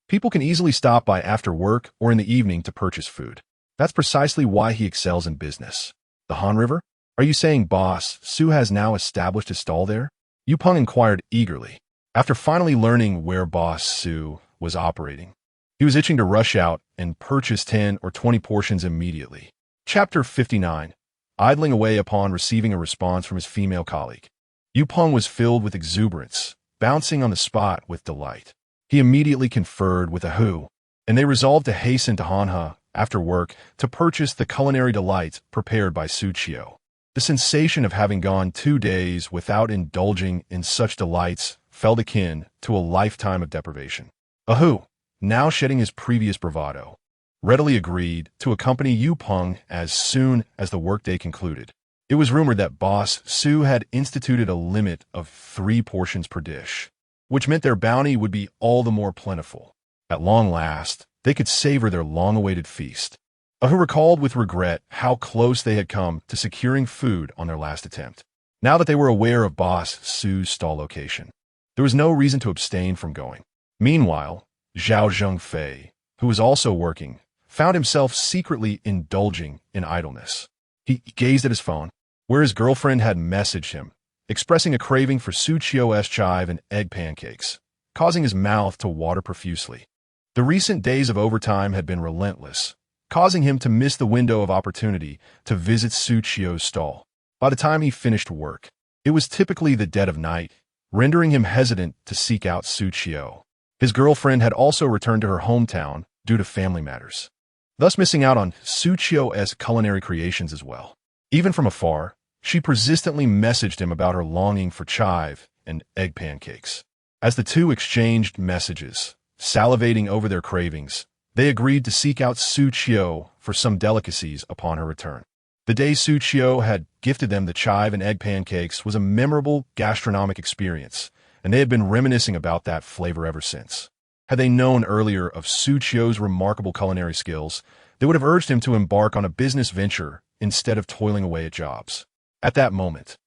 [SPEAKER 1] People can easily stop by after work or in the evening to purchase food. That's precisely why he excels in business." "The Han River? Are you saying Boss Xu has now established his stall there?" Yu Peng inquired eagerly. After finally learning where Boss Xu was operating, he was itching to rush out and purchase 10 or 20 portions immediately. Chapter 59. Idling away upon receiving a response from his female colleague, Yu Peng was filled with exuberance, bouncing on the spot with delight. He immediately conferred with Hu, and they resolved to hasten to Hanhe after work to purchase the culinary delights prepared by Xu Qiu. The sensation of having gone 2 days without indulging in such delights felt akin to a lifetime of deprivation. Hu, now shedding his previous bravado, readily agreed to accompany Yu Peng as soon as the workday concluded. It was rumored that boss Xu had instituted a limit of 3 portions per dish, which meant their bounty would be all the more plentiful. At long last, they could savor their long-awaited feast. Who recalled with regret how close they had come to securing food on their last attempt. Now that they were aware of boss Xu's stall location, there was no reason to abstain from going. Meanwhile, Zhao Zhengfei, who was also working, found himself secretly indulging in idleness. He gazed at his phone, where his girlfriend had messaged him, expressing a craving for Xu Qiu's chive and egg pancakes, causing his mouth to water profusely. The recent days of overtime had been relentless, causing him to miss the window of opportunity to visit Xu Qiu's stall. By the time he finished work, it was typically the dead of night, rendering him hesitant to seek out Xu Qiu. His girlfriend had also returned to her hometown due to family matters, thus missing out on Xu Qiu's culinary creations as well. Even from afar, she persistently messaged him about her longing for chive and egg pancakes. As the two exchanged messages, salivating over their cravings, they agreed to seek out Xu Qiu for some delicacies upon her return. The day Xu Qiu had gifted them the chive and egg pancakes was a memorable gastronomic experience, and they had been reminiscing about that flavor ever since. Had they known earlier of Xu Qiu's remarkable culinary skills, they would have urged him to embark on a business venture instead of toiling away at jobs. At that moment,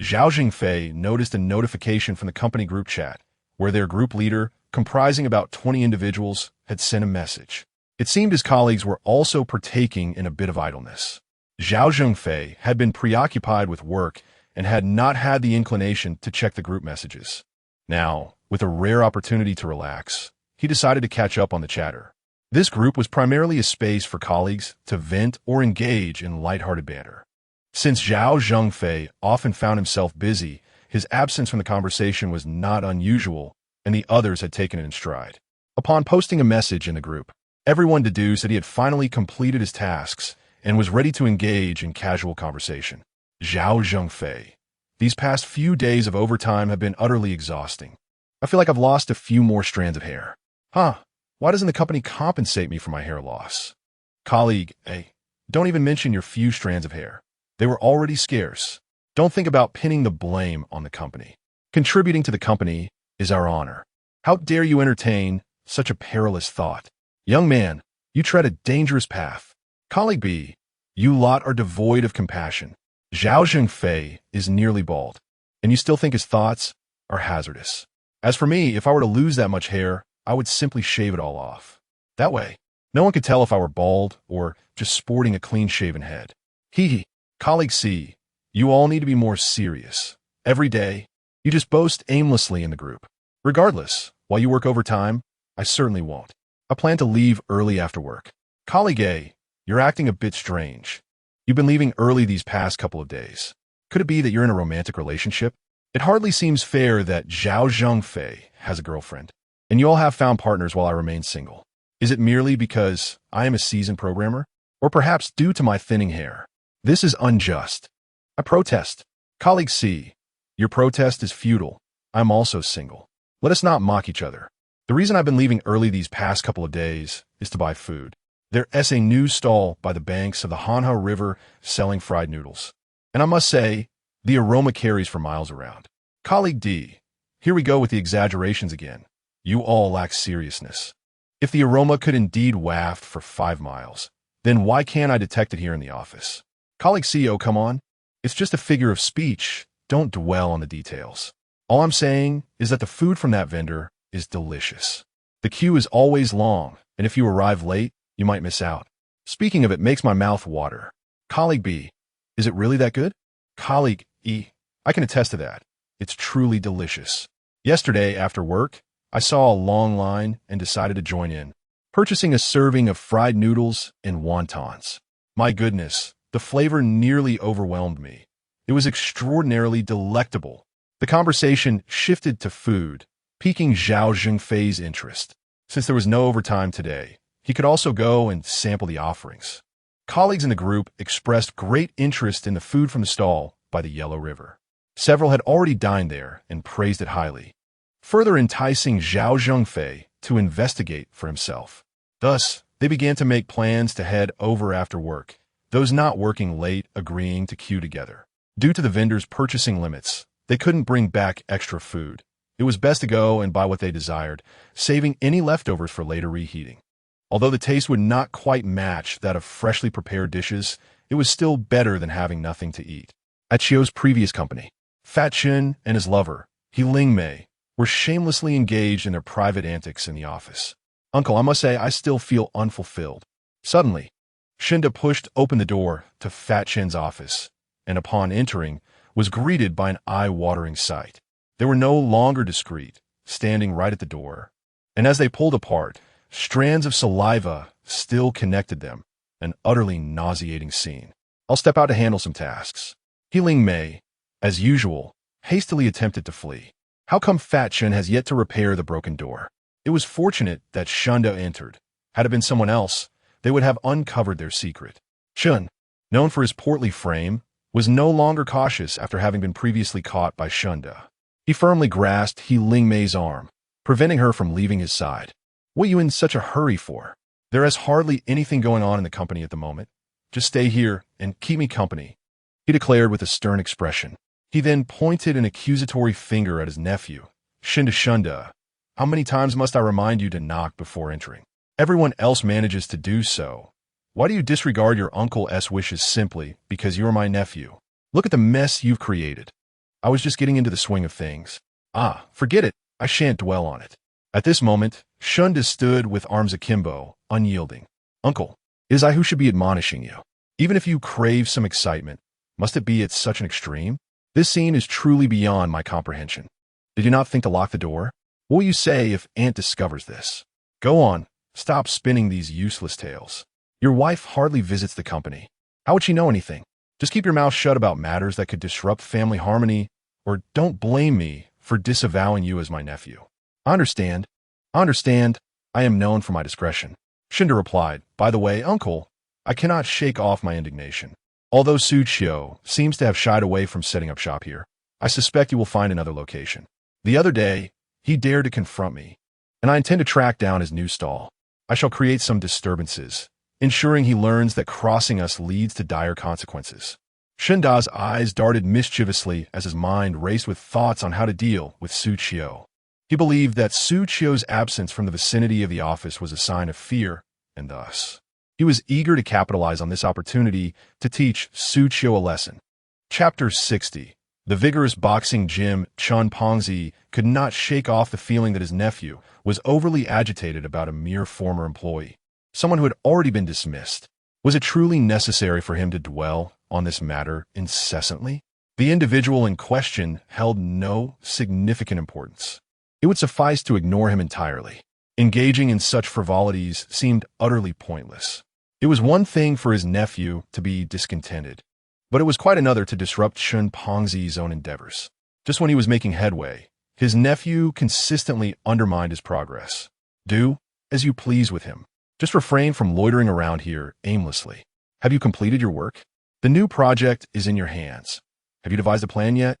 [SPEAKER 1] Zhao Zhengfei noticed a notification from the company group chat, where their group leader, comprising about 20 individuals, had sent a message. It seemed his colleagues were also partaking in a bit of idleness. Zhao Zhengfei had been preoccupied with work and had not had the inclination to check the group messages. Now, with a rare opportunity to relax, he decided to catch up on the chatter. This group was primarily a space for colleagues to vent or engage in lighthearted banter. Since Zhao Zhengfei often found himself busy, his absence from the conversation was not unusual, and the others had taken it in stride. Upon posting a message in the group, everyone deduced that he had finally completed his tasks and was ready to engage in casual conversation. Zhao Zhengfei. These past few days of overtime have been utterly exhausting. I feel like I've lost a few more strands of hair. Why doesn't the company compensate me for my hair loss? Colleague A. Don't even mention your few strands of hair. They were already scarce. Don't think about pinning the blame on the company. Contributing to the company is our honor. How dare you entertain such a perilous thought? Young man, you tread a dangerous path. Colleague B, you lot are devoid of compassion. Zhao Zhengfei is nearly bald, and you still think his thoughts are hazardous. As for me, if I were to lose that much hair, I would simply shave it all off. That way, no one could tell if I were bald or just sporting a clean-shaven head. Hee hee. Colleague C, you all need to be more serious. Every day, you just boast aimlessly in the group. Regardless, while you work overtime, I certainly won't. I plan to leave early after work. Colleague A, you're acting a bit strange. You've been leaving early these past couple of days. Could it be that you're in a romantic relationship? It hardly seems fair that Zhao Zhengfei has a girlfriend, and you all have found partners while I remain single. Is it merely because I am a seasoned programmer? Or perhaps due to my thinning hair? This is unjust. I protest. Colleague C, your protest is futile. I'm also single. Let us not mock each other. The reason I've been leaving early these past couple of days is to buy food. There's a new stall by the banks of the Hanha River selling fried noodles. And I must say, the aroma carries for miles around. Colleague D, here we go with the exaggerations again. You all lack seriousness. If the aroma could indeed waft for 5 miles, then why can't I detect it here in the office? Colleague C, oh come on. It's just a figure of speech. Don't dwell on the details. All I'm saying is that the food from that vendor is delicious. The queue is always long, and if you arrive late, you might miss out. Speaking of it makes my mouth water. Colleague B, is it really that good? Colleague E, I can attest to that. It's truly delicious. Yesterday, after work, I saw a long line and decided to join in, purchasing a serving of fried noodles and wontons. My goodness, the flavor nearly overwhelmed me. It was extraordinarily delectable. The conversation shifted to food, piquing Zhao Zhengfei's interest. Since there was no overtime today, he could also go and sample the offerings. Colleagues in the group expressed great interest in the food from the stall by the Yellow River. Several had already dined there and praised it highly, further enticing Zhao Zhengfei to investigate for himself. Thus, They began to make plans to head over after work, those not working late agreeing to queue together. Due to the vendors' purchasing limits, they couldn't bring back extra food. It was best to go and buy what they desired, saving any leftovers for later reheating. Although the taste would not quite match that of freshly prepared dishes, it was still better than having nothing to eat. At Xiu's previous company, Fat Chen and his lover, He Ling Mei, were shamelessly engaged in their private antics in the office. "Uncle, I must say I still feel unfulfilled." Suddenly, Shinda pushed open the door to Fat Chen's office, and upon entering, was greeted by an eye-watering sight. They were no longer discreet, standing right at the door, and as they pulled apart, strands of saliva still connected them, an utterly nauseating scene. "I'll step out to handle some tasks." He Ling Mei, as usual, hastily attempted to flee. How come Fat Chen has yet to repair the broken door? It was fortunate that Shunda entered. Had it been someone else, they would have uncovered their secret. Chen, known for his portly frame, was no longer cautious after having been previously caught by Shunda. He firmly grasped He Ling Mei's arm, preventing her from leaving his side. "What are you in such a hurry for? There is hardly anything going on in the company at the moment. Just stay here and keep me company," he declared with a stern expression. He then pointed an accusatory finger at his nephew. Shunda, how many times must I remind you to knock before entering? Everyone else manages to do so. Why do you disregard your uncle's wishes simply because you're my nephew? Look at the mess you've created. I was just getting into the swing of things. Forget it. I shan't dwell on it." At this moment, Shunda stood with arms akimbo, unyielding. "Uncle, it is I who should be admonishing you. Even if you crave some excitement, must it be at such an extreme? This scene is truly beyond my comprehension. Did you not think to lock the door? What will you say if Aunt discovers this? Go on, stop spinning these useless tales. Your wife hardly visits the company. How would she know anything? Just keep your mouth shut about matters that could disrupt family harmony, or don't blame me for disavowing you as my nephew." I understand. I am known for my discretion." Shinda replied. "By the way, uncle, I cannot shake off my indignation. Although Xu Qiu seems to have shied away from setting up shop here, I suspect he will find another location. The other day, he dared to confront me, and I intend to track down his new stall. I shall create some disturbances, ensuring he learns that crossing us leads to dire consequences." Shinda's eyes darted mischievously as his mind raced with thoughts on how to deal with Xu Qiu. He believed that Xu Qiu's absence from the vicinity of the office was a sign of fear, and thus, he was eager to capitalize on this opportunity to teach Xu Qiu a lesson. Chapter 60. The vigorous boxing gym Chen Pangzi could not shake off the feeling that his nephew was overly agitated about a mere former employee, someone who had already been dismissed. Was it truly necessary for him to dwell on this matter incessantly? The individual in question held no significant importance. It would suffice to ignore him entirely. Engaging in such frivolities seemed utterly pointless. It was one thing for his nephew to be discontented, but it was quite another to disrupt Chen Pangzi's own endeavors. Just when he was making headway, his nephew consistently undermined his progress. Do as you please with him. Just refrain from loitering around here aimlessly. Have you completed your work? The new project is in your hands. Have you devised a plan yet?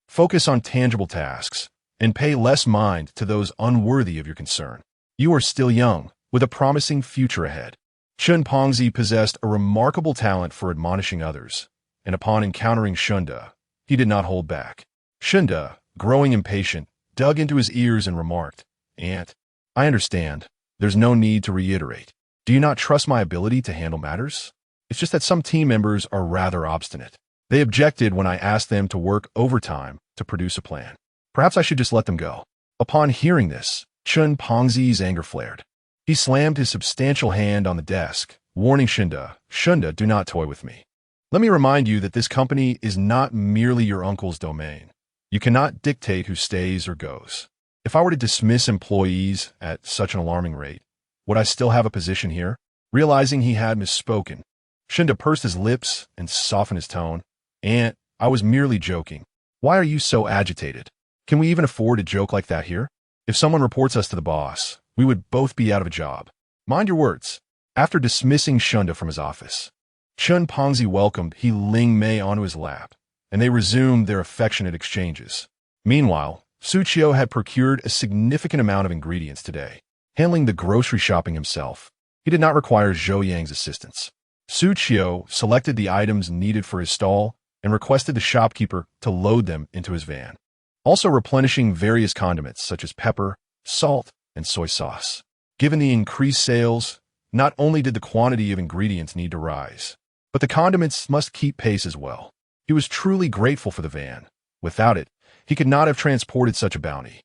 [SPEAKER 1] Focus on tangible tasks, and pay less mind to those unworthy of your concern. You are still young, with a promising future ahead. Chen Pangzi possessed a remarkable talent for admonishing others, and upon encountering Shunda, he did not hold back. Shunda, growing impatient, dug into his ears and remarked, "Aunt, I understand. There's no need to reiterate. Do you not trust my ability to handle matters? It's just that some team members are rather obstinate. They objected when I asked them to work overtime to produce a plan. Perhaps I should just let them go." Upon hearing this, Chen Pangzi's anger flared. He slammed his substantial hand on the desk, warning Shunda, do not toy with me. Let me remind you that this company is not merely your uncle's domain. You cannot dictate who stays or goes. If I were to dismiss employees at such an alarming rate, would I still have a position here?" Realizing he had misspoken, Shunda pursed his lips and softened his tone. "Aunt, I was merely joking. Why are you so agitated? Can we even afford a joke like that here? If someone reports us to the boss, we would both be out of a job. Mind your words." After dismissing Shunda from his office, Chen Pangzi welcomed He Ling Mei onto his lap, and they resumed their affectionate exchanges. Meanwhile, Xu Qiu had procured a significant amount of ingredients today. Handling the grocery shopping himself, He did not require Zhou Yang's assistance. Xu Qiu selected the items needed for his stall and requested the shopkeeper to load them into his van, also replenishing various condiments such as pepper, salt, and soy sauce. Given the increased sales, not only did the quantity of ingredients need to rise, but the condiments must keep pace as well. He was truly grateful for the van. Without it, he could not have transported such a bounty.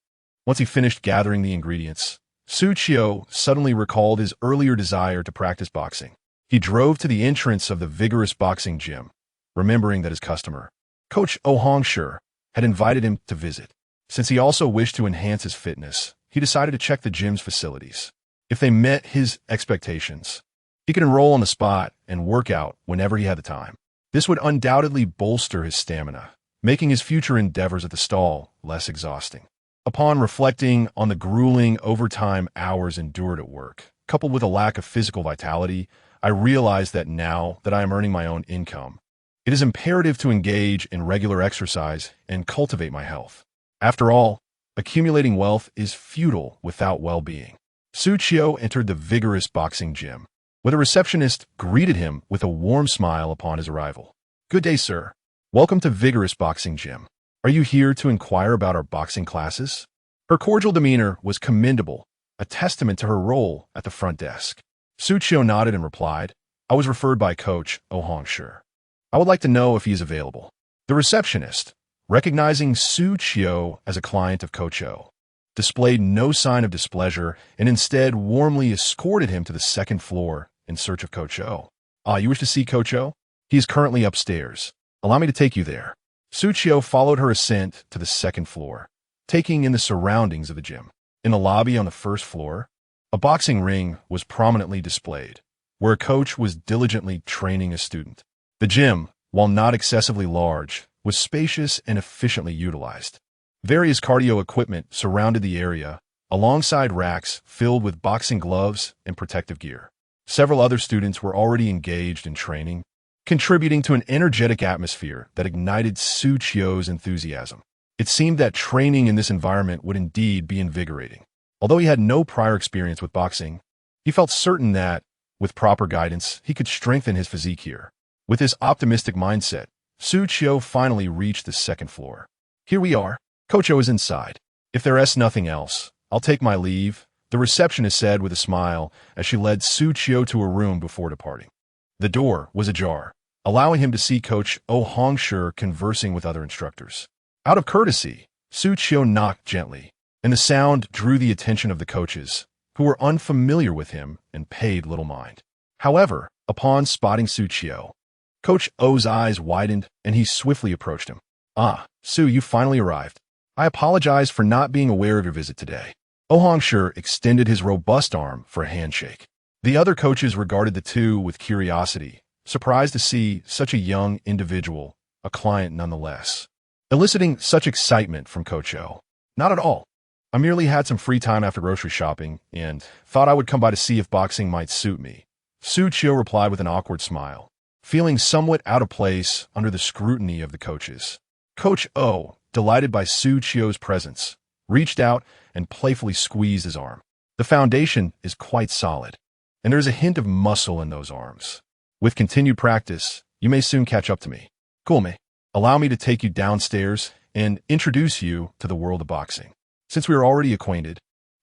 [SPEAKER 1] Once he finished gathering the ingredients, Xu Qiu suddenly recalled his earlier desire to practice boxing. He drove to the entrance of the vigorous boxing gym, remembering that his customer, Coach Xu, had invited him to visit. Since he also wished to enhance his fitness, he decided to check the gym's facilities. If they met his expectations, he could enroll on the spot and work out whenever he had the time. This would undoubtedly bolster his stamina, making his future endeavors at the stall less exhausting. Upon reflecting on the grueling overtime hours endured at work, coupled with a lack of physical vitality, I realized that now that I am earning my own income, it is imperative to engage in regular exercise and cultivate my health. After all, accumulating wealth is futile without well-being. Xu Qiu entered the vigorous boxing gym, where the receptionist greeted him with a warm smile upon his arrival. "Good day, sir. Welcome to Vigorous Boxing Gym. Are you here to inquire about our boxing classes?" Her cordial demeanor was commendable, a testament to her role at the front desk. Xu Qiu nodded and replied, "I was referred by Coach Xu. I would like to know if he is available." The receptionist, recognizing Xu Qiu as a client of Coach Xu, displayed no sign of displeasure and instead warmly escorted him to the second floor in search of Coach Xu. "Ah, you wish to see Coach Xu? He is currently upstairs. Allow me to take you there." Xu Qiu followed her ascent to the second floor, taking in the surroundings of the gym. In the lobby on the first floor, a boxing ring was prominently displayed, where a coach was diligently training a student. The gym, while not excessively large, was spacious and efficiently utilized. Various cardio equipment surrounded the area, alongside racks filled with boxing gloves and protective gear. Several other students were already engaged in training, contributing to an energetic atmosphere that ignited Xu Qiu's enthusiasm. It seemed that training in this environment would indeed be invigorating. Although he had no prior experience with boxing, he felt certain that, with proper guidance, he could strengthen his physique here. With this optimistic mindset, Xu Qiu finally reached the second floor. "Here we are. Coach Xu is inside. If there is nothing else, I'll take my leave," the receptionist said with a smile as she led Xu Qiu to a room before departing. The door was ajar, allowing him to see Coach Xu conversing with other instructors. Out of courtesy, Xu Qiu knocked gently, and the sound drew the attention of the coaches, who were unfamiliar with him and paid little mind. However, upon spotting Xu Qiu, Coach O's eyes widened and he swiftly approached him. "Ah, Xu, you finally arrived. I apologize for not being aware of your visit today." Xu extended his robust arm for a handshake. The other coaches regarded the two with curiosity, surprised to see such a young individual, a client nonetheless, eliciting such excitement from Coach O. "Not at all. I merely had some free time after grocery shopping and thought I would come by to see if boxing might suit me." Xu Qiu replied with an awkward smile, feeling somewhat out of place under the scrutiny of the coaches. Coach O, delighted by Xu Qiu's presence, reached out and playfully squeezed his arm. "The foundation is quite solid, and there's a hint of muscle in those arms. With continued practice, you may soon catch up to me. Cool. Allow me to take you downstairs and introduce you to the world of boxing. Since we are already acquainted,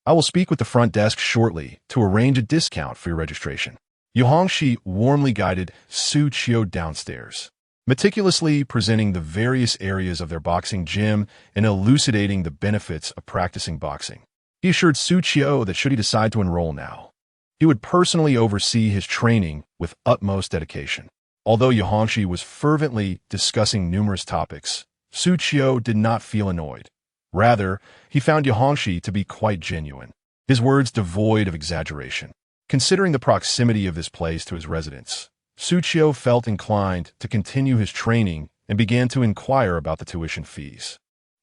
[SPEAKER 1] I will speak with the front desk shortly to arrange a discount for your registration." Yu Hongxi warmly guided Xu Qiu downstairs, meticulously presenting the various areas of their boxing gym and elucidating the benefits of practicing boxing. He assured Xu Qiu that should he decide to enroll now, he would personally oversee his training with utmost dedication. Although Yu Hongxi was fervently discussing numerous topics, Xu Qiu did not feel annoyed. Rather, he found Yu Hongxi to be quite genuine, his words devoid of exaggeration. Considering the proximity of this place to his residence, Xu Qiu felt inclined to continue his training and began to inquire about the tuition fees.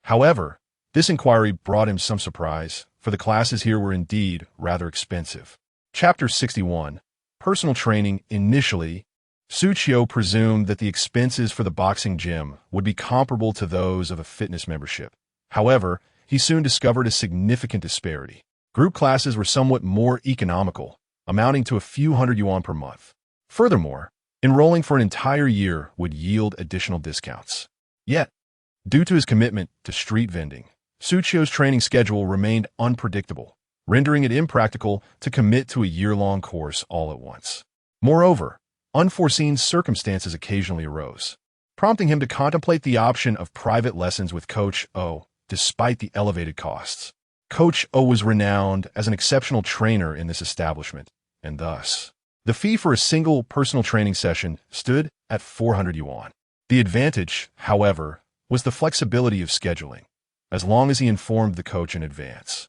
[SPEAKER 1] However, this inquiry brought him some surprise, for the classes here were indeed rather expensive. Chapter 61. Personal Training. Initially, Xu Qiu presumed that the expenses for the boxing gym would be comparable to those of a fitness membership. However, he soon discovered a significant disparity. Group classes were somewhat more economical, amounting to a few hundred yuan per month. Furthermore, enrolling for an entire year would yield additional discounts. Yet, due to his commitment to street vending, Xu Qiu's training schedule remained unpredictable, rendering it impractical to commit to a year-long course all at once. Moreover, unforeseen circumstances occasionally arose, prompting him to contemplate the option of private lessons with Coach O, despite the elevated costs. Coach O was renowned as an exceptional trainer in this establishment, and thus, the fee for a single personal training session stood at 400 yuan. The advantage, however, was the flexibility of scheduling, as long as he informed the coach in advance.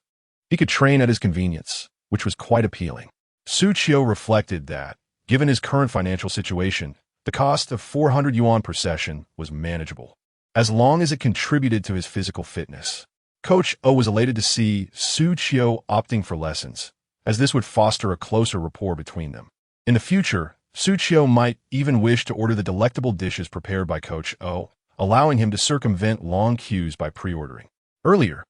[SPEAKER 1] He could train at his convenience, which was quite appealing. Xu Qiu reflected that, given his current financial situation, the cost of 400 yuan per session was manageable, as long as it contributed to his physical fitness. Coach O was elated to see Xu Qiu opting for lessons, as this would foster a closer rapport between them. In the future, Xu Qiu might even wish to order the delectable dishes prepared by Coach O, allowing him to circumvent long queues by pre-ordering. Earlier,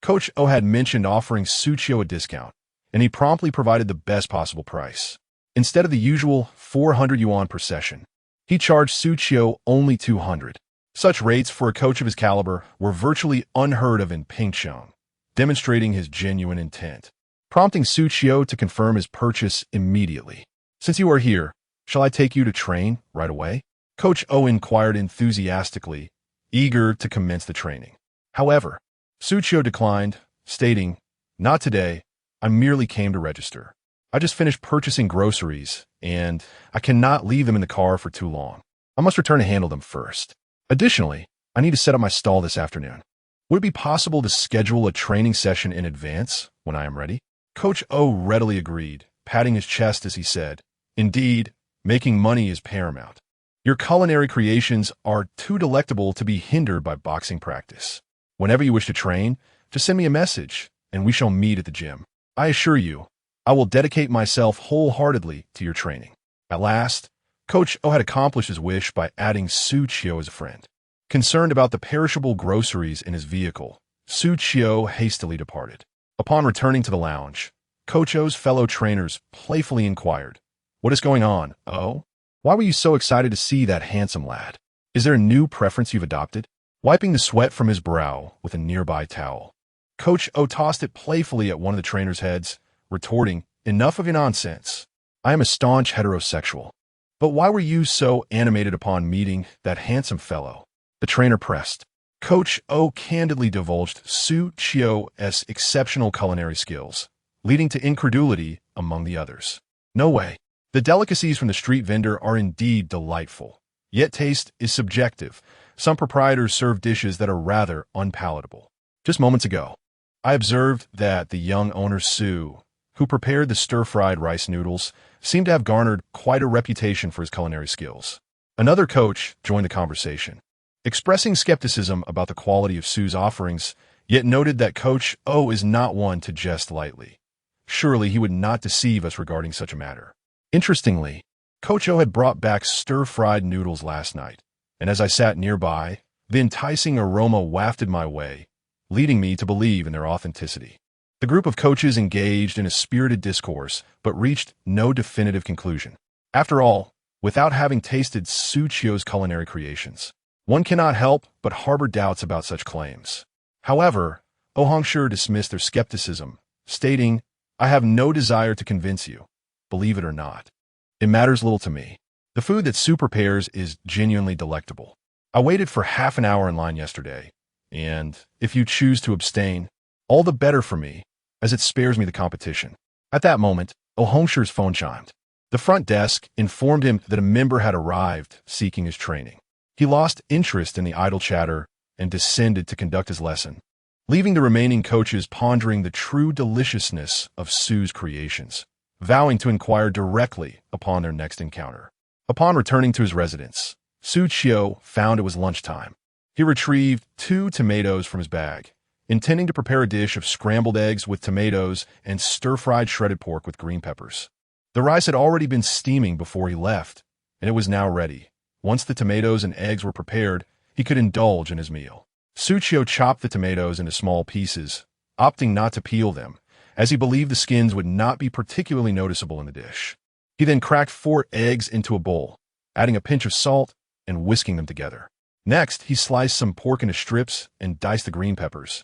[SPEAKER 1] Coach O had mentioned offering Xu Qiu a discount, and he promptly provided the best possible price. Instead of the usual 400 yuan per session, he charged Xu Qiu only 200. Such rates for a coach of his caliber were virtually unheard of in Pingcheng, demonstrating his genuine intent, prompting Xu Qiu to confirm his purchase immediately. "Since you are here, shall I take you to train right away?" Coach O inquired enthusiastically, eager to commence the training. However, Xu Qiu declined, stating, "Not today, I merely came to register. I just finished purchasing groceries, and I cannot leave them in the car for too long. I must return to handle them first. Additionally, I need to set up my stall this afternoon. Would it be possible to schedule a training session in advance when I am ready?" Coach O readily agreed, patting his chest as he said, "Indeed, making money is paramount. Your culinary creations are too delectable to be hindered by boxing practice. Whenever you wish to train, just send me a message, and we shall meet at the gym. I assure you, I will dedicate myself wholeheartedly to your training." At last, Coach O had accomplished his wish by adding Xu Qiu as a friend. Concerned about the perishable groceries in his vehicle, Xu Qiu hastily departed. Upon returning to the lounge, Coach O's fellow trainers playfully inquired, "What is going on, O? Why were you so excited to see that handsome lad? Is there a new preference you've adopted?" Wiping the sweat from his brow with a nearby towel, Coach O tossed it playfully at one of the trainer's heads, retorting, "Enough of your nonsense. I am a staunch heterosexual. But why were you so animated upon meeting that handsome fellow?" The trainer pressed. Coach O candidly divulged Xu Qiu's exceptional culinary skills, leading to incredulity among the others. "No way. The delicacies from the street vendor are indeed delightful. Yet taste is subjective. Some proprietors serve dishes that are rather unpalatable. Just moments ago, I observed that the young owner Xu, who prepared the stir-fried rice noodles, seemed to have garnered quite a reputation for his culinary skills." Another coach joined the conversation, expressing skepticism about the quality of Xu's offerings, yet noted that Coach O is not one to jest lightly. Surely he would not deceive us regarding such a matter. Interestingly, Coach O had brought back stir-fried noodles last night, and as I sat nearby, the enticing aroma wafted my way, leading me to believe in their authenticity. The group of coaches engaged in a spirited discourse, but reached no definitive conclusion. After all, without having tasted Xu Qiu's culinary creations, one cannot help but harbor doubts about such claims. However, O Hongshi dismissed their skepticism, stating, "I have no desire to convince you, believe it or not. It matters little to me. The food that Xu prepares is genuinely delectable. I waited for half an hour in line yesterday, and if you choose to abstain, all the better for me, as it spares me the competition." At that moment, O Hongshi's phone chimed. The front desk informed him that a member had arrived seeking his training. He lost interest in the idle chatter and descended to conduct his lesson, leaving the remaining coaches pondering the true deliciousness of Xu's creations, vowing to inquire directly upon their next encounter. Upon returning to his residence, Xu Qiu found it was lunchtime. He retrieved 2 tomatoes from his bag, intending to prepare a dish of scrambled eggs with tomatoes and stir-fried shredded pork with green peppers. The rice had already been steaming before he left, and it was now ready. Once the tomatoes and eggs were prepared, he could indulge in his meal. Xu Qiu chopped the tomatoes into small pieces, opting not to peel them, as he believed the skins would not be particularly noticeable in the dish. He then cracked 4 eggs into a bowl, adding a pinch of salt and whisking them together. Next, he sliced some pork into strips and diced the green peppers,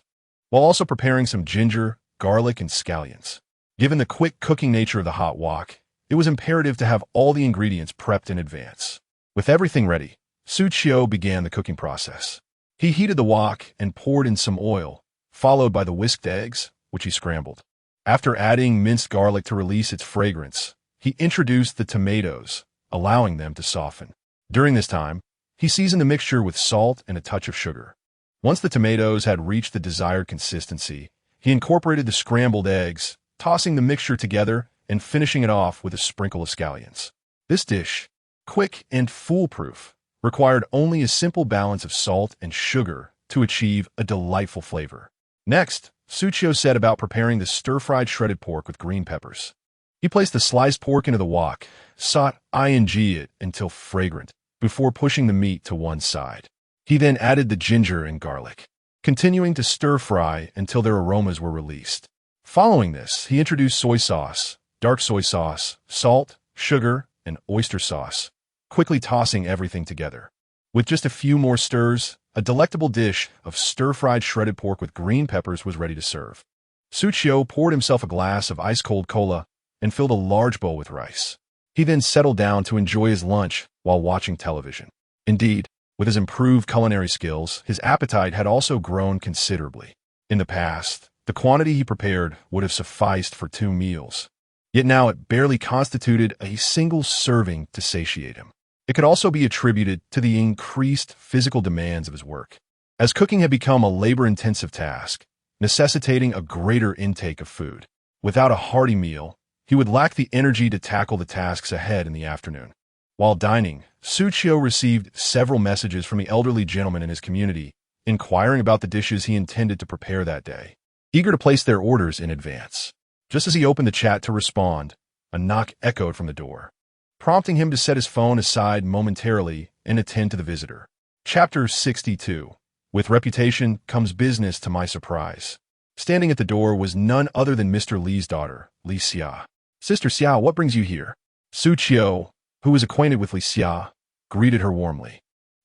[SPEAKER 1] while also preparing some ginger, garlic, and scallions. Given the quick cooking nature of the hot wok, it was imperative to have all the ingredients prepped in advance. With everything ready, Xu Qiu began the cooking process. He heated the wok and poured in some oil, followed by the whisked eggs, which he scrambled. After adding minced garlic to release its fragrance, he introduced the tomatoes, allowing them to soften. During this time, he seasoned the mixture with salt and a touch of sugar. Once the tomatoes had reached the desired consistency, he incorporated the scrambled eggs, tossing the mixture together and finishing it off with a sprinkle of scallions. This dish, quick and foolproof, required only a simple balance of salt and sugar to achieve a delightful flavor. Next, Xu Qiu set about preparing the stir-fried shredded pork with green peppers. He placed the sliced pork into the wok, sautéing it until fragrant, before pushing the meat to one side. He then added the ginger and garlic, continuing to stir-fry until their aromas were released. Following this, he introduced soy sauce, dark soy sauce, salt, sugar, and oyster sauce, quickly tossing everything together. With just a few more stirs, a delectable dish of stir-fried shredded pork with green peppers was ready to serve. Xu Qiu poured himself a glass of ice-cold cola and filled a large bowl with rice. He then settled down to enjoy his lunch while watching television. Indeed, with his improved culinary skills, his appetite had also grown considerably. In the past, the quantity he prepared would have sufficed for 2 meals. Yet now it barely constituted a single serving to satiate him. It could also be attributed to the increased physical demands of his work, as cooking had become a labor-intensive task, necessitating a greater intake of food. Without a hearty meal, he would lack the energy to tackle the tasks ahead in the afternoon. While dining, Xu Qiu received several messages from the elderly gentlemen in his community, inquiring about the dishes he intended to prepare that day, eager to place their orders in advance. Just as he opened the chat to respond, a knock echoed from the door, prompting him to set his phone aside momentarily and attend to the visitor. Chapter 62. With reputation comes business, to my surprise. Standing at the door was none other than Mr. Li's daughter, Li Xia. "Sister Xiao, what brings you here?" Xu Qiu, who was acquainted with Li Xia, greeted her warmly.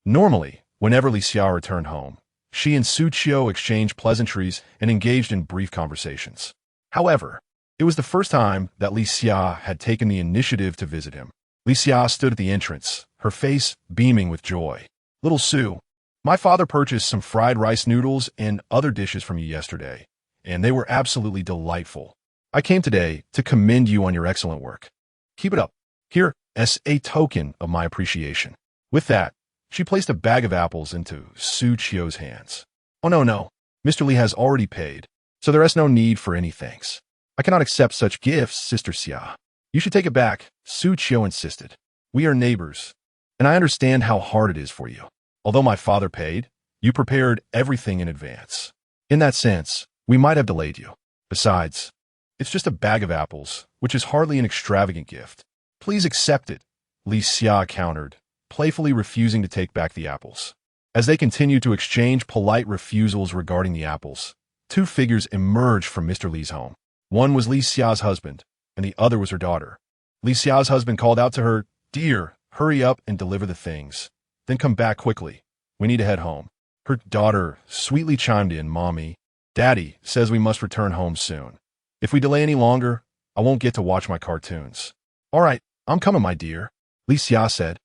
[SPEAKER 1] Normally, whenever Li Xia returned home, she and Xu Qiu exchanged pleasantries and engaged in brief conversations. However, it was the first time that Li Xia had taken the initiative to visit him. Li Xia stood at the entrance, her face beaming with joy. "Little Xu, my father purchased some fried rice noodles and other dishes from you yesterday, and they were absolutely delightful. I came today to commend you on your excellent work. Keep it up. Here, as a token of my appreciation." With that, she placed a bag of apples into Xu Qiu's hands. "Oh no, Mr. Li has already paid, so there is no need for any thanks. I cannot accept such gifts, Sister Xia." "You should take it back," Xu Qiu insisted. "We are neighbors, and I understand how hard it is for you. Although my father paid, you prepared everything in advance. In that sense, we might have delayed you. Besides, it's just a bag of apples, which is hardly an extravagant gift. Please accept it," Li Xia countered, playfully refusing to take back the apples. As they continued to exchange polite refusals regarding the apples, 2 figures emerged from Mr. Li's home. One was Li Xia's husband, and the other was her daughter. Li Xia's husband called out to her, "Dear, hurry up and deliver the things. Then come back quickly. We need to head home." Her daughter sweetly chimed in, "Mommy, Daddy says we must return home soon. If we delay any longer, I won't get to watch my cartoons." "All right, I'm coming, my dear," Li Xia said,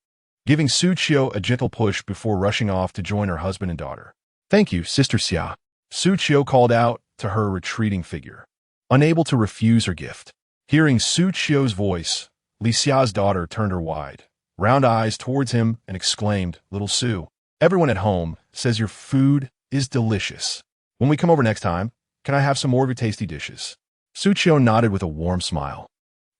[SPEAKER 1] giving Xu Qiu a gentle push before rushing off to join her husband and daughter. "Thank you, Sister Xia," Xu Qiu called out to her retreating figure, unable to refuse her gift. Hearing Xu Qiu's voice, Li Xia's daughter turned her wide, round eyes towards him and exclaimed, "Little Xu, everyone at home says your food is delicious. When we come over next time, can I have some more of your tasty dishes?" Xu Qiu nodded with a warm smile.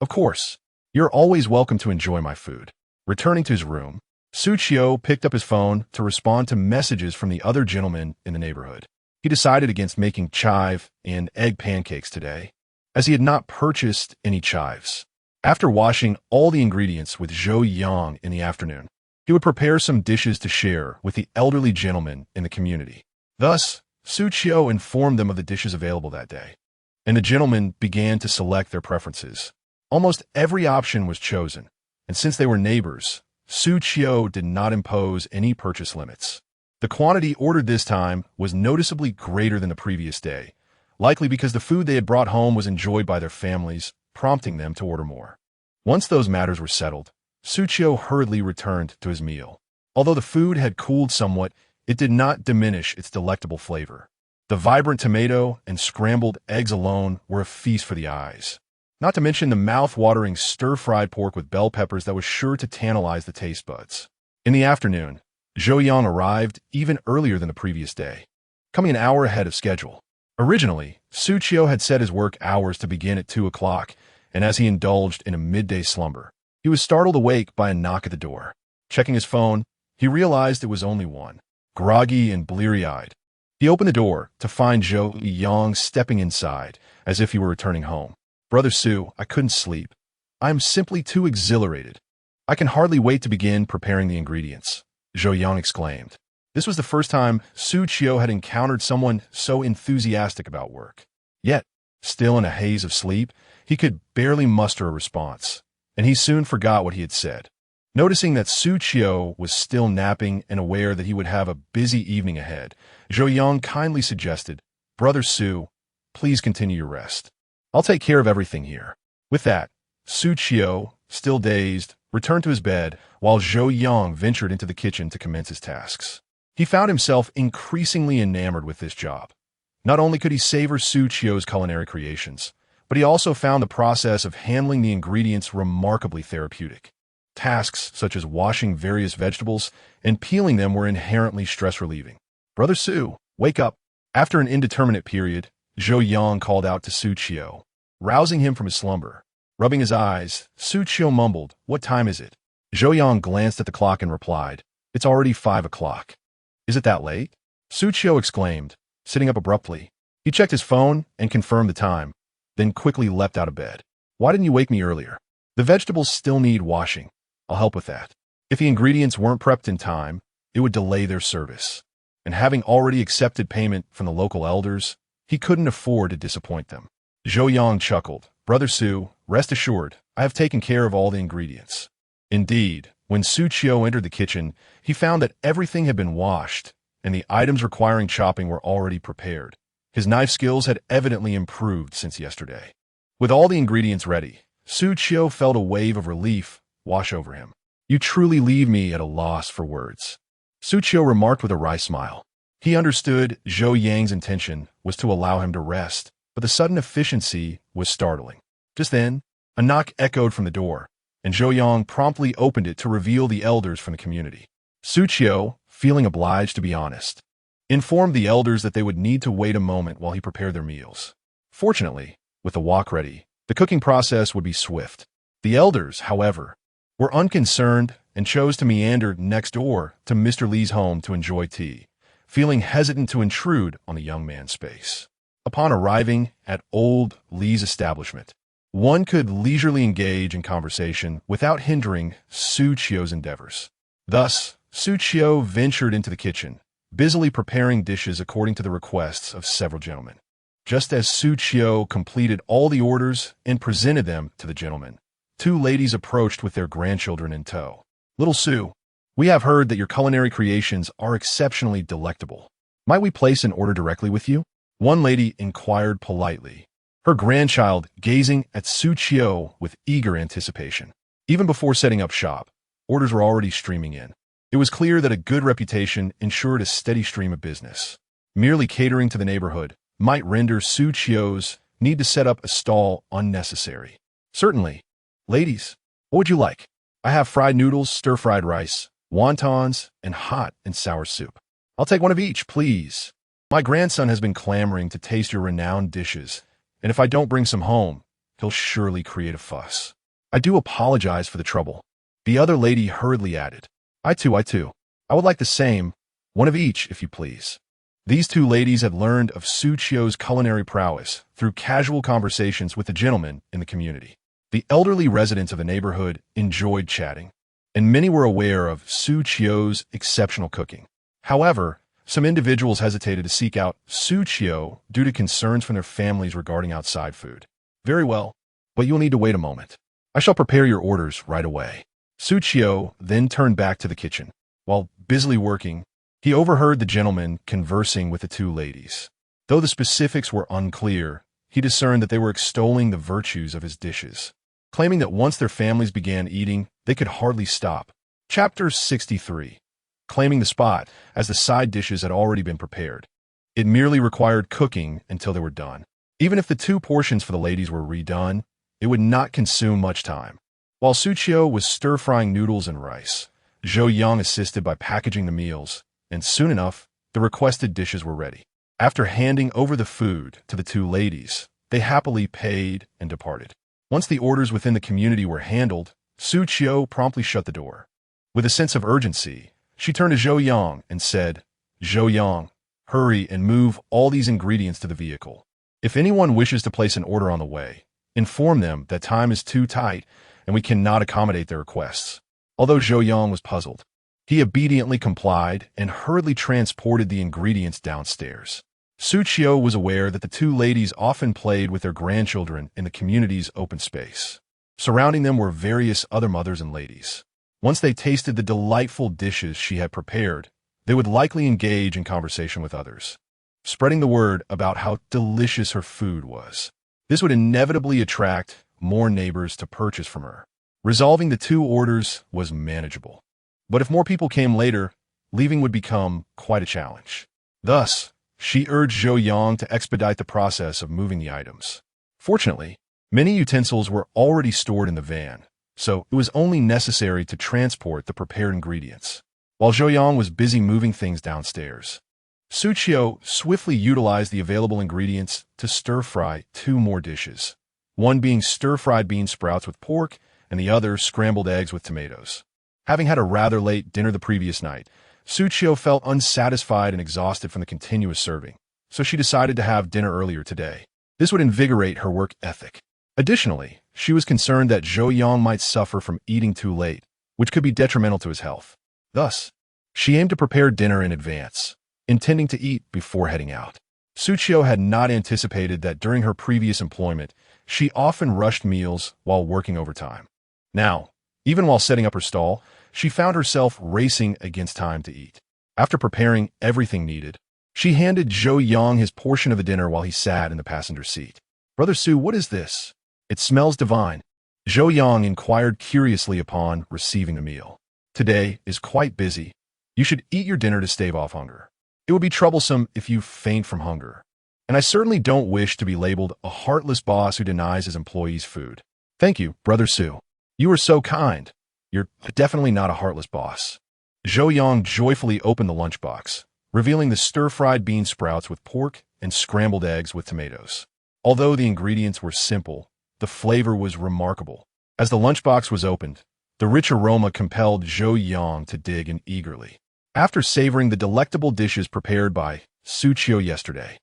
[SPEAKER 1] "Of course, you're always welcome to enjoy my food." Returning to his room, Xu Qiu picked up his phone to respond to messages from the other gentlemen in the neighborhood. He decided against making chive and egg pancakes today, as he had not purchased any chives. After washing all the ingredients with Zhou Yang in the afternoon, he would prepare some dishes to share with the elderly gentlemen in the community. Thus, Xu Qiu informed them of the dishes available that day. and the gentlemen began to select their preferences. Almost every option was chosen, and since they were neighbors, Xu Qiu did not impose any purchase limits. The quantity ordered this time was noticeably greater than the previous day, likely because the food they had brought home was enjoyed by their families, prompting them to order more. Once those matters were settled, Xu Qiu hurriedly returned to his meal. Although the food had cooled somewhat, it did not diminish its delectable flavor. The vibrant tomato and scrambled eggs alone were a feast for the eyes. Not to mention the mouth-watering stir-fried pork with bell peppers that was sure to tantalize the taste buds. In the afternoon, Zhou Yang arrived even earlier than the previous day, coming an hour ahead of schedule. Originally, Xu Qiu had set his work hours to begin at 2 o'clock, and as he indulged in a midday slumber, he was startled awake by a knock at the door. Checking his phone, he realized it was only one. Groggy and bleary-eyed, he opened the door to find Zhou Yang stepping inside, as if he were returning home. "Brother Xu, I couldn't sleep. I am simply too exhilarated. I can hardly wait to begin preparing the ingredients," Zhou Yang exclaimed. This was the first time Xu Qiu had encountered someone so enthusiastic about work. Yet, still in a haze of sleep, he could barely muster a response, and he soon forgot what he had said. Noticing that Xu Qiu was still napping and aware that he would have a busy evening ahead, Zhou Yang kindly suggested, "Brother Xu, please continue your rest. I'll take care of everything here." With that, Xu Qiu, still dazed, returned to his bed, while Zhou Yang ventured into the kitchen to commence his tasks. He found himself increasingly enamored with this job. Not only could he savor Xu Qiu's culinary creations, but he also found the process of handling the ingredients remarkably therapeutic. Tasks such as washing various vegetables and peeling them were inherently stress-relieving. "Brother Xu, wake up." After an indeterminate period, Zhou Yang called out to Xu Qiu, rousing him from his slumber. Rubbing his eyes, Xu Qiu mumbled, "What time is it?" Zhou Yang glanced at the clock and replied, "It's already 5 o'clock. "Is it that late?" Xu Qiu exclaimed, sitting up abruptly. He checked his phone and confirmed the time, then quickly leapt out of bed. "Why didn't you wake me earlier? The vegetables still need washing. I'll help with that." If the ingredients weren't prepped in time, it would delay their service. And having already accepted payment from the local elders, he couldn't afford to disappoint them. Zhou Yang chuckled, "Brother Xu, rest assured, I have taken care of all the ingredients." Indeed, when Xu Qiu entered the kitchen, he found that everything had been washed, and the items requiring chopping were already prepared. His knife skills had evidently improved since yesterday. With all the ingredients ready, Xu Qiu felt a wave of relief wash over him. "You truly leave me at a loss for words," Xu Qiu remarked with a wry smile. He understood Zhou Yang's intention was to allow him to rest, but the sudden efficiency was startling. Just then, a knock echoed from the door, and Zhou Yang promptly opened it to reveal the elders from the community. Xu Qiu, feeling obliged to be honest, informed the elders that they would need to wait a moment while he prepared their meals. Fortunately, with the wok ready, the cooking process would be swift. The elders, however, were unconcerned and chose to meander next door to Mr. Li's home to enjoy tea, feeling hesitant to intrude on the young man's space. Upon arriving at old Li's establishment, one could leisurely engage in conversation without hindering Xu Qiu's endeavors. Thus, Xu Qiu ventured into the kitchen, busily preparing dishes according to the requests of several gentlemen. Just as Xu Qiu completed all the orders and presented them to the gentlemen, 2 ladies approached with their grandchildren in tow. "Little Xu, we have heard that your culinary creations are exceptionally delectable. Might we place an order directly with you?" One lady inquired politely, her grandchild gazing at Xu Qiu with eager anticipation. Even before setting up shop, orders were already streaming in. It was clear that a good reputation ensured a steady stream of business. Merely catering to the neighborhood might render Xu Qiu's need to set up a stall unnecessary. "Certainly. Ladies, what would you like? I have fried noodles, stir-fried rice, wontons, and hot and sour soup. I'll take one of each, please. My grandson has been clamoring to taste your renowned dishes, and if I don't bring some home, he'll surely create a fuss. I do apologize for the trouble." The other lady hurriedly added, I too. I would like the same, one of each, if you please." These 2 ladies had learned of Xu Qiu's culinary prowess through casual conversations with the gentlemen in the community. The elderly residents of the neighborhood enjoyed chatting, and many were aware of Xu Qiu's exceptional cooking. However, Some individuals hesitated to seek out Xu Qiu due to concerns from their families regarding outside food. Very well, but you'll need to wait a moment. I shall prepare your orders right away. Xu Qiu then turned back to the kitchen. While busily working, he overheard the gentleman conversing with the two ladies. Though the specifics were unclear, he discerned that they were extolling the virtues of his dishes, claiming that once their families began eating, they could hardly stop. Chapter 63. Claiming the spot, as the side dishes had already been prepared. It merely required cooking until they were done. Even if the two portions for the ladies were redone, it would not consume much time. While Xu Qiu was stir-frying noodles and rice, Zhou Yang assisted by packaging the meals, and soon enough, the requested dishes were ready. After handing over the food to the two ladies, they happily paid and departed. Once the orders within the community were handled, Xu Qiu promptly shut the door. With a sense of urgency, she turned to Zhou Yang and said, "Zhou Yang, hurry and move all these ingredients to the vehicle. If anyone wishes to place an order on the way, inform them that time is too tight and we cannot accommodate their requests." Although Zhou Yang was puzzled, he obediently complied and hurriedly transported the ingredients downstairs. Xu Qiu was aware that the two ladies often played with their grandchildren in the community's open space. Surrounding them were various other mothers and ladies. Once they tasted the delightful dishes she had prepared, they would likely engage in conversation with others, spreading the word about how delicious her food was. This would inevitably attract more neighbors to purchase from her. Resolving the two orders was manageable. But if more people came later, leaving would become quite a challenge. Thus, she urged Zhou Yang to expedite the process of moving the items. Fortunately, many utensils were already stored in the van, so it was only necessary to transport the prepared ingredients. While Zhou Yang was busy moving things downstairs, Xu Qiu swiftly utilized the available ingredients to stir-fry two more dishes, one being stir-fried bean sprouts with pork and the other scrambled eggs with tomatoes. Having had a rather late dinner the previous night, Xu Qiu felt unsatisfied and exhausted from the continuous serving, so she decided to have dinner earlier today. This would invigorate her work ethic. Additionally, she was concerned that Zhou Yang might suffer from eating too late, which could be detrimental to his health. Thus, she aimed to prepare dinner in advance, intending to eat before heading out. Xu Qiu had not anticipated that during her previous employment, she often rushed meals while working overtime. Now, even while setting up her stall, she found herself racing against time to eat. After preparing everything needed, she handed Zhou Yang his portion of the dinner while he sat in the passenger seat. "Brother Xu, what is this? It smells divine." Zhou Yang inquired curiously upon receiving the meal. "Today is quite busy. You should eat your dinner to stave off hunger. It would be troublesome if you faint from hunger. And I certainly don't wish to be labeled a heartless boss who denies his employees food." "Thank you, Brother Xu. You are so kind. You're definitely not a heartless boss." Zhou Yang joyfully opened the lunchbox, revealing the stir-fried bean sprouts with pork and scrambled eggs with tomatoes. Although the ingredients were simple, the flavor was remarkable. As the lunchbox was opened, the rich aroma compelled Zhou Yang to dig in eagerly. After savoring the delectable dishes prepared by Xu Qiu yesterday,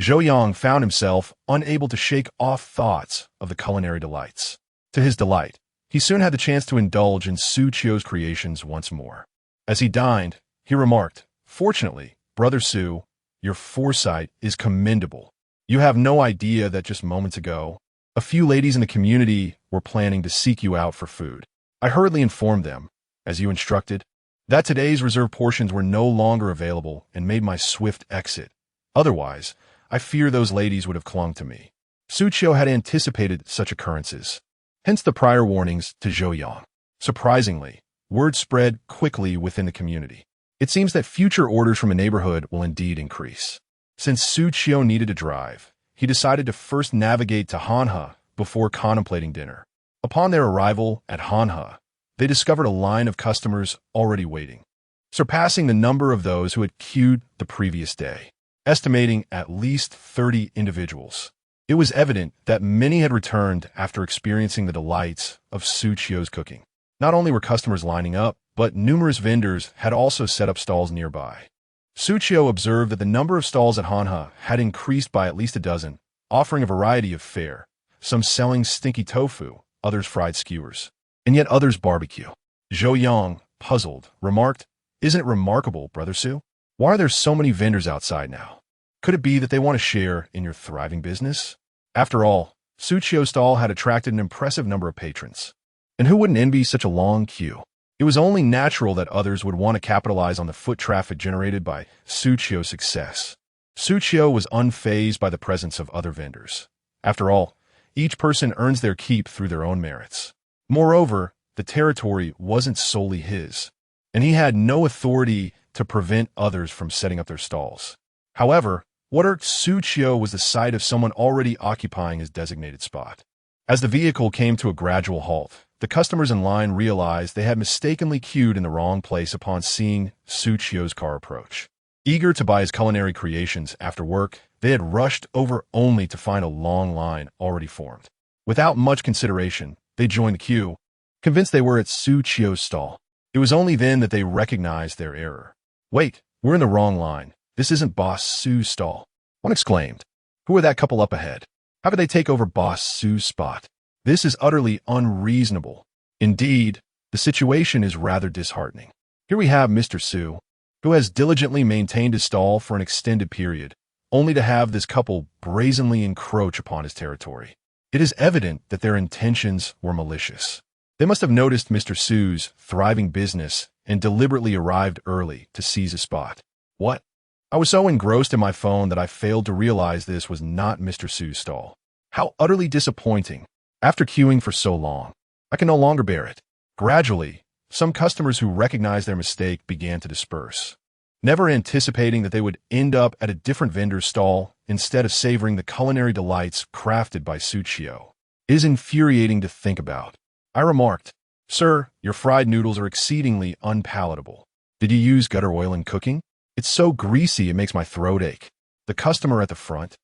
[SPEAKER 1] Zhou Yang found himself unable to shake off thoughts of the culinary delights. To his delight, he soon had the chance to indulge in Xu Qiu's creations once more. As he dined, he remarked, "Fortunately, Brother Xu, your foresight is commendable. You have no idea that just moments ago, a few ladies in the community were planning to seek you out for food. I hurriedly informed them, as you instructed, that today's reserved portions were no longer available and made my swift exit. Otherwise, I fear those ladies would have clung to me." Xu Qiu had anticipated such occurrences, hence the prior warnings to Zhou Yang. Surprisingly, word spread quickly within the community. It seems that future orders from a neighborhood will indeed increase. Since Xu Qiu needed to drive, he decided to first navigate to Hanhe before contemplating dinner. Upon their arrival at Hanhe, they discovered a line of customers already waiting, surpassing the number of those who had queued the previous day, estimating at least 30 individuals. It was evident that many had returned after experiencing the delights of Xu Qiu's cooking. Not only were customers lining up, but numerous vendors had also set up stalls nearby. Xu Qiu observed that the number of stalls at Hanhe had increased by at least a dozen, offering a variety of fare, some selling stinky tofu, others fried skewers, and yet others barbecue. Zhou Yang, puzzled, remarked, "Isn't it remarkable, Brother Xu? Why are there so many vendors outside now? Could it be that they want to share in your thriving business? After all, Xu Qiu's stall had attracted an impressive number of patrons. And who wouldn't envy such a long queue? It was only natural that others would want to capitalize on the foot traffic generated by Xu Qiu's success. Xu Qiu was unfazed by the presence of other vendors. After all, each person earns their keep through their own merits. Moreover, the territory wasn't solely his, and he had no authority to prevent others from setting up their stalls. However, what irked Xu Qiu was the sight of someone already occupying his designated spot. As the vehicle came to a gradual halt, the customers in line realized they had mistakenly queued in the wrong place upon seeing Xu Qiu's car approach. Eager to buy his culinary creations after work, they had rushed over only to find a long line already formed. Without much consideration, they joined the queue, convinced they were at Xu Qiu's stall. It was only then that they recognized their error. "Wait, we're in the wrong line. This isn't Boss Xu's stall," one exclaimed. "Who are that couple up ahead? How could they take over Boss Xu's spot? This is utterly unreasonable." Indeed, the situation is rather disheartening. Here we have Mr. Xu, who has diligently maintained his stall for an extended period, only to have this couple brazenly encroach upon his territory. It is evident that their intentions were malicious. They must have noticed Mr. Xu's thriving business and deliberately arrived early to seize a spot. What? I was so engrossed in my phone that I failed to realize this was not Mr. Xu's stall. How utterly disappointing. After queuing for so long, I can no longer bear it. Gradually, some customers who recognized their mistake began to disperse, never anticipating that they would end up at a different vendor's stall instead of savoring the culinary delights crafted by Xu Qiu. It is infuriating to think about. I remarked, "Sir, your fried noodles are exceedingly unpalatable. Did you use gutter oil in cooking? It's so greasy it makes my throat ache." The customer at the front,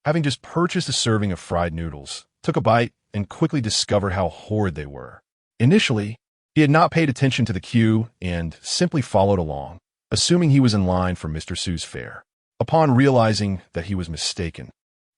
[SPEAKER 1] having just purchased a serving of fried noodles, took a bite and quickly discovered how horrid they were. Initially, he had not paid attention to the queue and simply followed along, assuming he was in line for Mr. Xu's fare. Upon realizing that he was mistaken,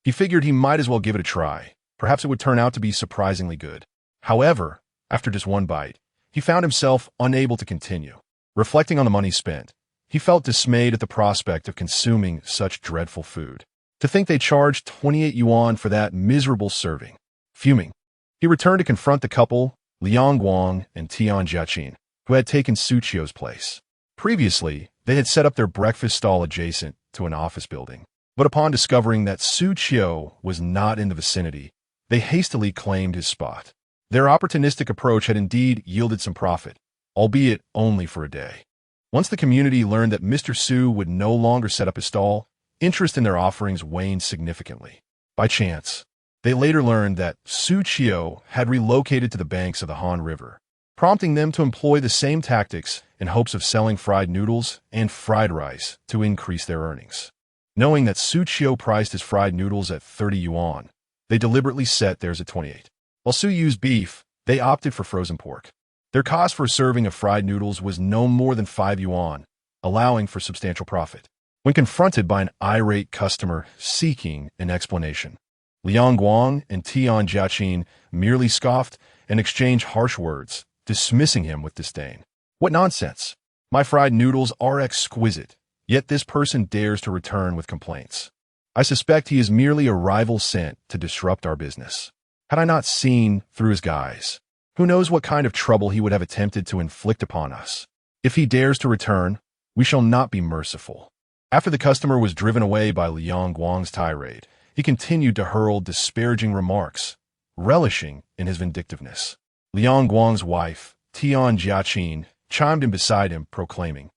[SPEAKER 1] he figured he might as well give it a try. Perhaps it would turn out to be surprisingly good. However, after just one bite, he found himself unable to continue. Reflecting on the money spent, he felt dismayed at the prospect of consuming such dreadful food. To think they charged 28 yuan for that miserable serving. Fuming, he returned to confront the couple, Liang Guang and Tian Jiaqin, who had taken Xu Qiu's place. Previously, they had set up their breakfast stall adjacent to an office building. But upon discovering that Xu Qiu was not in the vicinity, they hastily claimed his spot. Their opportunistic approach had indeed yielded some profit, albeit only for a day. Once the community learned that Mr. Xu would no longer set up his stall, interest in their offerings waned significantly. By chance, they later learned that Xu Qiu had relocated to the banks of the Han River, prompting them to employ the same tactics in hopes of selling fried noodles and fried rice to increase their earnings. Knowing that Xu Qiu priced his fried noodles at 30 yuan, they deliberately set theirs at 28. While Xu used beef, they opted for frozen pork. Their cost for a serving of fried noodles was no more than 5 yuan, allowing for substantial profit. When confronted by an irate customer seeking an explanation, Liang Guang and Tian Jiaqin merely scoffed and exchanged harsh words, dismissing him with disdain. "What nonsense! My fried noodles are exquisite, yet this person dares to return with complaints. I suspect he is merely a rival sent to disrupt our business. Had I not seen through his guise, who knows what kind of trouble he would have attempted to inflict upon us. If he dares to return, we shall not be merciful." After the customer was driven away by Liang Guang's tirade, he continued to hurl disparaging remarks, relishing in his vindictiveness. Liang Guang's wife, Tian Jiaqin, chimed in beside him, proclaiming,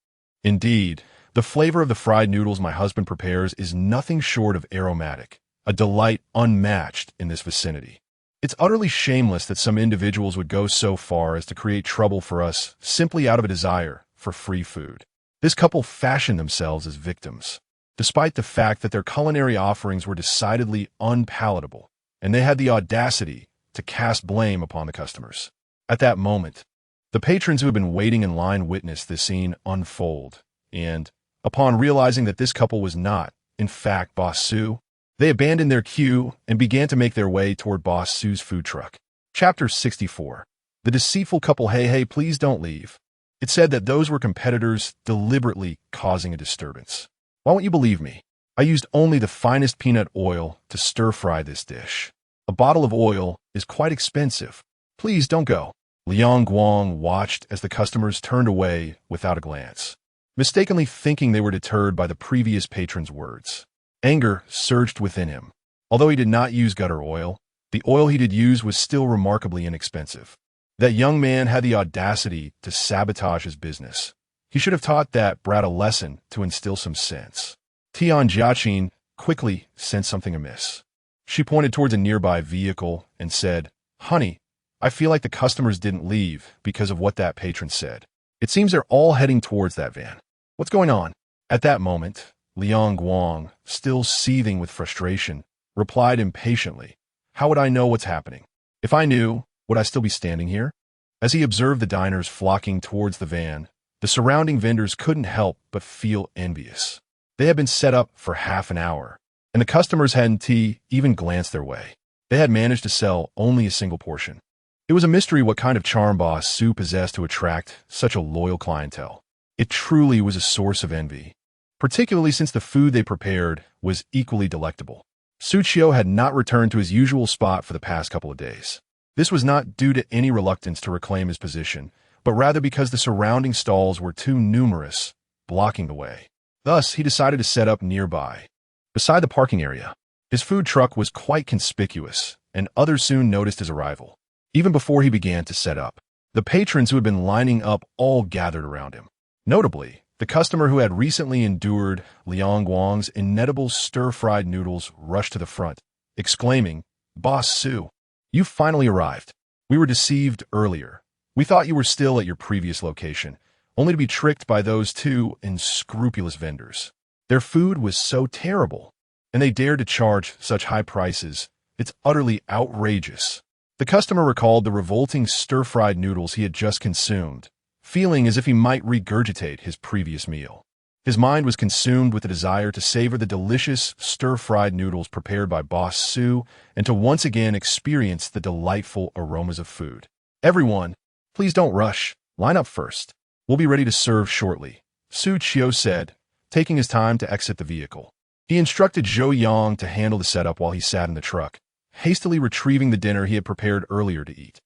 [SPEAKER 1] "Indeed, the flavor of the fried noodles my husband prepares is nothing short of aromatic, a delight unmatched in this vicinity. It's utterly shameless that some individuals would go so far as to create trouble for us simply out of a desire for free food." This couple fashioned themselves as victims, despite the fact that their culinary offerings were decidedly unpalatable, and they had the audacity to cast blame upon the customers. At that moment, the patrons who had been waiting in line witnessed this scene unfold, and, upon realizing that this couple was not, in fact, Boss Xu, they abandoned their queue and began to make their way toward Boss Xu's food truck. Chapter 64. The deceitful couple. Hey, please don't leave. It said that those were competitors deliberately causing a disturbance. Why won't you believe me? I used only the finest peanut oil to stir-fry this dish. A bottle of oil is quite expensive. Please don't go. Liang Guang watched as the customers turned away without a glance, mistakenly thinking they were deterred by the previous patron's words. Anger surged within him. Although he did not use gutter oil, the oil he did use was still remarkably inexpensive. That young man had the audacity to sabotage his business. He should have taught that brat a lesson to instill some sense. Tian Jiaqin quickly sensed something amiss. She pointed towards a nearby vehicle and said, "Honey, I feel like the customers didn't leave because of what that patron said. It seems they're all heading towards that van. What's going on?" At that moment, Liang Guang, still seething with frustration, replied impatiently, "How would I know what's happening? If I knew, would I still be standing here?" As he observed the diners flocking towards the van, the surrounding vendors couldn't help but feel envious. They had been set up for half an hour, and the customers hadn't even glanced their way. They had managed to sell only a single portion. It was a mystery what kind of charm boss Xu possessed to attract such a loyal clientele. It truly was a source of envy, particularly since the food they prepared was equally delectable. Xu Qiu had not returned to his usual spot for the past couple of days. This was not due to any reluctance to reclaim his position, but rather because the surrounding stalls were too numerous, blocking the way. Thus, he decided to set up nearby, beside the parking area. His food truck was quite conspicuous, and others soon noticed his arrival. Even before he began to set up, the patrons who had been lining up all gathered around him. Notably, the customer who had recently endured Liang Guang's inedible stir-fried noodles rushed to the front, exclaiming, "Boss Xu, you finally arrived. We were deceived earlier. We thought you were still at your previous location, only to be tricked by those two unscrupulous vendors. Their food was so terrible, and they dared to charge such high prices. It's utterly outrageous." The customer recalled the revolting stir-fried noodles he had just consumed, feeling as if he might regurgitate his previous meal. His mind was consumed with the desire to savor the delicious stir-fried noodles prepared by Boss Xu and to once again experience the delightful aromas of food. "Everyone, please don't rush. Line up first. We'll be ready to serve shortly," Xu Qiu said, taking his time to exit the vehicle. He instructed Zhou Yang to handle the setup while he sat in the truck, hastily retrieving the dinner he had prepared earlier to eat.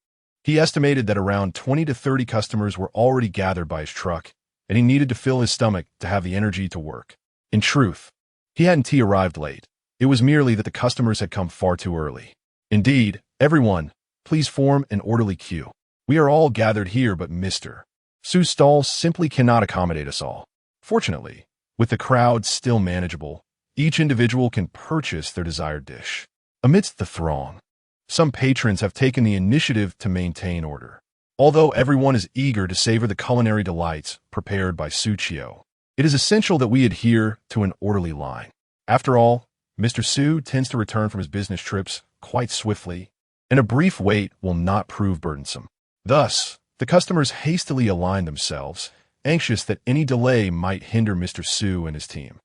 [SPEAKER 1] He estimated that around 20 to 30 customers were already gathered by his truck, and he needed to fill his stomach to have the energy to work. In truth, he hadn't arrived late. It was merely that the customers had come far too early. "Indeed, everyone, please form an orderly queue. We are all gathered here but Mr. Xu's stall simply cannot accommodate us all. Fortunately, with the crowd still manageable, each individual can purchase their desired dish." Amidst the throng, some patrons have taken the initiative to maintain order. Although everyone is eager to savor the culinary delights prepared by Xu Qiu, it is essential that we adhere to an orderly line. After all, Mr. Xu tends to return from his business trips quite swiftly, and a brief wait will not prove burdensome. Thus, the customers hastily align themselves, anxious that any delay might hinder Mr. Xu and his team.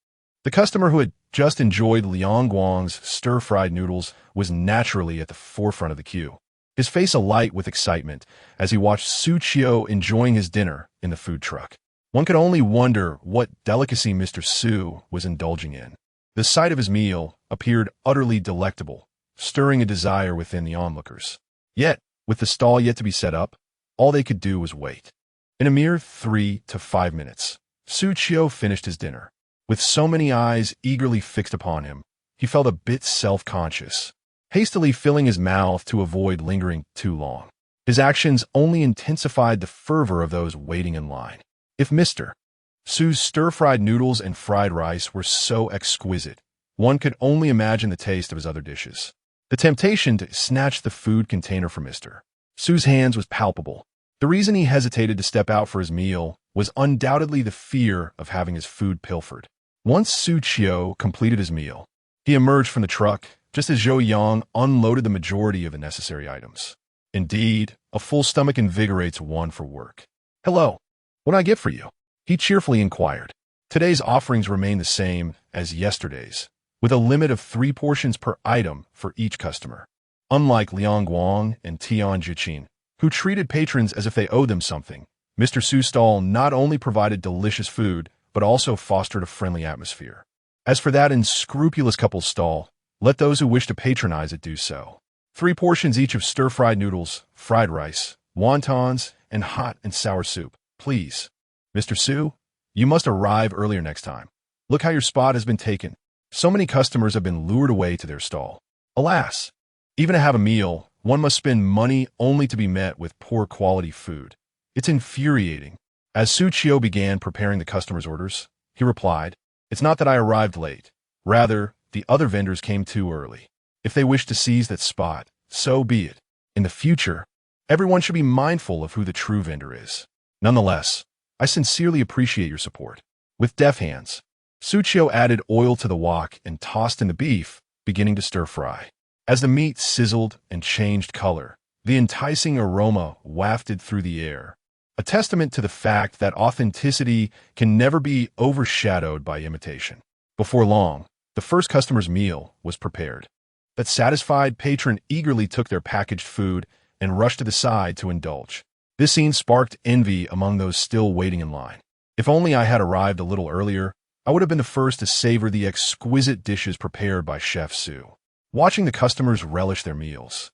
[SPEAKER 1] The customer who had just enjoyed Liang Guang's stir-fried noodles was naturally at the forefront of the queue, his face alight with excitement as he watched Xu Qiu enjoying his dinner in the food truck. One could only wonder what delicacy Mr. Xu was indulging in. The sight of his meal appeared utterly delectable, stirring a desire within the onlookers. Yet, with the stall yet to be set up, all they could do was wait. In a mere 3 to 5 minutes, Xu Qiu finished his dinner. With so many eyes eagerly fixed upon him, he felt a bit self-conscious, hastily filling his mouth to avoid lingering too long. His actions only intensified the fervor of those waiting in line. If Mr. Xu's stir-fried noodles and fried rice were so exquisite, one could only imagine the taste of his other dishes. The temptation to snatch the food container from Mr. Xu's hands was palpable. The reason he hesitated to step out for his meal was undoubtedly the fear of having his food pilfered. Once Xu Qiu completed his meal, he emerged from the truck just as Zhou Yang unloaded the majority of the necessary items. Indeed, a full stomach invigorates one for work. "Hello, what do I get for you?" he cheerfully inquired. Today's offerings remain the same as yesterday's, with a limit of 3 portions per item for each customer. Unlike Liang Guang and Tian Jiqin, who treated patrons as if they owed them something, Mr. Su's stall not only provided delicious food, but also fostered a friendly atmosphere. As for that unscrupulous couple's stall, let those who wish to patronize it do so. 3 portions each of stir-fried noodles, fried rice, wontons, and hot and sour soup, please. Mr. Xu, you must arrive earlier next time. Look how your spot has been taken. So many customers have been lured away to their stall. Alas, even to have a meal, one must spend money only to be met with poor quality food. It's infuriating. As Xu Qiu began preparing the customers' orders, he replied, "It's not that I arrived late. Rather, the other vendors came too early. If they wish to seize that spot, so be it. In the future, everyone should be mindful of who the true vendor is. Nonetheless, I sincerely appreciate your support." With deft hands, Xu Qiu added oil to the wok and tossed in the beef, beginning to stir-fry. As the meat sizzled and changed color, the enticing aroma wafted through the air, a testament to the fact that authenticity can never be overshadowed by imitation. Before long, the first customer's meal was prepared. That satisfied patron eagerly took their packaged food and rushed to the side to indulge. This scene sparked envy among those still waiting in line. If only I had arrived a little earlier, I would have been the first to savor the exquisite dishes prepared by Chef Xu. Watching the customers relish their meals,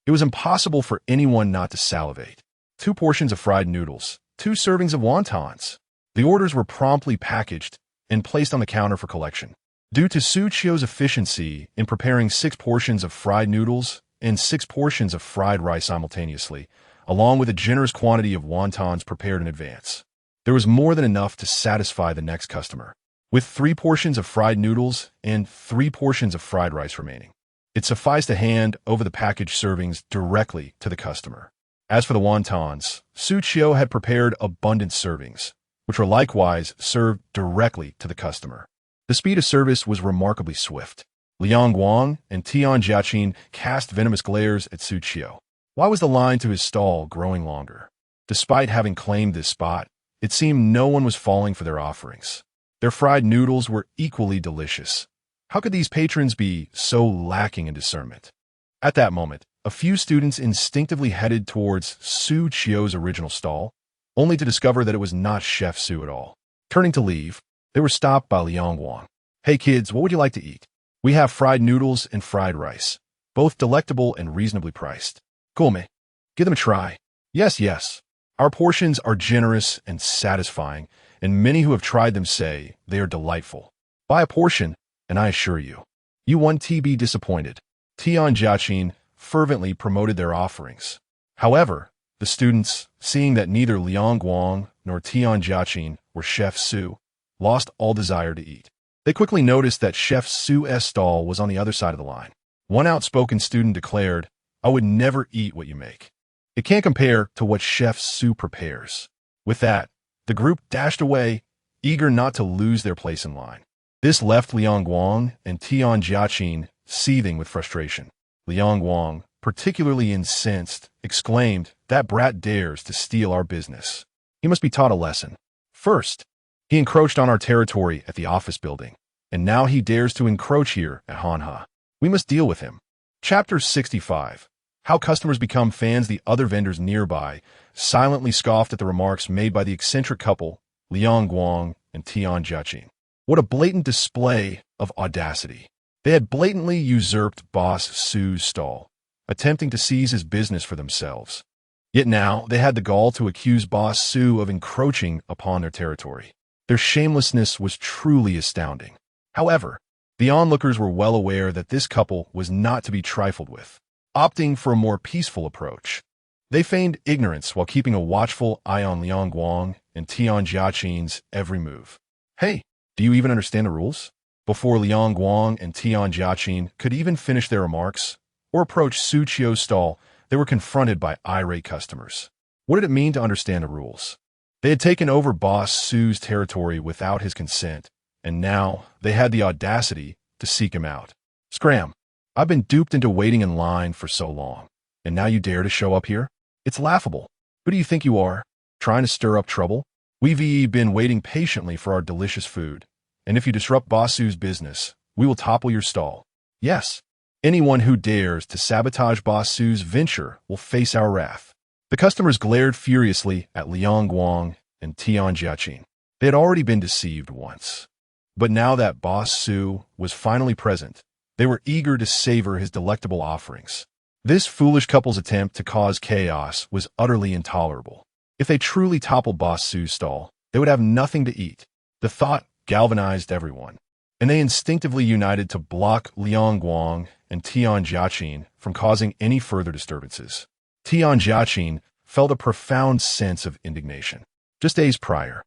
[SPEAKER 1] it was impossible for anyone not to salivate. 2 portions of fried noodles, 2 servings of wontons. The orders were promptly packaged and placed on the counter for collection. Due to Xu Qiu's efficiency in preparing 6 portions of fried noodles and 6 portions of fried rice simultaneously, along with a generous quantity of wontons prepared in advance, there was more than enough to satisfy the next customer. With 3 portions of fried noodles and 3 portions of fried rice remaining, it sufficed to hand over the packaged servings directly to the customer. As for the wontons, Xu Qiu had prepared abundant servings, which were likewise served directly to the customer. The speed of service was remarkably swift. Liang Guang and Tian Jiaqin cast venomous glares at Xu Qiu. Why was the line to his stall growing longer? Despite having claimed this spot, it seemed no one was falling for their offerings. Their fried noodles were equally delicious. How could these patrons be so lacking in discernment? At that moment, a few students instinctively headed towards Xu Qiu's original stall, only to discover that it was not Chef Xu at all. Turning to leave, they were stopped by Liang Guang. "Hey kids, what would you like to eat? We have fried noodles and fried rice, both delectable and reasonably priced. Cool, me. Give them a try." Yes. Our portions are generous and satisfying, and many who have tried them say they are delightful. Buy a portion, and I assure you, you won't be disappointed. Tian Jiaqin fervently promoted their offerings. However, the students, seeing that neither Liang Guang nor Tian Jiaqin were Chef Xu, lost all desire to eat. They quickly noticed that Chef Xu's stall was on the other side of the line. One outspoken student declared, "I would never eat what you make. It can't compare to what Chef Xu prepares." With that, the group dashed away, eager not to lose their place in line. This left Liang Guang and Tian Jiaqin seething with frustration. Liang Guang, particularly incensed, exclaimed, "That brat dares to steal our business. He must be taught a lesson. First, he encroached on our territory at the office building, and now he dares to encroach here at Hanha. We must deal with him." Chapter 65. How customers become fans. The other vendors nearby silently scoffed at the remarks made by the eccentric couple, Liang Guang and Tian Jiaqin. What a blatant display of audacity. They had blatantly usurped Boss Xu's stall, attempting to seize his business for themselves. Yet now they had the gall to accuse Boss Xu of encroaching upon their territory. Their shamelessness was truly astounding. However, the onlookers were well aware that this couple was not to be trifled with. Opting for a more peaceful approach, they feigned ignorance while keeping a watchful eye on Liang Guang and Tian Jiaqin's every move. "Hey, do you even understand the rules?" Before Liang Guang and Tian Jiaqin could even finish their remarks or approach Xu Qiu's stall, they were confronted by irate customers. What did it mean to understand the rules? They had taken over Boss Xu's territory without his consent, and now they had the audacity to seek him out. "Scram! I've been duped into waiting in line for so long, and now you dare to show up here? It's laughable. Who do you think you are? Trying to stir up trouble? We've been waiting patiently for our delicious food, and if you disrupt Boss Xu's business, we will topple your stall. Yes, anyone who dares to sabotage Boss Xu's venture will face our wrath." The customers glared furiously at Liang Guang and Tian Jiaqin. They had already been deceived once. But now that Boss Xu was finally present, they were eager to savor his delectable offerings. This foolish couple's attempt to cause chaos was utterly intolerable. If they truly toppled Boss Xu's stall, they would have nothing to eat. The thought galvanized everyone, and they instinctively united to block Liang Guang and Tian Jiaqin from causing any further disturbances. Tian Jiaqin felt a profound sense of indignation. Just days prior,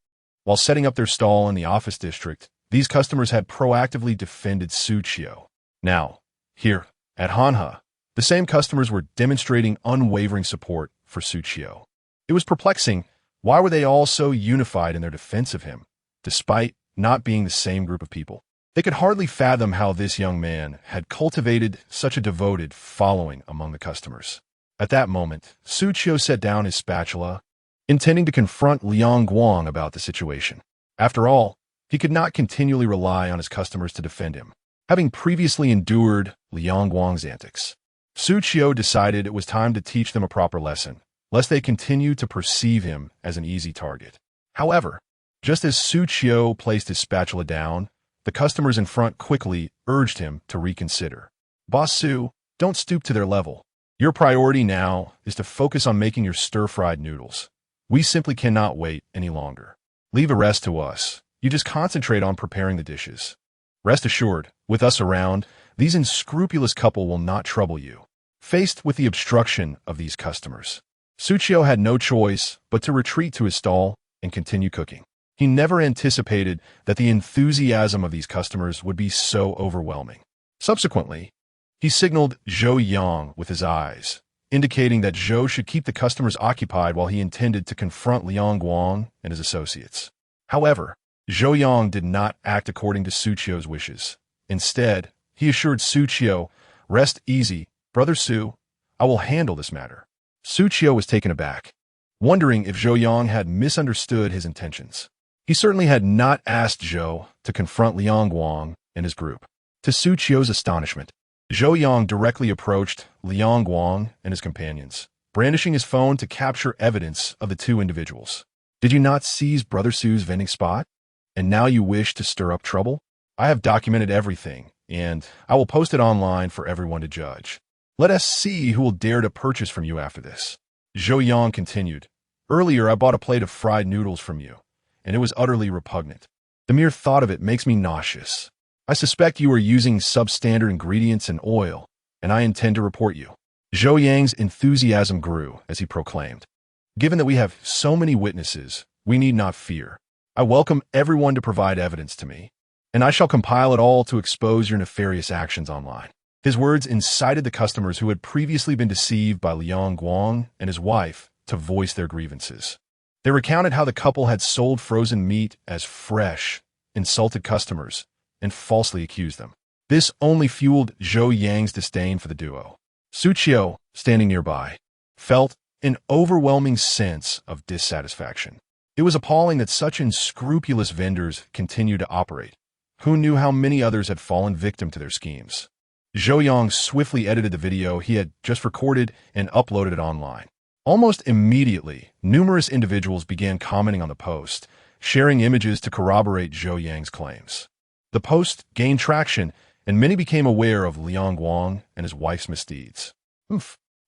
[SPEAKER 1] while setting up their stall in the office district, these customers had proactively defended Xu Qiu. Now, here, at Hanhe, the same customers were demonstrating unwavering support for Xu Qiu. It was perplexing. Why were they all so unified in their defense of him, despite not being the same group of people? They could hardly fathom how this young man had cultivated such a devoted following among the customers. At that moment, Xu Qiu set down his spatula, intending to confront Liang Guang about the situation. After all, he could not continually rely on his customers to defend him, having previously endured Liang Guang's antics. Xu Qiu decided it was time to teach them a proper lesson, lest they continue to perceive him as an easy target. However, just as Xu Qiu placed his spatula down, the customers in front quickly urged him to reconsider. Boss Xu, don't stoop to their level. Your priority now is to focus on making your stir-fried noodles. We simply cannot wait any longer. Leave the rest to us. You just concentrate on preparing the dishes. Rest assured, with us around, these unscrupulous couple will not trouble you. Faced with the obstruction of these customers, Xu Qiu had no choice but to retreat to his stall and continue cooking. He never anticipated that the enthusiasm of these customers would be so overwhelming. Subsequently, he signaled Zhou Yang with his eyes, indicating that Zhou should keep the customers occupied while he intended to confront Liang Guang and his associates. However, Zhou Yang did not act according to Xu Qiu's wishes. Instead, he assured Xu Qiu, "Rest easy, Brother Xu. I will handle this matter." Xu Qiu was taken aback, wondering if Zhou Yang had misunderstood his intentions. He certainly had not asked Zhou to confront Liang Guang and his group. To Xu Qiu's astonishment, Zhou Yang directly approached Liang Guang and his companions, brandishing his phone to capture evidence of the two individuals. "Did you not seize Brother Xu's vending spot? And now you wish to stir up trouble? I have documented everything, and I will post it online for everyone to judge. Let us see who will dare to purchase from you after this." Zhou Yang continued, "Earlier I bought a plate of fried noodles from you, and it was utterly repugnant. The mere thought of it makes me nauseous. I suspect you are using substandard ingredients and oil, and I intend to report you." Zhou Yang's enthusiasm grew as he proclaimed, "Given that we have so many witnesses, we need not fear. I welcome everyone to provide evidence to me, and I shall compile it all to expose your nefarious actions online." His words incited the customers who had previously been deceived by Liang Guang and his wife to voice their grievances. They recounted how the couple had sold frozen meat as fresh, insulted customers, and falsely accused them. This only fueled Zhou Yang's disdain for the duo. Xu Qiu, standing nearby, felt an overwhelming sense of dissatisfaction. It was appalling that such unscrupulous vendors continued to operate. Who knew how many others had fallen victim to their schemes? Zhou Yang swiftly edited the video he had just recorded and uploaded it online. Almost immediately, numerous individuals began commenting on the post, sharing images to corroborate Zhou Yang's claims. The post gained traction, and many became aware of Liang Guang and his wife's misdeeds.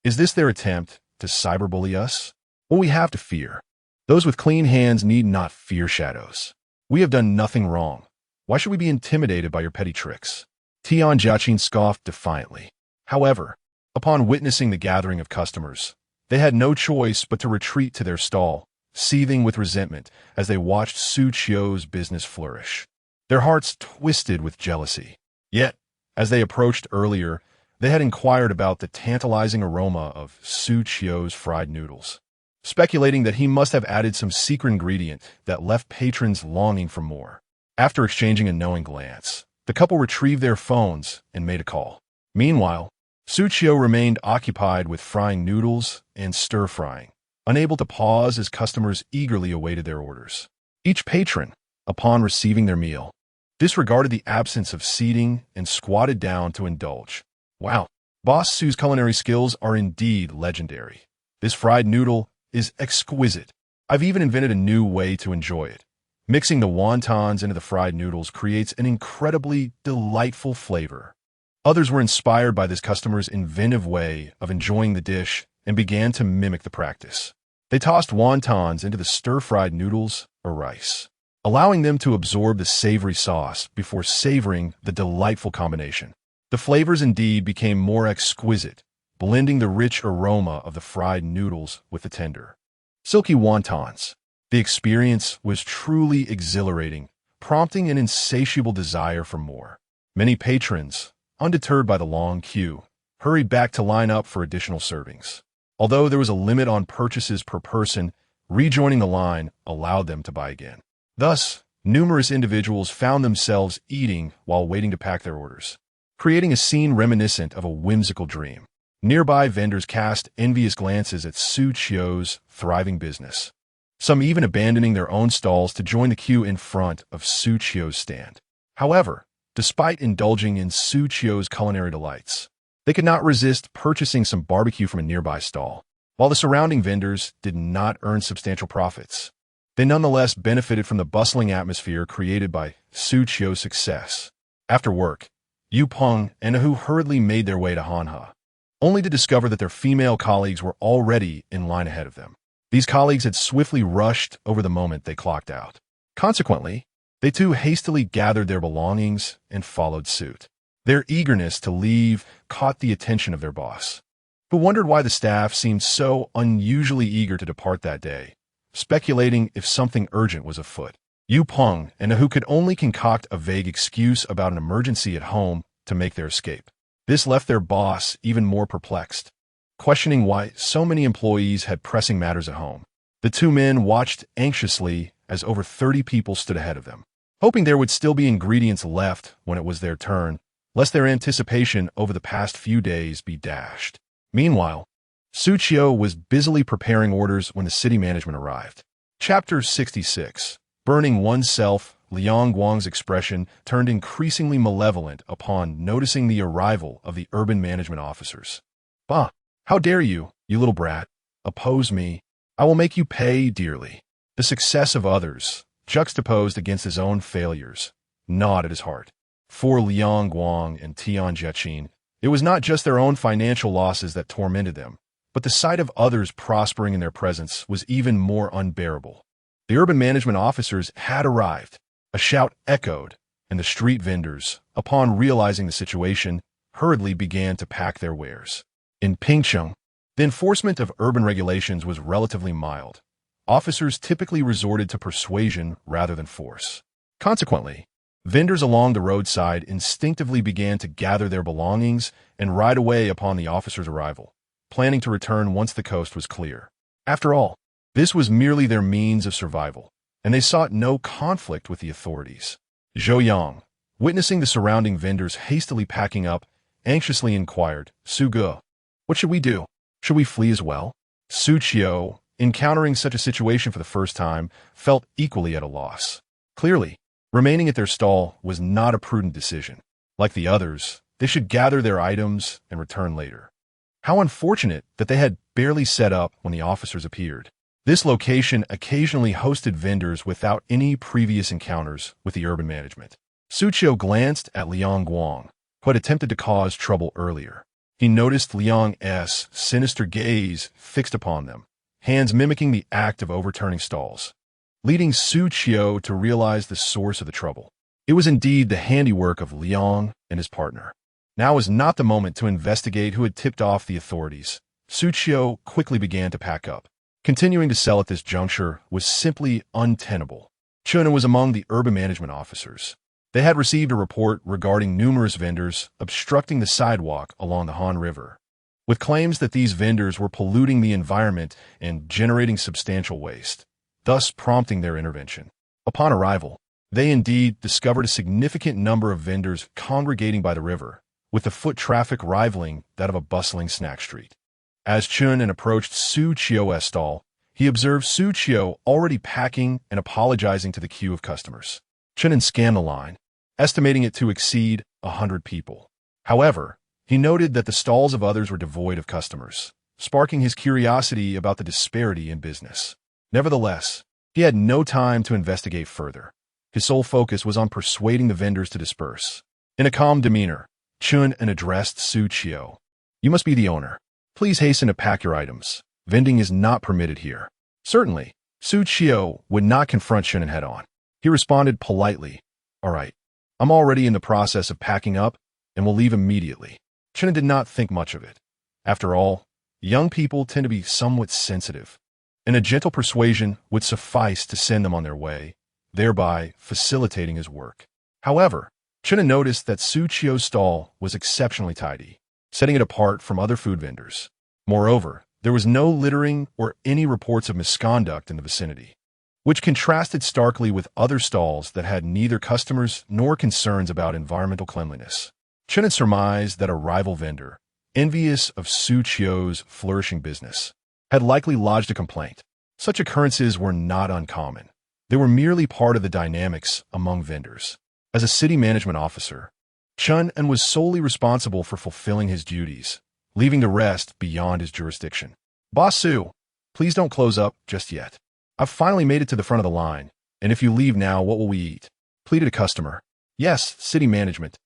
[SPEAKER 1] Is this their attempt to cyberbully us? What we have to fear? Those with clean hands need not fear shadows. We have done nothing wrong. Why should we be intimidated by your petty tricks? Tian Jiaqin scoffed defiantly. However, upon witnessing the gathering of customers, they had no choice but to retreat to their stall, seething with resentment as they watched Xu Qiu's business flourish. Their hearts twisted with jealousy. Yet, as they approached earlier, they had inquired about the tantalizing aroma of Xu Qiu's fried noodles, speculating that he must have added some secret ingredient that left patrons longing for more. After exchanging a knowing glance, the couple retrieved their phones and made a call. Meanwhile, Xu Qiu remained occupied with frying noodles and stir-frying, unable to pause as customers eagerly awaited their orders. Each patron, upon receiving their meal, disregarded the absence of seating and squatted down to indulge. Wow, Boss Xu's culinary skills are indeed legendary. This fried noodle is exquisite. I've even invented a new way to enjoy it. Mixing the wontons into the fried noodles creates an incredibly delightful flavor. Others were inspired by this customer's inventive way of enjoying the dish and began to mimic the practice. They tossed wontons into the stir-fried noodles or rice, allowing them to absorb the savory sauce before savoring the delightful combination. The flavors indeed became more exquisite, blending the rich aroma of the fried noodles with the tender, silky wontons. The experience was truly exhilarating, prompting an insatiable desire for more. Many patrons, undeterred by the long queue, hurried back to line up for additional servings. Although there was a limit on purchases per person, rejoining the line allowed them to buy again. Thus, numerous individuals found themselves eating while waiting to pack their orders, creating a scene reminiscent of a whimsical dream. Nearby vendors cast envious glances at Xu Qiu's thriving business, some even abandoning their own stalls to join the queue in front of Xu Qiu's stand. However, despite indulging in Xu Qiu's culinary delights, they could not resist purchasing some barbecue from a nearby stall. While the surrounding vendors did not earn substantial profits, they nonetheless benefited from the bustling atmosphere created by Xu Qiu's success. After work, Yu Peng and Hu hurriedly made their way to Hanhe, only to discover that their female colleagues were already in line ahead of them. These colleagues had swiftly rushed over the moment they clocked out. Consequently, they too hastily gathered their belongings and followed suit. Their eagerness to leave caught the attention of their boss, who wondered why the staff seemed so unusually eager to depart that day, speculating if something urgent was afoot. Yu Peng and Hu could only concoct a vague excuse about an emergency at home to make their escape. This left their boss even more perplexed, questioning why so many employees had pressing matters at home. The two men watched anxiously as over 30 people stood ahead of them, hoping there would still be ingredients left when it was their turn, lest their anticipation over the past few days be dashed. Meanwhile, Xu Qiu was busily preparing orders when the city management arrived. Chapter 66. Burning oneself. Liang Guang's expression turned increasingly malevolent upon noticing the arrival of the urban management officers. "Bah! How dare you, you little brat, oppose me? I will make you pay dearly." The success of others, juxtaposed against his own failures, gnawed at his heart. For Liang Guang and Tian Jieqin, it was not just their own financial losses that tormented them, but the sight of others prospering in their presence was even more unbearable. The urban management officers had arrived. A shout echoed, and the street vendors, upon realizing the situation, hurriedly began to pack their wares. In Pingcheng, the enforcement of urban regulations was relatively mild. Officers typically resorted to persuasion rather than force. Consequently, vendors along the roadside instinctively began to gather their belongings and ride away upon the officers' arrival, planning to return once the coast was clear. After all, this was merely their means of survival, and they sought no conflict with the authorities. Zhou Yang, witnessing the surrounding vendors hastily packing up, anxiously inquired, "Su Ge, what should we do? Should we flee as well?" Xu Qiu, encountering such a situation for the first time, felt equally at a loss. Clearly, remaining at their stall was not a prudent decision. Like the others, they should gather their items and return later. How unfortunate that they had barely set up when the officers appeared. This location occasionally hosted vendors without any previous encounters with the urban management. Xu Qiu glanced at Liang Guang, who had attempted to cause trouble earlier. He noticed Liang's sinister gaze fixed upon them, hands mimicking the act of overturning stalls, leading Xu Qiu to realize the source of the trouble. It was indeed the handiwork of Liang and his partner. Now was not the moment to investigate who had tipped off the authorities. Xu Qiu quickly began to pack up. Continuing to sell at this juncture was simply untenable. Chun was among the urban management officers. They had received a report regarding numerous vendors obstructing the sidewalk along the Han River, with claims that these vendors were polluting the environment and generating substantial waste, thus prompting their intervention. Upon arrival, they indeed discovered a significant number of vendors congregating by the river, with the foot traffic rivaling that of a bustling snack street. As Chun approached Xu Qiu's stall, he observed Xu Qiu already packing and apologizing to the queue of customers. Chun scanned the line, estimating it to exceed 100 people. However, he noted that the stalls of others were devoid of customers, sparking his curiosity about the disparity in business. Nevertheless, he had no time to investigate further. His sole focus was on persuading the vendors to disperse. In a calm demeanor, Chen addressed Xu Qiu. "You must be the owner. Please hasten to pack your items. Vending is not permitted here." Certainly, Xu Qiu would not confront Chen head-on. He responded politely, "All right, I'm already in the process of packing up and will leave immediately." Chen did not think much of it. After all, young people tend to be somewhat sensitive, and a gentle persuasion would suffice to send them on their way, thereby facilitating his work. However, Chen noticed that Xu Qiu's stall was exceptionally tidy, setting it apart from other food vendors. Moreover, there was no littering or any reports of misconduct in the vicinity, which contrasted starkly with other stalls that had neither customers nor concerns about environmental cleanliness. Chen had surmised that a rival vendor, envious of Xu Qiu's flourishing business, had likely lodged a complaint. Such occurrences were not uncommon. They were merely part of the dynamics among vendors. As a city management officer, Chen was solely responsible for fulfilling his duties, leaving the rest beyond his jurisdiction. "Boss Xu, please don't close up just yet. I've finally made it to the front of the line, and if you leave now, what will we eat?" pleaded a customer. "Yes, city management.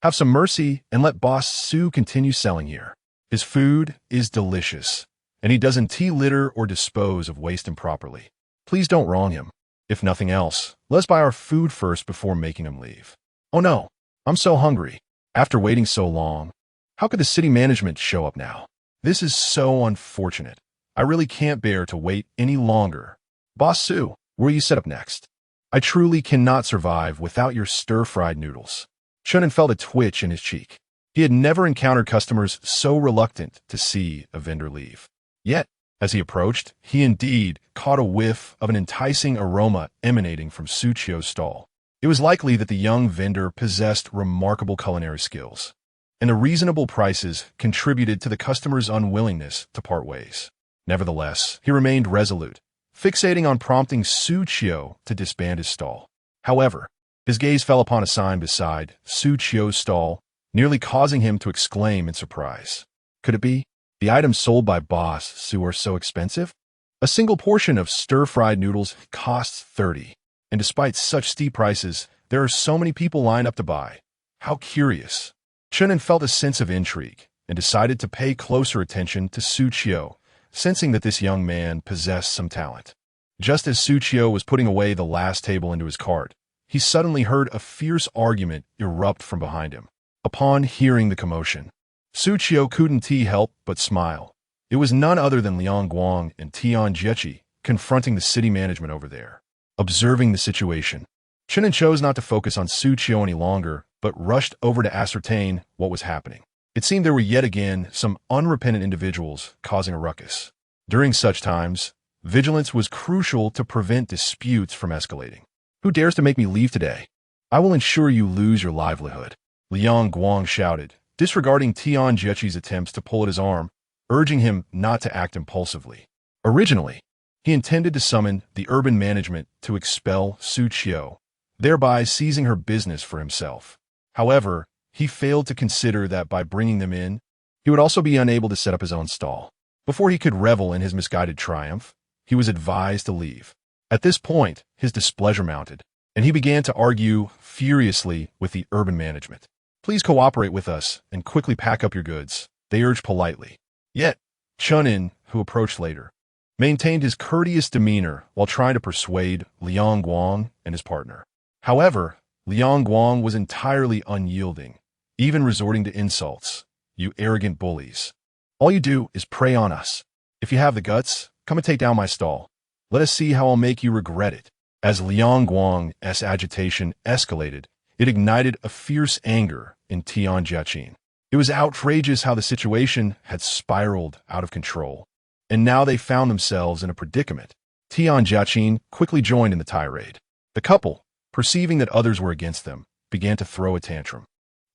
[SPEAKER 1] Have some mercy and let Boss Xu continue selling here. His food is delicious, and he doesn't litter or dispose of waste improperly. Please don't wrong him. If nothing else, let's buy our food first before making him leave." "Oh no, I'm so hungry. After waiting so long, how could the city management show up now? This is so unfortunate. I really can't bear to wait any longer. Boss Xu, where you set up next? I truly cannot survive without your stir-fried noodles." Chen felt a twitch in his cheek. He had never encountered customers so reluctant to see a vendor leave. Yet, as he approached, he indeed caught a whiff of an enticing aroma emanating from Xu Qiu's stall. It was likely that the young vendor possessed remarkable culinary skills, and the reasonable prices contributed to the customer's unwillingness to part ways. Nevertheless, he remained resolute, fixating on prompting Xu Qiu to disband his stall. However, his gaze fell upon a sign beside Xu Qiu's stall, nearly causing him to exclaim in surprise. Could it be? The items sold by Boss Xu are so expensive? A single portion of stir-fried noodles costs 30, and despite such steep prices, there are so many people lined up to buy. How curious. Chen felt a sense of intrigue and decided to pay closer attention to Xu Qiu, sensing that this young man possessed some talent. Just as Xu Qiu was putting away the last table into his cart, he suddenly heard a fierce argument erupt from behind him. Upon hearing the commotion, Xu Qiu couldn't help but smile. It was none other than Liang Guang and Tian Jiechi confronting the city management over there. Observing the situation, Chen chose not to focus on Xu Qiu any longer, but rushed over to ascertain what was happening. It seemed there were yet again some unrepentant individuals causing a ruckus. During such times, vigilance was crucial to prevent disputes from escalating. "Who dares to make me leave today? I will ensure you lose your livelihood," Liang Guang shouted, disregarding Tian Jiechi's attempts to pull at his arm, urging him not to act impulsively. Originally, he intended to summon the urban management to expel Xu Qiu, thereby seizing her business for himself. However, he failed to consider that by bringing them in, he would also be unable to set up his own stall. Before he could revel in his misguided triumph, he was advised to leave. At this point, his displeasure mounted, and he began to argue furiously with the urban management. "Please cooperate with us and quickly pack up your goods," they urged politely. Yet, Chen, who approached later, maintained his courteous demeanor while trying to persuade Liang Guang and his partner. However, Liang Guang was entirely unyielding, even resorting to insults. "You arrogant bullies. All you do is prey on us. If you have the guts, come and take down my stall. Let us see how I'll make you regret it." As Liang Guang's agitation escalated, it ignited a fierce anger in Tian Jiechi. It was outrageous how the situation had spiraled out of control, and now they found themselves in a predicament. Tian Jiechi quickly joined in the tirade. The couple, perceiving that others were against them, began to throw a tantrum.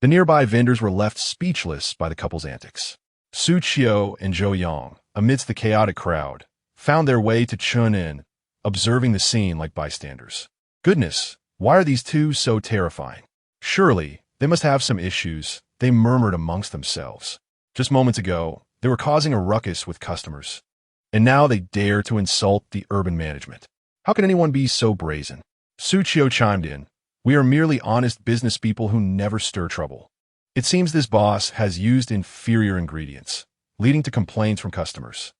[SPEAKER 1] The nearby vendors were left speechless by the couple's antics. Xu Qiu and Zhou Yang, amidst the chaotic crowd, found their way to Chen, observing the scene like bystanders. "Goodness, why are these two so terrifying? Surely, they must have some issues," they murmured amongst themselves. Just moments ago, They were causing a ruckus with customers. And now they dare to insult the urban management. How can anyone be so brazen? Xu Qiu chimed in. We are merely honest business people who never stir trouble. It seems this boss has used inferior ingredients, leading to complaints from customers.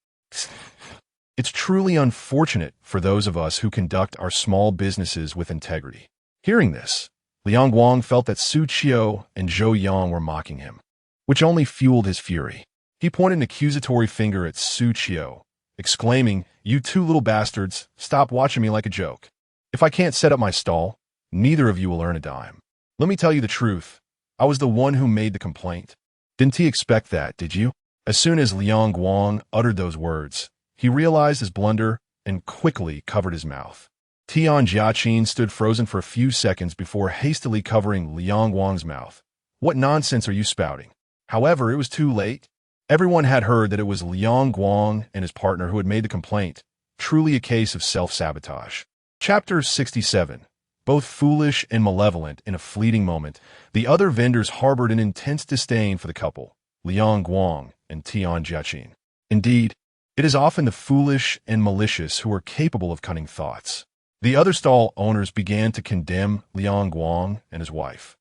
[SPEAKER 1] It's truly unfortunate for those of us who conduct our small businesses with integrity. Hearing this, Liang Guang felt that Xu Qiu and Zhou Yang were mocking him, which only fueled his fury. He pointed an accusatory finger at Xu Qiu, exclaiming, "You two little bastards, stop watching me like a joke. If I can't set up my stall, neither of you will earn a dime. Let me tell you the truth. I was the one who made the complaint." Didn't he expect that, did you? As soon as Liang Guang uttered those words, he realized his blunder and quickly covered his mouth. Tian Jiaqin stood frozen for a few seconds before hastily covering Liang Guang's mouth. What nonsense are you spouting? However, it was too late. Everyone had heard that it was Liang Guang and his partner who had made the complaint, truly a case of self-sabotage. Chapter 67. Both foolish and malevolent in a fleeting moment, the other vendors harbored an intense disdain for the couple, Liang Guang and Tian Jiaqin. Indeed, it is often the foolish and malicious who are capable of cunning thoughts. The other stall owners began to condemn Liang Guang and his wife,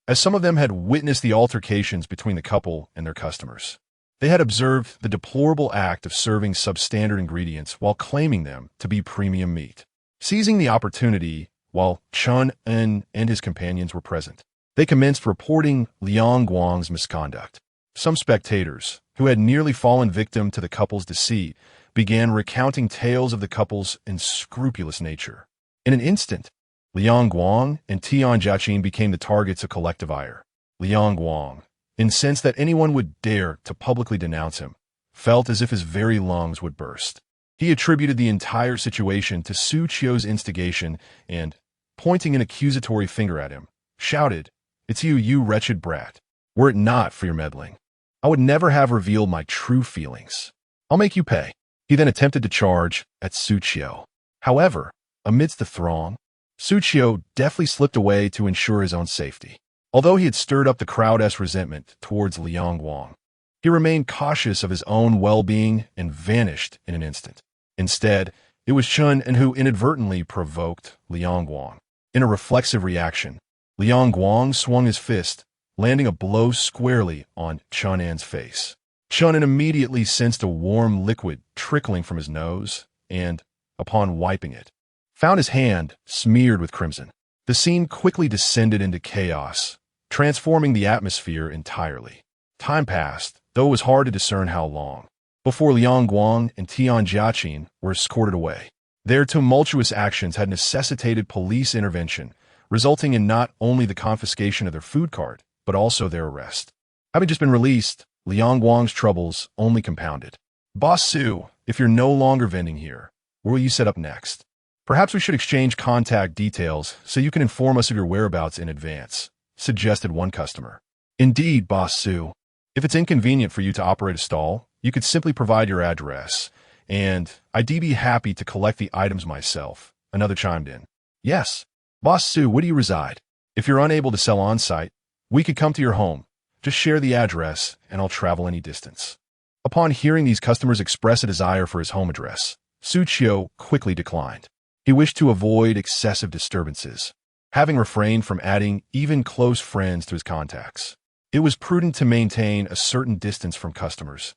[SPEAKER 1] as some of them had witnessed the altercations between the couple and their customers. They had observed the deplorable act of serving substandard ingredients while claiming them to be premium meat. Seizing the opportunity, while Chen En and his companions were present, they commenced reporting Liang Guang's misconduct. Some spectators, who had nearly fallen victim to the couple's deceit, began recounting tales of the couple's unscrupulous nature. In an instant, Liang Guang and Tian Jiaqin became the targets of collective ire. Liang Guang, incensed that anyone would dare to publicly denounce him, felt as if his very lungs would burst. He attributed the entire situation to Xu Qiu's instigation and, pointing an accusatory finger at him, shouted, "It's you, you wretched brat. Were it not for your meddling, I would never have revealed my true feelings. I'll make you pay." He then attempted to charge at Xu Qiu. However, amidst the throng, Xu Qiu deftly slipped away to ensure his own safety. Although he had stirred up the crowd's resentment towards Liang Guang, he remained cautious of his own well-being and vanished in an instant. Instead, it was Chen En who inadvertently provoked Liang Guang. In a reflexive reaction, Liang Guang swung his fist, landing a blow squarely on Chen En's face. Chen En immediately sensed a warm liquid trickling from his nose and, upon wiping it, found his hand smeared with crimson. The scene quickly descended into chaos, transforming the atmosphere entirely. Time passed, though it was hard to discern how long, before Liang Guang and Tian Jiaqin were escorted away. Their tumultuous actions had necessitated police intervention, resulting in not only the confiscation of their food cart, but also their arrest. Having just been released, Liang Guang's troubles only compounded. "Boss Xu, if you're no longer vending here, where will you set up next? Perhaps we should exchange contact details so you can inform us of your whereabouts in advance," suggested one customer. "Indeed, Boss Xu. If it's inconvenient for you to operate a stall, you could simply provide your address, and I'd be happy to collect the items myself," another chimed in. "Yes. Boss Xu, where do you reside? If you're unable to sell on-site, we could come to your home. Just share the address, and I'll travel any distance." Upon hearing these customers express a desire for his home address, Xu Qiu quickly declined. He wished to avoid excessive disturbances, having refrained from adding even close friends to his contacts. It was prudent to maintain a certain distance from customers,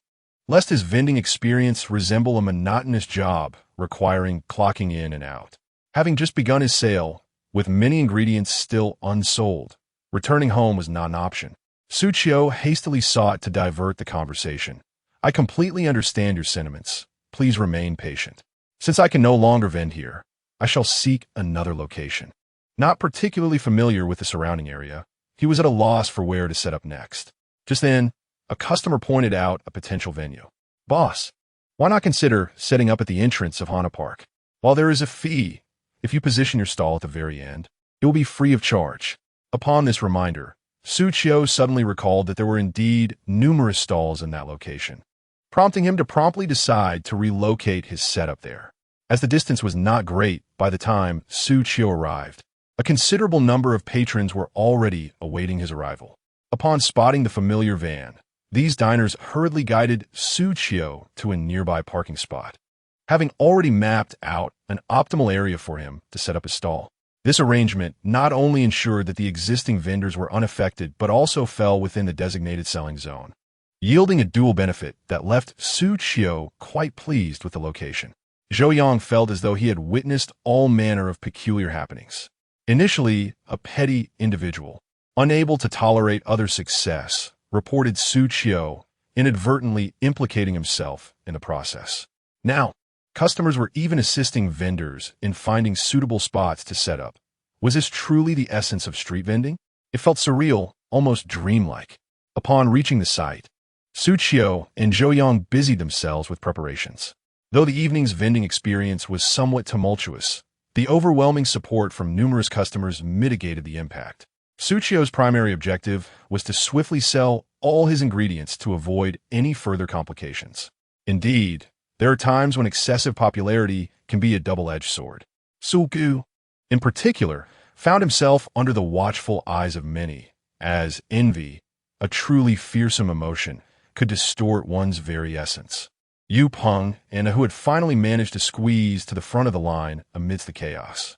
[SPEAKER 1] lest his vending experience resemble a monotonous job requiring clocking in and out. Having just begun his sale, with many ingredients still unsold, returning home was not an option. Xu Qiu hastily sought to divert the conversation. "I completely understand your sentiments. Please remain patient. Since I can no longer vend here, I shall seek another location." Not particularly familiar with the surrounding area, he was at a loss for where to set up next. Just then, a customer pointed out a potential venue. "Boss, why not consider setting up at the entrance of Hana Park? While there is a fee, if you position your stall at the very end, it will be free of charge." Upon this reminder, Xu Qiu suddenly recalled that there were indeed numerous stalls in that location, prompting him to promptly decide to relocate his setup there. As the distance was not great by the time Xu Qiu arrived, a considerable number of patrons were already awaiting his arrival. Upon spotting the familiar van, These diners hurriedly guided Xu Qiu to a nearby parking spot, having already mapped out an optimal area for him to set up his stall. This arrangement not only ensured that the existing vendors were unaffected but also fell within the designated selling zone, yielding a dual benefit that left Xu Qiu quite pleased with the location. Zhou Yang felt as though he had witnessed all manner of peculiar happenings. Initially, a petty individual, unable to tolerate other success, reported Xu Qiu, inadvertently implicating himself in the process. Now, customers were even assisting vendors in finding suitable spots to set up. Was this truly the essence of street vending? It felt surreal, almost dreamlike. Upon reaching the site, Xu Qiu and Zhou Yang busied themselves with preparations. Though the evening's vending experience was somewhat tumultuous, the overwhelming support from numerous customers mitigated the impact. Xu Qiu's primary objective was to swiftly sell all his ingredients to avoid any further complications. Indeed, there are times when excessive popularity can be a double-edged sword. Xu Qiu, in particular, found himself under the watchful eyes of many, as envy, a truly fearsome emotion, could distort one's very essence. Yu Peng, and who had finally managed to squeeze to the front of the line amidst the chaos.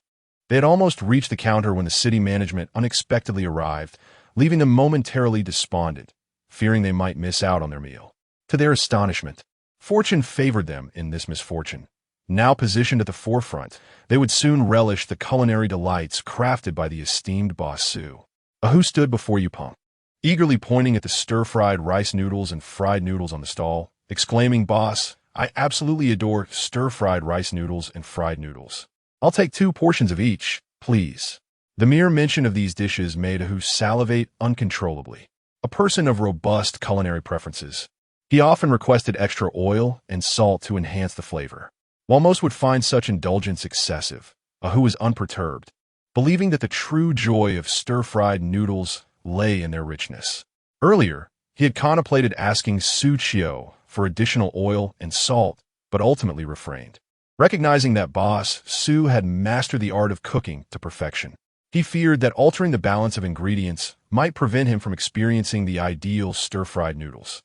[SPEAKER 1] They had almost reached the counter when the city management unexpectedly arrived, leaving them momentarily despondent, fearing they might miss out on their meal. To their astonishment, fortune favored them in this misfortune. Now positioned at the forefront, they would soon relish the culinary delights crafted by the esteemed boss Su, who stood before Yu Peng, eagerly pointing at the stir-fried rice noodles and fried noodles on the stall, exclaiming, "Boss, I absolutely adore stir-fried rice noodles and fried noodles. I'll take 2 portions of each, please." The mere mention of these dishes made Hu salivate uncontrollably. A person of robust culinary preferences, he often requested extra oil and salt to enhance the flavor. While most would find such indulgence excessive, Hu was unperturbed, believing that the true joy of stir-fried noodles lay in their richness. Earlier, he had contemplated asking Xu Qiu for additional oil and salt, but ultimately refrained. Recognizing that boss Su had mastered the art of cooking to perfection, he feared that altering the balance of ingredients might prevent him from experiencing the ideal stir-fried noodles.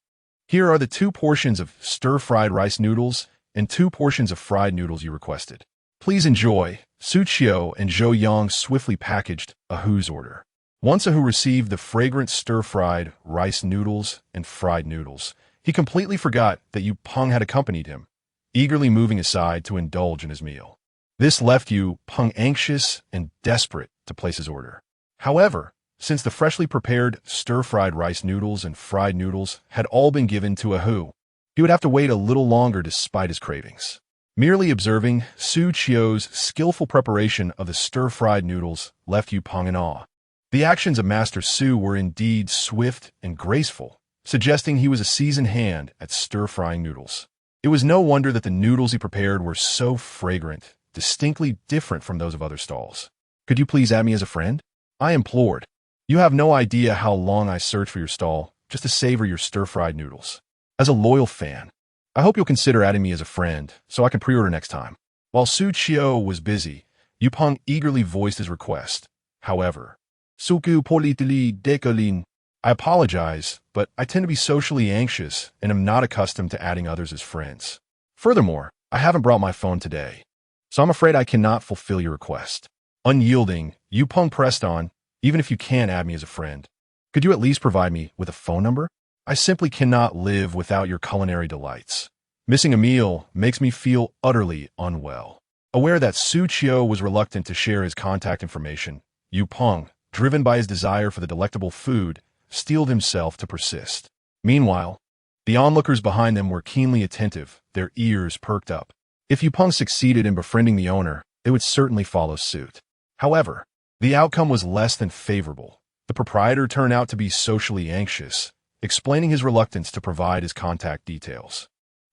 [SPEAKER 1] Here are the 2 portions of stir-fried rice noodles and 2 portions of fried noodles you requested. Please enjoy. Xu Qiu and Zhou Yang swiftly packaged Hu's order. Once Hu received the fragrant stir-fried rice noodles and fried noodles, he completely forgot that Yu Peng had accompanied him, eagerly moving aside to indulge in his meal. This left Yu Peng anxious and desperate to place his order. However, since the freshly prepared stir-fried rice noodles and fried noodles had all been given to Hu, he would have to wait a little longer despite his cravings. Merely observing Xu Qiu's skillful preparation of the stir-fried noodles left Yu Peng in awe. The actions of Master Su were indeed swift and graceful, suggesting he was a seasoned hand at stir-frying noodles. It was no wonder that the noodles he prepared were so fragrant, distinctly different from those of other stalls. "Could you please add me as a friend?" I implored. "You have no idea how long I searched for your stall just to savor your stir-fried noodles. As a loyal fan, I hope you'll consider adding me as a friend so I can pre-order next time." While Xu Qiu was busy, Yu Peng eagerly voiced his request. However, "Xu Qiu politely declined. I apologize, but I tend to be socially anxious and am not accustomed to adding others as friends. Furthermore, I haven't brought my phone today, so I'm afraid I cannot fulfill your request." Unyielding, Yu Peng pressed on, "Even if you can add me as a friend, could you at least provide me with a phone number? I simply cannot live without your culinary delights. Missing a meal makes me feel utterly unwell." Aware that Xu Qiu was reluctant to share his contact information, Yu Peng, driven by his desire for the delectable food, steeled himself to persist. Meanwhile, the onlookers behind them were keenly attentive, their ears perked up. If Yu Peng succeeded in befriending the owner, they would certainly follow suit. However, the outcome was less than favorable. The proprietor turned out to be socially anxious, explaining his reluctance to provide his contact details.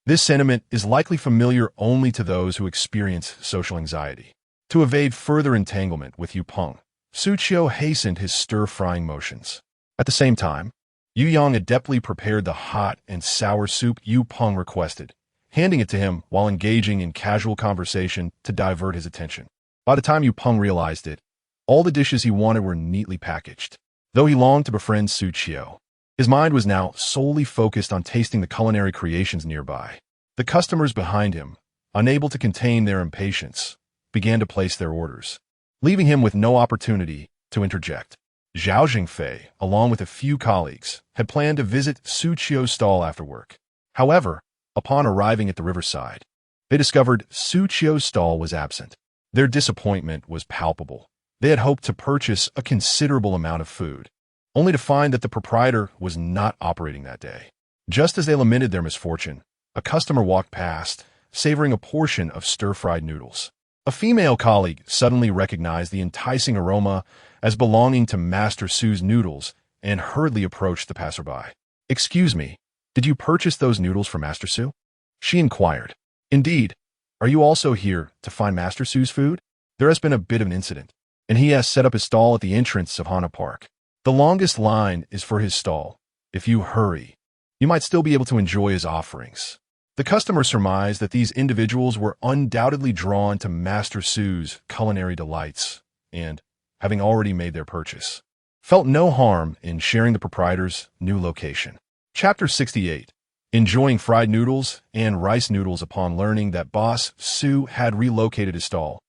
[SPEAKER 1] This sentiment is likely familiar only to those who experience social anxiety. To evade further entanglement with Yu Peng, Xu Qiu hastened his stir-frying motions. At the same time, Yu Yang adeptly prepared the hot and sour soup Yu Peng requested, handing it to him while engaging in casual conversation to divert his attention. By the time Yu Peng realized it, all the dishes he wanted were neatly packaged. Though he longed to befriend Xu Qiu, His mind was now solely focused on tasting the culinary creations nearby. The customers behind him, unable to contain their impatience, began to place their orders, leaving him with no opportunity to interject. Zhao Jingfei, along with a few colleagues, had planned to visit Xu Qiu's stall after work. However, upon arriving at the riverside, they discovered Xu Qiu's stall was absent. Their disappointment was palpable. They had hoped to purchase a considerable amount of food, only to find that the proprietor was not operating that day. Just as they lamented their misfortune, a customer walked past, savoring a portion of stir-fried noodles. A female colleague suddenly recognized the enticing aroma as belonging to Master Su's noodles and hurriedly approached the passerby. "Excuse me, did you purchase those noodles for Master Su?" she inquired. "Indeed. Are you also here to find Master Su's food? There has been a bit of an incident, and he has set up his stall at the entrance of Hana Park. The longest line is for his stall. If you hurry, you might still be able to enjoy his offerings." The customer surmised that these individuals were undoubtedly drawn to Master Su's culinary delights and, having already made their purchase, felt no harm in sharing the proprietor's new location. Chapter 68. Enjoying fried noodles and rice noodles upon learning that Boss Su had relocated his stall,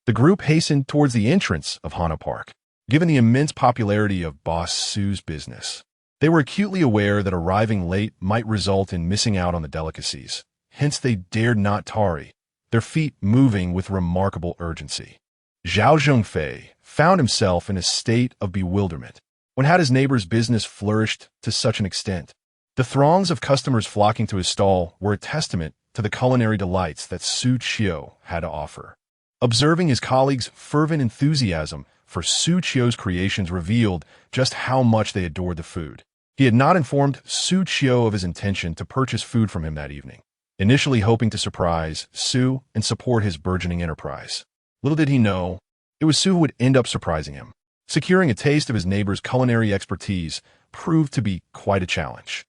[SPEAKER 1] the group hastened towards the entrance of Hana Park. Given the immense popularity of Boss Su's business, they were acutely aware that arriving late might result in missing out on the delicacies. Hence they dared not tarry, their feet moving with remarkable urgency. Zhao Zhongfei found himself in a state of bewilderment. When had his neighbor's business flourished to such an extent? The throngs of customers flocking to his stall were a testament to the culinary delights that Xu Qiu had to offer. Observing his colleagues' fervent enthusiasm for Xu Qiu's creations revealed just how much they adored the food. He had not informed Xu Qiu of his intention to purchase food from him that evening, initially hoping to surprise Xu and support his burgeoning enterprise. Little did he know, it was Xu who would end up surprising him. Securing a taste of his neighbor's culinary expertise proved to be quite a challenge.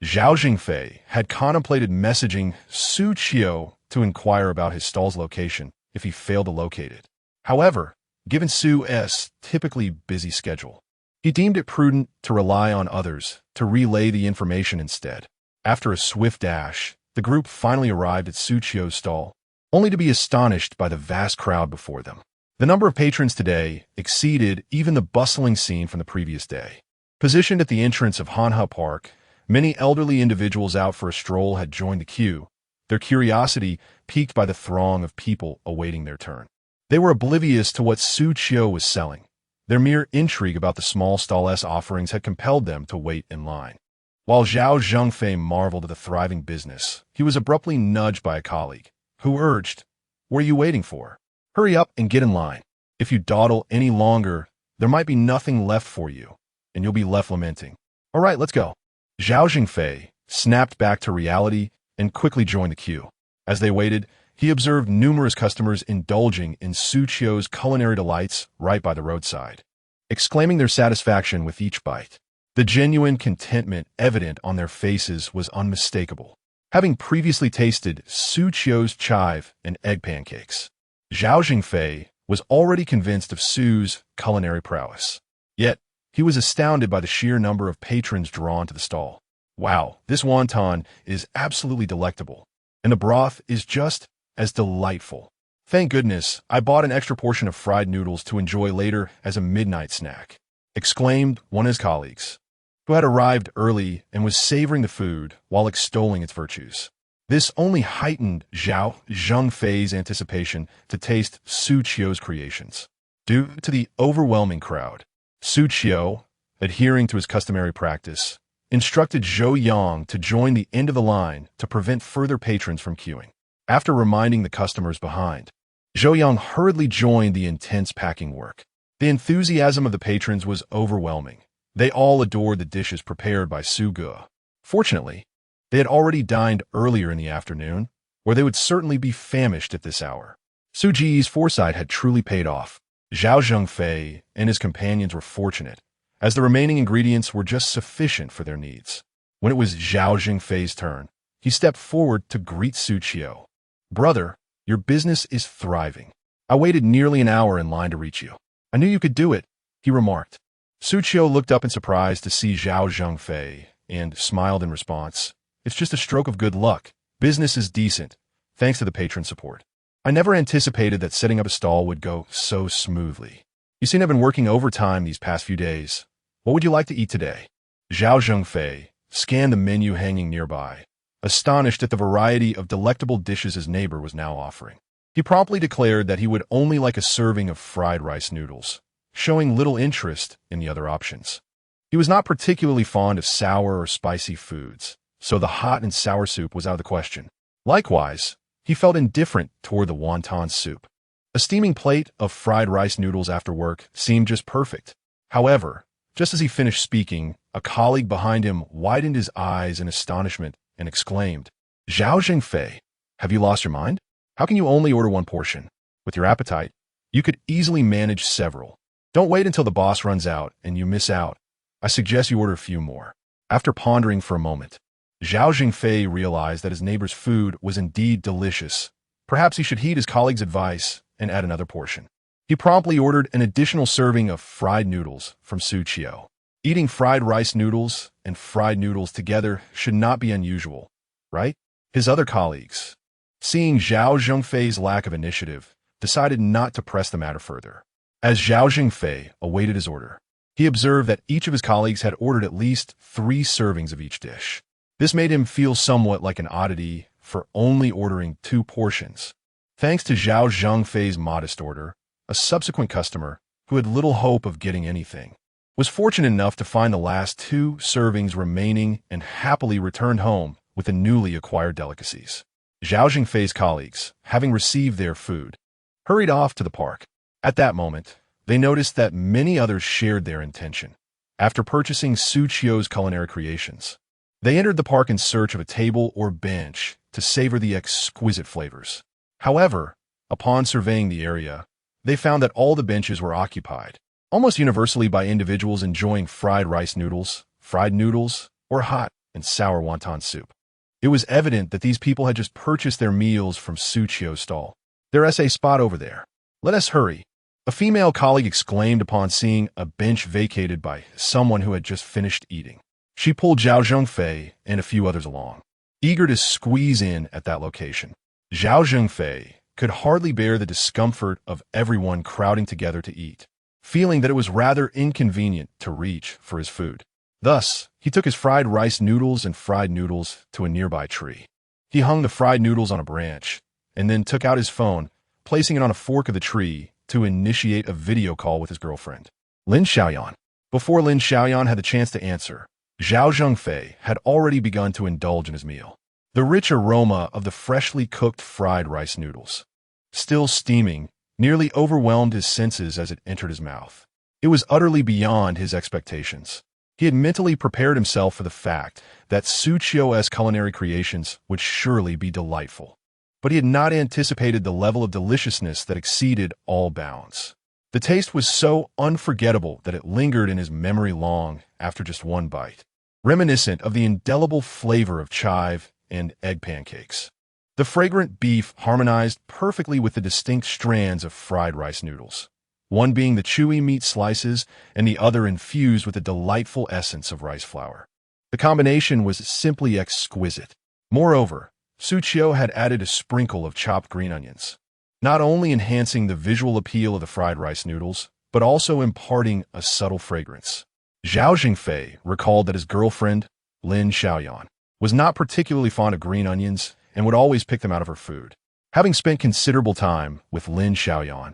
[SPEAKER 1] Zhao Jingfei had contemplated messaging Xu Qiu to inquire about his stall's location if he failed to locate it. However, given Su's typically busy schedule, he deemed it prudent to rely on others to relay the information instead. After a swift dash, the group finally arrived at Xu Qiu's stall, only to be astonished by the vast crowd before them. The number of patrons today exceeded even the bustling scene from the previous day. Positioned at the entrance of Hana Park, many elderly individuals out for a stroll had joined the queue, their curiosity piqued by the throng of people awaiting their turn. They were oblivious to what Xu Qiu was selling. Their mere intrigue about the small stall's offerings had compelled them to wait in line. While Zhao Zhongfei marveled at the thriving business, he was abruptly nudged by a colleague, who urged, "What are you waiting for? Hurry up and get in line. If you dawdle any longer, there might be nothing left for you, and you'll be left lamenting. All right, let's go." Zhao Jingfei snapped back to reality and quickly joined the queue. As they waited, he observed numerous customers indulging in Xu Qiu's culinary delights right by the roadside, exclaiming their satisfaction with each bite. The genuine contentment evident on their faces was unmistakable, having previously tasted Xu Qiu's chive and egg pancakes. Zhao Jingfei was already convinced of Su's culinary prowess. Yet, he was astounded by the sheer number of patrons drawn to the stall. "Wow, this wonton is absolutely delectable, and the broth is just as delightful. Thank goodness I bought an extra portion of fried noodles to enjoy later as a midnight snack," exclaimed one of his colleagues, who had arrived early and was savoring the food while extolling its virtues. This only heightened Zhao Zhongfei's anticipation to taste Xu Qiu's creations. Due to the overwhelming crowd, Xu Qiu, adhering to his customary practice, instructed Zhou Yang to join the end of the line to prevent further patrons from queuing. After reminding the customers behind, Zhou Yang hurriedly joined the intense packing work. The enthusiasm of the patrons was overwhelming. They all adored the dishes prepared by Su Ge. Fortunately, they had already dined earlier in the afternoon, where they would certainly be famished at this hour. Su Ji's foresight had truly paid off. Zhao Zhongfei and his companions were fortunate, as the remaining ingredients were just sufficient for their needs. When it was Zhao Jingfei's turn, he stepped forward to greet Xu Qiu. "Brother, your business is thriving. I waited nearly an hour in line to reach you. I knew you could do it," he remarked. Xu Qiu looked up in surprise to see Zhao Zhengfei and smiled in response. It's just a stroke of good luck. Business is decent, thanks to the patron support. I never anticipated that setting up a stall would go so smoothly. You seem to have been working overtime these past few days. What would you like to eat today? Zhao Zhengfei scanned the menu hanging nearby, astonished at the variety of delectable dishes his neighbor was now offering. He promptly declared that he would only like a serving of fried rice noodles, showing little interest in the other options. He was not particularly fond of sour or spicy foods, so the hot and sour soup was out of the question. Likewise, he felt indifferent toward the wonton soup. A steaming plate of fried rice noodles after work seemed just perfect. However, just as he finished speaking, a colleague behind him widened his eyes in astonishment and exclaimed, "Zhao Zhengfei, have you lost your mind? How can you only order one portion? With your appetite, you could easily manage several. Don't wait until the boss runs out and you miss out. I suggest you order a few more." After pondering for a moment, Zhao Zhengfei realized that his neighbor's food was indeed delicious. Perhaps he should heed his colleague's advice and add another portion. He promptly ordered an additional serving of fried noodles from Xu Qiu. Eating fried rice noodles and fried noodles together should not be unusual, right? His other colleagues, seeing Zhao Zhengfei's lack of initiative, decided not to press the matter further. As Zhao Zhengfei awaited his order, he observed that each of his colleagues had ordered at least 3 servings of each dish. This made him feel somewhat like an oddity for only ordering 2 portions. Thanks to Zhao Zhengfei's modest order, a subsequent customer, who had little hope of getting anything, was fortunate enough to find the last 2 servings remaining and happily returned home with the newly acquired delicacies. Zhao Zhengfei's colleagues, having received their food, hurried off to the park. At that moment, they noticed that many others shared their intention. After purchasing Xu Qiu's culinary creations, they entered the park in search of a table or bench to savor the exquisite flavors. However, upon surveying the area, they found that all the benches were occupied, almost universally by individuals enjoying fried rice noodles, fried noodles, or hot and sour wonton soup. It was evident that these people had just purchased their meals from Xu Qiu's stall. "There's a spot over there. Let us hurry," a female colleague exclaimed upon seeing a bench vacated by someone who had just finished eating. She pulled Zhao Zhengfei and a few others along, eager to squeeze in at that location. Zhao Zhengfei could hardly bear the discomfort of everyone crowding together to eat, feeling that it was rather inconvenient to reach for his food. Thus, he took his fried rice noodles and fried noodles to a nearby tree. He hung the fried noodles on a branch, and then took out his phone, placing it on a fork of the tree to initiate a video call with his girlfriend, Lin Xiaoyan. Before Lin Xiaoyan had the chance to answer, Zhao Zhengfei had already begun to indulge in his meal. The rich aroma of the freshly cooked fried rice noodles, still steaming, nearly overwhelmed his senses as it entered his mouth. It was utterly beyond his expectations. He had mentally prepared himself for the fact that Xu Qiu's culinary creations would surely be delightful, but he had not anticipated the level of deliciousness that exceeded all bounds. The taste was so unforgettable that it lingered in his memory long after just one bite, reminiscent of the indelible flavor of chive and egg pancakes. The fragrant beef harmonized perfectly with the distinct strands of fried rice noodles, one being the chewy meat slices and the other infused with the delightful essence of rice flour. The combination was simply exquisite. Moreover, Xu Qiu had added a sprinkle of chopped green onions, not only enhancing the visual appeal of the fried rice noodles, but also imparting a subtle fragrance. Zhao Zhengfei recalled that his girlfriend, Lin Xiaoyan, was not particularly fond of green onions and would always pick them out of her food. Having spent considerable time with Lin Xiaoyan,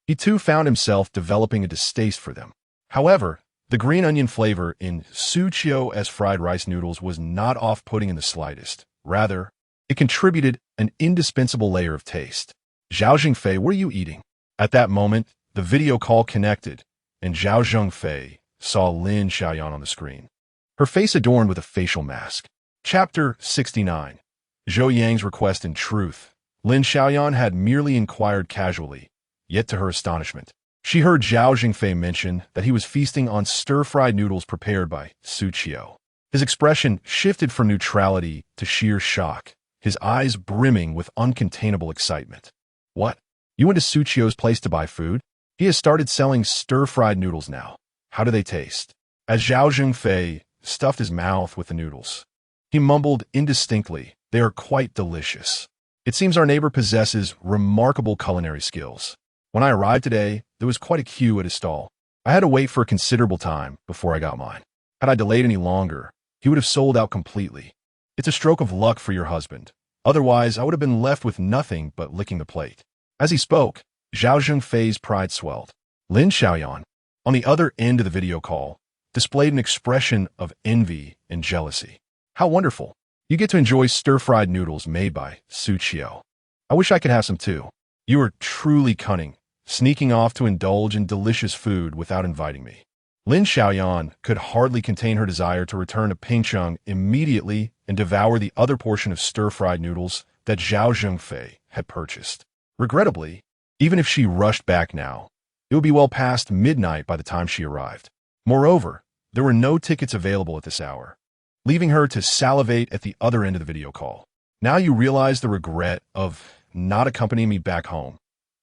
[SPEAKER 1] he too found himself developing a distaste for them. However, the green onion flavor in Xu Qiu's fried rice noodles was not off-putting in the slightest. Rather, it contributed an indispensable layer of taste. "Zhao Zhengfei, what are you eating?" At that moment, the video call connected, and Zhao Zhengfei saw Lin Xiaoyan on the screen, her face adorned with a facial mask. Chapter 69. Zhou Yang's request. In truth, Lin Xiaoyan had merely inquired casually, yet to her astonishment, she heard Zhao Zhengfei mention that he was feasting on stir-fried noodles prepared by Xu Qiu. His expression shifted from neutrality to sheer shock, his eyes brimming with uncontainable excitement. "What? You went to Xu Qiu's place to buy food? He has started selling stir-fried noodles now. How do they taste? As Zhao Zhengfei stuffed his mouth with the noodles, he mumbled indistinctly, "They are quite delicious. It seems our neighbor possesses remarkable culinary skills." When I arrived today, there was quite a queue at his stall. I had to wait for a considerable time before I got mine. Had I delayed any longer, he would have sold out completely. It's a stroke of luck for your husband. Otherwise, I would have been left with nothing but licking the plate. As he spoke, Zhao Zhengfei's pride swelled. Lin Xiaoyan, on the other end of the video call, displayed an expression of envy and jealousy. How wonderful. You get to enjoy stir-fried noodles made by Xu Qiu. I wish I could have some too. You are truly cunning, sneaking off to indulge in delicious food without inviting me. Lin Xiaoyan could hardly contain her desire to return to Pingcheng immediately and devour the other portion of stir-fried noodles that Zhao Zhengfei had purchased. Regrettably, even if she rushed back now, it would be well past midnight by the time she arrived. Moreover, there were no tickets available at this hour, leaving her to salivate at the other end of the video call. Now you realize the regret of not accompanying me back home,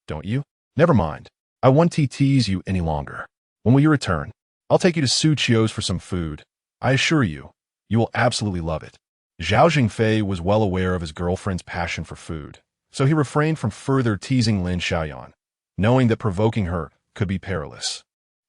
[SPEAKER 1] don't you? Never mind. I won't tease you any longer. When will you return? I'll take you to Xu Qiu's for some food. I assure you, you will absolutely love it. Zhao Zhengfei was well aware of his girlfriend's passion for food, so he refrained from further teasing Lin Xiaoyan, knowing that provoking her could be perilous.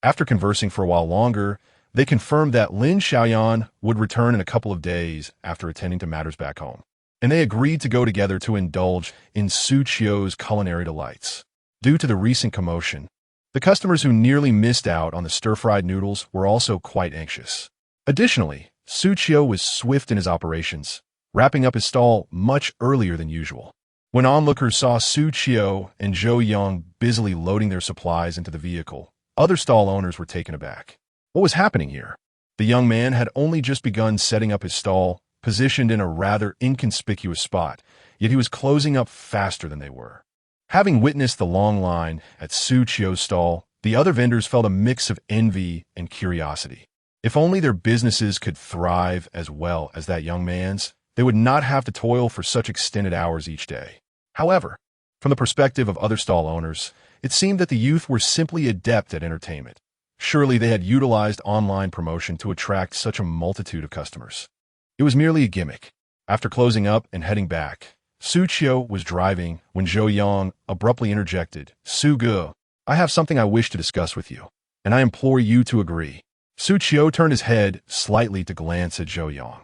[SPEAKER 1] After conversing for a while longer, they confirmed that Lin Xiaoyan would return in a couple of days after attending to matters back home, and they agreed to go together to indulge in Xu Qiu's culinary delights. Due to the recent commotion, the customers who nearly missed out on the stir-fried noodles were also quite anxious. Additionally, Xu Qiu was swift in his operations, wrapping up his stall much earlier than usual. When onlookers saw Xu Qiu and Zhou Yang busily loading their supplies into the vehicle, other stall owners were taken aback. What was happening here? The young man had only just begun setting up his stall, positioned in a rather inconspicuous spot, yet he was closing up faster than they were. Having witnessed the long line at Xu Qiu's stall, the other vendors felt a mix of envy and curiosity. If only their businesses could thrive as well as that young man's, they would not have to toil for such extended hours each day. However, from the perspective of other stall owners, it seemed that the youth were simply adept at entertainment. Surely they had utilized online promotion to attract such a multitude of customers. It was merely a gimmick. After closing up and heading back, Xu Qiu was driving when Zhou Yang abruptly interjected, "Xu Gu, I have something I wish to discuss with you, and I implore you to agree." Xu Qiu turned his head slightly to glance at Zhou Yang,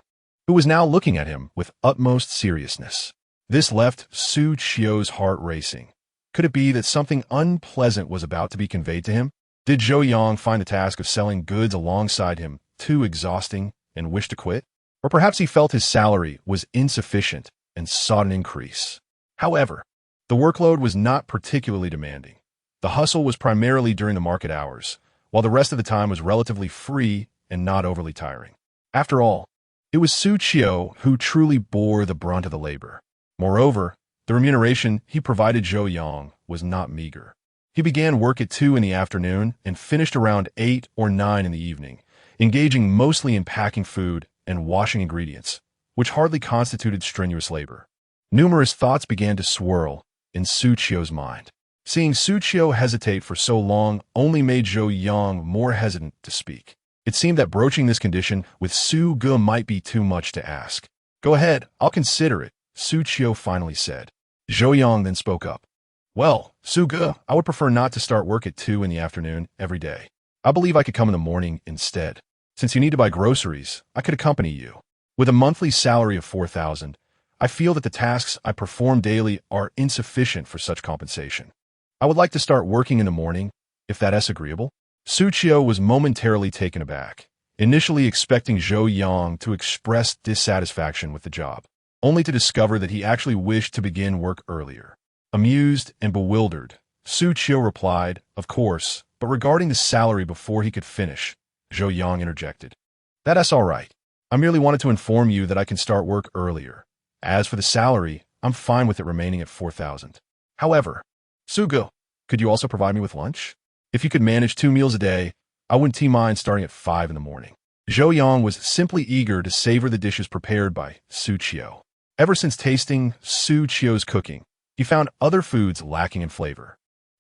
[SPEAKER 1] who was now looking at him with utmost seriousness. This left Xu Qiu's heart racing. Could it be that something unpleasant was about to be conveyed to him? Did Zhou Yang find the task of selling goods alongside him too exhausting and wish to quit? Or perhaps he felt his salary was insufficient and sought an increase. However, the workload was not particularly demanding. The hustle was primarily during the market hours, while the rest of the time was relatively free and not overly tiring. After all, it was Xu Qiu who truly bore the brunt of the labor. Moreover, the remuneration he provided Zhou Yang was not meager. He began work at 2 in the afternoon and finished around 8 or 9 in the evening, engaging mostly in packing food and washing ingredients, which hardly constituted strenuous labor. Numerous thoughts began to swirl in Xu Qiu's mind. Seeing Xu Qiu hesitate for so long only made Zhou Yang more hesitant to speak. It seemed that broaching this condition with Xu Gu might be too much to ask. "Go ahead, I'll consider it," Xu Qiu finally said. Zhou Yang then spoke up. "Well, Xu Gu, I would prefer not to start work at 2 in the afternoon every day. I believe I could come in the morning instead. Since you need to buy groceries, I could accompany you. With a monthly salary of 4,000, I feel that the tasks I perform daily are insufficient for such compensation. I would like to start working in the morning, if that is agreeable." Xu Qiu was momentarily taken aback, initially expecting Zhou Yang to express dissatisfaction with the job, only to discover that he actually wished to begin work earlier. Amused and bewildered, Xu Qiu replied, "Of course, but regarding the salary before he could finish," Zhou Yang interjected. "That's all right. I merely wanted to inform you that I can start work earlier. As for the salary, I'm fine with it remaining at 4,000. However, Xu Gu, could you also provide me with lunch? If you could manage 2 meals a day, I wouldn't mind starting at 5 in the morning." Zhou Yang was simply eager to savor the dishes prepared by Xu Qiu. Ever since tasting Xu Qiu's cooking, he found other foods lacking in flavor.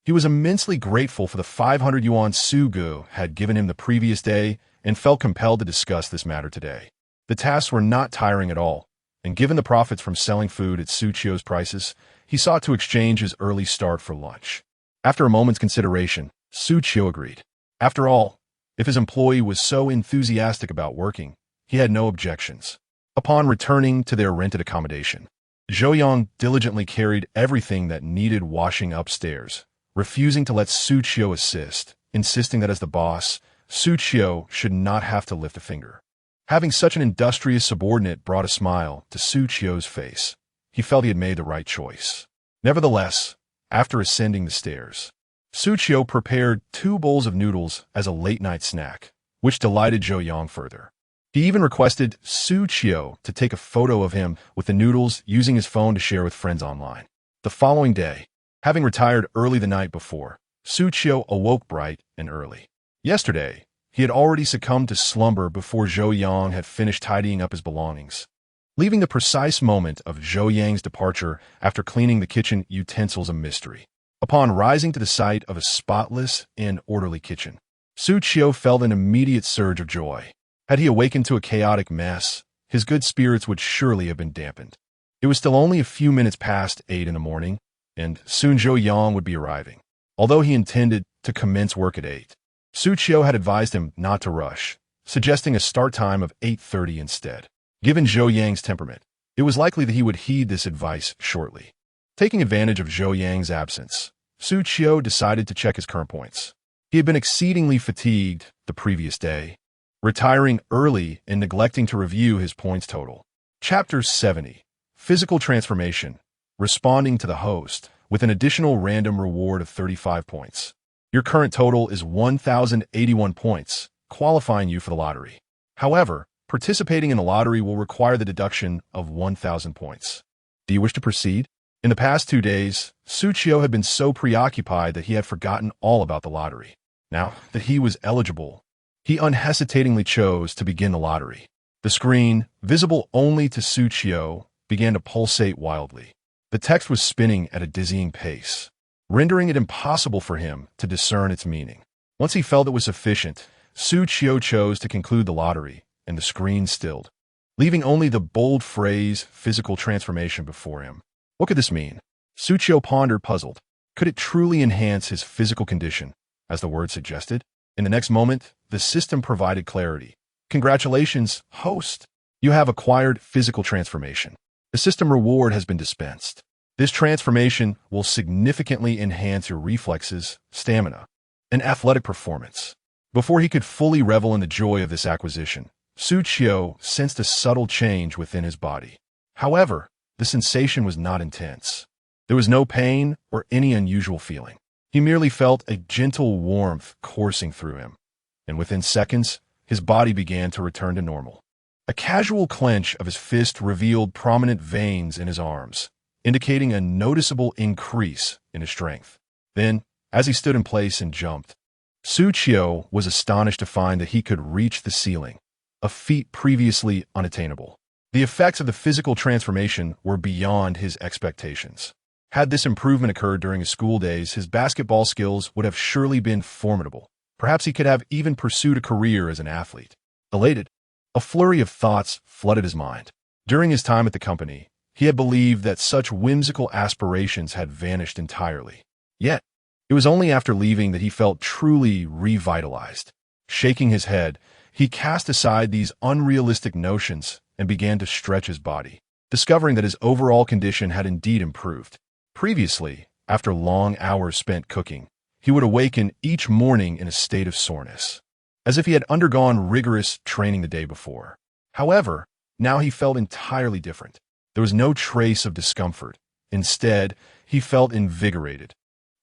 [SPEAKER 1] He was immensely grateful for the 500 yuan Xu Qiu had given him the previous day and felt compelled to discuss this matter today. The tasks were not tiring at all, and given the profits from selling food at Xu Qiu's prices, he sought to exchange his early start for lunch. After a moment's consideration, Xu Qiu agreed. After all, if his employee was so enthusiastic about working, he had no objections. Upon returning to their rented accommodation, Zhou Yang diligently carried everything that needed washing upstairs, refusing to let Xu Qiu assist, insisting that as the boss, Xu Qiu should not have to lift a finger. Having such an industrious subordinate brought a smile to Xu Qiu's face. He felt he had made the right choice. Nevertheless, after ascending the stairs, Xu Qiu prepared 2 bowls of noodles as a late-night snack, which delighted Zhou Yang further. He even requested Xu Qiu to take a photo of him with the noodles using his phone to share with friends online. The following day, having retired early the night before, Xu Qiu awoke bright and early. Yesterday, he had already succumbed to slumber before Zhou Yang had finished tidying up his belongings, leaving the precise moment of Zhou Yang's departure after cleaning the kitchen utensils a mystery. Upon rising to the sight of a spotless and orderly kitchen, Xu Qiu felt an immediate surge of joy. Had he awakened to a chaotic mess, his good spirits would surely have been dampened. It was still only a few minutes past 8 in the morning, and soon Zhou Yang would be arriving. Although he intended to commence work at 8, Xu Qiu had advised him not to rush, suggesting a start time of 8:30 instead. Given Zhou Yang's temperament, it was likely that he would heed this advice shortly. Taking advantage of Zhou Yang's absence, Xu Qiu decided to check his current points. He had been exceedingly fatigued the previous day, retiring early and neglecting to review his points total. Chapter 70. Physical Transformation. Responding to the host with an additional random reward of 35 points. Your current total is 1,081 points, qualifying you for the lottery. However, participating in the lottery will require the deduction of 1,000 points. Do you wish to proceed? In the past 2 days, Xu Qiu had been so preoccupied that he had forgotten all about the lottery. Now that he was eligible, he unhesitatingly chose to begin the lottery. The screen, visible only to Xu Qiu, began to pulsate wildly. The text was spinning at a dizzying pace, rendering it impossible for him to discern its meaning. Once he felt it was sufficient, Xu Qiu chose to conclude the lottery, and the screen stilled, leaving only the bold phrase physical transformation before him. What could this mean? Xu Qiu pondered, puzzled. Could it truly enhance his physical condition, as the word suggested? In the next moment, the system provided clarity. Congratulations, host! You have acquired physical transformation. The system reward has been dispensed. This transformation will significantly enhance your reflexes, stamina, and athletic performance. Before he could fully revel in the joy of this acquisition, Xu Qiu sensed a subtle change within his body. However, the sensation was not intense. There was no pain or any unusual feeling. He merely felt a gentle warmth coursing through him, and within seconds, his body began to return to normal. A casual clench of his fist revealed prominent veins in his arms, indicating a noticeable increase in his strength. Then, as he stood in place and jumped, Xu Qiu was astonished to find that he could reach the ceiling, a feat previously unattainable. The effects of the physical transformation were beyond his expectations. Had this improvement occurred during his school days, his basketball skills would have surely been formidable. Perhaps he could have even pursued a career as an athlete. Elated, a flurry of thoughts flooded his mind. During his time at the company, he had believed that such whimsical aspirations had vanished entirely. Yet, it was only after leaving that he felt truly revitalized. Shaking his head, he cast aside these unrealistic notions and began to stretch his body, discovering that his overall condition had indeed improved. Previously, after long hours spent cooking, he would awaken each morning in a state of soreness, as if he had undergone rigorous training the day before. However, now he felt entirely different. There was no trace of discomfort. Instead, he felt invigorated.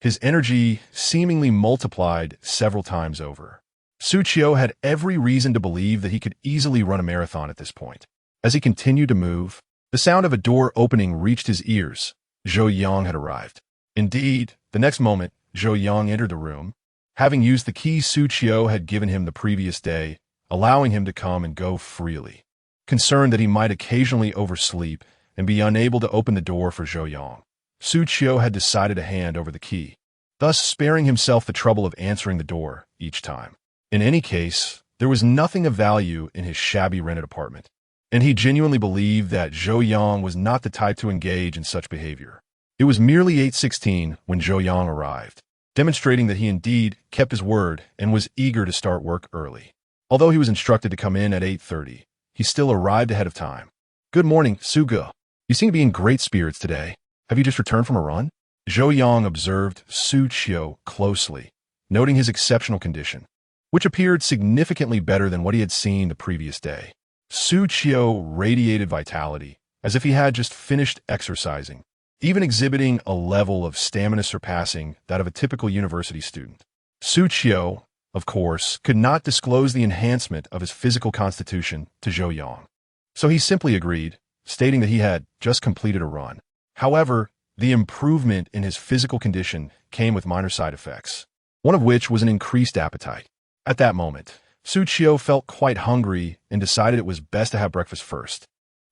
[SPEAKER 1] His energy seemingly multiplied several times over. Xu Qiu had every reason to believe that he could easily run a marathon at this point. As he continued to move, the sound of a door opening reached his ears. Zhou Yang had arrived. Indeed, the next moment, Zhou Yang entered the room, having used the key Xu Qiu had given him the previous day, allowing him to come and go freely. Concerned that he might occasionally oversleep and be unable to open the door for Zhou Yang, Xu Qiu had decided to hand over the key. thus sparing himself the trouble of answering the door each time. In any case, there was nothing of value in his shabby rented apartment, and he genuinely believed that Zhou Yang was not the type to engage in such behavior. It was merely 8:16 when Zhou Yang arrived, demonstrating that he indeed kept his word and was eager to start work early. Although he was instructed to come in at 8:30, he still arrived ahead of time. "Good morning, Xu Qiu. You seem to be in great spirits today. Have you just returned from a run?" Zhou Yang observed Xu Qiu closely, noting his exceptional condition, which appeared significantly better than what he had seen the previous day. Xu Qiu radiated vitality, as if he had just finished exercising, even exhibiting a level of stamina surpassing that of a typical university student. Xu Qiu, of course, could not disclose the enhancement of his physical constitution to Zhou Yang, so he simply agreed, stating that he had just completed a run. However, the improvement in his physical condition came with minor side effects, one of which was an increased appetite. At that moment, Xu Qiu felt quite hungry and decided it was best to have breakfast first.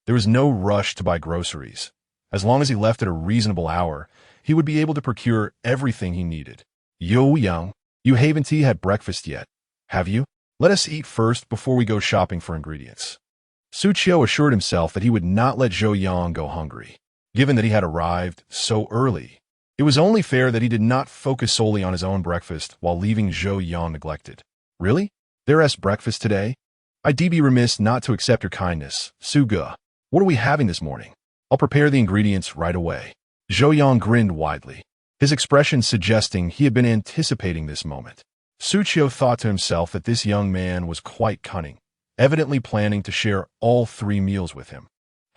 [SPEAKER 1] There was no rush to buy groceries. As long as he left at a reasonable hour, he would be able to procure everything he needed. "Yo Yang, you haven't had breakfast yet, have you? Let us eat first before we go shopping for ingredients." Xu Qiu assured himself that he would not let Zhou Yang go hungry. Given that he had arrived so early, it was only fair that he did not focus solely on his own breakfast while leaving Zhou Yang neglected. "Really? There's breakfast today? I'd be remiss not to accept your kindness, Xu Qiu. What are we having this morning? I'll prepare the ingredients right away." Zhou Yang grinned widely, his expression suggesting he had been anticipating this moment. Xu Qiu thought to himself that this young man was quite cunning, evidently planning to share all 3 meals with him.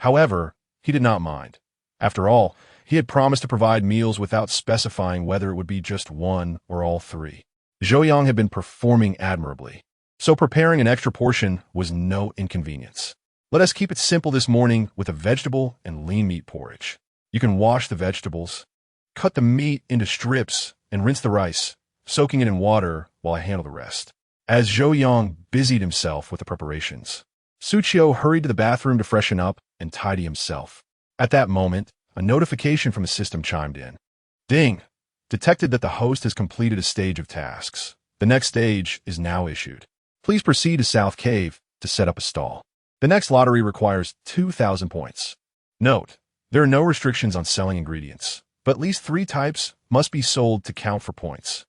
[SPEAKER 1] However, he did not mind. After all, he had promised to provide meals without specifying whether it would be just 1 or all 3. Zhou Yang had been performing admirably, so preparing an extra portion was no inconvenience. "Let us keep it simple this morning with a vegetable and lean meat porridge. You can wash the vegetables, cut the meat into strips, and rinse the rice, soaking it in water while I handle the rest." As Zhou Yang busied himself with the preparations, Xu Qiu hurried to the bathroom to freshen up and tidy himself. At that moment, a notification from the system chimed in. "Ding! Detected that the host has completed a stage of tasks. The next stage is now issued. Please proceed to South Cave to set up a stall. The next lottery requires 2,000 points. Note, there are no restrictions on selling ingredients, but at least 3 types must be sold to count for points."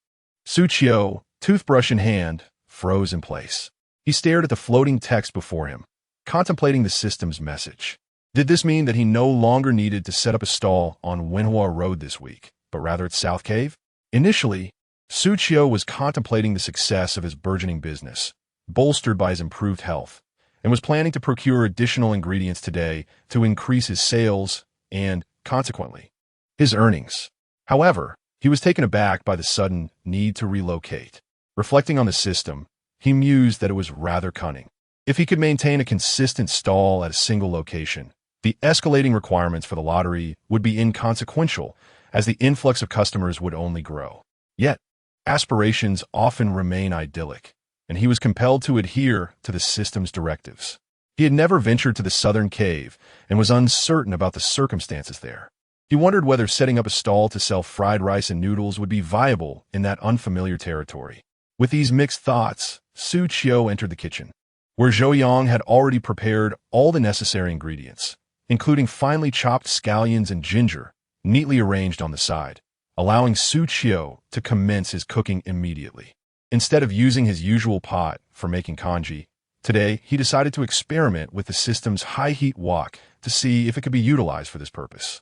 [SPEAKER 1] Xu Qiu, toothbrush in hand, froze in place. He stared at the floating text before him, contemplating the system's message. Did this mean that he no longer needed to set up a stall on Wenhua Road this week, but rather at South Cave? Initially, Xu Qiu was contemplating the success of his burgeoning business, bolstered by his improved health, and was planning to procure additional ingredients today to increase his sales and, consequently, his earnings. However, he was taken aback by the sudden need to relocate. Reflecting on the system, he mused that it was rather cunning. If he could maintain a consistent stall at a single location, the escalating requirements for the lottery would be inconsequential, as the influx of customers would only grow. Yet, aspirations often remain idyllic, and he was compelled to adhere to the system's directives. He had never ventured to the southern cave and was uncertain about the circumstances there. He wondered whether setting up a stall to sell fried rice and noodles would be viable in that unfamiliar territory. With these mixed thoughts, Xu Qiu entered the kitchen, where Zhou Yang had already prepared all the necessary ingredients, including finely chopped scallions and ginger, neatly arranged on the side, allowing Xu Qiu to commence his cooking immediately. Instead of using his usual pot for making congee, today he decided to experiment with the system's high-heat wok to see if it could be utilized for this purpose.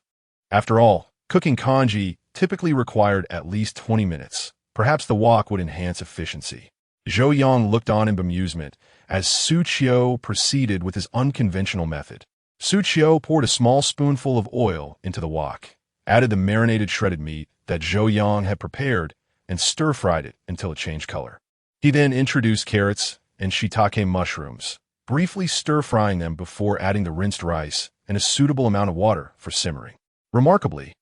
[SPEAKER 1] After all, cooking congee typically required at least 20 minutes. Perhaps the wok would enhance efficiency. Zhou Yang looked on in bemusement as Xu Qiu proceeded with his unconventional method. Xu Qiu poured a small spoonful of oil into the wok, added the marinated shredded meat that Zhou Yang had prepared, and stir-fried it until it changed color. He then introduced carrots and shiitake mushrooms, briefly stir-frying them before adding the rinsed rice and a suitable amount of water for simmering. Remarkably,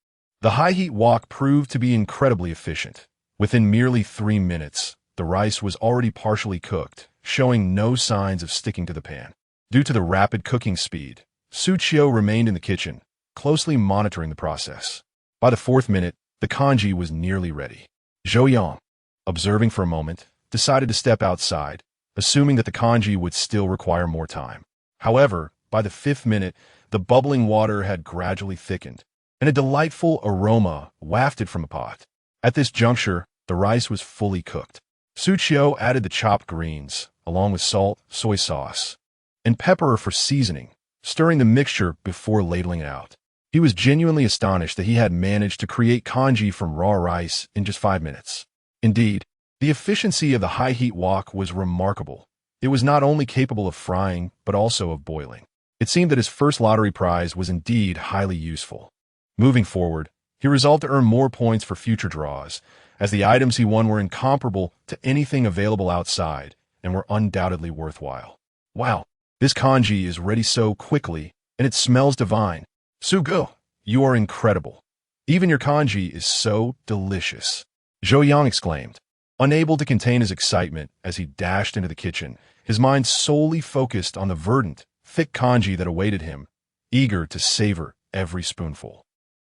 [SPEAKER 1] the high-heat wok proved to be incredibly efficient. Within merely 3 minutes, the rice was already partially cooked, showing no signs of sticking to the pan. Due to the rapid cooking speed, Xu Qiu remained in the kitchen, closely monitoring the process. By the 4th minute, the congee was nearly ready. Zhou Yang, observing for a moment, decided to step outside, assuming that the kanji would still require more time. However, by the 5th minute, the bubbling water had gradually thickened, and a delightful aroma wafted from the pot. At this juncture, the rice was fully cooked. Xu Qiu added the chopped greens, along with salt, soy sauce, and pepper for seasoning, stirring the mixture before ladling it out. He was genuinely astonished that he had managed to create kanji from raw rice in just 5 minutes. Indeed, the efficiency of the high-heat wok was remarkable. It was not only capable of frying, but also of boiling. It seemed that his first lottery prize was indeed highly useful. Moving forward, he resolved to earn more points for future draws, as the items he won were incomparable to anything available outside and were undoubtedly worthwhile. Wow, this kanji is ready so quickly, and it smells divine. Xu Qiu, you are incredible. Even your kanji is so delicious. Zhou Yang exclaimed, unable to contain his excitement as he dashed into the kitchen, his mind solely focused on the verdant, thick kanji that awaited him, eager to savor every spoonful.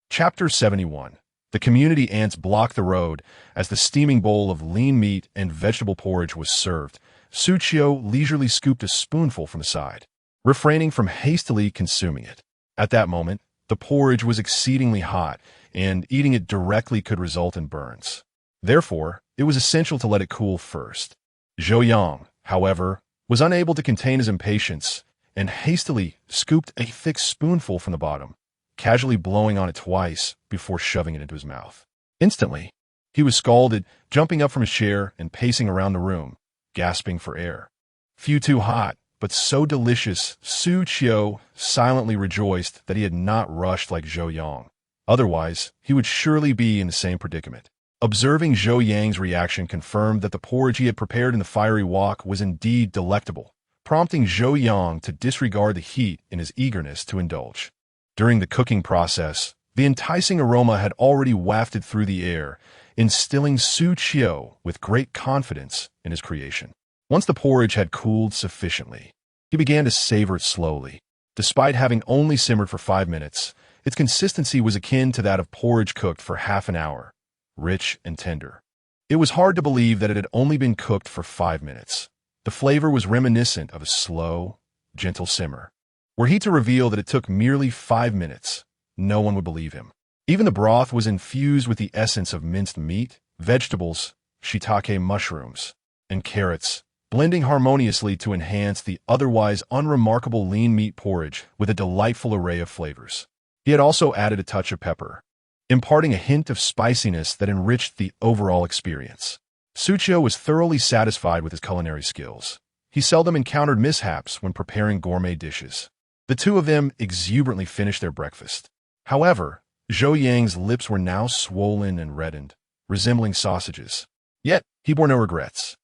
[SPEAKER 1] Chapter 71. The community ants blocked the road as the steaming bowl of lean meat and vegetable porridge was served. Xu Qiu leisurely scooped a spoonful from the side, refraining from hastily consuming it. At that moment, the porridge was exceedingly hot, and eating it directly could result in burns. Therefore, it was essential to let it cool first. Zhou Yang, however, was unable to contain his impatience and hastily scooped a thick spoonful from the bottom, casually blowing on it twice before shoving it into his mouth. Instantly, he was scalded, jumping up from his chair and pacing around the room, gasping for air. Few too hot, but so delicious, Xu Qiu silently rejoiced that he had not rushed like Zhou Yang. Otherwise, he would surely be in the same predicament. Observing Zhou Yang's reaction confirmed that the porridge he had prepared in the fiery wok was indeed delectable, prompting Zhou Yang to disregard the heat in his eagerness to indulge. During the cooking process, the enticing aroma had already wafted through the air, instilling Xu Qiu with great confidence in his creation. Once the porridge had cooled sufficiently, he began to savor it slowly. Despite having only simmered for 5 minutes, its consistency was akin to that of porridge cooked for half an hour, rich and tender. It was hard to believe that it had only been cooked for 5 minutes. The flavor was reminiscent of a slow, gentle simmer. Were he to reveal that it took merely 5 minutes, no one would believe him. Even the broth was infused with the essence of minced meat, vegetables, shiitake mushrooms, and carrots, blending harmoniously to enhance the otherwise unremarkable lean meat porridge with a delightful array of flavors. He had also added a touch of pepper, imparting a hint of spiciness that enriched the overall experience. Xu Qiu was thoroughly satisfied with his culinary skills. He seldom encountered mishaps when preparing gourmet dishes. The two of them exuberantly finished their breakfast. However, Zhou Yang's lips were now swollen and reddened, resembling sausages. Yet, he bore no regrets.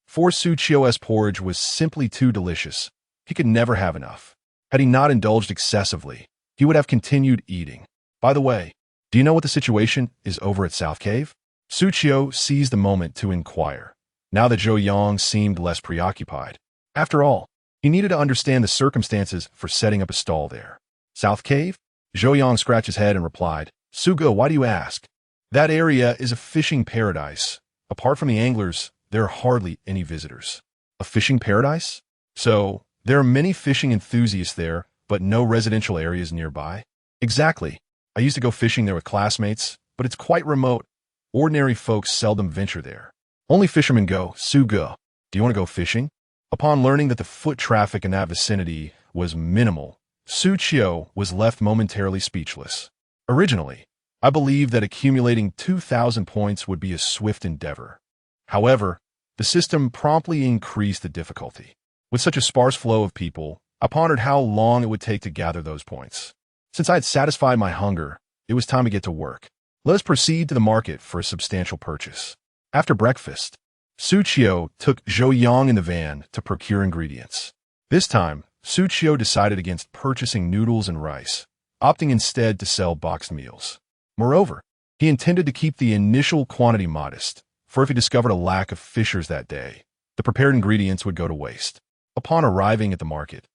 [SPEAKER 1] For Xu Qiu's porridge was simply too delicious. He could never have enough. Had he not indulged excessively, he would have continued eating. By the way, do you know what the situation is over at South Cave? Xu Qiu seized the moment to inquire, now that Zhou Yang seemed less preoccupied. After all, he needed to understand the circumstances for setting up a stall there. South Cave? Zhou Yang scratched his head and replied, Xu Qiu, why do you ask? That area is a fishing paradise. Apart from the anglers, there are hardly any visitors. A fishing paradise? So, there are many fishing enthusiasts there, but no residential areas nearby? Exactly. I used to go fishing there with classmates, but it's quite remote. Ordinary folks seldom venture there. Only fishermen go. Xu Qiu, do you want to go fishing? Upon learning that the foot traffic in that vicinity was minimal, Xu Qiu was left momentarily speechless. Originally, I believed that accumulating 2,000 points would be a swift endeavor. However, the system promptly increased the difficulty. With such a sparse flow of people, I pondered how long it would take to gather those points. Since I had satisfied my hunger, it was time to get to work. Let us proceed to the market for a substantial purchase. After breakfast, Xu Qiu took Zhou Yang in the van to procure ingredients. This time, Xu Qiu decided against purchasing noodles and rice, opting instead to sell boxed meals. Moreover, he intended to keep the initial quantity modest, for if he discovered a lack of fishers that day, the prepared ingredients would go to waste. Upon arriving at the market,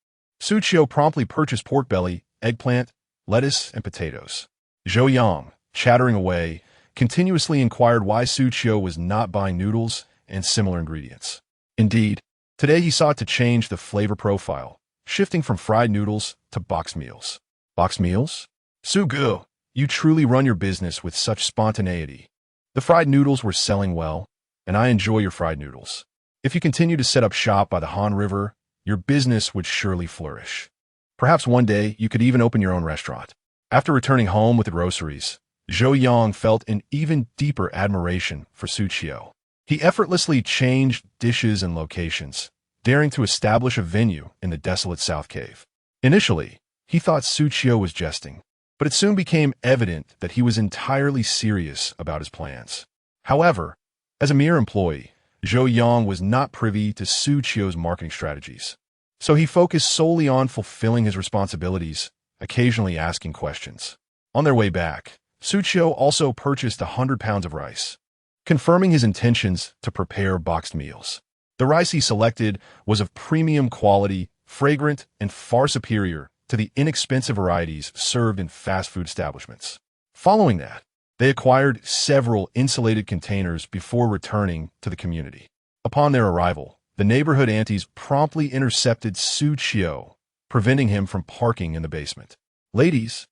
[SPEAKER 1] Xu Qiu promptly purchased pork belly, eggplant, lettuce, and potatoes. Zhou Yang, chattering away, continuously inquired why Xu Qiu was not buying noodles and similar ingredients. Indeed, today he sought to change the flavor profile, shifting from fried noodles to boxed meals. Boxed meals? Xu Qiu, you truly run your business with such spontaneity. The fried noodles were selling well, and I enjoy your fried noodles. If you continue to set up shop by the Han River, your business would surely flourish. Perhaps one day you could even open your own restaurant. After returning home with the groceries, Zhou Yang felt an even deeper admiration for Xu Qiu. He effortlessly changed dishes and locations, daring to establish a venue in the desolate South Cave. Initially, he thought Xu Qiu was jesting, but it soon became evident that he was entirely serious about his plans. However, as a mere employee, Zhou Yang was not privy to Xu Qiu's marketing strategies, so he focused solely on fulfilling his responsibilities, occasionally asking questions. On their way back, Xu Qiu also purchased 100 pounds of rice, confirming his intentions to prepare boxed meals. The rice he selected was of premium quality, fragrant, and far superior to the inexpensive varieties served in fast food establishments. Following that, they acquired several insulated containers before returning to the community. Upon their arrival, the neighborhood aunties promptly intercepted Xu Qiu, preventing him from parking in the basement. "Ladies,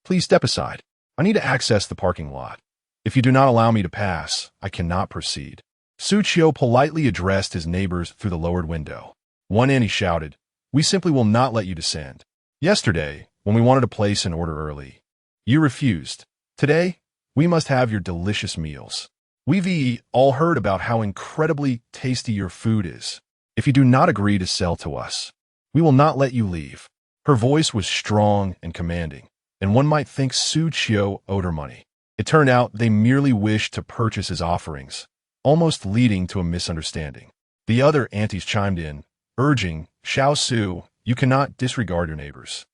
[SPEAKER 1] please step aside. I need to access the parking lot. If you do not allow me to pass, I cannot proceed." Xu Qiu politely addressed his neighbors through the lowered window. One auntie shouted, "We simply will not let you descend. Yesterday, when we wanted to place an order early, you refused. Today, we must have your delicious meals. We've all heard about how incredibly tasty your food is. If you do not agree to sell to us, we will not let you leave." Her voice was strong and commanding, and one might think Xu Qiu owed her money. It turned out they merely wished to purchase his offerings, almost leading to a misunderstanding. The other aunties chimed in, urging, "Xiao Xu, you cannot disregard your neighbors.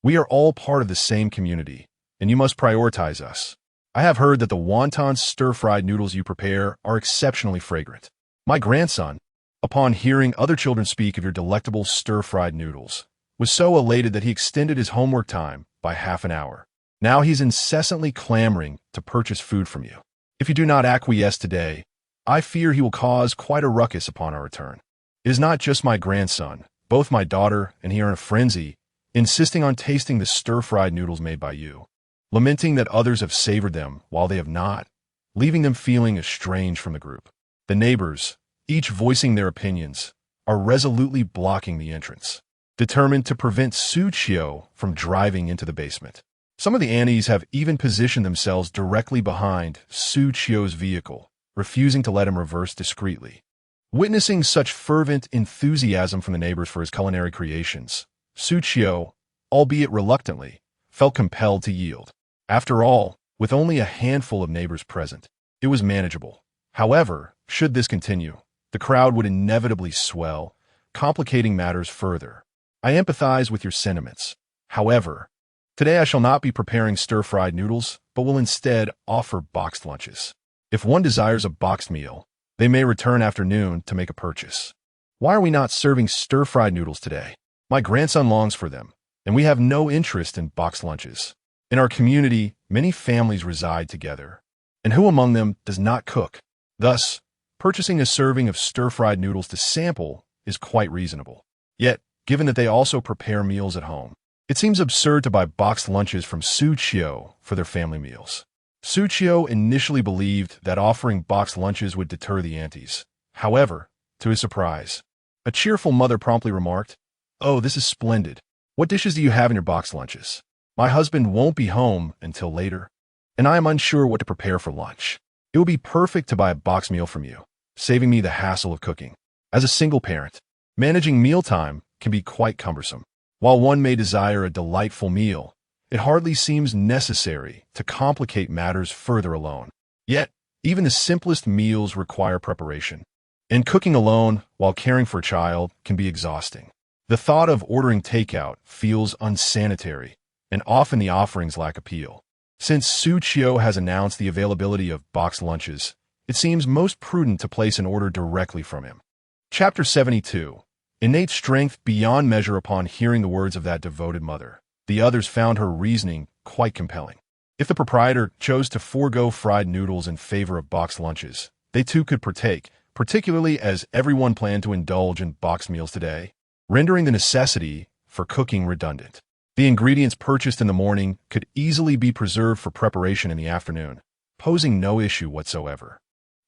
[SPEAKER 1] We are all part of the same community, and you must prioritize us. I have heard that the wonton stir-fried noodles you prepare are exceptionally fragrant. My grandson, upon hearing other children speak of your delectable stir-fried noodles, was so elated that he extended his homework time by half an hour. Now he's incessantly clamoring to purchase food from you. If you do not acquiesce today, I fear he will cause quite a ruckus upon our return. It is not just my grandson. Both my daughter and he are in a frenzy, insisting on tasting the stir-fried noodles made by you, lamenting that others have savored them while they have not, leaving them feeling estranged from the group. The neighbors, each voicing their opinions, are resolutely blocking the entrance, determined to prevent Xu Qiu from driving into the basement. Some of the aunties have even positioned themselves directly behind Xu Qiu's vehicle, refusing to let him reverse discreetly. Witnessing such fervent enthusiasm from the neighbors for his culinary creations, Xu Qiu, albeit reluctantly, felt compelled to yield. After all, with only a handful of neighbors present, it was manageable. However, should this continue, the crowd would inevitably swell, complicating matters further. I empathize with your sentiments. However, today I shall not be preparing stir-fried noodles, but will instead offer boxed lunches. If one desires a boxed meal, they may return after noon to make a purchase. Why are we not serving stir-fried noodles today? My grandson longs for them, and we have no interest in boxed lunches. In our community, many families reside together, and who among them does not cook? Thus, purchasing a serving of stir-fried noodles to sample is quite reasonable. Yet, given that they also prepare meals at home, it seems absurd to buy boxed lunches from Xu Qiu for their family meals. Xu Qiu initially believed that offering boxed lunches would deter the aunties. However, to his surprise, a cheerful mother promptly remarked, "Oh, this is splendid. What dishes do you have in your boxed lunches? My husband won't be home until later, and I am unsure what to prepare for lunch. It would be perfect to buy a boxed meal from you, saving me the hassle of cooking. As a single parent, managing mealtime can be quite cumbersome. While one may desire a delightful meal, it hardly seems necessary to complicate matters further alone. Yet, even the simplest meals require preparation, and cooking alone while caring for a child can be exhausting. The thought of ordering takeout feels unsanitary, and often the offerings lack appeal. Since Xu Qiu has announced the availability of boxed lunches, it seems most prudent to place an order directly from him." Chapter 72. Innate strength beyond measure. Upon hearing the words of that devoted mother, the others found her reasoning quite compelling. If the proprietor chose to forego fried noodles in favor of boxed lunches, they too could partake, particularly as everyone planned to indulge in boxed meals today, rendering the necessity for cooking redundant. The ingredients purchased in the morning could easily be preserved for preparation in the afternoon, posing no issue whatsoever.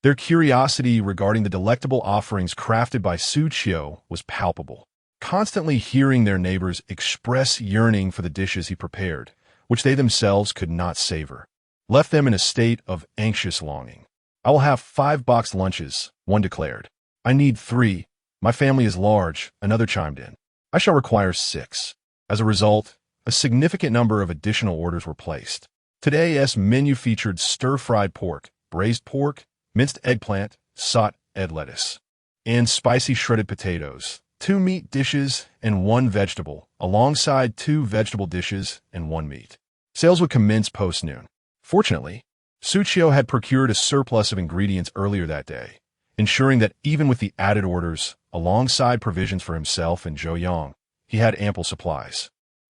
[SPEAKER 1] Their curiosity regarding the delectable offerings crafted by Xu Qiu was palpable. Constantly hearing their neighbors express yearning for the dishes he prepared, which they themselves could not savor, left them in a state of anxious longing. "I will have 5 boxed lunches," one declared. "I need 3. My family is large," another chimed in. "I shall require 6. As a result, a significant number of additional orders were placed. Today's menu featured stir-fried pork, braised pork, minced eggplant, sauté lettuce, and spicy shredded potatoes, 2 meat dishes and 1 vegetable, alongside 2 vegetable dishes and 1 meat. Sales would commence post-noon. Fortunately, Xu Qiu had procured a surplus of ingredients earlier that day, ensuring that even with the added orders, alongside provisions for himself and Zhou Yang, he had ample supplies.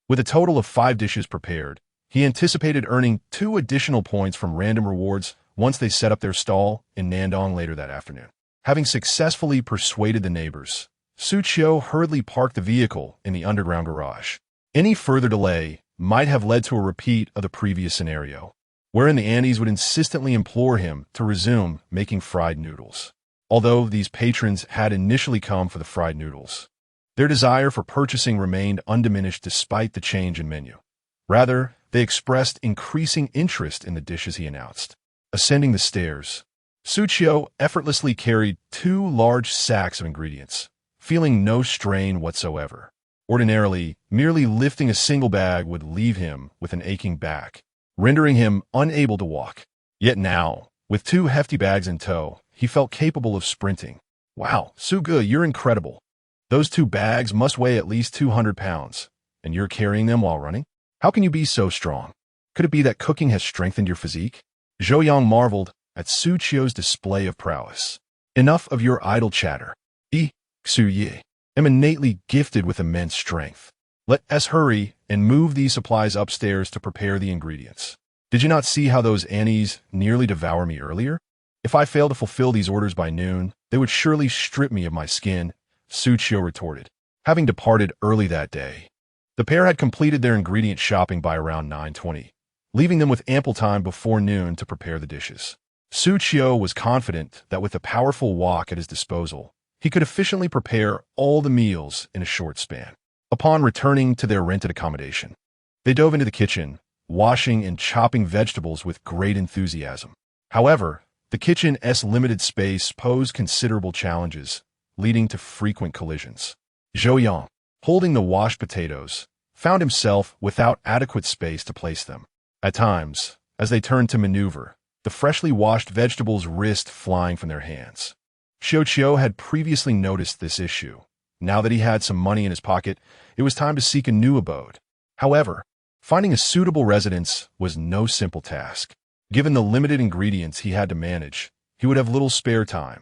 [SPEAKER 1] With a total of 5 dishes prepared, he anticipated earning 2 additional points from random rewards once they set up their stall in Nandong later that afternoon. Having successfully persuaded the neighbors, Xu Qiu hurriedly parked the vehicle in the underground garage. Any further delay might have led to a repeat of the previous scenario, wherein the Andes would insistently implore him to resume making fried noodles. Although these patrons had initially come for the fried noodles, their desire for purchasing remained undiminished despite the change in menu. Rather, they expressed increasing interest in the dishes he announced. Ascending the stairs, Xu Qiu effortlessly carried 2 large sacks of ingredients, feeling no strain whatsoever. Ordinarily, merely lifting a single bag would leave him with an aching back, rendering him unable to walk. Yet now, with 2 hefty bags in tow, he felt capable of sprinting. "Wow, Xu Qiu, you're incredible. Those 2 bags must weigh at least 200 pounds, and you're carrying them while running? How can you be so strong? Could it be that cooking has strengthened your physique?" Zhou Yang marveled at Xu Qiu's display of prowess. "Enough of your idle chatter. Xu Yi am innately gifted with immense strength. Let us hurry and move these supplies upstairs to prepare the ingredients. Did you not see how those Annies nearly devour me earlier? If I fail to fulfill these orders by noon, they would surely strip me of my skin," Xu Qiu retorted. Having departed early that day, the pair had completed their ingredient shopping by around 9:20, leaving them with ample time before noon to prepare the dishes. Xu Qiu was confident that with a powerful wok at his disposal, he could efficiently prepare all the meals in a short span. Upon returning to their rented accommodation, they dove into the kitchen, washing and chopping vegetables with great enthusiasm. However, the kitchen's limited space posed considerable challenges, leading to frequent collisions. Zhou Yang, holding the washed potatoes, found himself without adequate space to place them. At times, as they turned to maneuver, the freshly washed vegetables risked flying from their hands. Xiao Qiu had previously noticed this issue. Now that he had some money in his pocket, it was time to seek a new abode. However, finding a suitable residence was no simple task. Given the limited ingredients he had to manage, he would have little spare time.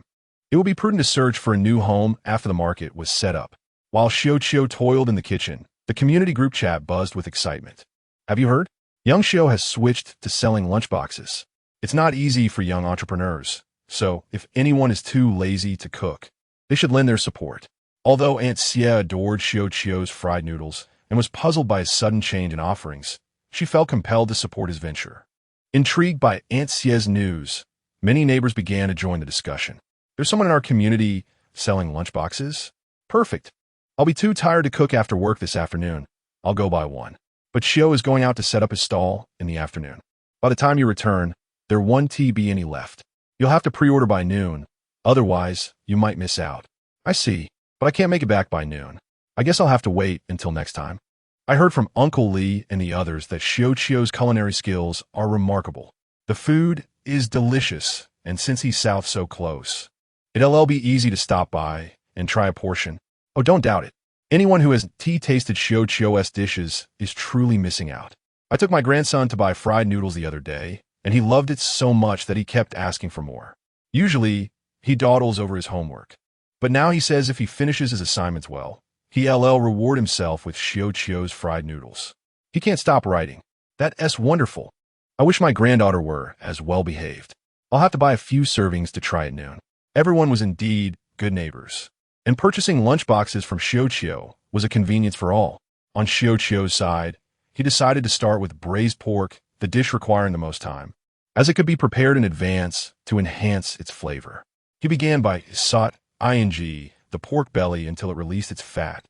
[SPEAKER 1] It would be prudent to search for a new home after the market was set up. While Xiao Qiu toiled in the kitchen, the community group chat buzzed with excitement. "Have you heard? Young Xiao has switched to selling lunchboxes. It's not easy for young entrepreneurs, so if anyone is too lazy to cook, they should lend their support." Although Aunt Xie adored Xiao Qiu's fried noodles and was puzzled by his sudden change in offerings, she felt compelled to support his venture. Intrigued by Aunt Xie's news, many neighbors began to join the discussion. "There's someone in our community selling lunchboxes? Perfect. I'll be too tired to cook after work this afternoon. I'll go buy one." But Xiao is going out to set up his stall in the afternoon. By the time you return, there won't be any left. You'll have to pre-order by noon, otherwise you might miss out. "I see, but I can't make it back by noon. I guess I'll have to wait until next time." I heard from Uncle Li and the others that Xiao Qiu's culinary skills are remarkable. The food is delicious, and since he's south so close, it'll be easy to stop by and try a portion. Oh, don't doubt it. Anyone who has tasted Xiao Qiu's dishes is truly missing out. I took my grandson to buy fried noodles the other day, and he loved it so much that he kept asking for more. Usually, he dawdles over his homework, but now he says if he finishes his assignments well, he'll reward himself with Xiao Qiu's fried noodles. He can't stop writing. That's wonderful. I wish my granddaughter were as well behaved. I'll have to buy a few servings to try at noon. Everyone was indeed good neighbors. And purchasing lunchboxes from Xiao Qiu was a convenience for all. On Xiao Qiu's side, he decided to start with braised pork, the dish requiring the most time, as it could be prepared in advance to enhance its flavor. He began by sautéing the pork belly until it released its fat,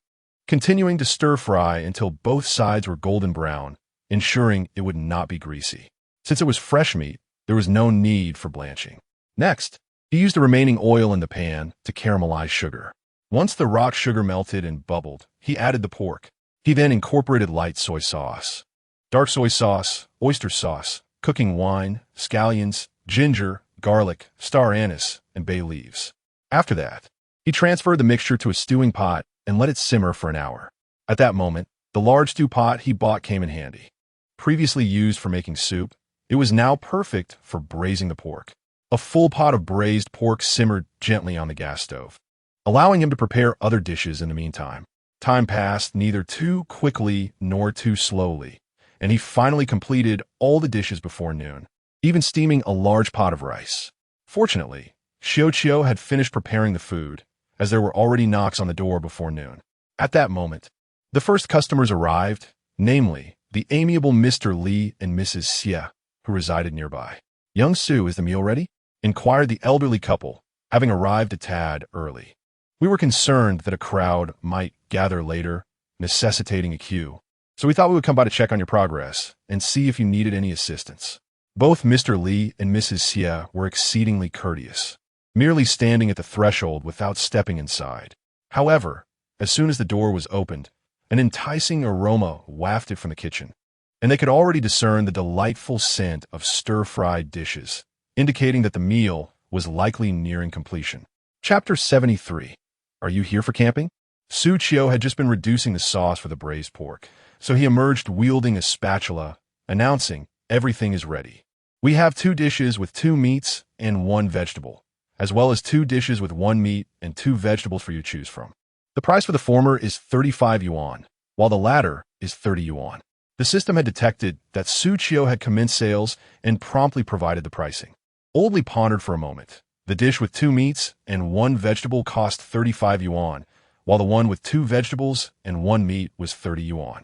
[SPEAKER 1] continuing to stir-fry until both sides were golden brown, ensuring it would not be greasy. Since it was fresh meat, there was no need for blanching. Next, he used the remaining oil in the pan to caramelize sugar. Once the rock sugar melted and bubbled, he added the pork. He then incorporated light soy sauce, dark soy sauce, oyster sauce, cooking wine, scallions, ginger, garlic, star anise, and bay leaves. After that, he transferred the mixture to a stewing pot and let it simmer for an hour. At that moment, the large stew pot he bought came in handy. Previously used for making soup, it was now perfect for braising the pork. A full pot of braised pork simmered gently on the gas stove, allowing him to prepare other dishes in the meantime. Time passed neither too quickly nor too slowly, and he finally completed all the dishes before noon, even steaming a large pot of rice. Fortunately, Xiao Qiu had finished preparing the food, as there were already knocks on the door before noon. At that moment, the first customers arrived, namely, the amiable Mr. Li and Mrs. Xie, who resided nearby. "Young Su, is the meal ready?" inquired the elderly couple, having arrived a tad early. "We were concerned that a crowd might gather later, necessitating a queue, so we thought we would come by to check on your progress and see if you needed any assistance." Both Mr. Li and Mrs. Xie were exceedingly courteous, merely standing at the threshold without stepping inside. However, as soon as the door was opened, an enticing aroma wafted from the kitchen, and they could already discern the delightful scent of stir-fried dishes, indicating that the meal was likely nearing completion. Chapter 73. Are you here for camping? Xu Qiu had just been reducing the sauce for the braised pork, so he emerged wielding a spatula, announcing, "Everything is ready. We have 2 dishes with 2 meats and 1 vegetable, as well as 2 dishes with 1 meat and 2 vegetables for you to choose from. The price for the former is 35 yuan, while the latter is 30 yuan. The system had detected that Xu Qiu had commenced sales and promptly provided the pricing. Oldly pondered for a moment. The dish with 2 meats and 1 vegetable cost 35 yuan, while the one with 2 vegetables and 1 meat was 30 yuan.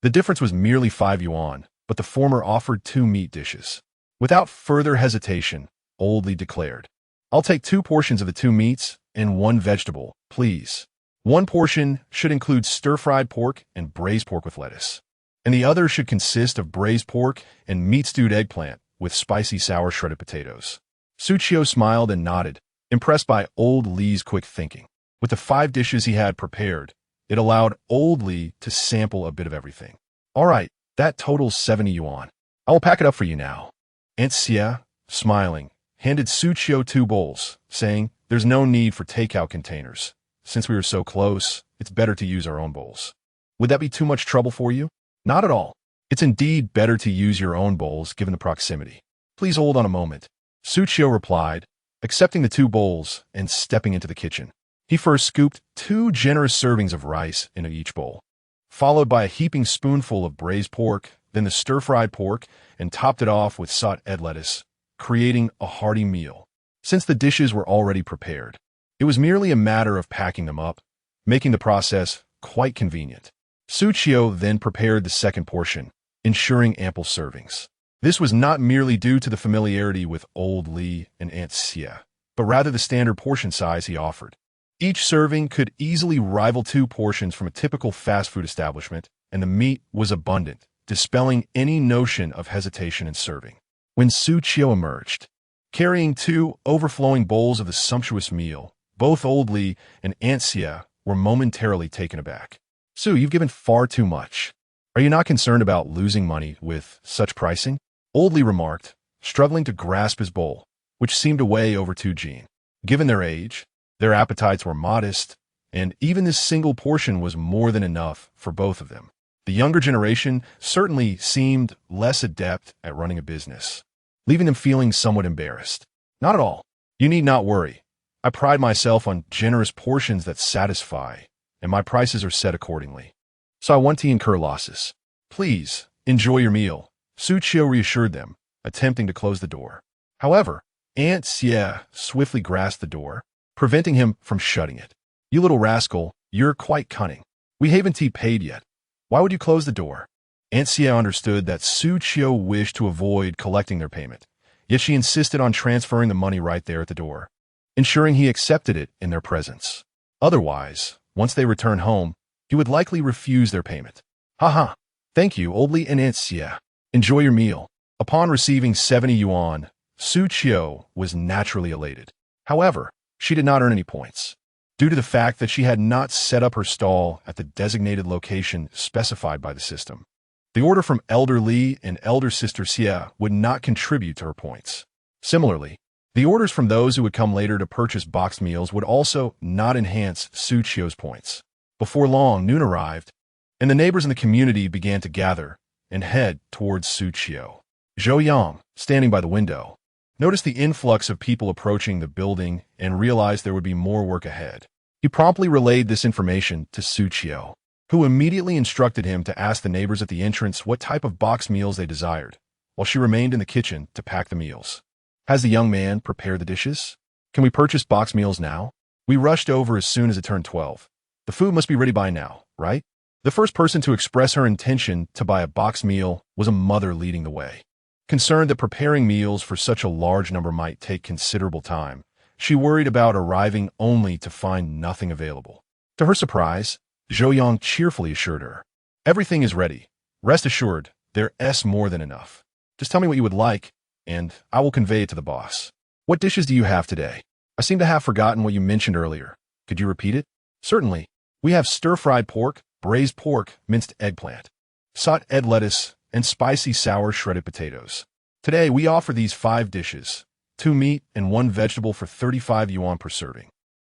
[SPEAKER 1] The difference was merely 5 yuan, but the former offered 2 meat dishes. Without further hesitation, Oldly declared, "I'll take 2 portions of the 2 meats and 1 vegetable, please. 1 portion should include stir-fried pork and braised pork with lettuce, and the other should consist of braised pork and meat-stewed eggplant with spicy sour shredded potatoes." Xu Qiu smiled and nodded, impressed by Old Li's quick thinking. With the 5 dishes he had prepared, it allowed Old Li to sample a bit of everything. "All right, that totals 70 yuan. I will pack it up for you now." Aunt Xie, smiling, handed Xu Qiu 2 bowls, saying, "There's no need for takeout containers. Since we are so close, it's better to use our own bowls. Would that be too much trouble for you?" "Not at all. It's indeed better to use your own bowls given the proximity. Please hold on a moment." Xu Qiu replied, accepting the 2 bowls and stepping into the kitchen. He first scooped 2 generous servings of rice into each bowl, followed by a heaping spoonful of braised pork, then the stir-fried pork, and topped it off with sautéed lettuce, creating a hearty meal. Since the dishes were already prepared, it was merely a matter of packing them up, making the process quite convenient. Xu Qiu then prepared the second portion, ensuring ample servings. This was not merely due to the familiarity with Old Li and Aunt Xie, but rather the standard portion size he offered. Each serving could easily rival 2 portions from a typical fast food establishment, and the meat was abundant, dispelling any notion of hesitation in serving. When Xu Qiu emerged, carrying 2 overflowing bowls of the sumptuous meal, both Old Li and Aunt Xie were momentarily taken aback. "Su, you've given far too much. Are you not concerned about losing money with such pricing?" Old Li remarked, struggling to grasp his bowl, which seemed to weigh over 2 jin. Given their age, their appetites were modest, and even this single portion was more than enough for both of them. The younger generation certainly seemed less adept at running a business, leaving them feeling somewhat embarrassed. "Not at all. You need not worry. I pride myself on generous portions that satisfy, and my prices are set accordingly. So I want to incur losses. Please, enjoy your meal." Xu Qiu reassured them, attempting to close the door. However, Aunt Xie swiftly grasped the door, preventing him from shutting it. "You little rascal, you're quite cunning. We haven't paid yet. Why would you close the door?" Aunt Xie understood that Xu Qiu wished to avoid collecting their payment, yet she insisted on transferring the money right there at the door, ensuring he accepted it in their presence. Otherwise, once they returned home, he would likely refuse their payment. "Haha, thank you, Oldly and Aunt Xie. Enjoy your meal." Upon receiving 70 yuan, Xu Qiu was naturally elated. However, she did not earn any points, due to the fact that she had not set up her stall at the designated location specified by the system. The order from Elder Li and Elder Sister Xie would not contribute to her points. Similarly, the orders from those who would come later to purchase boxed meals would also not enhance Xu Qiu's points. Before long, noon arrived, and the neighbors in the community began to gather and head towards Xu Qiu. Zhou Yang, standing by the window, noticed the influx of people approaching the building and realized there would be more work ahead. He promptly relayed this information to Xu Qiu, who immediately instructed him to ask the neighbors at the entrance what type of boxed meals they desired, while she remained in the kitchen to pack the meals. "Has the young man prepared the dishes? Can we purchase boxed meals now? We rushed over as soon as it turned 12. The food must be ready by now, right?" The first person to express her intention to buy a boxed meal was a mother leading the way. Concerned that preparing meals for such a large number might take considerable time, she worried about arriving only to find nothing available. To her surprise, Zhou Yang cheerfully assured her, "Everything is ready. Rest assured, there's more than enough. Just tell me what you would like, and I will convey it to the boss." "What dishes do you have today? I seem to have forgotten what you mentioned earlier. Could you repeat it?" "Certainly. We have stir-fried pork, braised pork, minced eggplant, sauteed lettuce, and spicy sour shredded potatoes. Today, we offer these 5 dishes, 2 meat and 1 vegetable for 35 yuan per serving,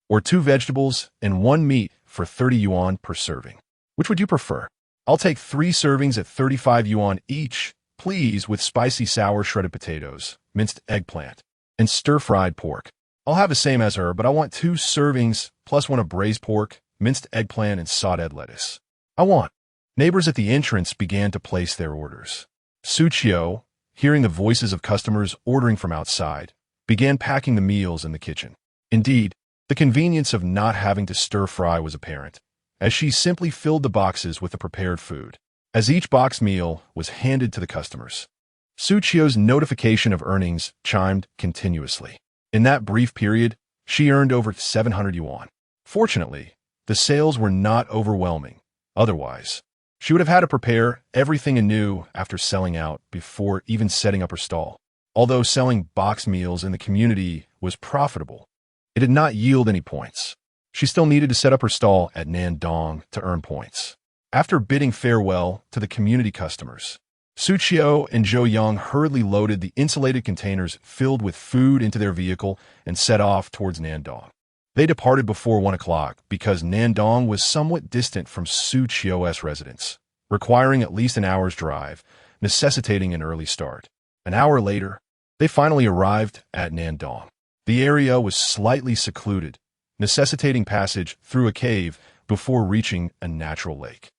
[SPEAKER 1] or 2 vegetables and 1 meat for 30 yuan per serving. Which would you prefer?" "I'll take 3 servings at 35 yuan each, please, with spicy sour shredded potatoes, minced eggplant, and stir-fried pork." "I'll have the same as her, but I want 2 servings plus 1 of braised pork, minced eggplant, and sauteed lettuce." "I want." Neighbors at the entrance began to place their orders. Xu Qiu, hearing the voices of customers ordering from outside, began packing the meals in the kitchen. Indeed, the convenience of not having to stir-fry was apparent, as she simply filled the boxes with the prepared food, as each box meal was handed to the customers. Xu Qiu's notification of earnings chimed continuously. In that brief period, she earned over 700 yuan. Fortunately, the sales were not overwhelming. Otherwise, she would have had to prepare everything anew after selling out before even setting up her stall. Although selling boxed meals in the community was profitable, it did not yield any points. She still needed to set up her stall at Nandong to earn points. After bidding farewell to the community customers, Xu Qiu and Zhou Yang hurriedly loaded the insulated containers filled with food into their vehicle and set off towards Nandong. They departed before 1 o'clock because Nandong was somewhat distant from Xu Qiu's residence, requiring at least an hour's drive, necessitating an early start. An hour later, they finally arrived at Nandong. The area was slightly secluded, necessitating passage through a cave before reaching a natural lake.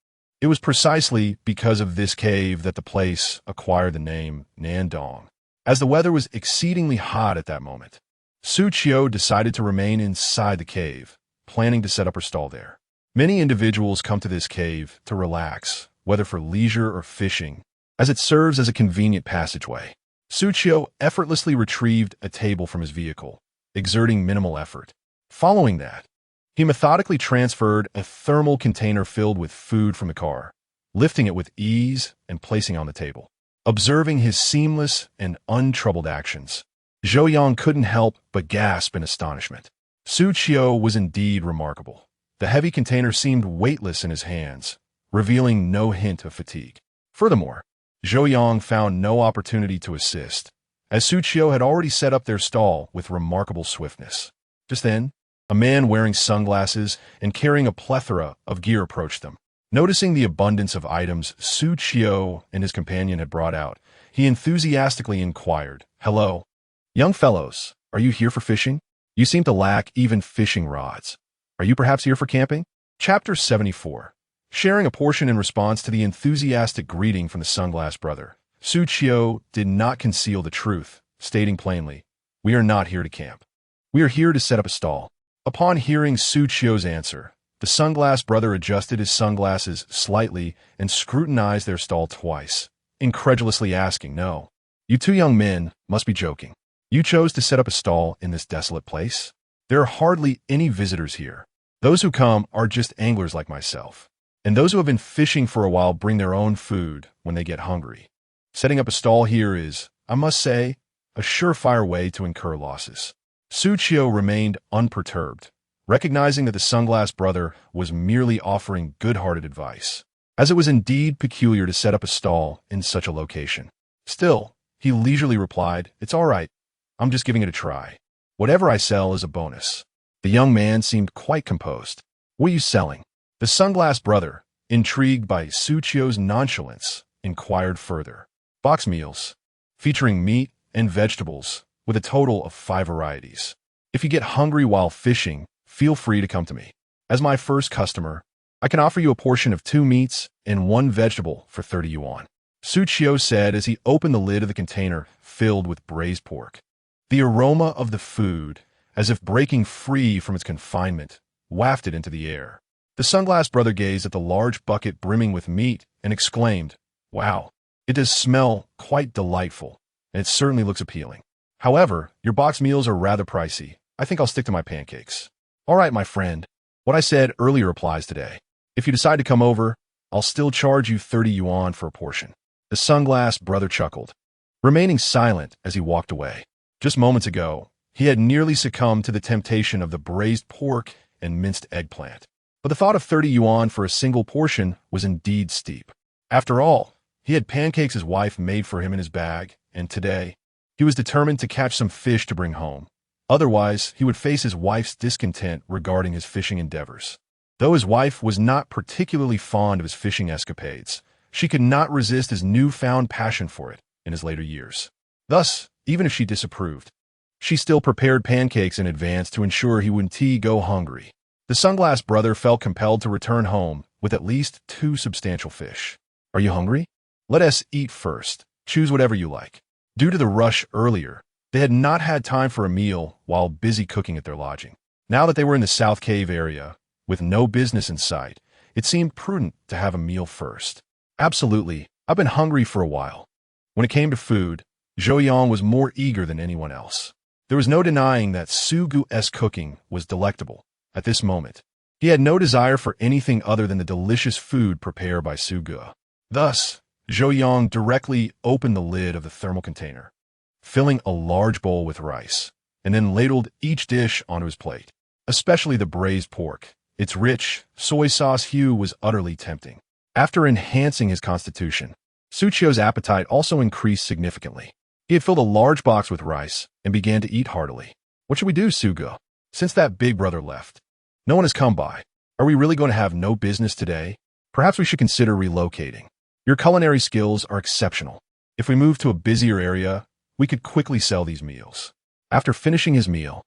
[SPEAKER 1] It was precisely because of this cave that the place acquired the name Nandong, as the weather was exceedingly hot at that moment. Xu Qiu decided to remain inside the cave, planning to set up her stall there. Many individuals come to this cave to relax, whether for leisure or fishing, as it serves as a convenient passageway. Xu Qiu effortlessly retrieved a table from his vehicle, exerting minimal effort. Following that, he methodically transferred a thermal container filled with food from the car, lifting it with ease and placing it on the table. Observing his seamless and untroubled actions, Zhou Yang couldn't help but gasp in astonishment. Xu Qiu was indeed remarkable. The heavy container seemed weightless in his hands, revealing no hint of fatigue. Furthermore, Zhou Yang found no opportunity to assist, as Xu Qiu had already set up their stall with remarkable swiftness. Just then, a man wearing sunglasses and carrying a plethora of gear approached them. Noticing the abundance of items Xu Qiu and his companion had brought out, he enthusiastically inquired, "Hello, young fellows, are you here for fishing? You seem to lack even fishing rods. Are you perhaps here for camping?" Chapter 74. Sharing a portion in response to the enthusiastic greeting from the sunglass brother, Xu Qiu did not conceal the truth, stating plainly, "We are not here to camp. We are here to set up a stall." Upon hearing Xu Qiu's answer, the sunglass brother adjusted his sunglasses slightly and scrutinized their stall twice, incredulously asking, "No, you two young men must be joking. You chose to set up a stall in this desolate place? There are hardly any visitors here. Those who come are just anglers like myself, and those who have been fishing for a while bring their own food when they get hungry. Setting up a stall here is, I must say, a surefire way to incur losses." Xu Qiu remained unperturbed, recognizing that the sunglass brother was merely offering good-hearted advice, as it was indeed peculiar to set up a stall in such a location. Still, he leisurely replied, "It's all right. I'm just giving it a try. Whatever I sell is a bonus." The young man seemed quite composed. "What are you selling?" The sunglass brother, intrigued by Xu Qiu's nonchalance, inquired further. "Box meals, featuring meat and vegetables, with a total of 5 varieties. If you get hungry while fishing, feel free to come to me. As my first customer, I can offer you a portion of 2 meats and 1 vegetable for 30 yuan. Xu Qiu said as he opened the lid of the container filled with braised pork. The aroma of the food, as if breaking free from its confinement, wafted into the air. The sunglass brother gazed at the large bucket brimming with meat and exclaimed, "Wow, it does smell quite delightful, and it certainly looks appealing. However, your box meals are rather pricey. I think I'll stick to my pancakes." "All right, my friend. What I said earlier applies today. If you decide to come over, I'll still charge you 30 yuan for a portion." The sunglass brother chuckled, remaining silent as he walked away. Just moments ago, he had nearly succumbed to the temptation of the braised pork and minced eggplant. But the thought of 30 yuan for a single portion was indeed steep. After all, he had pancakes his wife made for him in his bag, and today, he was determined to catch some fish to bring home. Otherwise, he would face his wife's discontent regarding his fishing endeavors. Though his wife was not particularly fond of his fishing escapades, she could not resist his newfound passion for it in his later years. Thus, even if she disapproved, she still prepared pancakes in advance to ensure he wouldn't go hungry. The sunglass brother felt compelled to return home with at least 2 substantial fish. "Are you hungry? Let us eat first. Choose whatever you like." Due to the rush earlier, they had not had time for a meal while busy cooking at their lodging. Now that they were in the South Cave area, with no business in sight, it seemed prudent to have a meal first. "Absolutely, I've been hungry for a while." When it came to food, Zhou Yang was more eager than anyone else. There was no denying that Su Gu's cooking was delectable. At this moment, he had no desire for anything other than the delicious food prepared by Su Gu. Thus, Zhou Yang directly opened the lid of the thermal container, filling a large bowl with rice, and then ladled each dish onto his plate, especially the braised pork. Its rich, soy sauce hue was utterly tempting. After enhancing his constitution, Xu Qiu's appetite also increased significantly. He had filled a large box with rice and began to eat heartily. "What should we do, Su Gu? Since that big brother left, no one has come by. Are we really going to have no business today? Perhaps we should consider relocating. Your culinary skills are exceptional. If we move to a busier area, we could quickly sell these meals." After finishing his meal,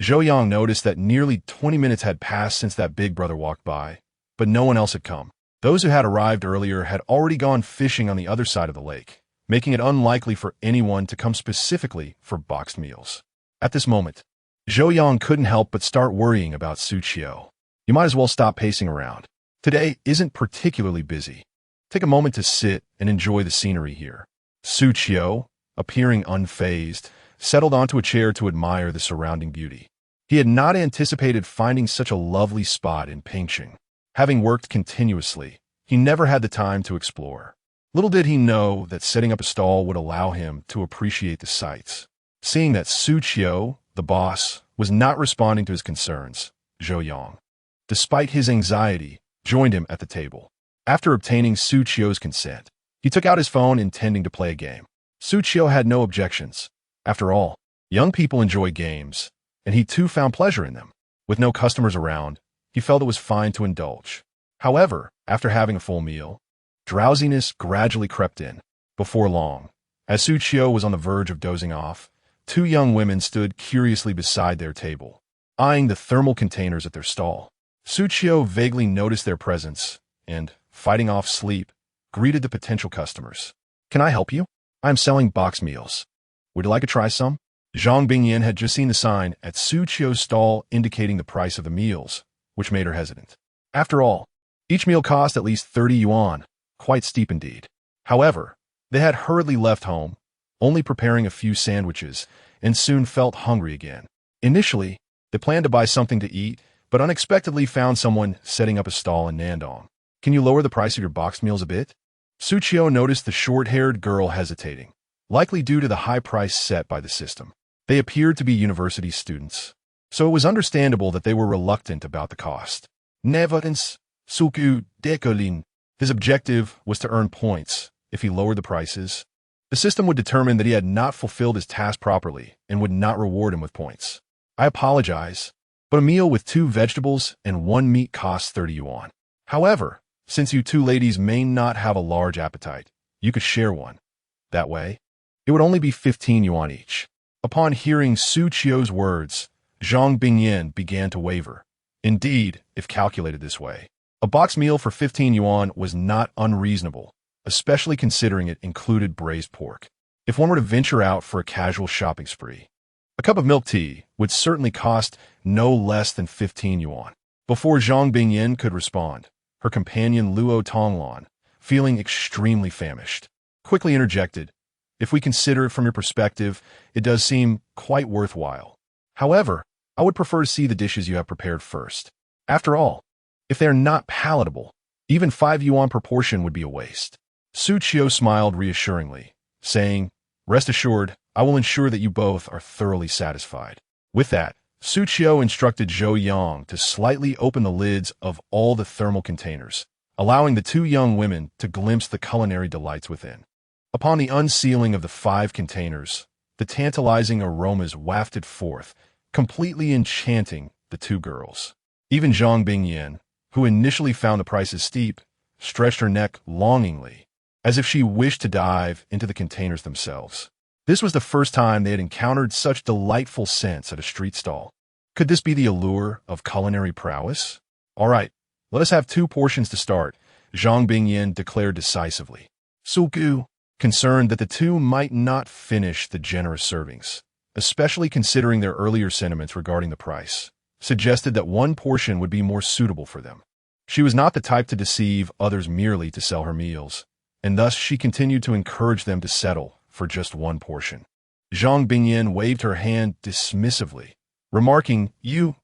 [SPEAKER 1] Zhou Yang noticed that nearly 20 minutes had passed since that big brother walked by, but no one else had come. Those who had arrived earlier had already gone fishing on the other side of the lake, making it unlikely for anyone to come specifically for boxed meals. At this moment, Zhou Yang couldn't help but start worrying about Xu Qiu. "You might as well stop pacing around. Today isn't particularly busy. Take a moment to sit and enjoy the scenery here." Xu Qiu, appearing unfazed, settled onto a chair to admire the surrounding beauty. He had not anticipated finding such a lovely spot in Pingqing. Having worked continuously, he never had the time to explore. Little did he know that setting up a stall would allow him to appreciate the sights. Seeing that Xu Qiu, the boss, was not responding to his concerns, Zhou Yang, despite his anxiety, joined him at the table. After obtaining Xu Qiu's consent, he took out his phone intending to play a game. Xu Qiu had no objections. After all, young people enjoy games, and he too found pleasure in them. With no customers around, he felt it was fine to indulge. However, after having a full meal, drowsiness gradually crept in. Before long, as Xu Qiu was on the verge of dozing off, 2 young women stood curiously beside their table, eyeing the thermal containers at their stall. Xu Qiu vaguely noticed their presence and, fighting off sleep, greeted the potential customers. "Can I help you?" I'm selling box meals. Would you like to try some? Zhang Bingyan had just seen the sign at Xu Qiu's stall indicating the price of the meals, which made her hesitant. After all, each meal cost at least 30 yuan, quite steep indeed. However, they had hurriedly left home, only preparing a few sandwiches, and soon felt hungry again. Initially, they planned to buy something to eat, but unexpectedly found someone setting up a stall in Nandong. Can you lower the price of your boxed meals a bit? Xu Qiu noticed the short-haired girl hesitating, likely due to the high price set by the system. They appeared to be university students, so it was understandable that they were reluctant about the cost. Nevertheless, Xu Qiu decolin. His objective was to earn points. If he lowered the prices, the system would determine that he had not fulfilled his task properly and would not reward him with points. I apologize, but a meal with 2 vegetables and 1 meat costs 30 yuan. However, since you 2 ladies may not have a large appetite, you could share one. That way, it would only be 15 yuan each. Upon hearing Xu Qiu's words, Zhang Bingyan began to waver. Indeed, if calculated this way, a box meal for 15 yuan was not unreasonable, especially considering it included braised pork. If one were to venture out for a casual shopping spree, a cup of milk tea would certainly cost no less than 15 yuan. Before Zhang Bingyan could respond, her companion Luo Tonglan, feeling extremely famished, quickly interjected, "If we consider it from your perspective, it does seem quite worthwhile. However, I would prefer to see the dishes you have prepared first. After all, if they are not palatable, even 5 yuan per portion would be a waste." Xu Qiu smiled reassuringly, saying, "Rest assured, I will ensure that you both are thoroughly satisfied." With that, Xu Qiu instructed Zhou Yang to slightly open the lids of all the thermal containers, allowing the 2 young women to glimpse the culinary delights within. Upon the unsealing of the 5 containers, the tantalizing aromas wafted forth, completely enchanting the 2 girls. Even Zhang Bingyan, who initially found the prices steep, stretched her neck longingly, as if she wished to dive into the containers themselves. This was the first time they had encountered such delightful scents at a street stall. Could this be the allure of culinary prowess? "All right, let us have 2 portions to start," Zhang Bingyan declared decisively. Xu Qiu, concerned that the 2 might not finish the generous servings, especially considering their earlier sentiments regarding the price, suggested that 1 portion would be more suitable for them. She was not the type to deceive others merely to sell her meals, and thus she continued to encourage them to settle for just 1 portion. Zhang Bingyan waved her hand dismissively, remarking, "You,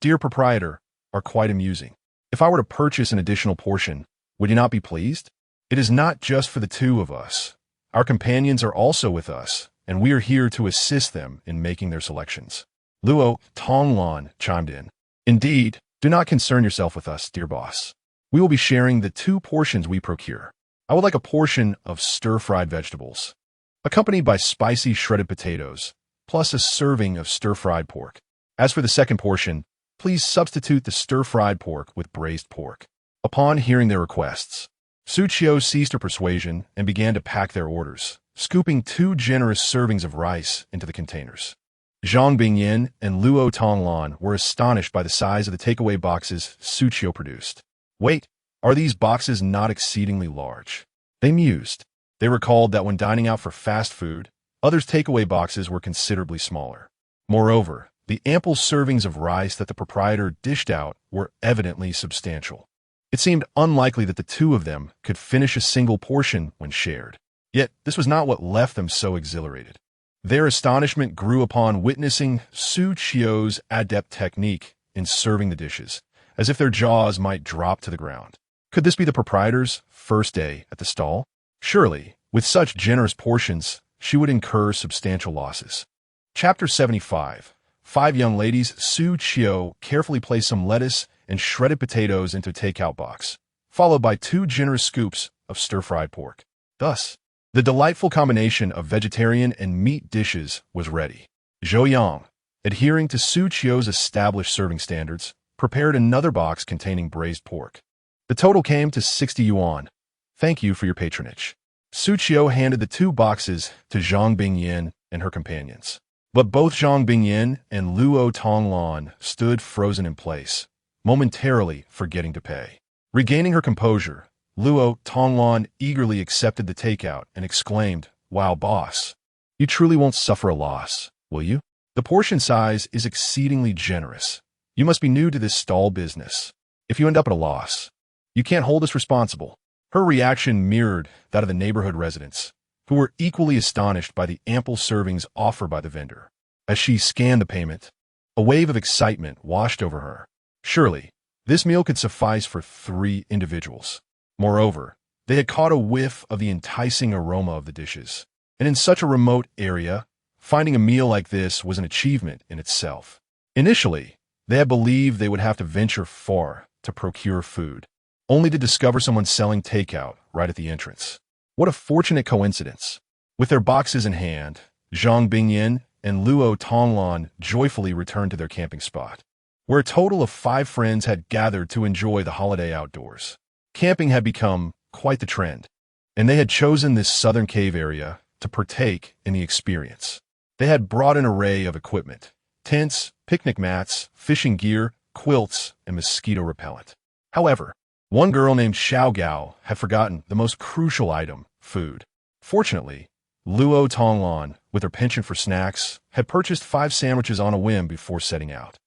[SPEAKER 1] dear proprietor, are quite amusing. If I were to purchase an additional portion, would you not be pleased? It is not just for the 2 of us. Our companions are also with us, and we are here to assist them in making their selections." Luo Tonglan chimed in. "Indeed, do not concern yourself with us, dear boss. We will be sharing the 2 portions we procure. I would like a portion of stir-fried vegetables, accompanied by spicy shredded potatoes, plus a serving of stir-fried pork. As for the second portion, please substitute the stir-fried pork with braised pork." Upon hearing their requests, Xu Qiu ceased her persuasion and began to pack their orders, scooping 2 generous servings of rice into the containers. Zhang Bingyan and Luo Tonglan were astonished by the size of the takeaway boxes Xu Qiu produced. "Wait, are these boxes not exceedingly large?" They mused. They recalled that when dining out for fast food, others' takeaway boxes were considerably smaller. Moreover, the ample servings of rice that the proprietor dished out were evidently substantial. It seemed unlikely that the 2 of them could finish a single portion when shared. Yet, this was not what left them so exhilarated. Their astonishment grew upon witnessing Xu Qiu's adept technique in serving the dishes, as if their jaws might drop to the ground. Could this be the proprietor's first day at the stall? Surely, with such generous portions, she would incur substantial losses. Chapter 75. 5 young ladies. Xu Qiu carefully placed some lettuce and shredded potatoes into a takeout box, followed by 2 generous scoops of stir-fried pork. Thus, the delightful combination of vegetarian and meat dishes was ready. Zhou Yang, adhering to Xu Qiu's established serving standards, prepared another box containing braised pork. The total came to 60 yuan. "Thank you for your patronage." Xu Qiu handed the 2 boxes to Zhang Bingyan and her companions. But both Zhang Bingyan and Luo Tonglan stood frozen in place, momentarily forgetting to pay. Regaining her composure, Luo Tonglan eagerly accepted the takeout and exclaimed, "Wow, boss. You truly won't suffer a loss, will you? The portion size is exceedingly generous. You must be new to this stall business. If you end up at a loss, you can't hold us responsible." Her reaction mirrored that of the neighborhood residents, who were equally astonished by the ample servings offered by the vendor. As she scanned the payment, a wave of excitement washed over her. Surely, this meal could suffice for 3 individuals. Moreover, they had caught a whiff of the enticing aroma of the dishes. And in such a remote area, finding a meal like this was an achievement in itself. Initially, they had believed they would have to venture far to procure food, only to discover someone selling takeout right at the entrance. What a fortunate coincidence. With their boxes in hand, Zhang Bingyan and Luo Tonglan joyfully returned to their camping spot, where a total of 5 friends had gathered to enjoy the holiday outdoors. Camping had become quite the trend, and they had chosen this southern cave area to partake in the experience. They had brought an array of equipment: tents, picnic mats, fishing gear, quilts, and mosquito repellent. However, one girl named Xiao Xu had forgotten the most crucial item: food. Fortunately, Luo Tonglan, with her penchant for snacks, had purchased 5 sandwiches on a whim before setting out,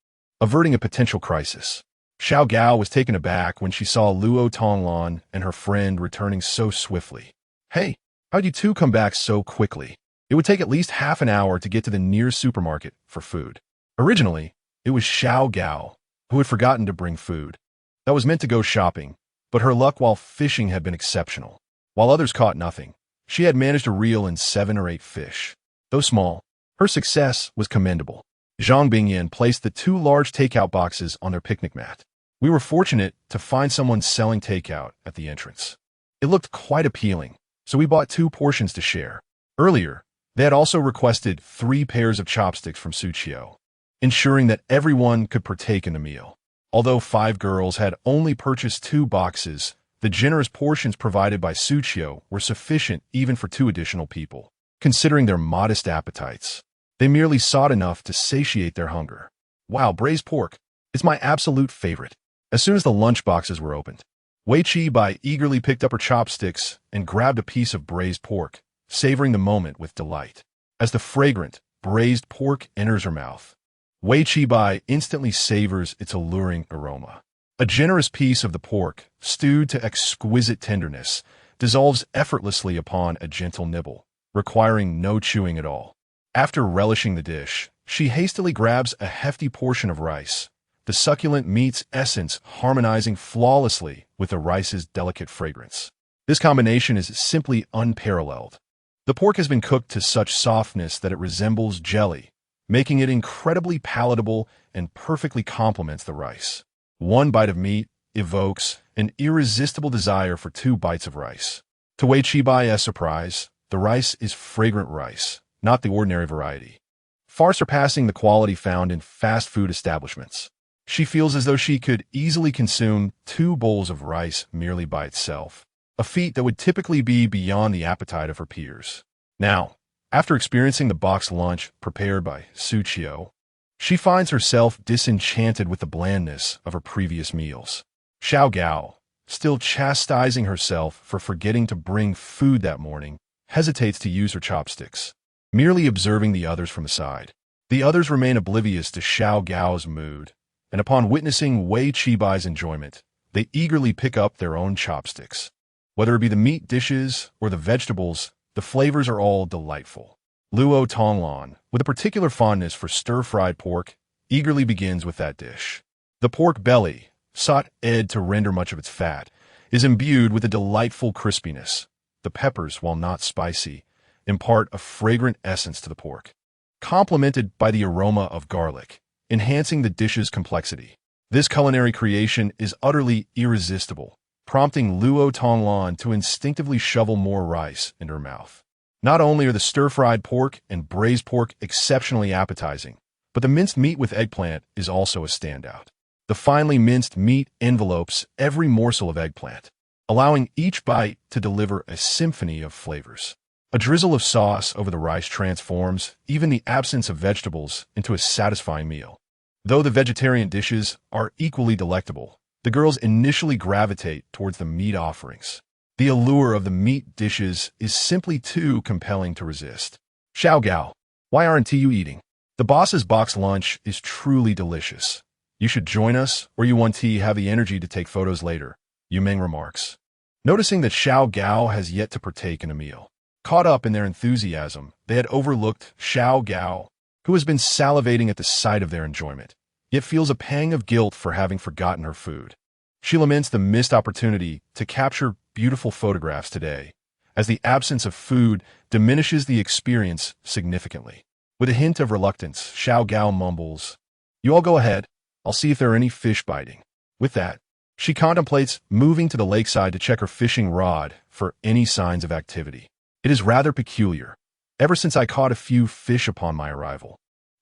[SPEAKER 1] averting a potential crisis. Xiao Xu was taken aback when she saw Luo Tonglan and her friend returning so swiftly. "Hey, how'd you two come back so quickly? It would take at least half an hour to get to the nearest supermarket for food." Originally, it was Xiao Xu who had forgotten to bring food. That was meant to go shopping, but her luck while fishing had been exceptional. While others caught nothing, she had managed to reel in 7 or 8 fish. Though small, her success was commendable. Zhang Bingyan placed the 2 large takeout boxes on their picnic mat. "We were fortunate to find someone selling takeout at the entrance. It looked quite appealing, so we bought 2 portions to share." Earlier, they had also requested 3 pairs of chopsticks from Xu Qiu, ensuring that everyone could partake in the meal. Although 5 girls had only purchased 2 boxes, the generous portions provided by Xu Qiu were sufficient even for 2 additional people. Considering their modest appetites, they merely sought enough to satiate their hunger. "Wow, braised pork. It's my absolute favorite." As soon as the lunch boxes were opened, Wei Bai eagerly picked up her chopsticks and grabbed a piece of braised pork, savoring the moment with delight. As the fragrant, braised pork enters her mouth, Wei Bai instantly savors its alluring aroma. A generous piece of the pork, stewed to exquisite tenderness, dissolves effortlessly upon a gentle nibble, requiring no chewing at all. After relishing the dish, she hastily grabs a hefty portion of rice, the succulent meat's essence harmonizing flawlessly with the rice's delicate fragrance. This combination is simply unparalleled. The pork has been cooked to such softness that it resembles jelly, making it incredibly palatable and perfectly complements the rice. One bite of meat evokes an irresistible desire for 2 bites of rice. To Wei Bai's surprise, the rice is fragrant rice, not the ordinary variety, far surpassing the quality found in fast food establishments. She feels as though she could easily consume 2 bowls of rice merely by itself, a feat that would typically be beyond the appetite of her peers. Now, after experiencing the boxed lunch prepared by Xu Qiu, she finds herself disenchanted with the blandness of her previous meals. Xiao Xu, still chastising herself for forgetting to bring food that morning, hesitates to use her chopsticks, merely observing the others from the side. The others remain oblivious to Xiao Xu's mood, and upon witnessing Wei Bai's enjoyment, they eagerly pick up their own chopsticks. Whether it be the meat dishes or the vegetables, the flavors are all delightful. Luo Tonglan, with a particular fondness for stir-fried pork, eagerly begins with that dish. The pork belly, sought to render much of its fat, is imbued with a delightful crispiness. The peppers, while not spicy, impart a fragrant essence to the pork, complemented by the aroma of garlic, enhancing the dish's complexity. This culinary creation is utterly irresistible, prompting Luo Tonglan to instinctively shovel more rice into her mouth. Not only are the stir-fried pork and braised pork exceptionally appetizing, but the minced meat with eggplant is also a standout. The finely minced meat envelopes every morsel of eggplant, allowing each bite to deliver a symphony of flavors. A drizzle of sauce over the rice transforms even the absence of vegetables into a satisfying meal. Though the vegetarian dishes are equally delectable, the girls initially gravitate towards the meat offerings. The allure of the meat dishes is simply too compelling to resist. Xiao Gao, why aren't you eating? The boss's box lunch is truly delicious. You should join us, or you want to have the energy to take photos later, Yu Meng remarks. Noticing that Xiao Gao has yet to partake in a meal. Caught up in their enthusiasm, they had overlooked Xiao Gao, who has been salivating at the sight of their enjoyment, yet feels a pang of guilt for having forgotten her food. She laments the missed opportunity to capture beautiful photographs today, as the absence of food diminishes the experience significantly. With a hint of reluctance, Xiao Gao mumbles, "You all go ahead. I'll see if there are any fish biting." With that, she contemplates moving to the lakeside to check her fishing rod for any signs of activity. It is rather peculiar. Ever since I caught a few fish upon my arrival,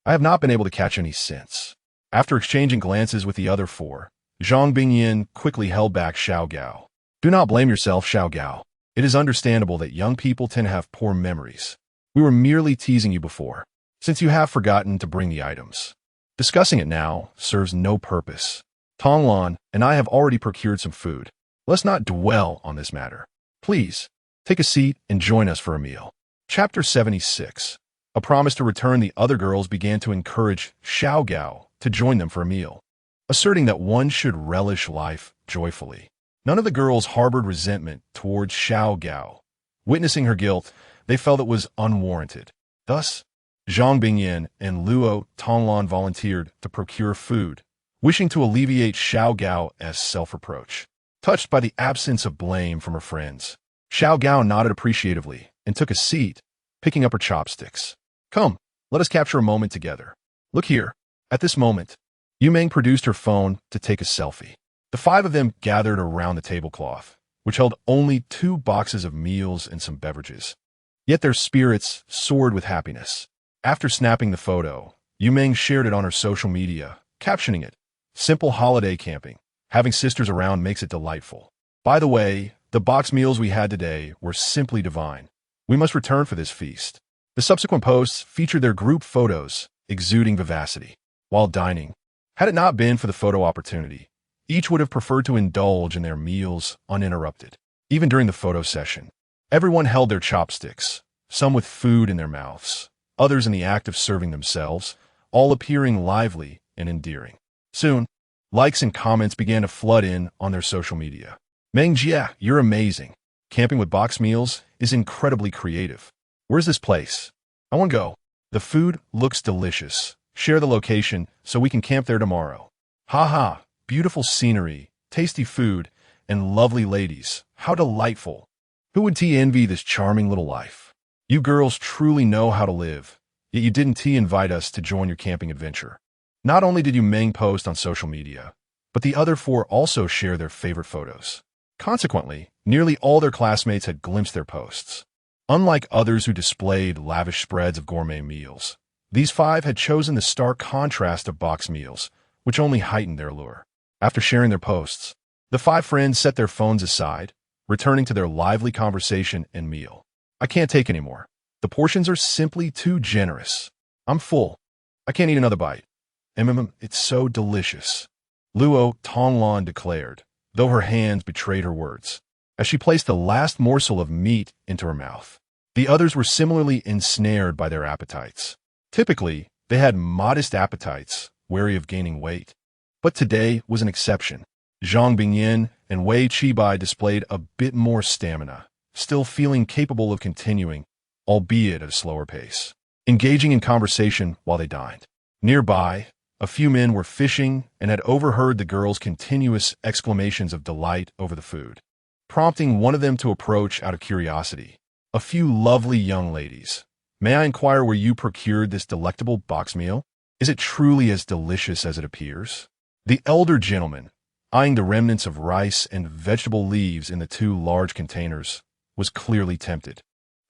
[SPEAKER 1] I have not been able to catch any since. After exchanging glances with the other four, Zhang Bingyan quickly held back Xiao Gao. Do not blame yourself, Xiao Gao. It is understandable that young people tend to have poor memories. We were merely teasing you before, since you have forgotten to bring the items. Discussing it now serves no purpose. Tonglan and I have already procured some food. Let's not dwell on this matter. Please, take a seat and join us for a meal. Chapter 76. A promise to return. The other girls began to encourage Xiao Gao to join them for a meal, asserting that one should relish life joyfully. None of the girls harbored resentment towards Xiao Gao. Witnessing her guilt, they felt it was unwarranted. Thus, Zhang Bingyan and Luo Tonglan volunteered to procure food, wishing to alleviate Xiao Gao's self-reproach. Touched by the absence of blame from her friends, Xiao Gao nodded appreciatively and took a seat, picking up her chopsticks. Come, let us capture a moment together. Look here. At this moment, Yu Meng produced her phone to take a selfie. The five of them gathered around the tablecloth, which held only 2 boxes of meals and some beverages. Yet their spirits soared with happiness. After snapping the photo, Yu Meng shared it on her social media, captioning it, "Simple holiday camping. Having sisters around makes it delightful. By the way, the box meals we had today were simply divine. We must return for this feast." The subsequent posts featured their group photos, exuding vivacity. While dining, had it not been for the photo opportunity, each would have preferred to indulge in their meals uninterrupted. Even during the photo session, everyone held their chopsticks, some with food in their mouths, others in the act of serving themselves, all appearing lively and endearing. Soon, likes and comments began to flood in on their social media. "Meng Jia, you're amazing. Camping with box meals is incredibly creative. Where's this place? I want to go. The food looks delicious. Share the location so we can camp there tomorrow. Haha, beautiful scenery, tasty food, and lovely ladies. How delightful. Who would envy this charming little life? You girls truly know how to live, yet you didn't invite us to join your camping adventure." Not only did Yu Meng post on social media, but the other four also share their favorite photos. Consequently, nearly all their classmates had glimpsed their posts. Unlike others who displayed lavish spreads of gourmet meals, these 5 had chosen the stark contrast of box meals, which only heightened their allure. After sharing their posts, the 5 friends set their phones aside, returning to their lively conversation and meal. "I can't take any more. The portions are simply too generous. I'm full. I can't eat another bite. It's so delicious," Luo Tonglan declared, though her hands betrayed her words, as she placed the last morsel of meat into her mouth. The others were similarly ensnared by their appetites. Typically, they had modest appetites, wary of gaining weight. But today was an exception. Zhang Bingyan and Wei Qibai displayed a bit more stamina, still feeling capable of continuing, albeit at a slower pace, engaging in conversation while they dined. Nearby, a few men were fishing and had overheard the girls' continuous exclamations of delight over the food, prompting one of them to approach out of curiosity. "A few lovely young ladies. May I inquire where you procured this delectable box meal? Is it truly as delicious as it appears?" The elder gentleman, eyeing the remnants of rice and vegetable leaves in the 2 large containers, was clearly tempted.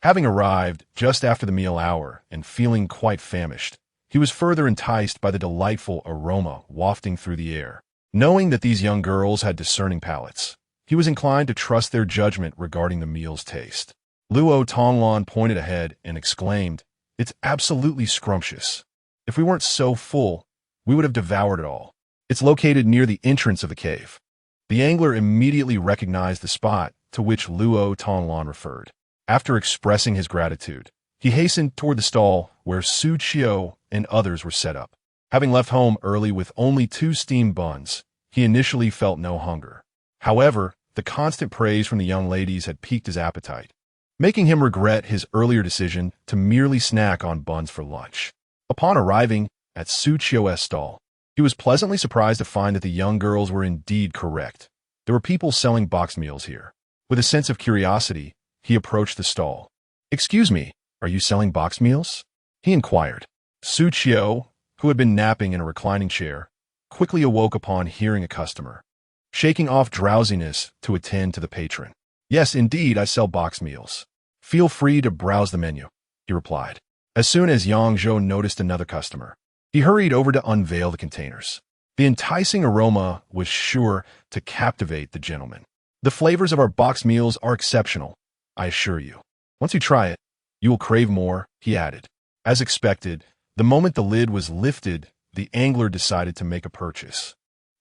[SPEAKER 1] Having arrived just after the meal hour and feeling quite famished, he was further enticed by the delightful aroma wafting through the air. Knowing that these young girls had discerning palates, he was inclined to trust their judgment regarding the meal's taste. Luo Tonglan pointed ahead and exclaimed, "It's absolutely scrumptious. If we weren't so full, we would have devoured it all." It's located near the entrance of the cave. The angler immediately recognized the spot to which Luo Tonglan referred. After expressing his gratitude, he hastened toward the stall where Xu Qiu and others were set up. Having left home early with only 2 steamed buns, he initially felt no hunger. However, the constant praise from the young ladies had piqued his appetite, making him regret his earlier decision to merely snack on buns for lunch. Upon arriving at Xu Qiu's stall, he was pleasantly surprised to find that the young girls were indeed correct. There were people selling boxed meals here. With a sense of curiosity, he approached the stall. "Excuse me, are you selling boxed meals?" he inquired. Xu Qiu, who had been napping in a reclining chair, quickly awoke upon hearing a customer, shaking off drowsiness to attend to the patron. "Yes, indeed, I sell boxed meals. Feel free to browse the menu," he replied. As soon as Yang Zhou noticed another customer, he hurried over to unveil the containers. The enticing aroma was sure to captivate the gentleman. "The flavors of our boxed meals are exceptional, I assure you. Once you try it, you will crave more," he added. As expected, the moment the lid was lifted, the angler decided to make a purchase.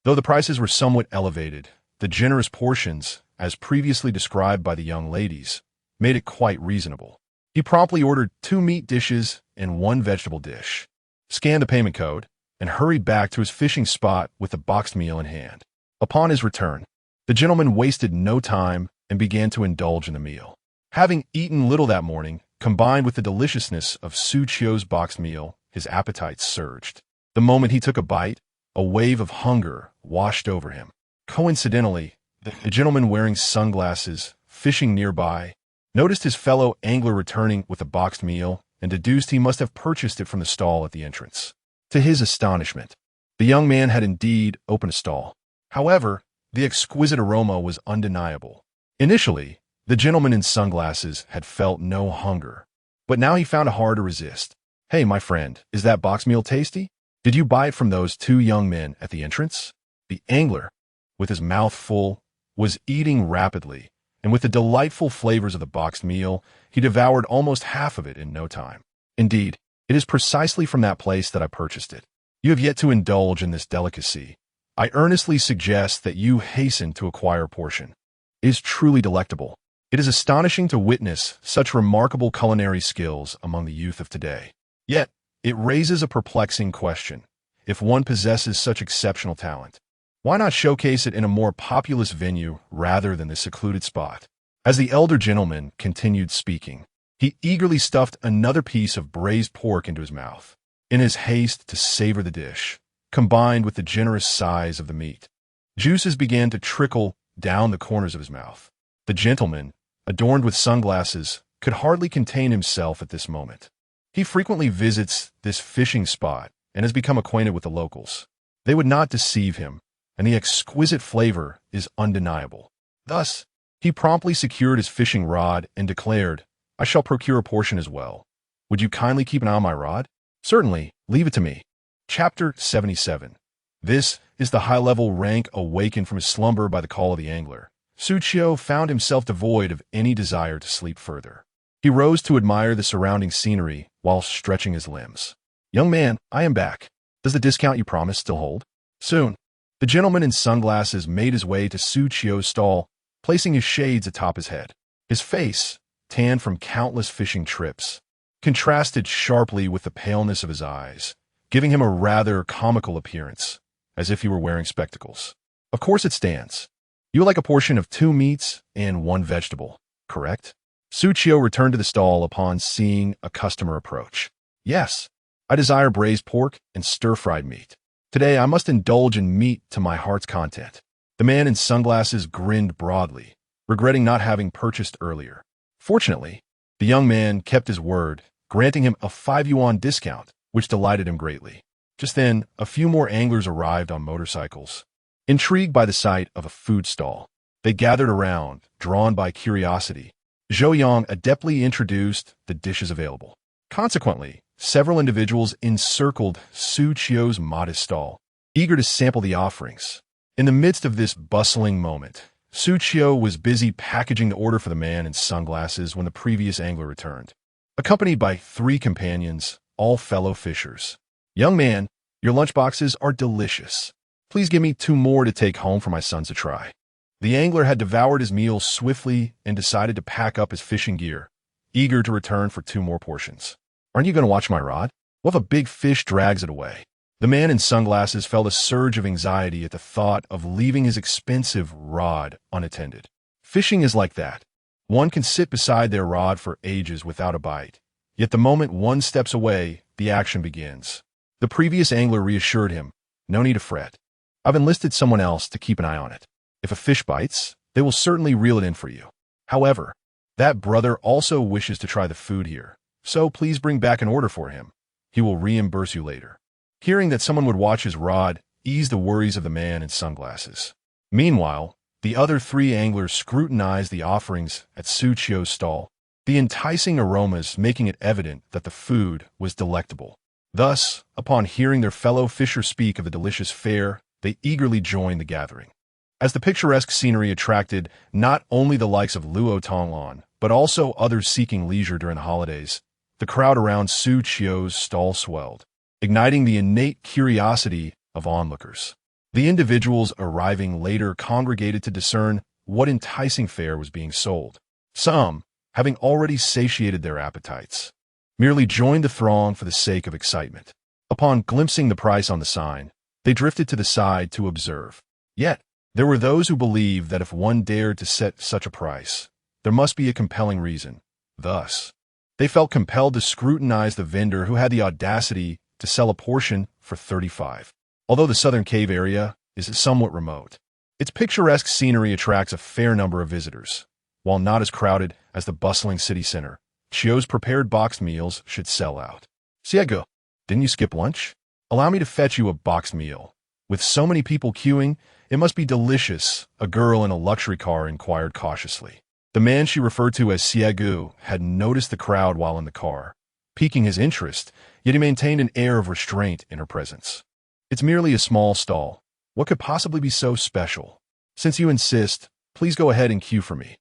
[SPEAKER 1] Though the prices were somewhat elevated, the generous portions, as previously described by the young ladies, made it quite reasonable. He promptly ordered 2 meat dishes and 1 vegetable dish, scanned the payment code, and hurried back to his fishing spot with the boxed meal in hand. Upon his return, the gentleman wasted no time and began to indulge in the meal. Having eaten little that morning, combined with the deliciousness of Xu Qiu's boxed meal, his appetite surged. The moment he took a bite, a wave of hunger washed over him. Coincidentally, the gentleman wearing sunglasses, fishing nearby, noticed his fellow angler returning with a boxed meal and deduced he must have purchased it from the stall at the entrance. To his astonishment, the young man had indeed opened a stall. However, the exquisite aroma was undeniable. Initially, the gentleman in sunglasses had felt no hunger, but now he found it hard to resist. "Hey, my friend, is that boxed meal tasty? Did you buy it from those 2 young men at the entrance?" The angler, with his mouth full, was eating rapidly, and with the delightful flavors of the boxed meal, he devoured almost half of it in no time. "Indeed, it is precisely from that place that I purchased it. You have yet to indulge in this delicacy. I earnestly suggest that you hasten to acquire a portion. It is truly delectable." It is astonishing to witness such remarkable culinary skills among the youth of today. Yet, it raises a perplexing question. If one possesses such exceptional talent, why not showcase it in a more populous venue rather than this secluded spot? As the elder gentleman continued speaking, he eagerly stuffed another piece of braised pork into his mouth, in his haste to savor the dish, combined with the generous size of the meat. Juices began to trickle down the corners of his mouth. The gentleman, adorned with sunglasses, could hardly contain himself at this moment. He frequently visits this fishing spot and has become acquainted with the locals. They would not deceive him, and the exquisite flavor is undeniable. Thus, he promptly secured his fishing rod and declared, "I shall procure a portion as well. Would you kindly keep an eye on my rod?" "Certainly, leave it to me." Chapter 77. This is the high-level rank awakened from his slumber by the call of the angler. Xu Qiu found himself devoid of any desire to sleep further. He rose to admire the surrounding scenery while stretching his limbs. "Young man, I am back. Does the discount you promised still hold?" Soon, the gentleman in sunglasses made his way to Xu Qiu's stall, placing his shades atop his head. His face, tanned from countless fishing trips, contrasted sharply with the paleness of his eyes, giving him a rather comical appearance, as if he were wearing spectacles. "Of course it stands. You would like a portion of 2 meats and 1 vegetable, correct?" Xu Qiu returned to the stall upon seeing a customer approach. "Yes, I desire braised pork and stir-fried meat. Today I must indulge in meat to my heart's content." The man in sunglasses grinned broadly, regretting not having purchased earlier. Fortunately, the young man kept his word, granting him a 5 yuan discount, which delighted him greatly. Just then, a few more anglers arrived on motorcycles. Intrigued by the sight of a food stall, they gathered around, drawn by curiosity. Zhou Yang adeptly introduced the dishes available. Consequently, several individuals encircled Xu Qiu's modest stall, eager to sample the offerings. In the midst of this bustling moment, Xu Qiu was busy packaging the order for the man in sunglasses when the previous angler returned, accompanied by 3 companions, all fellow fishers. "Young man, your lunchboxes are delicious. Please give me 2 more to take home for my sons to try." The angler had devoured his meal swiftly and decided to pack up his fishing gear, eager to return for 2 more portions. "Aren't you going to watch my rod? What if a big fish drags it away?" The man in sunglasses felt a surge of anxiety at the thought of leaving his expensive rod unattended. Fishing is like that. One can sit beside their rod for ages without a bite. Yet the moment one steps away, the action begins. The previous angler reassured him, "No need to fret. I've enlisted someone else to keep an eye on it. If a fish bites, they will certainly reel it in for you. However, that brother also wishes to try the food here, so please bring back an order for him. He will reimburse you later." Hearing that someone would watch his rod eased the worries of the man in sunglasses. Meanwhile, the other 3 anglers scrutinized the offerings at Xu Qiu's stall, the enticing aromas making it evident that the food was delectable. Thus, upon hearing their fellow fisher speak of the delicious fare, they eagerly joined the gathering. As the picturesque scenery attracted not only the likes of Luo Tonglan, but also others seeking leisure during the holidays, the crowd around Xu Qiu's stall swelled, igniting the innate curiosity of onlookers. The individuals arriving later congregated to discern what enticing fare was being sold. Some, having already satiated their appetites, merely joined the throng for the sake of excitement. Upon glimpsing the price on the sign, they drifted to the side to observe. Yet, there were those who believed that if one dared to set such a price, there must be a compelling reason. Thus, they felt compelled to scrutinize the vendor who had the audacity to sell a portion for 35. Although the southern cave area is somewhat remote, its picturesque scenery attracts a fair number of visitors. While not as crowded as the bustling city center, Qiu's prepared boxed meals should sell out. "Xiao Xu, didn't you skip lunch? Allow me to fetch you a boxed meal. With so many people queuing, it must be delicious," a girl in a luxury car inquired cautiously. The man she referred to as Xiao Xu had noticed the crowd while in the car, piquing his interest, yet he maintained an air of restraint in her presence. "It's merely a small stall. What could possibly be so special? Since you insist, please go ahead and queue for me.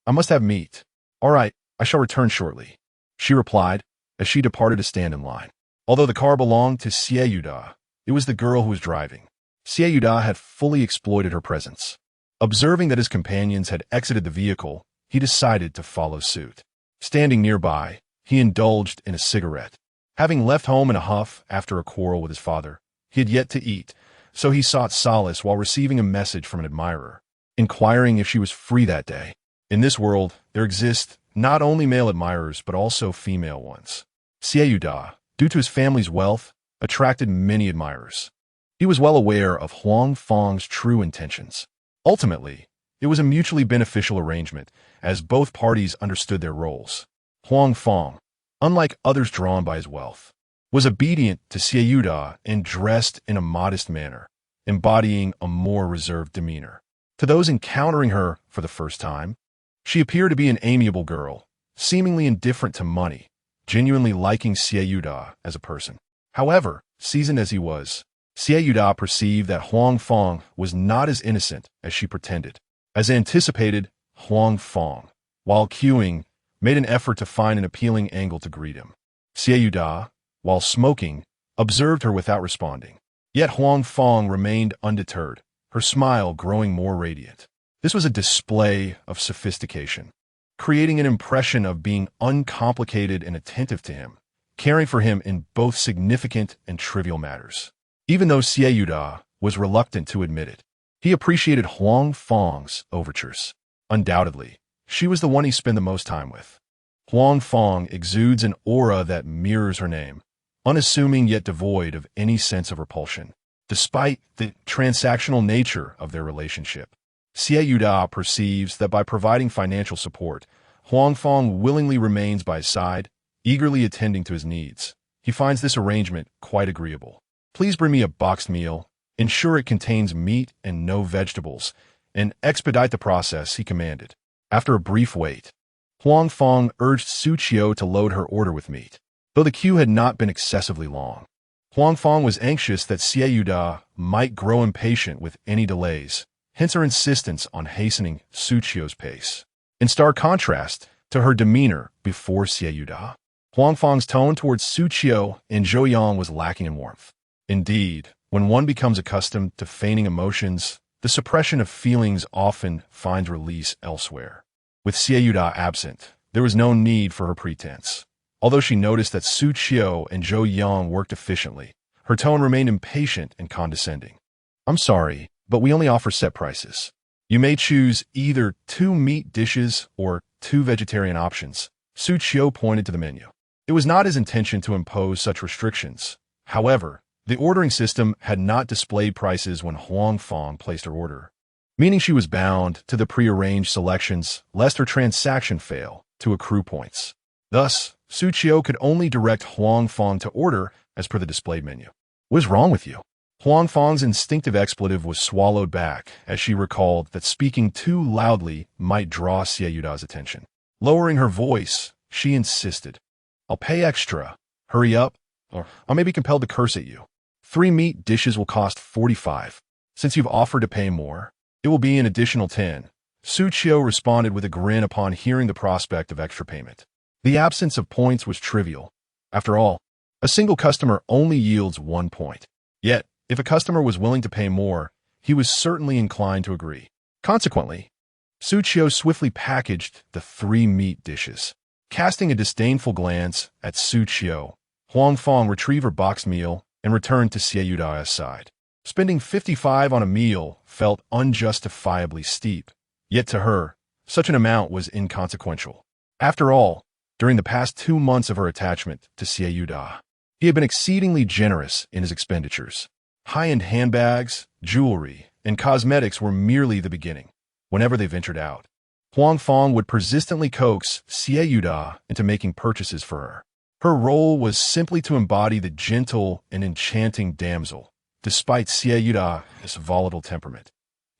[SPEAKER 1] I must have meat." "All right, I shall return shortly," she replied as she departed to stand in line. Although the car belonged to Xiao, it was the girl who was driving. Xiao had fully exploited her presence. Observing that his companions had exited the vehicle, he decided to follow suit. Standing nearby, he indulged in a cigarette. Having left home in a huff after a quarrel with his father, he had yet to eat, so he sought solace while receiving a message from an admirer, inquiring if she was free that day. In this world, there exist not only male admirers but also female ones. Xiao, due to his family's wealth, attracted many admirers. He was well aware of Huang Fang's true intentions. Ultimately, it was a mutually beneficial arrangement, as both parties understood their roles. Huang Fang, unlike others drawn by his wealth, was obedient to Xiao and dressed in a modest manner, embodying a more reserved demeanor. To those encountering her for the first time, she appeared to be an amiable girl, seemingly indifferent to money, genuinely liking Xiao as a person. However, seasoned as he was, Xiao perceived that Huang Fang was not as innocent as she pretended. As anticipated, Huang Fang, while queuing, made an effort to find an appealing angle to greet him. Xiao, while smoking, observed her without responding. Yet Huang Fang remained undeterred, her smile growing more radiant. This was a display of sophistication, creating an impression of being uncomplicated and attentive to him, caring for him in both significant and trivial matters. Even though Xiao was reluctant to admit it, he appreciated Huang Fang's overtures. Undoubtedly, she was the one he spent the most time with. Huang Fang exudes an aura that mirrors her name, unassuming yet devoid of any sense of repulsion. Despite the transactional nature of their relationship, Xiao perceives that by providing financial support, Huang Fang willingly remains by his side, eagerly attending to his needs. He finds this arrangement quite agreeable. "Please bring me a boxed meal, ensure it contains meat and no vegetables, and expedite the process," he commanded. After a brief wait, Huang Fang urged Xu Qiu to load her order with meat. Though the queue had not been excessively long, Huang Fang was anxious that Xiao might grow impatient with any delays, hence her insistence on hastening Xu Qiu's pace. In stark contrast to her demeanor before Xiao, Huang Fang's tone towards Xu Qiu and Zhou Yang was lacking in warmth. Indeed, when one becomes accustomed to feigning emotions, the suppression of feelings often finds release elsewhere. With Xiao Xu absent, there was no need for her pretense. Although she noticed that Xu Qiu and Zhou Yang worked efficiently, her tone remained impatient and condescending. "I'm sorry, but we only offer set prices. You may choose either 2 meat dishes or 2 vegetarian options." Xu Qiu pointed to the menu. It was not his intention to impose such restrictions. However, the ordering system had not displayed prices when Huang Fong placed her order, meaning she was bound to the prearranged selections lest her transaction fail to accrue points. Thus, Xu Qiu could only direct Huang Fong to order as per the displayed menu. "What is wrong with you?" Huang Fong's instinctive expletive was swallowed back as she recalled that speaking too loudly might draw Xiao Xu's attention. Lowering her voice, she insisted, "I'll pay extra. Hurry up, or I may be compelled to curse at you. 3 meat dishes will cost 45. Since you've offered to pay more, it will be an additional 10. Xu Qiu responded with a grin upon hearing the prospect of extra payment. The absence of points was trivial. After all, a single customer only yields 1 point. Yet, if a customer was willing to pay more, he was certainly inclined to agree. Consequently, Xu Qiu swiftly packaged the 3 meat dishes. Casting a disdainful glance at Xu Qiu, Huang Fong retrieved her boxed meal and returned to Xiao Xu's side. Spending 55 on a meal felt unjustifiably steep, yet to her, such an amount was inconsequential. After all, during the past 2 months of her attachment to Xiao Xu, he had been exceedingly generous in his expenditures. High-end handbags, jewelry, and cosmetics were merely the beginning. Whenever they ventured out, Huang Fong would persistently coax Xiao Xu into making purchases for her. Her role was simply to embody the gentle and enchanting damsel, despite Xiao Xu's volatile temperament.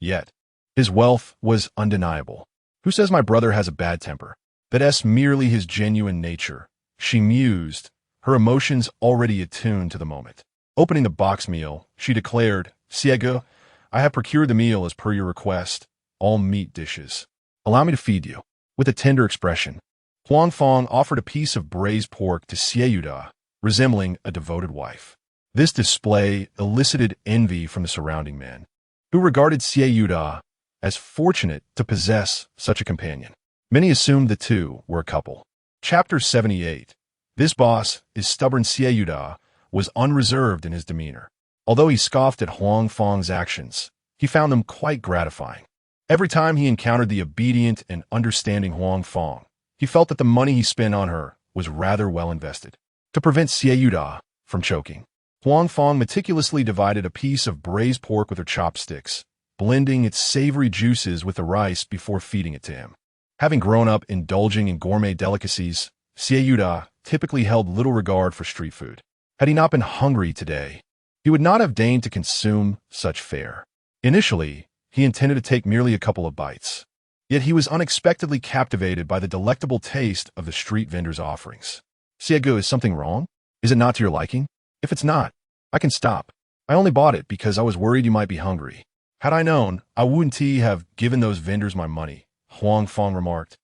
[SPEAKER 1] Yet, his wealth was undeniable. "Who says my brother has a bad temper? That's merely his genuine nature," she mused, her emotions already attuned to the moment. Opening the box meal, she declared, "Xiao Xu, I have procured the meal as per your request, all meat dishes. Allow me to feed you." With a tender expression, Huang Fong offered a piece of braised pork to Xiao Xu, resembling a devoted wife. This display elicited envy from the surrounding men, who regarded Xiao Xu as fortunate to possess such a companion. Many assumed the two were a couple. Chapter 78. This boss is stubborn. Xiao Xu was unreserved in his demeanor. Although he scoffed at Huang Fong's actions, he found them quite gratifying. Every time he encountered the obedient and understanding Huang Fong, he felt that the money he spent on her was rather well invested. To prevent Xiao Xu from choking, Huang Fong meticulously divided a piece of braised pork with her chopsticks, blending its savory juices with the rice before feeding it to him. Having grown up indulging in gourmet delicacies, Xiao Xu typically held little regard for street food. Had he not been hungry today, he would not have deigned to consume such fare. Initially, he intended to take merely a couple of bites. Yet he was unexpectedly captivated by the delectable taste of the street vendors' offerings. "Xiao Xu, is something wrong? Is it not to your liking? If it's not, I can stop. I only bought it because I was worried you might be hungry. Had I known, I wouldn't have given those vendors my money," Huang Fong remarked.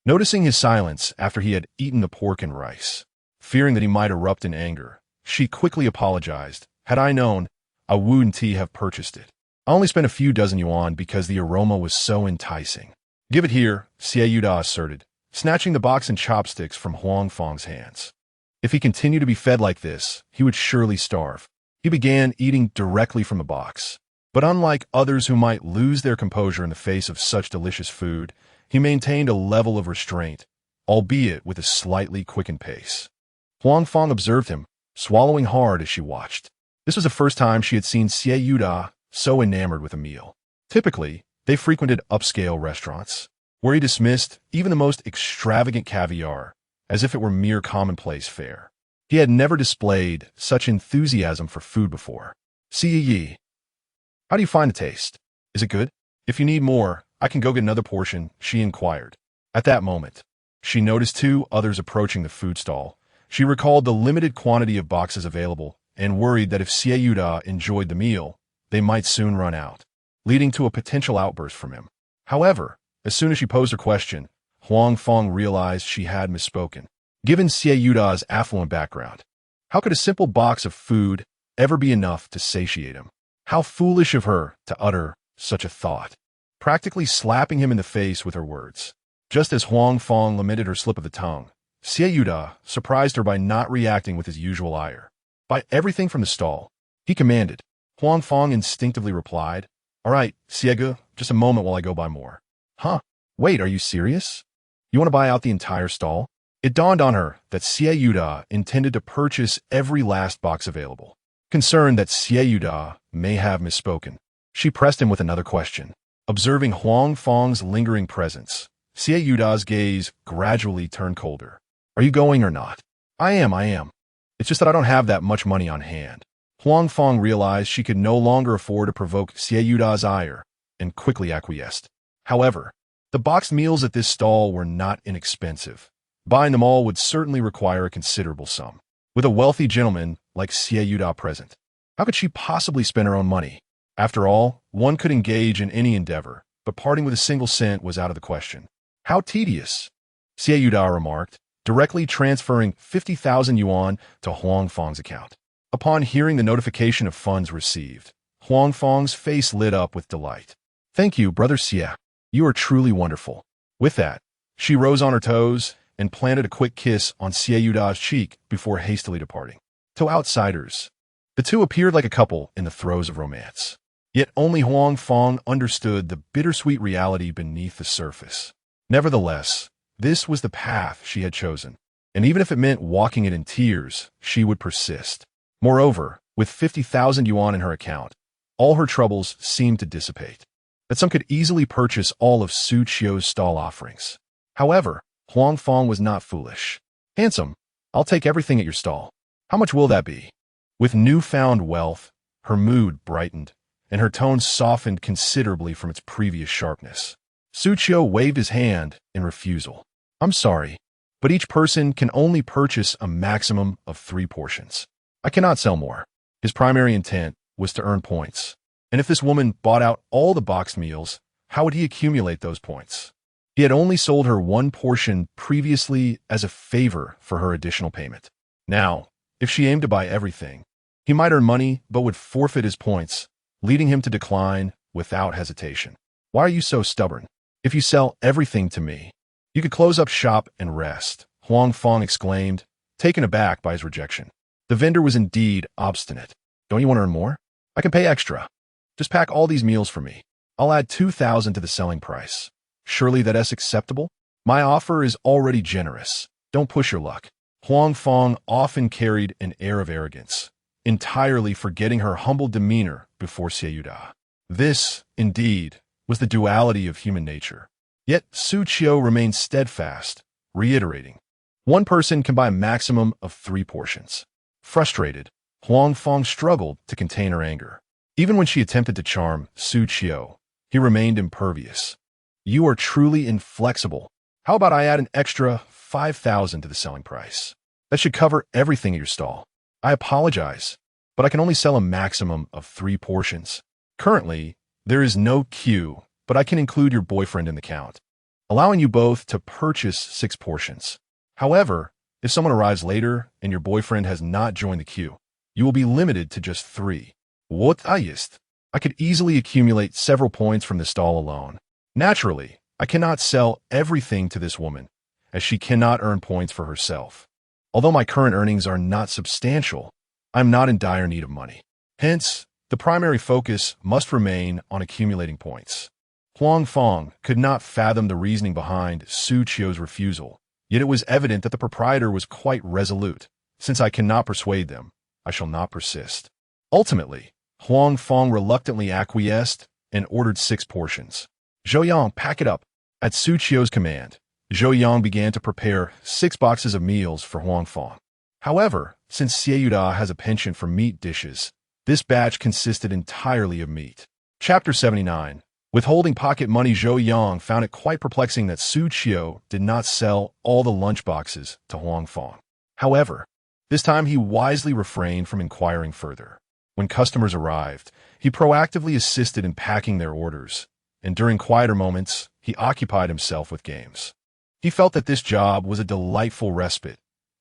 [SPEAKER 1] Noticing his silence after he had eaten the pork and rice, fearing that he might erupt in anger, she quickly apologized. "Had I known, I wouldn't have purchased it. I only spent a few dozen yuan because the aroma was so enticing." "Give it here," Xiao Xu asserted, snatching the box and chopsticks from Huang Fong's hands. If he continued to be fed like this, he would surely starve. He began eating directly from the box. But unlike others who might lose their composure in the face of such delicious food, he maintained a level of restraint, albeit with a slightly quickened pace. Huang Fong observed him, swallowing hard as she watched. This was the first time she had seen Xiao Xu so enamored with a meal. Typically, they frequented upscale restaurants, where he dismissed even the most extravagant caviar as if it were mere commonplace fare. He had never displayed such enthusiasm for food before. "Xiao, how do you find the taste? Is it good? If you need more, I can go get another portion," she inquired. At that moment, she noticed 2 others approaching the food stall. She recalled the limited quantity of boxes available and worried that if Xiao Xu enjoyed the meal, they might soon run out, leading to a potential outburst from him. However, as soon as she posed her question, Huang Fong realized she had misspoken. Given Xiao Xu's affluent background, how could a simple box of food ever be enough to satiate him? How foolish of her to utter such a thought, practically slapping him in the face with her words. Just as Huang Fong lamented her slip of the tongue, Xiao surprised her by not reacting with his usual ire. "Buy everything from the stall," he commanded. Huang Fong instinctively replied, "All right, Xiao, just a moment while I go buy more." "Huh? Wait, are you serious? You want to buy out the entire stall?" It dawned on her that Xiao intended to purchase every last box available. Concerned that Xiao may have misspoken, she pressed him with another question. Observing Huang Fong's lingering presence, Xiao's gaze gradually turned colder. "Are you going or not?" I am. It's just that I don't have that much money on hand." Huang Fong realized she could no longer afford to provoke Xiao's ire and quickly acquiesced. However, the boxed meals at this stall were not inexpensive. Buying them all would certainly require a considerable sum. With a wealthy gentleman like Xiao present, how could she possibly spend her own money? After all, one could engage in any endeavor, but parting with a single cent was out of the question. "How tedious," Xiao remarked, directly transferring 50,000 yuan to Huang Fong's account. Upon hearing the notification of funds received, Huang Fong's face lit up with delight. "Thank you, Brother Xia. You are truly wonderful." With that, she rose on her toes and planted a quick kiss on Xiao's cheek before hastily departing. To outsiders, the two appeared like a couple in the throes of romance. Yet only Huang Fong understood the bittersweet reality beneath the surface. Nevertheless, this was the path she had chosen, and even if it meant walking it in tears, she would persist. Moreover, with 50,000 yuan in her account, all her troubles seemed to dissipate. That sum could easily purchase all of Xu Qiu's stall offerings. However, Huang Fong was not foolish. "Handsome, I'll take everything at your stall. How much will that be?" With newfound wealth, her mood brightened, and her tone softened considerably from its previous sharpness. Xu Qiu waved his hand in refusal. "I'm sorry, but each person can only purchase a maximum of 3 portions. I cannot sell more." His primary intent was to earn points. And if this woman bought out all the boxed meals, how would he accumulate those points? He had only sold her 1 portion previously as a favor for her additional payment. Now, if she aimed to buy everything, he might earn money but would forfeit his points, leading him to decline without hesitation. "Why are you so stubborn? If you sell everything to me, you could close up shop and rest," Huang Fong exclaimed, taken aback by his rejection. The vendor was indeed obstinate. "Don't you want to earn more? I can pay extra. Just pack all these meals for me. I'll add 2,000 to the selling price. Surely that's acceptable? My offer is already generous. Don't push your luck." Huang Fong often carried an air of arrogance, entirely forgetting her humble demeanor before Xiao. This, indeed, was the duality of human nature. Yet Xu Qiu remained steadfast, reiterating, "1 person can buy a maximum of 3 portions. Frustrated, Huang Fong struggled to contain her anger. Even when she attempted to charm Xu Qiu, he remained impervious. "You are truly inflexible. How about I add an extra 5,000 to the selling price? That should cover everything at your stall. I apologize, but I can only sell a maximum of 3 portions. Currently, there is no queue, but I can include your boyfriend in the count, allowing you both to purchase 6 portions. However, if someone arrives later and your boyfriend has not joined the queue, you will be limited to just 3. What ist? I could easily accumulate several points from the stall alone. Naturally, I cannot sell everything to this woman, as she cannot earn points for herself. Although my current earnings are not substantial, I am not in dire need of money. Hence, the primary focus must remain on accumulating points." Huang Fong could not fathom the reasoning behind Xu Qiu's refusal, yet it was evident that the proprietor was quite resolute. "Since I cannot persuade them, I shall not persist." Ultimately, Huang Fong reluctantly acquiesced and ordered 6 portions. "Zhou, pack it up." At Xu Qiu's command, Zhou began to prepare 6 boxes of meals for Huang Fong. However, since Xiao has a penchant for meat dishes, this batch consisted entirely of meat. Chapter 79. Withholding pocket money. Zhou found it quite perplexing that Xu Qiu did not sell all the lunch boxes to Huang Fong. However, this time he wisely refrained from inquiring further. When customers arrived, he proactively assisted in packing their orders, and during quieter moments, he occupied himself with games. He felt that this job was a delightful respite,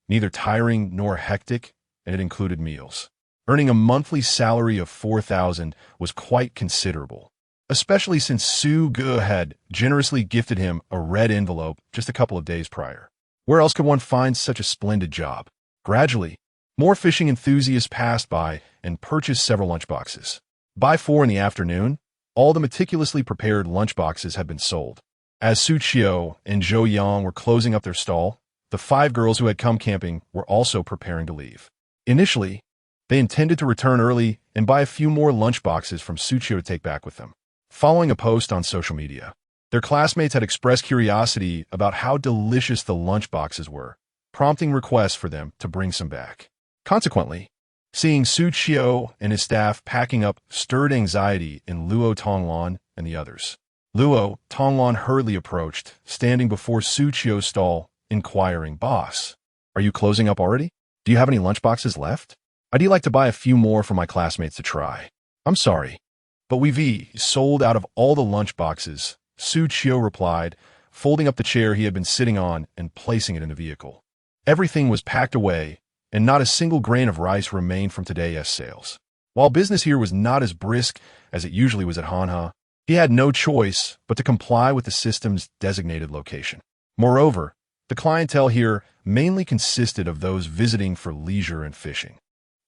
[SPEAKER 1] neither tiring nor hectic, and it included meals. Earning a monthly salary of 4,000 was quite considerable. especially since Xu Qiu had generously gifted him a red envelope just a couple of days prior. Where else could one find such a splendid job? Gradually, more fishing enthusiasts passed by and purchased several lunchboxes. By 4 in the afternoon, all the meticulously prepared lunchboxes had been sold. As Xu Qiu and Zhou Yang were closing up their stall, the 5 girls who had come camping were also preparing to leave. Initially, they intended to return early and buy a few more lunchboxes from Xu Qiu to take back with them. Following a post on social media, their classmates had expressed curiosity about how delicious the lunchboxes were, prompting requests for them to bring some back. Consequently, seeing Xu Qiu and his staff packing up stirred anxiety in Luo Tonglan and the others. Luo Tonglan hurriedly approached, standing before Xu Qiu's stall, inquiring, "Boss, are you closing up already? Do you have any lunchboxes left? I'd like to buy a few more for my classmates to try." "I'm sorry, but we've sold out of all the lunchboxes," Xu Qiu replied, folding up the chair he had been sitting on and placing it in the vehicle. Everything was packed away, and not a single grain of rice remained from today's sales. While business here was not as brisk as it usually was at Hanha, he had no choice but to comply with the system's designated location. Moreover, the clientele here mainly consisted of those visiting for leisure and fishing.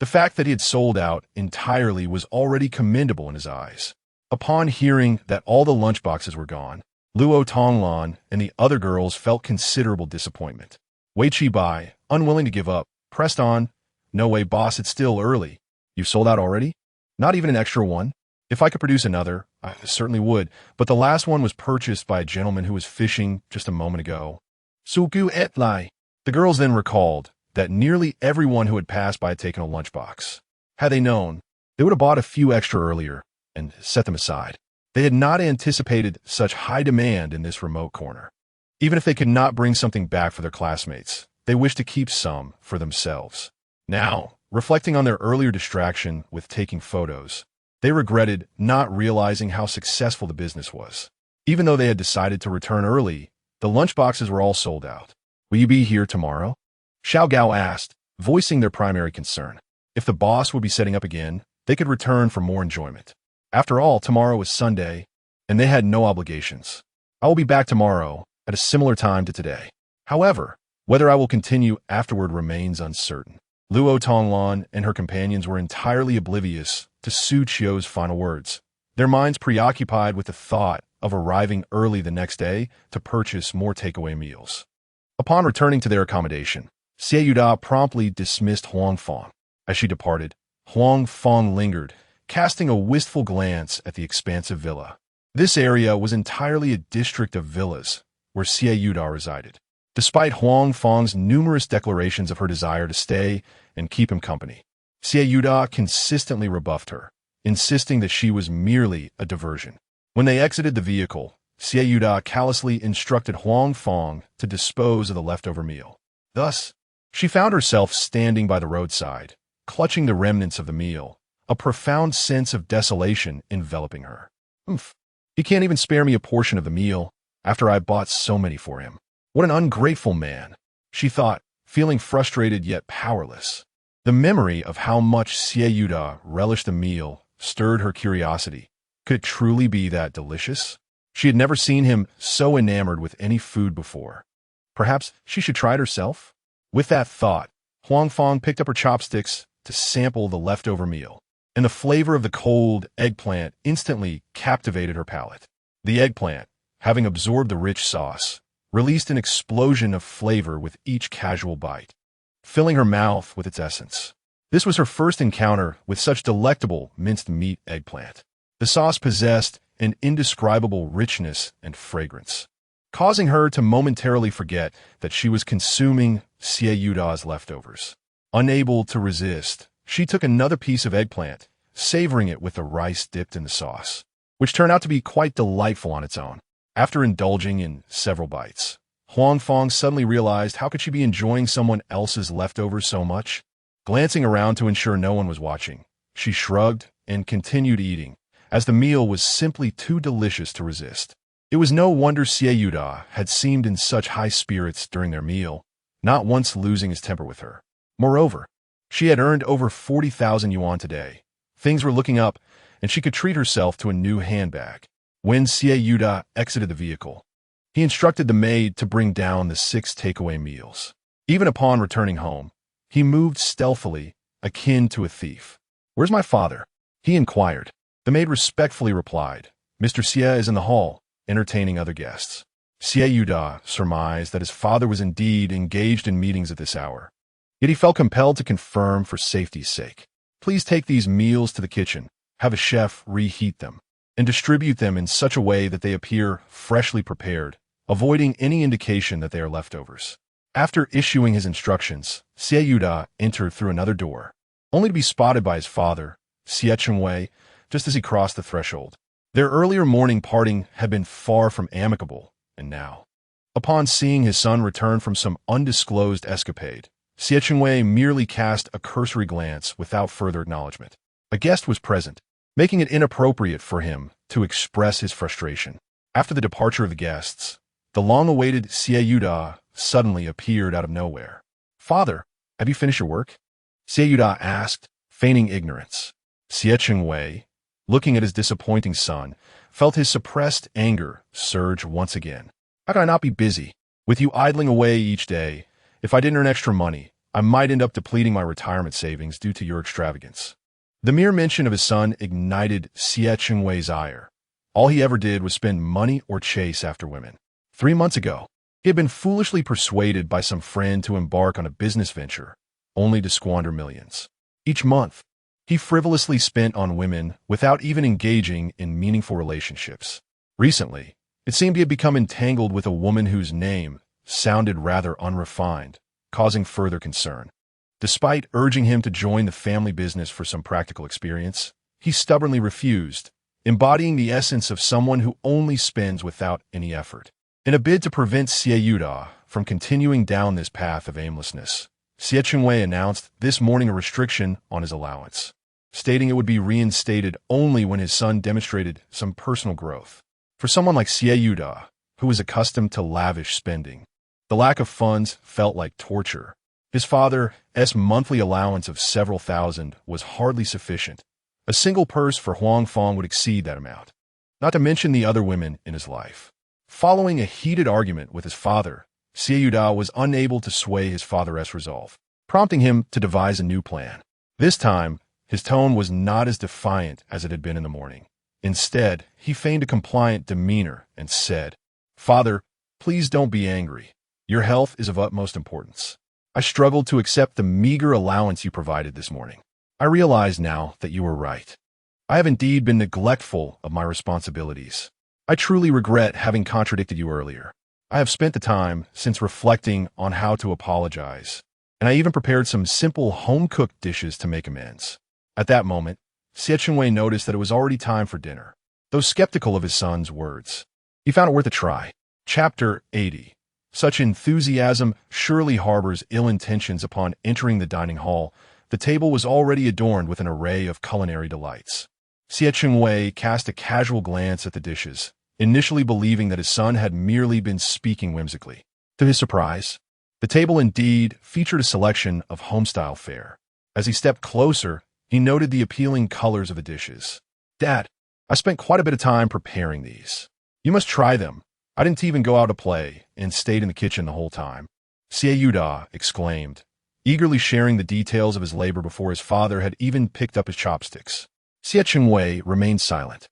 [SPEAKER 1] The fact that he had sold out entirely was already commendable in his eyes. Upon hearing that all the lunchboxes were gone, Luo Tonglan and the other girls felt considerable disappointment. Wei Qibai, unwilling to give up, pressed on, "No way, boss, it's still early. You've sold out already? Not even an extra one? If I could produce another, I certainly would, but the last one was purchased by a gentleman who was fishing just a moment ago." Xu Qiu et lai. The girls then recalled that nearly everyone who had passed by had taken a lunchbox. Had they known, they would have bought a few extra earlier and set them aside. They had not anticipated such high demand in this remote corner. Even if they could not bring something back for their classmates, they wished to keep some for themselves. Now, reflecting on their earlier distraction with taking photos, they regretted not realizing how successful the business was. Even though they had decided to return early, the lunchboxes were all sold out. "Will you be here tomorrow?" Xiao Gao asked, voicing their primary concern. If the boss would be setting up again, they could return for more enjoyment. After all, tomorrow was Sunday, and they had no obligations. "I will be back tomorrow at a similar time to today. However, whether I will continue afterward remains uncertain." Luo Tonglan and her companions were entirely oblivious to Xu Qiu's final words, their minds preoccupied with the thought of arriving early the next day to purchase more takeaway meals. Upon returning to their accommodation, Xiao promptly dismissed Huang Fang. As she departed, Huang Fang lingered, casting a wistful glance at the expansive villa. This area was entirely a district of villas where Xiao resided. Despite Huang Fang's numerous declarations of her desire to stay and keep him company, Xiao consistently rebuffed her, insisting that she was merely a diversion. When they exited the vehicle, Xiao callously instructed Huang Fang to dispose of the leftover meal. Thus, she found herself standing by the roadside, clutching the remnants of the meal, a profound sense of desolation enveloping her. He can't even spare me a portion of the meal after I bought so many for him. What an ungrateful man, she thought, feeling frustrated yet powerless. The memory of how much Xiao relished the meal stirred her curiosity. Could it truly be that delicious? She had never seen him so enamored with any food before. Perhaps she should try it herself? With that thought, Huang Fang picked up her chopsticks to sample the leftover meal, and the flavor of the cold eggplant instantly captivated her palate. The eggplant, having absorbed the rich sauce, released an explosion of flavor with each casual bite, filling her mouth with its essence. This was her first encounter with such delectable minced meat eggplant. The sauce possessed an indescribable richness and fragrance, causing her to momentarily forget that she was consuming Xiao leftovers. Unable to resist, she took another piece of eggplant, savoring it with the rice dipped in the sauce, which turned out to be quite delightful on its own. After indulging in several bites, Huang Fang suddenly realized how could she be enjoying someone else's leftovers so much? Glancing around to ensure no one was watching, she shrugged and continued eating, as the meal was simply too delicious to resist. It was no wonder Xiao had seemed in such high spirits during their meal, not once losing his temper with her. Moreover, she had earned over 40,000 yuan today. Things were looking up, and she could treat herself to a new handbag. When Xiao exited the vehicle, he instructed the maid to bring down the 6 takeaway meals. Even upon returning home, he moved stealthily, akin to a thief. "Where's my father?" he inquired. The maid respectfully replied, "Mr. Xie is in the hall, entertaining other guests." Xiao surmised that his father was indeed engaged in meetings at this hour. Yet he felt compelled to confirm for safety's sake. "Please take these meals to the kitchen, have a chef reheat them, and distribute them in such a way that they appear freshly prepared, avoiding any indication that they are leftovers." After issuing his instructions, Xiao entered through another door, only to be spotted by his father, Xiao, just as he crossed the threshold. Their earlier morning parting had been far from amicable, and now, upon seeing his son return from some undisclosed escapade, Xiao merely cast a cursory glance without further acknowledgement. A guest was present, making it inappropriate for him to express his frustration. After the departure of the guests, the long-awaited Xiao suddenly appeared out of nowhere. "Father, have you finished your work?" Xiao asked, feigning ignorance. Xiao, looking at his disappointing son, felt his suppressed anger surge once again. "How could I not be busy? With you idling away each day, if I didn't earn extra money, I might end up depleting my retirement savings due to your extravagance." The mere mention of his son ignited Xiao's ire. All he ever did was spend money or chase after women. 3 months ago, he had been foolishly persuaded by some friend to embark on a business venture, only to squander millions. Each month, he frivolously spent on women without even engaging in meaningful relationships. Recently, it seemed he had become entangled with a woman whose name sounded rather unrefined, causing further concern. Despite urging him to join the family business for some practical experience, he stubbornly refused, embodying the essence of someone who only spends without any effort. In a bid to prevent Xiao from continuing down this path of aimlessness, Xiao announced this morning a restriction on his allowance, stating it would be reinstated only when his son demonstrated some personal growth. For someone like Xiao, who was accustomed to lavish spending, the lack of funds felt like torture. His father's monthly allowance of several thousand was hardly sufficient. A single purse for Huang Fong would exceed that amount, not to mention the other women in his life. Following a heated argument with his father, Xiao was unable to sway his father's resolve, prompting him to devise a new plan. This time, his tone was not as defiant as it had been in the morning. Instead, he feigned a compliant demeanor and said, "Father, please don't be angry. Your health is of utmost importance. I struggled to accept the meager allowance you provided this morning. I realize now that you were right. I have indeed been neglectful of my responsibilities. I truly regret having contradicted you earlier. I have spent the time since reflecting on how to apologize, and I even prepared some simple home-cooked dishes to make amends." At that moment, Xiao noticed that it was already time for dinner. Though skeptical of his son's words, he found it worth a try. Chapter 80. Such enthusiasm surely harbors ill intentions. Upon entering the dining hall, the table was already adorned with an array of culinary delights. Xiao cast a casual glance at the dishes, initially believing that his son had merely been speaking whimsically. To his surprise, the table indeed featured a selection of home-style fare. As he stepped closer, he noted the appealing colors of the dishes. "Dad, I spent quite a bit of time preparing these. You must try them. I didn't even go out to play and stayed in the kitchen the whole time," Xiao exclaimed, eagerly sharing the details of his labor before his father had even picked up his chopsticks. Xiao remained silent,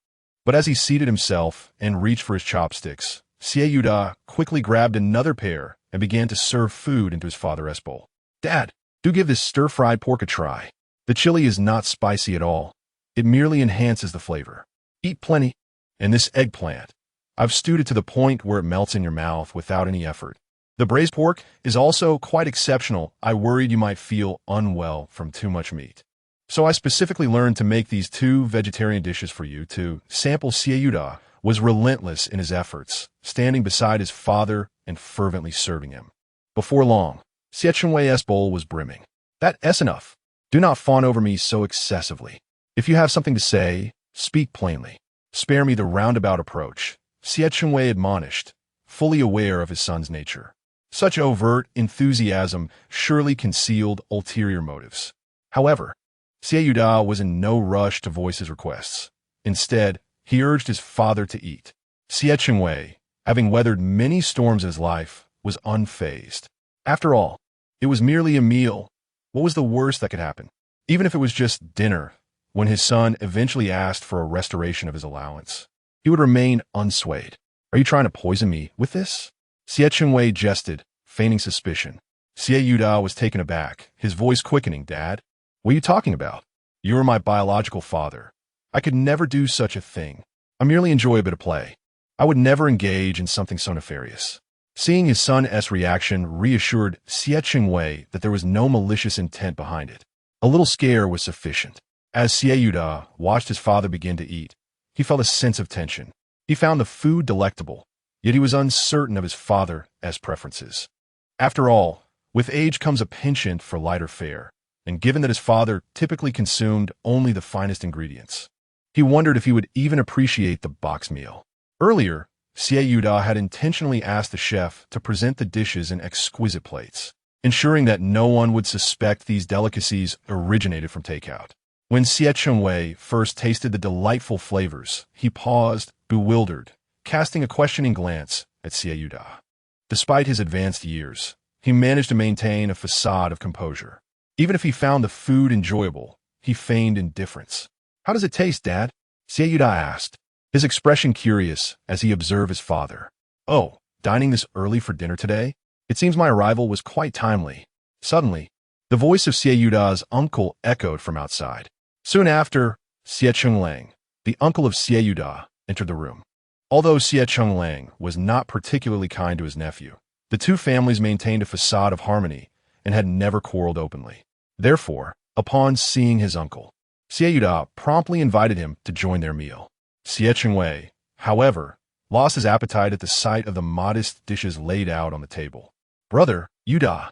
[SPEAKER 1] but as he seated himself and reached for his chopsticks, Xiao quickly grabbed another pair and began to serve food into his father's bowl. "Dad, do give this stir-fried pork a try. The chili is not spicy at all. It merely enhances the flavor. Eat plenty. And this eggplant, I've stewed it to the point where it melts in your mouth without any effort. The braised pork is also quite exceptional. I worried you might feel unwell from too much meat, so I specifically learned to make these 2 vegetarian dishes for you to sample." Xiao was relentless in his efforts, standing beside his father and fervently serving him. Before long, Xiao's bowl was brimming. "That's enough. Do not fawn over me so excessively. If you have something to say, speak plainly. Spare me the roundabout approach," Xiao admonished, fully aware of his son's nature. Such overt enthusiasm surely concealed ulterior motives. However, Xiao was in no rush to voice his requests. Instead, he urged his father to eat. Xiao having weathered many storms in his life, was unfazed. After all, it was merely a meal. What was the worst that could happen? Even if it was just dinner, when his son eventually asked for a restoration of his allowance, he would remain unswayed. Are you trying to poison me with this? Xiao jested, feigning suspicion. Xiao was taken aback, his voice quickening. Dad, what are you talking about? You are my biological father. I could never do such a thing. I merely enjoy a bit of play. I would never engage in something so nefarious. Seeing his son's reaction reassured Xiao that there was no malicious intent behind it. A little scare was sufficient. As Xiao watched his father begin to eat, he felt a sense of tension. He found the food delectable, yet he was uncertain of his father's preferences. After all, with age comes a penchant for lighter fare, and given that his father typically consumed only the finest ingredients, he wondered if he would even appreciate the box meal. Earlier, Xiao had intentionally asked the chef to present the dishes in exquisite plates, ensuring that no one would suspect these delicacies originated from takeout. When Xiao first tasted the delightful flavors, he paused, bewildered, casting a questioning glance at Xiao. Despite his advanced years, he managed to maintain a facade of composure. Even if he found the food enjoyable, he feigned indifference. How does it taste, Dad? Xiao asked, his expression curious as he observed his father. Oh, dining this early for dinner today? It seems my arrival was quite timely. Suddenly, the voice of Xiao's uncle echoed from outside. Soon after, Xiao, the uncle of Xiao, entered the room. Although Xiao was not particularly kind to his nephew, the two families maintained a facade of harmony and had never quarreled openly. Therefore, upon seeing his uncle, Xiao promptly invited him to join their meal. Xiao, however, lost his appetite at the sight of the modest dishes laid out on the table. Brother, Yuda,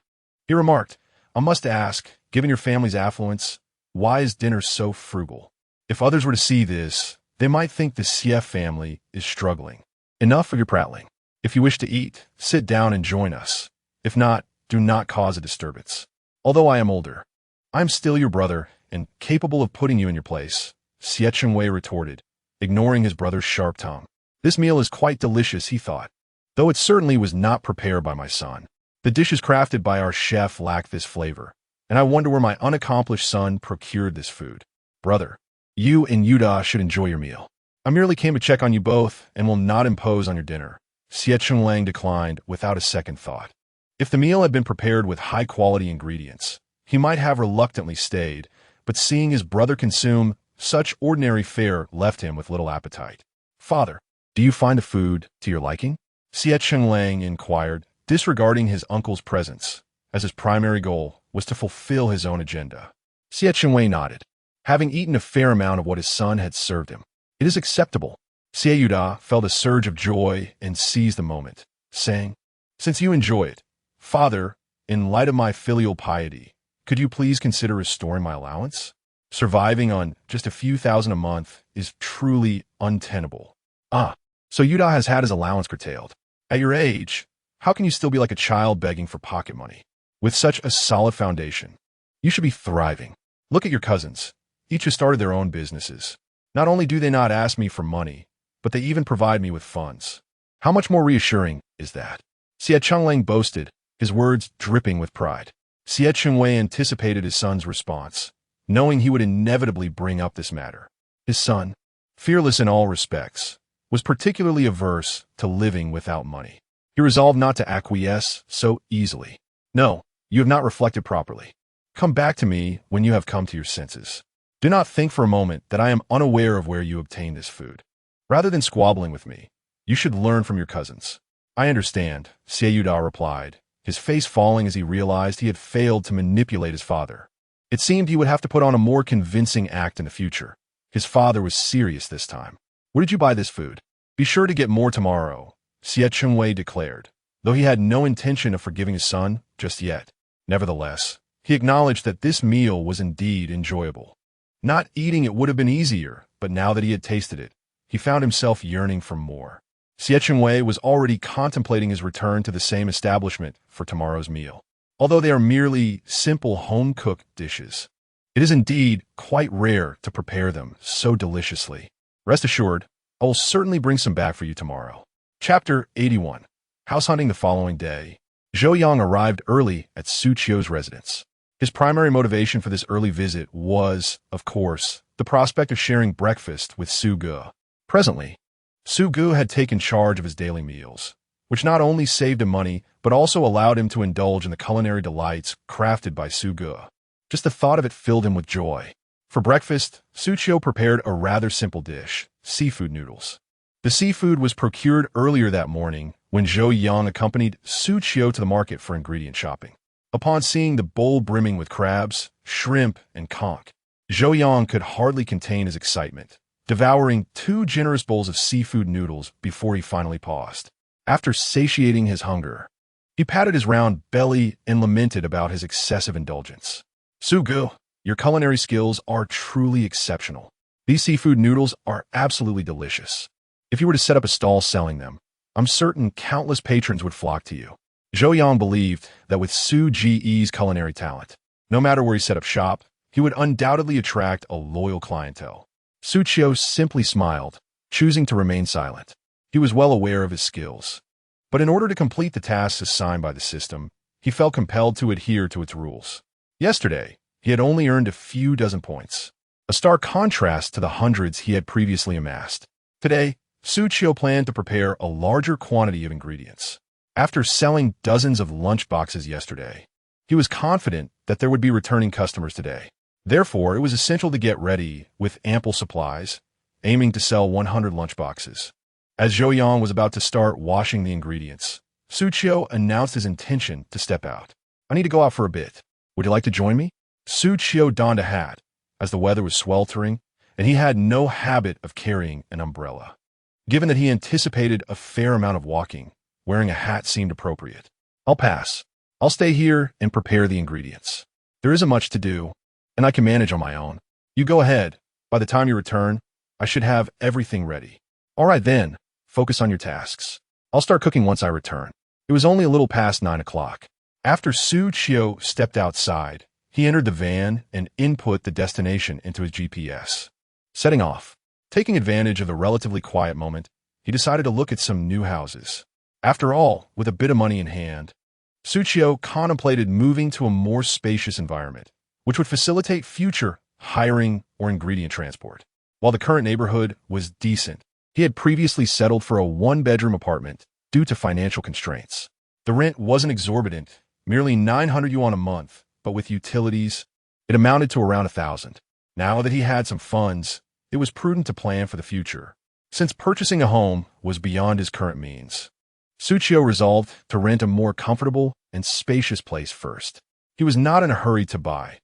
[SPEAKER 1] he remarked, I must ask, given your family's affluence, why is dinner so frugal? If others were to see this, they might think the Xie family is struggling. Enough of your prattling. If you wish to eat, sit down and join us. If not, do not cause a disturbance. Although I am older, I am still your brother and capable of putting you in your place, Xiao retorted, ignoring his brother's sharp tongue. This meal is quite delicious, he thought, though it certainly was not prepared by my son. The dishes crafted by our chef lack this flavor, and I wonder where my unaccomplished son procured this food. Brother, you and Yuda should enjoy your meal. I merely came to check on you both and will not impose on your dinner. Xiao declined without a second thought. If the meal had been prepared with high-quality ingredients, he might have reluctantly stayed, but seeing his brother consume such ordinary fare left him with little appetite. Father, do you find the food to your liking? Xiao inquired, disregarding his uncle's presence, as his primary goal was to fulfill his own agenda. Xiao nodded, having eaten a fair amount of what his son had served him. It is acceptable. Xiao felt a surge of joy and seized the moment, saying, Since you enjoy it, Father, in light of my filial piety, could you please consider restoring my allowance? Surviving on just a few thousand a month is truly untenable. So Yuda has had his allowance curtailed. At your age, how can you still be like a child begging for pocket money? With such a solid foundation, you should be thriving. Look at your cousins. Each has started their own businesses. Not only do they not ask me for money, but they even provide me with funds. How much more reassuring is that? Xiao boasted, his words dripping with pride. Xiao anticipated his son's response, knowing he would inevitably bring up this matter. His son, fearless in all respects, was particularly averse to living without money. He resolved not to acquiesce so easily. No, you have not reflected properly. Come back to me when you have come to your senses. Do not think for a moment that I am unaware of where you obtained this food. Rather than squabbling with me, you should learn from your cousins. I understand, Xiao replied, his face falling as he realized he had failed to manipulate his father. It seemed he would have to put on a more convincing act in the future. His father was serious this time. Where did you buy this food? Be sure to get more tomorrow, Xiao declared, though he had no intention of forgiving his son just yet. Nevertheless, he acknowledged that this meal was indeed enjoyable. Not eating it would have been easier, but now that he had tasted it, he found himself yearning for more. Xiao was already contemplating his return to the same establishment for tomorrow's meal. Although they are merely simple home-cooked dishes, it is indeed quite rare to prepare them so deliciously. Rest assured, I will certainly bring some back for you tomorrow. Chapter 81. House hunting the following day. Zhou Yang arrived early at Xu Qiu's residence. His primary motivation for this early visit was, of course, the prospect of sharing breakfast with Xu Qiu. Presently, Xu Qiu had taken charge of his daily meals, which not only saved him money, but also allowed him to indulge in the culinary delights crafted by Xu Qiu. Just the thought of it filled him with joy. For breakfast, Xu Qiu prepared a rather simple dish, seafood noodles. The seafood was procured earlier that morning when Zhou Yang accompanied Xu Qiu to the market for ingredient shopping. Upon seeing the bowl brimming with crabs, shrimp, and conch, Zhou Yang could hardly contain his excitement, devouring 2 generous bowls of seafood noodles before he finally paused. After satiating his hunger, he patted his round belly and lamented about his excessive indulgence. Xu Qiu, your culinary skills are truly exceptional. These seafood noodles are absolutely delicious. If you were to set up a stall selling them, I'm certain countless patrons would flock to you. Zhou Yang believed that with Xu Ji's culinary talent, no matter where he set up shop, he would undoubtedly attract a loyal clientele. Xu Qiu simply smiled, choosing to remain silent. He was well aware of his skills. But in order to complete the tasks assigned by the system, he felt compelled to adhere to its rules. Yesterday, he had only earned a few dozen points, a stark contrast to the hundreds he had previously amassed. Today, Xu Qiu planned to prepare a larger quantity of ingredients. After selling dozens of lunchboxes yesterday, he was confident that there would be returning customers today. Therefore, it was essential to get ready with ample supplies, aiming to sell 100 lunchboxes. As Zhou Yang was about to start washing the ingredients, Xu Qiu announced his intention to step out. I need to go out for a bit. Would you like to join me? Xu Qiu donned a hat, as the weather was sweltering, and he had no habit of carrying an umbrella. Given that he anticipated a fair amount of walking, wearing a hat seemed appropriate. I'll pass. I'll stay here and prepare the ingredients. There isn't much to do, and I can manage on my own. You go ahead. By the time you return, I should have everything ready. All right then, focus on your tasks. I'll start cooking once I return. It was only a little past 9 o'clock. After Xu Qiu stepped outside, he entered the van and input the destination into his GPS. Setting off. Taking advantage of the relatively quiet moment, he decided to look at some new houses. After all, with a bit of money in hand, Xu Qiu contemplated moving to a more spacious environment, which would facilitate future hiring or ingredient transport. While the current neighborhood was decent, he had previously settled for a 1-bedroom apartment due to financial constraints. The rent wasn't exorbitant, merely 900 yuan a month, but with utilities, it amounted to around 1,000. Now that he had some funds, it was prudent to plan for the future, since purchasing a home was beyond his current means. Xu Qiu resolved to rent a more comfortable and spacious place first. He was not in a hurry to buy.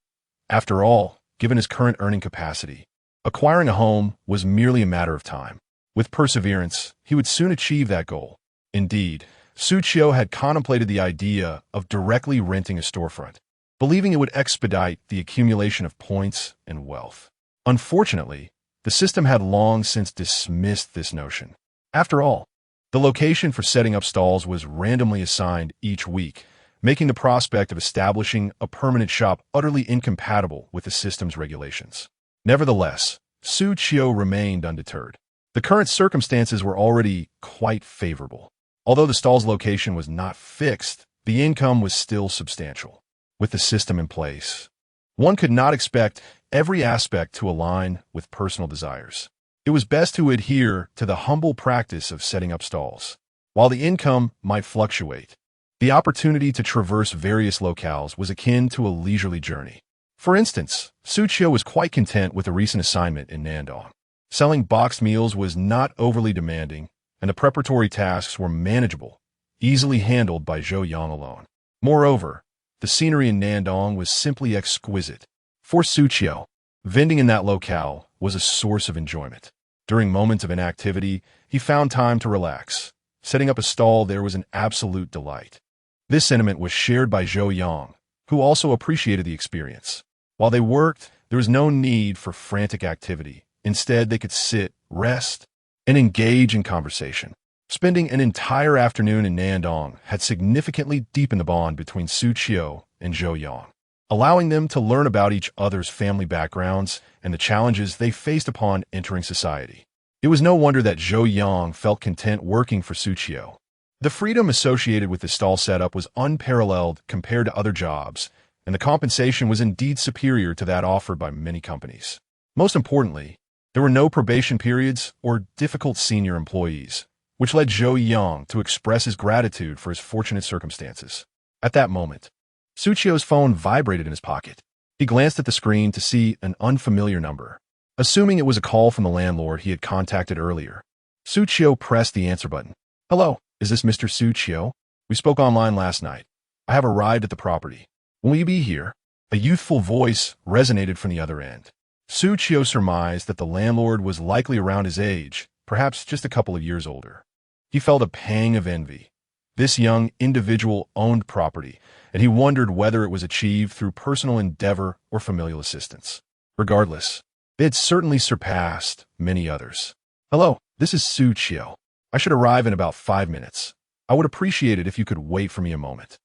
[SPEAKER 1] After all, given his current earning capacity, acquiring a home was merely a matter of time. With perseverance, he would soon achieve that goal. Indeed, Xu Qiu had contemplated the idea of directly renting a storefront, believing it would expedite the accumulation of points and wealth. Unfortunately, the system had long since dismissed this notion. After all, the location for setting up stalls was randomly assigned each week, making the prospect of establishing a permanent shop utterly incompatible with the system's regulations. Nevertheless, Xu Qiu remained undeterred. The current circumstances were already quite favorable. Although the stall's location was not fixed, the income was still substantial. With the system in place, one could not expect every aspect to align with personal desires. It was best to adhere to the humble practice of setting up stalls. While the income might fluctuate, the opportunity to traverse various locales was akin to a leisurely journey. For instance, Xu Qiu was quite content with a recent assignment in Nandong. Selling boxed meals was not overly demanding, and the preparatory tasks were manageable, easily handled by Zhou Yang alone. Moreover, the scenery in Nandong was simply exquisite. For Xu Qiu, vending in that locale was a source of enjoyment. During moments of inactivity, he found time to relax. Setting up a stall there was an absolute delight. This sentiment was shared by Zhou Yang, who also appreciated the experience. While they worked, there was no need for frantic activity. Instead, they could sit, rest, and engage in conversation. Spending an entire afternoon in Nandong had significantly deepened the bond between Xu Qiu and Zhou Yang, allowing them to learn about each other's family backgrounds and the challenges they faced upon entering society. It was no wonder that Zhou Yang felt content working for Xu Qiu. The freedom associated with the stall setup was unparalleled compared to other jobs, and the compensation was indeed superior to that offered by many companies. Most importantly, there were no probation periods or difficult senior employees, which led Zhou Yang to express his gratitude for his fortunate circumstances. At that moment, Xu Qiu's phone vibrated in his pocket. He glanced at the screen to see an unfamiliar number. Assuming it was a call from the landlord he had contacted earlier, Xu Qiu pressed the answer button. "Hello, is this Mr. Xu Qiu? We spoke online last night. I have arrived at the property. Will you be here?" A youthful voice resonated from the other end. Xu Qiu surmised that the landlord was likely around his age, perhaps just a couple of years older. He felt a pang of envy. This young individual owned property, and he wondered whether it was achieved through personal endeavor or familial assistance. Regardless, they had certainly surpassed many others. "Hello, this is Xu Qiu. I should arrive in about 5 minutes. I would appreciate it if you could wait for me a moment."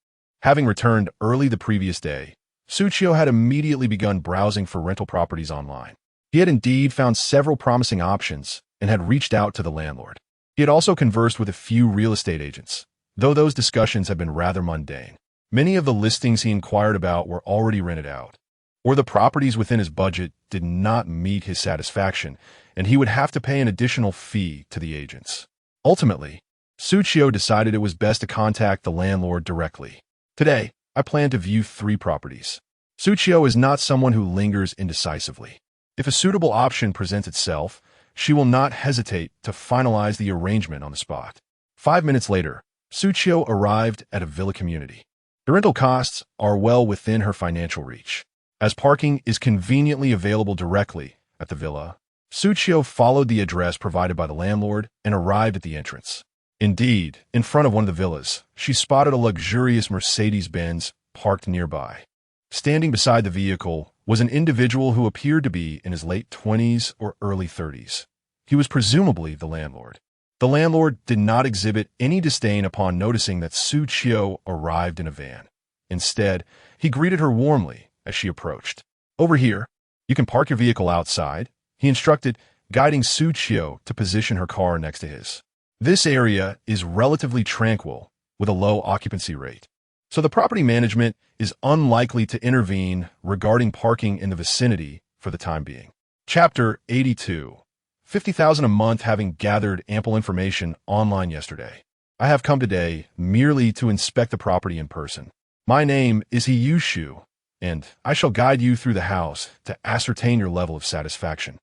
[SPEAKER 1] Having returned early the previous day, Xu Qiu had immediately begun browsing for rental properties online. He had indeed found several promising options and had reached out to the landlord. He had also conversed with a few real estate agents, though those discussions had been rather mundane. Many of the listings he inquired about were already rented out, or the properties within his budget did not meet his satisfaction, and he would have to pay an additional fee to the agents. Ultimately, Xu Qiu decided it was best to contact the landlord directly. "Today, I plan to view 3 properties." Xu Qiu is not someone who lingers indecisively. If a suitable option presents itself, she will not hesitate to finalize the arrangement on the spot. 5 minutes later, Xu Qiu arrived at a villa community. The rental costs are well within her financial reach. As parking is conveniently available directly at the villa, Xu Qiu followed the address provided by the landlord and arrived at the entrance. Indeed, in front of one of the villas, she spotted a luxurious Mercedes-Benz parked nearby. Standing beside the vehicle was an individual who appeared to be in his late 20s or early 30s. He was presumably the landlord. The landlord did not exhibit any disdain upon noticing that Xu Qiu arrived in a van. Instead, he greeted her warmly as she approached. "Over here, you can park your vehicle outside," he instructed, guiding Xu Qiu to position her car next to his. This area is relatively tranquil with a low occupancy rate, so the property management is unlikely to intervene regarding parking in the vicinity for the time being. Chapter 82. 50,000 a month. Having gathered ample information online yesterday, I have come today merely to inspect the property in person. My name is Xiao Xu, and I shall guide you through the house to ascertain your level of satisfaction.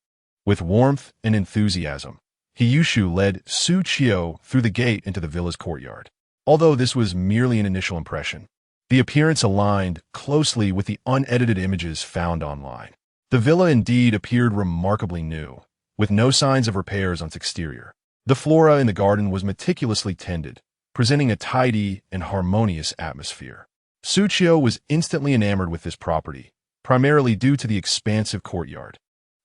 [SPEAKER 1] With warmth and enthusiasm, Xiao Xu led Xu Qiu through the gate into the villa's courtyard. Although this was merely an initial impression, the appearance aligned closely with the unedited images found online. The villa indeed appeared remarkably new, with no signs of repairs on its exterior. The flora in the garden was meticulously tended, presenting a tidy and harmonious atmosphere. Xu Qiu was instantly enamored with this property, primarily due to the expansive courtyard.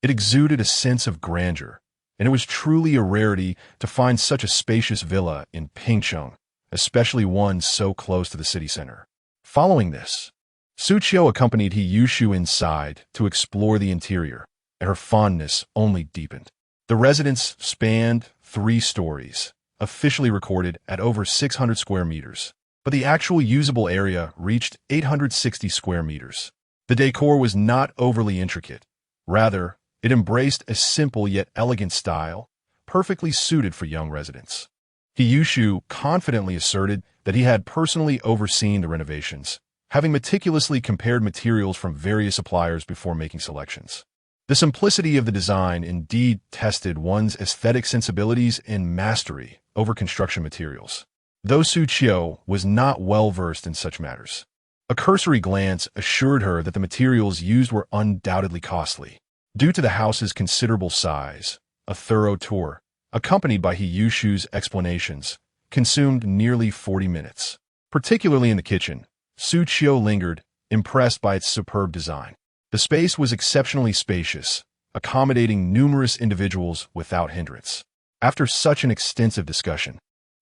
[SPEAKER 1] It exuded a sense of grandeur, and it was truly a rarity to find such a spacious villa in Pingcheng, especially one so close to the city center. Following this, Xu Qiu accompanied Xiao Xu inside to explore the interior, and her fondness only deepened. The residence spanned 3 stories, officially recorded at over 600 square meters, but the actual usable area reached 860 square meters. The decor was not overly intricate. Rather, it embraced a simple yet elegant style, perfectly suited for young residents. Xiao Xu confidently asserted that he had personally overseen the renovations, having meticulously compared materials from various suppliers before making selections. The simplicity of the design indeed tested one's aesthetic sensibilities and mastery over construction materials. Though Xu Qiu was not well versed in such matters, a cursory glance assured her that the materials used were undoubtedly costly. Due to the house's considerable size, a thorough tour, accompanied by Xiao Xu's explanations, consumed nearly 40 minutes. Particularly in the kitchen, Xu Qiu lingered, impressed by its superb design. The space was exceptionally spacious, accommodating numerous individuals without hindrance. After such an extensive discussion,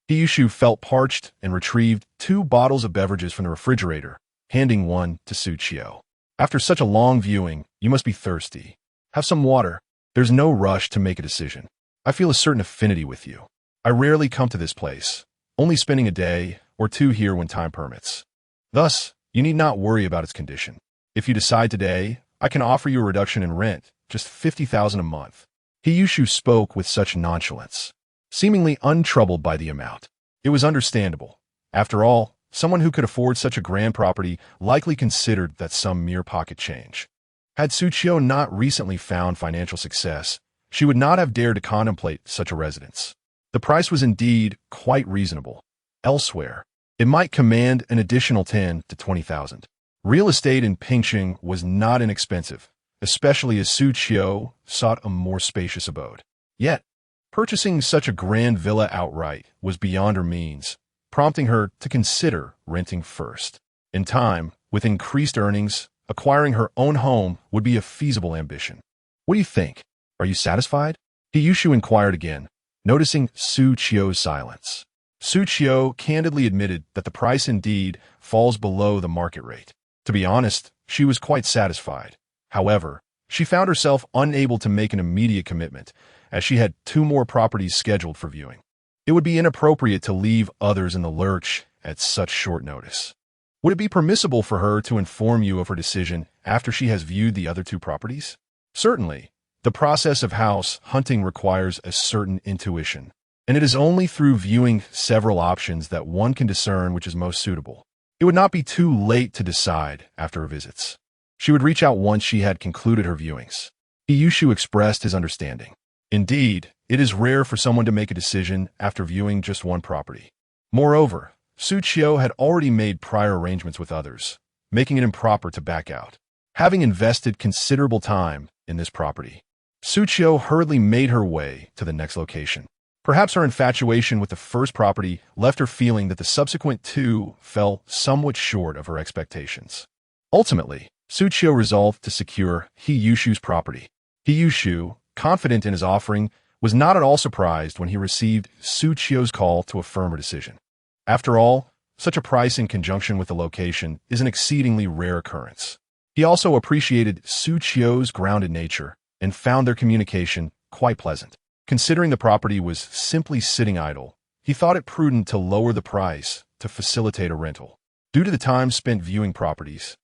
[SPEAKER 1] Xiao Xu felt parched and retrieved 2 bottles of beverages from the refrigerator, handing one to Xu Qiu. "After such a long viewing, you must be thirsty. Have some water. There's no rush to make a decision. I feel a certain affinity with you. I rarely come to this place, only spending a day or two here when time permits. Thus, you need not worry about its condition. If you decide today, I can offer you a reduction in rent, just 50,000 a month. Xiao Xu spoke with such nonchalance, seemingly untroubled by the amount. It was understandable. After all, someone who could afford such a grand property likely considered that some mere pocket change. Had Xu Qiu not recently found financial success, she would not have dared to contemplate such a residence. The price was indeed quite reasonable. Elsewhere, it might command an additional 10 to 20,000. Real estate in Pingxing was not inexpensive, especially as Xu Qiu sought a more spacious abode. Yet, purchasing such a grand villa outright was beyond her means, prompting her to consider renting first. In time, with increased earnings, acquiring her own home would be a feasible ambition. What do you think? Are you satisfied? Xiao Xu inquired again, noticing Xu Qiu's silence. Xu Qiu candidly admitted that the price indeed falls below the market rate. To be honest, she was quite satisfied. However, she found herself unable to make an immediate commitment, as she had 2 more properties scheduled for viewing. It would be inappropriate to leave others in the lurch at such short notice. Would it be permissible for her to inform you of her decision after she has viewed the other 2 properties? Certainly. The process of house hunting requires a certain intuition, and it is only through viewing several options that one can discern which is most suitable. It would not be too late to decide after her visits. She would reach out once she had concluded her viewings. Xiao Xu expressed his understanding. Indeed, it is rare for someone to make a decision after viewing just one property. Moreover, Xu Qiu had already made prior arrangements with others, making it improper to back out. Having invested considerable time in this property, Xu Qiu hurriedly made her way to the next location. Perhaps her infatuation with the first property left her feeling that the subsequent 2 fell somewhat short of her expectations. Ultimately, Xu Qiu resolved to secure Xiao Xu's property. Xiao Xu, confident in his offering, was not at all surprised when he received Xu Qiu's call to affirm her decision. After all, such a price in conjunction with the location is an exceedingly rare occurrence. He also appreciated Xu Qiu's grounded nature and found their communication quite pleasant. Considering the property was simply sitting idle, he thought it prudent to lower the price to facilitate a rental. Due to the time spent viewing properties,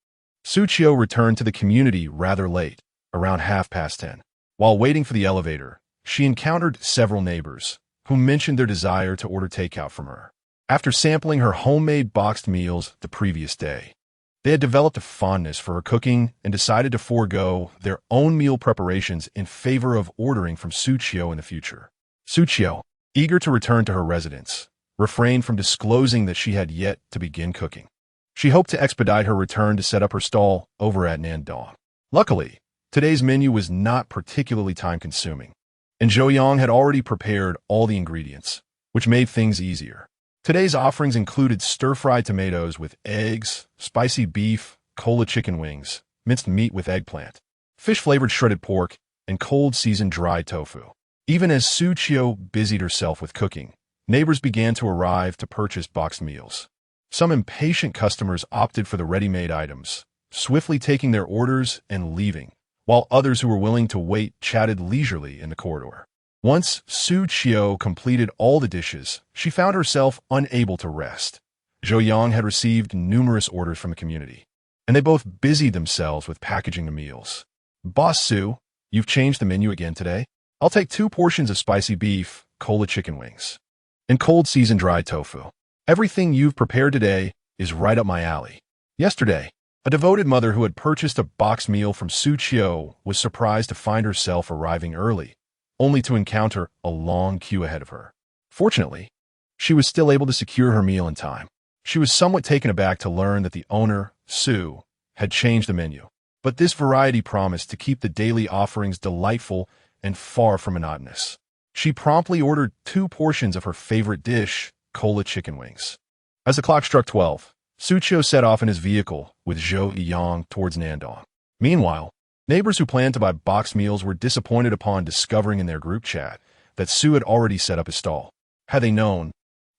[SPEAKER 1] Xu Qiu returned to the community rather late, around 10:30. While waiting for the elevator, she encountered several neighbors, who mentioned their desire to order takeout from her. After sampling her homemade boxed meals the previous day, they had developed a fondness for her cooking and decided to forego their own meal preparations in favor of ordering from Xu Qiu in the future. Xu Qiu, eager to return to her residence, refrained from disclosing that she had yet to begin cooking. She hoped to expedite her return to set up her stall over at Nandong. Luckily, today's menu was not particularly time-consuming, and Zhou Yang had already prepared all the ingredients, which made things easier. Today's offerings included stir-fried tomatoes with eggs, spicy beef, cola chicken wings, minced meat with eggplant, fish-flavored shredded pork, and cold-seasoned dried tofu. Even as Xu Qiu busied herself with cooking, neighbors began to arrive to purchase boxed meals. Some impatient customers opted for the ready-made items, swiftly taking their orders and leaving, while others who were willing to wait chatted leisurely in the corridor. Once Xu Qiu completed all the dishes, she found herself unable to rest. Zhou Yang had received numerous orders from the community, and they both busied themselves with packaging the meals. "Boss Xu, you've changed the menu again today? I'll take 2 portions of spicy beef, cola chicken wings, and cold-seasoned dried tofu. Everything you've prepared today is right up my alley." Yesterday, a devoted mother who had purchased a boxed meal from Xu Qiu was surprised to find herself arriving early, only to encounter a long queue ahead of her. Fortunately, she was still able to secure her meal in time. She was somewhat taken aback to learn that the owner, Xu, had changed the menu, but this variety promised to keep the daily offerings delightful and far from monotonous. She promptly ordered 2 portions of her favorite dish, cola chicken wings. As the clock struck 12, Xu Qiu set off in his vehicle with Zhou Yang towards Nandong. Meanwhile, neighbors who planned to buy boxed meals were disappointed upon discovering in their group chat that Xu had already set up his stall. Had they known,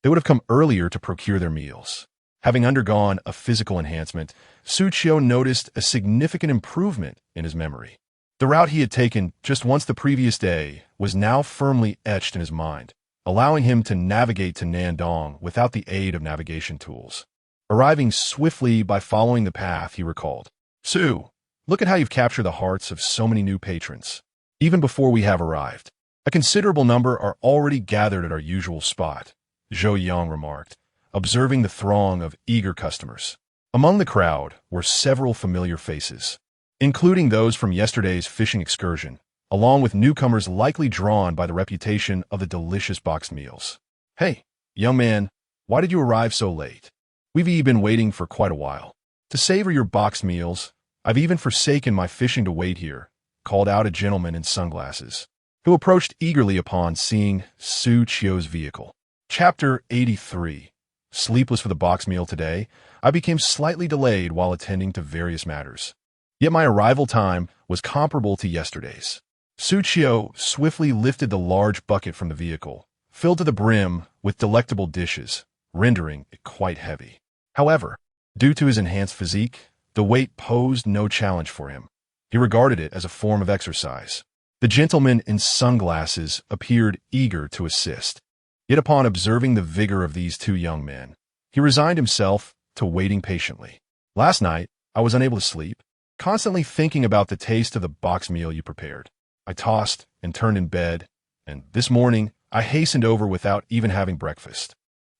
[SPEAKER 1] they would have come earlier to procure their meals. Having undergone a physical enhancement, Xu Qiu noticed a significant improvement in his memory. The route he had taken just once the previous day was now firmly etched in his mind, allowing him to navigate to Nandong without the aid of navigation tools. Arriving swiftly by following the path, he recalled, "Xu, look at how you've captured the hearts of so many new patrons. Even before we have arrived, a considerable number are already gathered at our usual spot," Zhou Yang remarked, observing the throng of eager customers. Among the crowd were several familiar faces, including those from yesterday's fishing excursion, along with newcomers likely drawn by the reputation of the delicious boxed meals. "Hey, young man, why did you arrive so late? We've been waiting for quite a while. To savor your boxed meals, I've even forsaken my fishing to wait here," called out a gentleman in sunglasses, who approached eagerly upon seeing Xu Qiu's vehicle. Chapter 83. Sleepless for the boxed meal today, I became slightly delayed while attending to various matters. Yet my arrival time was comparable to yesterday's. Xu Qiu swiftly lifted the large bucket from the vehicle, filled to the brim with delectable dishes, rendering it quite heavy. However, due to his enhanced physique, the weight posed no challenge for him. He regarded it as a form of exercise. The gentleman in sunglasses appeared eager to assist. Yet upon observing the vigor of these two young men, he resigned himself to waiting patiently. "Last night, I was unable to sleep, constantly thinking about the taste of the boxed meal you prepared. I tossed and turned in bed, and this morning I hastened over without even having breakfast.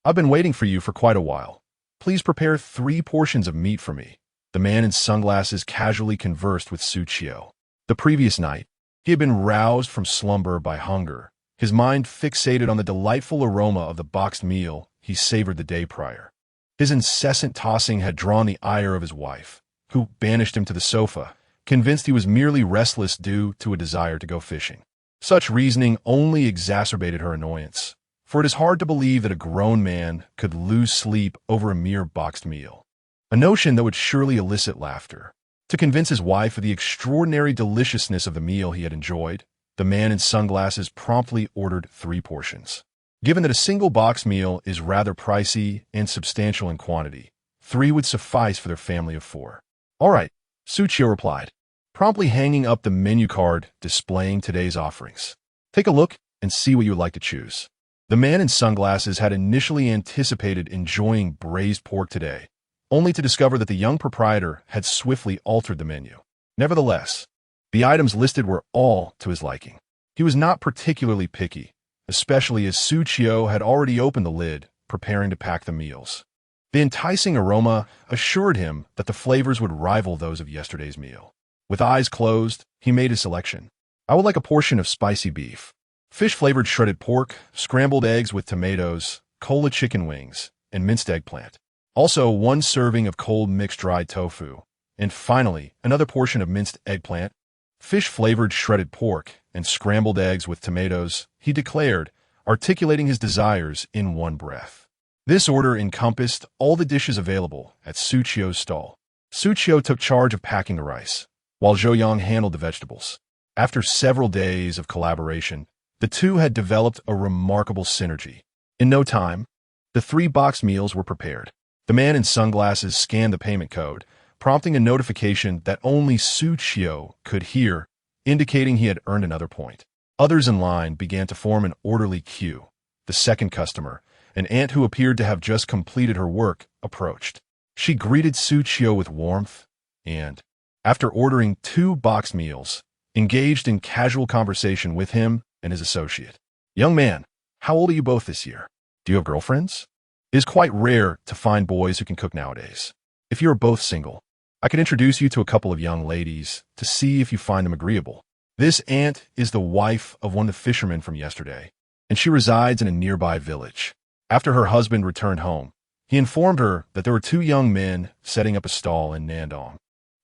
[SPEAKER 1] I've been waiting for you for quite a while. Please prepare 3 portions of meat for me." The man in sunglasses casually conversed with Xu Qiu. The previous night, he had been roused from slumber by hunger, his mind fixated on the delightful aroma of the boxed meal he savored the day prior. His incessant tossing had drawn the ire of his wife, who banished him to the sofa, convinced he was merely restless due to a desire to go fishing. Such reasoning only exacerbated her annoyance, for it is hard to believe that a grown man could lose sleep over a mere boxed meal, a notion that would surely elicit laughter. To convince his wife of the extraordinary deliciousness of the meal he had enjoyed, the man in sunglasses promptly ordered 3 portions. Given that a single boxed meal is rather pricey and substantial in quantity, 3 would suffice for their family of 4. "All right," Xu Qiu replied, promptly hanging up the menu card displaying today's offerings. "Take a look and see what you would like to choose." The man in sunglasses had initially anticipated enjoying braised pork today, only to discover that the young proprietor had swiftly altered the menu. Nevertheless, the items listed were all to his liking. He was not particularly picky, especially as Xu Qiu had already opened the lid, preparing to pack the meals. The enticing aroma assured him that the flavors would rival those of yesterday's meal. With eyes closed, he made his selection. "I would like a portion of spicy beef, fish-flavored shredded pork, scrambled eggs with tomatoes, cola chicken wings, and minced eggplant. Also 1 serving of cold mixed dried tofu, and finally another portion of minced eggplant, fish-flavored shredded pork, and scrambled eggs with tomatoes," he declared, articulating his desires in one breath. This order encompassed all the dishes available at Xu Qiu's stall. Xu Qiu took charge of packing the rice, while Zhou Yang handled the vegetables. After several days of collaboration, the two had developed a remarkable synergy. In no time, the 3 boxed meals were prepared. The man in sunglasses scanned the payment code, prompting a notification that only Xu Qiu could hear, indicating he had earned another point. Others in line began to form an orderly queue. The second customer, an aunt who appeared to have just completed her work, approached. She greeted Xu Qiu with warmth and, after ordering 2 boxed meals, engaged in casual conversation with him and his associate. "Young man, how old are you both this year? Do you have girlfriends? It is quite rare to find boys who can cook nowadays. If you are both single, I could introduce you to a couple of young ladies to see if you find them agreeable. This aunt is the wife of one of the fishermen from yesterday, and she resides in a nearby village." After her husband returned home, he informed her that there were 2 young men setting up a stall in Nandong,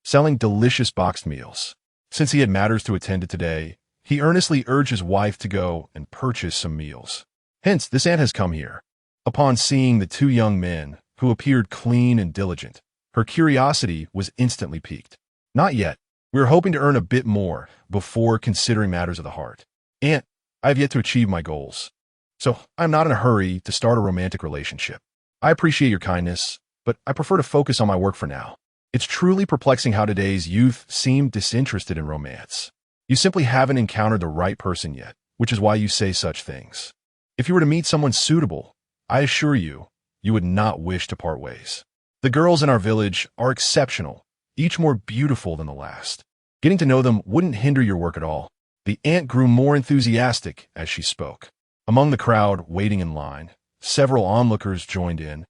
[SPEAKER 1] selling delicious boxed meals. Since he had matters to attend to today, he earnestly urged his wife to go and purchase some meals. Hence, this aunt has come here. Upon seeing the 2 young men, who appeared clean and diligent, her curiosity was instantly piqued. "Not yet. We are hoping to earn a bit more before considering matters of the heart. Aunt, I have yet to achieve my goals, so I am not in a hurry to start a romantic relationship. I appreciate your kindness, but I prefer to focus on my work for now. It's truly perplexing how today's youth seem disinterested in romance." You simply haven't encountered the right person yet, which is why you say such things. If you were to meet someone suitable, I assure you, you would not wish to part ways. The girls in our village are exceptional, each more beautiful than the last. Getting to know them wouldn't hinder your work at all. The aunt grew more enthusiastic as she spoke. Among the crowd waiting in line, several onlookers joined in,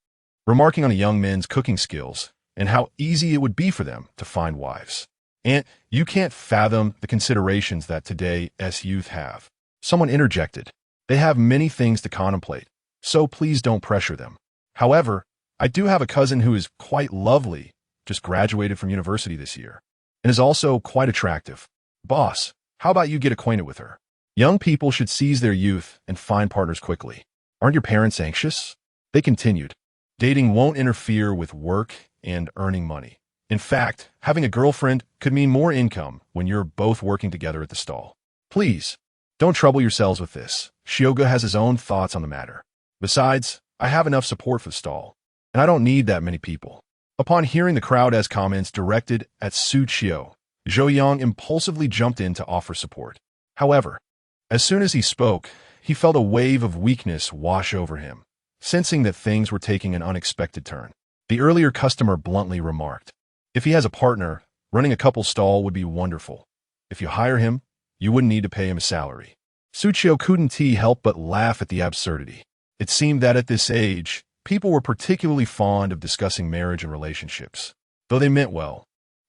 [SPEAKER 1] remarking on a young man's cooking skills and how easy it would be for them to find wives. Aunt, you can't fathom the considerations that today's youth have. Someone interjected. They have many things to contemplate, so please don't pressure them. However, I do have a cousin who is quite lovely, just graduated from university this year, and is also quite attractive. Boss, how about you get acquainted with her? Young people should seize their youth and find partners quickly. Aren't your parents anxious? They continued. Dating won't interfere with work and earning money. In fact, having a girlfriend could mean more income when you're both working together at the stall. Please, don't trouble yourselves with this. Xiao Xu has his own thoughts on the matter. Besides, I have enough support for the stall, and I don't need that many people. Upon hearing the crowd's comments directed at Xu Qiu, Zhou Yang impulsively jumped in to offer support. However, as soon as he spoke, he felt a wave of weakness wash over him, sensing that things were taking an unexpected turn. The earlier customer bluntly remarked, "If he has a partner, running a couple stall would be wonderful. If you hire him, you wouldn't need to pay him a salary." Xu Qiu couldn't help but laugh at the absurdity. It seemed that at this age, people were particularly fond of discussing marriage and relationships. Though they meant well,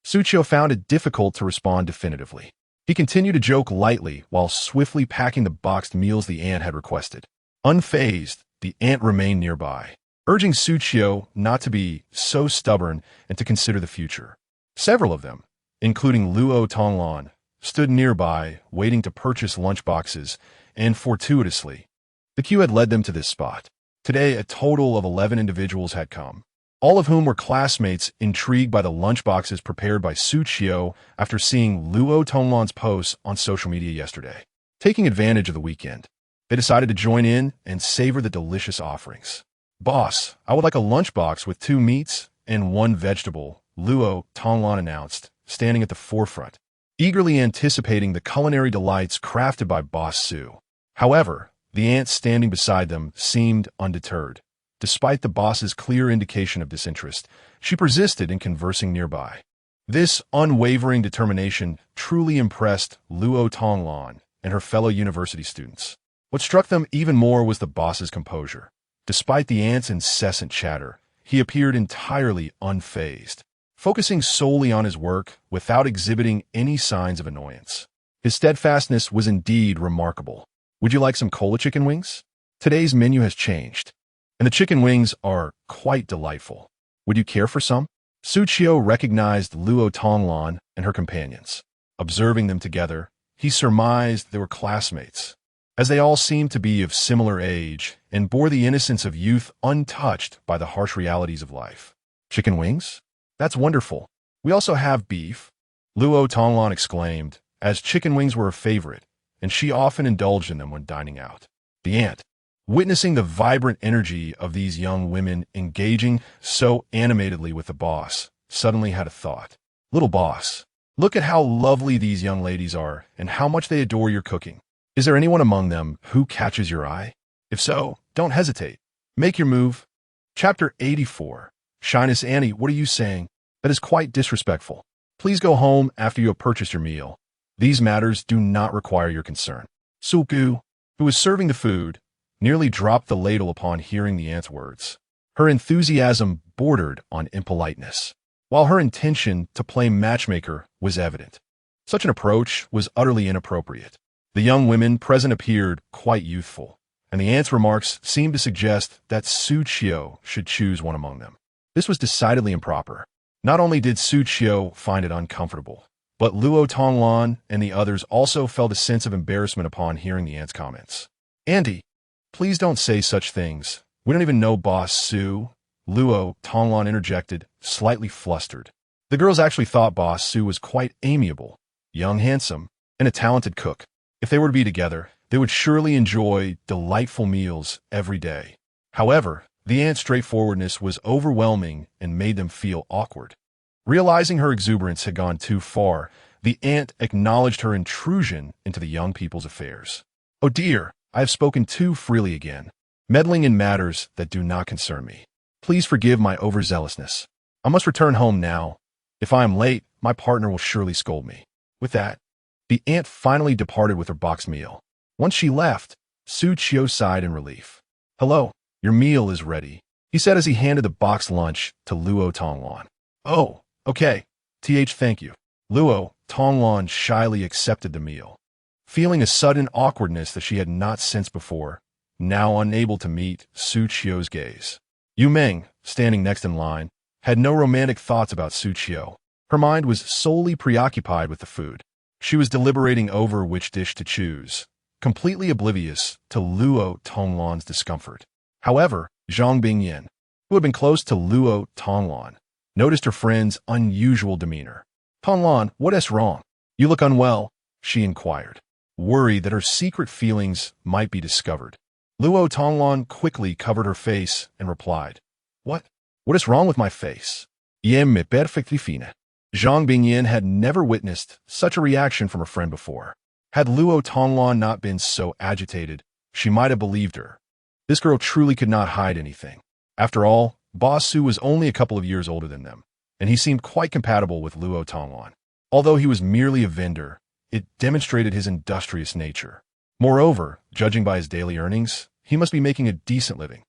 [SPEAKER 1] Xu Qiu found it difficult to respond definitively. He continued to joke lightly while swiftly packing the boxed meals the aunt had requested. Unfazed, the aunt remained nearby, urging Xu Qiu not to be so stubborn and to consider the future. Several of them, including Luo Tonglan, stood nearby, waiting to purchase lunchboxes, and fortuitously, the queue had led them to this spot. Today, a total of 11 individuals had come, all of whom were classmates intrigued by the lunchboxes prepared by Xu Qiu after seeing Luo Tonglan's posts on social media yesterday. Taking advantage of the weekend, they decided to join in and savor the delicious offerings. "Boss, I would like a lunchbox with 2 meats and 1 vegetable," Luo Tonglan announced, standing at the forefront, eagerly anticipating the culinary delights crafted by Boss Xu. However, the aunt standing beside them seemed undeterred. Despite the boss's clear indication of disinterest, she persisted in conversing nearby. This unwavering determination truly impressed Luo Tonglan and her fellow university students. What struck them even more was the boss's composure. Despite the aunt's incessant chatter, he appeared entirely unfazed, focusing solely on his work without exhibiting any signs of annoyance. His steadfastness was indeed remarkable. "Would you like some cola chicken wings? Today's menu has changed, and the chicken wings are quite delightful. Would you care for some?" Xu Qiu recognized Luo Tonglan and her companions. Observing them together, he surmised they were classmates, as they all seemed to be of similar age and bore the innocence of youth untouched by the harsh realities of life. "Chicken wings? That's wonderful. We also have beef," Luo Tonglan exclaimed, as chicken wings were her favorite, and she often indulged in them when dining out. The aunt, witnessing the vibrant energy of these young women engaging so animatedly with the boss, suddenly had a thought. "Little boss, look at how lovely these young ladies are and how much they adore your cooking. Is there anyone among them who catches your eye? If so, don't hesitate. Make your move." Chapter 84. Shyness. "Annie, what are you saying? That is quite disrespectful. Please go home after you have purchased your meal. These matters do not require your concern." Xu Qiu, who was serving the food, nearly dropped the ladle upon hearing the aunt's words. Her enthusiasm bordered on impoliteness, while her intention to play matchmaker was evident. Such an approach was utterly inappropriate. The young women present appeared quite youthful, and the aunt's remarks seemed to suggest that Xu Qiu should choose one among them. This was decidedly improper. Not only did Xu Qiu find it uncomfortable, but Luo Tonglan and the others also felt a sense of embarrassment upon hearing the aunt's comments. "Auntie, please don't say such things. We don't even know Boss Xu," Luo Tonglan interjected, slightly flustered. The girls actually thought Boss Xu was quite amiable, young, handsome, and a talented cook. If they were to be together, they would surely enjoy delightful meals every day. However, the aunt's straightforwardness was overwhelming and made them feel awkward. Realizing her exuberance had gone too far, The aunt acknowledged her intrusion into the young people's affairs. "Oh dear, I have spoken too freely again, meddling in matters that do not concern me. Please forgive my overzealousness. I must return home now. If I am late, my partner will surely scold me." With that, the aunt finally departed with her boxed meal. Once she left, Xu Qiu sighed in relief. "Hello, your meal is ready," he said as he handed the boxed lunch to Luo Tonglan. "Oh, okay. Thank you." Luo Tonglan shyly accepted the meal, feeling a sudden awkwardness that she had not sensed before, now unable to meet Xu Qiu's gaze. Yu Meng, standing next in line, had no romantic thoughts about Xu Qiu. Her mind was solely preoccupied with the food. She was deliberating over which dish to choose, completely oblivious to Luo Tonglan's discomfort. However, Zhang Bingyan, who had been close to Luo Tonglan, noticed her friend's unusual demeanor. "Tonglan, what is wrong? You look unwell," she inquired, worried that her secret feelings might be discovered. Luo Tonglan quickly covered her face and replied, What is wrong with my face? Yem me perfectly fine." Zhang Bingyan had never witnessed such a reaction from her friend before. Had Luo Tonglan not been so agitated, she might have believed her. This girl truly could not hide anything. After all, Boss Su was only a couple of years older than them, and he seemed quite compatible with Luo Tonglan. Although he was merely a vendor, it demonstrated his industrious nature. Moreover, judging by his daily earnings, he must be making a decent living.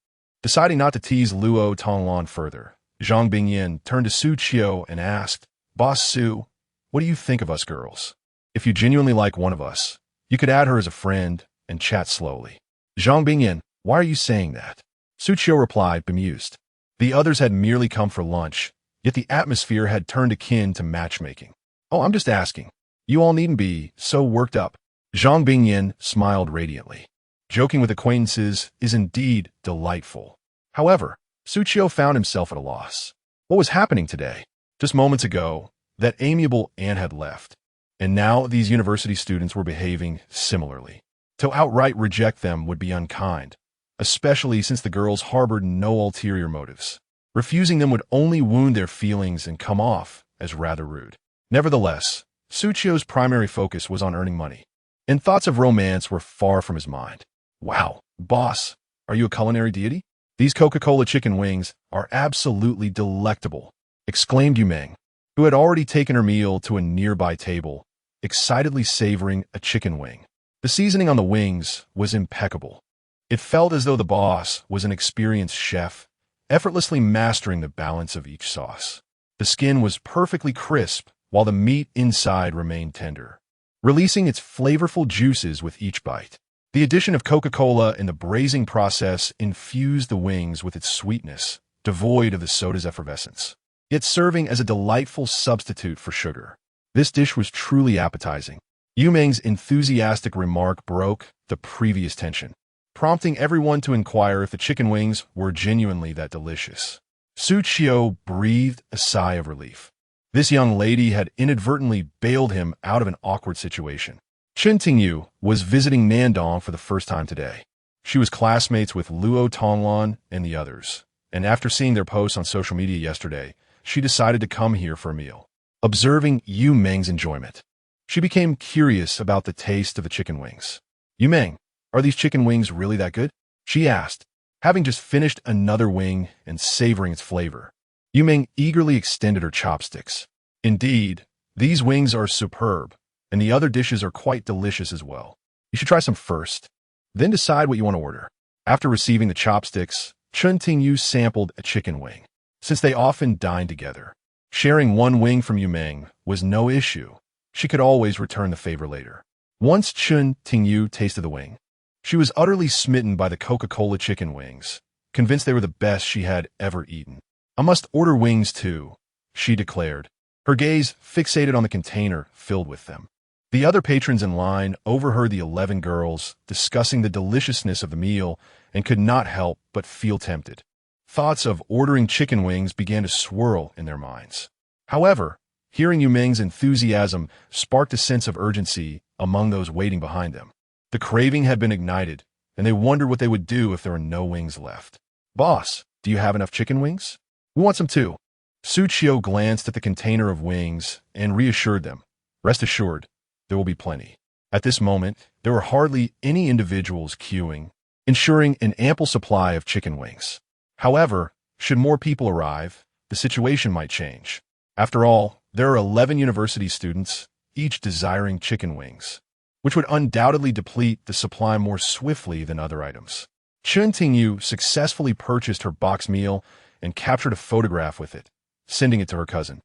[SPEAKER 1] Deciding not to tease Luo Tonglan further, Zhang Bingyan turned to Xu Qiu and asked, "Boss Su, what do you think of us girls? If you genuinely like one of us, you could add her as a friend and chat slowly." "Zhang Bingyan, why are you saying that?" Xu Qiu replied, bemused. The others had merely come for lunch, yet the atmosphere had turned akin to matchmaking. "Oh, I'm just asking. You all needn't be so worked up." Zhang Bingyan smiled radiantly. Joking with acquaintances is indeed delightful. However, Xu Qiu found himself at a loss. What was happening today? Just moments ago, that amiable aunt had left, and now these university students were behaving similarly. To outright reject them would be unkind, especially since the girls harbored no ulterior motives. Refusing them would only wound their feelings and come off as rather rude. Nevertheless, Xu Qiu's primary focus was on earning money, and thoughts of romance were far from his mind. "Wow, boss, are you a culinary deity? These Coca-Cola chicken wings are absolutely delectable," exclaimed Yu Meng, who had already taken her meal to a nearby table, excitedly savoring a chicken wing. The seasoning on the wings was impeccable. It felt as though the boss was an experienced chef, effortlessly mastering the balance of each sauce. The skin was perfectly crisp, while the meat inside remained tender, releasing its flavorful juices with each bite. The addition of Coca-Cola in the braising process infused the wings with its sweetness, devoid of the soda's effervescence, yet serving as a delightful substitute for sugar. This dish was truly appetizing. Yu Meng's enthusiastic remark broke the previous tension, prompting everyone to inquire if the chicken wings were genuinely that delicious. Xu Qiu breathed a sigh of relief. This young lady had inadvertently bailed him out of an awkward situation. Chen Pangzi was visiting Nandong for the first time today. She was classmates with Luo Tonglan and the others, and after seeing their posts on social media yesterday, she decided to come here for a meal. Observing Yu Meng's enjoyment, she became curious about the taste of the chicken wings. "Yu Meng, are these chicken wings really that good?" she asked, having just finished another wing and savoring its flavor. Yu Meng eagerly extended her chopsticks. "Indeed, these wings are superb, and the other dishes are quite delicious as well. You should try some first, then decide what you want to order." After receiving the chopsticks, Chen Pangzi sampled a chicken wing. Since they often dined together, sharing one wing from Yu Meng was no issue. She could always return the favor later. Once Chen Pangzi tasted the wing, she was utterly smitten by the Coca-Cola chicken wings, convinced they were the best she had ever eaten. "I must order wings too," she declared, her gaze fixated on the container filled with them. The other patrons in line overheard the 11 girls discussing the deliciousness of the meal and could not help but feel tempted. Thoughts of ordering chicken wings began to swirl in their minds. However, hearing Yu Meng's enthusiasm sparked a sense of urgency among those waiting behind them. The craving had been ignited, and they wondered what they would do if there were no wings left. "Boss, do you have enough chicken wings? We want some too." Xu Qiu glanced at the container of wings and reassured them, Rest assured, there will be plenty. At this moment, there were hardly any individuals queuing, ensuring an ample supply of chicken wings. However, should more people arrive, the situation might change. After all, there are 11 university students, each desiring chicken wings, which would undoubtedly deplete the supply more swiftly than other items. Chen Tingyu successfully purchased her box meal and captured a photograph with it, sending it to her cousin.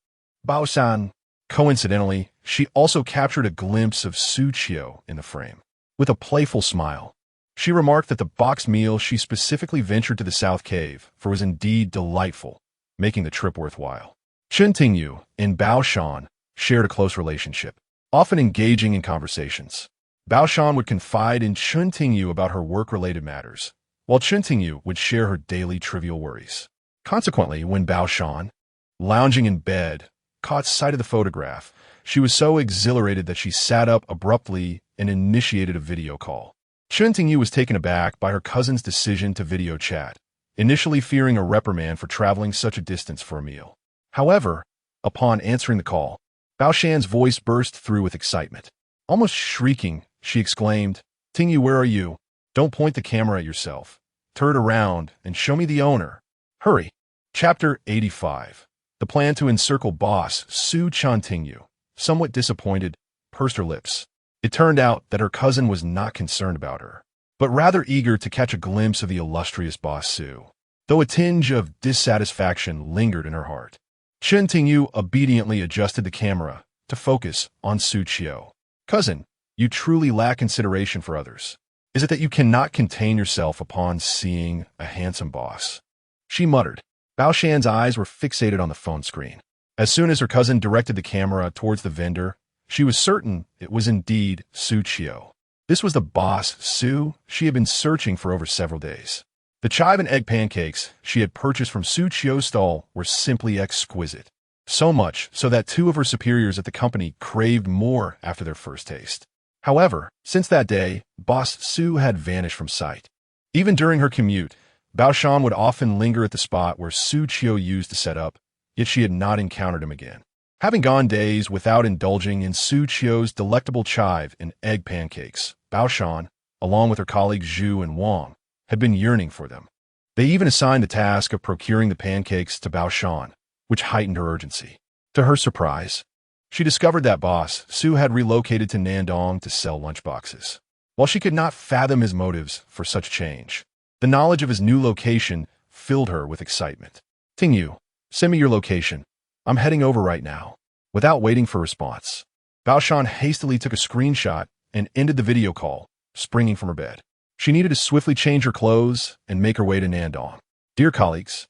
[SPEAKER 1] Bao-san. Coincidentally, she also captured a glimpse of Xu Qiu in the frame. With a playful smile, she remarked that the box meal she specifically ventured to the South Cave for was indeed delightful, making the trip worthwhile. Chen Tingyu and Bao Shan shared a close relationship, often engaging in conversations. Bao Shan would confide in Chen Tingyu about her work-related matters, while Chen Tingyu would share her daily trivial worries. Consequently, when Bao Shan, lounging in bed, caught sight of the photograph, she was so exhilarated that she sat up abruptly and initiated a video call. Chen Tingyu was taken aback by her cousin's decision to video chat, initially fearing a reprimand for traveling such a distance for a meal. However, upon answering the call, Bao Shan's voice burst through with excitement. Almost shrieking, she exclaimed, "Tingyu, where are you? Don't point the camera at yourself. Turn it around and show me the owner. Hurry." Chapter 85. The plan to encircle boss Xu Tingyu, somewhat disappointed, pursed her lips. It turned out that her cousin was not concerned about her, but rather eager to catch a glimpse of the illustrious boss Xu, though a tinge of dissatisfaction lingered in her heart. Chen Tingyu obediently adjusted the camera to focus on Xu Qiu. "Cousin, you truly lack consideration for others. Is it that you cannot contain yourself upon seeing a handsome boss?" she muttered. Bao Shan's eyes were fixated on the phone screen. As soon as her cousin directed the camera towards the vendor, she was certain it was indeed Xu Qiu. This was the boss Xu she had been searching for over several days. The chive and egg pancakes she had purchased from Xu Qiu's stall were simply exquisite. So much so that two of her superiors at the company craved more after their first taste. However, since that day, boss Xu had vanished from sight. Even during her commute, Bao Shan would often linger at the spot where Xu Qiu used to set up, yet she had not encountered him again. Having gone days without indulging in Xu Qiu's delectable chive and egg pancakes, Bao Shan, along with her colleagues Zhu and Wang, had been yearning for them. They even assigned the task of procuring the pancakes to Bao Shan, which heightened her urgency. To her surprise, she discovered that boss Xu had relocated to Nandong to sell lunchboxes. While she could not fathom his motives for such change, the knowledge of his new location filled her with excitement. "Tingyu, send me your location. I'm heading over right now." Without waiting for a response, Bao Shan hastily took a screenshot and ended the video call, springing from her bed. She needed to swiftly change her clothes and make her way to Nandong. "Dear colleagues,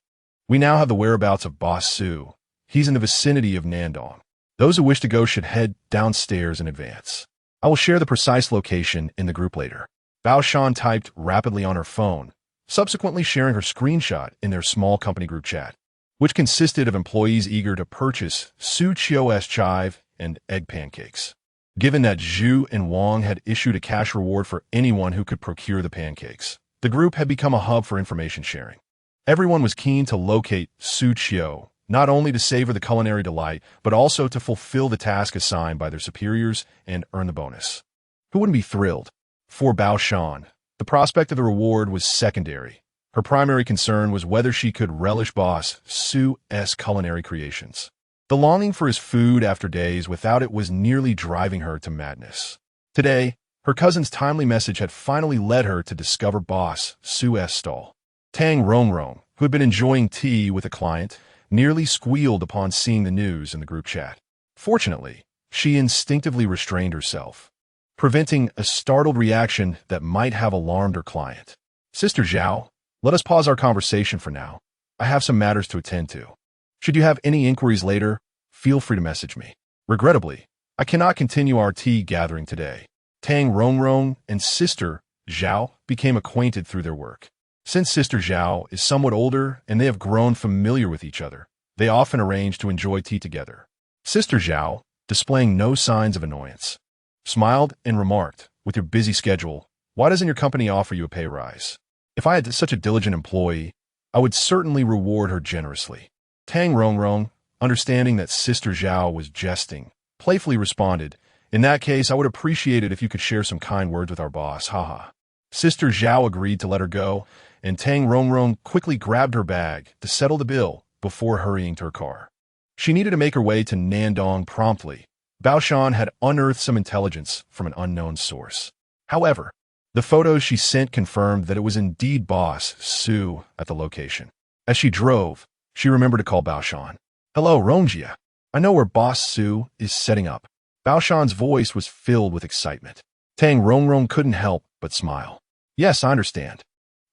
[SPEAKER 1] we now have the whereabouts of Boss Xu. He's in the vicinity of Nandong. Those who wish to go should head downstairs in advance. I will share the precise location in the group later." Bao Shan typed rapidly on her phone, subsequently sharing her screenshot in their small company group chat, which consisted of employees eager to purchase Xu Qiu's chive and egg pancakes. Given that Zhu and Wang had issued a cash reward for anyone who could procure the pancakes, the group had become a hub for information sharing. Everyone was keen to locate Xu Qiu, not only to savor the culinary delight, but also to fulfill the task assigned by their superiors and earn the bonus. Who wouldn't be thrilled? For Bao Shan, the prospect of the reward was secondary. Her primary concern was whether she could relish boss Xu's culinary creations. The longing for his food after days without it was nearly driving her to madness. Today, her cousin's timely message had finally led her to discover boss Xu's stall. Tang Rongrong, who had been enjoying tea with a client, nearly squealed upon seeing the news in the group chat. Fortunately, she instinctively restrained herself, preventing a startled reaction that might have alarmed her client. "Sister Zhao, let us pause our conversation for now. I have some matters to attend to. Should you have any inquiries later, feel free to message me. Regrettably, I cannot continue our tea gathering today." Tang Rongrong and Sister Zhao became acquainted through their work. Since Sister Zhao is somewhat older and they have grown familiar with each other, they often arrange to enjoy tea together. Sister Zhao, displaying no signs of annoyance, smiled and remarked, "With your busy schedule, why doesn't your company offer you a pay rise? If I had such a diligent employee, I would certainly reward her generously." Tang Rongrong, understanding that Sister Zhao was jesting, playfully responded, "In that case, I would appreciate it if you could share some kind words with our boss, haha." Sister Zhao agreed to let her go, and Tang Rongrong quickly grabbed her bag to settle the bill before hurrying to her car. She needed to make her way to Nandong promptly. Baoshan had unearthed some intelligence from an unknown source. However, the photos she sent confirmed that it was indeed Boss Xu at the location. As she drove, she remembered to call Baoshan. "Hello, Rongjia. I know where Boss Xu is setting up." Baoshan's voice was filled with excitement. Tang Rongrong couldn't help but smile. "Yes, I understand.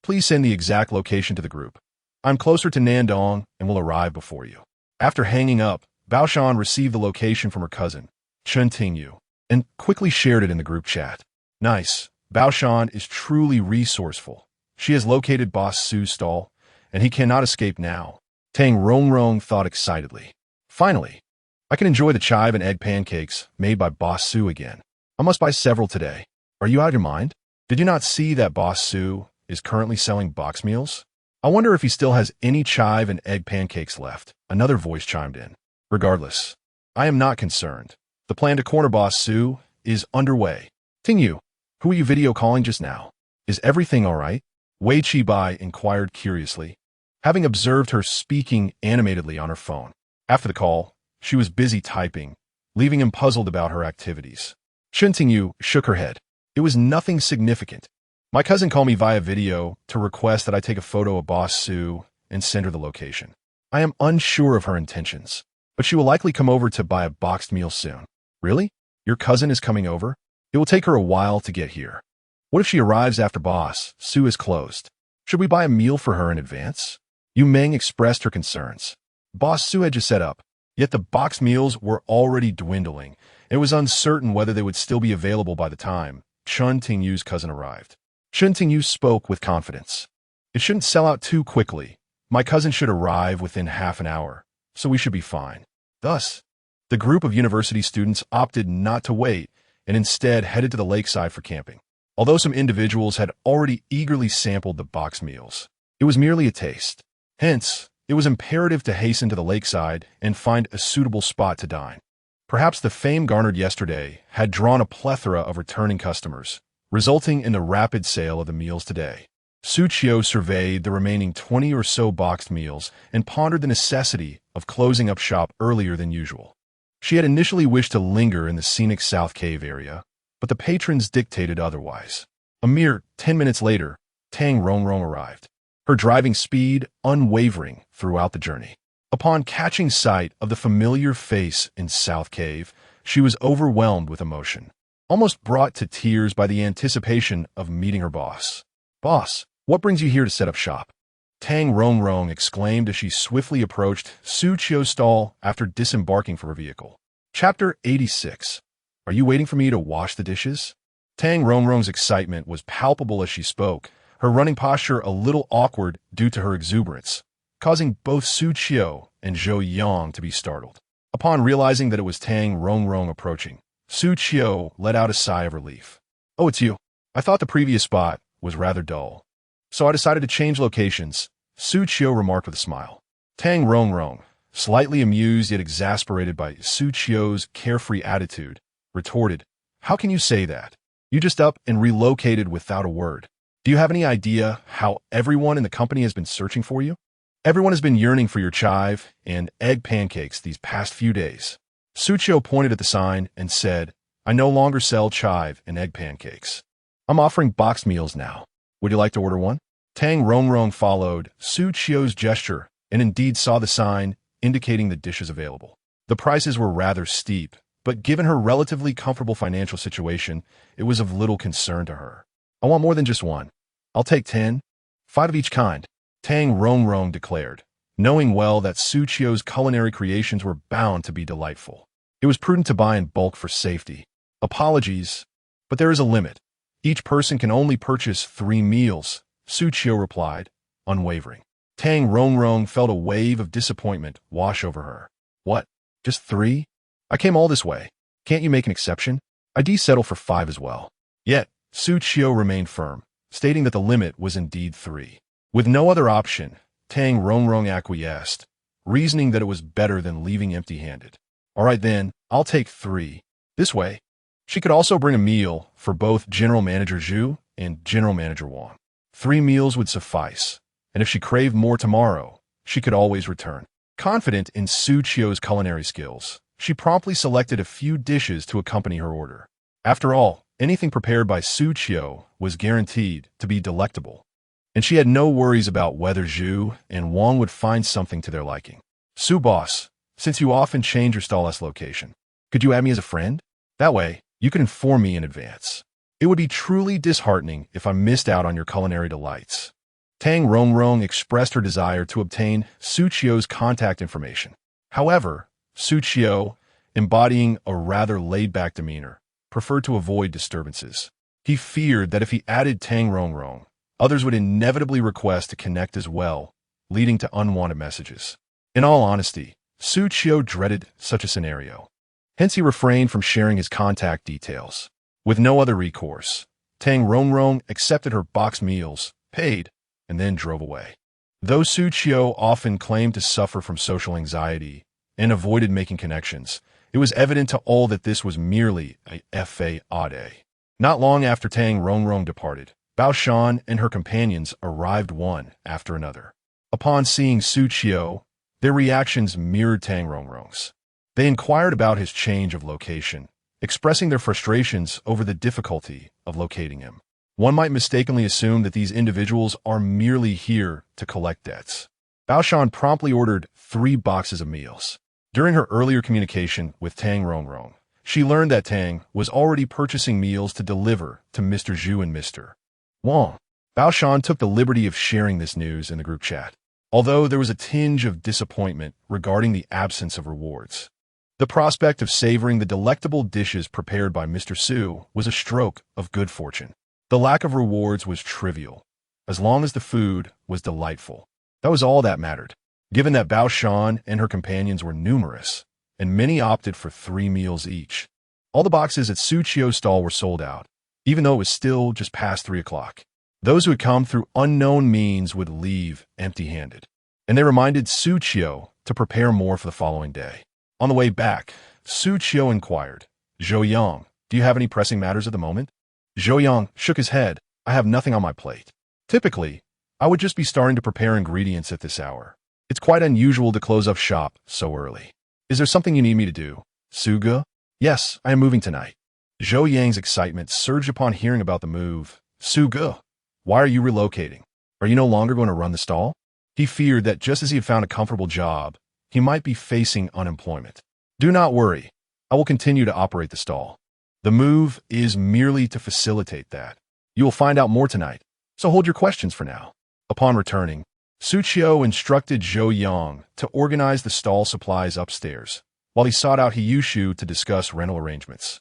[SPEAKER 1] Please send the exact location to the group. I'm closer to Nandong and will arrive before you." After hanging up, Baoshan received the location from her cousin, Chen Pangzi, and quickly shared it in the group chat. Nice. Baoshan is truly resourceful. She has located Boss Su's stall, and he cannot escape now. Tang Rongrong thought excitedly. Finally, I can enjoy the chive and egg pancakes made by Boss Su again. I must buy several today. Are you out of your mind? Did you not see that Boss Su is currently selling box meals? I wonder if he still has any chive and egg pancakes left. Another voice chimed in. Regardless, I am not concerned. The plan to corner Boss Su is underway. Tingyu, who were you video calling just now? Is everything all right? Wei Qibai inquired curiously, having observed her speaking animatedly on her phone. After the call, she was busy typing, leaving him puzzled about her activities. Chen Tingyu shook her head. It was nothing significant. My cousin called me via video to request that I take a photo of Boss Su and send her the location. I am unsure of her intentions, but she will likely come over to buy a boxed meal soon. Really? Your cousin is coming over? It will take her a while to get here. What if she arrives after Boss Su is closed? Should we buy a meal for her in advance? Yu Meng expressed her concerns. Boss Su had just set up, yet the boxed meals were already dwindling. It was uncertain whether they would still be available by the time Chen Tingyu's cousin arrived. Chen Tingyu spoke with confidence. It shouldn't sell out too quickly. My cousin should arrive within half an hour, so we should be fine. Thus, the group of university students opted not to wait and instead headed to the lakeside for camping. Although some individuals had already eagerly sampled the boxed meals, it was merely a taste. Hence, it was imperative to hasten to the lakeside and find a suitable spot to dine. Perhaps the fame garnered yesterday had drawn a plethora of returning customers, resulting in the rapid sale of the meals today. Xu Qiu surveyed the remaining 20 or so boxed meals and pondered the necessity of closing up shop earlier than usual. She had initially wished to linger in the scenic South Cave area, but the patrons dictated otherwise. A mere 10 minutes later, Tang Rongrong arrived, her driving speed unwavering throughout the journey. Upon catching sight of the familiar face in South Cave, she was overwhelmed with emotion, almost brought to tears by the anticipation of meeting her boss. "Boss, what brings you here to set up shop?" Tang Rongrong exclaimed as she swiftly approached Xu Qiu's stall after disembarking from her vehicle. Chapter 86. Are you waiting for me to wash the dishes? Tang Rongrong's excitement was palpable as she spoke, her running posture a little awkward due to her exuberance, causing both Xu Qiu and Zhou Yang to be startled. Upon realizing that it was Tang Rongrong approaching, Xu Qiu let out a sigh of relief. "Oh, it's you. I thought the previous spot was rather dull, so I decided to change locations," Xu Qiu remarked with a smile. Tang Rongrong, slightly amused yet exasperated by Xu Qiu's carefree attitude, retorted, "How can you say that? You just up and relocated without a word. Do you have any idea how everyone in the company has been searching for you? Everyone has been yearning for your chive and egg pancakes these past few days." Xu Qiu pointed at the sign and said, "I no longer sell chive and egg pancakes. I'm offering boxed meals now. Would you like to order one?" Tang Rongrong followed Xu Qiu's gesture and indeed saw the sign indicating the dishes available. The prices were rather steep, but given her relatively comfortable financial situation, it was of little concern to her. "I want more than just one. I'll take 10, 5 of each kind," Tang Rongrong declared, knowing well that Xu Qiu's culinary creations were bound to be delightful. It was prudent to buy in bulk for safety. "Apologies, but there is a limit. Each person can only purchase 3 meals," Xu Qiu replied, unwavering. Tang Rongrong felt a wave of disappointment wash over her. "What? Just 3? I came all this way. Can't you make an exception? I'd settle for 5 as well." Yet, Xu Qiu remained firm, stating that the limit was indeed 3. With no other option, Tang Rongrong acquiesced, reasoning that it was better than leaving empty-handed. All right then, I'll take 3. This way. She could also bring a meal for both General Manager Xu and General Manager Wang. 3 meals would suffice, and if she craved more tomorrow, she could always return. Confident in Xu Qiu's culinary skills, she promptly selected a few dishes to accompany her order. After all, anything prepared by Xu Qiu was guaranteed to be delectable, and she had no worries about whether Xu and Wang would find something to their liking. Xu boss, since you often change your stall's location, could you add me as a friend? That way, you can inform me in advance. It would be truly disheartening if I missed out on your culinary delights. Tang Rongrong expressed her desire to obtain Xu Qiu's contact information. However, Xu Qiu, embodying a rather laid-back demeanor, preferred to avoid disturbances. He feared that if he added Tang Rongrong, others would inevitably request to connect as well, leading to unwanted messages. In all honesty, Xu Qiu dreaded such a scenario. Hence he refrained from sharing his contact details. With no other recourse, Tang Rongrong accepted her box meals, paid, and then drove away. Though Xu Qiu often claimed to suffer from social anxiety and avoided making connections, it was evident to all that this was merely a fade. Not long after Tang Rongrong departed, Bao Shan and her companions arrived one after another. Upon seeing Xu Qiu, their reactions mirrored Tang Rongrong's. They inquired about his change of location, expressing their frustrations over the difficulty of locating him. One might mistakenly assume that these individuals are merely here to collect debts. Bao Shan promptly ordered 3 boxes of meals. During her earlier communication with Tang Rongrong, she learned that Tang was already purchasing meals to deliver to Mr. Xu and Mr. Wang. Bao Shan took the liberty of sharing this news in the group chat, although there was a tinge of disappointment regarding the absence of rewards. The prospect of savoring the delectable dishes prepared by Mr. Xu was a stroke of good fortune. The lack of rewards was trivial, as long as the food was delightful. That was all that mattered. Given that Bao Shan and her companions were numerous, and many opted for 3 meals each, all the boxes at Xu Qiu's stall were sold out, even though it was still just past 3 o'clock. Those who had come through unknown means would leave empty-handed, and they reminded Xu Qiu to prepare more for the following day. On the way back, Xu Qiu inquired, "Zhou Yang, do you have any pressing matters at the moment?" Zhou Yang shook his head. "I have nothing on my plate. Typically, I would just be starting to prepare ingredients at this hour. It's quite unusual to close up shop so early. Is there something you need me to do?" "Su Ge?" "Yes, I am moving tonight." Zhou Yang's excitement surged upon hearing about the move. "Su Ge, why are you relocating? Are you no longer going to run the stall?" He feared that just as he had found a comfortable job, he might be facing unemployment. "Do not worry. I will continue to operate the stall. The move is merely to facilitate that. You will find out more tonight, so hold your questions for now." Upon returning, Xu Qiu instructed Zhou Yang to organize the stall supplies upstairs, while he sought out Xu to discuss rental arrangements.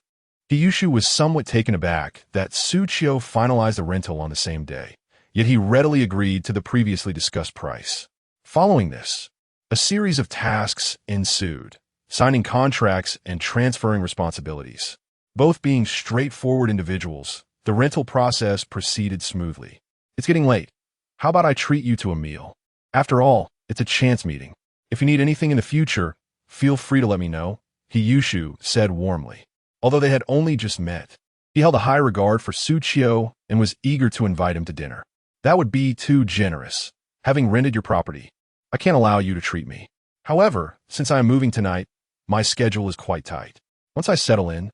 [SPEAKER 1] Xu was somewhat taken aback that Xu Qiu finalized the rental on the same day, yet he readily agreed to the previously discussed price. Following this, a series of tasks ensued, signing contracts and transferring responsibilities. Both being straightforward individuals, the rental process proceeded smoothly. "It's getting late. How about I treat you to a meal? After all, it's a chance meeting. If you need anything in the future, feel free to let me know," Xu said warmly. Although they had only just met, he held a high regard for Xu Qiu and was eager to invite him to dinner. "That would be too generous. Having rented your property, I can't allow you to treat me. However, since I am moving tonight, my schedule is quite tight. Once I settle in,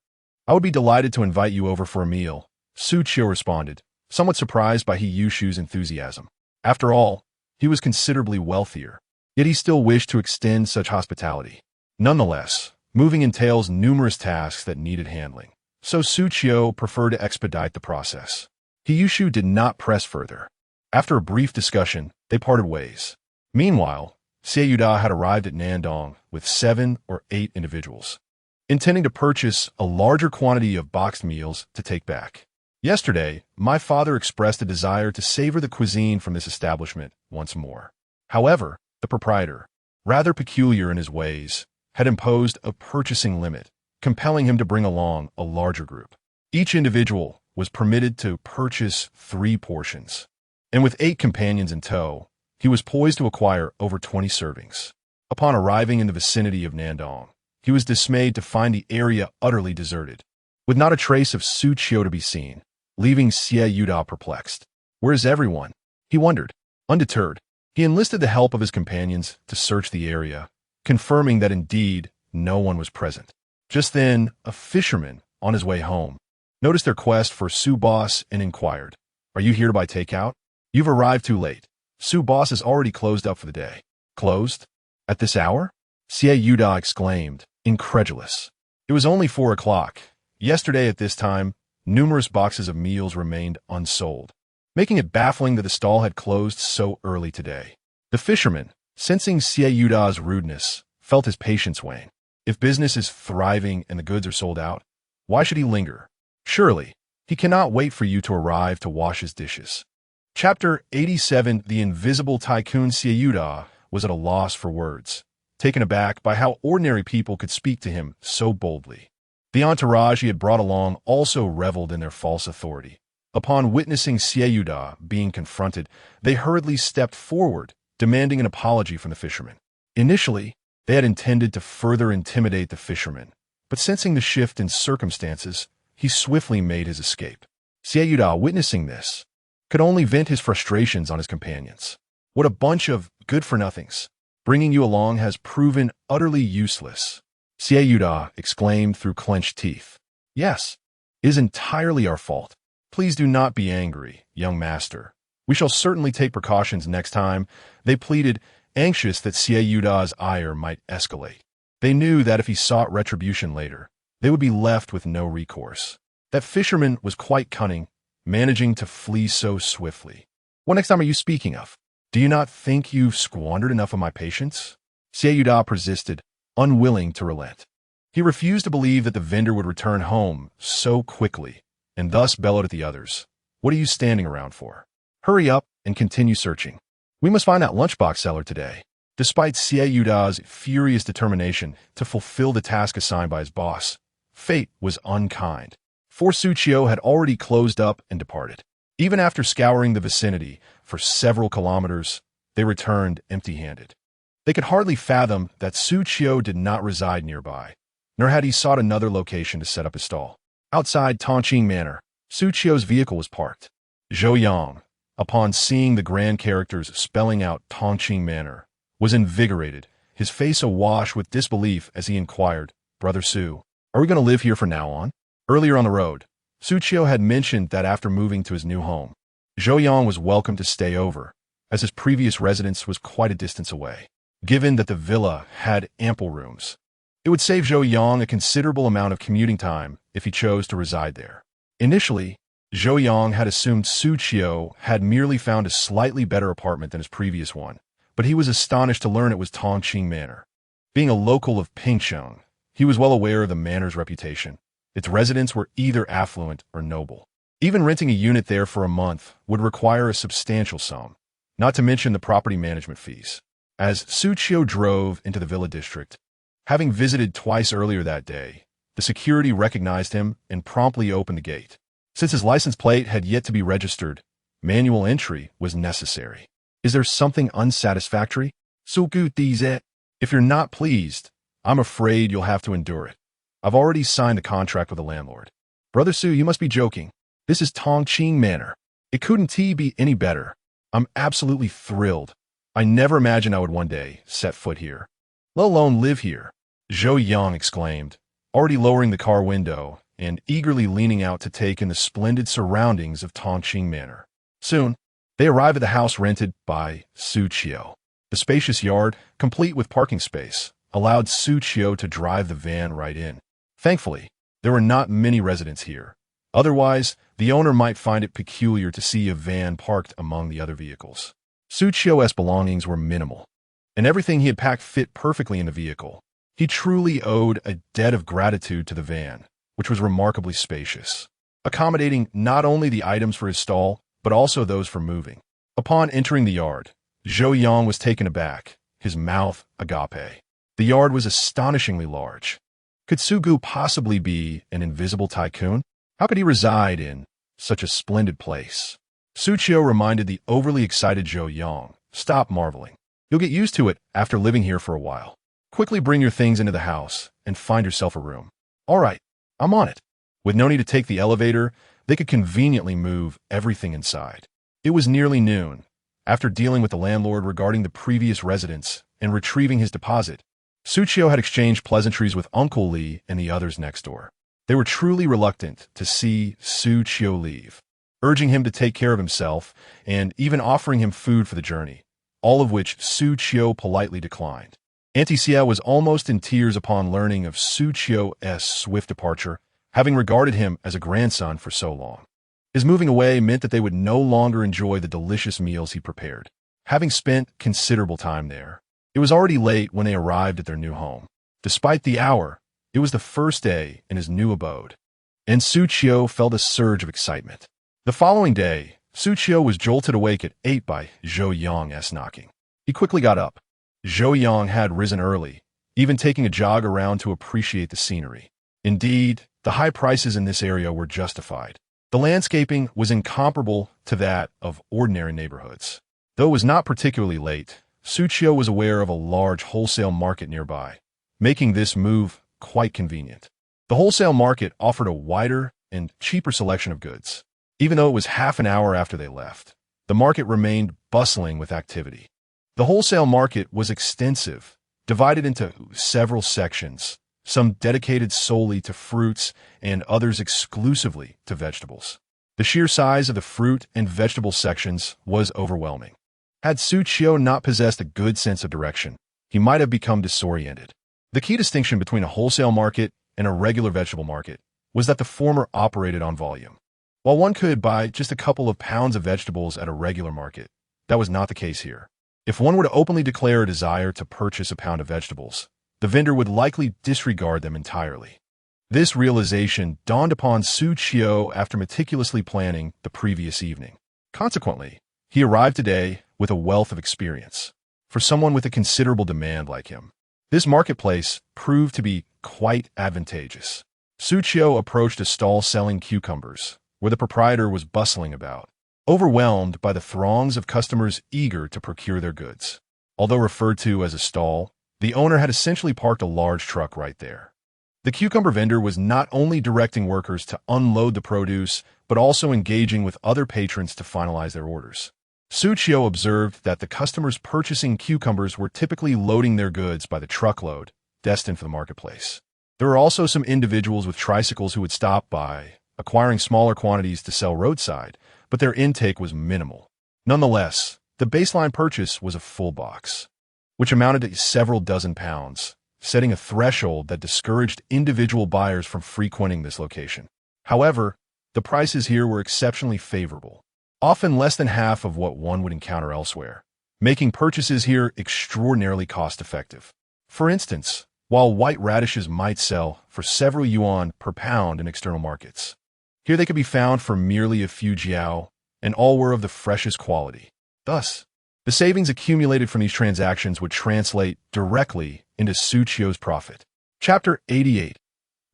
[SPEAKER 1] I would be delighted to invite you over for a meal," Xu Qiu responded, somewhat surprised by Xu's enthusiasm. After all, he was considerably wealthier, yet he still wished to extend such hospitality. Nonetheless, moving entails numerous tasks that needed handling, so Xu Qiu preferred to expedite the process. Xu did not press further. After a brief discussion, they parted ways. Meanwhile, Xiao had arrived at Nandong with 7 or 8 individuals, intending to purchase a larger quantity of boxed meals to take back. "Yesterday, my father expressed a desire to savor the cuisine from this establishment once more. However, the proprietor, rather peculiar in his ways, had imposed a purchasing limit, compelling him to bring along a larger group. Each individual was permitted to purchase 3 portions, and with 8 companions in tow, he was poised to acquire over 20 servings. Upon arriving in the vicinity of Nandong, he was dismayed to find the area utterly deserted, with not a trace of Xu Qiu to be seen, leaving Xiao perplexed. Where is everyone? He wondered. Undeterred, he enlisted the help of his companions to search the area, confirming that indeed no one was present. Just then, a fisherman, on his way home, noticed their quest for Su Boss and inquired, "Are you here to buy takeout? You've arrived too late. Su Boss is already closed up for the day." "Closed? At this hour?" Xiao exclaimed, incredulous. It was only 4 o'clock. Yesterday at this time, numerous boxes of meals remained unsold, making it baffling that the stall had closed so early today. The fisherman, sensing Xiao's rudeness, felt his patience wane. If business is thriving and the goods are sold out, why should he linger? Surely, he cannot wait for you to arrive to wash his dishes. Chapter 87. The invisible tycoon. Xiao was at a loss for words, taken aback by how ordinary people could speak to him so boldly. The entourage he had brought along also reveled in their false authority. Upon witnessing Xiao being confronted, they hurriedly stepped forward, demanding an apology from the fisherman. Initially, they had intended to further intimidate the fisherman, but sensing the shift in circumstances, he swiftly made his escape. Xiao, witnessing this, could only vent his frustrations on his companions. What a bunch of good-for-nothings. Bringing you along has proven utterly useless. Xiao exclaimed through clenched teeth. Yes, it is entirely our fault. Please do not be angry, young master. We shall certainly take precautions next time, they pleaded, anxious that Xiao's ire might escalate. They knew that if he sought retribution later, they would be left with no recourse. That fisherman was quite cunning, managing to flee so swiftly. What next time are you speaking of? Do you not think you've squandered enough of my patience? Xiao persisted, unwilling to relent. He refused to believe that the vendor would return home so quickly, and thus bellowed at the others. What are you standing around for? Hurry up and continue searching. We must find that lunchbox seller today. Despite Xiao's furious determination to fulfill the task assigned by his boss, fate was unkind. For Xu Qiu had already closed up and departed. Even after scouring the vicinity for several kilometers, they returned empty-handed. They could hardly fathom that Xu Qiu did not reside nearby, nor had he sought another location to set up his stall. Outside Tongqing Manor, Xu Qiu's vehicle was parked. Zhou Yang, upon seeing the grand characters spelling out Tongqing Manor, was invigorated, his face awash with disbelief as he inquired, "Brother Xu, are we going to live here from now on?" Earlier on the road, Xu Qiu had mentioned that after moving to his new home, Zhou Yang was welcome to stay over, as his previous residence was quite a distance away. Given that the villa had ample rooms, it would save Zhou Yang a considerable amount of commuting time if he chose to reside there. Initially, Zhou Yang had assumed Xu Qiu had merely found a slightly better apartment than his previous one, but he was astonished to learn it was Tongqing Manor. Being a local of Pingcheng, he was well aware of the manor's reputation. Its residents were either affluent or noble. Even renting a unit there for a month would require a substantial sum, not to mention the property management fees. As Xu Qiu drove into the villa district, having visited twice earlier that day, the security recognized him and promptly opened the gate. Since his license plate had yet to be registered, manual entry was necessary. Is there something unsatisfactory? If you're not pleased, I'm afraid you'll have to endure it. I've already signed the contract with the landlord. Brother Xu, you must be joking. This is Tongqing Manor. It couldn't be any better. I'm absolutely thrilled. I never imagined I would one day set foot here, let alone live here. Zhou Yang exclaimed, already lowering the car window and eagerly leaning out to take in the splendid surroundings of Tongqing Manor. Soon, they arrived at the house rented by Xu Qiu. The spacious yard, complete with parking space, allowed Xu Qiu to drive the van right in. Thankfully, there were not many residents here. Otherwise, the owner might find it peculiar to see a van parked among the other vehicles. Xu Qiu's belongings were minimal, and everything he had packed fit perfectly in the vehicle. He truly owed a debt of gratitude to the van, which was remarkably spacious, accommodating not only the items for his stall, but also those for moving. Upon entering the yard, Zhou Yang was taken aback, his mouth agape. The yard was astonishingly large. Could Xu Qiu possibly be an invisible tycoon? How could he reside in such a splendid place? Xu Qiu reminded the overly excited Zhou Yang, "Stop marveling. You'll get used to it after living here for a while. Quickly bring your things into the house and find yourself a room. All right, I'm on it. With no need to take the elevator, they could conveniently move everything inside. It was nearly noon. After dealing with the landlord regarding the previous residents and retrieving his deposit, Xu Qiu had exchanged pleasantries with Uncle Li and the others next door. They were truly reluctant to see Xu Qiu leave, urging him to take care of himself and even offering him food for the journey, all of which Xu Qiu politely declined. Auntie Xia was almost in tears upon learning of Xu Qiu's swift departure, having regarded him as a grandson for so long. His moving away meant that they would no longer enjoy the delicious meals he prepared. Having spent considerable time there, it was already late when they arrived at their new home. Despite the hour, it was the first day in his new abode, and Xu Qiu felt a surge of excitement. The following day, Xu Qiu was jolted awake at 8 by Zhou Yang's knocking. He quickly got up. Zhou Yang had risen early, even taking a jog around to appreciate the scenery. Indeed, the high prices in this area were justified. The landscaping was incomparable to that of ordinary neighborhoods. Though it was not particularly late, Xu Qiu was aware of a large wholesale market nearby, making this move quite convenient. The wholesale market offered a wider and cheaper selection of goods. Even though it was half an hour after they left, the market remained bustling with activity. The wholesale market was extensive, divided into several sections, some dedicated solely to fruits and others exclusively to vegetables. The sheer size of the fruit and vegetable sections was overwhelming. Had Xu Qiu not possessed a good sense of direction, he might have become disoriented. The key distinction between a wholesale market and a regular vegetable market was that the former operated on volume. While one could buy just a couple of pounds of vegetables at a regular market, that was not the case here. If one were to openly declare a desire to purchase a pound of vegetables, the vendor would likely disregard them entirely. This realization dawned upon Xu Qiu after meticulously planning the previous evening. Consequently, he arrived today with a wealth of experience. For someone with a considerable demand like him, this marketplace proved to be quite advantageous. Xu Qiu approached a stall selling cucumbers, where the proprietor was bustling about, overwhelmed by the throngs of customers eager to procure their goods. Although referred to as a stall, the owner had essentially parked a large truck right there. The cucumber vendor was not only directing workers to unload the produce, but also engaging with other patrons to finalize their orders. Xu Qiu observed that the customers purchasing cucumbers were typically loading their goods by the truckload, destined for the marketplace. There were also some individuals with tricycles who would stop by, acquiring smaller quantities to sell roadside, but their intake was minimal. Nonetheless, the baseline purchase was a full box, which amounted to several dozen pounds, setting a threshold that discouraged individual buyers from frequenting this location. However, the prices here were exceptionally favorable, often less than half of what one would encounter elsewhere, making purchases here extraordinarily cost-effective. For instance, while white radishes might sell for several yuan per pound in external markets, here they could be found for merely a few jiao, and all were of the freshest quality. Thus, the savings accumulated from these transactions would translate directly into Xu Qiu's profit. Chapter 88.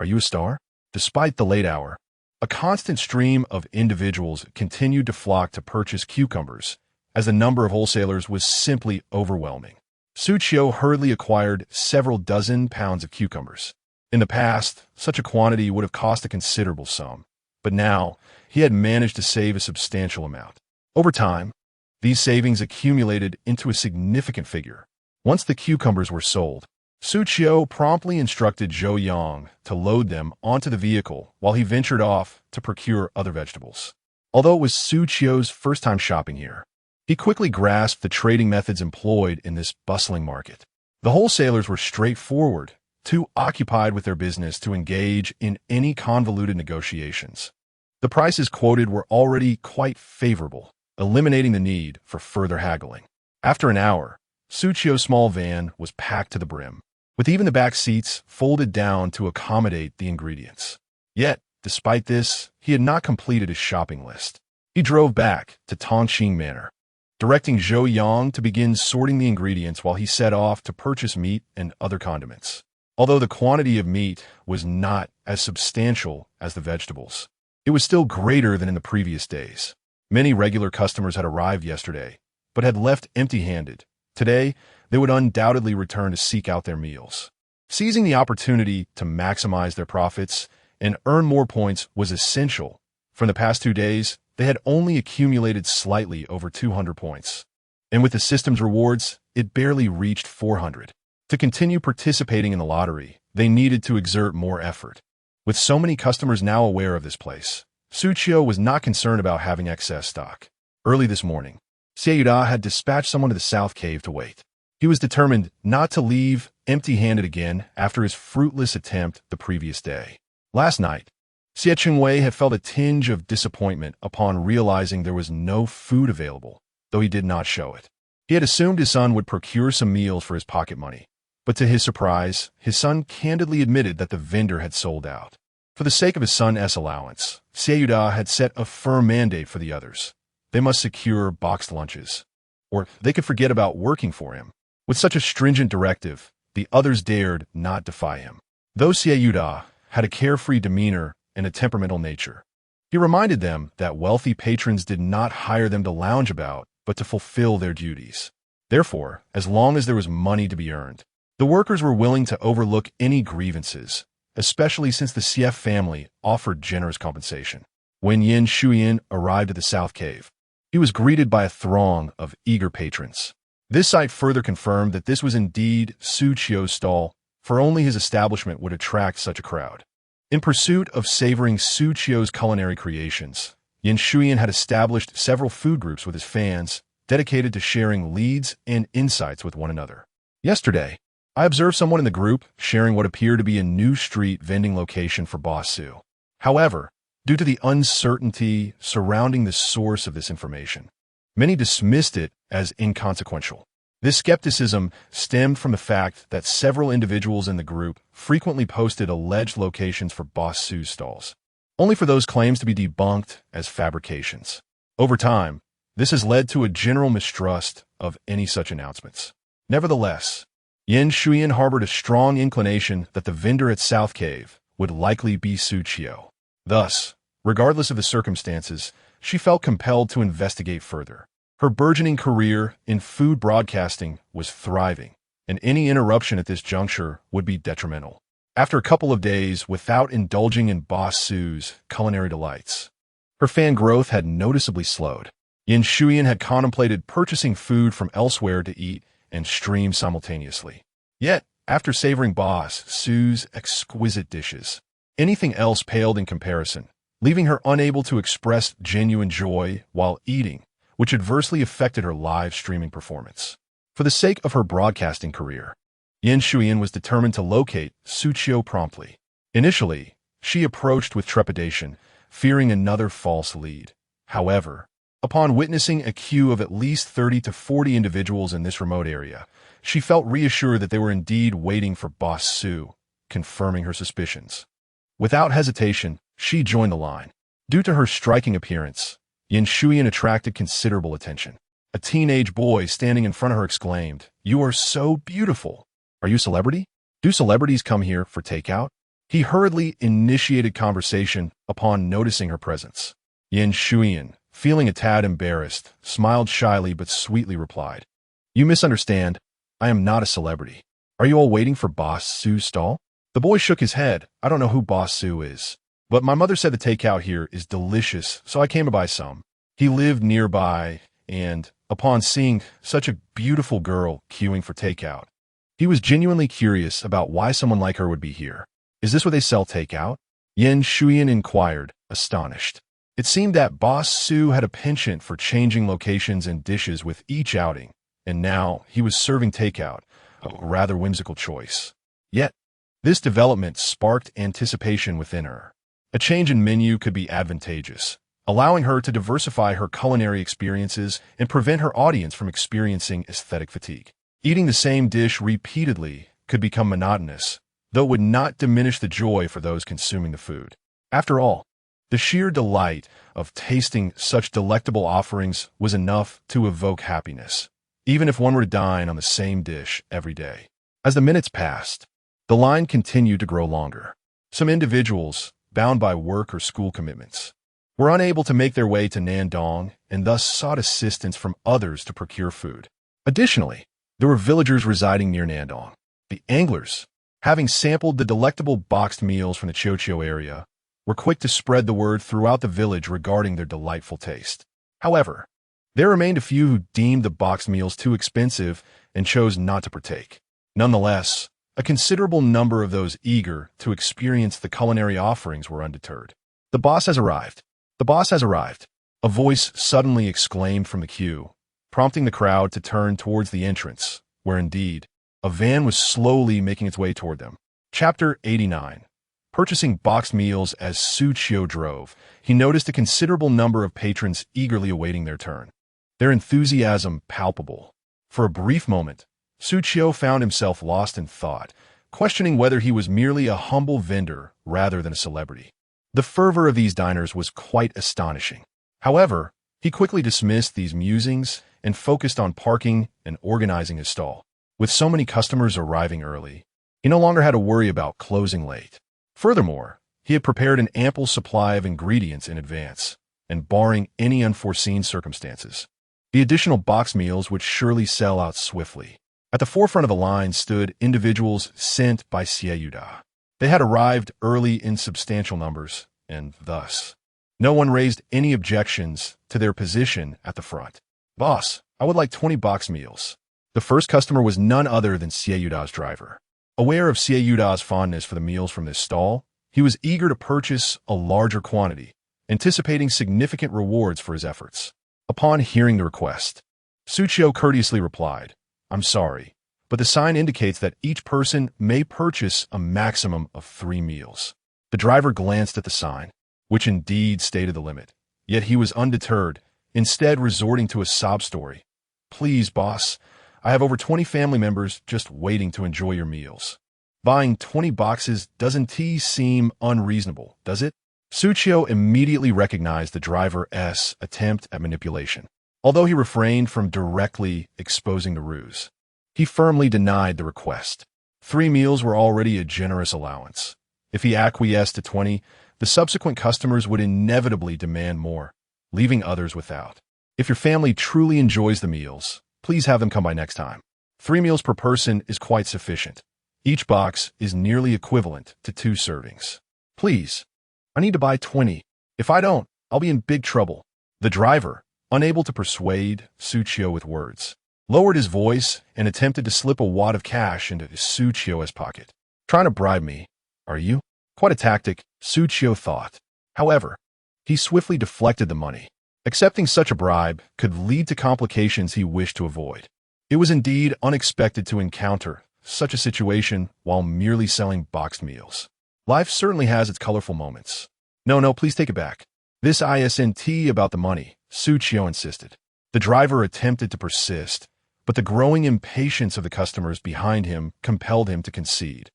[SPEAKER 1] Are you a star? Despite the late hour, a constant stream of individuals continued to flock to purchase cucumbers, as the number of wholesalers was simply overwhelming. Xu Qiu hurriedly acquired several dozen pounds of cucumbers. In the past, such a quantity would have cost a considerable sum, but now he had managed to save a substantial amount. Over time, these savings accumulated into a significant figure. Once the cucumbers were sold, Xu Qiu promptly instructed Zhou Yang to load them onto the vehicle while he ventured off to procure other vegetables. Although it was Xu Qiu's first time shopping here, he quickly grasped the trading methods employed in this bustling market. The wholesalers were straightforward, too occupied with their business to engage in any convoluted negotiations. The prices quoted were already quite favorable, eliminating the need for further haggling. After an hour, Xu Qiu's small van was packed to the brim, with even the back seats folded down to accommodate the ingredients. Yet, despite this, he had not completed his shopping list. He drove back to Tongqing Manor, directing Zhou Yang to begin sorting the ingredients while he set off to purchase meat and other condiments. Although the quantity of meat was not as substantial as the vegetables, it was still greater than in the previous days. Many regular customers had arrived yesterday, but had left empty-handed. Today, they would undoubtedly return to seek out their meals. Seizing the opportunity to maximize their profits and earn more points was essential. From the past 2 days, they had only accumulated slightly over 200 points. And with the system's rewards, it barely reached 400. To continue participating in the lottery, they needed to exert more effort. With so many customers now aware of this place, Xu Qiu was not concerned about having excess stock. Early this morning, Xiao Xu had dispatched someone to the south cave to wait. He was determined not to leave empty-handed again after his fruitless attempt the previous day. Last night, Xie had felt a tinge of disappointment upon realizing there was no food available, though he did not show it. He had assumed his son would procure some meals for his pocket money, but to his surprise, his son candidly admitted that the vendor had sold out. For the sake of his son's allowance, Xiao had set a firm mandate for the others. They must secure boxed lunches, or they could forget about working for him. With such a stringent directive, the others dared not defy him. Though Xiao had a carefree demeanor and a temperamental nature, he reminded them that wealthy patrons did not hire them to lounge about, but to fulfill their duties. Therefore, as long as there was money to be earned, the workers were willing to overlook any grievances, especially since the Xie family offered generous compensation. When Yin Shuyan arrived at the South Cave, he was greeted by a throng of eager patrons. This sight further confirmed that this was indeed Xu Qiu's stall, for only his establishment would attract such a crowd. In pursuit of savoring Xu Qiu's culinary creations, Yin Shuyan had established several food groups with his fans, dedicated to sharing leads and insights with one another. Yesterday, I observed someone in the group sharing what appeared to be a new street vending location for Boss Xu. However, due to the uncertainty surrounding the source of this information, many dismissed it as inconsequential. This skepticism stemmed from the fact that several individuals in the group frequently posted alleged locations for Boss Xu's stalls, only for those claims to be debunked as fabrications. Over time, this has led to a general mistrust of any such announcements. Nevertheless, Yin Shuyan harbored a strong inclination that the vendor at South Cave would likely be Xu Qiu. Thus, regardless of the circumstances, she felt compelled to investigate further. Her burgeoning career in food broadcasting was thriving, and any interruption at this juncture would be detrimental. After a couple of days without indulging in Boss Xu's culinary delights, her fan growth had noticeably slowed. Yin Shuyan had contemplated purchasing food from elsewhere to eat and stream simultaneously. Yet, after savoring Boss Xu's exquisite dishes, anything else paled in comparison, leaving her unable to express genuine joy while eating, which adversely affected her live streaming performance. For the sake of her broadcasting career, Yin Shuyan was determined to locate Xu Qiu promptly. Initially, she approached with trepidation, fearing another false lead. However, upon witnessing a queue of at least 30 to 40 individuals in this remote area, she felt reassured that they were indeed waiting for Boss Xu, confirming her suspicions. Without hesitation, she joined the line. Due to her striking appearance, Yin Shuyan attracted considerable attention. A teenage boy standing in front of her exclaimed, "You are so beautiful. Are you a celebrity? Do celebrities come here for takeout?" He hurriedly initiated conversation upon noticing her presence. Yin Shuyan, feeling a tad embarrassed, smiled shyly but sweetly replied, "You misunderstand. I am not a celebrity. Are you all waiting for Boss Xu's stall?" The boy shook his head. "I don't know who Boss Xu is, but my mother said the takeout here is delicious, so I came to buy some." He lived nearby, and, upon seeing such a beautiful girl queuing for takeout, he was genuinely curious about why someone like her would be here. "Is this where they sell takeout?" Yin Shuyan inquired, astonished. It seemed that Boss Xu had a penchant for changing locations and dishes with each outing, and now he was serving takeout, a rather whimsical choice. Yet, this development sparked anticipation within her. A change in menu could be advantageous, allowing her to diversify her culinary experiences and prevent her audience from experiencing aesthetic fatigue. Eating the same dish repeatedly could become monotonous, though it would not diminish the joy for those consuming the food. After all, the sheer delight of tasting such delectable offerings was enough to evoke happiness, even if one were to dine on the same dish every day. As the minutes passed, the line continued to grow longer. Some individuals, bound by work or school commitments, were unable to make their way to Nandong and thus sought assistance from others to procure food. Additionally, there were villagers residing near Nandong. The anglers, having sampled the delectable boxed meals from the Xiao Qiu area, were quick to spread the word throughout the village regarding their delightful taste. However, there remained a few who deemed the boxed meals too expensive and chose not to partake. Nonetheless, a considerable number of those eager to experience the culinary offerings were undeterred. "The boss has arrived! The boss has arrived!" A voice suddenly exclaimed from the queue, prompting the crowd to turn towards the entrance, where indeed, a van was slowly making its way toward them. Chapter 89. Purchasing boxed meals. As Xu Qiu drove, he noticed a considerable number of patrons eagerly awaiting their turn, their enthusiasm palpable. For a brief moment, Xu Qiu found himself lost in thought, questioning whether he was merely a humble vendor rather than a celebrity. The fervor of these diners was quite astonishing. However, he quickly dismissed these musings and focused on parking and organizing his stall. With so many customers arriving early, he no longer had to worry about closing late. Furthermore, he had prepared an ample supply of ingredients in advance, and barring any unforeseen circumstances, the additional box meals would surely sell out swiftly. At the forefront of the line stood individuals sent by Xiao Xu. They had arrived early in substantial numbers, and thus, no one raised any objections to their position at the front. "Boss, I would like 20 box meals." The first customer was none other than Xiao Xu's driver. Aware of Xiao Xu's fondness for the meals from this stall, he was eager to purchase a larger quantity, anticipating significant rewards for his efforts. Upon hearing the request, Xu Qiu courteously replied, "I'm sorry, but the sign indicates that each person may purchase a maximum of 3 meals." The driver glanced at the sign, which indeed stated the limit, yet he was undeterred, instead resorting to a sob story. "Please, boss, I have over 20 family members just waiting to enjoy your meals. Buying 20 boxes doesn't seem unreasonable, does it?" Xu Qiu immediately recognized the driver's attempt at manipulation. Although he refrained from directly exposing the ruse, he firmly denied the request. 3 meals were already a generous allowance. If he acquiesced to 20, the subsequent customers would inevitably demand more, leaving others without. "If your family truly enjoys the meals, please have them come by next time. 3 meals per person is quite sufficient. Each box is nearly equivalent to 2 servings. Please, I need to buy 20. If I don't, I'll be in big trouble." The driver, unable to persuade Xu Qiu with words, lowered his voice and attempted to slip a wad of cash into Xu Qiu's pocket. "Trying to bribe me, are you?" Quite a tactic, Xu Qiu thought. However, he swiftly deflected the money. Accepting such a bribe could lead to complications he wished to avoid. It was indeed unexpected to encounter such a situation while merely selling boxed meals. Life certainly has its colorful moments. No, please take it back. This isn't about the money," Xu Qiu insisted. The driver attempted to persist, but the growing impatience of the customers behind him compelled him to concede,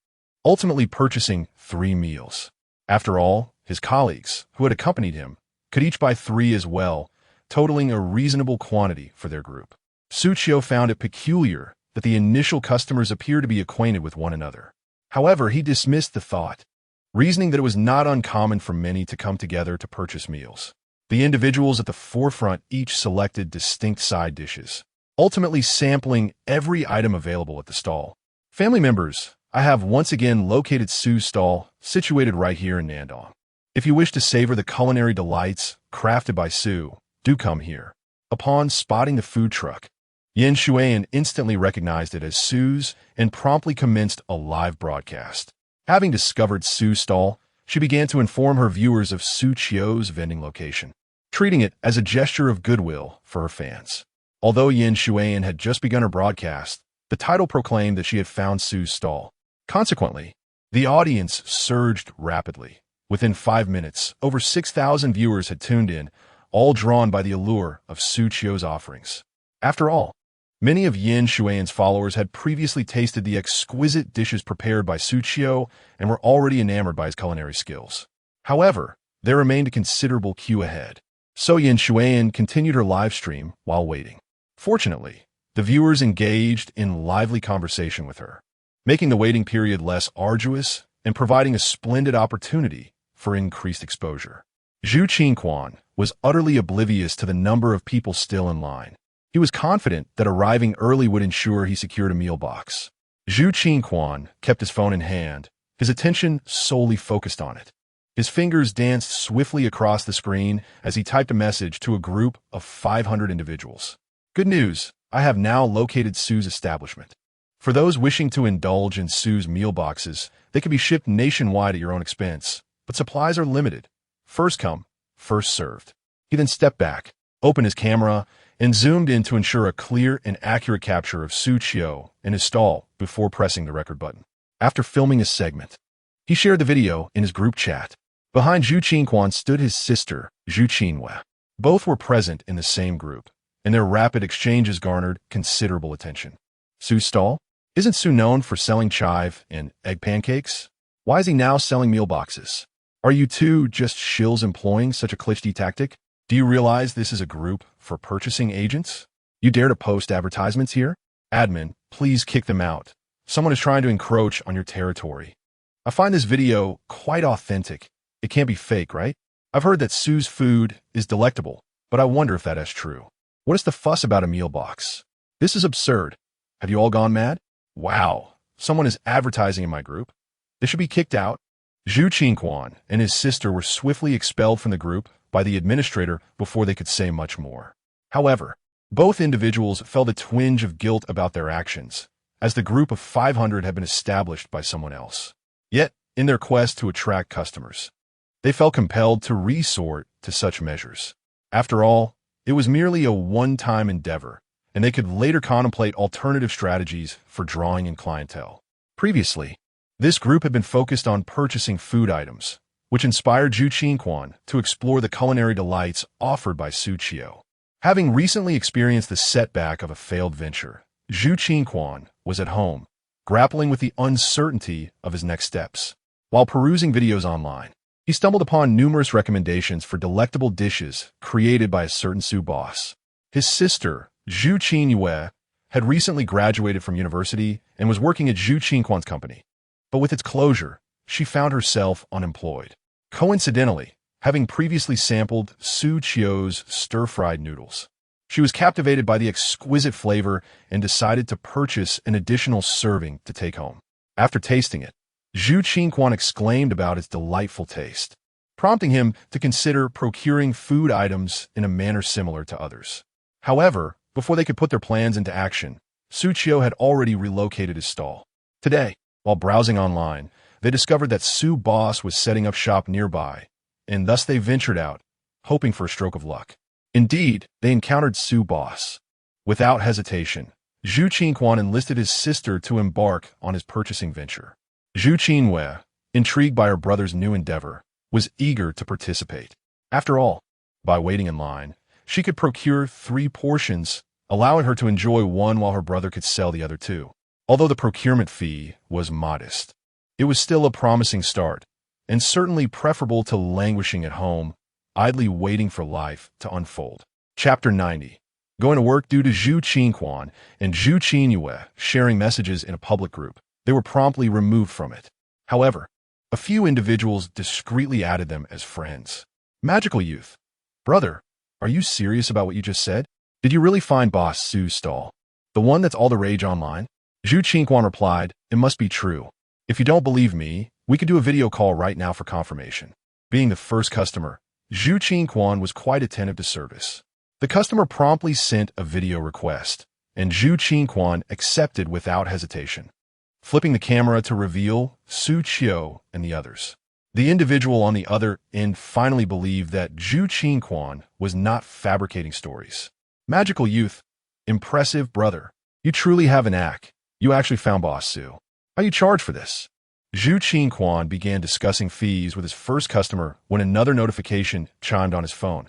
[SPEAKER 1] ultimately purchasing 3 meals. After all, his colleagues, who had accompanied him, could each buy 3 as well, totaling a reasonable quantity for their group. Xu Qiu found it peculiar that the initial customers appeared to be acquainted with one another. However, he dismissed the thought, reasoning that it was not uncommon for many to come together to purchase meals. The individuals at the forefront each selected distinct side dishes, ultimately sampling every item available at the stall. "Family members, I have once again located Xu's stall, situated right here in Nandong. If you wish to savor the culinary delights crafted by Xu, do come here." Upon spotting the food truck, Yan Xuan instantly recognized it as Xu's and promptly commenced a live broadcast. Having discovered Xu's stall, she began to inform her viewers of Xu Qiu's vending location, treating it as a gesture of goodwill for her fans. Although Yan Xuan had just begun her broadcast, the title proclaimed that she had found Xu's stall. Consequently, the audience surged rapidly. Within 5 minutes, over 6,000 viewers had tuned in, all drawn by the allure of Xu Qiu's offerings. After all, many of Yan Xuan's followers had previously tasted the exquisite dishes prepared by Xu Qiu and were already enamored by his culinary skills. However, there remained a considerable queue ahead, so Yan Xuan continued her live stream while waiting. Fortunately, the viewers engaged in lively conversation with her, making the waiting period less arduous and providing a splendid opportunity for increased exposure. Xu Qiu was utterly oblivious to the number of people still in line. He was confident that arriving early would ensure he secured a meal box. Xu Qiu kept his phone in hand, his attention solely focused on it. His fingers danced swiftly across the screen as he typed a message to a group of 500 individuals. Good news, I have now located Xu's establishment. For those wishing to indulge in Xu's meal boxes, they can be shipped nationwide at your own expense, but supplies are limited. First come, first served. He then stepped back, opened his camera, and zoomed in to ensure a clear and accurate capture of Xu Qiu in his stall before pressing the record button. After filming his segment, he shared the video in his group chat. Behind Xu Qiu stood his sister, Xu Qiu. Both were present in the same group, and their rapid exchanges garnered considerable attention. Xu's stall? Isn't Xu known for selling chive and egg pancakes? Why is he now selling meal boxes? Are you two just shills employing such a cliché tactic? Do you realize this is a group for purchasing agents? You dare to post advertisements here? Admin, please kick them out. Someone is trying to encroach on your territory. I find this video quite authentic. It can't be fake, right? I've heard that Xu's food is delectable, but I wonder if that is true. What is the fuss about a meal box? This is absurd. Have you all gone mad? Wow, someone is advertising in my group. They should be kicked out. Xu Qiu and his sister were swiftly expelled from the group by the administrator before they could say much more. However, both individuals felt a twinge of guilt about their actions, as the group of 500 had been established by someone else. Yet, in their quest to attract customers, they felt compelled to resort to such measures. After all, it was merely a one-time endeavor, and they could later contemplate alternative strategies for drawing in clientele. Previously, this group had been focused on purchasing food items, which inspired Xu Qiu to explore the culinary delights offered by Xu Qiu. Having recently experienced the setback of a failed venture, Xu Qiu was at home, grappling with the uncertainty of his next steps. While perusing videos online, he stumbled upon numerous recommendations for delectable dishes created by a certain Xu boss. His sister, Xu Qiu, had recently graduated from university and was working at Xu Qiu's company. But with its closure, she found herself unemployed. Coincidentally, having previously sampled Xu Qiu's stir-fried noodles, she was captivated by the exquisite flavor and decided to purchase an additional serving to take home. After tasting it, Xu Qiu exclaimed about its delightful taste, prompting him to consider procuring food items in a manner similar to others. However, before they could put their plans into action, Xu Qiu had already relocated his stall. Today, while browsing online, they discovered that Xu boss was setting up shop nearby, and thus they ventured out, hoping for a stroke of luck. Indeed, they encountered Xu boss. Without hesitation, Xu Qiu enlisted his sister to embark on his purchasing venture. Xu Qiu, intrigued by her brother's new endeavor, was eager to participate. After all, by waiting in line, she could procure 3 portions, allowing her to enjoy one while her brother could sell the other 2. Although the procurement fee was modest, it was still a promising start, and certainly preferable to languishing at home, idly waiting for life to unfold. Chapter 90. Going to work. Due to Xu Qiu and Xu Qiu sharing messages in a public group, they were promptly removed from it. However, a few individuals discreetly added them as friends. Magical Youth. Brother, are you serious about what you just said? Did you really find Boss Xu's stall? The one that's all the rage online? Xu Qiu replied, it must be true. If you don't believe me, we could do a video call right now for confirmation. Being the first customer, Xu Qiu was quite attentive to service. The customer promptly sent a video request, and Xu Qiu accepted without hesitation, flipping the camera to reveal Xu Qiu and the others. The individual on the other end finally believed that Xu Qiu was not fabricating stories. Magical Youth. Impressive, brother. You truly have an knack. You actually found Boss Xu. How you charge for this? Xu Qiu began discussing fees with his first customer when another notification chimed on his phone.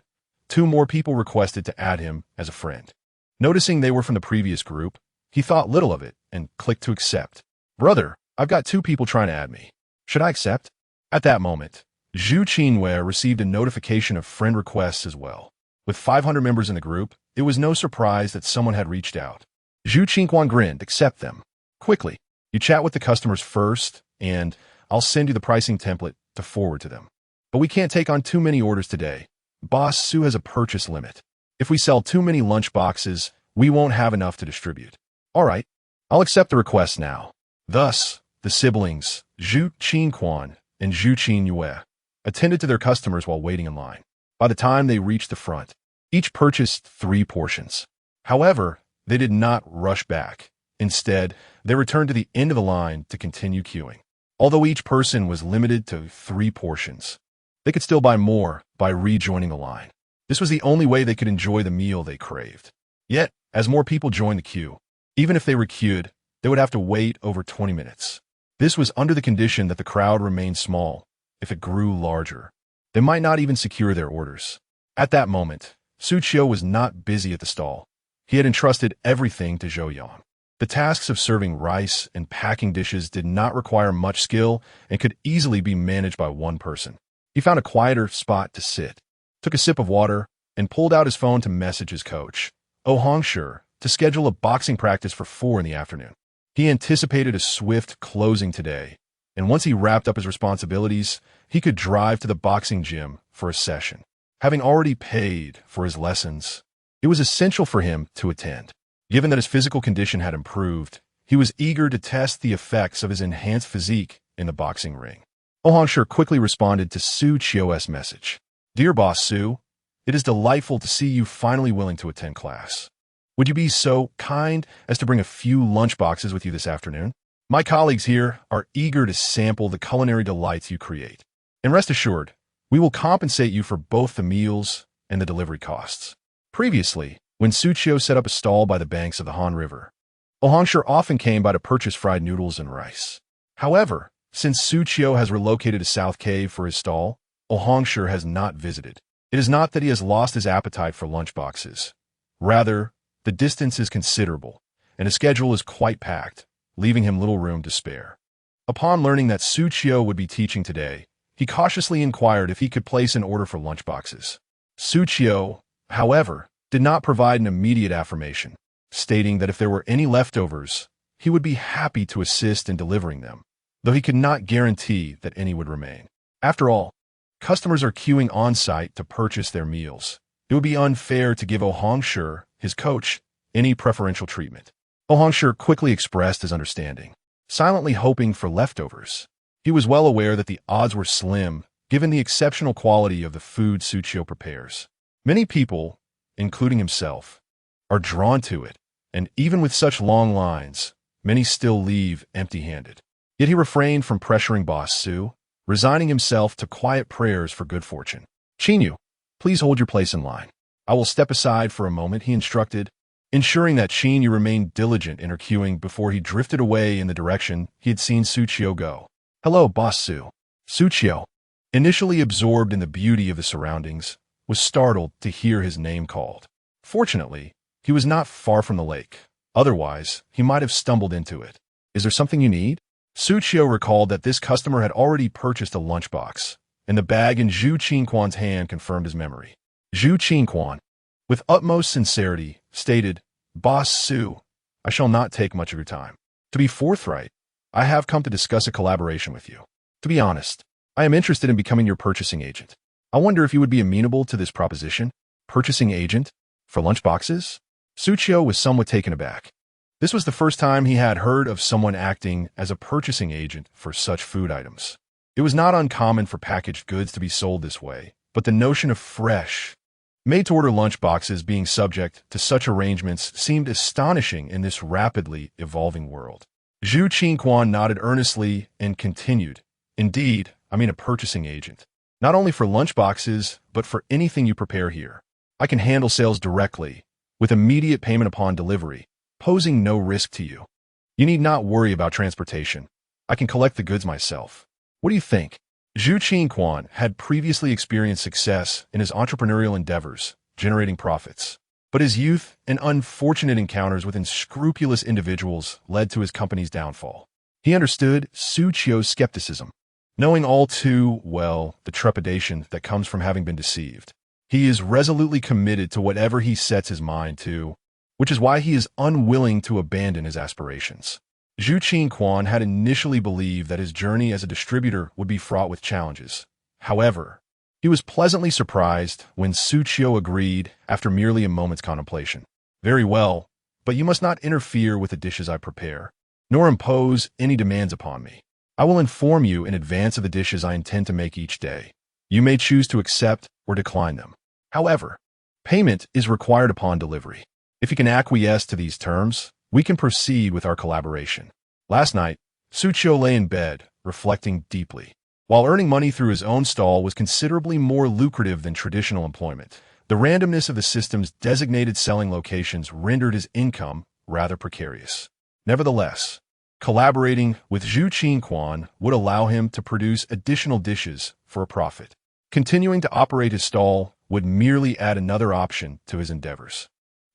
[SPEAKER 1] 2 more people requested to add him as a friend. Noticing they were from the previous group, he thought little of it and clicked to accept. Brother, I've got 2 people trying to add me. Should I accept? At that moment, Xu Qiu received a notification of friend requests as well. With 500 members in the group, it was no surprise that someone had reached out. Xu Qiu grinned, accept them. Quickly, you chat with the customers first, and I'll send you the pricing template to forward to them. But we can't take on too many orders today. Boss Xu has a purchase limit. If we sell too many lunch boxes, we won't have enough to distribute. All right, I'll accept the request now. Thus, the siblings, Xu Qiu and Xu Qiu, attended to their customers while waiting in line. By the time they reached the front, each purchased 3 portions. However, they did not rush back. Instead, they returned to the end of the line to continue queuing. Although each person was limited to 3 portions, they could still buy more by rejoining the line. This was the only way they could enjoy the meal they craved. Yet, as more people joined the queue, even if they were queued, they would have to wait over 20 minutes. This was under the condition that the crowd remained small. If it grew larger, they might not even secure their orders. At that moment, Xu Qiu was not busy at the stall. He had entrusted everything to Zhou Yang. The tasks of serving rice and packing dishes did not require much skill and could easily be managed by one person. He found a quieter spot to sit, took a sip of water, and pulled out his phone to message his coach, Xu, to schedule a boxing practice for 4 in the afternoon. He anticipated a swift closing today, and once he wrapped up his responsibilities, he could drive to the boxing gym for a session. Having already paid for his lessons, it was essential for him to attend. Given that his physical condition had improved, he was eager to test the effects of his enhanced physique in the boxing ring. Xu quickly responded to Xu Qiu's message. Dear Boss Xu, it is delightful to see you finally willing to attend class. Would you be so kind as to bring a few lunchboxes with you this afternoon? My colleagues here are eager to sample the culinary delights you create. And rest assured, we will compensate you for both the meals and the delivery costs. Previously, when Xu Qiu set up a stall by the banks of the Han River, Xu often came by to purchase fried noodles and rice. However, since Xu Qiu has relocated to South Cave for his stall, Xu has not visited. It is not that he has lost his appetite for lunchboxes. Rather, the distance is considerable, and his schedule is quite packed, leaving him little room to spare. Upon learning that Xu Qiu would be teaching today, he cautiously inquired if he could place an order for lunchboxes. Xu Qiu, however, did not provide an immediate affirmation, stating that if there were any leftovers, he would be happy to assist in delivering them, though he could not guarantee that any would remain. After all, customers are queuing on-site to purchase their meals. It would be unfair to give Xu, his coach, any preferential treatment. Xu quickly expressed his understanding, silently hoping for leftovers. He was well aware that the odds were slim, given the exceptional quality of the food Xu Qiu prepares. Many people, including himself, are drawn to it, and even with such long lines, many still leave empty-handed. Yet he refrained from pressuring Boss Xu, resigning himself to quiet prayers for good fortune. Qiu, please hold your place in line. I will step aside for a moment, he instructed, ensuring that Qiu remained diligent in her queuing before he drifted away in the direction he had seen Xu Qiu go. Hello, Boss Xu. Xu Qiu, initially absorbed in the beauty of the surroundings, was startled to hear his name called. Fortunately, he was not far from the lake. Otherwise, he might have stumbled into it. Is there something you need? Xu Qiu recalled that this customer had already purchased a lunchbox, and the bag in Xu Qiu's hand confirmed his memory. Xu Qiu, with utmost sincerity, stated, Boss Xu, I shall not take much of your time. To be forthright, I have come to discuss a collaboration with you. To be honest, I am interested in becoming your purchasing agent. I wonder if you would be amenable to this proposition? Purchasing agent? For lunchboxes? Xu Qiu was somewhat taken aback. This was the first time he had heard of someone acting as a purchasing agent for such food items. It was not uncommon for packaged goods to be sold this way, but the notion of fresh, made-to-order lunchboxes being subject to such arrangements seemed astonishing in this rapidly evolving world. Xu Qiu nodded earnestly and continued, Indeed, I mean a purchasing agent. Not only for lunchboxes, but for anything you prepare here. I can handle sales directly, with immediate payment upon delivery, posing no risk to you. You need not worry about transportation. I can collect the goods myself. What do you think? Xu Qiu had previously experienced success in his entrepreneurial endeavors, generating profits. But his youth and unfortunate encounters with unscrupulous individuals led to his company's downfall. He understood Xu Qiu's skepticism, knowing all too well the trepidation that comes from having been deceived. He is resolutely committed to whatever he sets his mind to, which is why he is unwilling to abandon his aspirations. Xu Qiu had initially believed that his journey as a distributor would be fraught with challenges. However, he was pleasantly surprised when Xu Qiu agreed after merely a moment's contemplation. Very well, but you must not interfere with the dishes I prepare. nor impose any demands upon me. I will inform you in advance of the dishes I intend to make each day. You may choose to accept or decline them. However, payment is required upon delivery. If you can acquiesce to these terms, we can proceed with our collaboration. Last night, Xu Qiu lay in bed, reflecting deeply. While earning money through his own stall was considerably more lucrative than traditional employment, the randomness of the system's designated selling locations rendered his income rather precarious. Nevertheless, collaborating with Xu Qiu would allow him to produce additional dishes for a profit. Continuing to operate his stall would merely add another option to his endeavors.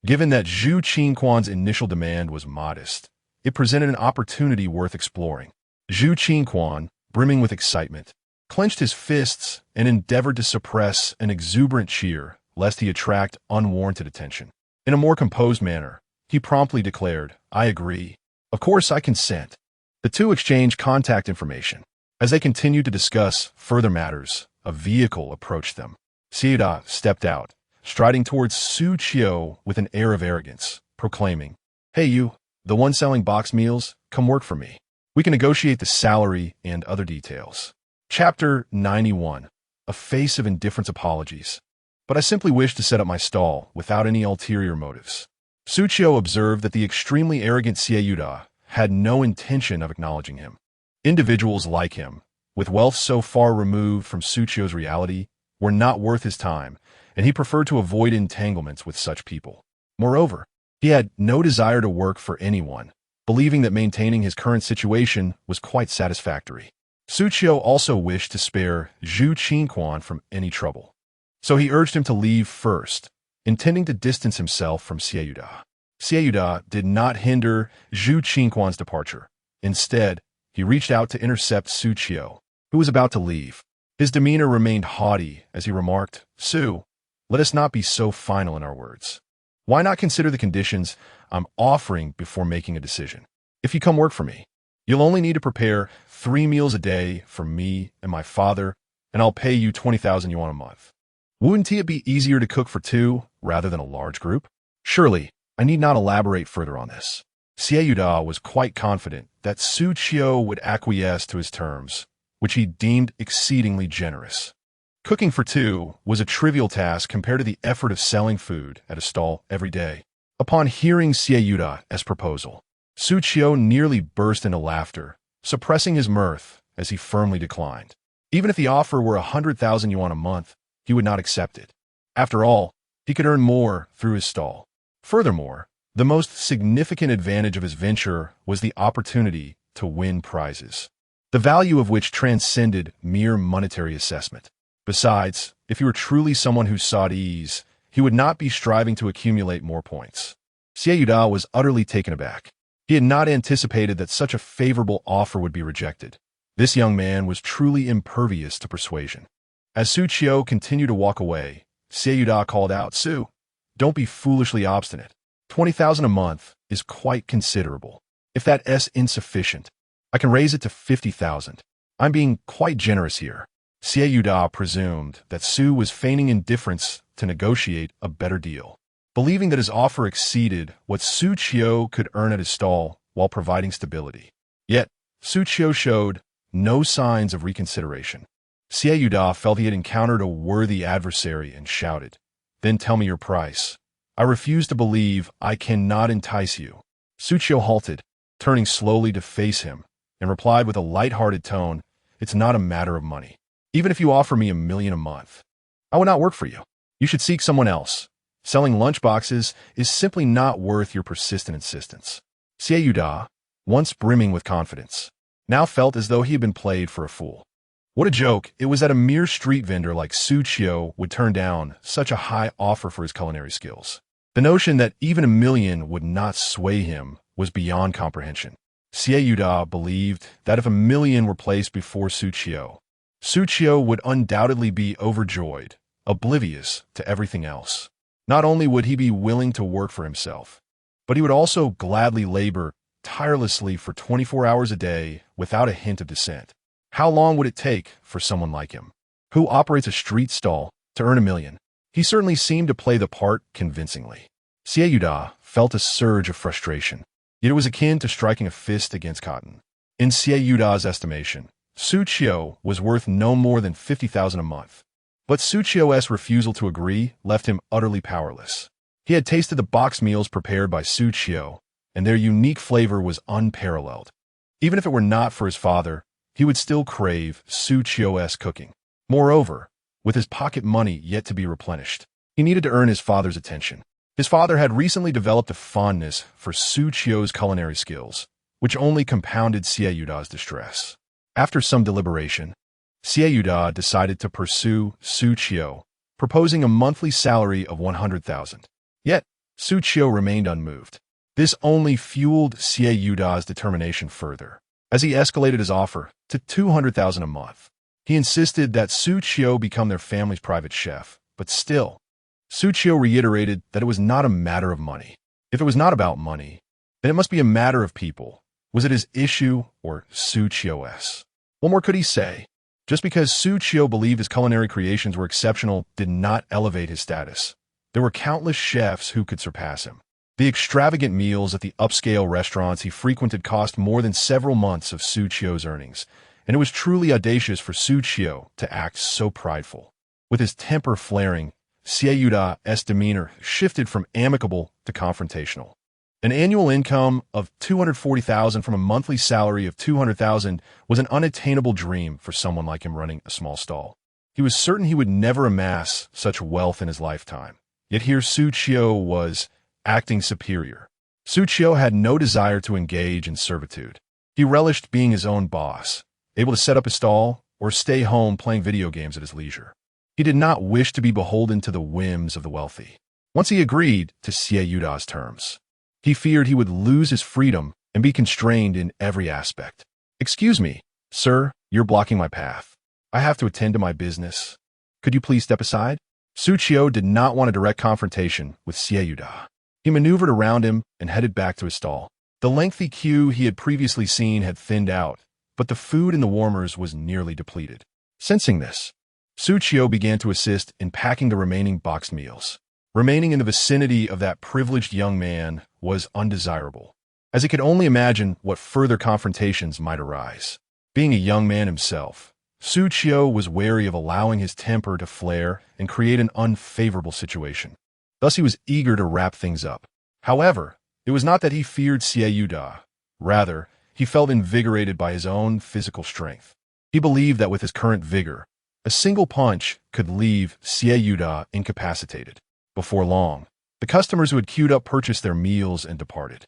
[SPEAKER 1] Given that Xu Qiu's initial demand was modest, it presented an opportunity worth exploring. Xu Qiu, brimming with excitement, clenched his fists and endeavored to suppress an exuberant cheer lest he attract unwarranted attention. In a more composed manner, he promptly declared, "I agree. Of course I consent." The two exchanged contact information. As they continued to discuss further matters, a vehicle approached them. Xiao Xu stepped out, striding towards Xu Qiu with an air of arrogance, proclaiming, "Hey you, the one selling box meals, come work for me. We can negotiate the salary and other details." Chapter 91. A face of indifference apologies. But I simply wish to set up my stall without any ulterior motives. Xu Qiu observed that the extremely arrogant Xiao Xu had no intention of acknowledging him. Individuals like him, with wealth so far removed from Xu Qiu's reality, were not worth his time, and he preferred to avoid entanglements with such people. Moreover, he had no desire to work for anyone, believing that maintaining his current situation was quite satisfactory. Xu Qiu also wished to spare Xu Qiu from any trouble. So he urged him to leave first, intending to distance himself from Xiao Xu. Xiao Xu did not hinder Xu Qiu's departure. Instead, he reached out to intercept Xu Qiu, who was about to leave. His demeanor remained haughty as he remarked, "Xu, let us not be so final in our words. Why not consider the conditions I'm offering before making a decision? If you come work for me, you'll only need to prepare 3 meals a day for me and my father, and I'll pay you 20,000 yuan a month. Wouldn't it be easier to cook for 2 rather than a large group?" Surely, I need not elaborate further on this. Xiao Xu was quite confident that Xu Qiu would acquiesce to his terms, which he deemed exceedingly generous. Cooking for 2 was a trivial task compared to the effort of selling food at a stall every day. Upon hearing Xiao Xu's proposal, Xu Qiu nearly burst into laughter, suppressing his mirth as he firmly declined. Even if the offer were 100,000 yuan a month, he would not accept it. After all, he could earn more through his stall. Furthermore, the most significant advantage of his venture was the opportunity to win prizes, the value of which transcended mere monetary assessment. Besides, if he were truly someone who sought ease, he would not be striving to accumulate more points. Xiao Xu was utterly taken aback. He had not anticipated that such a favorable offer would be rejected. This young man was truly impervious to persuasion. As Xu Qiu continued to walk away, Xiao Xu called out, "Xu, don't be foolishly obstinate. 20,000 a month is quite considerable. If that's insufficient, I can raise it to 50,000. I'm being quite generous here." Xiao Xu presumed that Xu was feigning indifference to negotiate a better deal, believing that his offer exceeded what Xu Qiu could earn at his stall while providing stability. Yet, Xu Qiu showed no signs of reconsideration. Xiao Xu felt he had encountered a worthy adversary and shouted, "Then tell me your price. I refuse to believe I cannot entice you." Xu Qiu halted, turning slowly to face him, and replied with a light-hearted tone, "It's not a matter of money. Even if you offer me 1 million a month, I would not work for you. You should seek someone else. Selling lunchboxes is simply not worth your persistent insistence." Xiao Xu, once brimming with confidence, now felt as though he had been played for a fool. What a joke it was that a mere street vendor like Xu Qiu would turn down such a high offer for his culinary skills. The notion that even 1 million would not sway him was beyond comprehension. Xiao Xu believed that if 1 million were placed before Xu Qiu would undoubtedly be overjoyed, oblivious to everything else. Not only would he be willing to work for himself, but he would also gladly labor tirelessly for 24 hours a day without a hint of dissent. How long would it take for someone like him, who operates a street stall, to earn 1 million? He certainly seemed to play the part convincingly. Xiao Xu felt a surge of frustration. It was akin to striking a fist against cotton. In Xie Yuda's estimation, Xu Qiu was worth no more than 50,000 a month. But Xu Qiu's refusal to agree left him utterly powerless. He had tasted the boxed meals prepared by Xu Qiu, and their unique flavor was unparalleled. Even if it were not for his father, he would still crave Xu Qiu's cooking. Moreover, with his pocket money yet to be replenished, he needed to earn his father's attention. His father had recently developed a fondness for Xu Qiu's culinary skills, which only compounded Xie Yuda's distress. After some deliberation, Xie Yuda decided to pursue Xu Qiu, proposing a monthly salary of 100,000. Yet, Xu Qiu remained unmoved. This only fueled Xie Yuda's determination further, as he escalated his offer to 200,000 a month. He insisted that Xu Qiu become their family's private chef, but still, Xu Qiu reiterated that it was not a matter of money. If it was not about money, then it must be a matter of people. Was it his issue or Xu Qiu's? What more could he say? Just because Xu Qiu believed his culinary creations were exceptional did not elevate his status. There were countless chefs who could surpass him. The extravagant meals at the upscale restaurants he frequented cost more than several months of Xu Qiu's earnings, and it was truly audacious for Xu Qiu to act so prideful. With his temper flaring, Xie Yuda's demeanor shifted from amicable to confrontational. An annual income of 240,000 from a monthly salary of 200,000 was an unattainable dream for someone like him running a small stall. He was certain he would never amass such wealth in his lifetime. Yet here Xu Qiu was acting superior. Xu Qiu had no desire to engage in servitude. He relished being his own boss, able to set up his stall or stay home playing video games at his leisure. He did not wish to be beholden to the whims of the wealthy. Once he agreed to Xie Yuda's terms, he feared he would lose his freedom and be constrained in every aspect. "Excuse me, sir, you're blocking my path. I have to attend to my business. Could you please step aside?" Xu Qiu did not want a direct confrontation with Xie Yuda. He maneuvered around him and headed back to his stall. The lengthy queue he had previously seen had thinned out, but the food in the warmers was nearly depleted. Sensing this, Xu Qiu began to assist in packing the remaining boxed meals. Remaining in the vicinity of that privileged young man was undesirable, as he could only imagine what further confrontations might arise. Being a young man himself, Xu Qiu was wary of allowing his temper to flare and create an unfavorable situation. Thus he was eager to wrap things up. However, it was not that he feared Xie Yuda. Rather, he felt invigorated by his own physical strength. He believed that with his current vigor, a single punch could leave Xie Yuda incapacitated. Before long, the customers who had queued up purchased their meals and departed.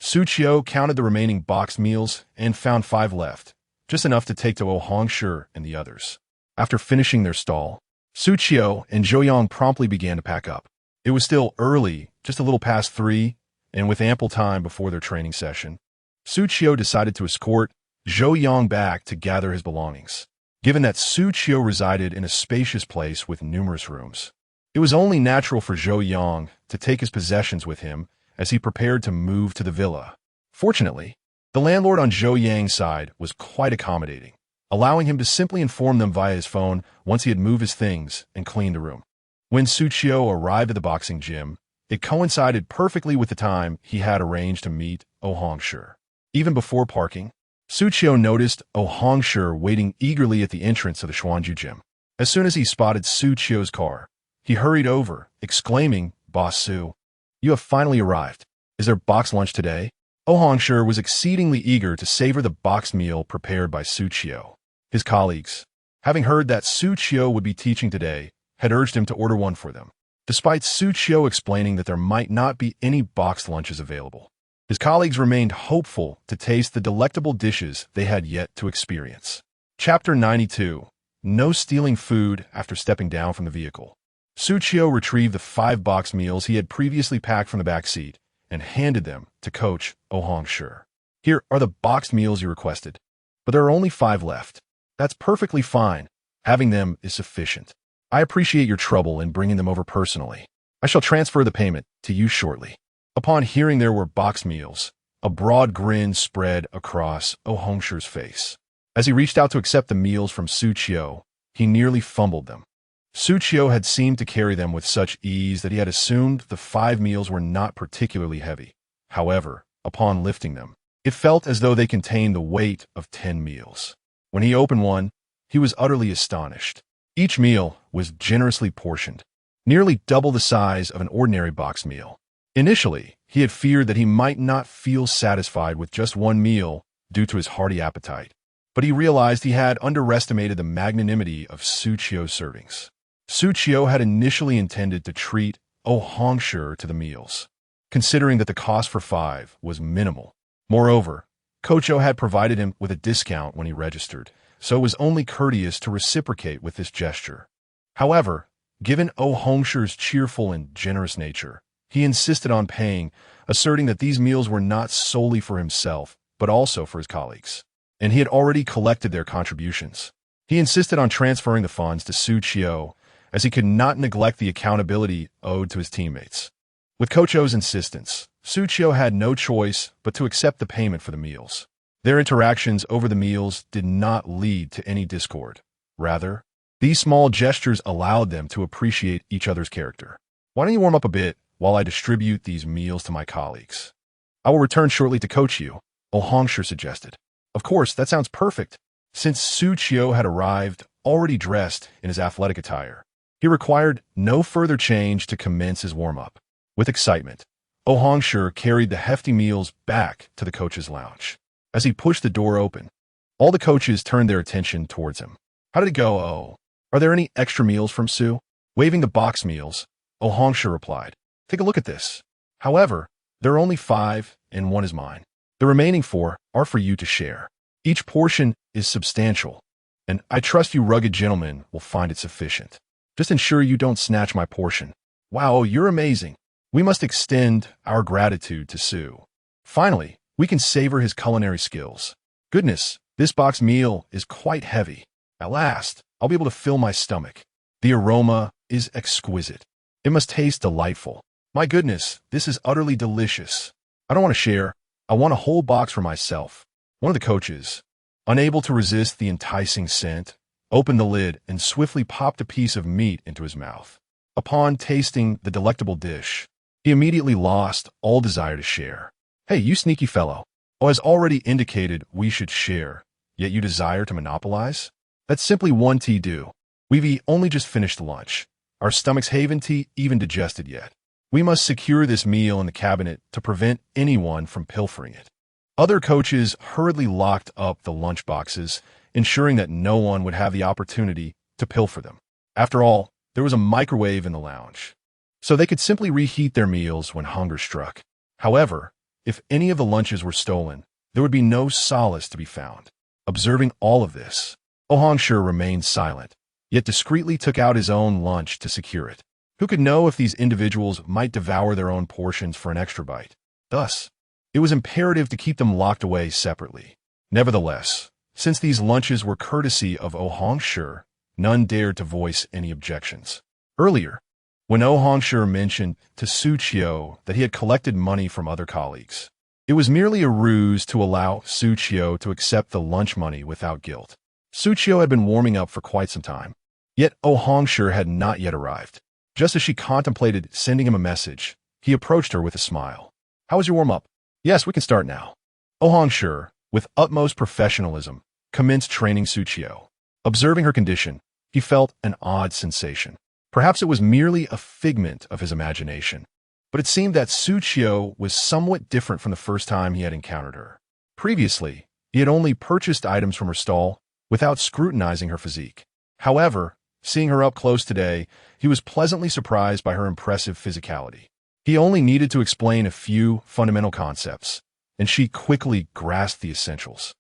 [SPEAKER 1] Xu Qiu counted the remaining boxed meals and found 5 left, just enough to take to Hongshi and the others. After finishing their stall, Xu Qiu and Zhou Yang promptly began to pack up. It was still early, just a little past 3, and with ample time before their training session, Xu Qiu decided to escort Zhou Yang back to gather his belongings. Given that Xu Qiu resided in a spacious place with numerous rooms, it was only natural for Zhou Yang to take his possessions with him as he prepared to move to the villa. Fortunately, the landlord on Zhou Yang's side was quite accommodating, allowing him to simply inform them via his phone once he had moved his things and cleaned the room. When Xu Qiu arrived at the boxing gym, it coincided perfectly with the time he had arranged to meet Hongshi. Even before parking, Xu Qiu noticed Hongshi waiting eagerly at the entrance of the Xuanju gym. As soon as he spotted Xu Qiu's car, he hurried over, exclaiming, "Boss Xu, you have finally arrived. Is there boxed lunch today?" Hongshi was exceedingly eager to savor the boxed meal prepared by Xu Qiu. His colleagues, having heard that Xu Qiu would be teaching today, had urged him to order one for them, despite Xu Qiu explaining that there might not be any boxed lunches available. His colleagues remained hopeful to taste the delectable dishes they had yet to experience. Chapter 92. No stealing food after stepping down from the vehicle. Xu Qiu retrieved the 5 boxed meals he had previously packed from the back seat and handed them to Coach Hongshi. "Here are the boxed meals you requested, but there are only 5 left. That's perfectly fine. Having them is sufficient. I appreciate your trouble in bringing them over personally. I shall transfer the payment to you shortly." Upon hearing there were boxed meals, a broad grin spread across Hongshi's face. As he reached out to accept the meals from Xu Qiu, he nearly fumbled them. Xu Qiu had seemed to carry them with such ease that he had assumed the 5 meals were not particularly heavy. However, upon lifting them. It felt as though they contained the weight of 10 meals. When he opened one, he was utterly astonished. Each meal was generously portioned, nearly double the size of an ordinary box meal. Initially, he had feared that he might not feel satisfied with just one meal due to his hearty appetite, but he realized he had underestimated the magnanimity of Xu Qiu's servings. Xu Qiu had initially intended to treat Hongshi to the meals, considering that the cost for 5 was minimal. Moreover, Kocho had provided him with a discount when he registered, so it was only courteous to reciprocate with this gesture. However, given Hongshi's cheerful and generous nature, he insisted on paying, asserting that these meals were not solely for himself, but also for his colleagues, and he had already collected their contributions. He insisted on transferring the funds to Xu Qiu, as he could not neglect the accountability owed to his teammates. With Kocho's insistence, Xu Qiu had no choice but to accept the payment for the meals. Their interactions over the meals did not lead to any discord. Rather, these small gestures allowed them to appreciate each other's character. "Why don't you warm up a bit while I distribute these meals to my colleagues? I will return shortly to coach you," Hongshi suggested. Of course, that sounds perfect. Since Xu Qiu had arrived, already dressed in his athletic attire, he required no further change to commence his warm-up. With excitement, Hongshi carried the hefty meals back to the coach's lounge. As he pushed the door open, all the coaches turned their attention towards him. "How did it go, Oh? Are there any extra meals from Xu?" Waving the box meals, Hongshi replied, "Take a look at this. However, there are only 5, and 1 is mine. The remaining 4 are for you to share. Each portion is substantial, and I trust you rugged gentlemen will find it sufficient. Just ensure you don't snatch my portion. Wow, you're amazing. We must extend our gratitude to Xu. Finally, we can savor his culinary skills. Goodness, this box meal is quite heavy. At last, I'll be able to fill my stomach. The aroma is exquisite. It must taste delightful. My goodness, this is utterly delicious. I don't want to share. I want a whole box for myself." One of the coaches, unable to resist the enticing scent, opened the lid and swiftly popped a piece of meat into his mouth. Upon tasting the delectable dish, he immediately lost all desire to share. "Hey, you sneaky fellow. Has already indicated we should share, yet you desire to monopolize? That's simply one tea do. We've only just finished lunch. Our stomachs haven't even digested yet. We must secure this meal in the cabinet to prevent anyone from pilfering it." Other coaches hurriedly locked up the lunch boxes, ensuring that no one would have the opportunity to pilfer them. After all, there was a microwave in the lounge, so they could simply reheat their meals when hunger struck. However, if any of the lunches were stolen, there would be no solace to be found. Observing all of this, Hongshi remained silent, yet discreetly took out his own lunch to secure it. Who could know if these individuals might devour their own portions for an extra bite? Thus, it was imperative to keep them locked away separately. Nevertheless, since these lunches were courtesy of Hongshi, none dared to voice any objections. Earlier, when Hongshi mentioned to Xu Qiu that he had collected money from other colleagues, it was merely a ruse to allow Xu Qiu to accept the lunch money without guilt. Xu Qiu had been warming up for quite some time, yet Hongshi had not yet arrived. Just as she contemplated sending him a message, he approached her with a smile. "How was your warm-up?" "Yes, we can start now." Hongshi, with utmost professionalism, commenced training Xu Qiu. Observing her condition, he felt an odd sensation. Perhaps it was merely a figment of his imagination, but it seemed that Xu Qiu was somewhat different from the first time he had encountered her. Previously, he had only purchased items from her stall without scrutinizing her physique. However, seeing her up close today, he was pleasantly surprised by her impressive physicality. He only needed to explain a few fundamental concepts, and she quickly grasped the essentials.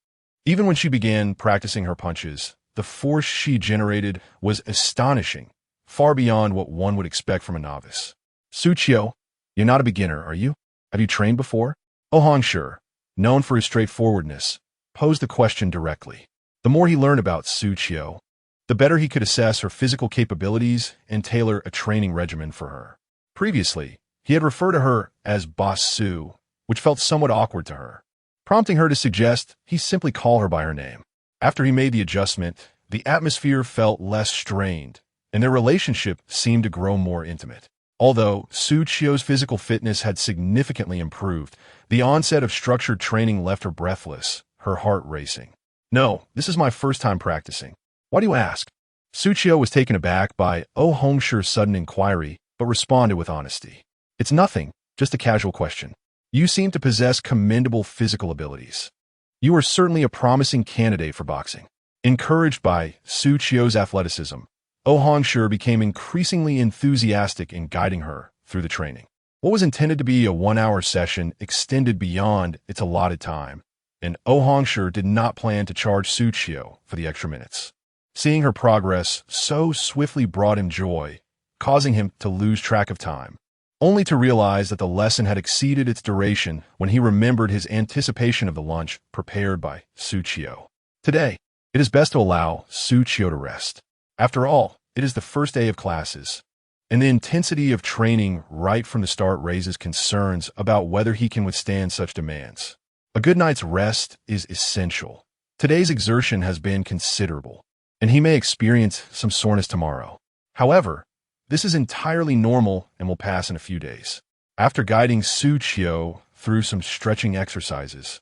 [SPEAKER 1] Even when she began practicing her punches, the force she generated was astonishing, far beyond what one would expect from a novice. "Xu Qiu, you're not a beginner, are you? Have you trained before?" Hongshi, known for his straightforwardness, posed the question directly. The more he learned about Xu Qiu, the better he could assess her physical capabilities and tailor a training regimen for her. Previously, he had referred to her as Boss Xu, which felt somewhat awkward to her, prompting her to suggest he simply call her by her name. After he made the adjustment, the atmosphere felt less strained, and their relationship seemed to grow more intimate. Although Xu Qiu's physical fitness had significantly improved, the onset of structured training left her breathless, her heart racing. "No, this is my first time practicing. Why do you ask?" Xu Qiu was taken aback by Hongshi's sudden inquiry, but responded with honesty. "It's nothing, just a casual question. You seem to possess commendable physical abilities. You are certainly a promising candidate for boxing." Encouraged by Xu Qiu's athleticism, Hongshi became increasingly enthusiastic in guiding her through the training. What was intended to be a 1-hour session extended beyond its allotted time, and Hongshi did not plan to charge Xu Qiu for the extra minutes. Seeing her progress so swiftly brought him joy, causing him to lose track of time, only to realize that the lesson had exceeded its duration when he remembered his anticipation of the lunch prepared by Xu Qiu. Today, it is best to allow Xu Qiu to rest. After all, it is the first day of classes, and the intensity of training right from the start raises concerns about whether he can withstand such demands. A good night's rest is essential. Today's exertion has been considerable, and he may experience some soreness tomorrow. However, this is entirely normal and will pass in a few days. After guiding Xu Qiu through some stretching exercises,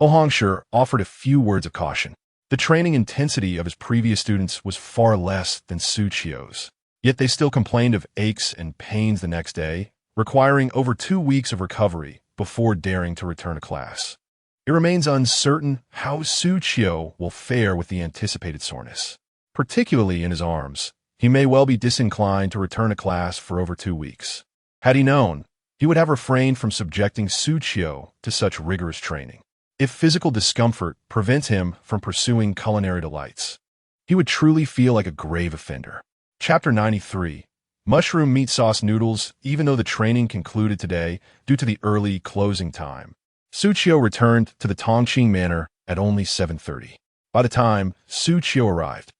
[SPEAKER 1] Hongshi offered a few words of caution. The training intensity of his previous students was far less than Xu Qiu's, yet they still complained of aches and pains the next day, requiring over 2 weeks of recovery before daring to return to class. It remains uncertain how Xu Qiu will fare with the anticipated soreness. Particularly in his arms, he may well be disinclined to return to class for over 2 weeks. Had he known, he would have refrained from subjecting Xu Qiu to such rigorous training. If physical discomfort prevents him from pursuing culinary delights, he would truly feel like a grave offender. Chapter 93. Mushroom meat sauce noodles. Even though the training concluded today due to the early closing time, Xu Qiu returned to the Tongqing Manor at only 7:30. By the time Xu Qiu arrived,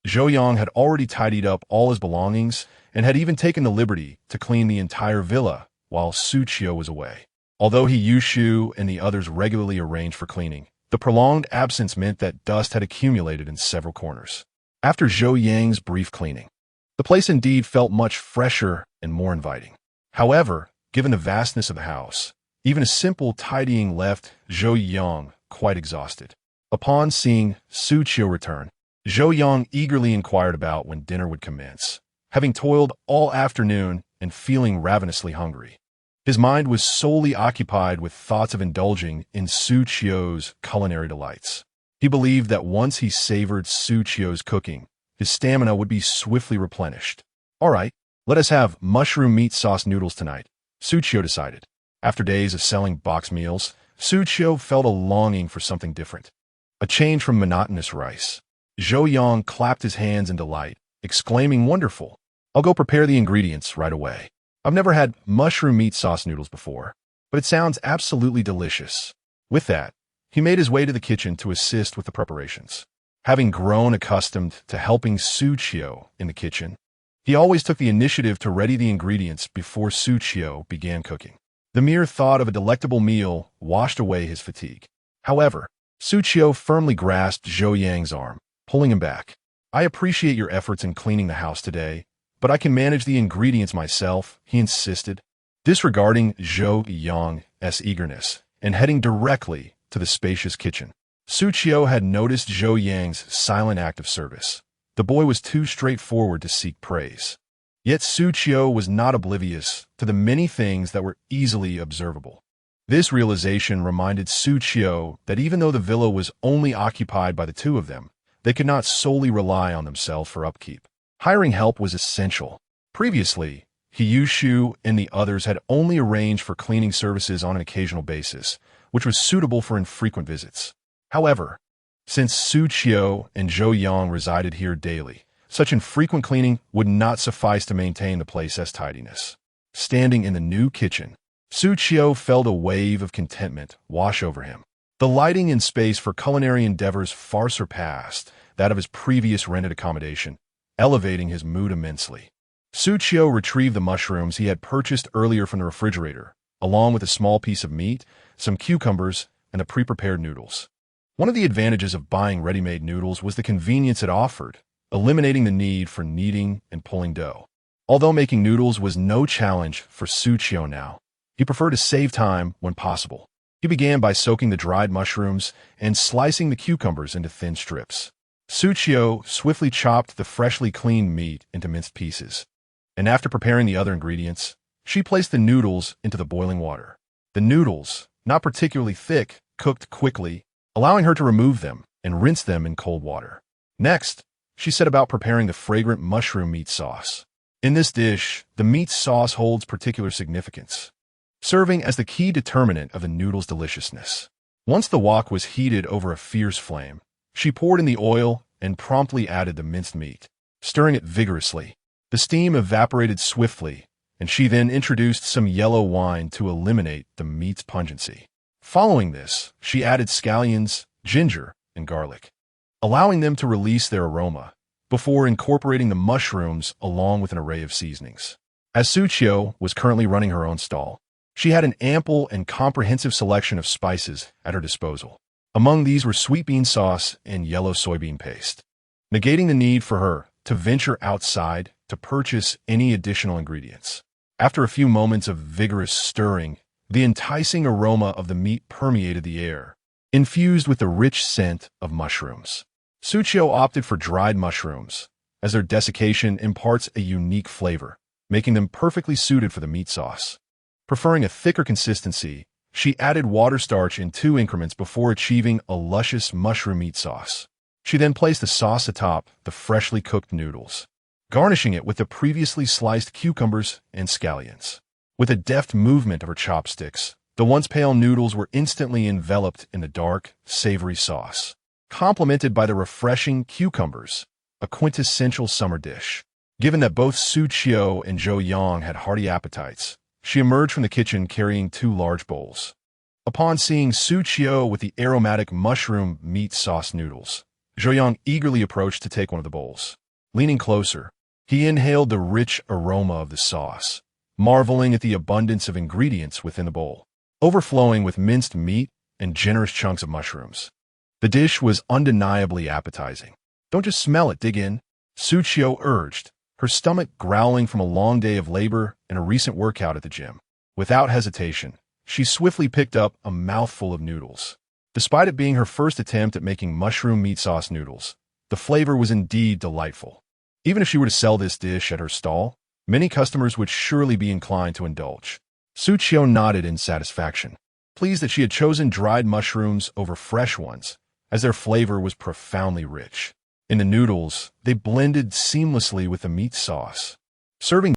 [SPEAKER 1] Zhou Yang had already tidied up all his belongings and had even taken the liberty to clean the entire villa while Xu Qiu was away. Although Xu Qiu and the others regularly arranged for cleaning, the prolonged absence meant that dust had accumulated in several corners. After Zhou Yang's brief cleaning, the place indeed felt much fresher and more inviting. However, given the vastness of the house, even a simple tidying left Zhou Yang quite exhausted. Upon seeing Xu Qiu return, Zhou Yang eagerly inquired about when dinner would commence, having toiled all afternoon and feeling ravenously hungry. His mind was solely occupied with thoughts of indulging in Xu Qiu's culinary delights. He believed that once he savored Xu Qiu's cooking, his stamina would be swiftly replenished. "All right, let us have mushroom meat sauce noodles tonight," Xu Qiu decided. After days of selling box meals, Xu Qiu felt a longing for something different, a change from monotonous rice. Zhou Yang clapped his hands in delight, exclaiming, "Wonderful! I'll go prepare the ingredients right away. I've never had mushroom meat sauce noodles before, but it sounds absolutely delicious." With that, he made his way to the kitchen to assist with the preparations. Having grown accustomed to helping Xu Qiu in the kitchen, he always took the initiative to ready the ingredients before Xu Qiu began cooking. The mere thought of a delectable meal washed away his fatigue. However, Xu Qiu firmly grasped Zhou Yang's arm, pulling him back. "I appreciate your efforts in cleaning the house today, but I can manage the ingredients myself," he insisted, disregarding Zhou Yang's eagerness and heading directly to the spacious kitchen. Xu Qiu had noticed Zhou Yang's silent act of service. The boy was too straightforward to seek praise. Yet Xu Qiu was not oblivious to the many things that were easily observable. This realization reminded Xu Qiu that even though the villa was only occupied by the two of them, they could not solely rely on themselves for upkeep. Hiring help was essential. Previously, Xu Qiu and the others had only arranged for cleaning services on an occasional basis, which was suitable for infrequent visits. However, since Xu Qiu and Zhou Yang resided here daily, such infrequent cleaning would not suffice to maintain the place's tidiness. Standing in the new kitchen, Xu Qiu felt a wave of contentment wash over him. The lighting and space for culinary endeavors far surpassed that of his previous rented accommodation, elevating his mood immensely. Xu Qiu retrieved the mushrooms he had purchased earlier from the refrigerator, along with a small piece of meat, some cucumbers, and the pre-prepared noodles. One of the advantages of buying ready-made noodles was the convenience it offered, eliminating the need for kneading and pulling dough. Although making noodles was no challenge for Xu Qiu now, he preferred to save time when possible. He began by soaking the dried mushrooms and slicing the cucumbers into thin strips. Xu Qiu swiftly chopped the freshly cleaned meat into minced pieces, and after preparing the other ingredients, she placed the noodles into the boiling water. The noodles, not particularly thick, cooked quickly, allowing her to remove them and rinse them in cold water. Next, she set about preparing the fragrant mushroom meat sauce. In this dish, the meat sauce holds particular significance, serving as the key determinant of the noodle's deliciousness. Once the wok was heated over a fierce flame, she poured in the oil and promptly added the minced meat, stirring it vigorously. The steam evaporated swiftly, and she then introduced some yellow wine to eliminate the meat's pungency. Following this, she added scallions, ginger, and garlic, allowing them to release their aroma, before incorporating the mushrooms along with an array of seasonings. As Xu Qiu was currently running her own stall, she had an ample and comprehensive selection of spices at her disposal. Among these were sweet bean sauce and yellow soybean paste, negating the need for her to venture outside to purchase any additional ingredients. After a few moments of vigorous stirring, the enticing aroma of the meat permeated the air, infused with the rich scent of mushrooms. Xu Qiu opted for dried mushrooms, as their desiccation imparts a unique flavor, making them perfectly suited for the meat sauce. Preferring a thicker consistency, she added water starch in 2 increments before achieving a luscious mushroom meat sauce. She then placed the sauce atop the freshly cooked noodles, garnishing it with the previously sliced cucumbers and scallions. With a deft movement of her chopsticks, the once pale noodles were instantly enveloped in the dark, savory sauce, complemented by the refreshing cucumbers, a quintessential summer dish. Given that both Xu Qiu and Zhou Yang had hearty appetites, she emerged from the kitchen carrying 2 large bowls. Upon seeing Xu Qiu with the aromatic mushroom meat sauce noodles, Zhou Yang eagerly approached to take one of the bowls. Leaning closer, he inhaled the rich aroma of the sauce, marveling at the abundance of ingredients within the bowl, overflowing with minced meat and generous chunks of mushrooms. The dish was undeniably appetizing. "Don't just smell it, dig in," Xu Qiu urged, her stomach growling from a long day of labor and a recent workout at the gym. Without hesitation, she swiftly picked up a mouthful of noodles. Despite it being her first attempt at making mushroom meat sauce noodles, the flavor was indeed delightful. Even if she were to sell this dish at her stall, many customers would surely be inclined to indulge. Xu Qiu nodded in satisfaction, pleased that she had chosen dried mushrooms over fresh ones, as their flavor was profoundly rich. In the noodles, they blended seamlessly with the meat sauce, serving